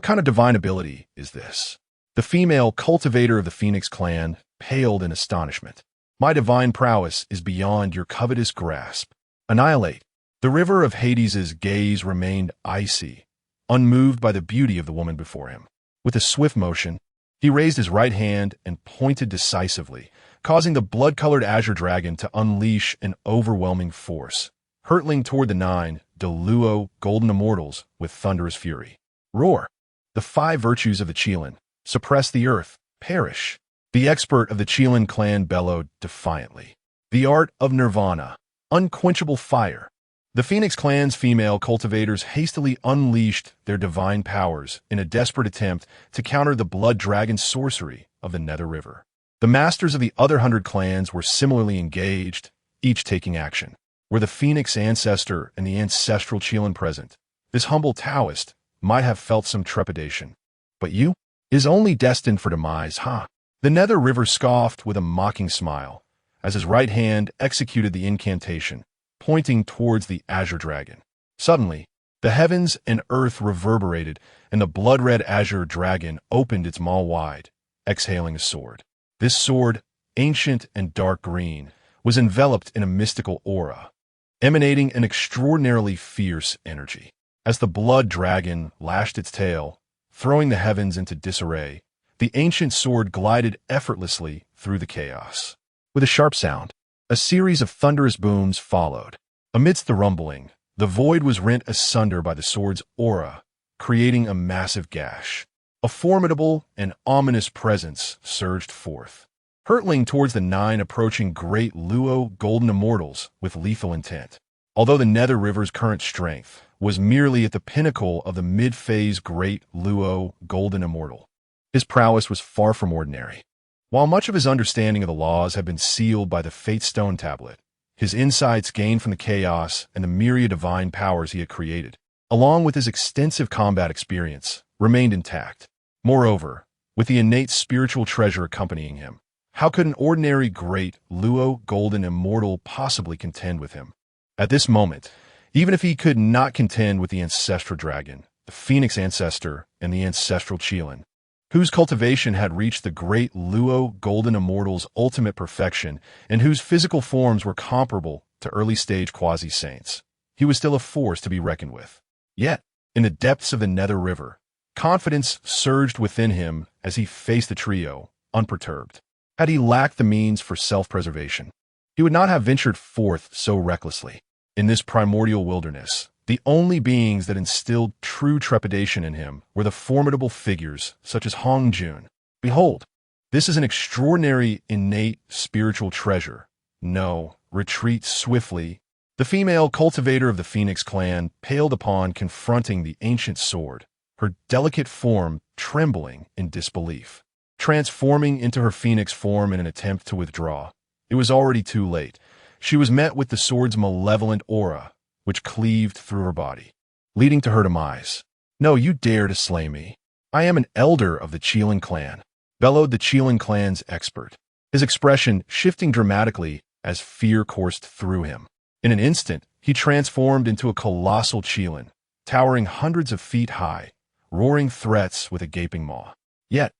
kind of divine ability is this? The female cultivator of the Phoenix clan paled in astonishment. My divine prowess is beyond your covetous grasp. Annihilate. The river of Hades's gaze remained icy, unmoved by the beauty of the woman before him. With a swift motion, he raised his right hand and pointed decisively, causing the blood-colored azure dragon to unleash an overwhelming force, hurtling toward the 9 Deluo golden immortals with thunderous fury. Roar! The 5 virtues of the Qilin. Suppress the earth. Perish. The expert of the Qilin clan bellowed defiantly. The art of nirvana. Unquenchable fire. The Phoenix clan's female cultivators hastily unleashed their divine powers in a desperate attempt to counter the blood dragon sorcery of the Nether River. The masters of the other 100 clans were similarly engaged, each taking action. Were the Phoenix Ancestor and the Ancestral Qilin present, this humble Taoist might have felt some trepidation. But you is only destined for demise, huh? The Nether River scoffed with a mocking smile as his right hand executed the incantation, pointing towards the azure dragon. Suddenly, the heavens and earth reverberated, and the blood-red azure dragon opened its maw wide, exhaling a sword. This sword, ancient and dark green, was enveloped in a mystical aura, emanating an extraordinarily fierce energy. As the blood dragon lashed its tail, throwing the heavens into disarray, the ancient sword glided effortlessly through the chaos. With a sharp sound, a series of thunderous booms followed. Amidst the rumbling, the void was rent asunder by the sword's aura, creating a massive gash. A formidable and ominous presence surged forth, hurtling towards the 9 approaching great Luo golden immortals with lethal intent. Although the Nether River's current strength was merely at the pinnacle of the mid-phase great Luo golden immortal, his prowess was far from ordinary. While much of his understanding of the laws had been sealed by the Fate Stone Tablet, his insights gained from the chaos and the myriad divine powers he had created, along with his extensive combat experience, remained intact. Moreover, with the innate spiritual treasure accompanying him, how could an ordinary great Luo golden immortal possibly contend with him? At this moment, even if he could not contend with the Ancestral Dragon, the Phoenix Ancestor, and the Ancestral Qilin, whose cultivation had reached the great Luo golden immortal's ultimate perfection and whose physical forms were comparable to early-stage quasi-saints, he was still a force to be reckoned with. Yet, in the depths of the Nether River, confidence surged within him as he faced the trio, unperturbed. Had he lacked the means for self-preservation, he would not have ventured forth so recklessly. In this primordial wilderness, the only beings that instilled true trepidation in him were the formidable figures such as Hong Jun. Behold, this is an extraordinary innate spiritual treasure. No, retreat swiftly. The female cultivator of the Phoenix clan paled upon confronting the ancient sword, her delicate form trembling in disbelief. Transforming into her phoenix form in an attempt to withdraw, it was already too late. She was met with the sword's malevolent aura, which cleaved through her body, leading to her demise. No, you dare to slay me. I am an elder of the Qilin clan, bellowed the Qilin clan's expert, his expression shifting dramatically as fear coursed through him. In an instant, he transformed into a colossal Qilin, towering hundreds of feet high, roaring threats with a gaping maw. Yet,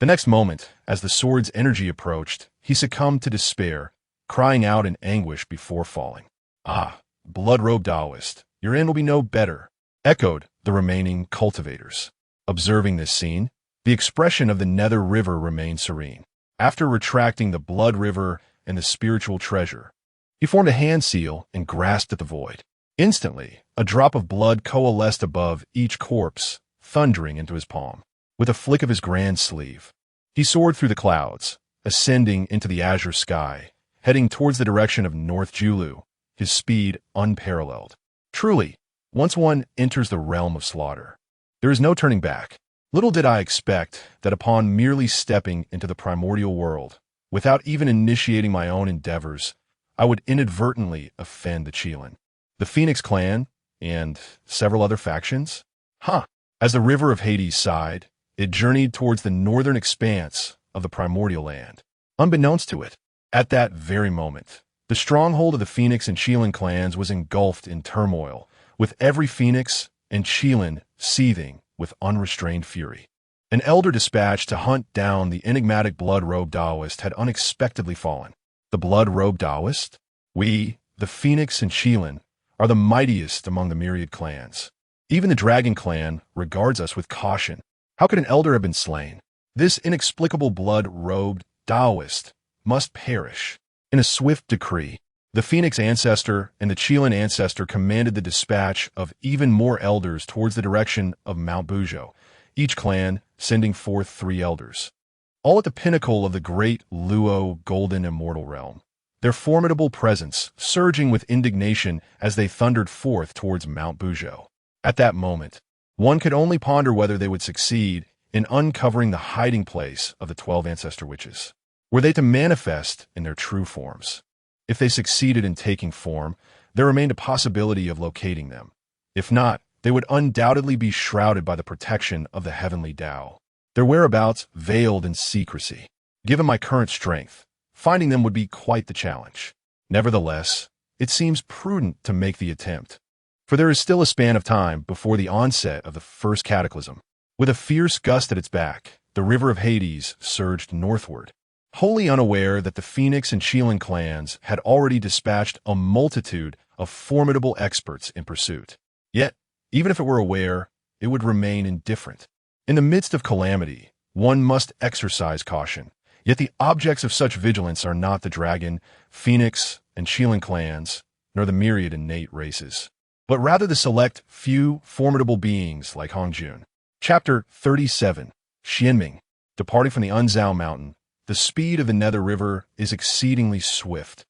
the next moment, as the sword's energy approached, he succumbed to despair, crying out in anguish before falling. Ah, blood-robed Taoist, your end will be no better, echoed the remaining cultivators. Observing this scene, the expression of the Nether River remained serene. After retracting the blood river and the spiritual treasure, he formed a hand seal and grasped at the void. Instantly, a drop of blood coalesced above each corpse, thundering into his palm. With a flick of his grand sleeve, he soared through the clouds, ascending into the azure sky, heading towards the direction of North Julu, his speed unparalleled. Truly, once one enters the realm of slaughter, there is no turning back. Little did I expect that upon merely stepping into the primordial world, without even initiating my own endeavors, I would inadvertently offend the Chelan, the Phoenix clan, and several other factions. As the river of Hades sighed, it journeyed towards the northern expanse of the primordial land. Unbeknownst to it, at that very moment, the stronghold of the Phoenix and Chelan clans was engulfed in turmoil, with every Phoenix and Chelan seething with unrestrained fury. An elder dispatched to hunt down the enigmatic blood-robed Taoist had unexpectedly fallen. The blood-robed Taoist? We, the Phoenix and Chelan, are the mightiest among the Myriad clans. Even the Dragon clan regards us with caution. How could an elder have been slain? This inexplicable blood-robed Taoist must perish. In a swift decree, the Phoenix Ancestor and the Chelan Ancestor commanded the dispatch of even more elders towards the direction of Mount Bujo, each clan sending forth 3 elders, all at the pinnacle of the great Luo golden immortal realm, their formidable presence surging with indignation as they thundered forth towards Mount Bujo. At that moment, one could only ponder whether they would succeed in uncovering the hiding place of the 12 Ancestor Witches. Were they to manifest in their true forms? If they succeeded in taking form, there remained a possibility of locating them. If not, they would undoubtedly be shrouded by the protection of the heavenly Tao, their whereabouts veiled in secrecy. Given my current strength, finding them would be quite the challenge. Nevertheless, it seems prudent to make the attempt, for there is still a span of time before the onset of the first cataclysm. With a fierce gust at its back, the river of Hades surged northward, wholly unaware that the Phoenix and Chelan clans had already dispatched a multitude of formidable experts in pursuit. Yet, even if it were aware, it would remain indifferent. In the midst of calamity, one must exercise caution. Yet the objects of such vigilance are not the Dragon, Phoenix, and Chelan clans, nor the myriad innate races, but rather the select few formidable beings like Hongjun. Chapter 37. Xianming. Departing from the Unzao Mountain, the speed of the Nether River is exceedingly swift,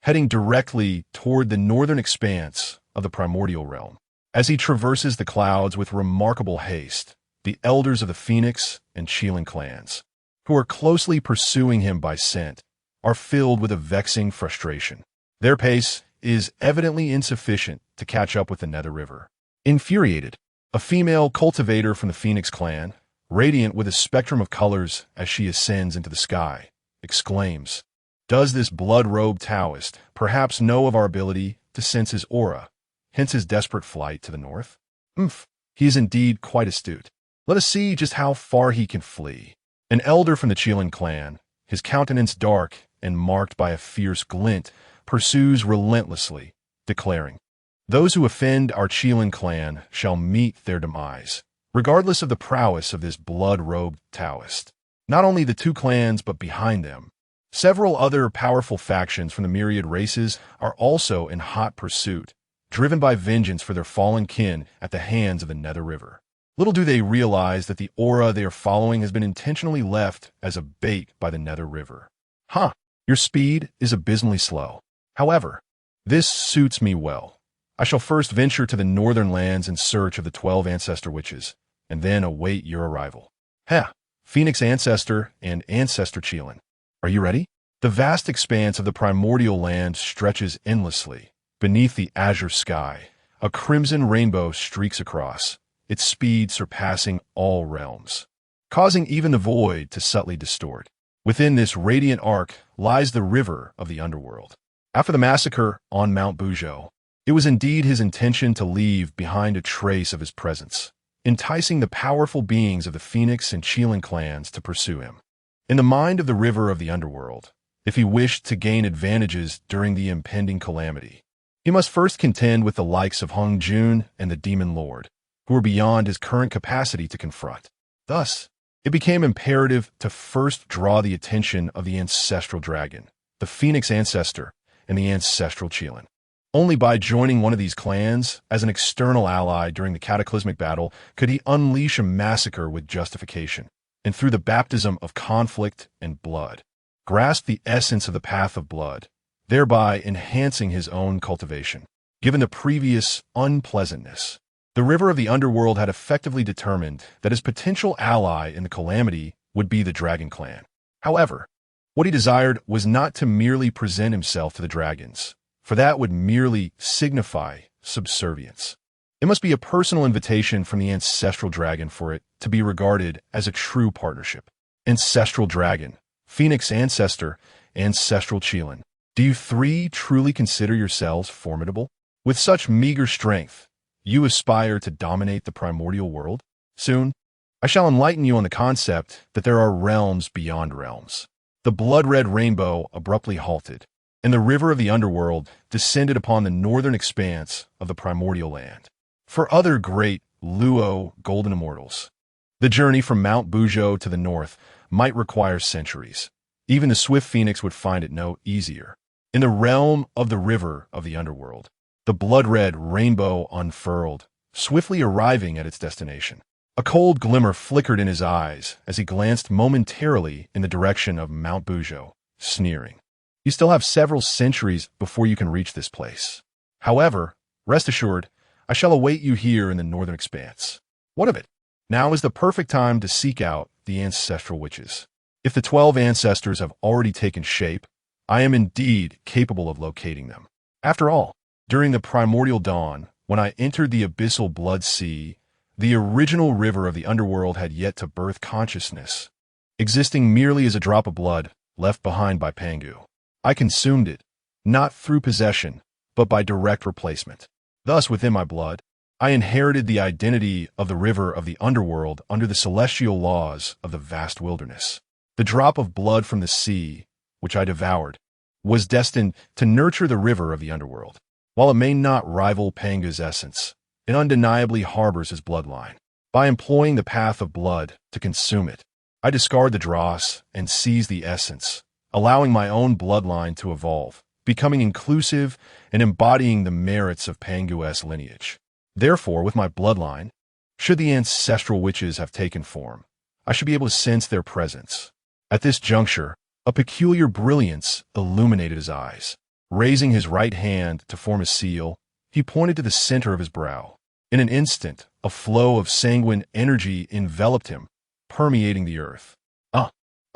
heading directly toward the northern expanse of the primordial realm. As he traverses the clouds with remarkable haste, the elders of the Phoenix and Chelan clans, who are closely pursuing him by scent, are filled with a vexing frustration. Their pace is evidently insufficient to catch up with the Nether River. Infuriated, a female cultivator from the Phoenix clan, radiant with a spectrum of colors as she ascends into the sky, exclaims, "Does this blood-robed Taoist perhaps know of our ability to sense his aura, hence his desperate flight to the north? He is indeed quite astute. Let us see just how far he can flee." An elder from the Chelan clan, his countenance dark and marked by a fierce glint, pursues relentlessly, declaring, "Those who offend our Chelan clan shall meet their demise, regardless of the prowess of this blood-robed Taoist." Not only the 2 clans, but behind them, several other powerful factions from the myriad races are also in hot pursuit, driven by vengeance for their fallen kin at the hands of the Nether River. Little do they realize that the aura they are following has been intentionally left as a bait by the Nether River. Your speed is abysmally slow. However, this suits me well. I shall first venture to the northern lands in search of the 12 Ancestor Witches, and then await your arrival. Phoenix Ancestor and Ancestor Chelan, are you ready? The vast expanse of the primordial land stretches endlessly. Beneath the azure sky, a crimson rainbow streaks across, its speed surpassing all realms, causing even the void to subtly distort. Within this radiant arc lies the river of the underworld. After the massacre on Mount Bujo, it was indeed his intention to leave behind a trace of his presence, enticing the powerful beings of the Phoenix and Chelan clans to pursue him. In the mind of the river of the underworld, if he wished to gain advantages during the impending calamity, he must first contend with the likes of Hongjun and the Demon Lord, who were beyond his current capacity to confront. Thus, it became imperative to first draw the attention of the Ancestral Dragon, the Phoenix Ancestor, and the Ancestral Chelan. Only by joining one of these clans as an external ally during the Cataclysmic Battle could he unleash a massacre with justification, and through the baptism of conflict and blood, grasp the essence of the path of blood, thereby enhancing his own cultivation. Given the previous unpleasantness, the River of the Underworld had effectively determined that his potential ally in the Calamity would be the Dragon Clan. However, what he desired was not to merely present himself to the dragons, for that would merely signify subservience. It must be a personal invitation from the Ancestral Dragon for it to be regarded as a true partnership. Ancestral Dragon, Phoenix Ancestor, Ancestral Chelan, do you three truly consider yourselves formidable? With such meager strength, you aspire to dominate the primordial world? Soon, I shall enlighten you on the concept that there are realms beyond realms. The blood-red rainbow abruptly halted, and the river of the underworld descended upon the northern expanse of the primordial land. For other great Luo golden immortals, the journey from Mount Bujo to the north might require centuries. Even the swift phoenix would find it no easier. In the realm of the river of the underworld, the blood-red rainbow unfurled, swiftly arriving at its destination. A cold glimmer flickered in his eyes as he glanced momentarily in the direction of Mount Bujo, sneering. You still have several centuries before you can reach this place. However, rest assured, I shall await you here in the northern expanse. What of it? Now is the perfect time to seek out the Ancestral Witches. If the 12 ancestors have already taken shape, I am indeed capable of locating them. After all, during the primordial dawn, when I entered the abyssal blood sea, the original river of the underworld had yet to birth consciousness, existing merely as a drop of blood left behind by Pangu. I consumed it, not through possession, but by direct replacement. Thus, within my blood, I inherited the identity of the river of the underworld under the celestial laws of the vast wilderness. The drop of blood from the sea, which I devoured, was destined to nurture the river of the underworld. While it may not rival Pangu's essence, it undeniably harbors his bloodline. By employing the path of blood to consume it, I discard the dross and seize the essence, allowing my own bloodline to evolve, becoming inclusive and embodying the merits of Pangu's lineage. Therefore, with my bloodline, should the Ancestral Witches have taken form, I should be able to sense their presence. At this juncture, a peculiar brilliance illuminated his eyes. Raising his right hand to form a seal, he pointed to the center of his brow. In an instant, a flow of sanguine energy enveloped him, permeating the earth. I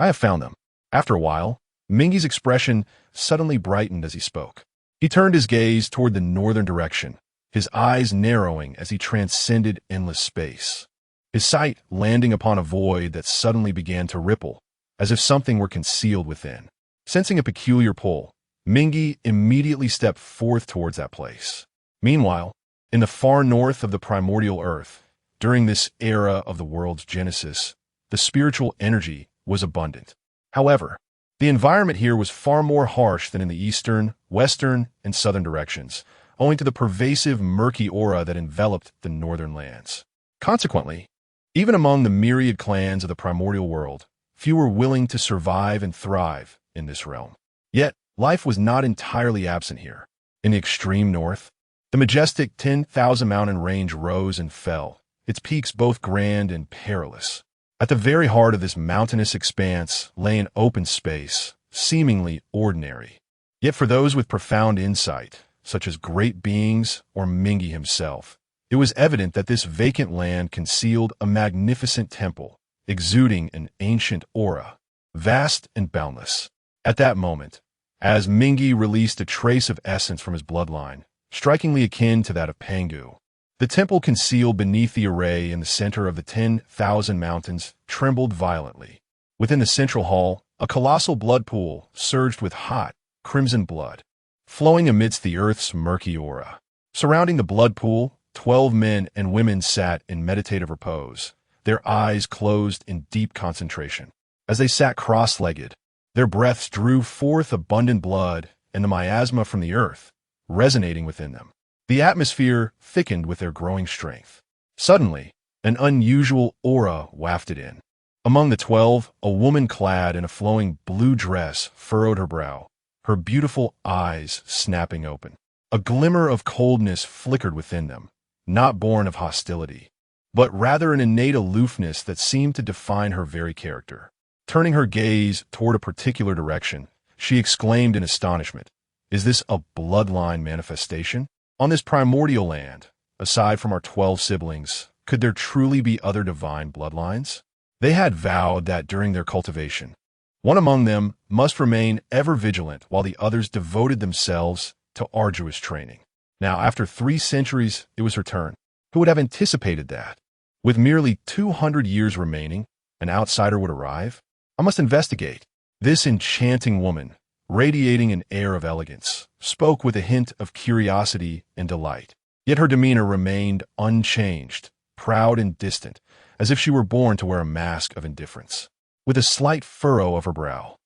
have found them. After a while, Mingi's expression suddenly brightened as he spoke. He turned his gaze toward the northern direction, his eyes narrowing as he transcended endless space. His sight landing upon a void that suddenly began to ripple, as if something were concealed within. Sensing a peculiar pull, Mingi immediately stepped forth towards that place. Meanwhile, in the far north of the primordial earth, during this era of the world's genesis, the spiritual energy was abundant. However, the environment here was far more harsh than in the eastern, western, and southern directions, owing to the pervasive murky aura that enveloped the northern lands. Consequently, even among the myriad clans of the primordial world, few were willing to survive and thrive in this realm. Yet, life was not entirely absent here. In the extreme north, the majestic 10,000 mountain range rose and fell, its peaks both grand and perilous. At the very heart of this mountainous expanse lay an open space, seemingly ordinary. Yet for those with profound insight, such as great beings or Mingi himself, it was evident that this vacant land concealed a magnificent temple, exuding an ancient aura, vast and boundless. At that moment, as Mingi released a trace of essence from his bloodline, strikingly akin to that of Pangu, the temple concealed beneath the array in the center of the 10,000 mountains trembled violently. Within the central hall, a colossal blood pool surged with hot, crimson blood, flowing amidst the earth's murky aura. Surrounding the blood pool, 12 men and women sat in meditative repose, their eyes closed in deep concentration. As they sat cross-legged, their breaths drew forth abundant blood and the miasma from the earth, resonating within them. The atmosphere thickened with their growing strength. Suddenly, an unusual aura wafted in. Among the 12, a woman clad in a flowing blue dress furrowed her brow, her beautiful eyes snapping open. A glimmer of coldness flickered within them, not born of hostility, but rather an innate aloofness that seemed to define her very character. Turning her gaze toward a particular direction, she exclaimed in astonishment, "Is this a bloodline manifestation? On this primordial land, aside from our 12 siblings, could there truly be other divine bloodlines?" They had vowed that during their cultivation, one among them must remain ever vigilant while the others devoted themselves to arduous training. Now, after 3 centuries, it was her turn. Who would have anticipated that? With merely 200 years remaining, an outsider would arrive? I must investigate. This enchanting woman, radiating an air of elegance, spoke with a hint of curiosity and delight. Yet her demeanor remained unchanged, proud and distant, as if she were born to wear a mask of indifference. With a slight furrow of her brow,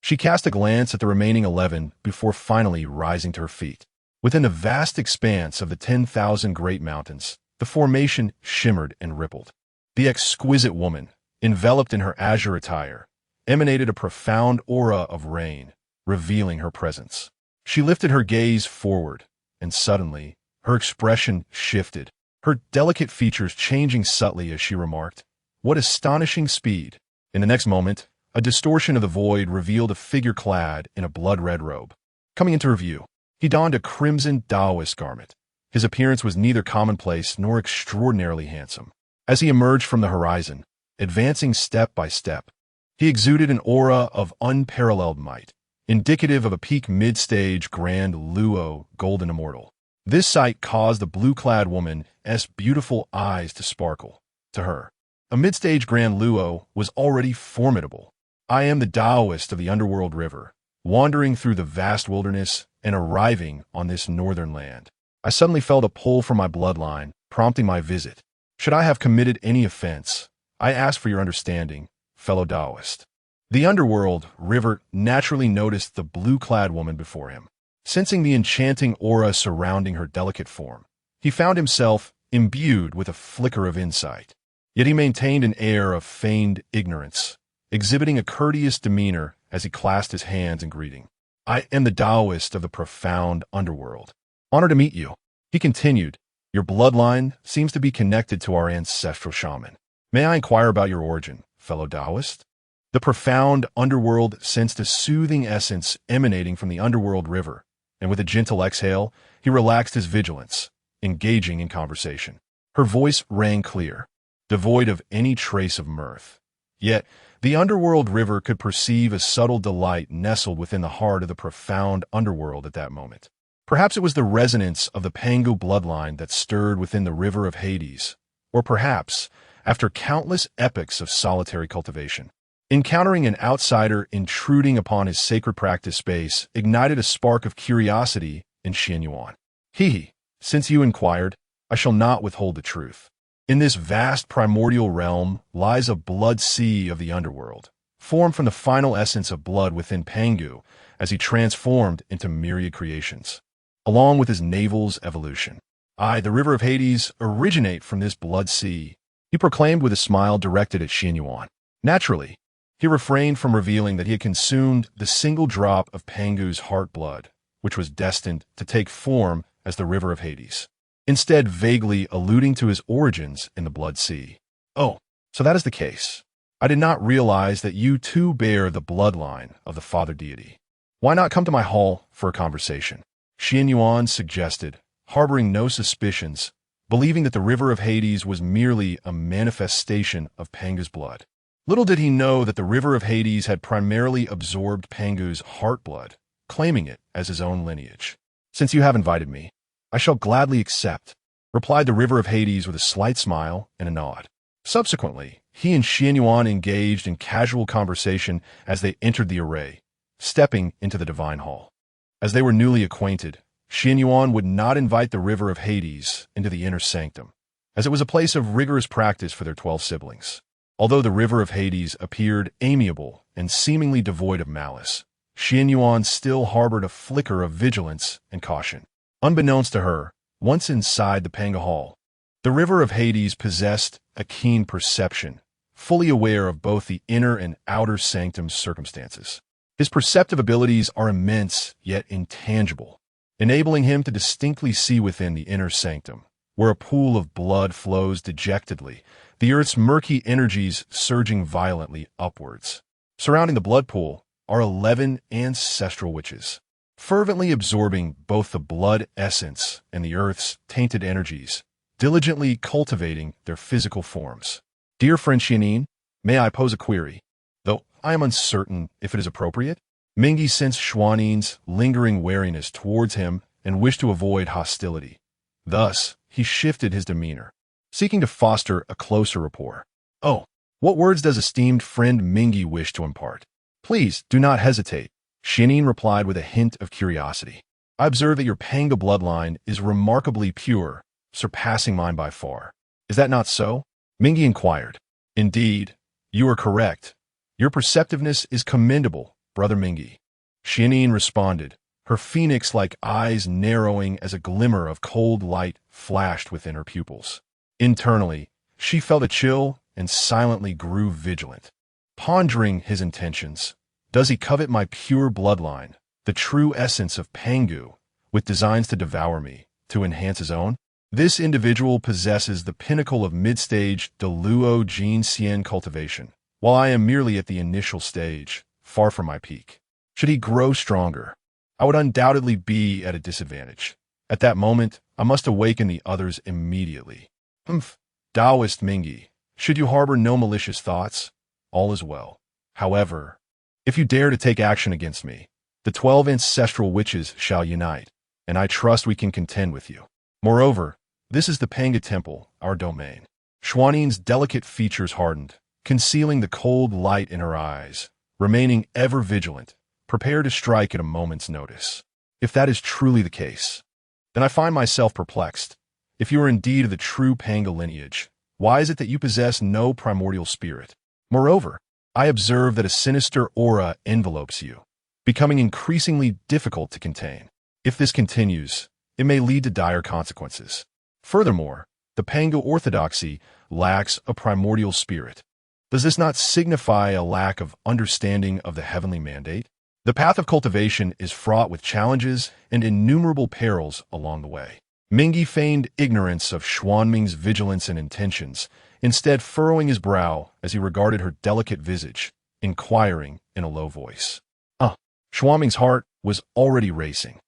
she cast a glance at the remaining 11 before finally rising to her feet. Within the vast expanse of the 10,000 great mountains, the formation shimmered and rippled. The exquisite woman, enveloped in her azure attire, emanated a profound aura of rain, revealing her presence. She lifted her gaze forward, and suddenly, her expression shifted, her delicate features changing subtly as she remarked, "What astonishing speed!" In the next moment, a distortion of the void revealed a figure clad in a blood-red robe. Coming into her view, he donned a crimson Taoist garment. His appearance was neither commonplace nor extraordinarily handsome. As he emerged from the horizon, advancing step by step, he exuded an aura of unparalleled might, indicative of a peak mid-stage Grand Luo golden immortal. This sight caused the blue-clad woman's beautiful eyes to sparkle. To her, a mid-stage Grand Luo was already formidable. "I am the Taoist of the Underworld River, wandering through the vast wilderness and arriving on this northern land. I suddenly felt a pull from my bloodline, prompting my visit. Should I have committed any offense, I ask for your understanding, fellow Taoist." The Underworld River naturally noticed the blue-clad woman before him. Sensing the enchanting aura surrounding her delicate form, he found himself imbued with a flicker of insight. Yet he maintained an air of feigned ignorance, exhibiting a courteous demeanor as he clasped his hands in greeting. "I am the Taoist of the profound underworld. Honored to meet you." He continued, "Your bloodline seems to be connected to our ancestral shaman. May I inquire about your origin, fellow Taoist?" The profound underworld sensed a soothing essence emanating from the underworld river, and with a gentle exhale, he relaxed his vigilance, engaging in conversation. Her voice rang clear, devoid of any trace of mirth. Yet, the underworld river could perceive a subtle delight nestled within the heart of the profound underworld at that moment. Perhaps it was the resonance of the Pangu bloodline that stirred within the river of Hades, or perhaps, after countless epochs of solitary cultivation, encountering an outsider intruding upon his sacred practice space ignited a spark of curiosity in Xianyuan. Since you inquired, I shall not withhold the truth. In this vast primordial realm lies a blood sea of the underworld, formed from the final essence of blood within Pangu as he transformed into myriad creations, along with his navel's evolution. The river of Hades, originate from this blood sea, he proclaimed with a smile directed at Xianyuan. Naturally, he refrained from revealing that he had consumed the single drop of Pangu's heart blood, which was destined to take form as the river of Hades, instead vaguely alluding to his origins in the blood sea. "Oh, so that is the case. I did not realize that you too bear the bloodline of the father deity. Why not come to my hall for a conversation?" Xianyuan suggested, harboring no suspicions, believing that the river of Hades was merely a manifestation of Pangu's blood. Little did he know that the river of Hades had primarily absorbed Pangu's heart blood, claiming it as his own lineage. "Since you have invited me, I shall gladly accept," replied the river of Hades with a slight smile and a nod. Subsequently, he and Xianyuan engaged in casual conversation as they entered the array, stepping into the divine hall. As they were newly acquainted, Xianyuan would not invite the river of Hades into the inner sanctum, as it was a place of rigorous practice for their 12 siblings. Although the river of Hades appeared amiable and seemingly devoid of malice, Xianyuan still harbored a flicker of vigilance and caution. Unbeknownst to her, once inside the Pangu Hall, the river of Hades possessed a keen perception, fully aware of both the inner and outer sanctum's circumstances. His perceptive abilities are immense yet intangible, enabling him to distinctly see within the inner sanctum, where a pool of blood flows dejectedly, the earth's murky energies surging violently upwards. Surrounding the blood pool are 11 ancestral witches, fervently absorbing both the blood essence and the earth's tainted energies, diligently cultivating their physical forms. Dear friend Xianin, may I pose a query? Though I am uncertain if it is appropriate. Mingi sensed Xuanin's lingering wariness towards him and wished to avoid hostility. Thus, he shifted his demeanor, seeking to foster a closer rapport. Oh, what words does esteemed friend Mingi wish to impart? Please, do not hesitate, Xianin replied with a hint of curiosity. I observe that your Pangu bloodline is remarkably pure, surpassing mine by far. Is that not so? Mingi inquired. Indeed, you are correct. Your perceptiveness is commendable, Brother Mingi. Xianin responded, her phoenix-like eyes narrowing as a glimmer of cold light flashed within her pupils. Internally, she felt a chill and silently grew vigilant. Pondering his intentions, does he covet my pure bloodline, the true essence of Pangu, with designs to devour me, to enhance his own? This individual possesses the pinnacle of mid-stage Deluo Jin Xian cultivation, while I am merely at the initial stage, far from my peak. Should he grow stronger, I would undoubtedly be at a disadvantage. At that moment, I must awaken the others immediately. Taoist Mingi, should you harbor no malicious thoughts, all is well. However, if you dare to take action against me, the 12 ancestral witches shall unite, and I trust we can contend with you. Moreover, this is the Pangu Temple, our domain. Xuanin's delicate features hardened, concealing the cold light in her eyes, remaining ever vigilant, prepared to strike at a moment's notice. If that is truly the case, then I find myself perplexed. If you are indeed of the true Pangu lineage, why is it that you possess no primordial spirit? Moreover, I observe that a sinister aura envelopes you, becoming increasingly difficult to contain. If this continues, it may lead to dire consequences. Furthermore, the Pangu orthodoxy lacks a primordial spirit. Does this not signify a lack of understanding of the heavenly mandate? The path of cultivation is fraught with challenges and innumerable perils along the way. Mingi feigned ignorance of Xuanming's vigilance and intentions, instead furrowing his brow as he regarded her delicate visage, inquiring in a low voice. Xuanming's heart was already racing,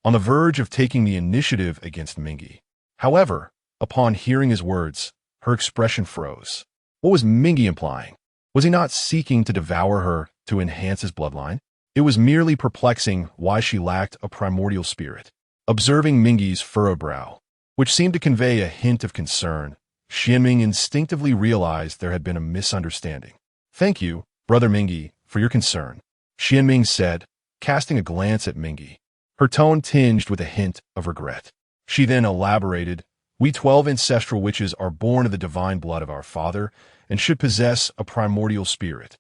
on the verge of taking the initiative against Mingi. However, upon hearing his words, her expression froze. What was Mingi implying? Was he not seeking to devour her to enhance his bloodline? It was merely perplexing why she lacked a primordial spirit. Observing Mingi's furrowed brow, which seemed to convey a hint of concern, Xianming instinctively realized there had been a misunderstanding. Thank you, Brother Mingi, for your concern, Xianming said, casting a glance at Mingi, her tone tinged with a hint of regret. She then elaborated, we 12 ancestral witches are born of the divine blood of our father and should possess a primordial spirit.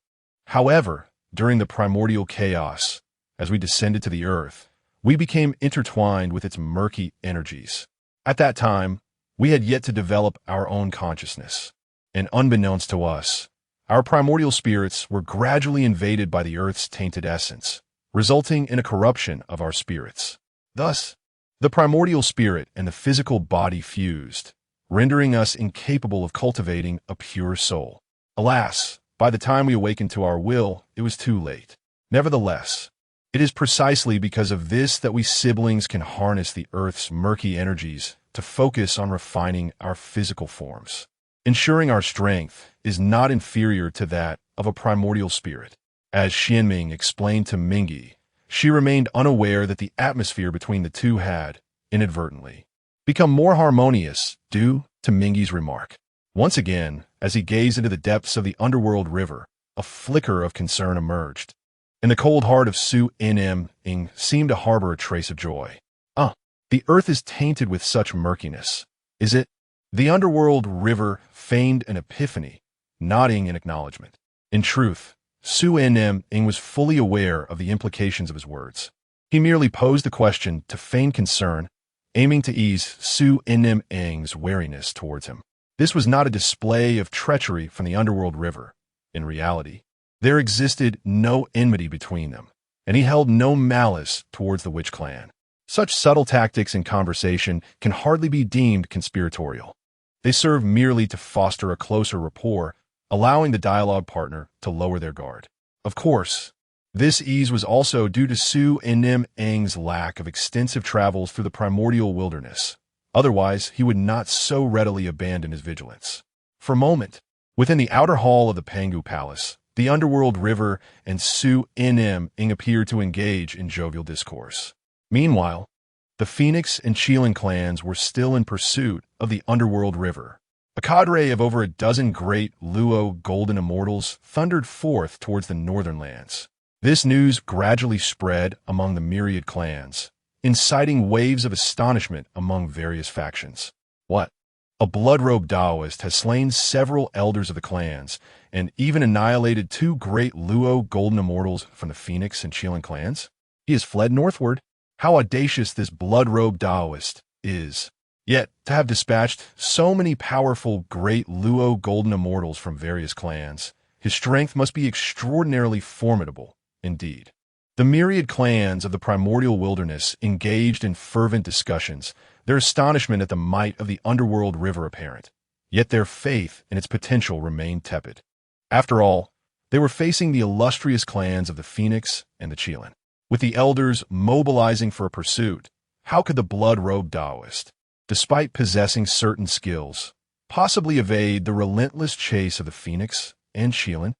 However, during the primordial chaos, as we descended to the earth, we became intertwined with its murky energies. At that time, we had yet to develop our own consciousness, and unbeknownst to us, our primordial spirits were gradually invaded by the earth's tainted essence, resulting in a corruption of our spirits. Thus, the primordial spirit and the physical body fused, rendering us incapable of cultivating a pure soul. Alas, by the time we awakened to our will, it was too late. Nevertheless, it is precisely because of this that we siblings can harness the earth's murky energies to focus on refining our physical forms. Ensuring our strength is not inferior to that of a primordial spirit. As Xianming explained to Mingi, she remained unaware that the atmosphere between the two had, inadvertently, become more harmonious due to Mingi's remark. Once again, as he gazed into the depths of the underworld river, a flicker of concern emerged, and the cold heart of Su Ning seemed to harbor a trace of joy. The earth is tainted with such murkiness, is it? The underworld river feigned an epiphany, nodding in acknowledgement. In truth, Su Ning was fully aware of the implications of his words. He merely posed the question to feign concern, aiming to ease Su Ning's wariness towards him. This was not a display of treachery from the underworld river. In reality, there existed no enmity between them, and he held no malice towards the witch clan. Such subtle tactics in conversation can hardly be deemed conspiratorial. They serve merely to foster a closer rapport, allowing the dialogue partner to lower their guard. Of course, this ease was also due to Su Nim Eng's lack of extensive travels through the primordial wilderness. Otherwise, he would not so readily abandon his vigilance. For a moment, within the outer hall of the Pangu Palace, the underworld river and Su Nim Eng appeared to engage in jovial discourse. Meanwhile, the Phoenix and Chelan clans were still in pursuit of the underworld river. A cadre of over a dozen great Luo golden immortals thundered forth towards the northern lands. This news gradually spread among the Myriad clans, inciting waves of astonishment among various factions. What? A blood-robed Taoist has slain several elders of the clans, and even annihilated two great Luo golden immortals from the Phoenix and Chelan clans? He has fled northward. How audacious this blood-robed Taoist is. Yet, to have dispatched so many powerful great Luo golden immortals from various clans, his strength must be extraordinarily formidable, indeed. The myriad clans of the primordial wilderness engaged in fervent discussions, their astonishment at the might of the underworld river apparent. Yet their faith in its potential remained tepid. After all, they were facing the illustrious clans of the Phoenix and the Chelan. With the elders mobilizing for a pursuit, how could the blood-robed Taoist, despite possessing certain skills, possibly evade the relentless chase of the Phoenix and Chelan?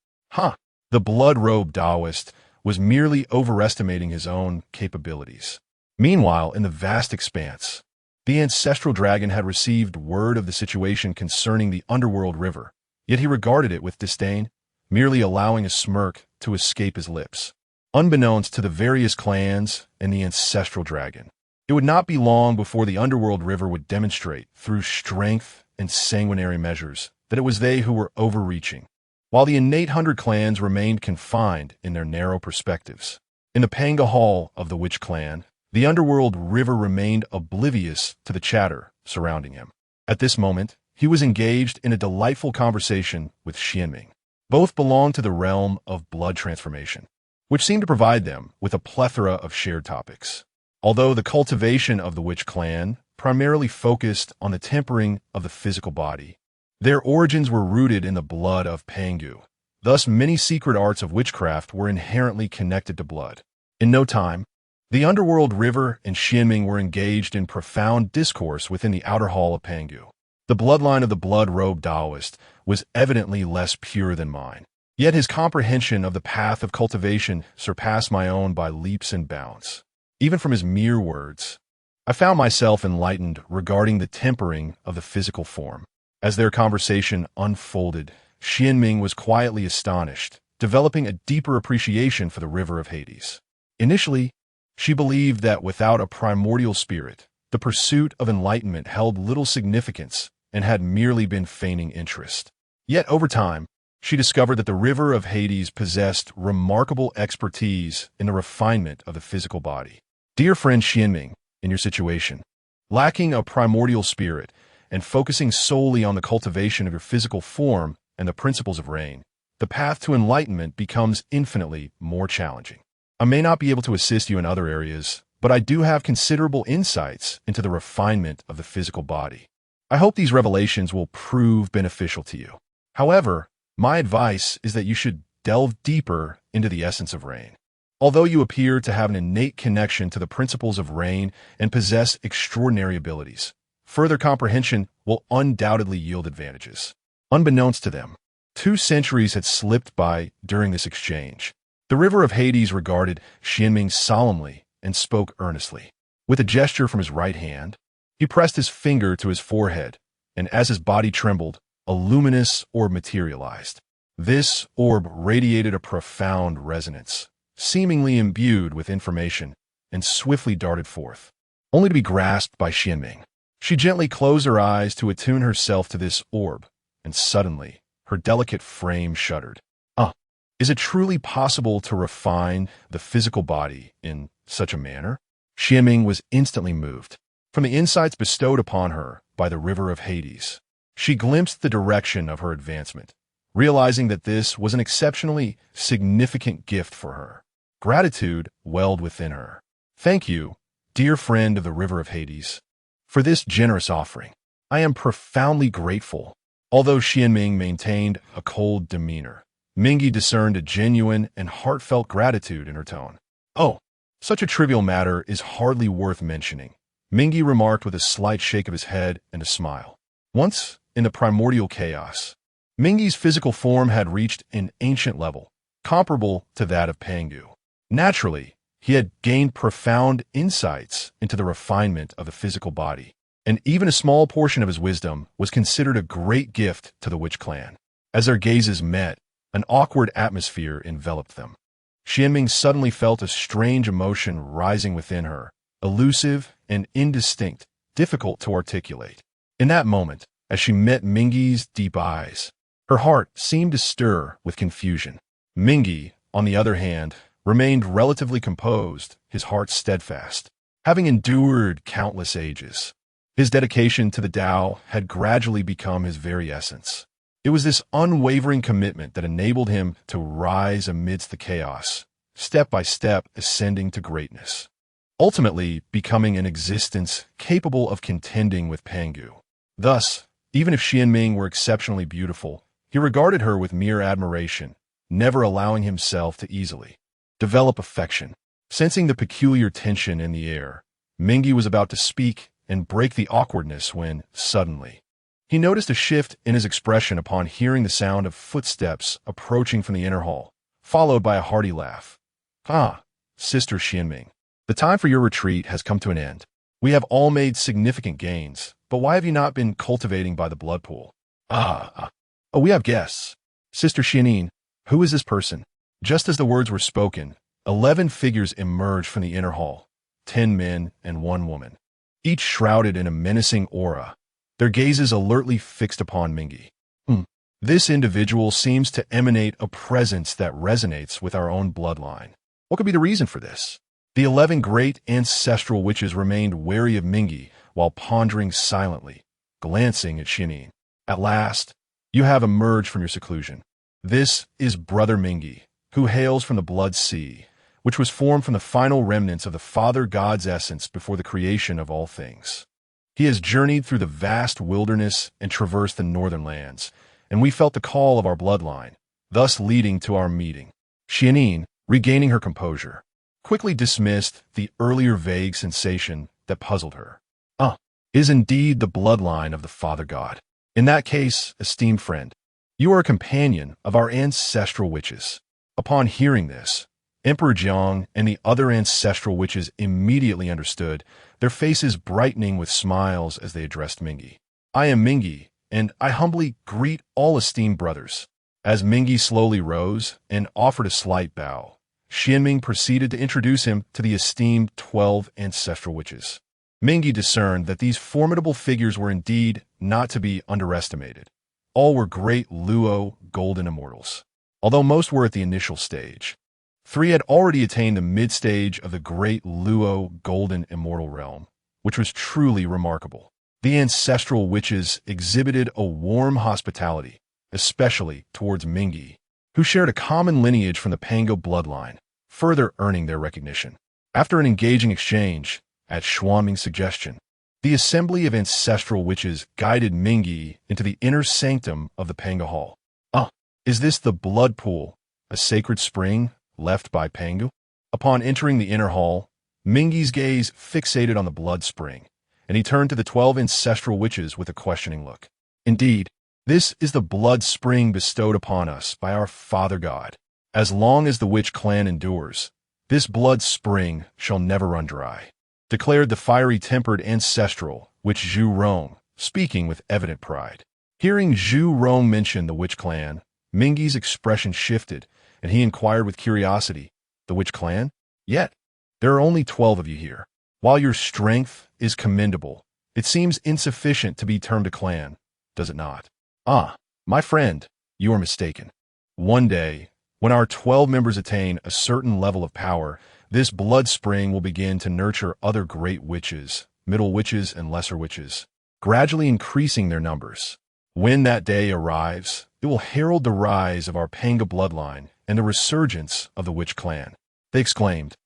The blood-robed Taoist was merely overestimating his own capabilities. Meanwhile, in the vast expanse, the ancestral dragon had received word of the situation concerning the underworld river, yet he regarded it with disdain, merely allowing a smirk to escape his lips. Unbeknownst to the various clans and the ancestral dragon, it would not be long before the underworld river would demonstrate, through strength and sanguinary measures, that it was they who were overreaching, while the innate 100 clans remained confined in their narrow perspectives. In the Panga Hall of the Witch Clan, the underworld river remained oblivious to the chatter surrounding him. At this moment, he was engaged in a delightful conversation with Xianming. Both belonged to the realm of blood transformation, which seemed to provide them with a plethora of shared topics. Although the cultivation of the Witch Clan primarily focused on the tempering of the physical body, their origins were rooted in the blood of Pangu. Thus, many secret arts of witchcraft were inherently connected to blood. In no time, the underworld river and Xianming were engaged in profound discourse within the outer hall of Pangu. The bloodline of the blood-robed Taoist was evidently less pure than mine. Yet his comprehension of the path of cultivation surpassed my own by leaps and bounds. Even from his mere words, I found myself enlightened regarding the tempering of the physical form. As their conversation unfolded, Xianming was quietly astonished, developing a deeper appreciation for the river of Hades. Initially, she believed that without a primordial spirit, the pursuit of enlightenment held little significance and had merely been feigning interest. Yet over time, she discovered that the river of Hades possessed remarkable expertise in the refinement of the physical body. Dear friend Xianming, in your situation, lacking a primordial spirit and focusing solely on the cultivation of your physical form and the principles of rain, the path to enlightenment becomes infinitely more challenging. I may not be able to assist you in other areas, but I do have considerable insights into the refinement of the physical body. I hope these revelations will prove beneficial to you. However, my advice is that you should delve deeper into the essence of rain. Although you appear to have an innate connection to the principles of rain and possess extraordinary abilities, further comprehension will undoubtedly yield advantages. Unbeknownst to them, 2 centuries had slipped by during this exchange. The river of Hades regarded Xianming solemnly and spoke earnestly. With a gesture from his right hand, he pressed his finger to his forehead, and as his body trembled, a luminous orb materialized. This orb radiated a profound resonance, seemingly imbued with information, and swiftly darted forth, only to be grasped by Xianming. She gently closed her eyes to attune herself to this orb, and suddenly, her delicate frame shuddered. Is it truly possible to refine the physical body in such a manner? Xianming was instantly moved. From the insights bestowed upon her by the river of Hades, she glimpsed the direction of her advancement, realizing that this was an exceptionally significant gift for her. Gratitude welled within her. Thank you, Dear friend of the River of Hades, for this generous offering, I am profoundly grateful. Although Xianming maintained a cold demeanor, Mingi discerned a genuine and heartfelt gratitude in her tone. Oh, such a trivial matter is hardly worth mentioning, Mingi remarked with a slight shake of his head and a smile. Once, in the primordial chaos, Mingi's physical form had reached an ancient level, comparable to that of Pangu. Naturally, he had gained profound insights into the refinement of the physical body, and even a small portion of his wisdom was considered a great gift to the witch clan. As their gazes met, an awkward atmosphere enveloped them. Xianming suddenly felt a strange emotion rising within her, elusive and indistinct, difficult to articulate. In that moment, as she met Mingi's deep eyes, her heart seemed to stir with confusion. Mingi, on the other hand, remained relatively composed, his heart steadfast. Having endured countless ages, his dedication to the Tao had gradually become his very essence. It was this unwavering commitment that enabled him to rise amidst the chaos, step by step ascending to greatness, ultimately becoming an existence capable of contending with Pangu. Thus, even if Xianming were exceptionally beautiful, he regarded her with mere admiration, never allowing himself to easily develop affection. Sensing the peculiar tension in the air, Mingi was about to speak and break the awkwardness when, suddenly, he noticed a shift in his expression upon hearing the sound of footsteps approaching from the inner hall, followed by a hearty laugh. Ah, Sister Xianming, the time for your retreat has come to an end. We have all made significant gains, but why have you not been cultivating by the blood pool? Oh, we have guests. Sister Xianming, who is this person? Just as the words were spoken, 11 figures emerged from the inner hall, 10 men and 1 woman, each shrouded in a menacing aura, their gazes alertly fixed upon Mingi. This individual seems to emanate a presence that resonates with our own bloodline. What could be the reason for this? The 11 great ancestral witches remained wary of Mingi while pondering silently, glancing at Xianming. At last, you have emerged from your seclusion. This is Brother Mingi, who hails from the Blood Sea, which was formed from the final remnants of the Father God's essence before the creation of all things. He has journeyed through the vast wilderness and traversed the northern lands, and we felt the call of our bloodline, thus leading to our meeting. Xianming, regaining her composure, quickly dismissed the earlier vague sensation that puzzled her. Is indeed the bloodline of the Father God. In that case, esteemed friend, you are a companion of our ancestral witches. Upon hearing this, Emperor Jiang and the other ancestral witches immediately understood, their faces brightening with smiles as they addressed Mingi. I am Mingi, and I humbly greet all esteemed brothers. As Mingi slowly rose and offered a slight bow, Xianming proceeded to introduce him to the esteemed 12 ancestral witches. Mingi discerned that these formidable figures were indeed not to be underestimated. All were great Luo golden immortals, although most were at the initial stage. 3 had already attained the mid-stage of the great Luo golden immortal realm, which was truly remarkable. The ancestral witches exhibited a warm hospitality, especially towards Mingi, who shared a common lineage from the Pangu bloodline, further earning their recognition. After an engaging exchange, at Xianming's suggestion, the assembly of ancestral witches guided Mingi into the inner sanctum of the Pangu Hall. Is this the blood pool, a sacred spring left by Pangu? Upon entering the inner hall, Mingi's gaze fixated on the blood spring, and he turned to the 12 ancestral witches with a questioning look. Indeed, this is the blood spring bestowed upon us by our Father God. As long as the witch clan endures, this blood spring shall never run dry, declared the fiery-tempered ancestral witch Zhu Rong, speaking with evident pride. Hearing Zhu Rong mention the witch clan, Mingi's expression shifted, and he inquired with curiosity, the witch clan? Yet, there are only 12 of you here. While your strength is commendable, it seems insufficient to be termed a clan, does it not? My friend, you are mistaken. One day, when our 12 members attain a certain level of power, this blood spring will begin to nurture other great witches, middle witches, and lesser witches, gradually increasing their numbers. When that day arrives, it will herald the rise of our Pangu bloodline and the resurgence of the witch clan. They exclaimed,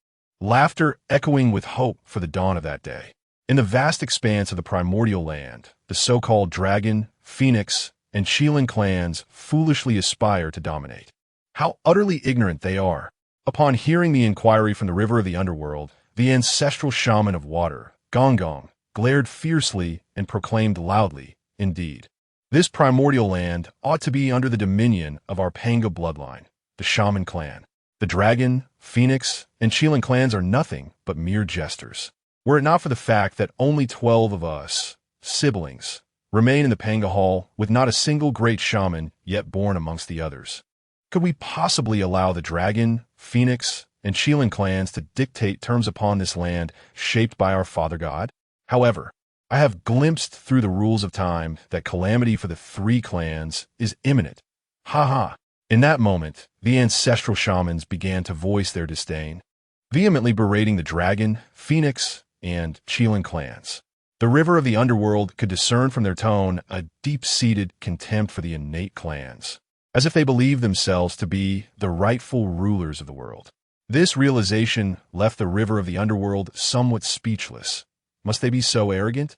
laughter echoing with hope for the dawn of that day. In the vast expanse of the primordial land, the so-called dragon, phoenix, and Shuran clans foolishly aspire to dominate. How utterly ignorant they are! Upon hearing the inquiry from the river of the underworld, the ancestral shaman of water, Gong, glared fiercely and proclaimed loudly, indeed, this primordial land ought to be under the dominion of our Pangu bloodline, the shaman clan. The dragon, phoenix, and Shuran clans are nothing but mere jesters. Were it not for the fact that only 12 of us, siblings, remain in the Pangu Hall with not a single great shaman yet born amongst the others. Could we possibly allow the dragon, phoenix, and Shuran clans to dictate terms upon this land shaped by our Father God? However, I have glimpsed through the rules of time that calamity for the 3 clans is imminent. Ha ha! In that moment, the ancestral shamans began to voice their disdain, vehemently berating the dragon, phoenix, and Shuran clans. The river of the underworld could discern from their tone a deep-seated contempt for the innate clans, as if they believed themselves to be the rightful rulers of the world. This realization left the river of the underworld somewhat speechless. Must they be so arrogant?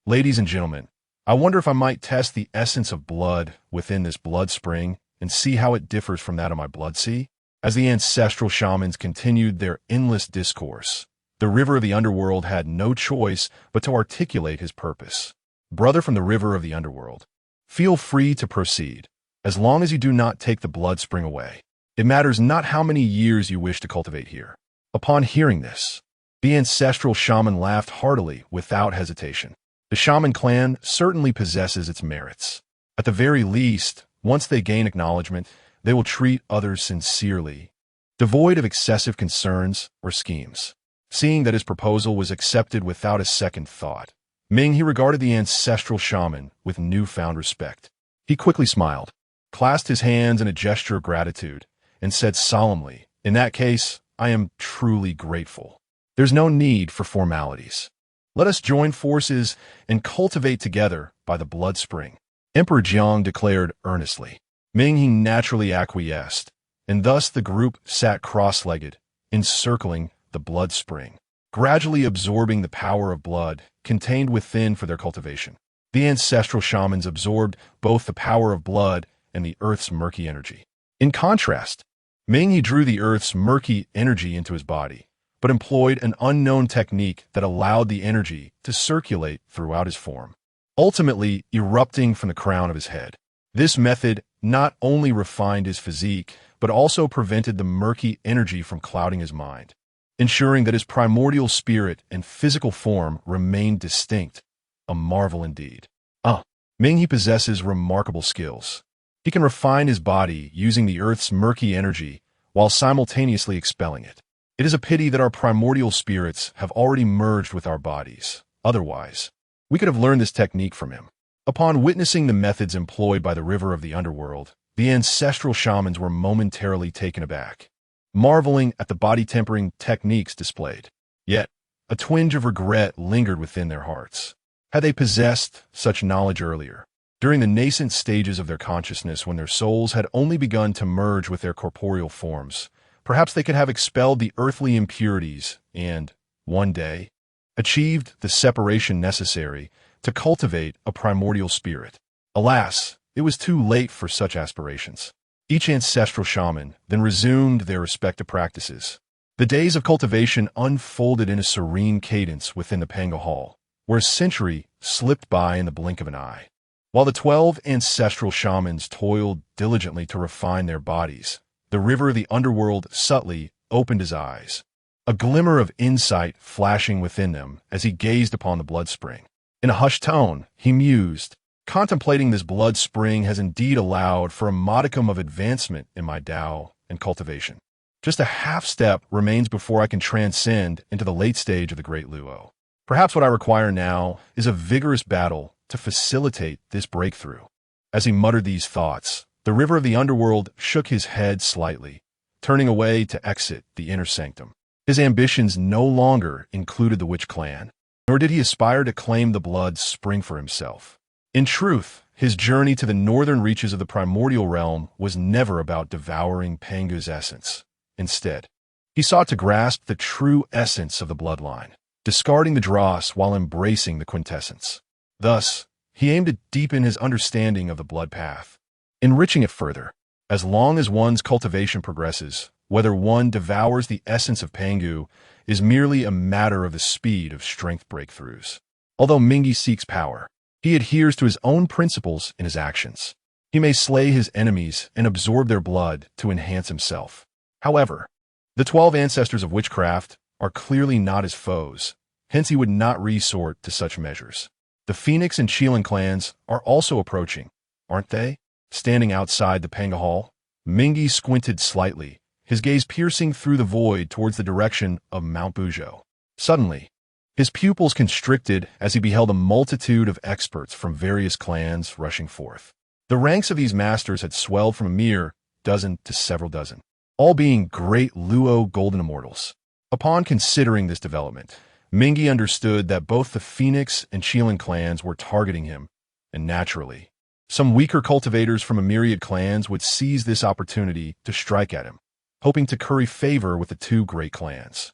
Ladies and gentlemen, I wonder if I might test the essence of blood within this blood spring and see how it differs from that of my blood sea. As the ancestral shamans continued their endless discourse, the river of the underworld had no choice but to articulate his purpose. Brother from the river of the underworld, feel free to proceed, as long as you do not take the blood spring away. It matters not how many years you wish to cultivate here. Upon hearing this, the ancestral shaman laughed heartily without hesitation. The shaman clan certainly possesses its merits. At the very least, once they gain acknowledgement, they will treat others sincerely, devoid of excessive concerns or schemes. Seeing that his proposal was accepted without a second thought, he regarded the ancestral shaman with newfound respect. He quickly smiled, clasped his hands in a gesture of gratitude, and said solemnly, "In that case, I am truly grateful. There's no need for formalities. Let us join forces and cultivate together by the blood spring." Emperor Jiang declared earnestly. He naturally acquiesced, and thus the group sat cross-legged, encircling the blood spring, gradually absorbing the power of blood contained within for their cultivation. The ancestral shamans absorbed both the power of blood and the earth's murky energy. In contrast, He drew the earth's murky energy into his body, but employed an unknown technique that allowed the energy to circulate throughout his form, ultimately erupting from the crown of his head. This method not only refined his physique, but also prevented the murky energy from clouding his mind, ensuring that his primordial spirit and physical form remained distinct. A marvel indeed. He possesses remarkable skills. He can refine his body using the earth's murky energy while simultaneously expelling it. It is a pity that our primordial spirits have already merged with our bodies. Otherwise, we could have learned this technique from him. Upon witnessing the methods employed by the river of the underworld, the ancestral shamans were momentarily taken aback, marveling at the body-tempering techniques displayed. Yet, a twinge of regret lingered within their hearts. Had they possessed such knowledge earlier, during the nascent stages of their consciousness when their souls had only begun to merge with their corporeal forms, perhaps they could have expelled the earthly impurities and, one day, achieved the separation necessary to cultivate a primordial spirit. Alas, it was too late for such aspirations. Each ancestral shaman then resumed their respective practices. The days of cultivation unfolded in a serene cadence within the Pangu Hall, where a century slipped by in the blink of an eye. While the 12 ancestral shamans toiled diligently to refine their bodies, the river of the underworld subtly opened his eyes, a glimmer of insight flashing within them as he gazed upon the blood spring. In a hushed tone, he mused, "Contemplating this blood spring has indeed allowed for a modicum of advancement in my Tao and cultivation. Just a half step remains before I can transcend into the late stage of the Great Luo. Perhaps what I require now is a vigorous battle to facilitate this breakthrough." As he muttered these thoughts, the river of the underworld shook his head slightly, turning away to exit the inner sanctum. His ambitions no longer included the witch clan, nor did he aspire to claim the blood spring for himself. In truth, his journey to the northern reaches of the primordial realm was never about devouring Pangu's essence. Instead, He sought to grasp the true essence of the bloodline, discarding the dross while embracing the quintessence. Thus, he aimed to deepen his understanding of the blood path, enriching it further. As long as one's cultivation progresses, whether one devours the essence of Pangu is merely a matter of the speed of strength breakthroughs. Although Mingi seeks power, he adheres to his own principles in his actions. He may slay his enemies and absorb their blood to enhance himself. However, the 12 ancestors of witchcraft are clearly not his foes, hence he would not resort to such measures. The Phoenix and Chelan clans are also approaching, aren't they? Standing outside the Pangu Hall, Mingi squinted slightly, his gaze piercing through the void towards the direction of Mount Bujo. Suddenly, his pupils constricted as he beheld a multitude of experts from various clans rushing forth. The ranks of these masters had swelled from a mere dozen to several dozen, all being great Luo golden immortals. Upon considering this development, Mingi understood that both the Phoenix and Chelan clans were targeting him, and naturally, some weaker cultivators from a myriad clans would seize this opportunity to strike at him, hoping to curry favor with the two great clans.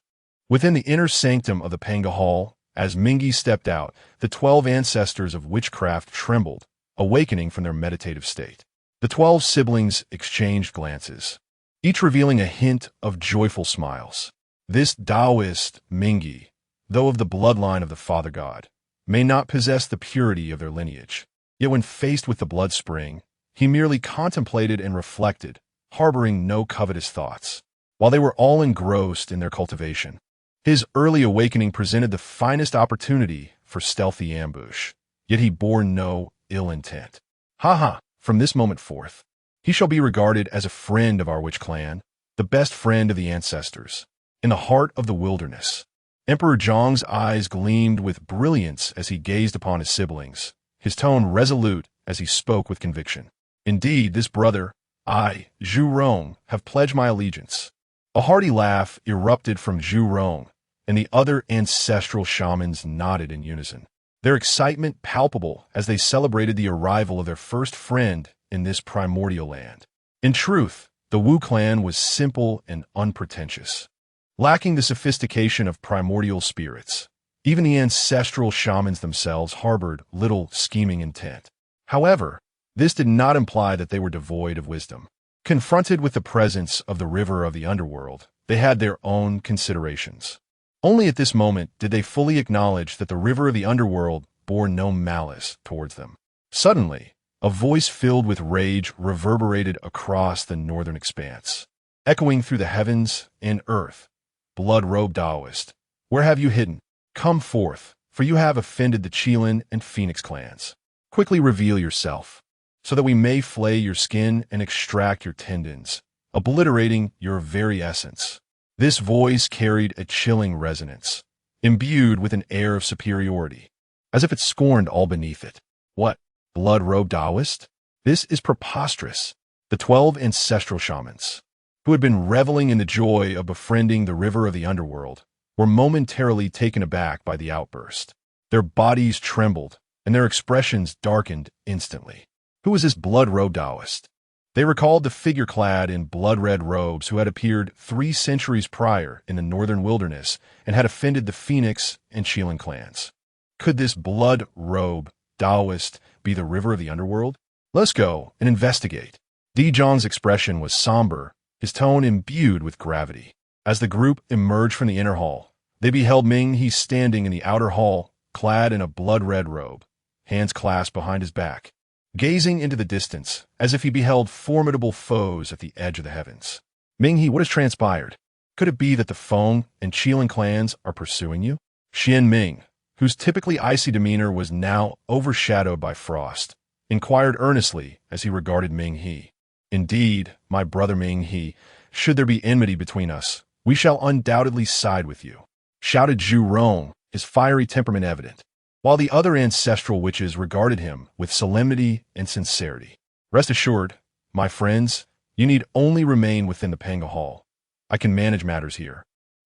Within the inner sanctum of the Pangu Hall, as Mingi stepped out, the 12 ancestors of witchcraft trembled, awakening from their meditative state. The 12 siblings exchanged glances, each revealing a hint of joyful smiles. This Taoist Mingi, though of the bloodline of the Father God, may not possess the purity of their lineage. Yet when faced with the blood spring, he merely contemplated and reflected, harboring no covetous thoughts. While they were all engrossed in their cultivation, his early awakening presented the finest opportunity for stealthy ambush, yet he bore no ill intent. From this moment forth, he shall be regarded as a friend of our witch clan, the best friend of the ancestors. In the heart of the wilderness, Emperor Zhong's eyes gleamed with brilliance as he gazed upon his siblings, his tone resolute as he spoke with conviction. Indeed, this brother, I, Zhu Rong, have pledged my allegiance. A hearty laugh erupted from Zhu Rong, and the other ancestral shamans nodded in unison, their excitement palpable as they celebrated the arrival of their first friend in this primordial land. In truth, the Wu clan was simple and unpretentious, lacking the sophistication of primordial spirits. Even the ancestral shamans themselves harbored little scheming intent. However, this did not imply that they were devoid of wisdom. Confronted with the presence of the river of the underworld, they had their own considerations. Only at this moment did they fully acknowledge that the river of the underworld bore no malice towards them. Suddenly, a voice filled with rage reverberated across the northern expanse, echoing through the heavens and earth. Blood-robed Taoist, where have you hidden? Come forth, for you have offended the Chelan and Phoenix clans. Quickly reveal yourself, so that we may flay your skin and extract your tendons, obliterating your very essence. This voice carried a chilling resonance, imbued with an air of superiority, as if it scorned all beneath it. What? Blood-robed Taoist? This is preposterous. The 12 ancestral shamans, who had been reveling in the joy of befriending the river of the underworld, were momentarily taken aback by the outburst. Their bodies trembled, and their expressions darkened instantly. Who was this blood-robed Taoist? They recalled the figure clad in blood-red robes who had appeared 3 centuries prior in the northern wilderness and had offended the Phoenix and Chelan clans. Could this blood-robe Taoist be the river of the underworld? Let's go and investigate. Di Zhang's expression was somber, his tone imbued with gravity. As the group emerged from the inner hall, they beheld Ming He standing in the outer hall, clad in a blood-red robe, hands clasped behind his back, gazing into the distance as if he beheld formidable foes at the edge of the heavens. Ming He, what has transpired? Could it be that the Feng and Chelan clans are pursuing you? Xian Ming, whose typically icy demeanor was now overshadowed by frost, inquired earnestly as he regarded Ming He. Indeed, my brother Ming He, should there be enmity between us, we shall undoubtedly side with you, shouted Zhu Rong, his fiery temperament evident, while the other ancestral witches regarded him with solemnity and sincerity. Rest assured, my friends, you need only remain within the Pangu Hall. I can manage matters here.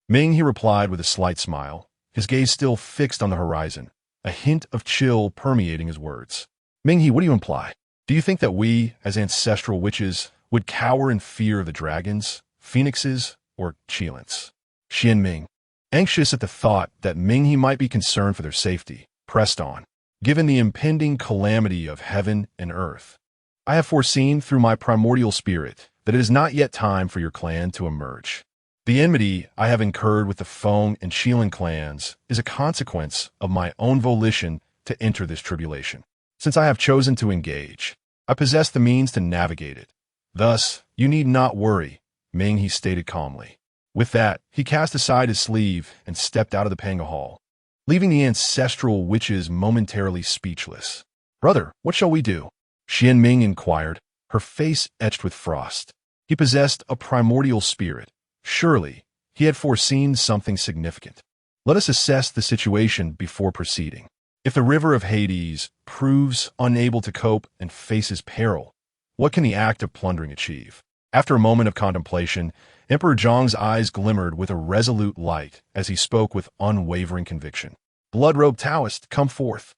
Ming He replied with a slight smile, his gaze still fixed on the horizon, a hint of chill permeating his words. Ming He, what do you imply? Do you think that we, as ancestral witches, would cower in fear of the dragons, phoenixes, or Qilins. Xianming, anxious at the thought that Minghe might be concerned for their safety, pressed on. Given the impending calamity of heaven and earth, I have foreseen through my primordial spirit that it is not yet time for your clan to emerge. The enmity I have incurred with the Feng and Qilin clans is a consequence of my own volition to enter this tribulation. Since I have chosen to engage, I possess the means to navigate it. Thus, you need not worry, Minghe stated calmly. With that, he cast aside his sleeve and stepped out of the Pangu hall, leaving the ancestral witches momentarily speechless. Brother, what shall we do? Xianming inquired, her face etched with frost. He possessed a primordial spirit. Surely, he had foreseen something significant. Let us assess the situation before proceeding. If the river of Hades proves unable to cope and faces peril, what can the act of plundering achieve? After a moment of contemplation, Emperor Zhong's eyes glimmered with a resolute light as he spoke with unwavering conviction. Blood-robed Taoist, come forth,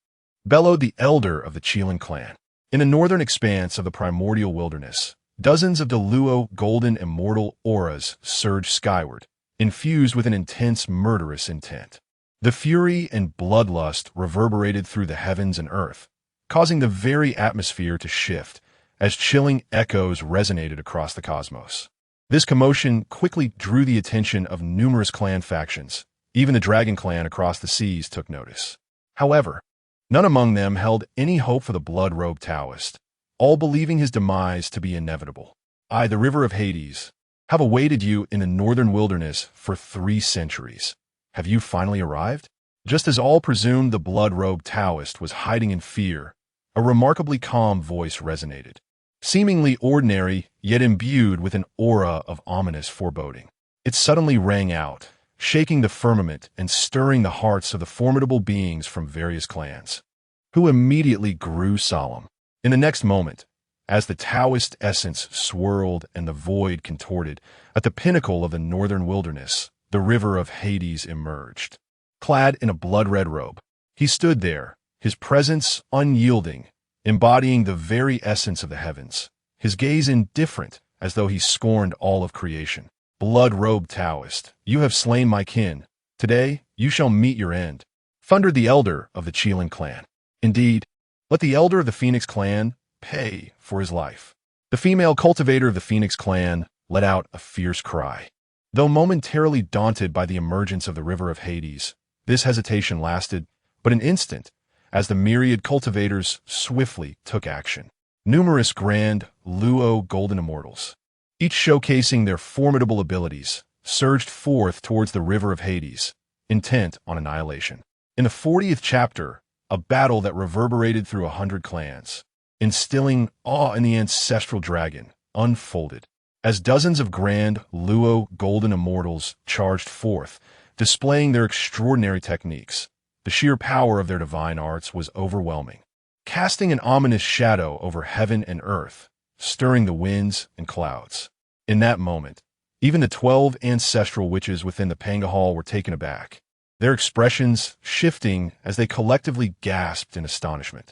bellowed the elder of the Qilin clan. In the northern expanse of the primordial wilderness, dozens of Deluo golden immortal auras surged skyward, infused with an intense murderous intent. The fury and bloodlust reverberated through the heavens and earth, causing the very atmosphere to shift as chilling echoes resonated across the cosmos. This commotion quickly drew the attention of numerous clan factions. Even the Dragon Clan across the seas took notice. However, none among them held any hope for the blood-robed Taoist, all believing his demise to be inevitable. I, the River of Hades, have awaited you in the northern wilderness for 3 centuries. Have you finally arrived? Just as all presumed the blood-robed Taoist was hiding in fear, a remarkably calm voice resonated. Seemingly ordinary, yet imbued with an aura of ominous foreboding. It suddenly rang out, shaking the firmament and stirring the hearts of the formidable beings from various clans, who immediately grew solemn. In the next moment, as the Taoist essence swirled and the void contorted, at the pinnacle of the northern wilderness, the river of Hades emerged. Clad in a blood-red robe, he stood there, his presence unyielding, embodying the very essence of the heavens, his gaze indifferent as though he scorned all of creation. Blood-robed Taoist, you have slain my kin. Today, you shall meet your end, thundered the elder of the Qilin clan. Indeed, let the elder of the Phoenix clan pay for his life. The female cultivator of the Phoenix clan let out a fierce cry. Though momentarily daunted by the emergence of the river of Hades, this hesitation lasted but an instant as the myriad cultivators swiftly took action. Numerous grand Luo golden immortals, each showcasing their formidable abilities, surged forth towards the river of Hades, intent on annihilation. In the 40th chapter, a battle that reverberated through 100 clans, instilling awe in the ancestral dragon, unfolded. As dozens of grand Luo golden immortals charged forth, displaying their extraordinary techniques, the sheer power of their divine arts was overwhelming, casting an ominous shadow over heaven and earth, stirring the winds and clouds. In that moment, even the 12 ancestral witches within the Pangu hall were taken aback, their expressions shifting as they collectively gasped in astonishment.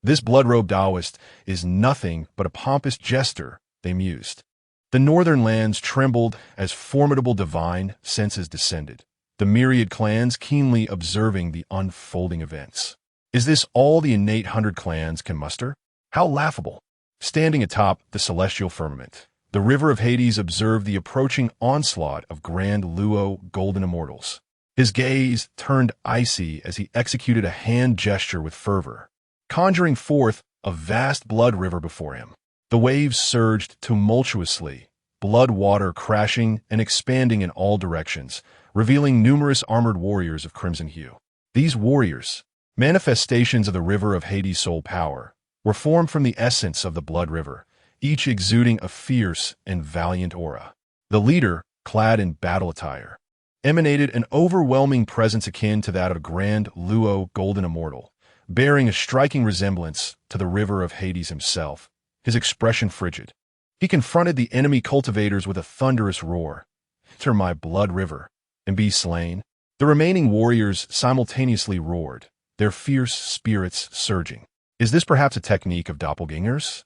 This blood-robed Taoist is nothing but a pompous jester, they mused. The northern lands trembled as formidable divine senses descended, the myriad clans keenly observing the unfolding events. Is this all the innate 100 clans can muster? How laughable! Standing atop the celestial firmament, the river of Hades observed the approaching onslaught of grand Luo golden immortals. His gaze turned icy as he executed a hand gesture with fervor, conjuring forth a vast blood river before him. The waves surged tumultuously, blood water crashing and expanding in all directions, revealing numerous armored warriors of crimson hue. These warriors, manifestations of the river of Hades' soul power, were formed from the essence of the blood river, each exuding a fierce and valiant aura. The leader, clad in battle attire, emanated an overwhelming presence akin to that of a grand Luo golden immortal, bearing a striking resemblance to the river of Hades himself, his expression frigid. He confronted the enemy cultivators with a thunderous roar. Enter my blood river, and be slain. The remaining warriors simultaneously roared, their fierce spirits surging. Is this perhaps a technique of doppelgangers?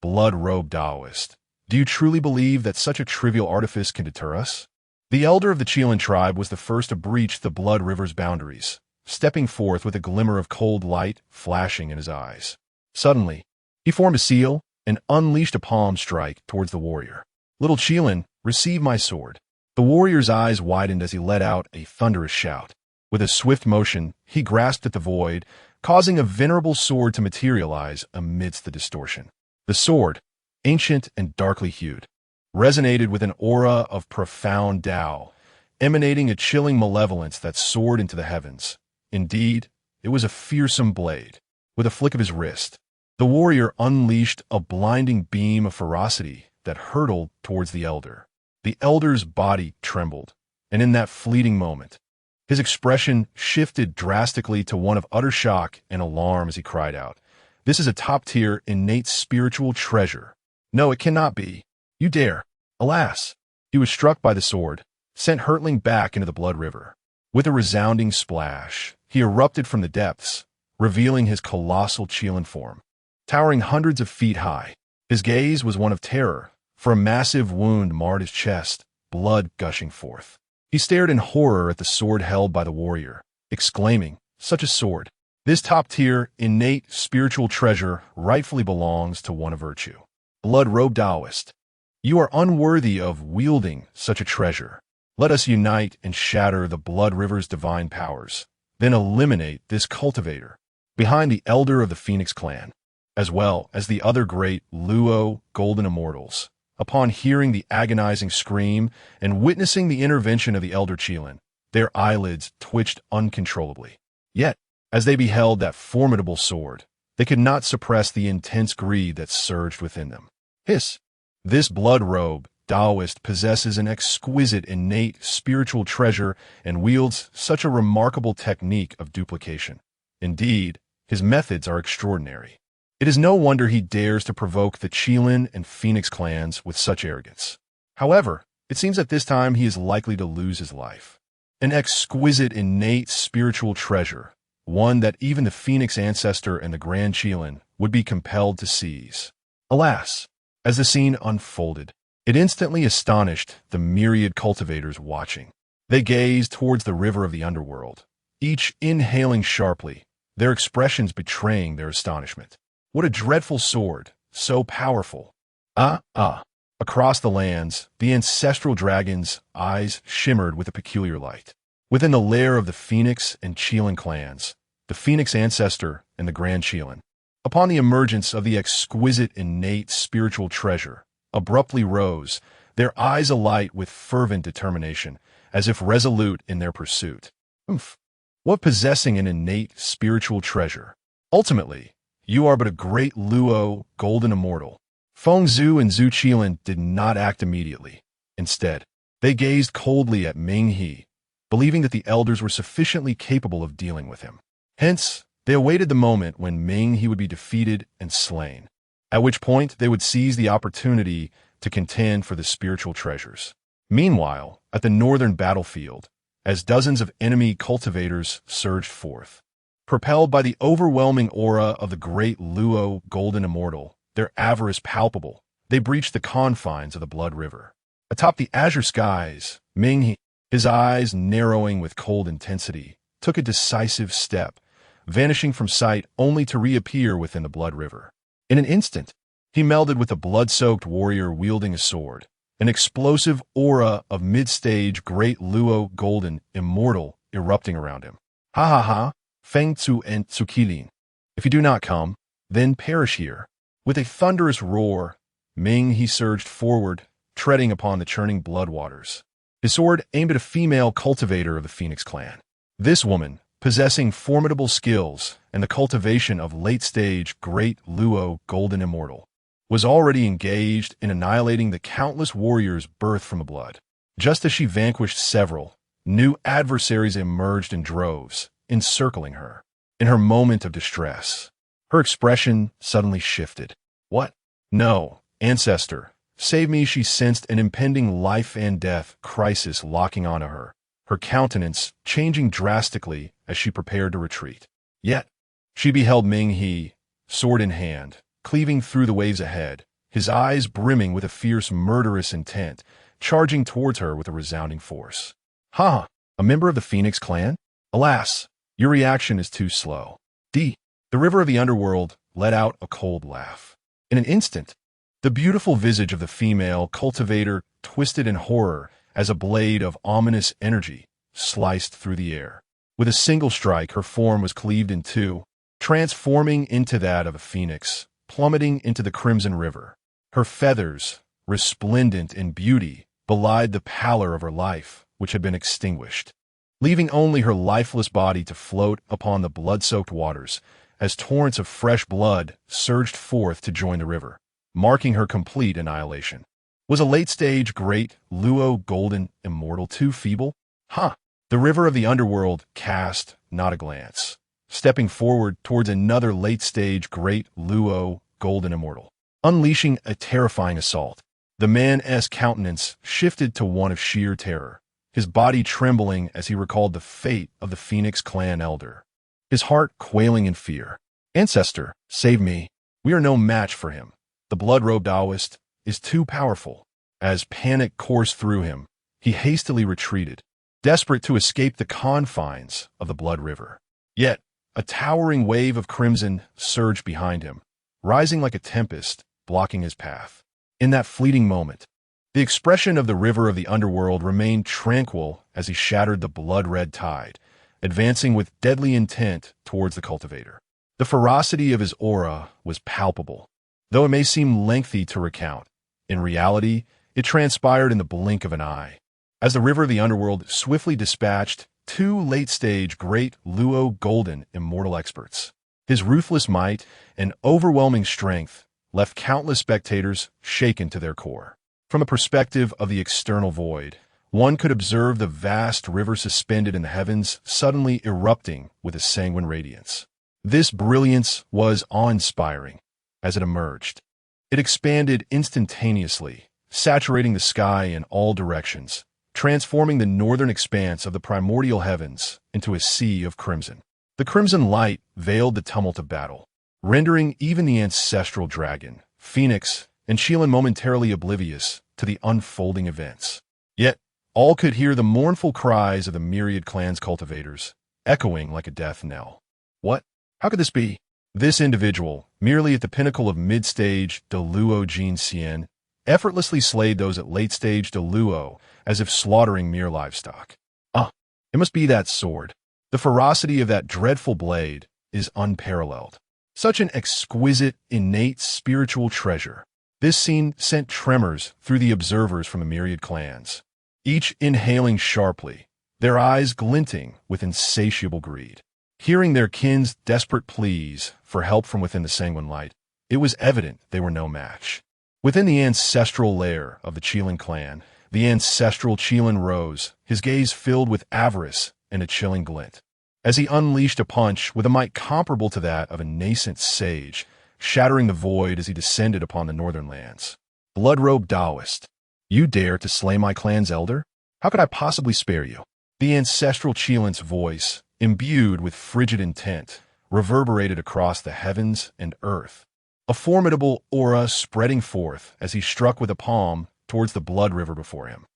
Blood-robed Taoist, Do you truly believe that such a trivial artifice can deter us? The elder of the Chelan tribe was the first to breach the Blood River's boundaries, stepping forth with a glimmer of cold light flashing in his eyes. Suddenly, he formed a seal and unleashed a palm strike towards the warrior. "Little Chelan, receive my sword." The warrior's eyes widened as he let out a thunderous shout. With a swift motion, he grasped at the void, causing a venerable sword to materialize amidst the distortion. The sword, ancient and darkly hued, resonated with an aura of profound Tao, emanating a chilling malevolence that soared into the heavens. Indeed, it was a fearsome blade. With a flick of his wrist, the warrior unleashed a blinding beam of ferocity that hurtled towards the elder. The elder's body trembled, and in that fleeting moment, his expression shifted drastically to one of utter shock and alarm as he cried out, "This is a top-tier innate spiritual treasure. No, it cannot be. You dare." Alas, he was struck by the sword, sent hurtling back into the Blood River. With a resounding splash, he erupted from the depths, revealing his colossal Chelan form. Towering hundreds of feet high, his gaze was one of terror, for a massive wound marred his chest, blood gushing forth. He stared in horror at the sword held by the warrior, exclaiming, "Such a sword! This top-tier, innate spiritual treasure rightfully belongs to one of virtue. Blood-robed Taoist, you are unworthy of wielding such a treasure. Let us unite and shatter the Blood River's divine powers, then eliminate this cultivator." Behind the elder of the Phoenix clan, as well as the other great Luo Golden Immortals, upon hearing the agonizing scream and witnessing the intervention of the elder Chelan, their eyelids twitched uncontrollably. Yet, as they beheld that formidable sword, they could not suppress the intense greed that surged within them. Hiss! This blood-robe Taoist possesses an exquisite innate spiritual treasure and wields such a remarkable technique of duplication. Indeed, his methods are extraordinary. It is no wonder he dares to provoke the Chelan and Phoenix clans with such arrogance. However, it seems that this time he is likely to lose his life. An exquisite innate spiritual treasure, one that even the Phoenix Ancestor and the Grand Chelan would be compelled to seize. Alas, as the scene unfolded, it instantly astonished the myriad cultivators watching. They gazed towards the river of the underworld, each inhaling sharply, their expressions betraying their astonishment. What a dreadful sword, so powerful. Across the lands, the ancestral dragon's eyes shimmered with a peculiar light. Within the lair of the Phoenix and Chelan clans, the Phoenix Ancestor and the Grand Chelan, upon the emergence of the exquisite innate spiritual treasure, abruptly rose, their eyes alight with fervent determination, as if resolute in their pursuit. What possessing an innate spiritual treasure? Ultimately, you are but a great Luo Golden Immortal. Feng Zhu and Zhu Chelan did not act immediately. Instead, they gazed coldly at Ming He, believing that the elders were sufficiently capable of dealing with him. Hence, they awaited the moment when Ming He would be defeated and slain, at which point they would seize the opportunity to contend for the spiritual treasures. Meanwhile, at the northern battlefield, as dozens of enemy cultivators surged forth, propelled by the overwhelming aura of the great Luo Golden Immortal, their avarice palpable, they breached the confines of the Blood River. Atop the azure skies, Ming He, his eyes narrowing with cold intensity, took a decisive step, vanishing from sight only to reappear within the Blood River. In an instant, he melded with a blood-soaked warrior wielding a sword, an explosive aura of mid-stage great Luo Golden Immortal erupting around him. Ha ha ha! Feng Tzu and Tsukilin. If you do not come, then perish here. With a thunderous roar, Ming He surged forward, treading upon the churning blood waters. His sword aimed at a female cultivator of the Phoenix clan. This woman, possessing formidable skills and the cultivation of late-stage great Luo Golden Immortal, was already engaged in annihilating the countless warriors birthed from the blood. Just as she vanquished several, new adversaries emerged in droves, encircling her. In her moment of distress, her expression suddenly shifted. "What? No, Ancestor, save me!" She sensed an impending life and death crisis locking onto her, her countenance changing drastically as she prepared to retreat. Yet, she beheld Ming He, sword in hand, cleaving through the waves ahead, his eyes brimming with a fierce, murderous intent, charging towards her with a resounding force. "Ha! A member of the Phoenix clan? Alas, your reaction is too slow." The river of the underworld let out a cold laugh. In an instant, the beautiful visage of the female cultivator twisted in horror as a blade of ominous energy sliced through the air. With a single strike, her form was cleaved in two, transforming into that of a phoenix, plummeting into the crimson river. Her feathers, resplendent in beauty, belied the pallor of her life, which had been extinguished, leaving only her lifeless body to float upon the blood-soaked waters as torrents of fresh blood surged forth to join the river, marking her complete annihilation. Was a late-stage great Luo golden immortal too feeble? The river of the underworld cast not a glance, stepping forward towards another late-stage great Luo golden immortal, unleashing a terrifying assault. The man's countenance shifted to one of sheer terror, his body trembling as he recalled the fate of the Phoenix clan elder, his heart quailing in fear. "Ancestor, save me. We are no match for him. The blood-robed Taoist is too powerful." As panic coursed through him, he hastily retreated, desperate to escape the confines of the Blood River. Yet, a towering wave of crimson surged behind him, rising like a tempest, blocking his path. In that fleeting moment, the expression of the river of the underworld remained tranquil as he shattered the blood-red tide, advancing with deadly intent towards the cultivator. The ferocity of his aura was palpable, though it may seem lengthy to recount. In reality, it transpired in the blink of an eye, as the river of the underworld swiftly dispatched two late-stage great Luo golden immortal experts. His ruthless might and overwhelming strength left countless spectators shaken to their core. From the perspective of the external void, one could observe the vast river suspended in the heavens suddenly erupting with a sanguine radiance. This brilliance was awe-inspiring as it emerged. It expanded instantaneously, saturating the sky in all directions, transforming the northern expanse of the primordial heavens into a sea of crimson. The crimson light veiled the tumult of battle, rendering even the ancestral dragon, Phoenix, and Shuran momentarily oblivious to the unfolding events. Yet, all could hear the mournful cries of the Myriad clan's cultivators, echoing like a death knell. What? How could this be? This individual, merely at the pinnacle of mid-stage Deluo Jin Xian, effortlessly slayed those at late-stage Deluo as if slaughtering mere livestock. It must be that sword. The ferocity of that dreadful blade is unparalleled. Such an exquisite, innate spiritual treasure. This scene sent tremors through the observers from the Myriad clans, each inhaling sharply, their eyes glinting with insatiable greed. Hearing their kin's desperate pleas for help from within the sanguine light, it was evident they were no match. Within the ancestral lair of the Qilin clan, the ancestral Qilin rose, his gaze filled with avarice and a chilling glint, as he unleashed a punch with a might comparable to that of a nascent sage, shattering the void as he descended upon the northern lands. "Blood-robed Taoist, you dare to slay my clan's elder? How could I possibly spare you?" The ancestral Qilin's voice, imbued with frigid intent, reverberated across the heavens and earth, a formidable aura spreading forth as he struck with a palm towards the blood river before him.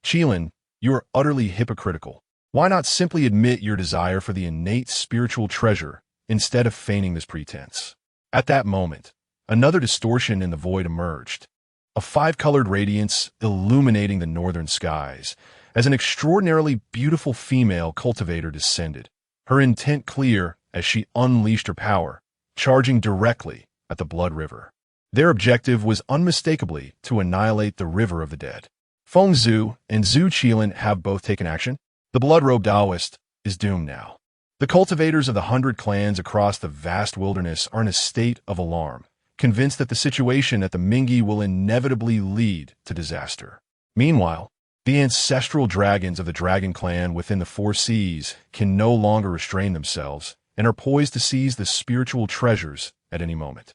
Qilin, you are utterly hypocritical. Why not simply admit your desire for the innate spiritual treasure instead of feigning this pretense? At that moment, another distortion in the void emerged, a five-colored radiance illuminating the northern skies, as an extraordinarily beautiful female cultivator descended, her intent clear as she unleashed her power, charging directly at the blood river. Their objective was unmistakably to annihilate the river of the dead. Feng Zhu and Zhu Qilin have both taken action. The blood-robed Taoist is doomed now. The cultivators of the 100 clans across the vast wilderness are in a state of alarm, convinced that the situation at the Mingi will inevitably lead to disaster. Meanwhile, the ancestral dragons of the Dragon Clan within the Four Seas can no longer restrain themselves and are poised to seize the spiritual treasures at any moment.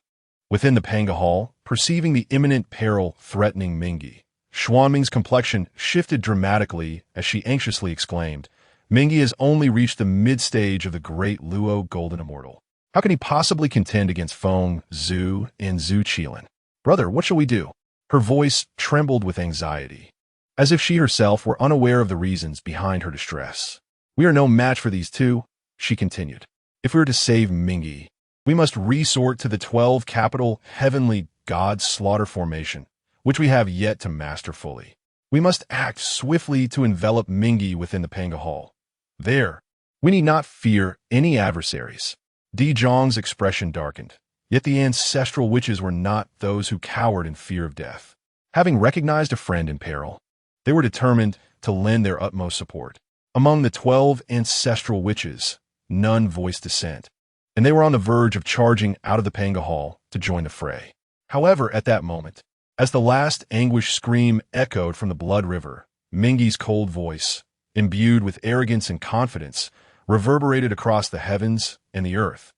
Within the Pangu Hall, perceiving the imminent peril threatening Mingi, Xuanming's complexion shifted dramatically as she anxiously exclaimed, "Mingi has only reached the mid-stage of the great Luo Golden Immortal. How can he possibly contend against Feng Zhu and Zhu Qilin?" Brother, what shall we do? Her voice trembled with anxiety, as if she herself were unaware of the reasons behind her distress. We are no match for these two, she continued. If we are to save Mingi, we must resort to the 12 capital heavenly god slaughter formation, which we have yet to master fully. We must act swiftly to envelop Mingi within the Pangu Hall. There, we need not fear any adversaries. Di Zhong's expression darkened, yet the ancestral witches were not those who cowered in fear of death. Having recognized a friend in peril, they were determined to lend their utmost support. Among the 12 ancestral witches, none voiced dissent, and they were on the verge of charging out of the Pangu Hall to join the fray. However, at that moment, as the last anguish scream echoed from the Blood River, Mingi's cold voice, imbued with arrogance and confidence, reverberated across the heavens and the earth.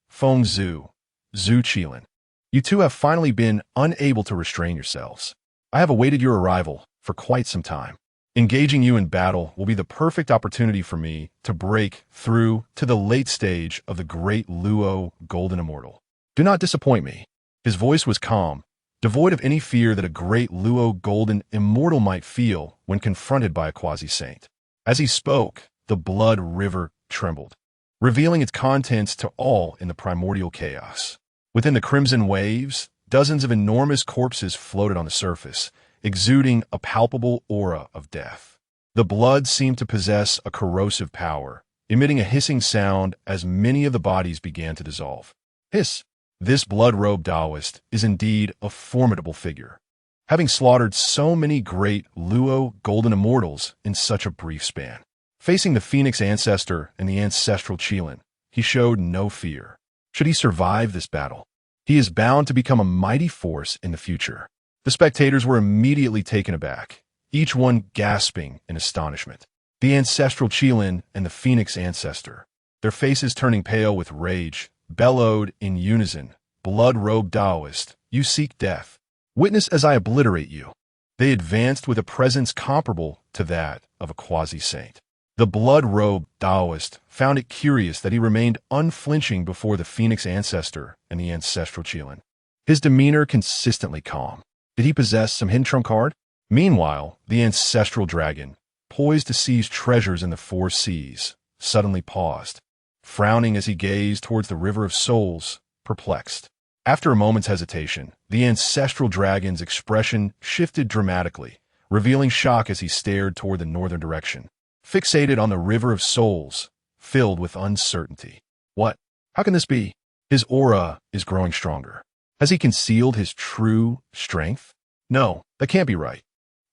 Feng Zhu, Zhu Qilin, you two have finally been unable to restrain yourselves. I have awaited your arrival for quite some time. Engaging you in battle will be the perfect opportunity for me to break through to the late stage of the great Luo Golden Immortal. Do not disappoint me. His voice was calm, devoid of any fear that a great Luo Golden Immortal might feel when confronted by a quasi-saint. As he spoke, the Blood River trembled, revealing its contents to all in the primordial chaos. Within the crimson waves, dozens of enormous corpses floated on the surface, exuding a palpable aura of death. The blood seemed to possess a corrosive power, emitting a hissing sound as many of the bodies began to dissolve. Hiss! This blood-robed Taoist is indeed a formidable figure, having slaughtered so many great Luo Golden Immortals in such a brief span. Facing the Phoenix Ancestor and the Ancestral Qilin, he showed no fear. Should he survive this battle, he is bound to become a mighty force in the future. The spectators were immediately taken aback, each one gasping in astonishment. The Ancestral Qilin and the Phoenix Ancestor, their faces turning pale with rage, bellowed in unison, "Blood-robed Taoist, you seek death. Witness as I obliterate you." They advanced with a presence comparable to that of a quasi-saint. The blood-robed Taoist found it curious that he remained unflinching before the Phoenix Ancestor and the Ancestral Qilin, his demeanor consistently calm. Did he possess some hidden trump card? Meanwhile, the Ancestral Dragon, poised to seize treasures in the four seas, suddenly paused, frowning as he gazed towards the River of Souls, perplexed. After a moment's hesitation, the Ancestral Dragon's expression shifted dramatically, revealing shock as he stared toward the northern direction, fixated on the River of Souls, filled with uncertainty. What? How can this be? His aura is growing stronger. Has he concealed his true strength? No, that can't be right.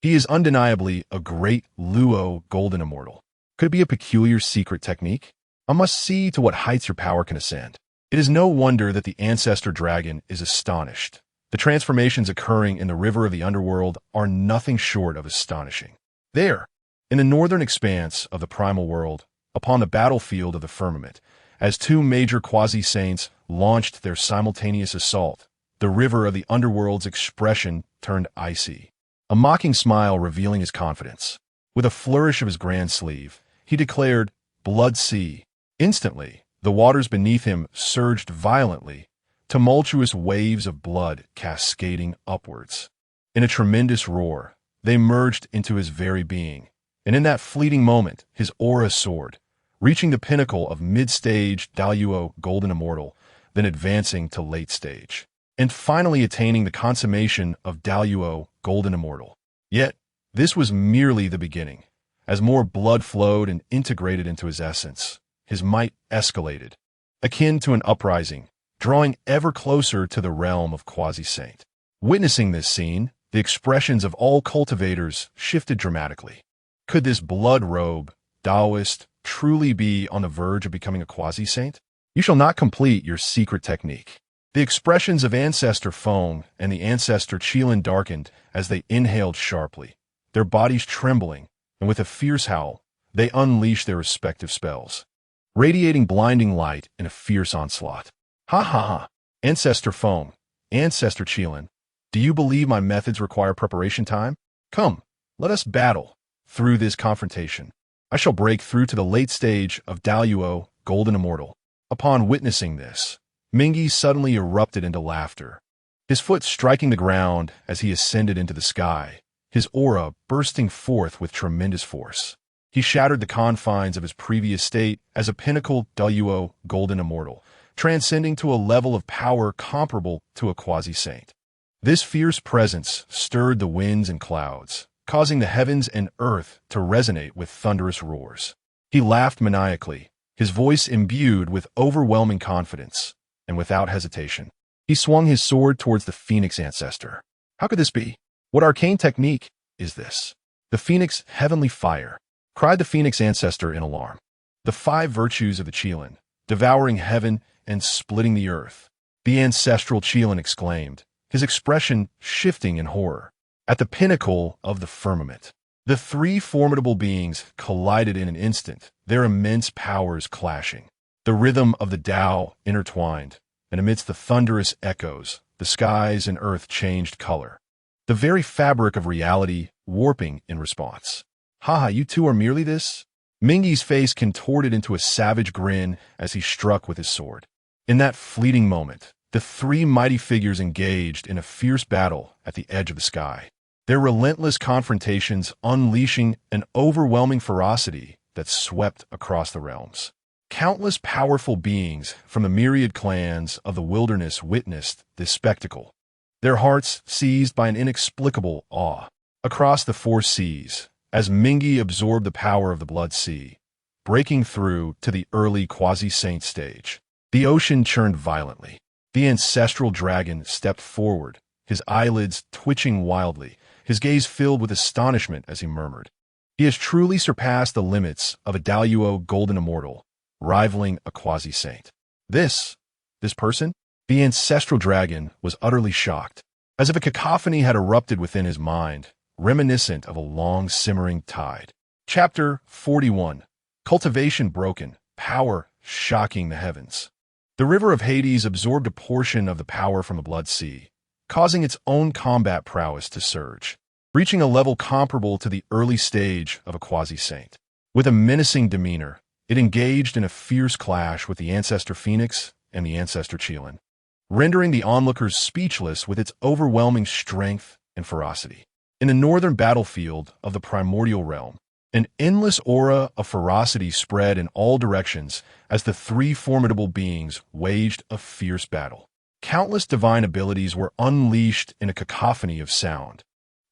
He is undeniably a great Luo Golden Immortal. Could it be a peculiar secret technique? I must see to what heights your power can ascend. It is no wonder that the Ancestor Dragon is astonished. The transformations occurring in the river of the underworld are nothing short of astonishing. There, in the northern expanse of the primal world, upon the battlefield of the firmament, as two major quasi-saints launched their simultaneous assault, the river of the underworld's expression turned icy, a mocking smile revealing his confidence. With a flourish of his grand sleeve, he declared, "Blood Sea." Instantly, the waters beneath him surged violently, tumultuous waves of blood cascading upwards. In a tremendous roar, they merged into his very being, and in that fleeting moment, his aura soared, reaching the pinnacle of mid-stage Daluo Golden Immortal, then advancing to late stage, and finally attaining the consummation of Daluo Golden Immortal. Yet, this was merely the beginning. As more blood flowed and integrated into his essence, his might escalated, akin to an uprising, drawing ever closer to the realm of quasi-saint. Witnessing this scene, the expressions of all cultivators shifted dramatically. Could this blood-robe Taoist truly be on the verge of becoming a quasi-saint? You shall not complete your secret technique. The expressions of Ancestor Feng and the Ancestor Qilin darkened as they inhaled sharply, their bodies trembling, and with a fierce howl, they unleashed their respective spells, radiating blinding light in a fierce onslaught. Ha ha ha! Ancestor Feng, Ancestor Qilin, do you believe my methods require preparation time? Come, let us battle through this confrontation. I shall break through to the late stage of Daluo Golden Immortal. Upon witnessing this, Mingi suddenly erupted into laughter, his foot striking the ground as he ascended into the sky, his aura bursting forth with tremendous force. He shattered the confines of his previous state as a pinnacle WO golden immortal, transcending to a level of power comparable to a quasi-saint. This fierce presence stirred the winds and clouds, causing the heavens and earth to resonate with thunderous roars. He laughed maniacally, his voice imbued with overwhelming confidence, and without hesitation, he swung his sword towards the Phoenix Ancestor. How could this be? What arcane technique is this? The Phoenix heavenly fire, cried the Phoenix Ancestor in alarm. The 5 virtues of the Qilin, devouring heaven and splitting the earth. The ancestral Qilin exclaimed, his expression shifting in horror. At the pinnacle of the firmament, the 3 formidable beings collided in an instant, their immense powers clashing. The rhythm of the Tao intertwined, and amidst the thunderous echoes, the skies and earth changed color. The very fabric of reality warping in response. Haha, you two are merely this? Mingi's face contorted into a savage grin as he struck with his sword. In that fleeting moment, the 3 mighty figures engaged in a fierce battle at the edge of the sky, their relentless confrontations unleashing an overwhelming ferocity that swept across the realms. Countless powerful beings from the myriad clans of the wilderness witnessed this spectacle, their hearts seized by an inexplicable awe. Across the 4 seas, as Mingi absorbed the power of the Blood Sea, breaking through to the early quasi-saint stage, the ocean churned violently. The ancestral dragon stepped forward, his eyelids twitching wildly, his gaze filled with astonishment as he murmured, "He has truly surpassed the limits of a Daluo golden immortal, rivaling a quasi-saint. This person?" The ancestral dragon was utterly shocked, as if a cacophony had erupted within his mind, reminiscent of a long simmering tide. Chapter 41. Cultivation broken, power shocking the heavens. The river of Hades absorbed a portion of the power from the Blood Sea, causing its own combat prowess to surge, reaching a level comparable to the early stage of a quasi-saint. With a menacing demeanor, it engaged in a fierce clash with the Ancestor Phoenix and the Ancestor Qilin, rendering the onlookers speechless with its overwhelming strength and ferocity. In the northern battlefield of the Primordial realm, an endless aura of ferocity spread in all directions as the 3 formidable beings waged a fierce battle. Countless divine abilities were unleashed in a cacophony of sound,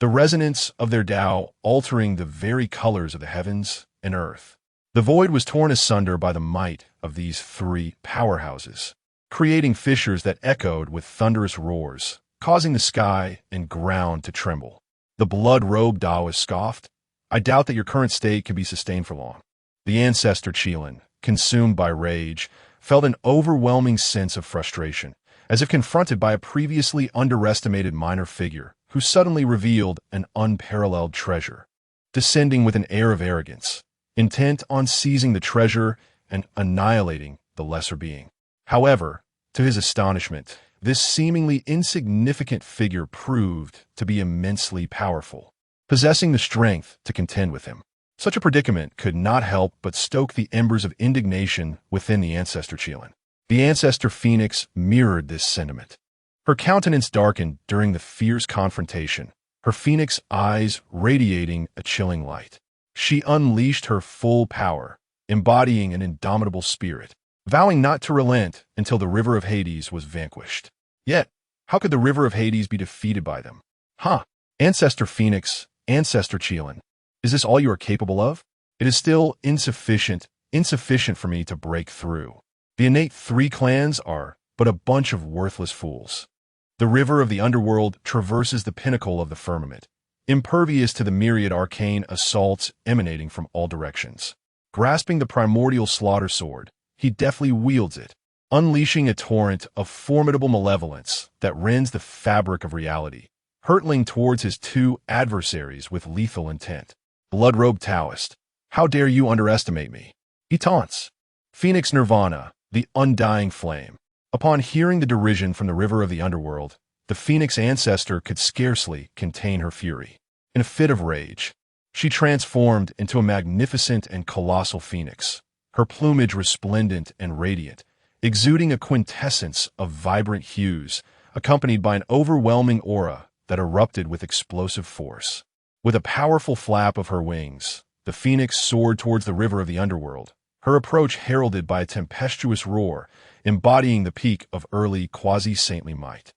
the resonance of their Tao altering the very colors of the heavens and earth. The void was torn asunder by the might of these 3 powerhouses, creating fissures that echoed with thunderous roars, causing the sky and ground to tremble. The blood-robed Taoist scoffed, "I doubt that your current state can be sustained for long." The Ancestor Qilin, consumed by rage, felt an overwhelming sense of frustration, as if confronted by a previously underestimated minor figure who suddenly revealed an unparalleled treasure. Descending with an air of arrogance, intent on seizing the treasure and annihilating the lesser being. However, to his astonishment, this seemingly insignificant figure proved to be immensely powerful, possessing the strength to contend with him. Such a predicament could not help but stoke the embers of indignation within the Ancestor Qilin. The Ancestor Phoenix mirrored this sentiment. Her countenance darkened during the fierce confrontation, her phoenix eyes radiating a chilling light. She unleashed her full power, embodying an indomitable spirit, vowing not to relent until the river of Hades was vanquished. Yet, how could the river of Hades be defeated by them? Ancestor Phoenix, Ancestor Qilin, is this all you are capable of? It is still insufficient for me to break through. The innate 3 clans are but a bunch of worthless fools. The river of the underworld traverses the pinnacle of the firmament, impervious to the myriad arcane assaults emanating from all directions. Grasping the primordial slaughter sword, he deftly wields it, unleashing a torrent of formidable malevolence that rends the fabric of reality, hurtling towards his 2 adversaries with lethal intent. Blood-robed Taoist, how dare you underestimate me? He taunts. Phoenix Nirvana, the undying flame. Upon hearing the derision from the river of the underworld, the Phoenix Ancestor could scarcely contain her fury. In a fit of rage, she transformed into a magnificent and colossal phoenix, her plumage resplendent and radiant, exuding a quintessence of vibrant hues, accompanied by an overwhelming aura that erupted with explosive force. With a powerful flap of her wings, the phoenix soared towards the river of the underworld, her approach heralded by a tempestuous roar, embodying the peak of early quasi-saintly might.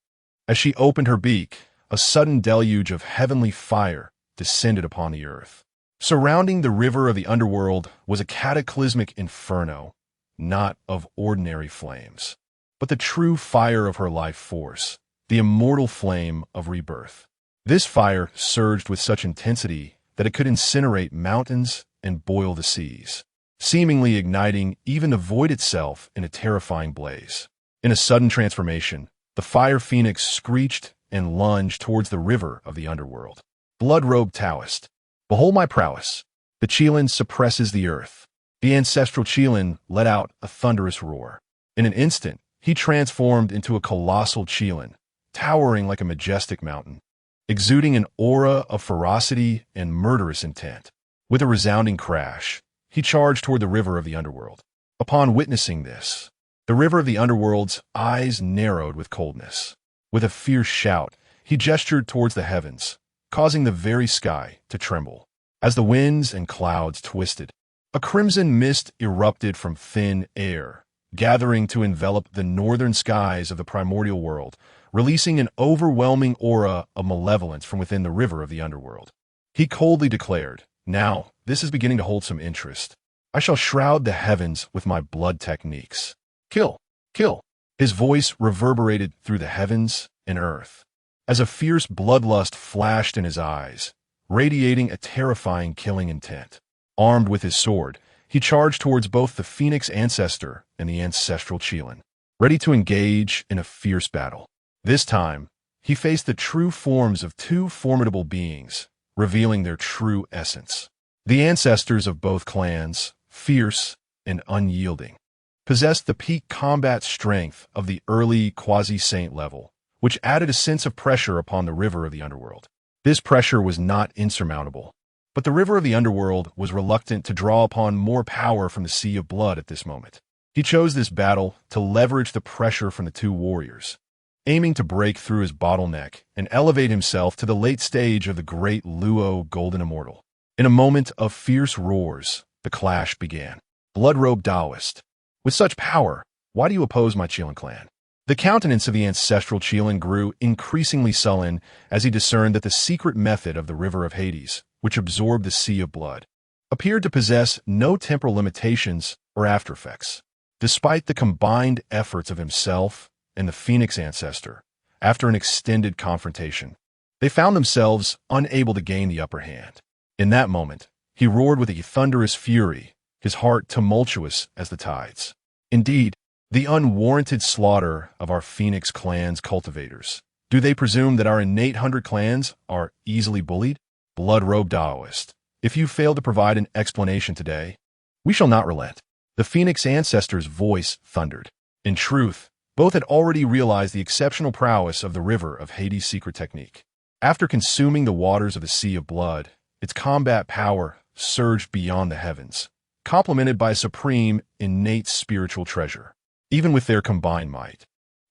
As she opened her beak, a sudden deluge of heavenly fire descended upon the earth. Surrounding the river of the underworld was a cataclysmic inferno, not of ordinary flames, but the true fire of her life force, the immortal flame of rebirth. This fire surged with such intensity that it could incinerate mountains and boil the seas, seemingly igniting even the void itself in a terrifying blaze. In a sudden transformation, the fire phoenix screeched and lunged towards the river of the underworld. Blood-robed Taoist, behold my prowess. The Qilin suppresses the earth. The ancestral Qilin let out a thunderous roar. In an instant, he transformed into a colossal Qilin, towering like a majestic mountain, exuding an aura of ferocity and murderous intent. With a resounding crash, he charged toward the river of the underworld. Upon witnessing this, the river of the underworld's eyes narrowed with coldness. With a fierce shout, he gestured towards the heavens, causing the very sky to tremble. As the winds and clouds twisted, a crimson mist erupted from thin air, gathering to envelop the northern skies of the primordial world, releasing an overwhelming aura of malevolence from within the river of the underworld. He coldly declared, "Now, this is beginning to hold some interest. I shall shroud the heavens with my blood techniques. Kill! Kill!" His voice reverberated through the heavens and earth, as a fierce bloodlust flashed in his eyes, radiating a terrifying killing intent. Armed with his sword, he charged towards both the Phoenix Ancestor and the Ancestral Qilin, ready to engage in a fierce battle. This time, he faced the true forms of two formidable beings, revealing their true essence. The ancestors of both clans, fierce and unyielding, possessed the peak combat strength of the early quasi-saint level, which added a sense of pressure upon the river of the underworld. This pressure was not insurmountable, but the river of the underworld was reluctant to draw upon more power from the sea of blood at this moment. He chose this battle to leverage the pressure from the two warriors, aiming to break through his bottleneck and elevate himself to the late stage of the great Luo Golden Immortal. In a moment of fierce roars, the clash began. Blood-robed Taoist, with such power, why do you oppose my Qilin clan? The countenance of the ancestral Qilin grew increasingly sullen as he discerned that the secret method of the river of Hades, which absorbed the sea of blood, appeared to possess no temporal limitations or aftereffects. Despite the combined efforts of himself and the Phoenix Ancestor, after an extended confrontation, they found themselves unable to gain the upper hand. In that moment, he roared with a thunderous fury, his heart tumultuous as the tides. Indeed, the unwarranted slaughter of our Phoenix clan's cultivators. Do they presume that our innate 100 clans are easily bullied? Blood-robed Taoist, if you fail to provide an explanation today, we shall not relent. The Phoenix Ancestor's voice thundered. In truth, both had already realized the exceptional prowess of the river of Hades' secret technique. After consuming the waters of the Sea of Blood, its combat power surged beyond the heavens, complemented by a supreme, innate spiritual treasure. Even with their combined might,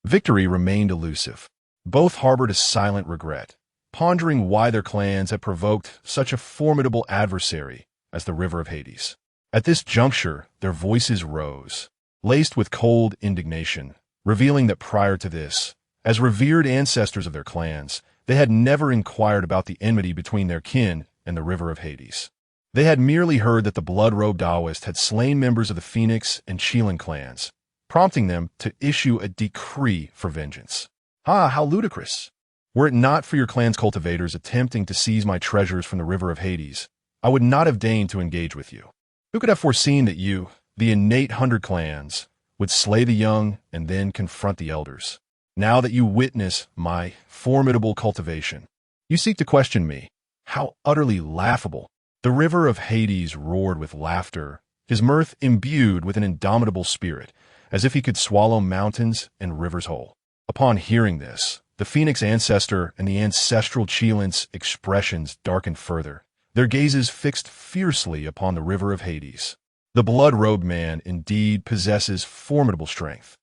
victory remained elusive. Both harbored a silent regret, pondering why their clans had provoked such a formidable adversary as the river of Hades. At this juncture, their voices rose, laced with cold indignation, revealing that prior to this, as revered ancestors of their clans, they had never inquired about the enmity between their kin and the river of Hades. They had merely heard that the blood-robed Taoist had slain members of the Phoenix and Qilin clans, prompting them to issue a decree for vengeance. Ah, how ludicrous! Were it not for your clan's cultivators attempting to seize my treasures from the river of Hades, I would not have deigned to engage with you. Who could have foreseen that you, the innate 100 clans, would slay the young and then confront the elders? Now that you witness my formidable cultivation, you seek to question me. How utterly laughable! The river of Hades roared with laughter, his mirth imbued with an indomitable spirit, as if he could swallow mountains and rivers whole. Upon hearing this, the Phoenix Ancestor and the Ancestral Qilin's expressions darkened further, their gazes fixed fiercely upon the river of Hades. The blood-robed man indeed possesses formidable strength.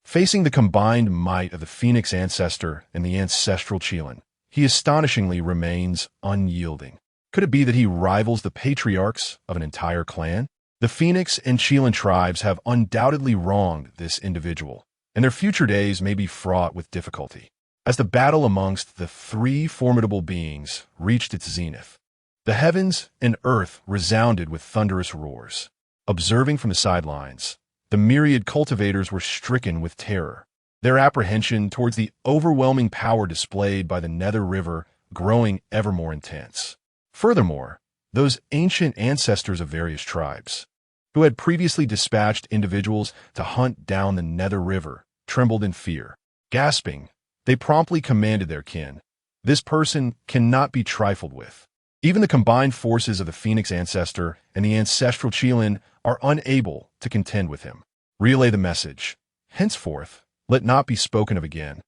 Facing the combined might of the Phoenix Ancestor and the Ancestral Chilan, he astonishingly remains unyielding. Could it be that he rivals the patriarchs of an entire clan? The Phoenix and Chilan tribes have undoubtedly wronged this individual, and their future days may be fraught with difficulty. As the battle amongst the three formidable beings reached its zenith, the heavens and earth resounded with thunderous roars. Observing from the sidelines, the myriad cultivators were stricken with terror, their apprehension towards the overwhelming power displayed by the Nether River growing ever more intense. Furthermore, those ancient ancestors of various tribes, who had previously dispatched individuals to hunt down the Nether River, trembled in fear. Gasping, they promptly commanded their kin, "This person cannot be trifled with." Even the combined forces of the Phoenix Ancestor and the Ancestral Chilan are unable to contend with him. Relay the message. Henceforth, let not be spoken of again,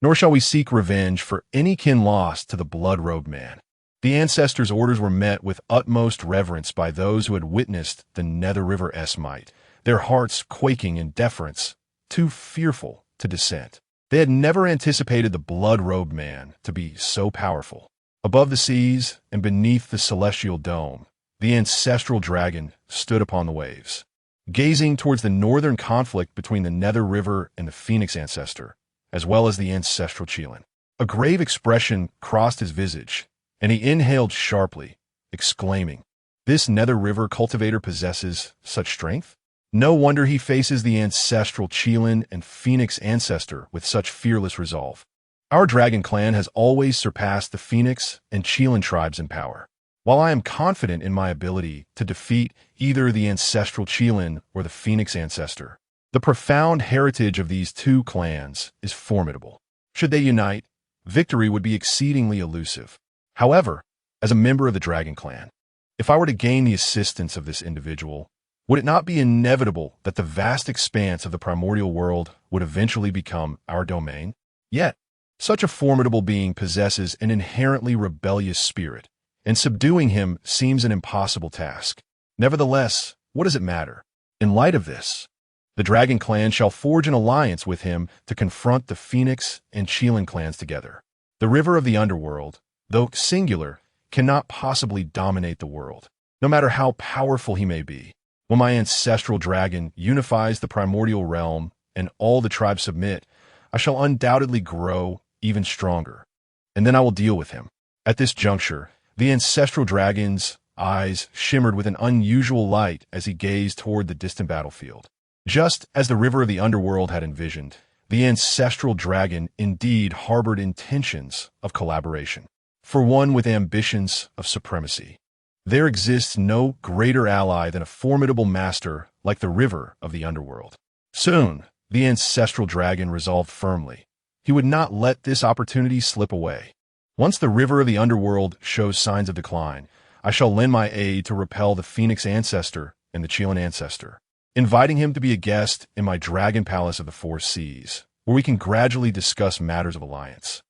nor shall we seek revenge for any kin lost to the blood-robed man. The Ancestor's orders were met with utmost reverence by those who had witnessed the Nether River's might, their hearts quaking in deference, too fearful to dissent. They had never anticipated the blood-robed man to be so powerful. Above the seas and beneath the celestial dome, the ancestral dragon stood upon the waves, gazing towards the northern conflict between the Nether River and the Phoenix Ancestor, as well as the Ancestral Chilan. A grave expression crossed his visage, and he inhaled sharply, exclaiming, "This Nether River cultivator possesses such strength? No wonder he faces the Ancestral Chilan and Phoenix Ancestor with such fearless resolve. Our dragon clan has always surpassed the Phoenix and Chilan tribes in power. While I am confident in my ability to defeat either the Ancestral Chilan or the Phoenix Ancestor, the profound heritage of these two clans is formidable. Should they unite, victory would be exceedingly elusive. However, as a member of the dragon clan, if I were to gain the assistance of this individual, would it not be inevitable that the vast expanse of the primordial world would eventually become our domain? Yet, such a formidable being possesses an inherently rebellious spirit, and subduing him seems an impossible task. Nevertheless, what does it matter? In light of this, the Dragon Clan shall forge an alliance with him to confront the Phoenix and Chilan clans together. The river of the underworld, though singular, cannot possibly dominate the world, no matter how powerful he may be. When my ancestral dragon unifies the primordial realm and all the tribes submit, I shall undoubtedly grow even stronger, and then I will deal with him." At this juncture, the ancestral dragon's eyes shimmered with an unusual light as he gazed toward the distant battlefield. Just as the river of the underworld had envisioned, the ancestral dragon indeed harbored intentions of collaboration. For one with ambitions of supremacy, there exists no greater ally than a formidable master like the river of the underworld. Soon, the ancestral dragon resolved firmly. He would not let this opportunity slip away. Once the river of the underworld shows signs of decline, I shall lend my aid to repel the Phoenix Ancestor and the Chilan Ancestor, inviting him to be a guest in my Dragon Palace of the Four Seas, where we can gradually discuss matters of alliance.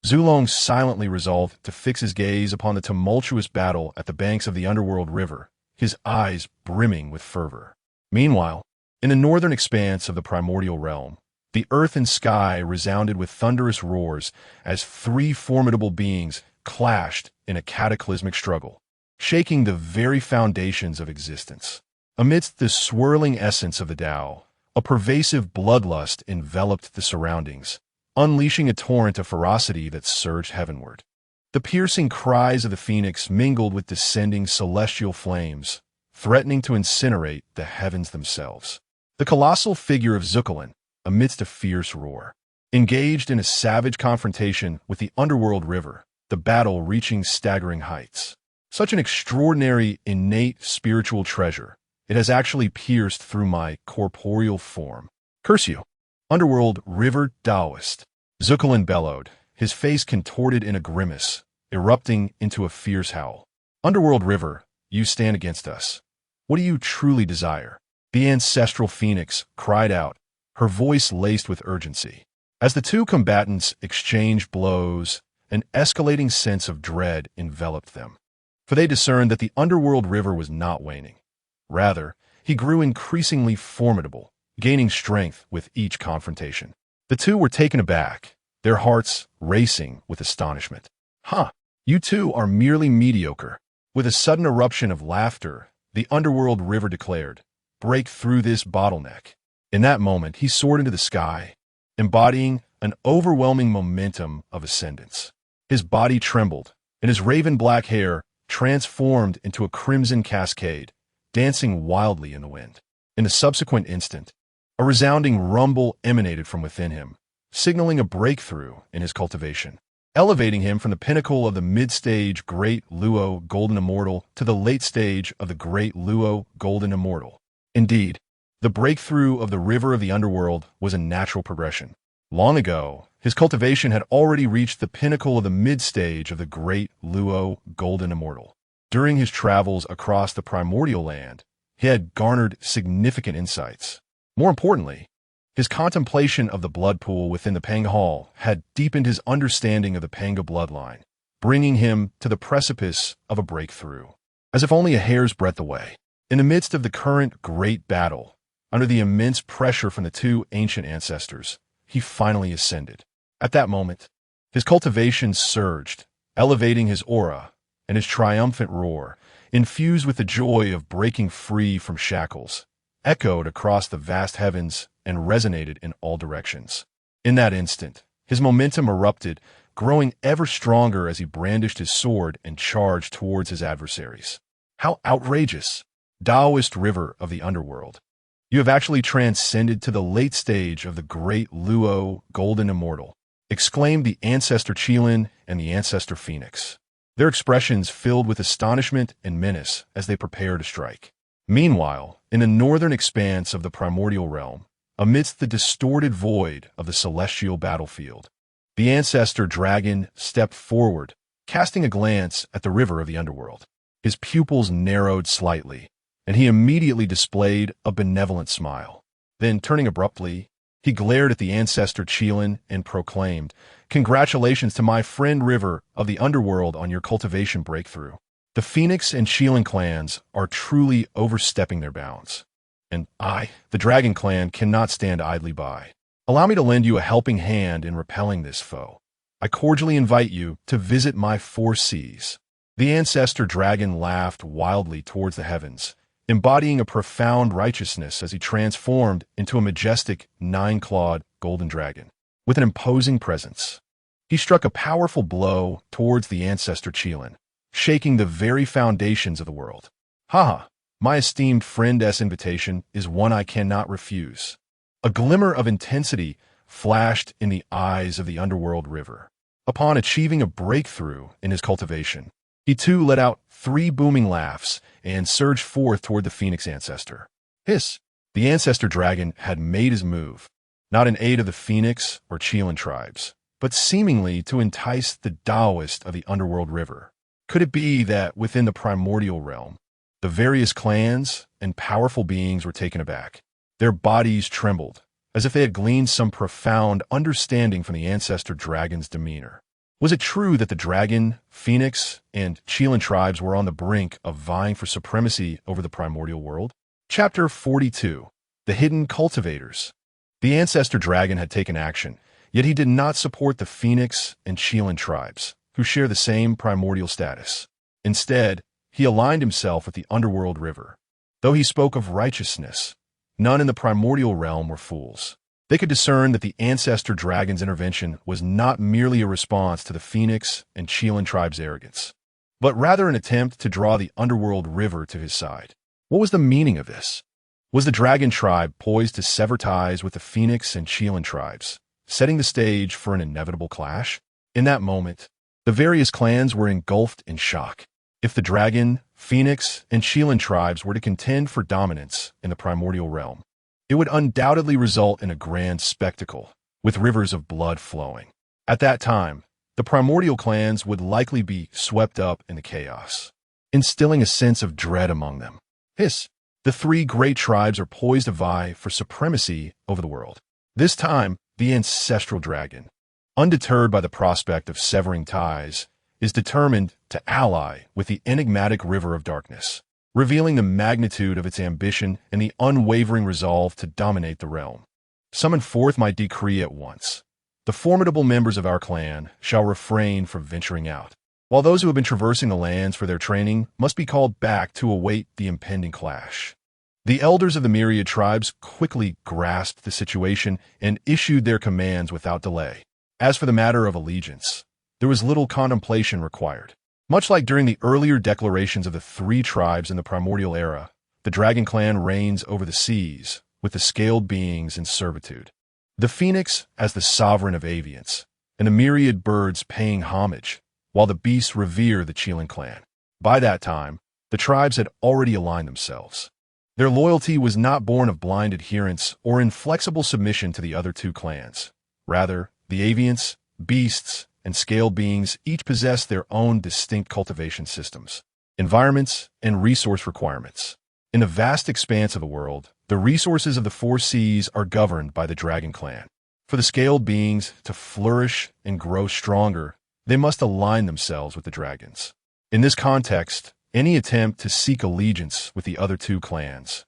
Zulong silently resolved to fix his gaze upon the tumultuous battle at the banks of the underworld river, his eyes brimming with fervor. Meanwhile, in the northern expanse of the primordial realm, the earth and sky resounded with thunderous roars as three formidable beings clashed in a cataclysmic struggle, shaking the very foundations of existence. Amidst the swirling essence of the Tao, a pervasive bloodlust enveloped the surroundings, unleashing a torrent of ferocity that surged heavenward. The piercing cries of the phoenix mingled with descending celestial flames, threatening to incinerate the heavens themselves. The colossal figure of Zukulin, amidst a fierce roar, engaged in a savage confrontation with the underworld river, the battle reaching staggering heights. Such an extraordinary, innate spiritual treasure, it has actually pierced through my corporeal form. Curse you, underworld river Taoist. Zukulin bellowed, his face contorted in a grimace, erupting into a fierce howl. Underworld river, you stand against us. What do you truly desire? The ancestral phoenix cried out, her voice laced with urgency. As the two combatants exchanged blows, an escalating sense of dread enveloped them, for they discerned that the underworld river was not waning. Rather, he grew increasingly formidable, gaining strength with each confrontation. The two were taken aback, their hearts racing with astonishment. "Huh, you two are merely mediocre." With a sudden eruption of laughter, the underworld river declared, "Break through this bottleneck." In that moment, he soared into the sky, embodying an overwhelming momentum of ascendance. His body trembled, and his raven black hair transformed into a crimson cascade, dancing wildly in the wind. In the subsequent instant, a resounding rumble emanated from within him, signaling a breakthrough in his cultivation, elevating him from the pinnacle of the mid-stage Great Luo Golden Immortal to the late stage of the Great Luo Golden Immortal. Indeed, the breakthrough of the river of the underworld was a natural progression. Long ago, his cultivation had already reached the pinnacle of the mid-stage of the Great Luo Golden Immortal. During his travels across the Primordial land, he had garnered significant insights. More importantly, his contemplation of the blood pool within the Pang Hall had deepened his understanding of the Pangu bloodline, bringing him to the precipice of a breakthrough. As if only a hair's breadth away, in the midst of the current great battle, under the immense pressure from the two ancient ancestors, he finally ascended. At that moment, his cultivation surged, elevating his aura, and his triumphant roar, infused with the joy of breaking free from shackles, echoed across the vast heavens and resonated in all directions. In that instant, his momentum erupted, growing ever stronger as he brandished his sword and charged towards his adversaries. How outrageous! Taoist river of the underworld. You have actually transcended to the late stage of the Great Luo Golden Immortal, exclaimed the Ancestor Qilin and the Ancestor Phoenix, their expressions filled with astonishment and menace as they prepare to strike. Meanwhile, in the northern expanse of the Primordial Realm, amidst the distorted void of the celestial battlefield, the Ancestor Dragon stepped forward, casting a glance at the river of the underworld. His pupils narrowed slightly, and he immediately displayed a benevolent smile. Then, turning abruptly, he glared at the Ancestor Qilin and proclaimed, "Congratulations to my friend River of the Underworld on your cultivation breakthrough. The Phoenix and Qilin clans are truly overstepping their bounds. And I, the Dragon clan, cannot stand idly by. Allow me to lend you a helping hand in repelling this foe. I cordially invite you to visit my 4 seas." The Ancestor Dragon laughed wildly towards the heavens, embodying a profound righteousness as he transformed into a majestic 9-clawed golden dragon. With an imposing presence, he struck a powerful blow towards the Ancestor Qilin, shaking the very foundations of the world. "Haha, my esteemed friend's invitation is one I cannot refuse." A glimmer of intensity flashed in the eyes of the underworld river. Upon achieving a breakthrough in his cultivation, he too let out 3 booming laughs and surged forth toward the Phoenix Ancestor. Hiss! The Ancestor Dragon had made his move, not in aid of the Phoenix or Qilin tribes, but seemingly to entice the Taoist of the underworld river. Could it be that within the Primordial Realm, the various clans and powerful beings were taken aback? Their bodies trembled, as if they had gleaned some profound understanding from the Ancestor Dragon's demeanor. Was it true that the Dragon, Phoenix, and Qilin tribes were on the brink of vying for supremacy over the primordial world? Chapter 42. The Hidden Cultivators. The Ancestor Dragon had taken action, yet he did not support the Phoenix and Qilin tribes, who share the same primordial status. Instead, he aligned himself with the underworld river. Though he spoke of righteousness, none in the primordial realm were fools. They could discern that the Ancestor Dragon's intervention was not merely a response to the Phoenix and Qilin tribes' arrogance, but rather an attempt to draw the underworld river to his side. What was the meaning of this? Was the Dragon tribe poised to sever ties with the Phoenix and Qilin tribes, setting the stage for an inevitable clash? In that moment, the various clans were engulfed in shock. If the Dragon, Phoenix, and Qilin tribes were to contend for dominance in the primordial realm, it would undoubtedly result in a grand spectacle, with rivers of blood flowing. At that time, the primordial clans would likely be swept up in the chaos, instilling a sense of dread among them. Hiss! The 3 great tribes are poised to vie for supremacy over the world. This time, the Ancestral Dragon, undeterred by the prospect of severing ties, is determined to ally with the enigmatic River of Darkness. revealing the magnitude of its ambition and the unwavering resolve to dominate the realm. Summon forth my decree at once. The formidable members of our clan shall refrain from venturing out, while those who have been traversing the lands for their training must be called back to await the impending clash. The elders of the myriad tribes quickly grasped the situation and issued their commands without delay. As for the matter of allegiance, there was little contemplation required. Much like during the earlier declarations of the three tribes in the Primordial era, the Dragon Clan reigns over the seas, with the scaled beings in servitude. The Phoenix as the sovereign of avians, and the myriad birds paying homage, while the beasts revere the Chilan clan. By that time, the tribes had already aligned themselves. Their loyalty was not born of blind adherence or inflexible submission to the other two clans. Rather, the avians, beasts, and scaled beings each possessed their own distinct cultivation systems, environments, and resource requirements. In the vast expanse of the world, the resources of the four seas are governed by the Dragon Clan. For the scaled beings to flourish and grow stronger, they must align themselves with the dragons. In this context, any attempt to seek allegiance with the other two clans,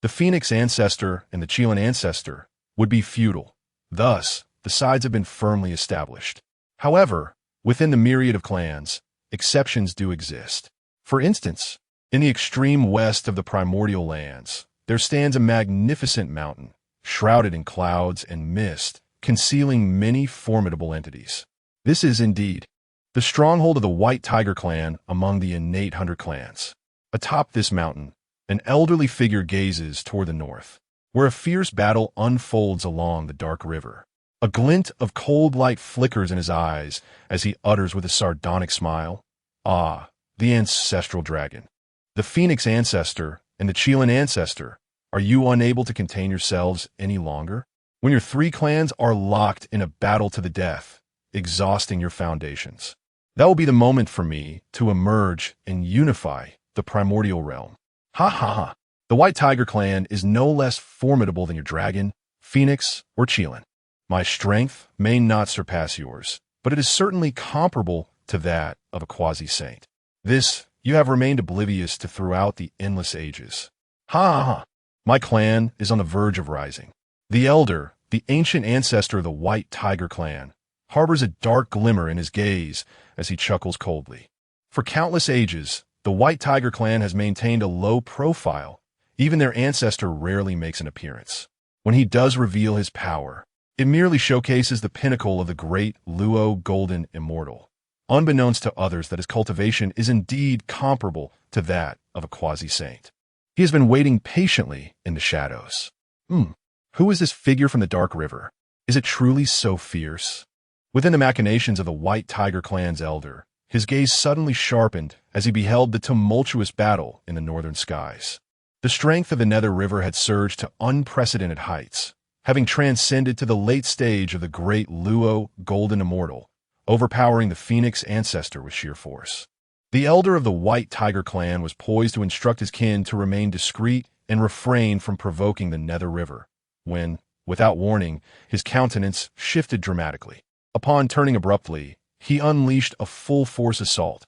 the Phoenix Ancestor and the Chilan Ancestor, would be futile. Thus, the sides have been firmly established. However, within the myriad of clans, exceptions do exist. For instance, in the extreme west of the primordial lands, there stands a magnificent mountain, shrouded in clouds and mist, concealing many formidable entities. This is indeed the stronghold of the White Tiger clan among the innate 100 clans. Atop this mountain, an elderly figure gazes toward the north, where a fierce battle unfolds along the dark river. A glint of cold light flickers in his eyes as he utters with a sardonic smile, "Ah, the ancestral dragon. The Phoenix Ancestor and the Chilan Ancestor, are you unable to contain yourselves any longer? When your three clans are locked in a battle to the death, exhausting your foundations, that will be the moment for me to emerge and unify the primordial realm." Ha ha ha. The White Tiger clan is no less formidable than your dragon, Phoenix, or Chilan. My strength may not surpass yours, but it is certainly comparable to that of a quasi-saint. This you have remained oblivious to throughout the endless ages. Ha ha ha. My clan is on the verge of rising. The elder, the ancient ancestor of the White Tiger clan, harbors a dark glimmer in his gaze as he chuckles coldly. For countless ages, the White Tiger clan has maintained a low profile. Even their ancestor rarely makes an appearance. When he does reveal his power, it merely showcases the pinnacle of the great Luo Golden Immortal, unbeknownst to others that his cultivation is indeed comparable to that of a quasi-saint. He has been waiting patiently in the shadows. Who is this figure from the dark river? Is it truly so fierce? Within the machinations of the White Tiger clan's elder, his gaze suddenly sharpened as he beheld the tumultuous battle in the northern skies. The strength of the Nether River had surged to unprecedented heights, having transcended to the late stage of the great Luo Golden Immortal, overpowering the Phoenix Ancestor with sheer force. The elder of the White Tiger clan was poised to instruct his kin to remain discreet and refrain from provoking the Nether River, when, without warning, his countenance shifted dramatically. Upon turning abruptly, he unleashed a full-force assault,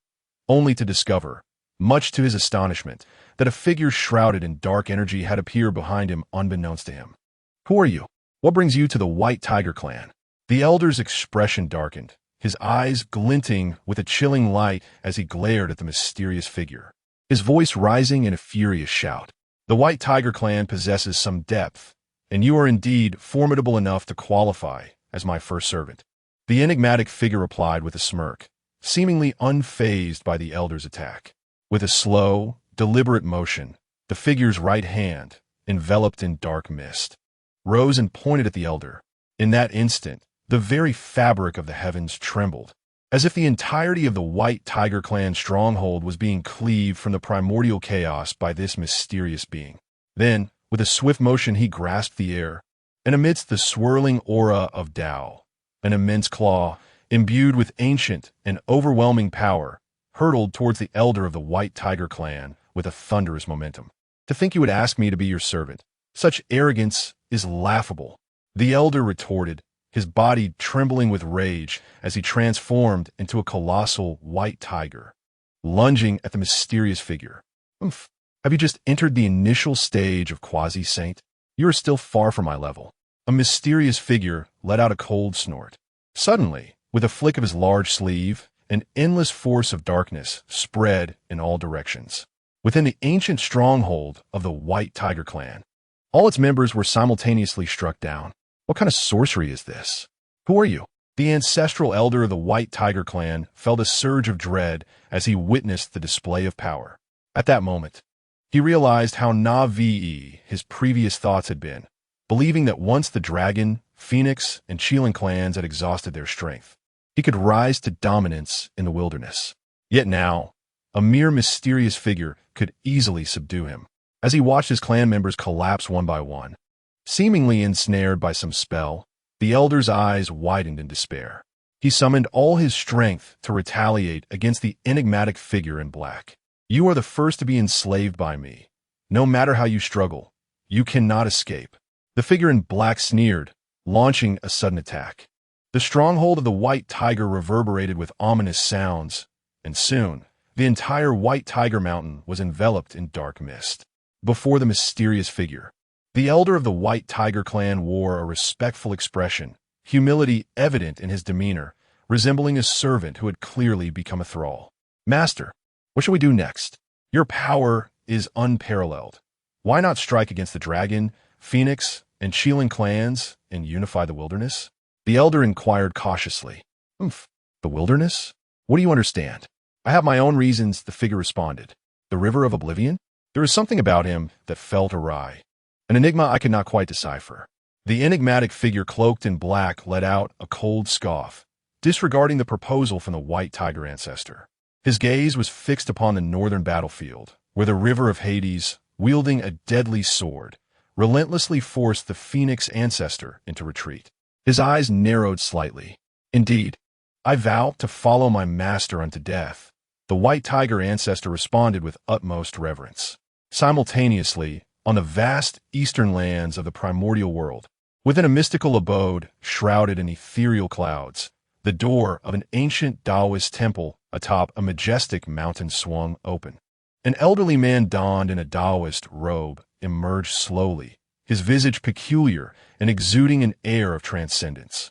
only to discover, much to his astonishment, that a figure shrouded in dark energy had appeared behind him unbeknownst to him. "Who are you? What brings you to the White Tiger clan?" The elder's expression darkened, his eyes glinting with a chilling light as he glared at the mysterious figure, his voice rising in a furious shout. "The White Tiger clan possesses some depth, and you are indeed formidable enough to qualify as my first servant." The enigmatic figure replied with a smirk, seemingly unfazed by the elder's attack. With a slow, deliberate motion, the figure's right hand, enveloped in dark mist, rose and pointed at the elder. In that instant, the very fabric of the heavens trembled, as if the entirety of the White Tiger clan stronghold was being cleaved from the primordial chaos by this mysterious being. Then, with a swift motion, he grasped the air, and amidst the swirling aura of Tao, an immense claw, imbued with ancient and overwhelming power, hurtled towards the elder of the White Tiger clan with a thunderous momentum. "To think you would ask me to be your servant. Such arrogance is laughable," the elder retorted, his body trembling with rage as he transformed into a colossal white tiger, lunging at the mysterious figure. Have you just entered the initial stage of quasi-saint? You are still far from my level. A mysterious figure let out a cold snort. Suddenly, with a flick of his large sleeve, an endless force of darkness spread in all directions. Within the ancient stronghold of the White Tiger clan, all its members were simultaneously struck down. What kind of sorcery is this? Who are you? The ancestral elder of the White Tiger clan felt a surge of dread as he witnessed the display of power. At that moment, he realized how naive his previous thoughts had been, believing that once the dragon, phoenix, and Cheelan clans had exhausted their strength, he could rise to dominance in the wilderness. Yet now, a mere mysterious figure could easily subdue him. As he watched his clan members collapse one by one, seemingly ensnared by some spell, the elder's eyes widened in despair. He summoned all his strength to retaliate against the enigmatic figure in black. You are the first to be enslaved by me. No matter how you struggle, you cannot escape. The figure in black sneered, launching a sudden attack. The stronghold of the White Tiger reverberated with ominous sounds, and soon, the entire White Tiger Mountain was enveloped in dark mist. Before the mysterious figure, the elder of the White Tiger clan wore a respectful expression, humility evident in his demeanor, resembling a servant who had clearly become a thrall. Master, what shall we do next? Your power is unparalleled. Why not strike against the dragon, phoenix, and Cheelan clans and unify the wilderness? The elder inquired cautiously. The wilderness? What do you understand? I have my own reasons, the figure responded. The River of Oblivion? There is something about him that felt awry. An enigma I could not quite decipher. The enigmatic figure cloaked in black let out a cold scoff, disregarding the proposal from the White Tiger Ancestor. His gaze was fixed upon the northern battlefield, where the River of Hades, wielding a deadly sword, relentlessly forced the Phoenix Ancestor into retreat. His eyes narrowed slightly. Indeed, I vow to follow my master unto death. The White Tiger Ancestor responded with utmost reverence. Simultaneously, on the vast eastern lands of the primordial world, within a mystical abode shrouded in ethereal clouds, the door of an ancient Taoist temple atop a majestic mountain swung open. An elderly man donned in a Taoist robe emerged slowly, his visage peculiar and exuding an air of transcendence.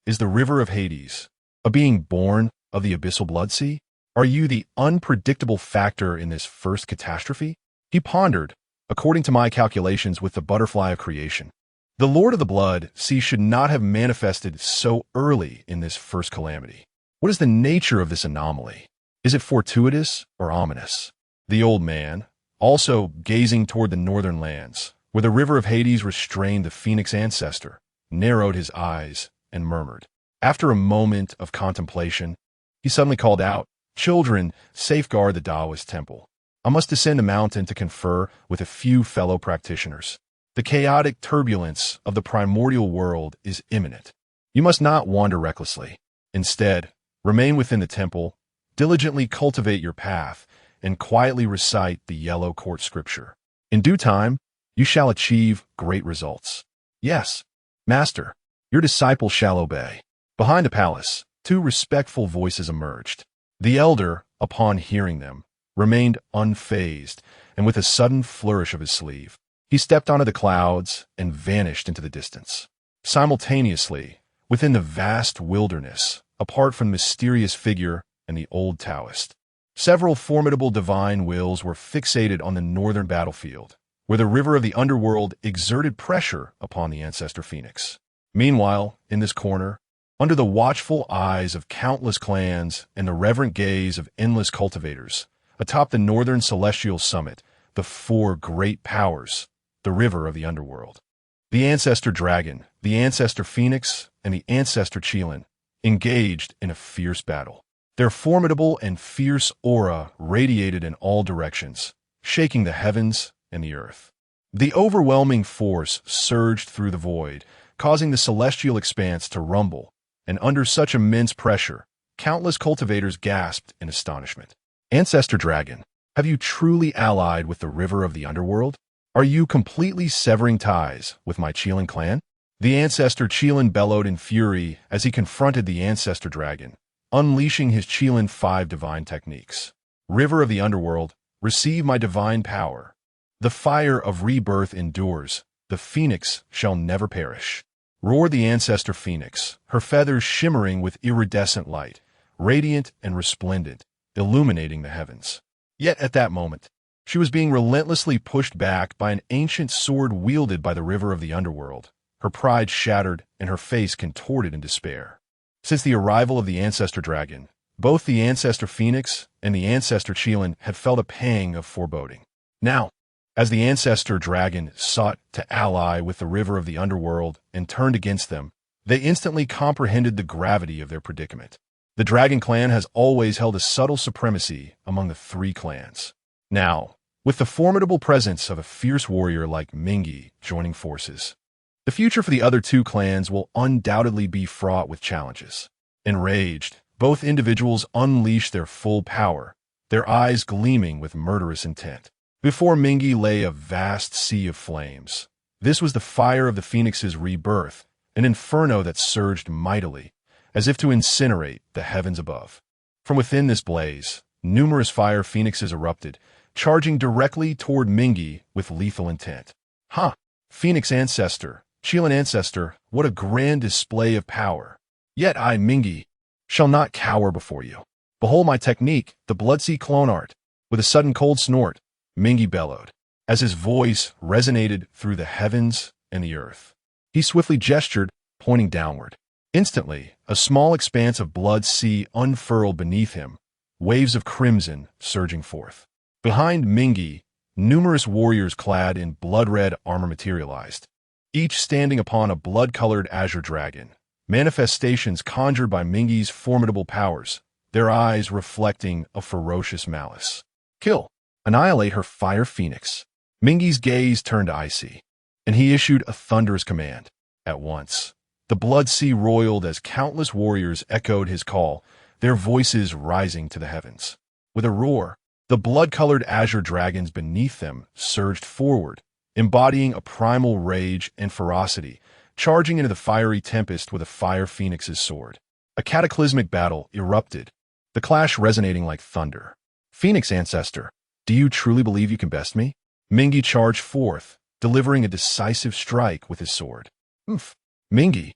Is the River of Hades, a being born of the abyssal blood sea? Are you the unpredictable factor in this first catastrophe? He pondered, according to my calculations with the butterfly of creation. The Lord of the Blood Sea should not have manifested so early in this first calamity. What is the nature of this anomaly? Is it fortuitous or ominous? The old man, also gazing toward the northern lands, where the River of Hades restrained the Phoenix Ancestor, narrowed his eyes and murmured. After a moment of contemplation, he suddenly called out, "Children, safeguard the Taoist temple. I must descend the mountain to confer with a few fellow practitioners. The chaotic turbulence of the primordial world is imminent. You must not wander recklessly. Instead, remain within the temple, diligently cultivate your path, and quietly recite the yellow court scripture. In due time, you shall achieve great results." "Yes, Master, your disciple shall obey." Behind the palace, two respectful voices emerged. The elder, upon hearing them, remained unfazed, and with a sudden flourish of his sleeve, he stepped onto the clouds and vanished into the distance. Simultaneously, within the vast wilderness, apart from the mysterious figure and the old Taoist, several formidable divine wills were fixated on the northern battlefield, where the river of the underworld exerted pressure upon the Ancestor Phoenix. Meanwhile, in this corner, under the watchful eyes of countless clans and the reverent gaze of endless cultivators, atop the northern celestial summit, the four great powers, the river of the underworld, the Ancestor Dragon, the Ancestor Phoenix, and the Ancestor Cheelan, engaged in a fierce battle. Their formidable and fierce aura radiated in all directions, shaking the heavens and the earth. The overwhelming force surged through the void, causing the celestial expanse to rumble, and under such immense pressure, countless cultivators gasped in astonishment. "Ancestor Dragon, have you truly allied with the river of the underworld? Are you completely severing ties with my Cheelan clan?" The Ancestor Cheelan bellowed in fury as he confronted the Ancestor Dragon, unleashing his Cheelan 5 divine techniques. "River of the underworld, receive my divine power. The fire of rebirth endures. The phoenix shall never perish. Roared the ancestor phoenix, her feathers shimmering with iridescent light, radiant and resplendent, illuminating the heavens. Yet at that moment, she was being relentlessly pushed back by an ancient sword wielded by the river of the underworld, her pride shattered and her face contorted in despair. Since the arrival of the ancestor dragon, both the ancestor phoenix and the ancestor Chilan had felt a pang of foreboding. Now, as the ancestor dragon sought to ally with the river of the underworld and turned against them, they instantly comprehended the gravity of their predicament. The dragon clan has always held a subtle supremacy among the three clans. Now, with the formidable presence of a fierce warrior like Mingi joining forces, the future for the other two clans will undoubtedly be fraught with challenges. Enraged, both individuals unleashed their full power, their eyes gleaming with murderous intent. Before Mingi lay a vast sea of flames. This was the fire of the phoenix's rebirth, an inferno that surged mightily, as if to incinerate the heavens above. From within this blaze, numerous fire phoenixes erupted, charging directly toward Mingi with lethal intent. Ha! Phoenix Ancestor, Chilan Ancestor, what a grand display of power. Yet I, Mingi, shall not cower before you. Behold my technique, the Bloodsea clone art. With a sudden cold snort, Mingi bellowed, as his voice resonated through the heavens and the earth. He swiftly gestured, pointing downward. Instantly, a small expanse of blood sea unfurled beneath him, waves of crimson surging forth. Behind Mingi, numerous warriors clad in blood-red armor materialized, each standing upon a blood-colored azure dragon, manifestations conjured by Mingi's formidable powers, their eyes reflecting a ferocious malice. Kill! Annihilate her fire phoenix. Mingi's gaze turned icy, and he issued a thunderous command. At once, the blood sea roiled as countless warriors echoed his call, their voices rising to the heavens. With a roar, the blood-colored azure dragons beneath them surged forward, embodying a primal rage and ferocity, charging into the fiery tempest with a fire phoenix's sword. A cataclysmic battle erupted, the clash resonating like thunder. Phoenix Ancestor, do you truly believe you can best me? Mingi charged forth, delivering a decisive strike with his sword. Mingi.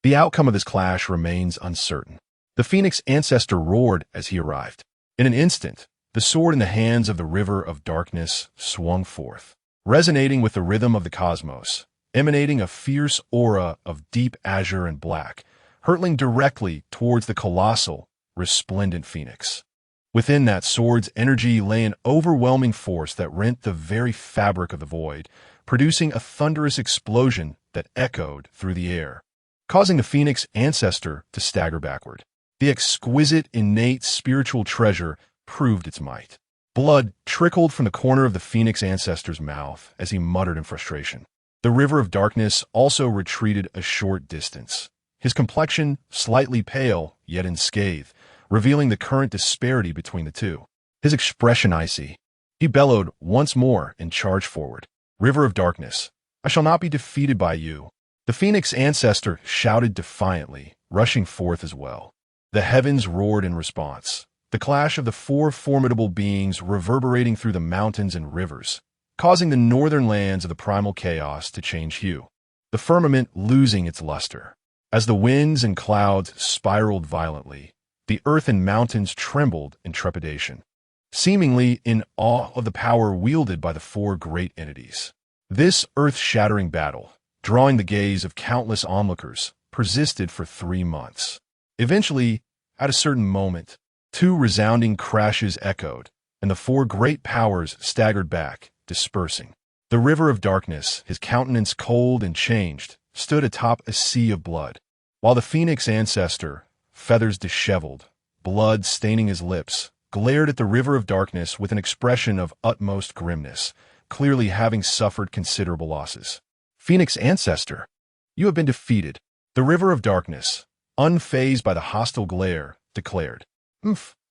The outcome of this clash remains uncertain. The Phoenix Ancestor roared as he arrived. In an instant, the sword in the hands of the River of Darkness swung forth, resonating with the rhythm of the cosmos, emanating a fierce aura of deep azure and black, hurtling directly towards the colossal, resplendent phoenix. Within that sword's energy lay an overwhelming force that rent the very fabric of the void, producing a thunderous explosion that echoed through the air, causing the Phoenix Ancestor to stagger backward. The exquisite, innate spiritual treasure proved its might. Blood trickled from the corner of the Phoenix Ancestor's mouth as he muttered in frustration. The River of Darkness also retreated a short distance, his complexion slightly pale, yet unscathed, revealing the current disparity between the two. His expression icy. He bellowed once more and charged forward. River of Darkness, I shall not be defeated by you. The Phoenix Ancestor shouted defiantly, rushing forth as well. The heavens roared in response, the clash of the four formidable beings reverberating through the mountains and rivers, causing the northern lands of the primal chaos to change hue, the firmament losing its luster. As the winds and clouds spiraled violently, the earth and mountains trembled in trepidation, seemingly in awe of the power wielded by the four great entities. This earth-shattering battle, drawing the gaze of countless onlookers, persisted for 3 months. Eventually, at a certain moment, 2 resounding crashes echoed, and the four great powers staggered back, dispersing. The River of Darkness, his countenance cold and changed, stood atop a sea of blood, while the Phoenix Ancestor, feathers disheveled, blood staining his lips, glared at the River of Darkness with an expression of utmost grimness, clearly having suffered considerable losses. Phoenix Ancestor, you have been defeated. The River of Darkness, unfazed by the hostile glare, declared.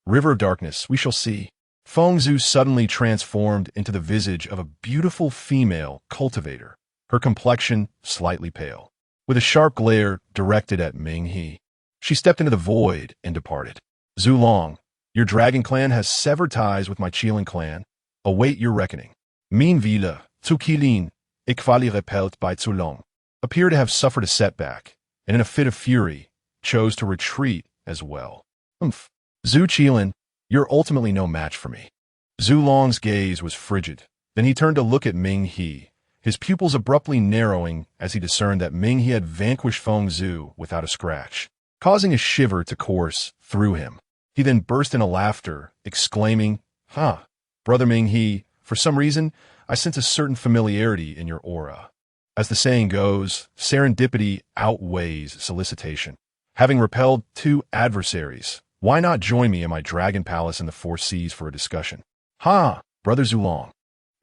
River of Darkness, we shall see. Fengzhu suddenly transformed into the visage of a beautiful female cultivator, her complexion slightly pale. With a sharp glare directed at Ming He, she stepped into the void and departed. Zulong, your dragon clan has severed ties with my Chilan clan. await your reckoning. Min Vila, Tukilin, Ikvali repelt by Zulong, appear to have suffered a setback, and in a fit of fury, chose to retreat as well. Zhu Qilin, you're ultimately no match for me. Zhu Long's gaze was frigid. Then he turned to look at Ming He, his pupils abruptly narrowing as he discerned that Ming He had vanquished Feng Zhu without a scratch, causing a shiver to course through him. He then burst into laughter, exclaiming, Brother Ming He, for some reason, I sense a certain familiarity in your aura. As the saying goes, serendipity outweighs solicitation. Having repelled 2 adversaries, why not join me in my dragon palace in the 4 seas for a discussion? Brother Zulong.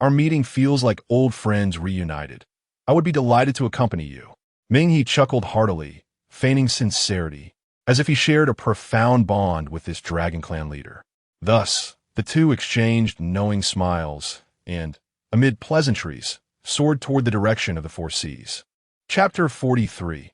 Our meeting feels like old friends reunited. I would be delighted to accompany you. Ming He chuckled heartily, feigning sincerity, as if he shared a profound bond with this dragon clan leader. Thus, the 2 exchanged knowing smiles and, amid pleasantries, soared toward the direction of the 4 seas. Chapter 43.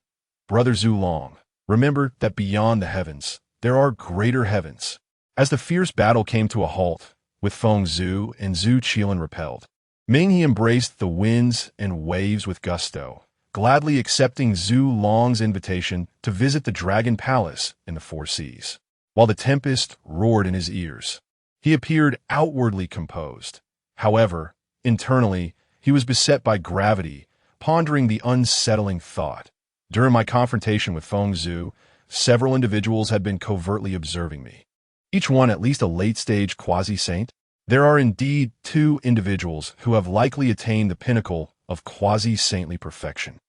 Brother Zulong, remember that beyond the heavens, there are greater heavens. As the fierce battle came to a halt, with Feng Zhu and Zhu Qilin repelled, Ming He embraced the winds and waves with gusto, gladly accepting Zhu Long's invitation to visit the Dragon Palace in the 4 seas. While the tempest roared in his ears, he appeared outwardly composed. However, internally, he was beset by gravity, pondering the unsettling thought. During my confrontation with Feng Zhu, several individuals had been covertly observing me. Each one at least a late-stage quasi-saint. There are indeed 2 individuals who have likely attained the pinnacle of quasi-saintly perfection.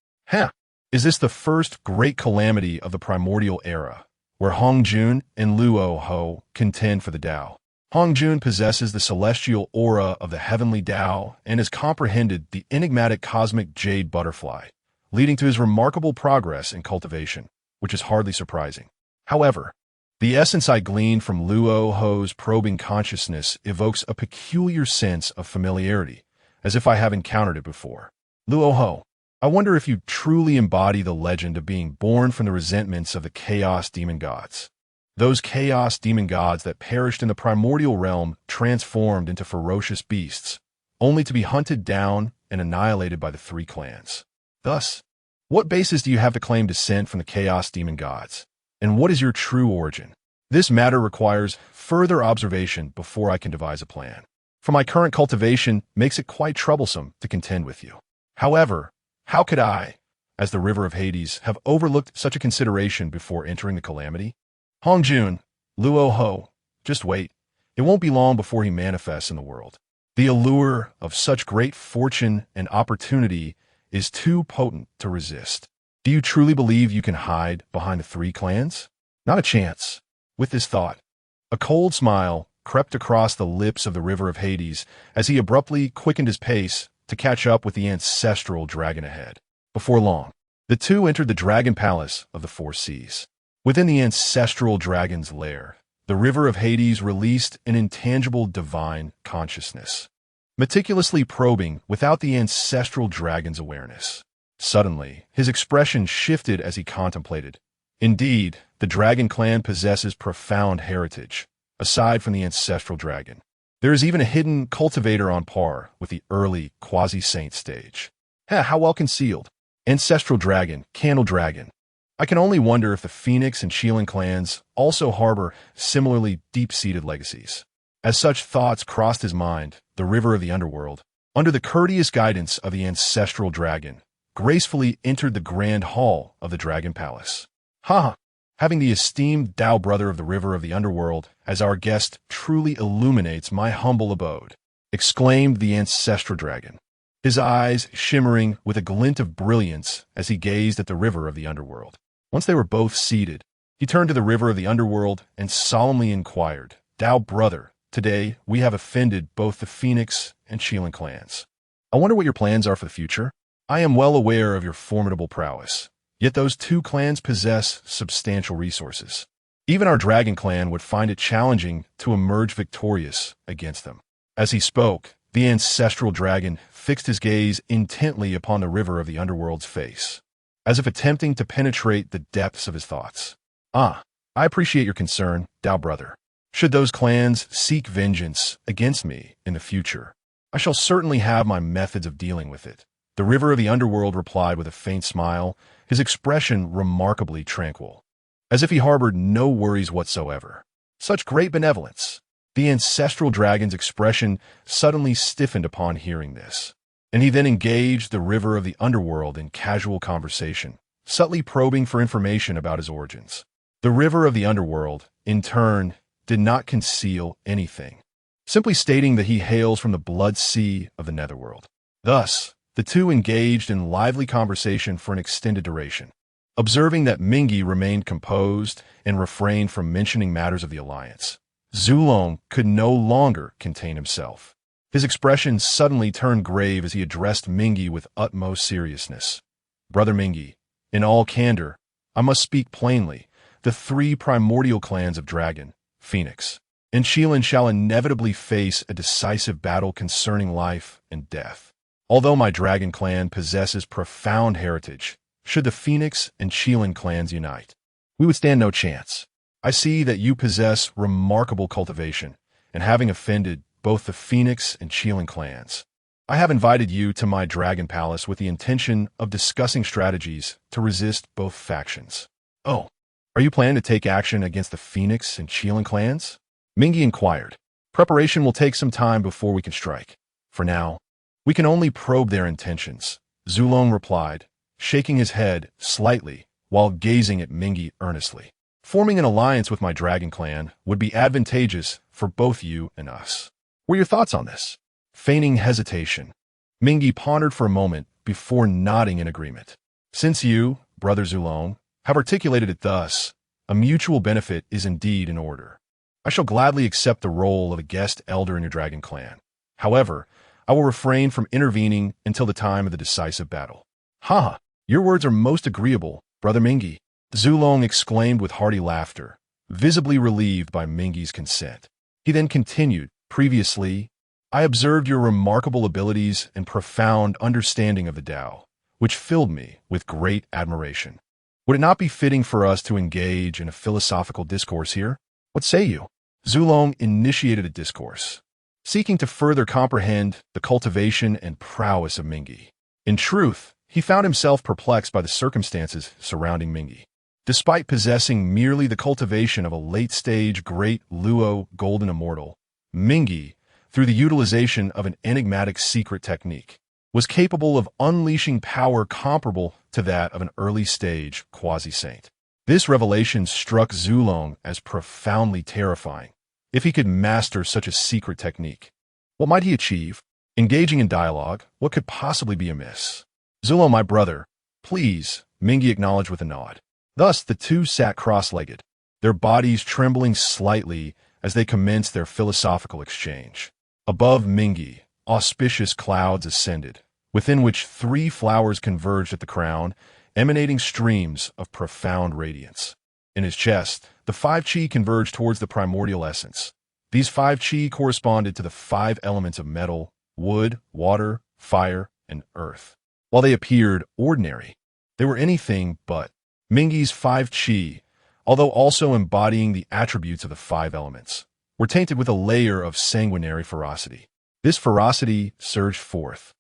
Is this the first great calamity of the Primordial Era, where Hongjun and Luo Ho contend for the Tao? Hongjun possesses the celestial aura of the heavenly Tao and has comprehended the enigmatic cosmic jade butterfly, leading to his remarkable progress in cultivation, which is hardly surprising. However, the essence I gleaned from Luo Ho's probing consciousness evokes a peculiar sense of familiarity, as if I have encountered it before. Luo Ho, I wonder if you truly embody the legend of being born from the resentments of the Chaos Demon Gods. Those Chaos Demon Gods that perished in the Primordial Realm transformed into ferocious beasts, only to be hunted down and annihilated by the 3 clans. Thus, what basis do you have to claim descent from the Chaos Demon Gods? And what is your true origin? This matter requires further observation before I can devise a plan, for my current cultivation makes it quite troublesome to contend with you. However, how could I, as the River of Hades, have overlooked such a consideration before entering the calamity? Hongjun, Luo Ho, just wait. It won't be long before he manifests in the world. The allure of such great fortune and opportunity is too potent to resist. Do you truly believe you can hide behind the 3 clans? Not a chance. With this thought, a cold smile crept across the lips of the River of Hades as he abruptly quickened his pace to catch up with the ancestral dragon ahead. Before long, the 2 entered the Dragon Palace of the 4 seas. Within the ancestral dragon's lair, the River of Hades released an intangible divine consciousness, meticulously probing without the ancestral dragon's awareness. Suddenly, his expression shifted as he contemplated. Indeed, the dragon clan possesses profound heritage, aside from the ancestral dragon. There is even a hidden cultivator on par with the early quasi-saint stage. How well concealed. Ancestral dragon, candle dragon. I can only wonder if the Phoenix and Qilin clans also harbor similarly deep-seated legacies. As such thoughts crossed his mind, the river of the underworld, under the courteous guidance of the ancestral dragon, gracefully entered the grand hall of the Dragon Palace. Having the esteemed Tao brother of the river of the underworld as our guest truly illuminates my humble abode, exclaimed the ancestral dragon, his eyes shimmering with a glint of brilliance as he gazed at the river of the underworld. Once they were both seated, he turned to the river of the underworld and solemnly inquired, Tao brother, today we have offended both the Phoenix and Qilin clans. I wonder what your plans are for the future? I am well aware of your formidable prowess, yet those 2 clans possess substantial resources. Even our dragon clan would find it challenging to emerge victorious against them. As he spoke, the ancestral dragon fixed his gaze intently upon the river of the underworld's face, as if attempting to penetrate the depths of his thoughts. I appreciate your concern, Tao brother. Should those clans seek vengeance against me in the future, I shall certainly have my methods of dealing with it. The River of the Underworld replied with a faint smile, his expression remarkably tranquil, as if he harbored no worries whatsoever. Such great benevolence! The ancestral dragon's expression suddenly stiffened upon hearing this, and he then engaged the River of the Underworld in casual conversation, subtly probing for information about his origins. The River of the Underworld, in turn, did not conceal anything, simply stating that he hails from the blood sea of the Netherworld. Thus, the two engaged in lively conversation for an extended duration. Observing that Mingi remained composed and refrained from mentioning matters of the alliance, Zulong could no longer contain himself. His expression suddenly turned grave as he addressed Mingi with utmost seriousness. Brother Mingi, in all candor, I must speak plainly. The three primordial clans of Dragon, Phoenix, and Shuran shall inevitably face a decisive battle concerning life and death. Although my Dragon clan possesses profound heritage, should the Phoenix and Shuran clans unite, we would stand no chance. I see that you possess remarkable cultivation, and having offended both the Phoenix and Shuran clans, I have invited you to my Dragon Palace with the intention of discussing strategies to resist both factions. Oh, are you planning to take action against the Phoenix and Shuran clans? Mingi inquired. Preparation will take some time before we can strike. For now, we can only probe their intentions, Zulong replied, shaking his head slightly while gazing at Mingi earnestly. Forming an alliance with my Dragon clan would be advantageous for both you and us. What are your thoughts on this? Feigning hesitation, Mingi pondered for a moment before nodding in agreement. Since you, Brother Zulong, have articulated it thus, a mutual benefit is indeed in order. I shall gladly accept the role of a guest elder in your Dragon clan. However, I will refrain from intervening until the time of the decisive battle. Ha! Your words are most agreeable, Brother Mingi, Zulong exclaimed with hearty laughter, visibly relieved by Mingi's consent. He then continued, previously, I observed your remarkable abilities and profound understanding of the Tao, which filled me with great admiration. Would it not be fitting for us to engage in a philosophical discourse here? What say you? Zulong initiated a discourse, seeking to further comprehend the cultivation and prowess of Mingi. In truth, he found himself perplexed by the circumstances surrounding Mingi. Despite possessing merely the cultivation of a late-stage Great Luo Golden Immortal, Mingi, through the utilization of an enigmatic secret technique, was capable of unleashing power comparable to that of an early-stage quasi-saint. This revelation struck Zulong as profoundly terrifying. If he could master such a secret technique, what might he achieve? Engaging in dialogue, what could possibly be amiss? Zulong, my brother, please, Mingi acknowledged with a nod. Thus the two sat cross-legged, their bodies trembling slightly as they commenced their philosophical exchange. Above Mingi, auspicious clouds ascended, within which three flowers converged at the crown, emanating streams of profound radiance. In his chest, the 5 chi converged towards the primordial essence. These 5 chi corresponded to the 5 elements of metal, wood, water, fire, and earth. While they appeared ordinary, they were anything but. Mingi's 5 chi, although also embodying the attributes of the 5 elements, were tainted with a layer of sanguinary ferocity. This ferocity surged forth,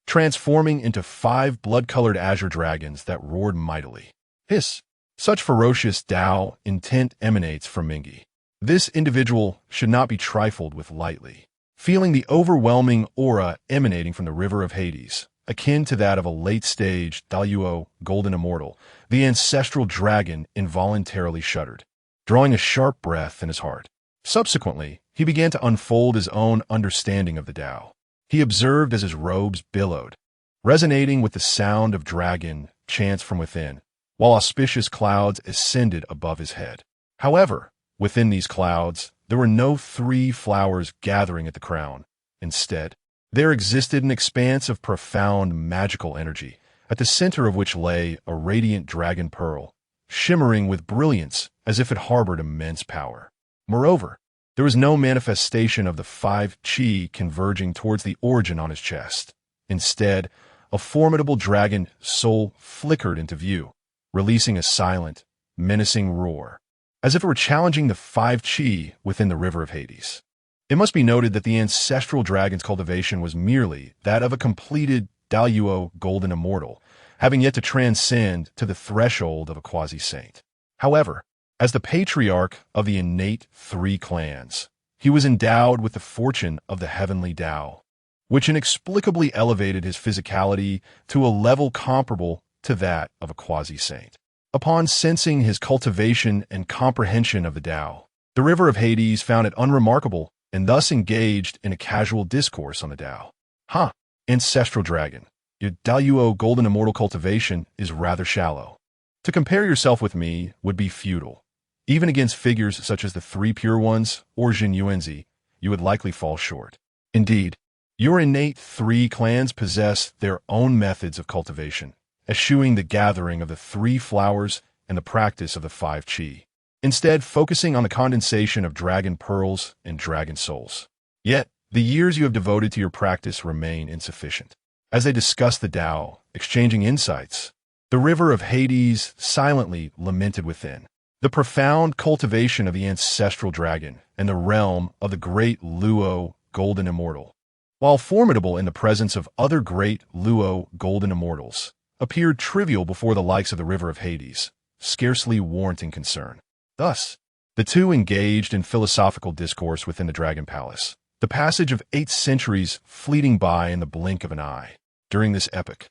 transforming into 5 blood-colored azure dragons that roared mightily. Hiss! Such ferocious Tao intent emanates from Mingi. This individual should not be trifled with lightly. Feeling the overwhelming aura emanating from the river of Hades, akin to that of a late-stage Daluo Golden Immortal, the ancestral dragon involuntarily shuddered, drawing a sharp breath in his heart. Subsequently, he began to unfold his own understanding of the Tao. He observed as his robes billowed, resonating with the sound of dragon chants from within, while auspicious clouds ascended above his head. However, within these clouds, there were no 3 flowers gathering at the crown. Instead, there existed an expanse of profound magical energy, at the center of which lay a radiant dragon pearl, shimmering with brilliance as if it harbored immense power. Moreover, there was no manifestation of the 5 chi converging towards the origin on his chest. Instead, a formidable dragon soul flickered into view, releasing a silent, menacing roar. as if it were challenging the 5 chi within the river of Hades. It must be noted that the ancestral dragon's cultivation was merely that of a completed Daluo golden immortal, having yet to transcend to the threshold of a quasi-saint. However, as the patriarch of the innate 3 clans, he was endowed with the fortune of the heavenly Tao, which inexplicably elevated his physicality to a level comparable to that of a quasi-saint. Upon sensing his cultivation and comprehension of the Tao, the river of Hades found it unremarkable and thus engaged in a casual discourse on the Tao. Ancestral dragon, your Daluo golden immortal cultivation is rather shallow. To compare yourself with me would be futile. Even against figures such as the 3 pure ones or Jin Yuanzi, you would likely fall short. Indeed, your innate 3 clans possess their own methods of cultivation, eschewing the gathering of the 3 flowers and the practice of the 5 chi, instead focusing on the condensation of dragon pearls and dragon souls. Yet, the years you have devoted to your practice remain insufficient. As they discussed the Tao, exchanging insights, the river of Hades silently lamented within. The profound cultivation of the ancestral dragon and the realm of the great Luo golden immortal, while formidable in the presence of other great Luo golden immortals, appeared trivial before the likes of the river of Hades, scarcely warranting concern. Thus, the two engaged in philosophical discourse within the Dragon Palace, the passage of 8 centuries fleeting by in the blink of an eye. During this epoch,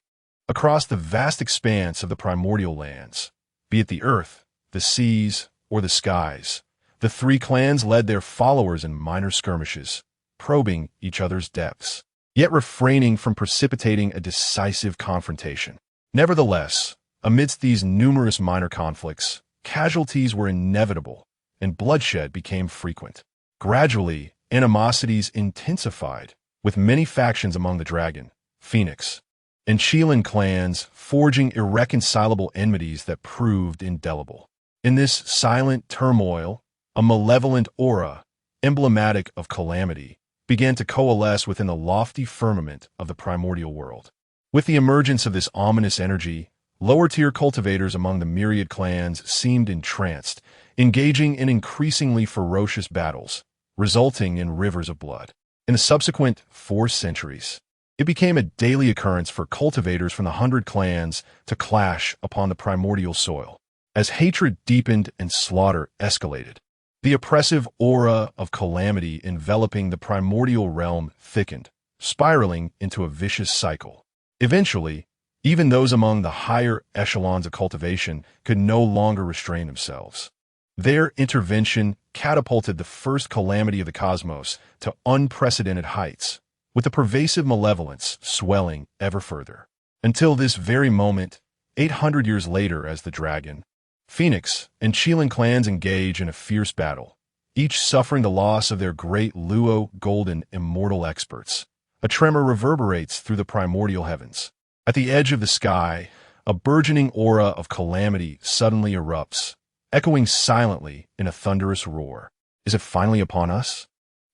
across the vast expanse of the primordial lands, be it the earth, the seas, or the skies, the 3 clans led their followers in minor skirmishes, probing each other's depths, yet refraining from precipitating a decisive confrontation. Nevertheless, amidst these numerous minor conflicts, casualties were inevitable, and bloodshed became frequent. Gradually, animosities intensified, with many factions among the Dragon, Phoenix, and Shuran clans forging irreconcilable enmities that proved indelible. In this silent turmoil, a malevolent aura, emblematic of calamity, began to coalesce within the lofty firmament of the primordial world. With the emergence of this ominous energy, lower-tier cultivators among the Myriad clans seemed entranced, engaging in increasingly ferocious battles, resulting in rivers of blood. In the subsequent 4 centuries, it became a daily occurrence for cultivators from the 100 clans to clash upon the primordial soil. As hatred deepened and slaughter escalated, the oppressive aura of calamity enveloping the primordial realm thickened, spiraling into a vicious cycle. Eventually, even those among the higher echelons of cultivation could no longer restrain themselves. Their intervention catapulted the first calamity of the cosmos to unprecedented heights, with the pervasive malevolence swelling ever further. Until this very moment, 800 years later, as the Dragon, Phoenix, and Shuran clans engage in a fierce battle, each suffering the loss of their great Luo golden immortal experts. A tremor reverberates through the primordial heavens. At the edge of the sky, a burgeoning aura of calamity suddenly erupts, echoing silently in a thunderous roar. Is it finally upon us?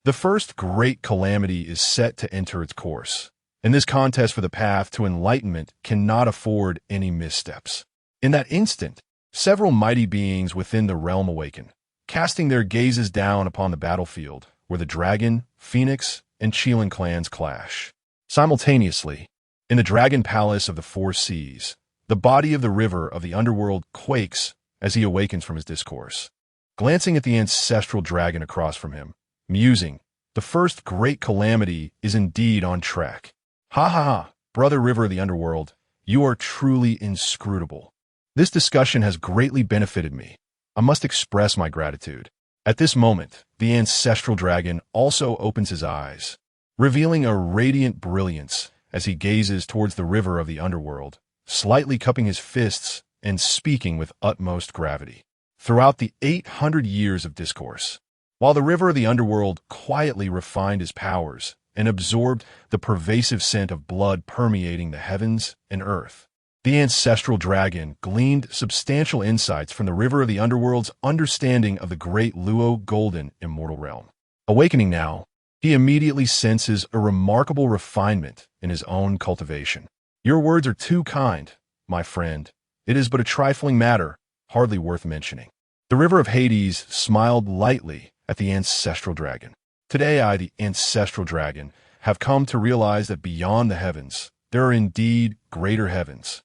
The first great calamity is set to enter its course, and this contest for the path to enlightenment cannot afford any missteps. In that instant, several mighty beings within the realm awaken, casting their gazes down upon the battlefield where the Dragon, Phoenix, and Shuran clans clash. Simultaneously, in the Dragon Palace of the 4 Seas, the body of the river of the underworld quakes as he awakens from his discourse. Glancing at the ancestral dragon across from him, musing, the first great calamity is indeed on track. Ha, brother river of the underworld, you are truly inscrutable. This discussion has greatly benefited me. I must express my gratitude. At this moment, the ancestral dragon also opens his eyes, revealing a radiant brilliance as he gazes towards the river of the underworld, slightly cupping his fists and speaking with utmost gravity. Throughout the 800 years of discourse, while the river of the underworld quietly refined his powers and absorbed the pervasive scent of blood permeating the heavens and earth, the ancestral dragon gleaned substantial insights from the river of the underworld's understanding of the great Luo golden immortal realm. Awakening now, he immediately senses a remarkable refinement in his own cultivation. Your words are too kind, my friend. It is but a trifling matter, hardly worth mentioning. The river of Hades smiled lightly at the ancestral dragon. Today I, the ancestral dragon, have come to realize that beyond the heavens, there are indeed greater heavens.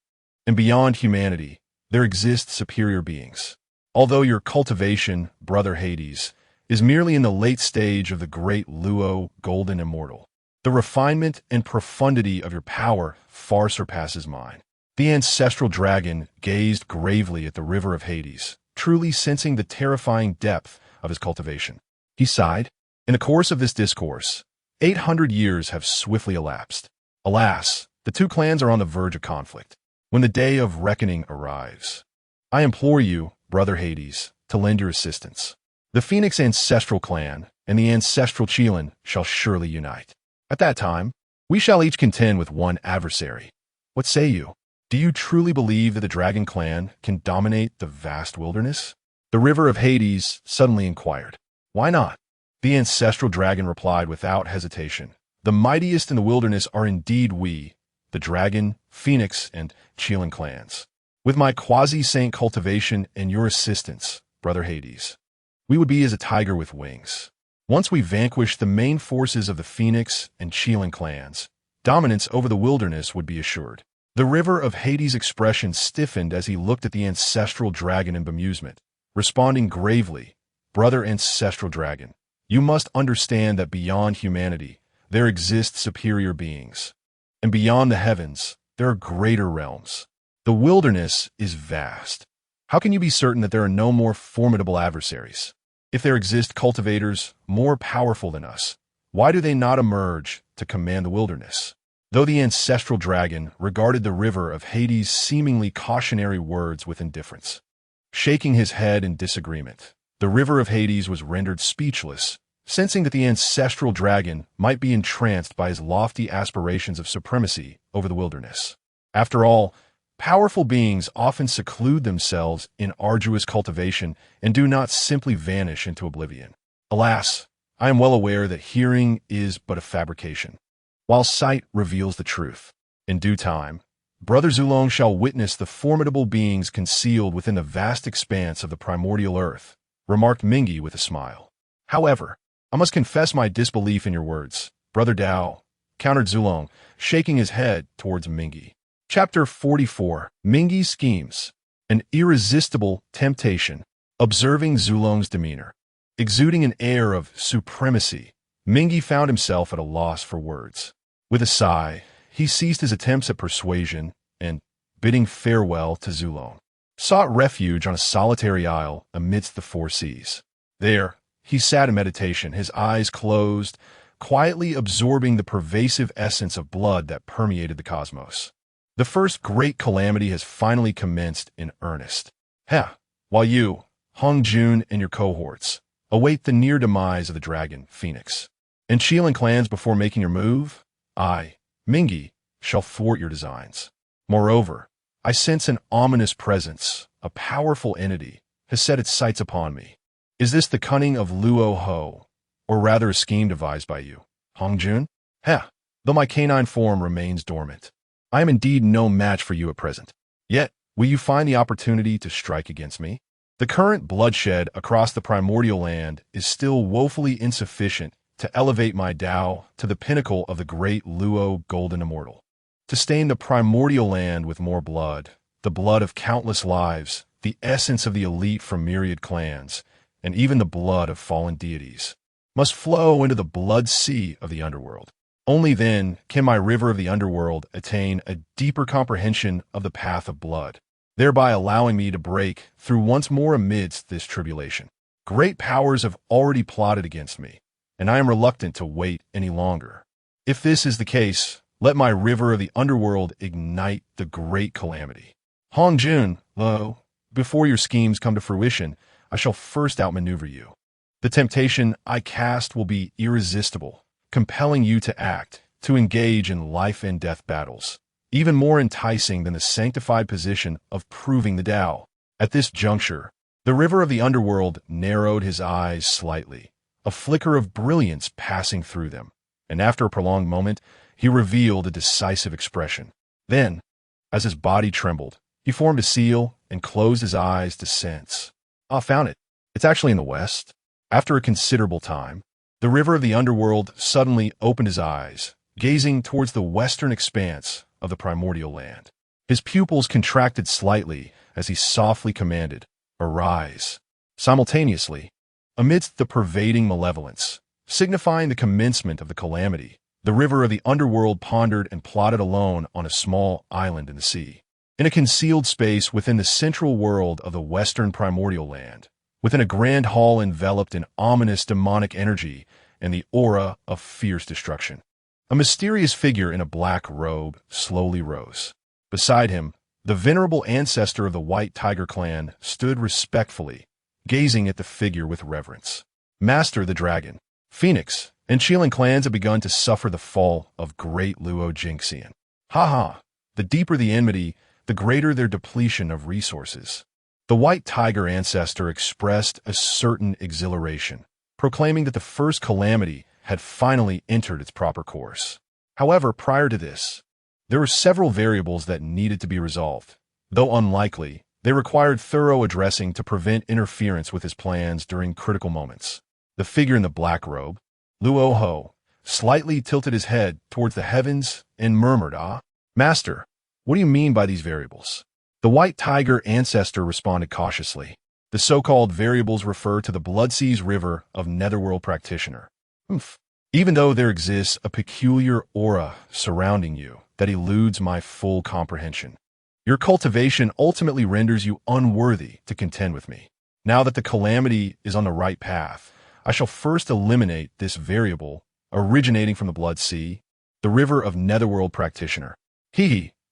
And beyond humanity, there exist superior beings. Although your cultivation, brother Hades, is merely in the late stage of the great Luo golden immortal, the refinement and profundity of your power far surpasses mine. The ancestral dragon gazed gravely at the river of Hades, truly sensing the terrifying depth of his cultivation. He sighed. In the course of this discourse, 800 years have swiftly elapsed. Alas, the two clans are on the verge of conflict. When the day of reckoning arrives, I implore you, brother Hades, to lend your assistance. The Phoenix ancestral clan and the ancestral Chelan shall surely unite. At that time, we shall each contend with one adversary. What say you? Do you truly believe that the Dragon Clan can dominate the vast wilderness? The river of Hades suddenly inquired. Why not? The ancestral dragon replied without hesitation. The mightiest in the wilderness are indeed we, the Dragon, Phoenix, and Chelan clans. With my quasi-saint cultivation and your assistance, brother Hades, we would be as a tiger with wings. Once we vanquish the main forces of the Phoenix and Chelan clans, dominance over the wilderness would be assured. The river of Hades' expression stiffened as he looked at the ancestral dragon in bemusement, responding gravely, brother ancestral dragon, you must understand that beyond humanity, there exist superior beings. And beyond the heavens, there are greater realms. The wilderness is vast. How can you be certain that there are no more formidable adversaries? If there exist cultivators more powerful than us, why do they not emerge to command the wilderness? Though the ancestral dragon regarded the river of Hades' seemingly cautionary words with indifference, shaking his head in disagreement, the river of Hades was rendered speechless, sensing that the ancestral dragon might be entranced by his lofty aspirations of supremacy over the wilderness. After all, powerful beings often seclude themselves in arduous cultivation and do not simply vanish into oblivion. Alas, I am well aware that hearing is but a fabrication, while sight reveals the truth. In due time, Brother Zulong shall witness the formidable beings concealed within the vast expanse of the primordial earth, remarked Mingi with a smile. However, I must confess my disbelief in your words, Brother Dao, countered Zulong, shaking his head towards Mingi. Chapter 44, Mingi's Schemes. An irresistible temptation. Observing Zulong's demeanor, exuding an air of supremacy, Mingi found himself at a loss for words. With a sigh, he ceased his attempts at persuasion and, bidding farewell to Zulong, sought refuge on a solitary isle amidst the four seas. There, he sat in meditation, his eyes closed, quietly absorbing the pervasive essence of blood that permeated the cosmos. The first great calamity has finally commenced in earnest. While you, Hong Jun, and your cohorts await the near demise of the Dragon, Phoenix, and Chelan clans before making your move, I, Mingi, shall thwart your designs. Moreover, I sense an ominous presence, a powerful entity, has set its sights upon me. Is this the cunning of Luo Ho, or rather a scheme devised by you, Hong Jun? Though my canine form remains dormant, I am indeed no match for you at present. Yet, will you find the opportunity to strike against me? The current bloodshed across the primordial land is still woefully insufficient to elevate my Tao to the pinnacle of the great Luo golden immortal. To stain the primordial land with more blood, the blood of countless lives, the essence of the elite from myriad clans, and even the blood of fallen deities, must flow into the blood sea of the underworld. Only then can my river of the underworld attain a deeper comprehension of the path of blood, thereby allowing me to break through once more amidst this tribulation. Great powers have already plotted against me, and I am reluctant to wait any longer. If this is the case, let my river of the underworld ignite the great calamity. Hong Jun, lo, before your schemes come to fruition, I shall first outmaneuver you. The temptation I cast will be irresistible, compelling you to act, to engage in life and death battles, even more enticing than the sanctified position of proving the Tao. At this juncture, the river of the underworld narrowed his eyes slightly, a flicker of brilliance passing through them, and after a prolonged moment, he revealed a decisive expression. Then, as his body trembled, he formed a seal and closed his eyes to sense, Ah, found it. It's actually in the west. After a considerable time, the river of the underworld suddenly opened his eyes, gazing towards the western expanse of the primordial land. His pupils contracted slightly as he softly commanded, "Arise." Simultaneously, amidst the pervading malevolence, signifying the commencement of the calamity, the river of the underworld pondered and plotted alone on a small island in the sea. In a concealed space within the central world of the western primordial land, within a grand hall enveloped in ominous demonic energy and the aura of fierce destruction, a mysterious figure in a black robe slowly rose. Beside him, the venerable ancestor of the White Tiger clan stood respectfully, gazing at the figure with reverence. Master the Dragon, Phoenix, and Cheelan clans have begun to suffer the fall of great Luo Jinxian. Ha ha! The deeper the enmity, the greater their depletion of resources. The White Tiger ancestor expressed a certain exhilaration, proclaiming that the first calamity had finally entered its proper course. However, prior to this, there were several variables that needed to be resolved. Though unlikely, they required thorough addressing to prevent interference with his plans during critical moments. The figure in the black robe, Luo Ho, slightly tilted his head towards the heavens and murmured, "Ah, Master, what do you mean by these variables?" The White Tiger ancestor responded cautiously. The so-called variables refer to the Bloodsea's river of Netherworld practitioner. Even though there exists a peculiar aura surrounding you that eludes my full comprehension, your cultivation ultimately renders you unworthy to contend with me. Now that the calamity is on the right path, I shall first eliminate this variable originating from the Blood Sea, the river of Netherworld practitioner.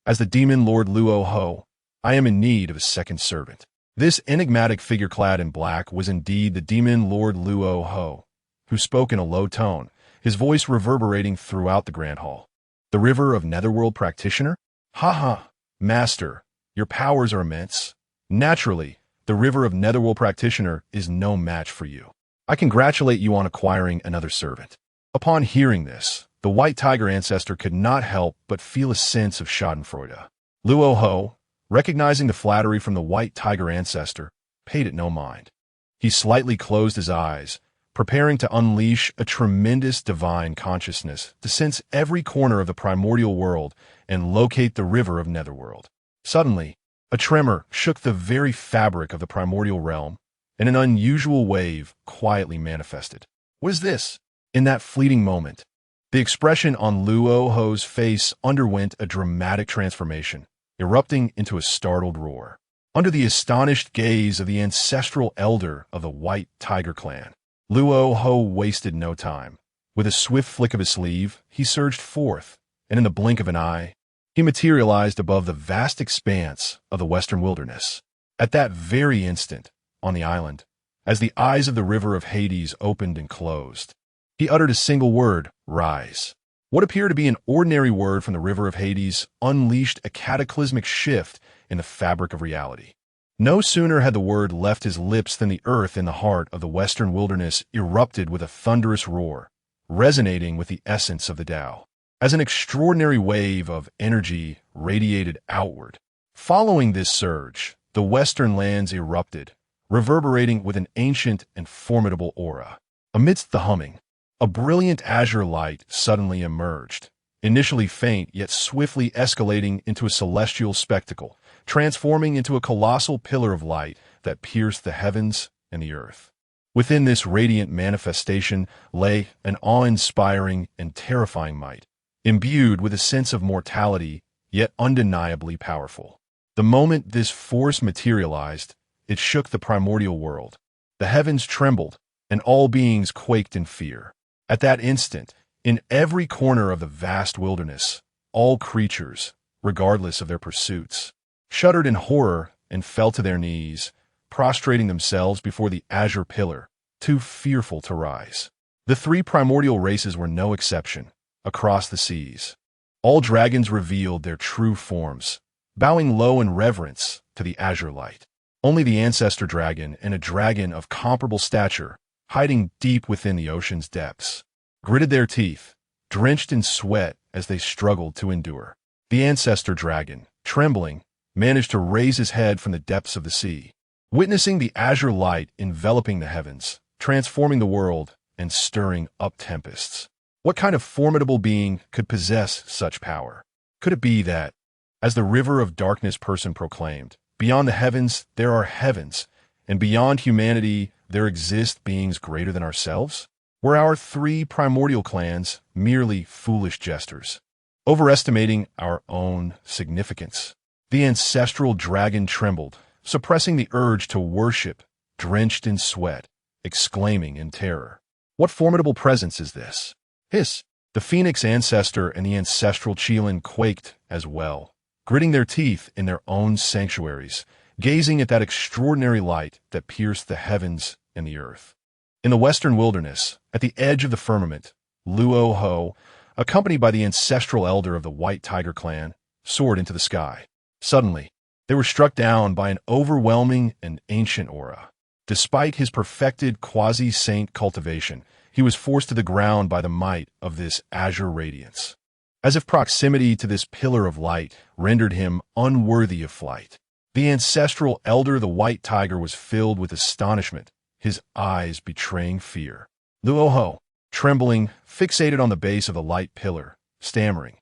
As the demon lord Luo Ho, I am in need of a second servant. This enigmatic figure clad in black was indeed the demon lord Luo Ho, who spoke in a low tone, his voice reverberating throughout the grand hall. The river of Netherworld practitioner? Ha ha, Master, your powers are immense. Naturally, the river of Netherworld practitioner is no match for you. I congratulate you on acquiring another servant. Upon hearing this, the White Tiger ancestor could not help but feel a sense of schadenfreude. Luo Ho, recognizing the flattery from the White Tiger ancestor, paid it no mind. He slightly closed his eyes, preparing to unleash a tremendous divine consciousness to sense every corner of the primordial world and locate the river of Netherworld. Suddenly, a tremor shook the very fabric of the primordial realm, and an unusual wave quietly manifested. What is this? In that fleeting moment, the expression on Luo Ho's face underwent a dramatic transformation, erupting into a startled roar. Under the astonished gaze of the ancestral elder of the White Tiger clan, Luo Ho wasted no time. With a swift flick of his sleeve, he surged forth, and in the blink of an eye, he materialized above the vast expanse of the western wilderness. At that very instant, on the island, as the eyes of the river of Hades opened and closed, he uttered a single word, "Rise." What appeared to be an ordinary word from the river of Hades unleashed a cataclysmic shift in the fabric of reality. No sooner had the word left his lips than the earth in the heart of the western wilderness erupted with a thunderous roar, resonating with the essence of the Tao. As an extraordinary wave of energy radiated outward. Following this surge, the western lands erupted, reverberating with an ancient and formidable aura. Amidst the humming, a brilliant azure light suddenly emerged, initially faint yet swiftly escalating into a celestial spectacle, transforming into a colossal pillar of light that pierced the heavens and the earth. Within this radiant manifestation lay an awe-inspiring and terrifying might, imbued with a sense of mortality, yet undeniably powerful. The moment this force materialized, it shook the primordial world. The heavens trembled, and all beings quaked in fear. At that instant, in every corner of the vast wilderness, all creatures, regardless of their pursuits, shuddered in horror and fell to their knees, prostrating themselves before the azure pillar, too fearful to rise. The three primordial races were no exception. Across the seas, all dragons revealed their true forms, bowing low in reverence to the azure light. Only the ancestor dragon and a dragon of comparable stature, hiding deep within the ocean's depths, gritted their teeth, drenched in sweat as they struggled to endure. The ancestor dragon, trembling, managed to raise his head from the depths of the sea. witnessing the azure light enveloping the heavens, transforming the world, and stirring up tempests. What kind of formidable being could possess such power? Could it be that, as the river of darkness person proclaimed, beyond the heavens there are heavens, and beyond humanity there exist beings greater than ourselves? Were our three primordial clans merely foolish jesters, overestimating our own significance? The ancestral dragon trembled, suppressing the urge to worship, drenched in sweat, exclaiming in terror. What formidable presence is this? Hiss! The phoenix ancestor and the ancestral Chilan quaked as well, gritting their teeth in their own sanctuaries, gazing at that extraordinary light that pierced the heavens and the earth. In the western wilderness, at the edge of the firmament, Luo Ho, accompanied by the ancestral elder of the White Tiger clan, soared into the sky. Suddenly, they were struck down by an overwhelming and ancient aura. Despite his perfected quasi-saint cultivation, he was forced to the ground by the might of this azure radiance, as if proximity to this pillar of light rendered him unworthy of flight. The ancestral elder, the White Tiger, was filled with astonishment, his eyes betraying fear. Luo Ho, trembling, fixated on the base of the light pillar, stammering,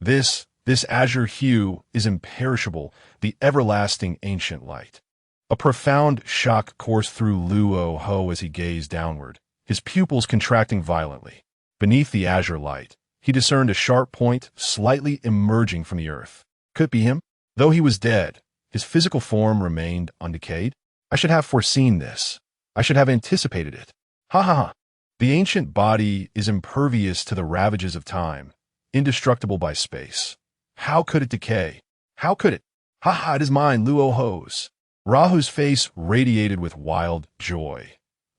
This azure hue is imperishable, the everlasting ancient light." A profound shock coursed through Luo Ho as he gazed downward, his pupils contracting violently. Beneath the azure light, he discerned a sharp point slightly emerging from the earth. Could it be him? Though he was dead, his physical form remained undecayed. I should have foreseen this. I should have anticipated it. Ha ha ha. The ancient body is impervious to the ravages of time, indestructible by space. How could it decay? How could it? Ha ha, it is mine, Luo Ho's. Rahu's face radiated with wild joy,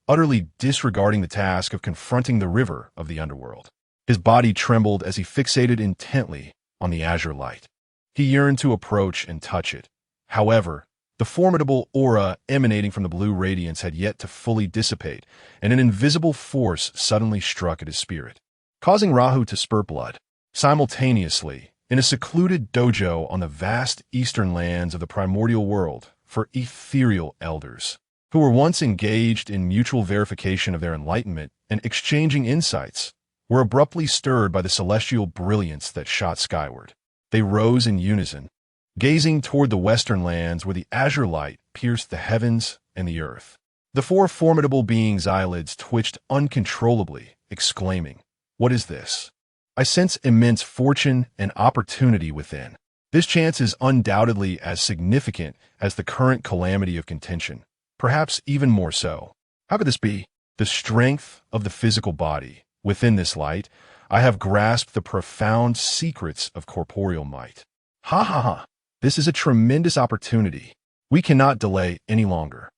utterly disregarding the task of confronting the river of the underworld. His body trembled as he fixated intently on the azure light. He yearned to approach and touch it. However, the formidable aura emanating from the blue radiance had yet to fully dissipate, and an invisible force suddenly struck at his spirit, causing Rahu to spurt blood. Simultaneously, in a secluded dojo on the vast eastern lands of the primordial world for ethereal elders, who were once engaged in mutual verification of their enlightenment and exchanging insights, were abruptly stirred by the celestial brilliance that shot skyward. They rose in unison, gazing toward the western lands where the azure light pierced the heavens and the earth. The four formidable beings' eyelids twitched uncontrollably, exclaiming, "What is this? I sense immense fortune and opportunity within. This chance is undoubtedly as significant as the current calamity of contention, perhaps even more so. How could this be? The strength of the physical body. Within this light, I have grasped the profound secrets of corporeal might. Ha ha ha! This is a tremendous opportunity. We cannot delay any longer.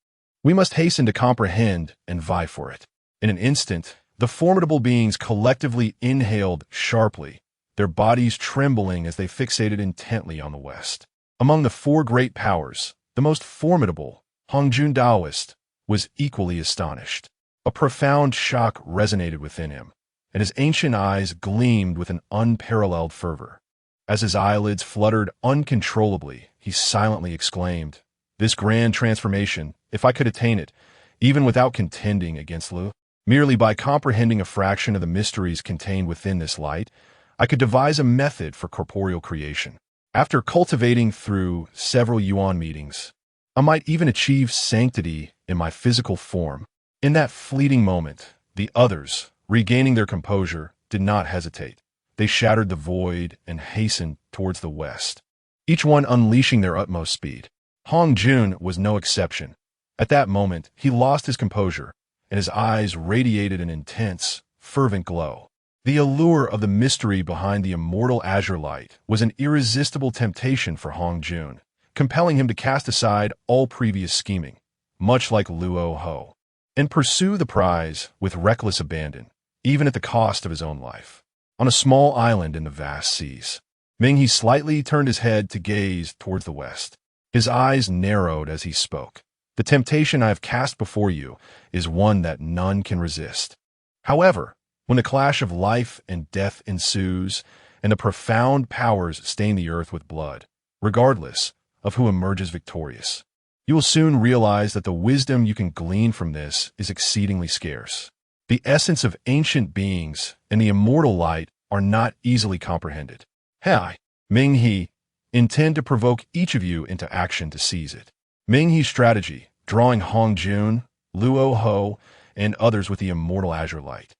We must hasten to comprehend and vie for it." In an instant, the formidable beings collectively inhaled sharply, their bodies trembling as they fixated intently on the west. Among the four great powers, the most formidable, Hongjun Daoist, was equally astonished. A profound shock resonated within him, and his ancient eyes gleamed with an unparalleled fervor. As his eyelids fluttered uncontrollably, he silently exclaimed, "This grand transformation, if I could attain it, even without contending against Lu, merely by comprehending a fraction of the mysteries contained within this light, I could devise a method for corporeal creation. After cultivating through several Yuan meetings, I might even achieve sanctity in my physical form." In that fleeting moment, the others, regaining their composure, did not hesitate. They shattered the void and hastened towards the west, each one unleashing their utmost speed. Hong Jun was no exception. At that moment, he lost his composure, and his eyes radiated an intense, fervent glow. The allure of the mystery behind the immortal azure light was an irresistible temptation for Hong Jun, compelling him to cast aside all previous scheming, much like Luo Ho, and pursue the prize with reckless abandon, even at the cost of his own life. On a small island in the vast seas, Ming-He slightly turned his head to gaze towards the west. His eyes narrowed as he spoke. "The temptation I have cast before you is one that none can resist. However, when the clash of life and death ensues, and the profound powers stain the earth with blood, regardless of who emerges victorious, You will soon realize that the wisdom you can glean from this is exceedingly scarce. The essence of ancient beings and the immortal light are not easily comprehended. I, Ming He, intend to provoke each of you into action to seize it. Ming He's strategy, drawing Hong Jun, Luo Ho, and others with the immortal azure light,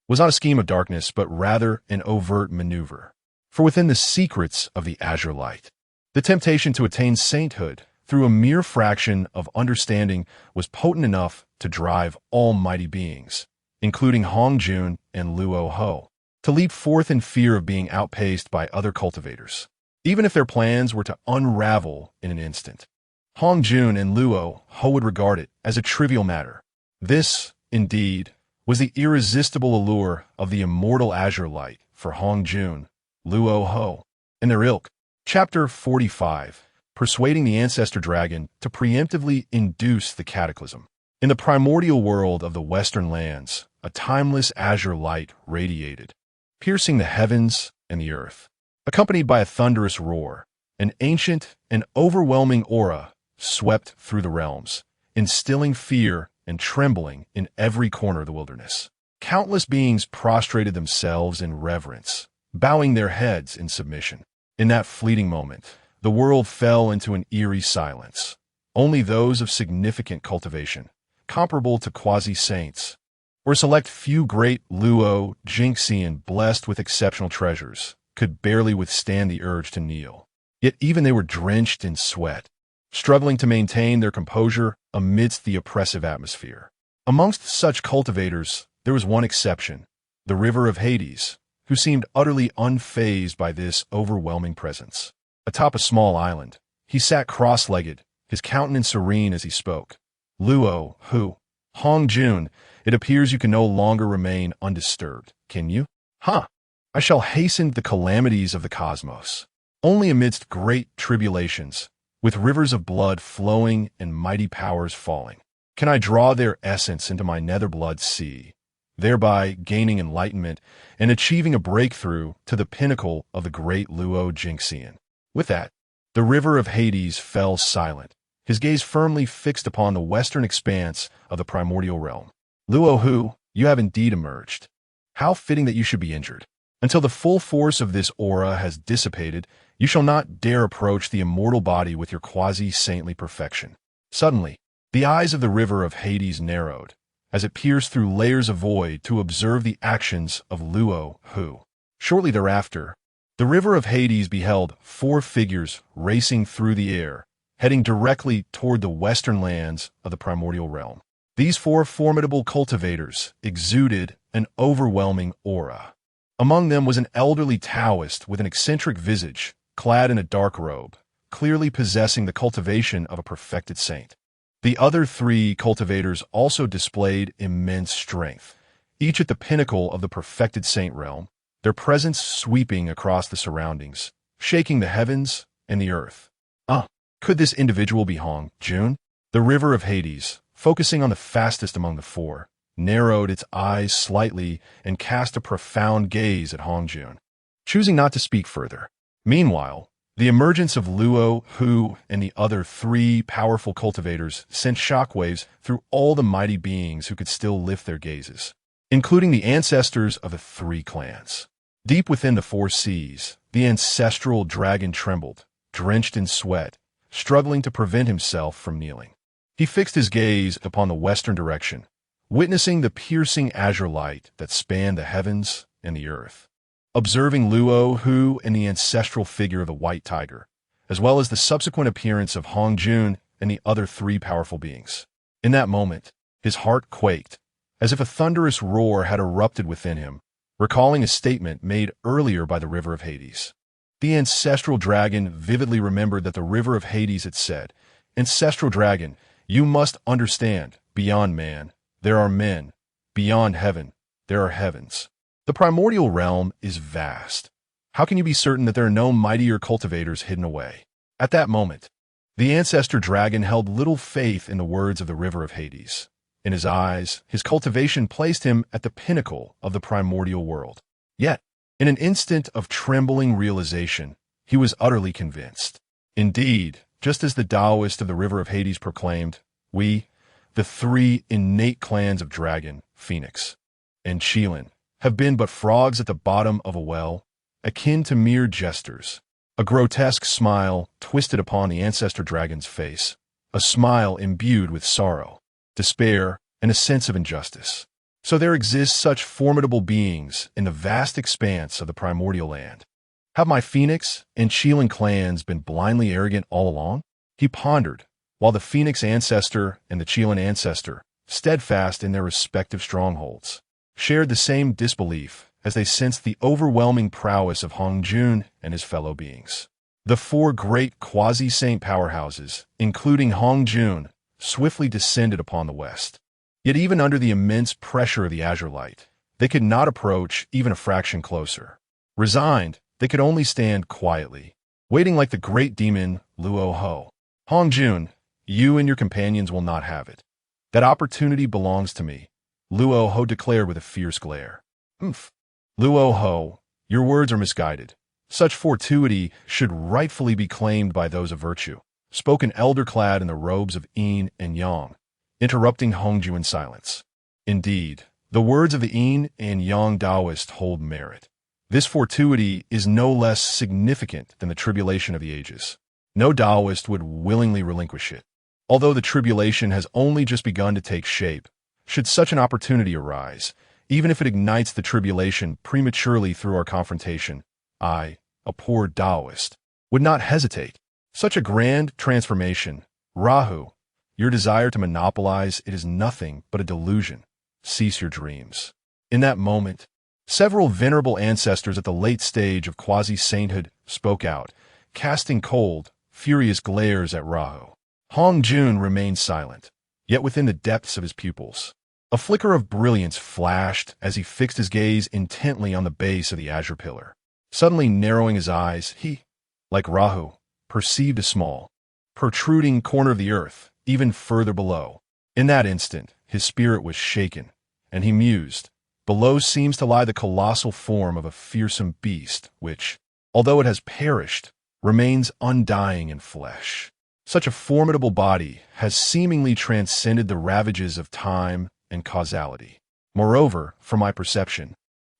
was not a scheme of darkness, but rather an overt maneuver. For within the secrets of the azure light, the temptation to attain sainthood through a mere fraction of understanding was potent enough to drive all mighty beings, including Hong Jun and Luo Ho, to leap forth in fear of being outpaced by other cultivators, even if their plans were to unravel in an instant. Hong Jun and Luo Ho would regard it as a trivial matter. This, indeed, was the irresistible allure of the immortal azure light for Hong Jun, Luo Ho, and their ilk. Chapter 45. Persuading the Ancestor Dragon to preemptively induce the Cataclysm. In the primordial world of the Western lands, a timeless azure light radiated, piercing the heavens and the earth. Accompanied by a thunderous roar, an ancient and overwhelming aura swept through the realms, instilling fear and trembling in every corner of the wilderness. Countless beings prostrated themselves in reverence, bowing their heads in submission. In that fleeting moment, the world fell into an eerie silence. Only those of significant cultivation, comparable to quasi-saints, or a select few great Luo Jinxian blessed with exceptional treasures, could barely withstand the urge to kneel. Yet even they were drenched in sweat, struggling to maintain their composure amidst the oppressive atmosphere. Amongst such cultivators, there was one exception, the River of Hades, who seemed utterly unfazed by this overwhelming presence. Atop a small island, he sat cross-legged, his countenance serene as he spoke. Luo Hu, Hong Jun, it appears you can no longer remain undisturbed, can you? I shall hasten the calamities of the cosmos. Only amidst great tribulations, with rivers of blood flowing and mighty powers falling, can I draw their essence into my netherblood sea, thereby gaining enlightenment and achieving a breakthrough to the pinnacle of the great Luo Jinxian. With that, the River of Hades fell silent, his gaze firmly fixed upon the western expanse of the primordial realm. Luo Hu, you have indeed emerged. How fitting that you should be injured. Until the full force of this aura has dissipated, you shall not dare approach the immortal body with your quasi-saintly perfection. Suddenly, the eyes of the River of Hades narrowed, as it pierced through layers of void to observe the actions of Luo Hu. Shortly thereafter, the River of Hades beheld 4 figures racing through the air, heading directly toward the western lands of the primordial realm. These 4 formidable cultivators exuded an overwhelming aura. Among them was an elderly Taoist with an eccentric visage, clad in a dark robe, clearly possessing the cultivation of a perfected saint. The other 3 cultivators also displayed immense strength, each at the pinnacle of the perfected saint realm, their presence sweeping across the surroundings, shaking the heavens and the earth. Could this individual be Hong Jun? The River of Hades, focusing on the fastest among the 4, narrowed its eyes slightly and cast a profound gaze at Hong Jun, choosing not to speak further. Meanwhile, the emergence of Luo Hu and the other 3 powerful cultivators sent shockwaves through all the mighty beings who could still lift their gazes, including the ancestors of the 3 clans. Deep within the 4 seas, the ancestral dragon trembled, drenched in sweat, struggling to prevent himself from kneeling. He fixed his gaze upon the western direction, witnessing the piercing azure light that spanned the heavens and the earth. Observing Luo Hu and the ancestral figure of the white tiger, as well as the subsequent appearance of Hong Jun and the other 3 powerful beings. In that moment, his heart quaked, as if a thunderous roar had erupted within him, recalling a statement made earlier by the River of Hades. The ancestral dragon vividly remembered that the River of Hades had said, "Ancestral dragon, you must understand, beyond man, there are men. Beyond heaven, there are heavens." The primordial realm is vast. How can you be certain that there are no mightier cultivators hidden away? At that moment, the ancestor dragon held little faith in the words of the River of Hades. In his eyes, his cultivation placed him at the pinnacle of the primordial world. Yet, in an instant of trembling realization, he was utterly convinced. Indeed, just as the Taoist of the River of Hades proclaimed, we, the three innate clans of Dragon, Phoenix, and Qilin, have been but frogs at the bottom of a well, akin to mere jesters. A grotesque smile twisted upon the ancestor dragon's face, a smile imbued with sorrow, despair, and a sense of injustice. So there exist such formidable beings in the vast expanse of the primordial land. Have my Phoenix and Qilin clans been blindly arrogant all along? He pondered, while the Phoenix ancestor and the Qilin ancestor, steadfast in their respective strongholds, shared the same disbelief as they sensed the overwhelming prowess of Hong Jun and his fellow beings. The four great quasi-saint powerhouses, including Hong Jun, swiftly descended upon the west. Yet even under the immense pressure of the azure light, they could not approach even a fraction closer. Resigned, they could only stand quietly, waiting like the great demon Luo Ho. Hong Jun, you and your companions will not have it. That opportunity belongs to me, Luo Ho declared with a fierce glare. Luo Ho, your words are misguided. Such fortuity should rightfully be claimed by those of virtue, spoke an elder clad in the robes of Yin and Yang, interrupting Hongju in silence. Indeed, the words of the Yin and Yang Taoist hold merit. This fortuity is no less significant than the tribulation of the ages. No Taoist would willingly relinquish it. Although the tribulation has only just begun to take shape, should such an opportunity arise, even if it ignites the tribulation prematurely through our confrontation, I, a poor Taoist, would not hesitate. Such a grand transformation, Rahu, your desire to monopolize it is nothing but a delusion. Cease your dreams. In that moment, several venerable ancestors at the late stage of quasi-sainthood spoke out, casting cold, furious glares at Rahu. Hong Jun remained silent, yet within the depths of his pupils, a flicker of brilliance flashed as he fixed his gaze intently on the base of the azure pillar. Suddenly narrowing his eyes, he, like Rahu, perceived a small, protruding corner of the earth, even further below. In that instant, his spirit was shaken, and he mused, below seems to lie the colossal form of a fearsome beast, which, although it has perished, remains undying in flesh. Such a formidable body has seemingly transcended the ravages of time and causality. Moreover, from my perception,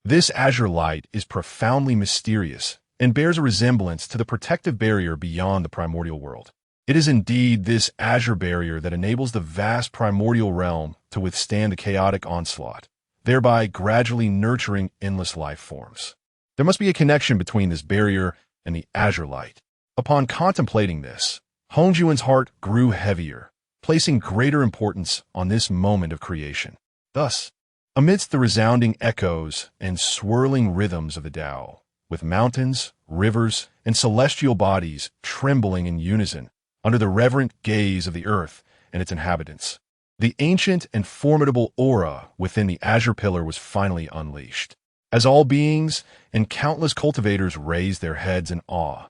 this azure light is profoundly mysterious and bears a resemblance to the protective barrier beyond the primordial world. It is indeed this azure barrier that enables the vast primordial realm to withstand the chaotic onslaught, thereby gradually nurturing endless life forms. There must be a connection between this barrier and the azure light. Upon contemplating this, Hongjuan's heart grew heavier, placing greater importance on this moment of creation. Thus, amidst the resounding echoes and swirling rhythms of the Tao, with mountains, rivers, and celestial bodies trembling in unison under the reverent gaze of the earth and its inhabitants, the ancient and formidable aura within the azure pillar was finally unleashed. As all beings and countless cultivators raised their heads in awe,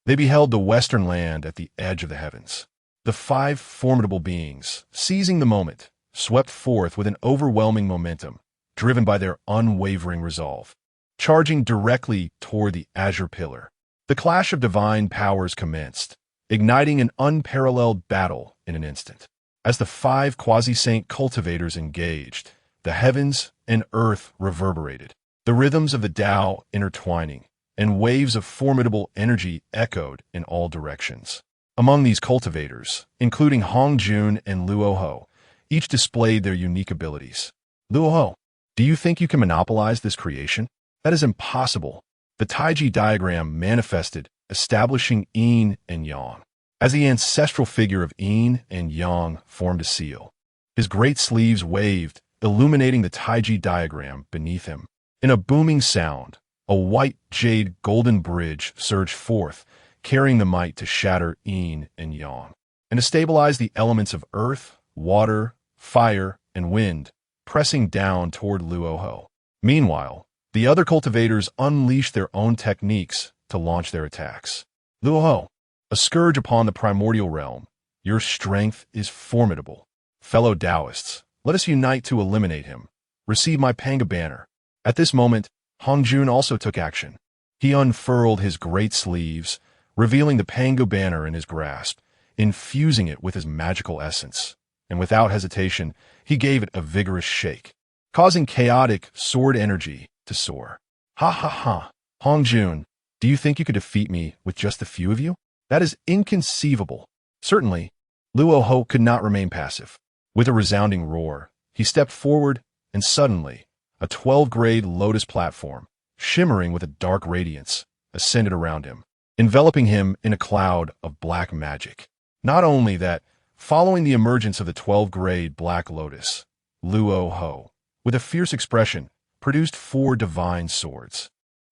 they beheld the western land at the edge of the heavens. The five formidable beings, seizing the moment, swept forth with an overwhelming momentum, driven by their unwavering resolve, charging directly toward the azure pillar. The clash of divine powers commenced, igniting an unparalleled battle in an instant. As the five quasi-saint cultivators engaged, the heavens and earth reverberated, the rhythms of the Tao intertwining, and waves of formidable energy echoed in all directions. Among these cultivators, including Hong Jun and Luo Ho, each displayed their unique abilities. Luo Ho, do you think you can monopolize this creation? That is impossible. The Taiji diagram manifested, establishing Yin and Yang. As the ancestral figure of Yin and Yang formed a seal, his great sleeves waved, illuminating the Taiji diagram beneath him. In a booming sound, a white jade golden bridge surged forth, carrying the might to shatter Yin and Yang, and to stabilize the elements of earth, water, fire, and wind, pressing down toward Luo Ho. Meanwhile, the other cultivators unleashed their own techniques to launch their attacks. Luo Ho, a scourge upon the primordial realm, your strength is formidable. Fellow Taoists, let us unite to eliminate him. Receive my Pangu banner. At this moment, Hong Jun also took action. He unfurled his great sleeves, revealing the Pangu banner in his grasp, infusing it with his magical essence, and without hesitation, he gave it a vigorous shake, causing chaotic sword energy to soar. Ha ha ha, Hongjun, do you think you could defeat me with just a few of you? That is inconceivable. Certainly, Luo Ho could not remain passive. With a resounding roar, he stepped forward, and suddenly, a 12-grade lotus platform, shimmering with a dark radiance, ascended around him, enveloping him in a cloud of black magic. Not only that, following the emergence of the 12-grade Black Lotus, Luo Ho, with a fierce expression, produced 4 divine swords,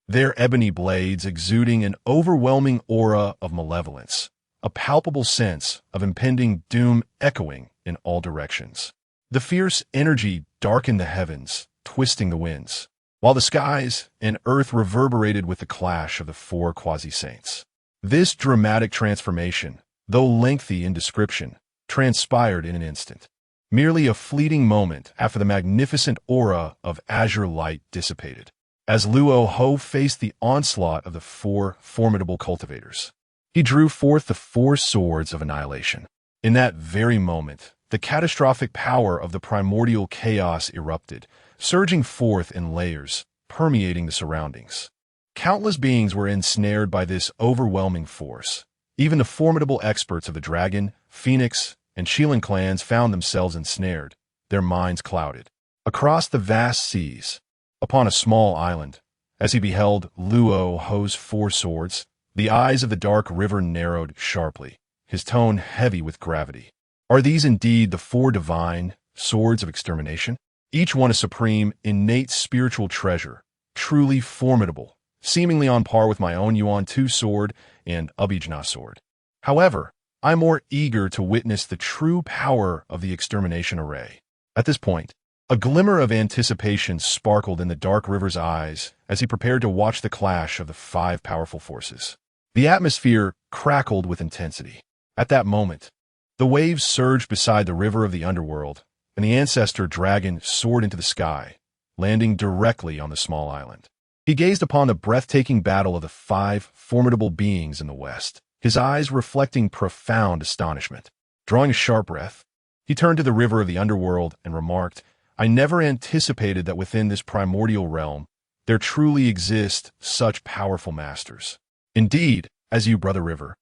their ebony blades exuding an overwhelming aura of malevolence, a palpable sense of impending doom echoing in all directions. The fierce energy darkened the heavens, twisting the winds, while the skies and earth reverberated with the clash of the 4 quasi-saints. This dramatic transformation, though lengthy in description, transpired in an instant, merely a fleeting moment after the magnificent aura of azure light dissipated, as Luo Ho faced the onslaught of the 4 formidable cultivators. He drew forth the 4 swords of annihilation. In that very moment, the catastrophic power of the primordial chaos erupted, surging forth in layers, permeating the surroundings. Countless beings were ensnared by this overwhelming force. Even the formidable experts of the Dragon, Phoenix, and Shilin clans found themselves ensnared, their minds clouded. Across the vast seas, upon a small island, as he beheld Luo Ho's 4 swords, the eyes of the dark river narrowed sharply, his tone heavy with gravity. Are these indeed the 4 divine swords of extermination? Each one a supreme, innate spiritual treasure, truly formidable, seemingly on par with my own Yuan Tu sword and Abijna sword. However, I'm more eager to witness the true power of the extermination array. At this point, a glimmer of anticipation sparkled in the dark river's eyes as he prepared to watch the clash of the 5 powerful forces. The atmosphere crackled with intensity. At that moment, the waves surged beside the river of the underworld, and the ancestor dragon soared into the sky, landing directly on the small island. He gazed upon the breathtaking battle of the 5 formidable beings in the west, his eyes reflecting profound astonishment. Drawing a sharp breath, he turned to the river of the underworld and remarked, I never anticipated that within this primordial realm there truly exist such powerful masters. Indeed, as you, Brother River,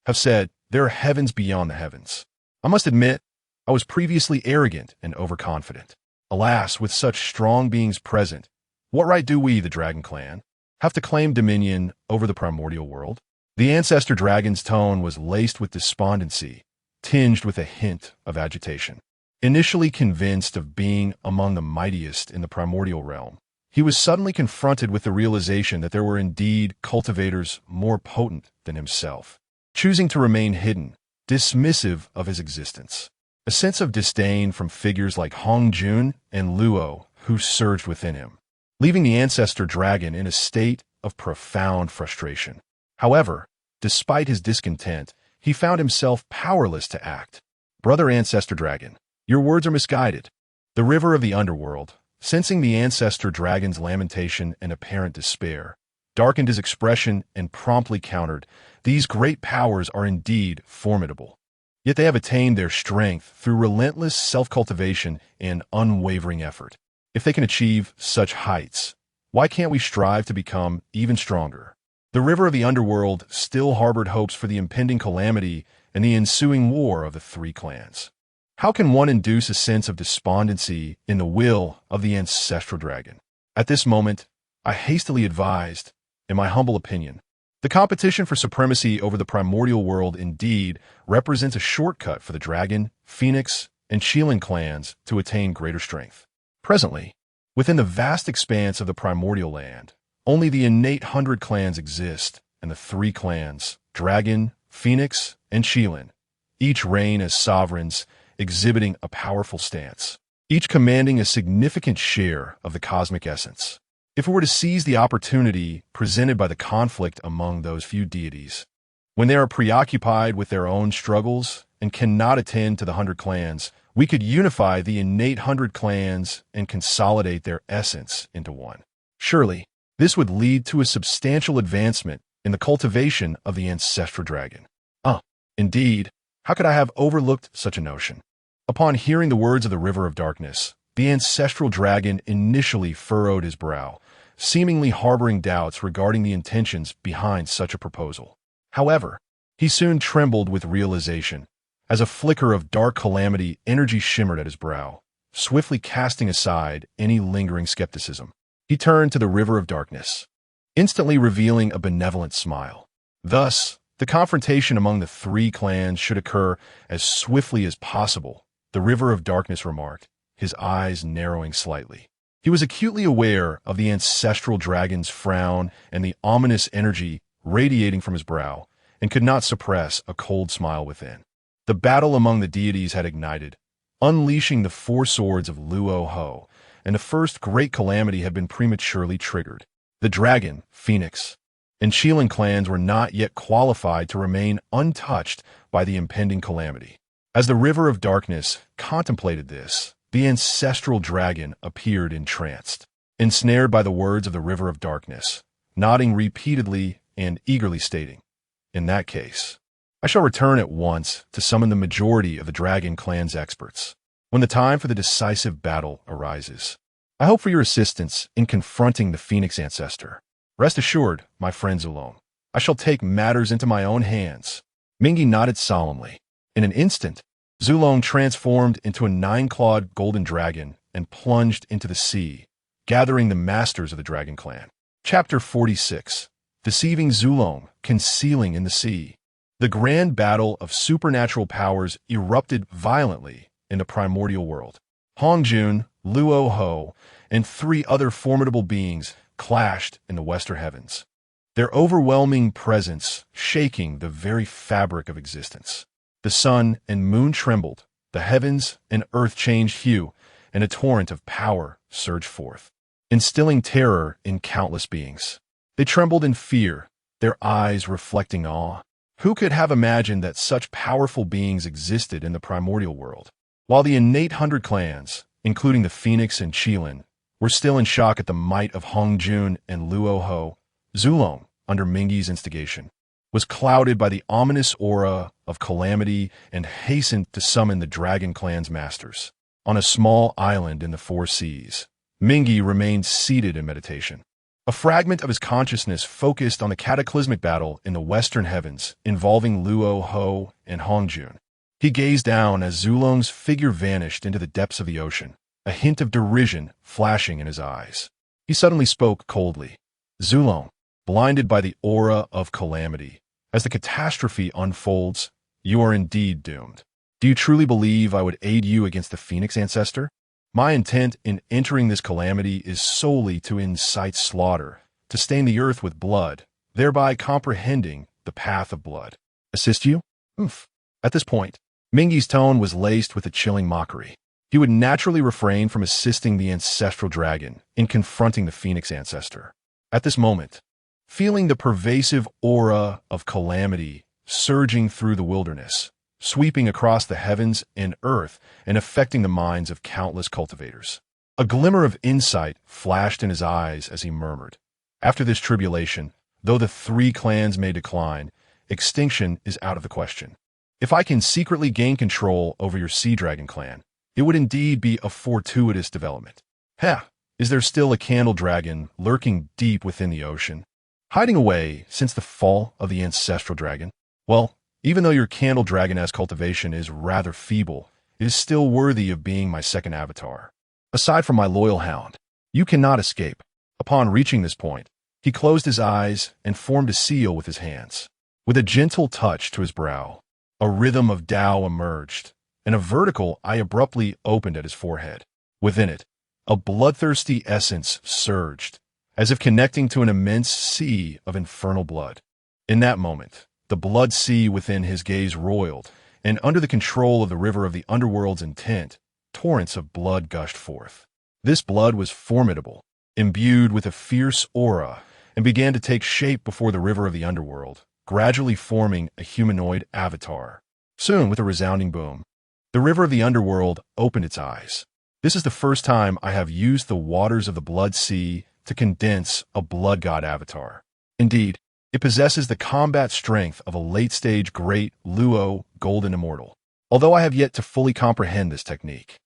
have said, there are heavens beyond the heavens. I must admit, I was previously arrogant and overconfident. Alas, with such strong beings present, what right do we, the Dragon Clan, have to claim dominion over the primordial world? The ancestor dragon's tone was laced with despondency, tinged with a hint of agitation. Initially convinced of being among the mightiest in the primordial realm, he was suddenly confronted with the realization that there were indeed cultivators more potent than himself. Choosing to remain hidden, dismissive of his existence. A sense of disdain from figures like Hongjun and Luo who surged within him, leaving the ancestor dragon in a state of profound frustration. However, despite his discontent, he found himself powerless to act. Brother Ancestor Dragon, your words are misguided. The river of the underworld, sensing the ancestor dragon's lamentation and apparent despair, darkened his expression and promptly countered, these great powers are indeed formidable. Yet they have attained their strength through relentless self-cultivation and unwavering effort. If they can achieve such heights, why can't we strive to become even stronger? The river of the underworld still harbored hopes for the impending calamity and the ensuing war of the 3 clans. How can one induce a sense of despondency in the will of the ancestral dragon? At this moment, I hastily advised, in my humble opinion, the competition for supremacy over the primordial world indeed represents a shortcut for the Dragon, Phoenix, and Shilin clans to attain greater strength. Presently, within the vast expanse of the primordial land, only the innate 100 clans exist, and the 3 clans, Dragon, Phoenix, and Shilin, each reign as sovereigns, exhibiting a powerful stance, each commanding a significant share of the cosmic essence. If we were to seize the opportunity presented by the conflict among those few deities, when they are preoccupied with their own struggles and cannot attend to the 100 clans, we could unify the innate 100 clans and consolidate their essence into one. Surely, this would lead to a substantial advancement in the cultivation of the ancestral dragon. Indeed, How could I have overlooked such a notion? Upon hearing the words of the River of Darkness, the ancestral dragon initially furrowed his brow, seemingly harboring doubts regarding the intentions behind such a proposal. However, he soon trembled with realization, as a flicker of dark calamity energy shimmered at his brow, swiftly casting aside any lingering skepticism. He turned to the River of Darkness, instantly revealing a benevolent smile. Thus, the confrontation among the three clans should occur as swiftly as possible, the River of Darkness remarked, his eyes narrowing slightly. He was acutely aware of the ancestral dragon's frown and the ominous energy radiating from his brow, and could not suppress a cold smile within. The battle among the deities had ignited, unleashing the four swords of Luo-Ho, and the first great calamity had been prematurely triggered. The dragon, Phoenix, and Shilin clans were not yet qualified to remain untouched by the impending calamity. As the River of Darkness contemplated this, the ancestral dragon appeared entranced, ensnared by the words of the River of Darkness, nodding repeatedly and eagerly stating, "In that case, I shall return at once to summon the majority of the Dragon Clan's experts when the time for the decisive battle arises. I hope for your assistance in confronting the Phoenix Ancestor. Rest assured, my friend Zulong, I shall take matters into my own hands." Mingi nodded solemnly. In an instant, Zulong transformed into a 9-clawed golden dragon and plunged into the sea, gathering the masters of the Dragon Clan. Chapter 46. Deceiving Zulong, Concealing in the Sea. The grand battle of supernatural powers erupted violently in the primordial world. Hongjun, Luo-Ho, and 3 other formidable beings clashed in the western heavens, their overwhelming presence shaking the very fabric of existence. The sun and moon trembled, the heavens and earth changed hue, and a torrent of power surged forth, instilling terror in countless beings. They trembled in fear, their eyes reflecting awe. Who could have imagined that such powerful beings existed in the primordial world? While the innate 100 clans, including the Phoenix and Qilin, were still in shock at the might of Hongjun and Luo-Ho, Zulong, under Mingi's instigation, was clouded by the ominous aura of calamity and hastened to summon the Dragon Clan's masters. On a small island in the 4 seas, Mingi remained seated in meditation. A fragment of his consciousness focused on the cataclysmic battle in the western heavens involving Luo-Ho and Hongjun. He gazed down as Zulong's figure vanished into the depths of the ocean, a hint of derision flashing in his eyes. He suddenly spoke coldly. "Zulong, blinded by the aura of calamity, as the catastrophe unfolds, you are indeed doomed. Do you truly believe I would aid you against the Phoenix Ancestor? My intent in entering this calamity is solely to incite slaughter, to stain the earth with blood, thereby comprehending the path of blood. Assist you? Oof." At this point, Mingi's tone was laced with a chilling mockery. He would naturally refrain from assisting the ancestral dragon in confronting the Phoenix Ancestor. At this moment, feeling the pervasive aura of calamity surging through the wilderness, sweeping across the heavens and earth and affecting the minds of countless cultivators. A glimmer of insight flashed in his eyes as he murmured, "After this tribulation, though the 3 clans may decline, extinction is out of the question. If I can secretly gain control over your Sea Dragon clan, it would indeed be a fortuitous development. Heh, is there still a candle dragon lurking deep within the ocean, hiding away since the fall of the ancestral dragon? Well, even though your candle dragon-esque cultivation is rather feeble, it is still worthy of being my second avatar. Aside from my loyal hound, you cannot escape." Upon reaching this point, he closed his eyes and formed a seal with his hands. With a gentle touch to his brow, a rhythm of Tao emerged, and a vertical eye abruptly opened at his forehead. Within it, a bloodthirsty essence surged, as if connecting to an immense sea of infernal blood. In that moment, the blood sea within his gaze roiled, and under the control of the river of the underworld's intent, torrents of blood gushed forth. This blood was formidable, imbued with a fierce aura, and began to take shape before the river of the underworld, gradually forming a humanoid avatar. Soon, with a resounding boom, the river of the underworld opened its eyes. "This is the first time I have used the waters of the blood sea to condense a blood god avatar. Indeed, It possesses the combat strength of a late-stage Great Luo Golden Immortal. Although I have yet to fully comprehend this technique,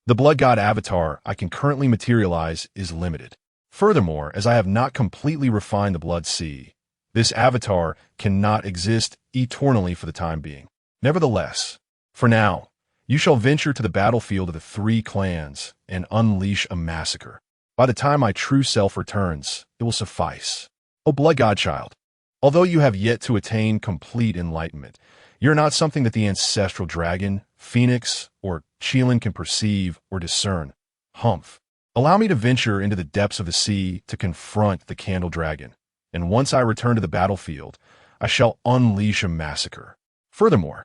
the Blood God avatar I can currently materialize is limited. Furthermore, as I have not completely refined the Blood Sea, this avatar cannot exist eternally for the time being. Nevertheless, for now, you shall venture to the battlefield of the three clans and unleash a massacre. By the time my true self returns, it will suffice. O Blood God child, although you have yet to attain complete enlightenment, you're not something that the ancestral dragon, phoenix, or Qilin can perceive or discern. Humph. Allow me to venture into the depths of the sea to confront the Candle Dragon, and once I return to the battlefield, I shall unleash a massacre. Furthermore,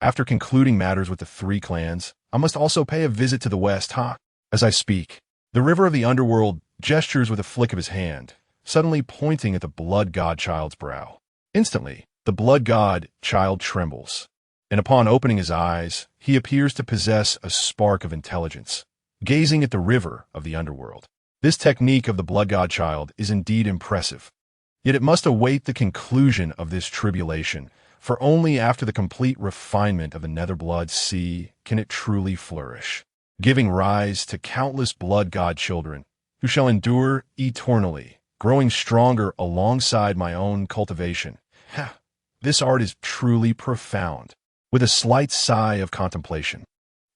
after concluding matters with the three clans, I must also pay a visit to the west, As I speak, the river of the underworld gestures with a flick of his hand, suddenly pointing at the Blood God child's brow. Instantly, the Blood God child trembles, and upon opening his eyes, he appears to possess a spark of intelligence, gazing at the river of the underworld. This technique of the Blood God child is indeed impressive, yet it must await the conclusion of this tribulation, for only after the complete refinement of the Netherblood Sea can it truly flourish, giving rise to countless Blood God children who shall endure eternally, growing stronger alongside my own cultivation. This art is truly profound. With a slight sigh of contemplation,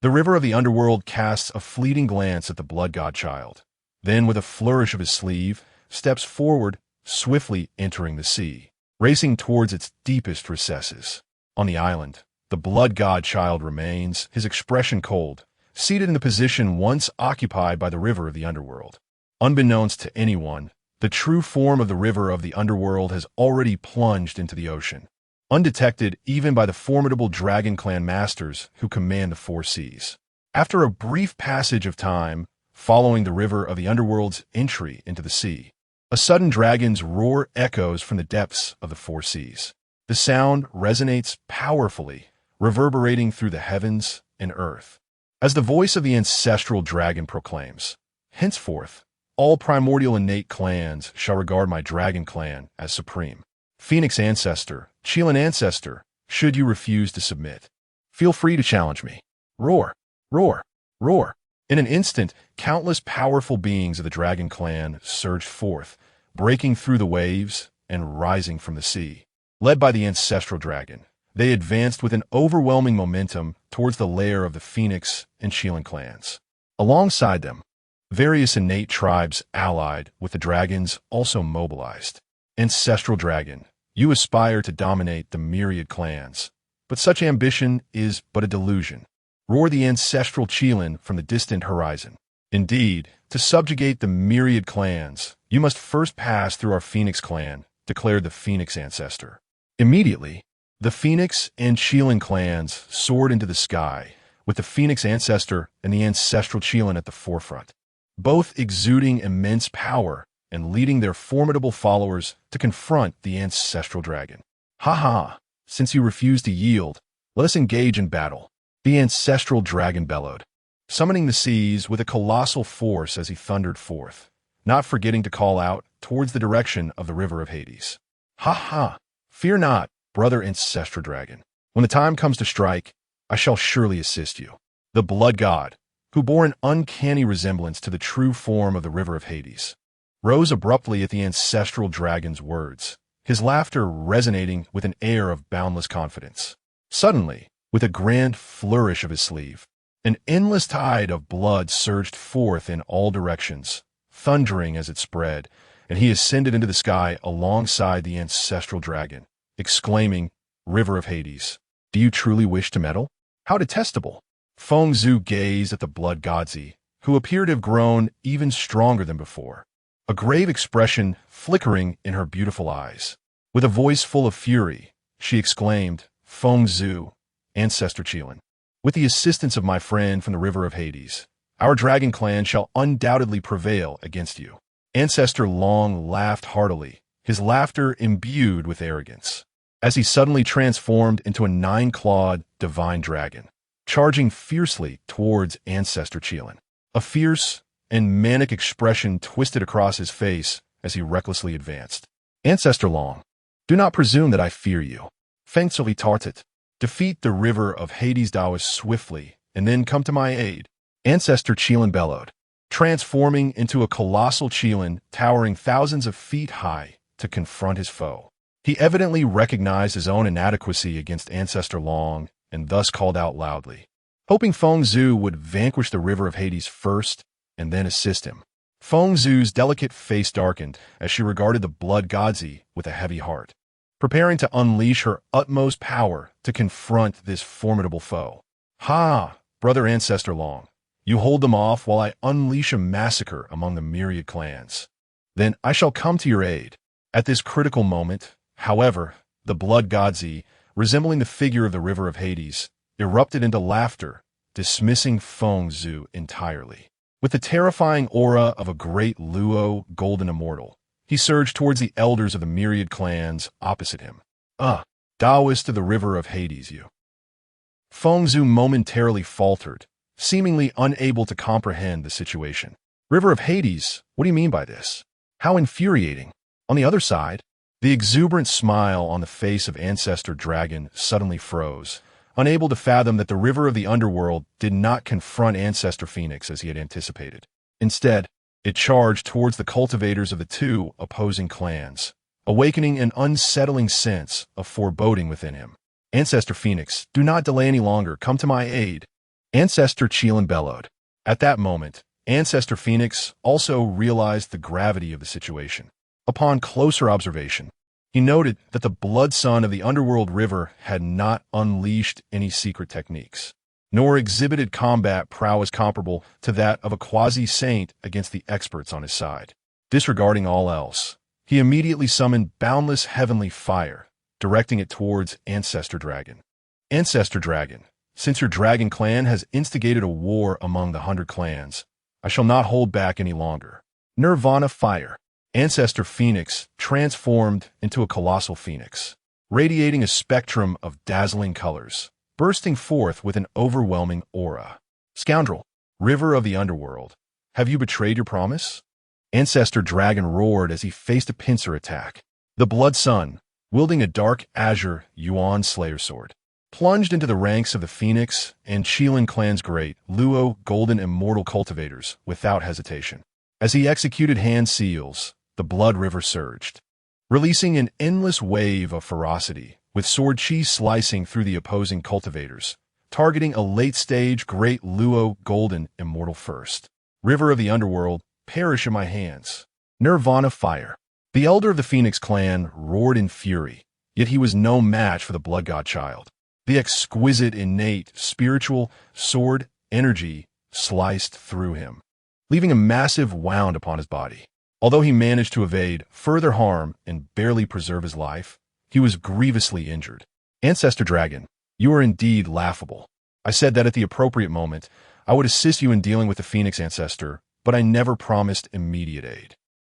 the river of the underworld casts a fleeting glance at the Blood God child, then with a flourish of his sleeve, steps forward, swiftly entering the sea, racing towards its deepest recesses. On the island, the Blood God child remains, his expression cold, seated in the position once occupied by the river of the underworld. Unbeknownst to anyone, the true form of the river of the underworld has already plunged into the ocean, undetected even by the formidable Dragon Clan masters who command the four seas. After a brief passage of time following the river of the underworld's entry into the sea, a sudden dragon's roar echoes from the depths of the four seas. The sound resonates powerfully, reverberating through the heavens and earth, as the voice of the ancestral dragon proclaims, "Henceforth, all primordial innate clans shall regard my dragon clan as supreme. Phoenix Ancestor, Qilin Ancestor, should you refuse to submit, feel free to challenge me." Roar, roar, roar. In an instant, countless powerful beings of the Dragon Clan surged forth, breaking through the waves and rising from the sea. Led by the ancestral dragon, they advanced with an overwhelming momentum towards the lair of the Phoenix and Qilin clans. Alongside them, various innate tribes allied with the dragons also mobilized. Ancestral dragon, you aspire to dominate the myriad clans, but such ambition is but a delusion. Roar the ancestral Qilin from the distant horizon. Indeed, to subjugate the myriad clans, you must first pass through our Phoenix clan, declared the Phoenix Ancestor. Immediately, the Phoenix and Qilin clans soared into the sky, with the Phoenix Ancestor and the ancestral Qilin at the forefront, both exuding immense power and leading their formidable followers to confront the ancestral dragon. Since you refuse to yield, let us engage in battle. The ancestral dragon bellowed, summoning the seas with a colossal force as he thundered forth, not forgetting to call out towards the direction of the river of Hades. Fear not, brother ancestral dragon. When the time comes to strike, I shall surely assist you. The Blood God, who bore an uncanny resemblance to the true form of the river of Hades, rose abruptly at the ancestral dragon's words, his laughter resonating with an air of boundless confidence. Suddenly, with a grand flourish of his sleeve, an endless tide of blood surged forth in all directions, thundering as it spread, and he ascended into the sky alongside the ancestral dragon, exclaiming, "River of Hades, do you truly wish to meddle? How detestable!" Feng Zhu gazed at the Blood Godzi, who appeared to have grown even stronger than before, a grave expression flickering in her beautiful eyes. With a voice full of fury, she exclaimed, "Feng Zhu, Ancestor Qilin, with the assistance of my friend from the river of Hades, our dragon clan shall undoubtedly prevail against you." Ancestor Long laughed heartily, his laughter imbued with arrogance, as he suddenly transformed into a nine-clawed divine dragon, charging fiercely towards Ancestor Qilin. A fierce and manic expression twisted across his face as he recklessly advanced. "Ancestor Long, Do not presume that I fear you. Faintly tartet. Defeat the river of Hades Taoist swiftly, and then come to my aid. Ancestor Chelan bellowed, transforming into a colossal Chelan towering thousands of feet high to confront his foe. He evidently recognized his own inadequacy against Ancestor Long, and thus called out loudly, hoping Feng Zhu would vanquish the river of Hades first and then assist him. Feng Zhu's delicate face darkened as she regarded the blood godzi with a heavy heart, preparing to unleash her utmost power to confront this formidable foe. Ha, brother Ancestor Long, you hold them off while I unleash a massacre among the Myriad clans. Then I shall come to your aid. At this critical moment, however, the blood godzi, resembling the figure of the river of Hades, erupted into laughter, dismissing Feng Zhu entirely. With the terrifying aura of a great Luo golden immortal, he surged towards the elders of the Myriad clans opposite him. Taoist of the river of Hades, you. Feng Zhu momentarily faltered, seemingly unable to comprehend the situation. River of Hades? What do you mean by this? How infuriating. On the other side, the exuberant smile on the face of Ancestor Dragon suddenly froze, unable to fathom that the river of the underworld did not confront Ancestor Phoenix as he had anticipated. Instead, it charged towards the cultivators of the two opposing clans, awakening an unsettling sense of foreboding within him. Ancestor Phoenix, do not delay any longer. Come to my aid. Ancestor Chelan bellowed. At that moment, Ancestor Phoenix also realized the gravity of the situation. Upon closer observation, he noted that the blood sun of the underworld river had not unleashed any secret techniques, nor exhibited combat prowess comparable to that of a quasi-saint against the experts on his side. Disregarding all else, he immediately summoned boundless heavenly fire, directing it towards Ancestor Dragon. Ancestor Dragon, since your dragon clan has instigated a war among the 100 clans, I shall not hold back any longer. Nirvana fire. Ancestor Phoenix transformed into a colossal phoenix, radiating a spectrum of dazzling colors, bursting forth with an overwhelming aura. Scoundrel, river of the underworld, have you betrayed your promise? Ancestor Dragon roared as he faced a pincer attack. The Blood Sun, wielding a dark azure Yuan Slayer sword, plunged into the ranks of the Phoenix and Chelan clan's great Luo golden immortal cultivators without hesitation. As he executed hand seals, the blood river surged, releasing an endless wave of ferocity, with sword chi slicing through the opposing cultivators, targeting a late-stage great Luo golden immortal first. River of the underworld, perish in my hands. Nirvana fire. The elder of the Phoenix clan roared in fury, yet he was no match for the blood god child. The exquisite innate spiritual sword energy sliced through him, leaving a massive wound upon his body. Although he managed to evade further harm and barely preserve his life, he was grievously injured. Ancestor Dragon, you are indeed laughable. I said that at the appropriate moment, I would assist you in dealing with the Phoenix Ancestor, but I never promised immediate aid.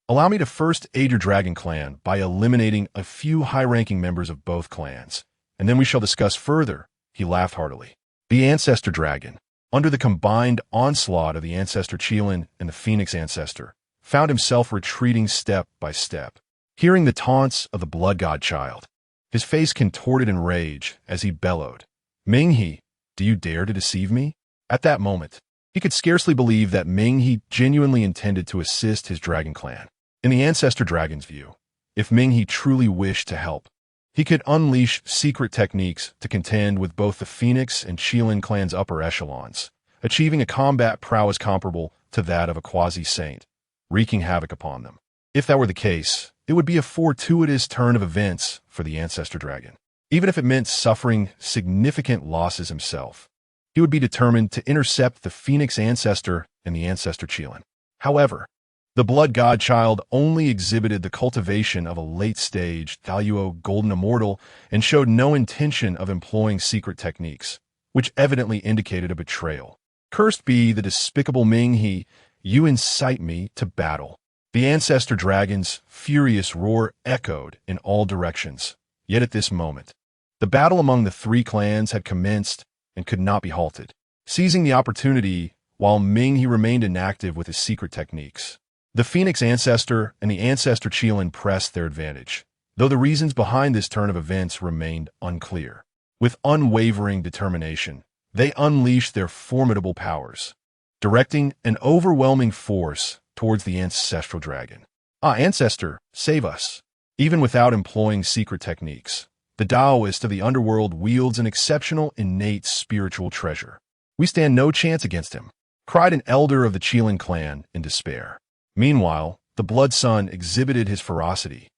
Allow me to first aid your dragon clan by eliminating a few high-ranking members of both clans, and then we shall discuss further. He laughed heartily. The Ancestor Dragon, under the combined onslaught of the Ancestor Chelan and the Phoenix Ancestor, found himself retreating step by step. Hearing the taunts of the blood god child, his face contorted in rage as he bellowed, Ming-He, do you dare to deceive me? At that moment, he could scarcely believe that Ming-He genuinely intended to assist his dragon clan. In the Ancestor Dragon's view, if Ming-He truly wished to help, he could unleash secret techniques to contend with both the Phoenix and Chelan clan's upper echelons, achieving a combat prowess comparable to that of a quasi-saint, wreaking havoc upon them. If that were the case, it would be a fortuitous turn of events for the Ancestor Dragon. Even if it meant suffering significant losses himself, he would be determined to intercept the Phoenix Ancestor and the Ancestor Chelan. However, the blood god child only exhibited the cultivation of a late-stage Thaluo golden immortal and showed no intention of employing secret techniques, which evidently indicated a betrayal. Cursed be the despicable Ming-He, you incite me to battle. The Ancestor Dragon's furious roar echoed in all directions. Yet at this moment, the battle among the three clans had commenced and could not be halted. Seizing the opportunity, while Ming-He remained inactive with his secret techniques, the Phoenix Ancestor and the Ancestor Chelan pressed their advantage, though the reasons behind this turn of events remained unclear. With unwavering determination, they unleashed their formidable powers, directing an overwhelming force towards the ancestral dragon. Ancestor, save us! Even without employing secret techniques, the Taoist of the underworld wields an exceptional innate spiritual treasure. We stand no chance against him, cried an elder of the Qilin clan in despair. Meanwhile, the Blood Sun exhibited his ferocity,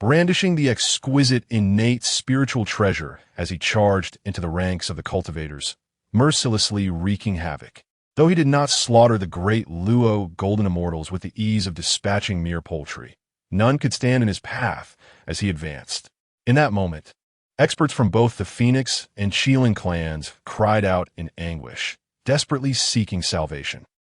brandishing the exquisite innate spiritual treasure as he charged into the ranks of the cultivators, mercilessly wreaking havoc. Though he did not slaughter the great Luo golden immortals with the ease of dispatching mere poultry, none could stand in his path as he advanced. In that moment, experts from both the Phoenix and Qilin clans cried out in anguish, desperately seeking salvation.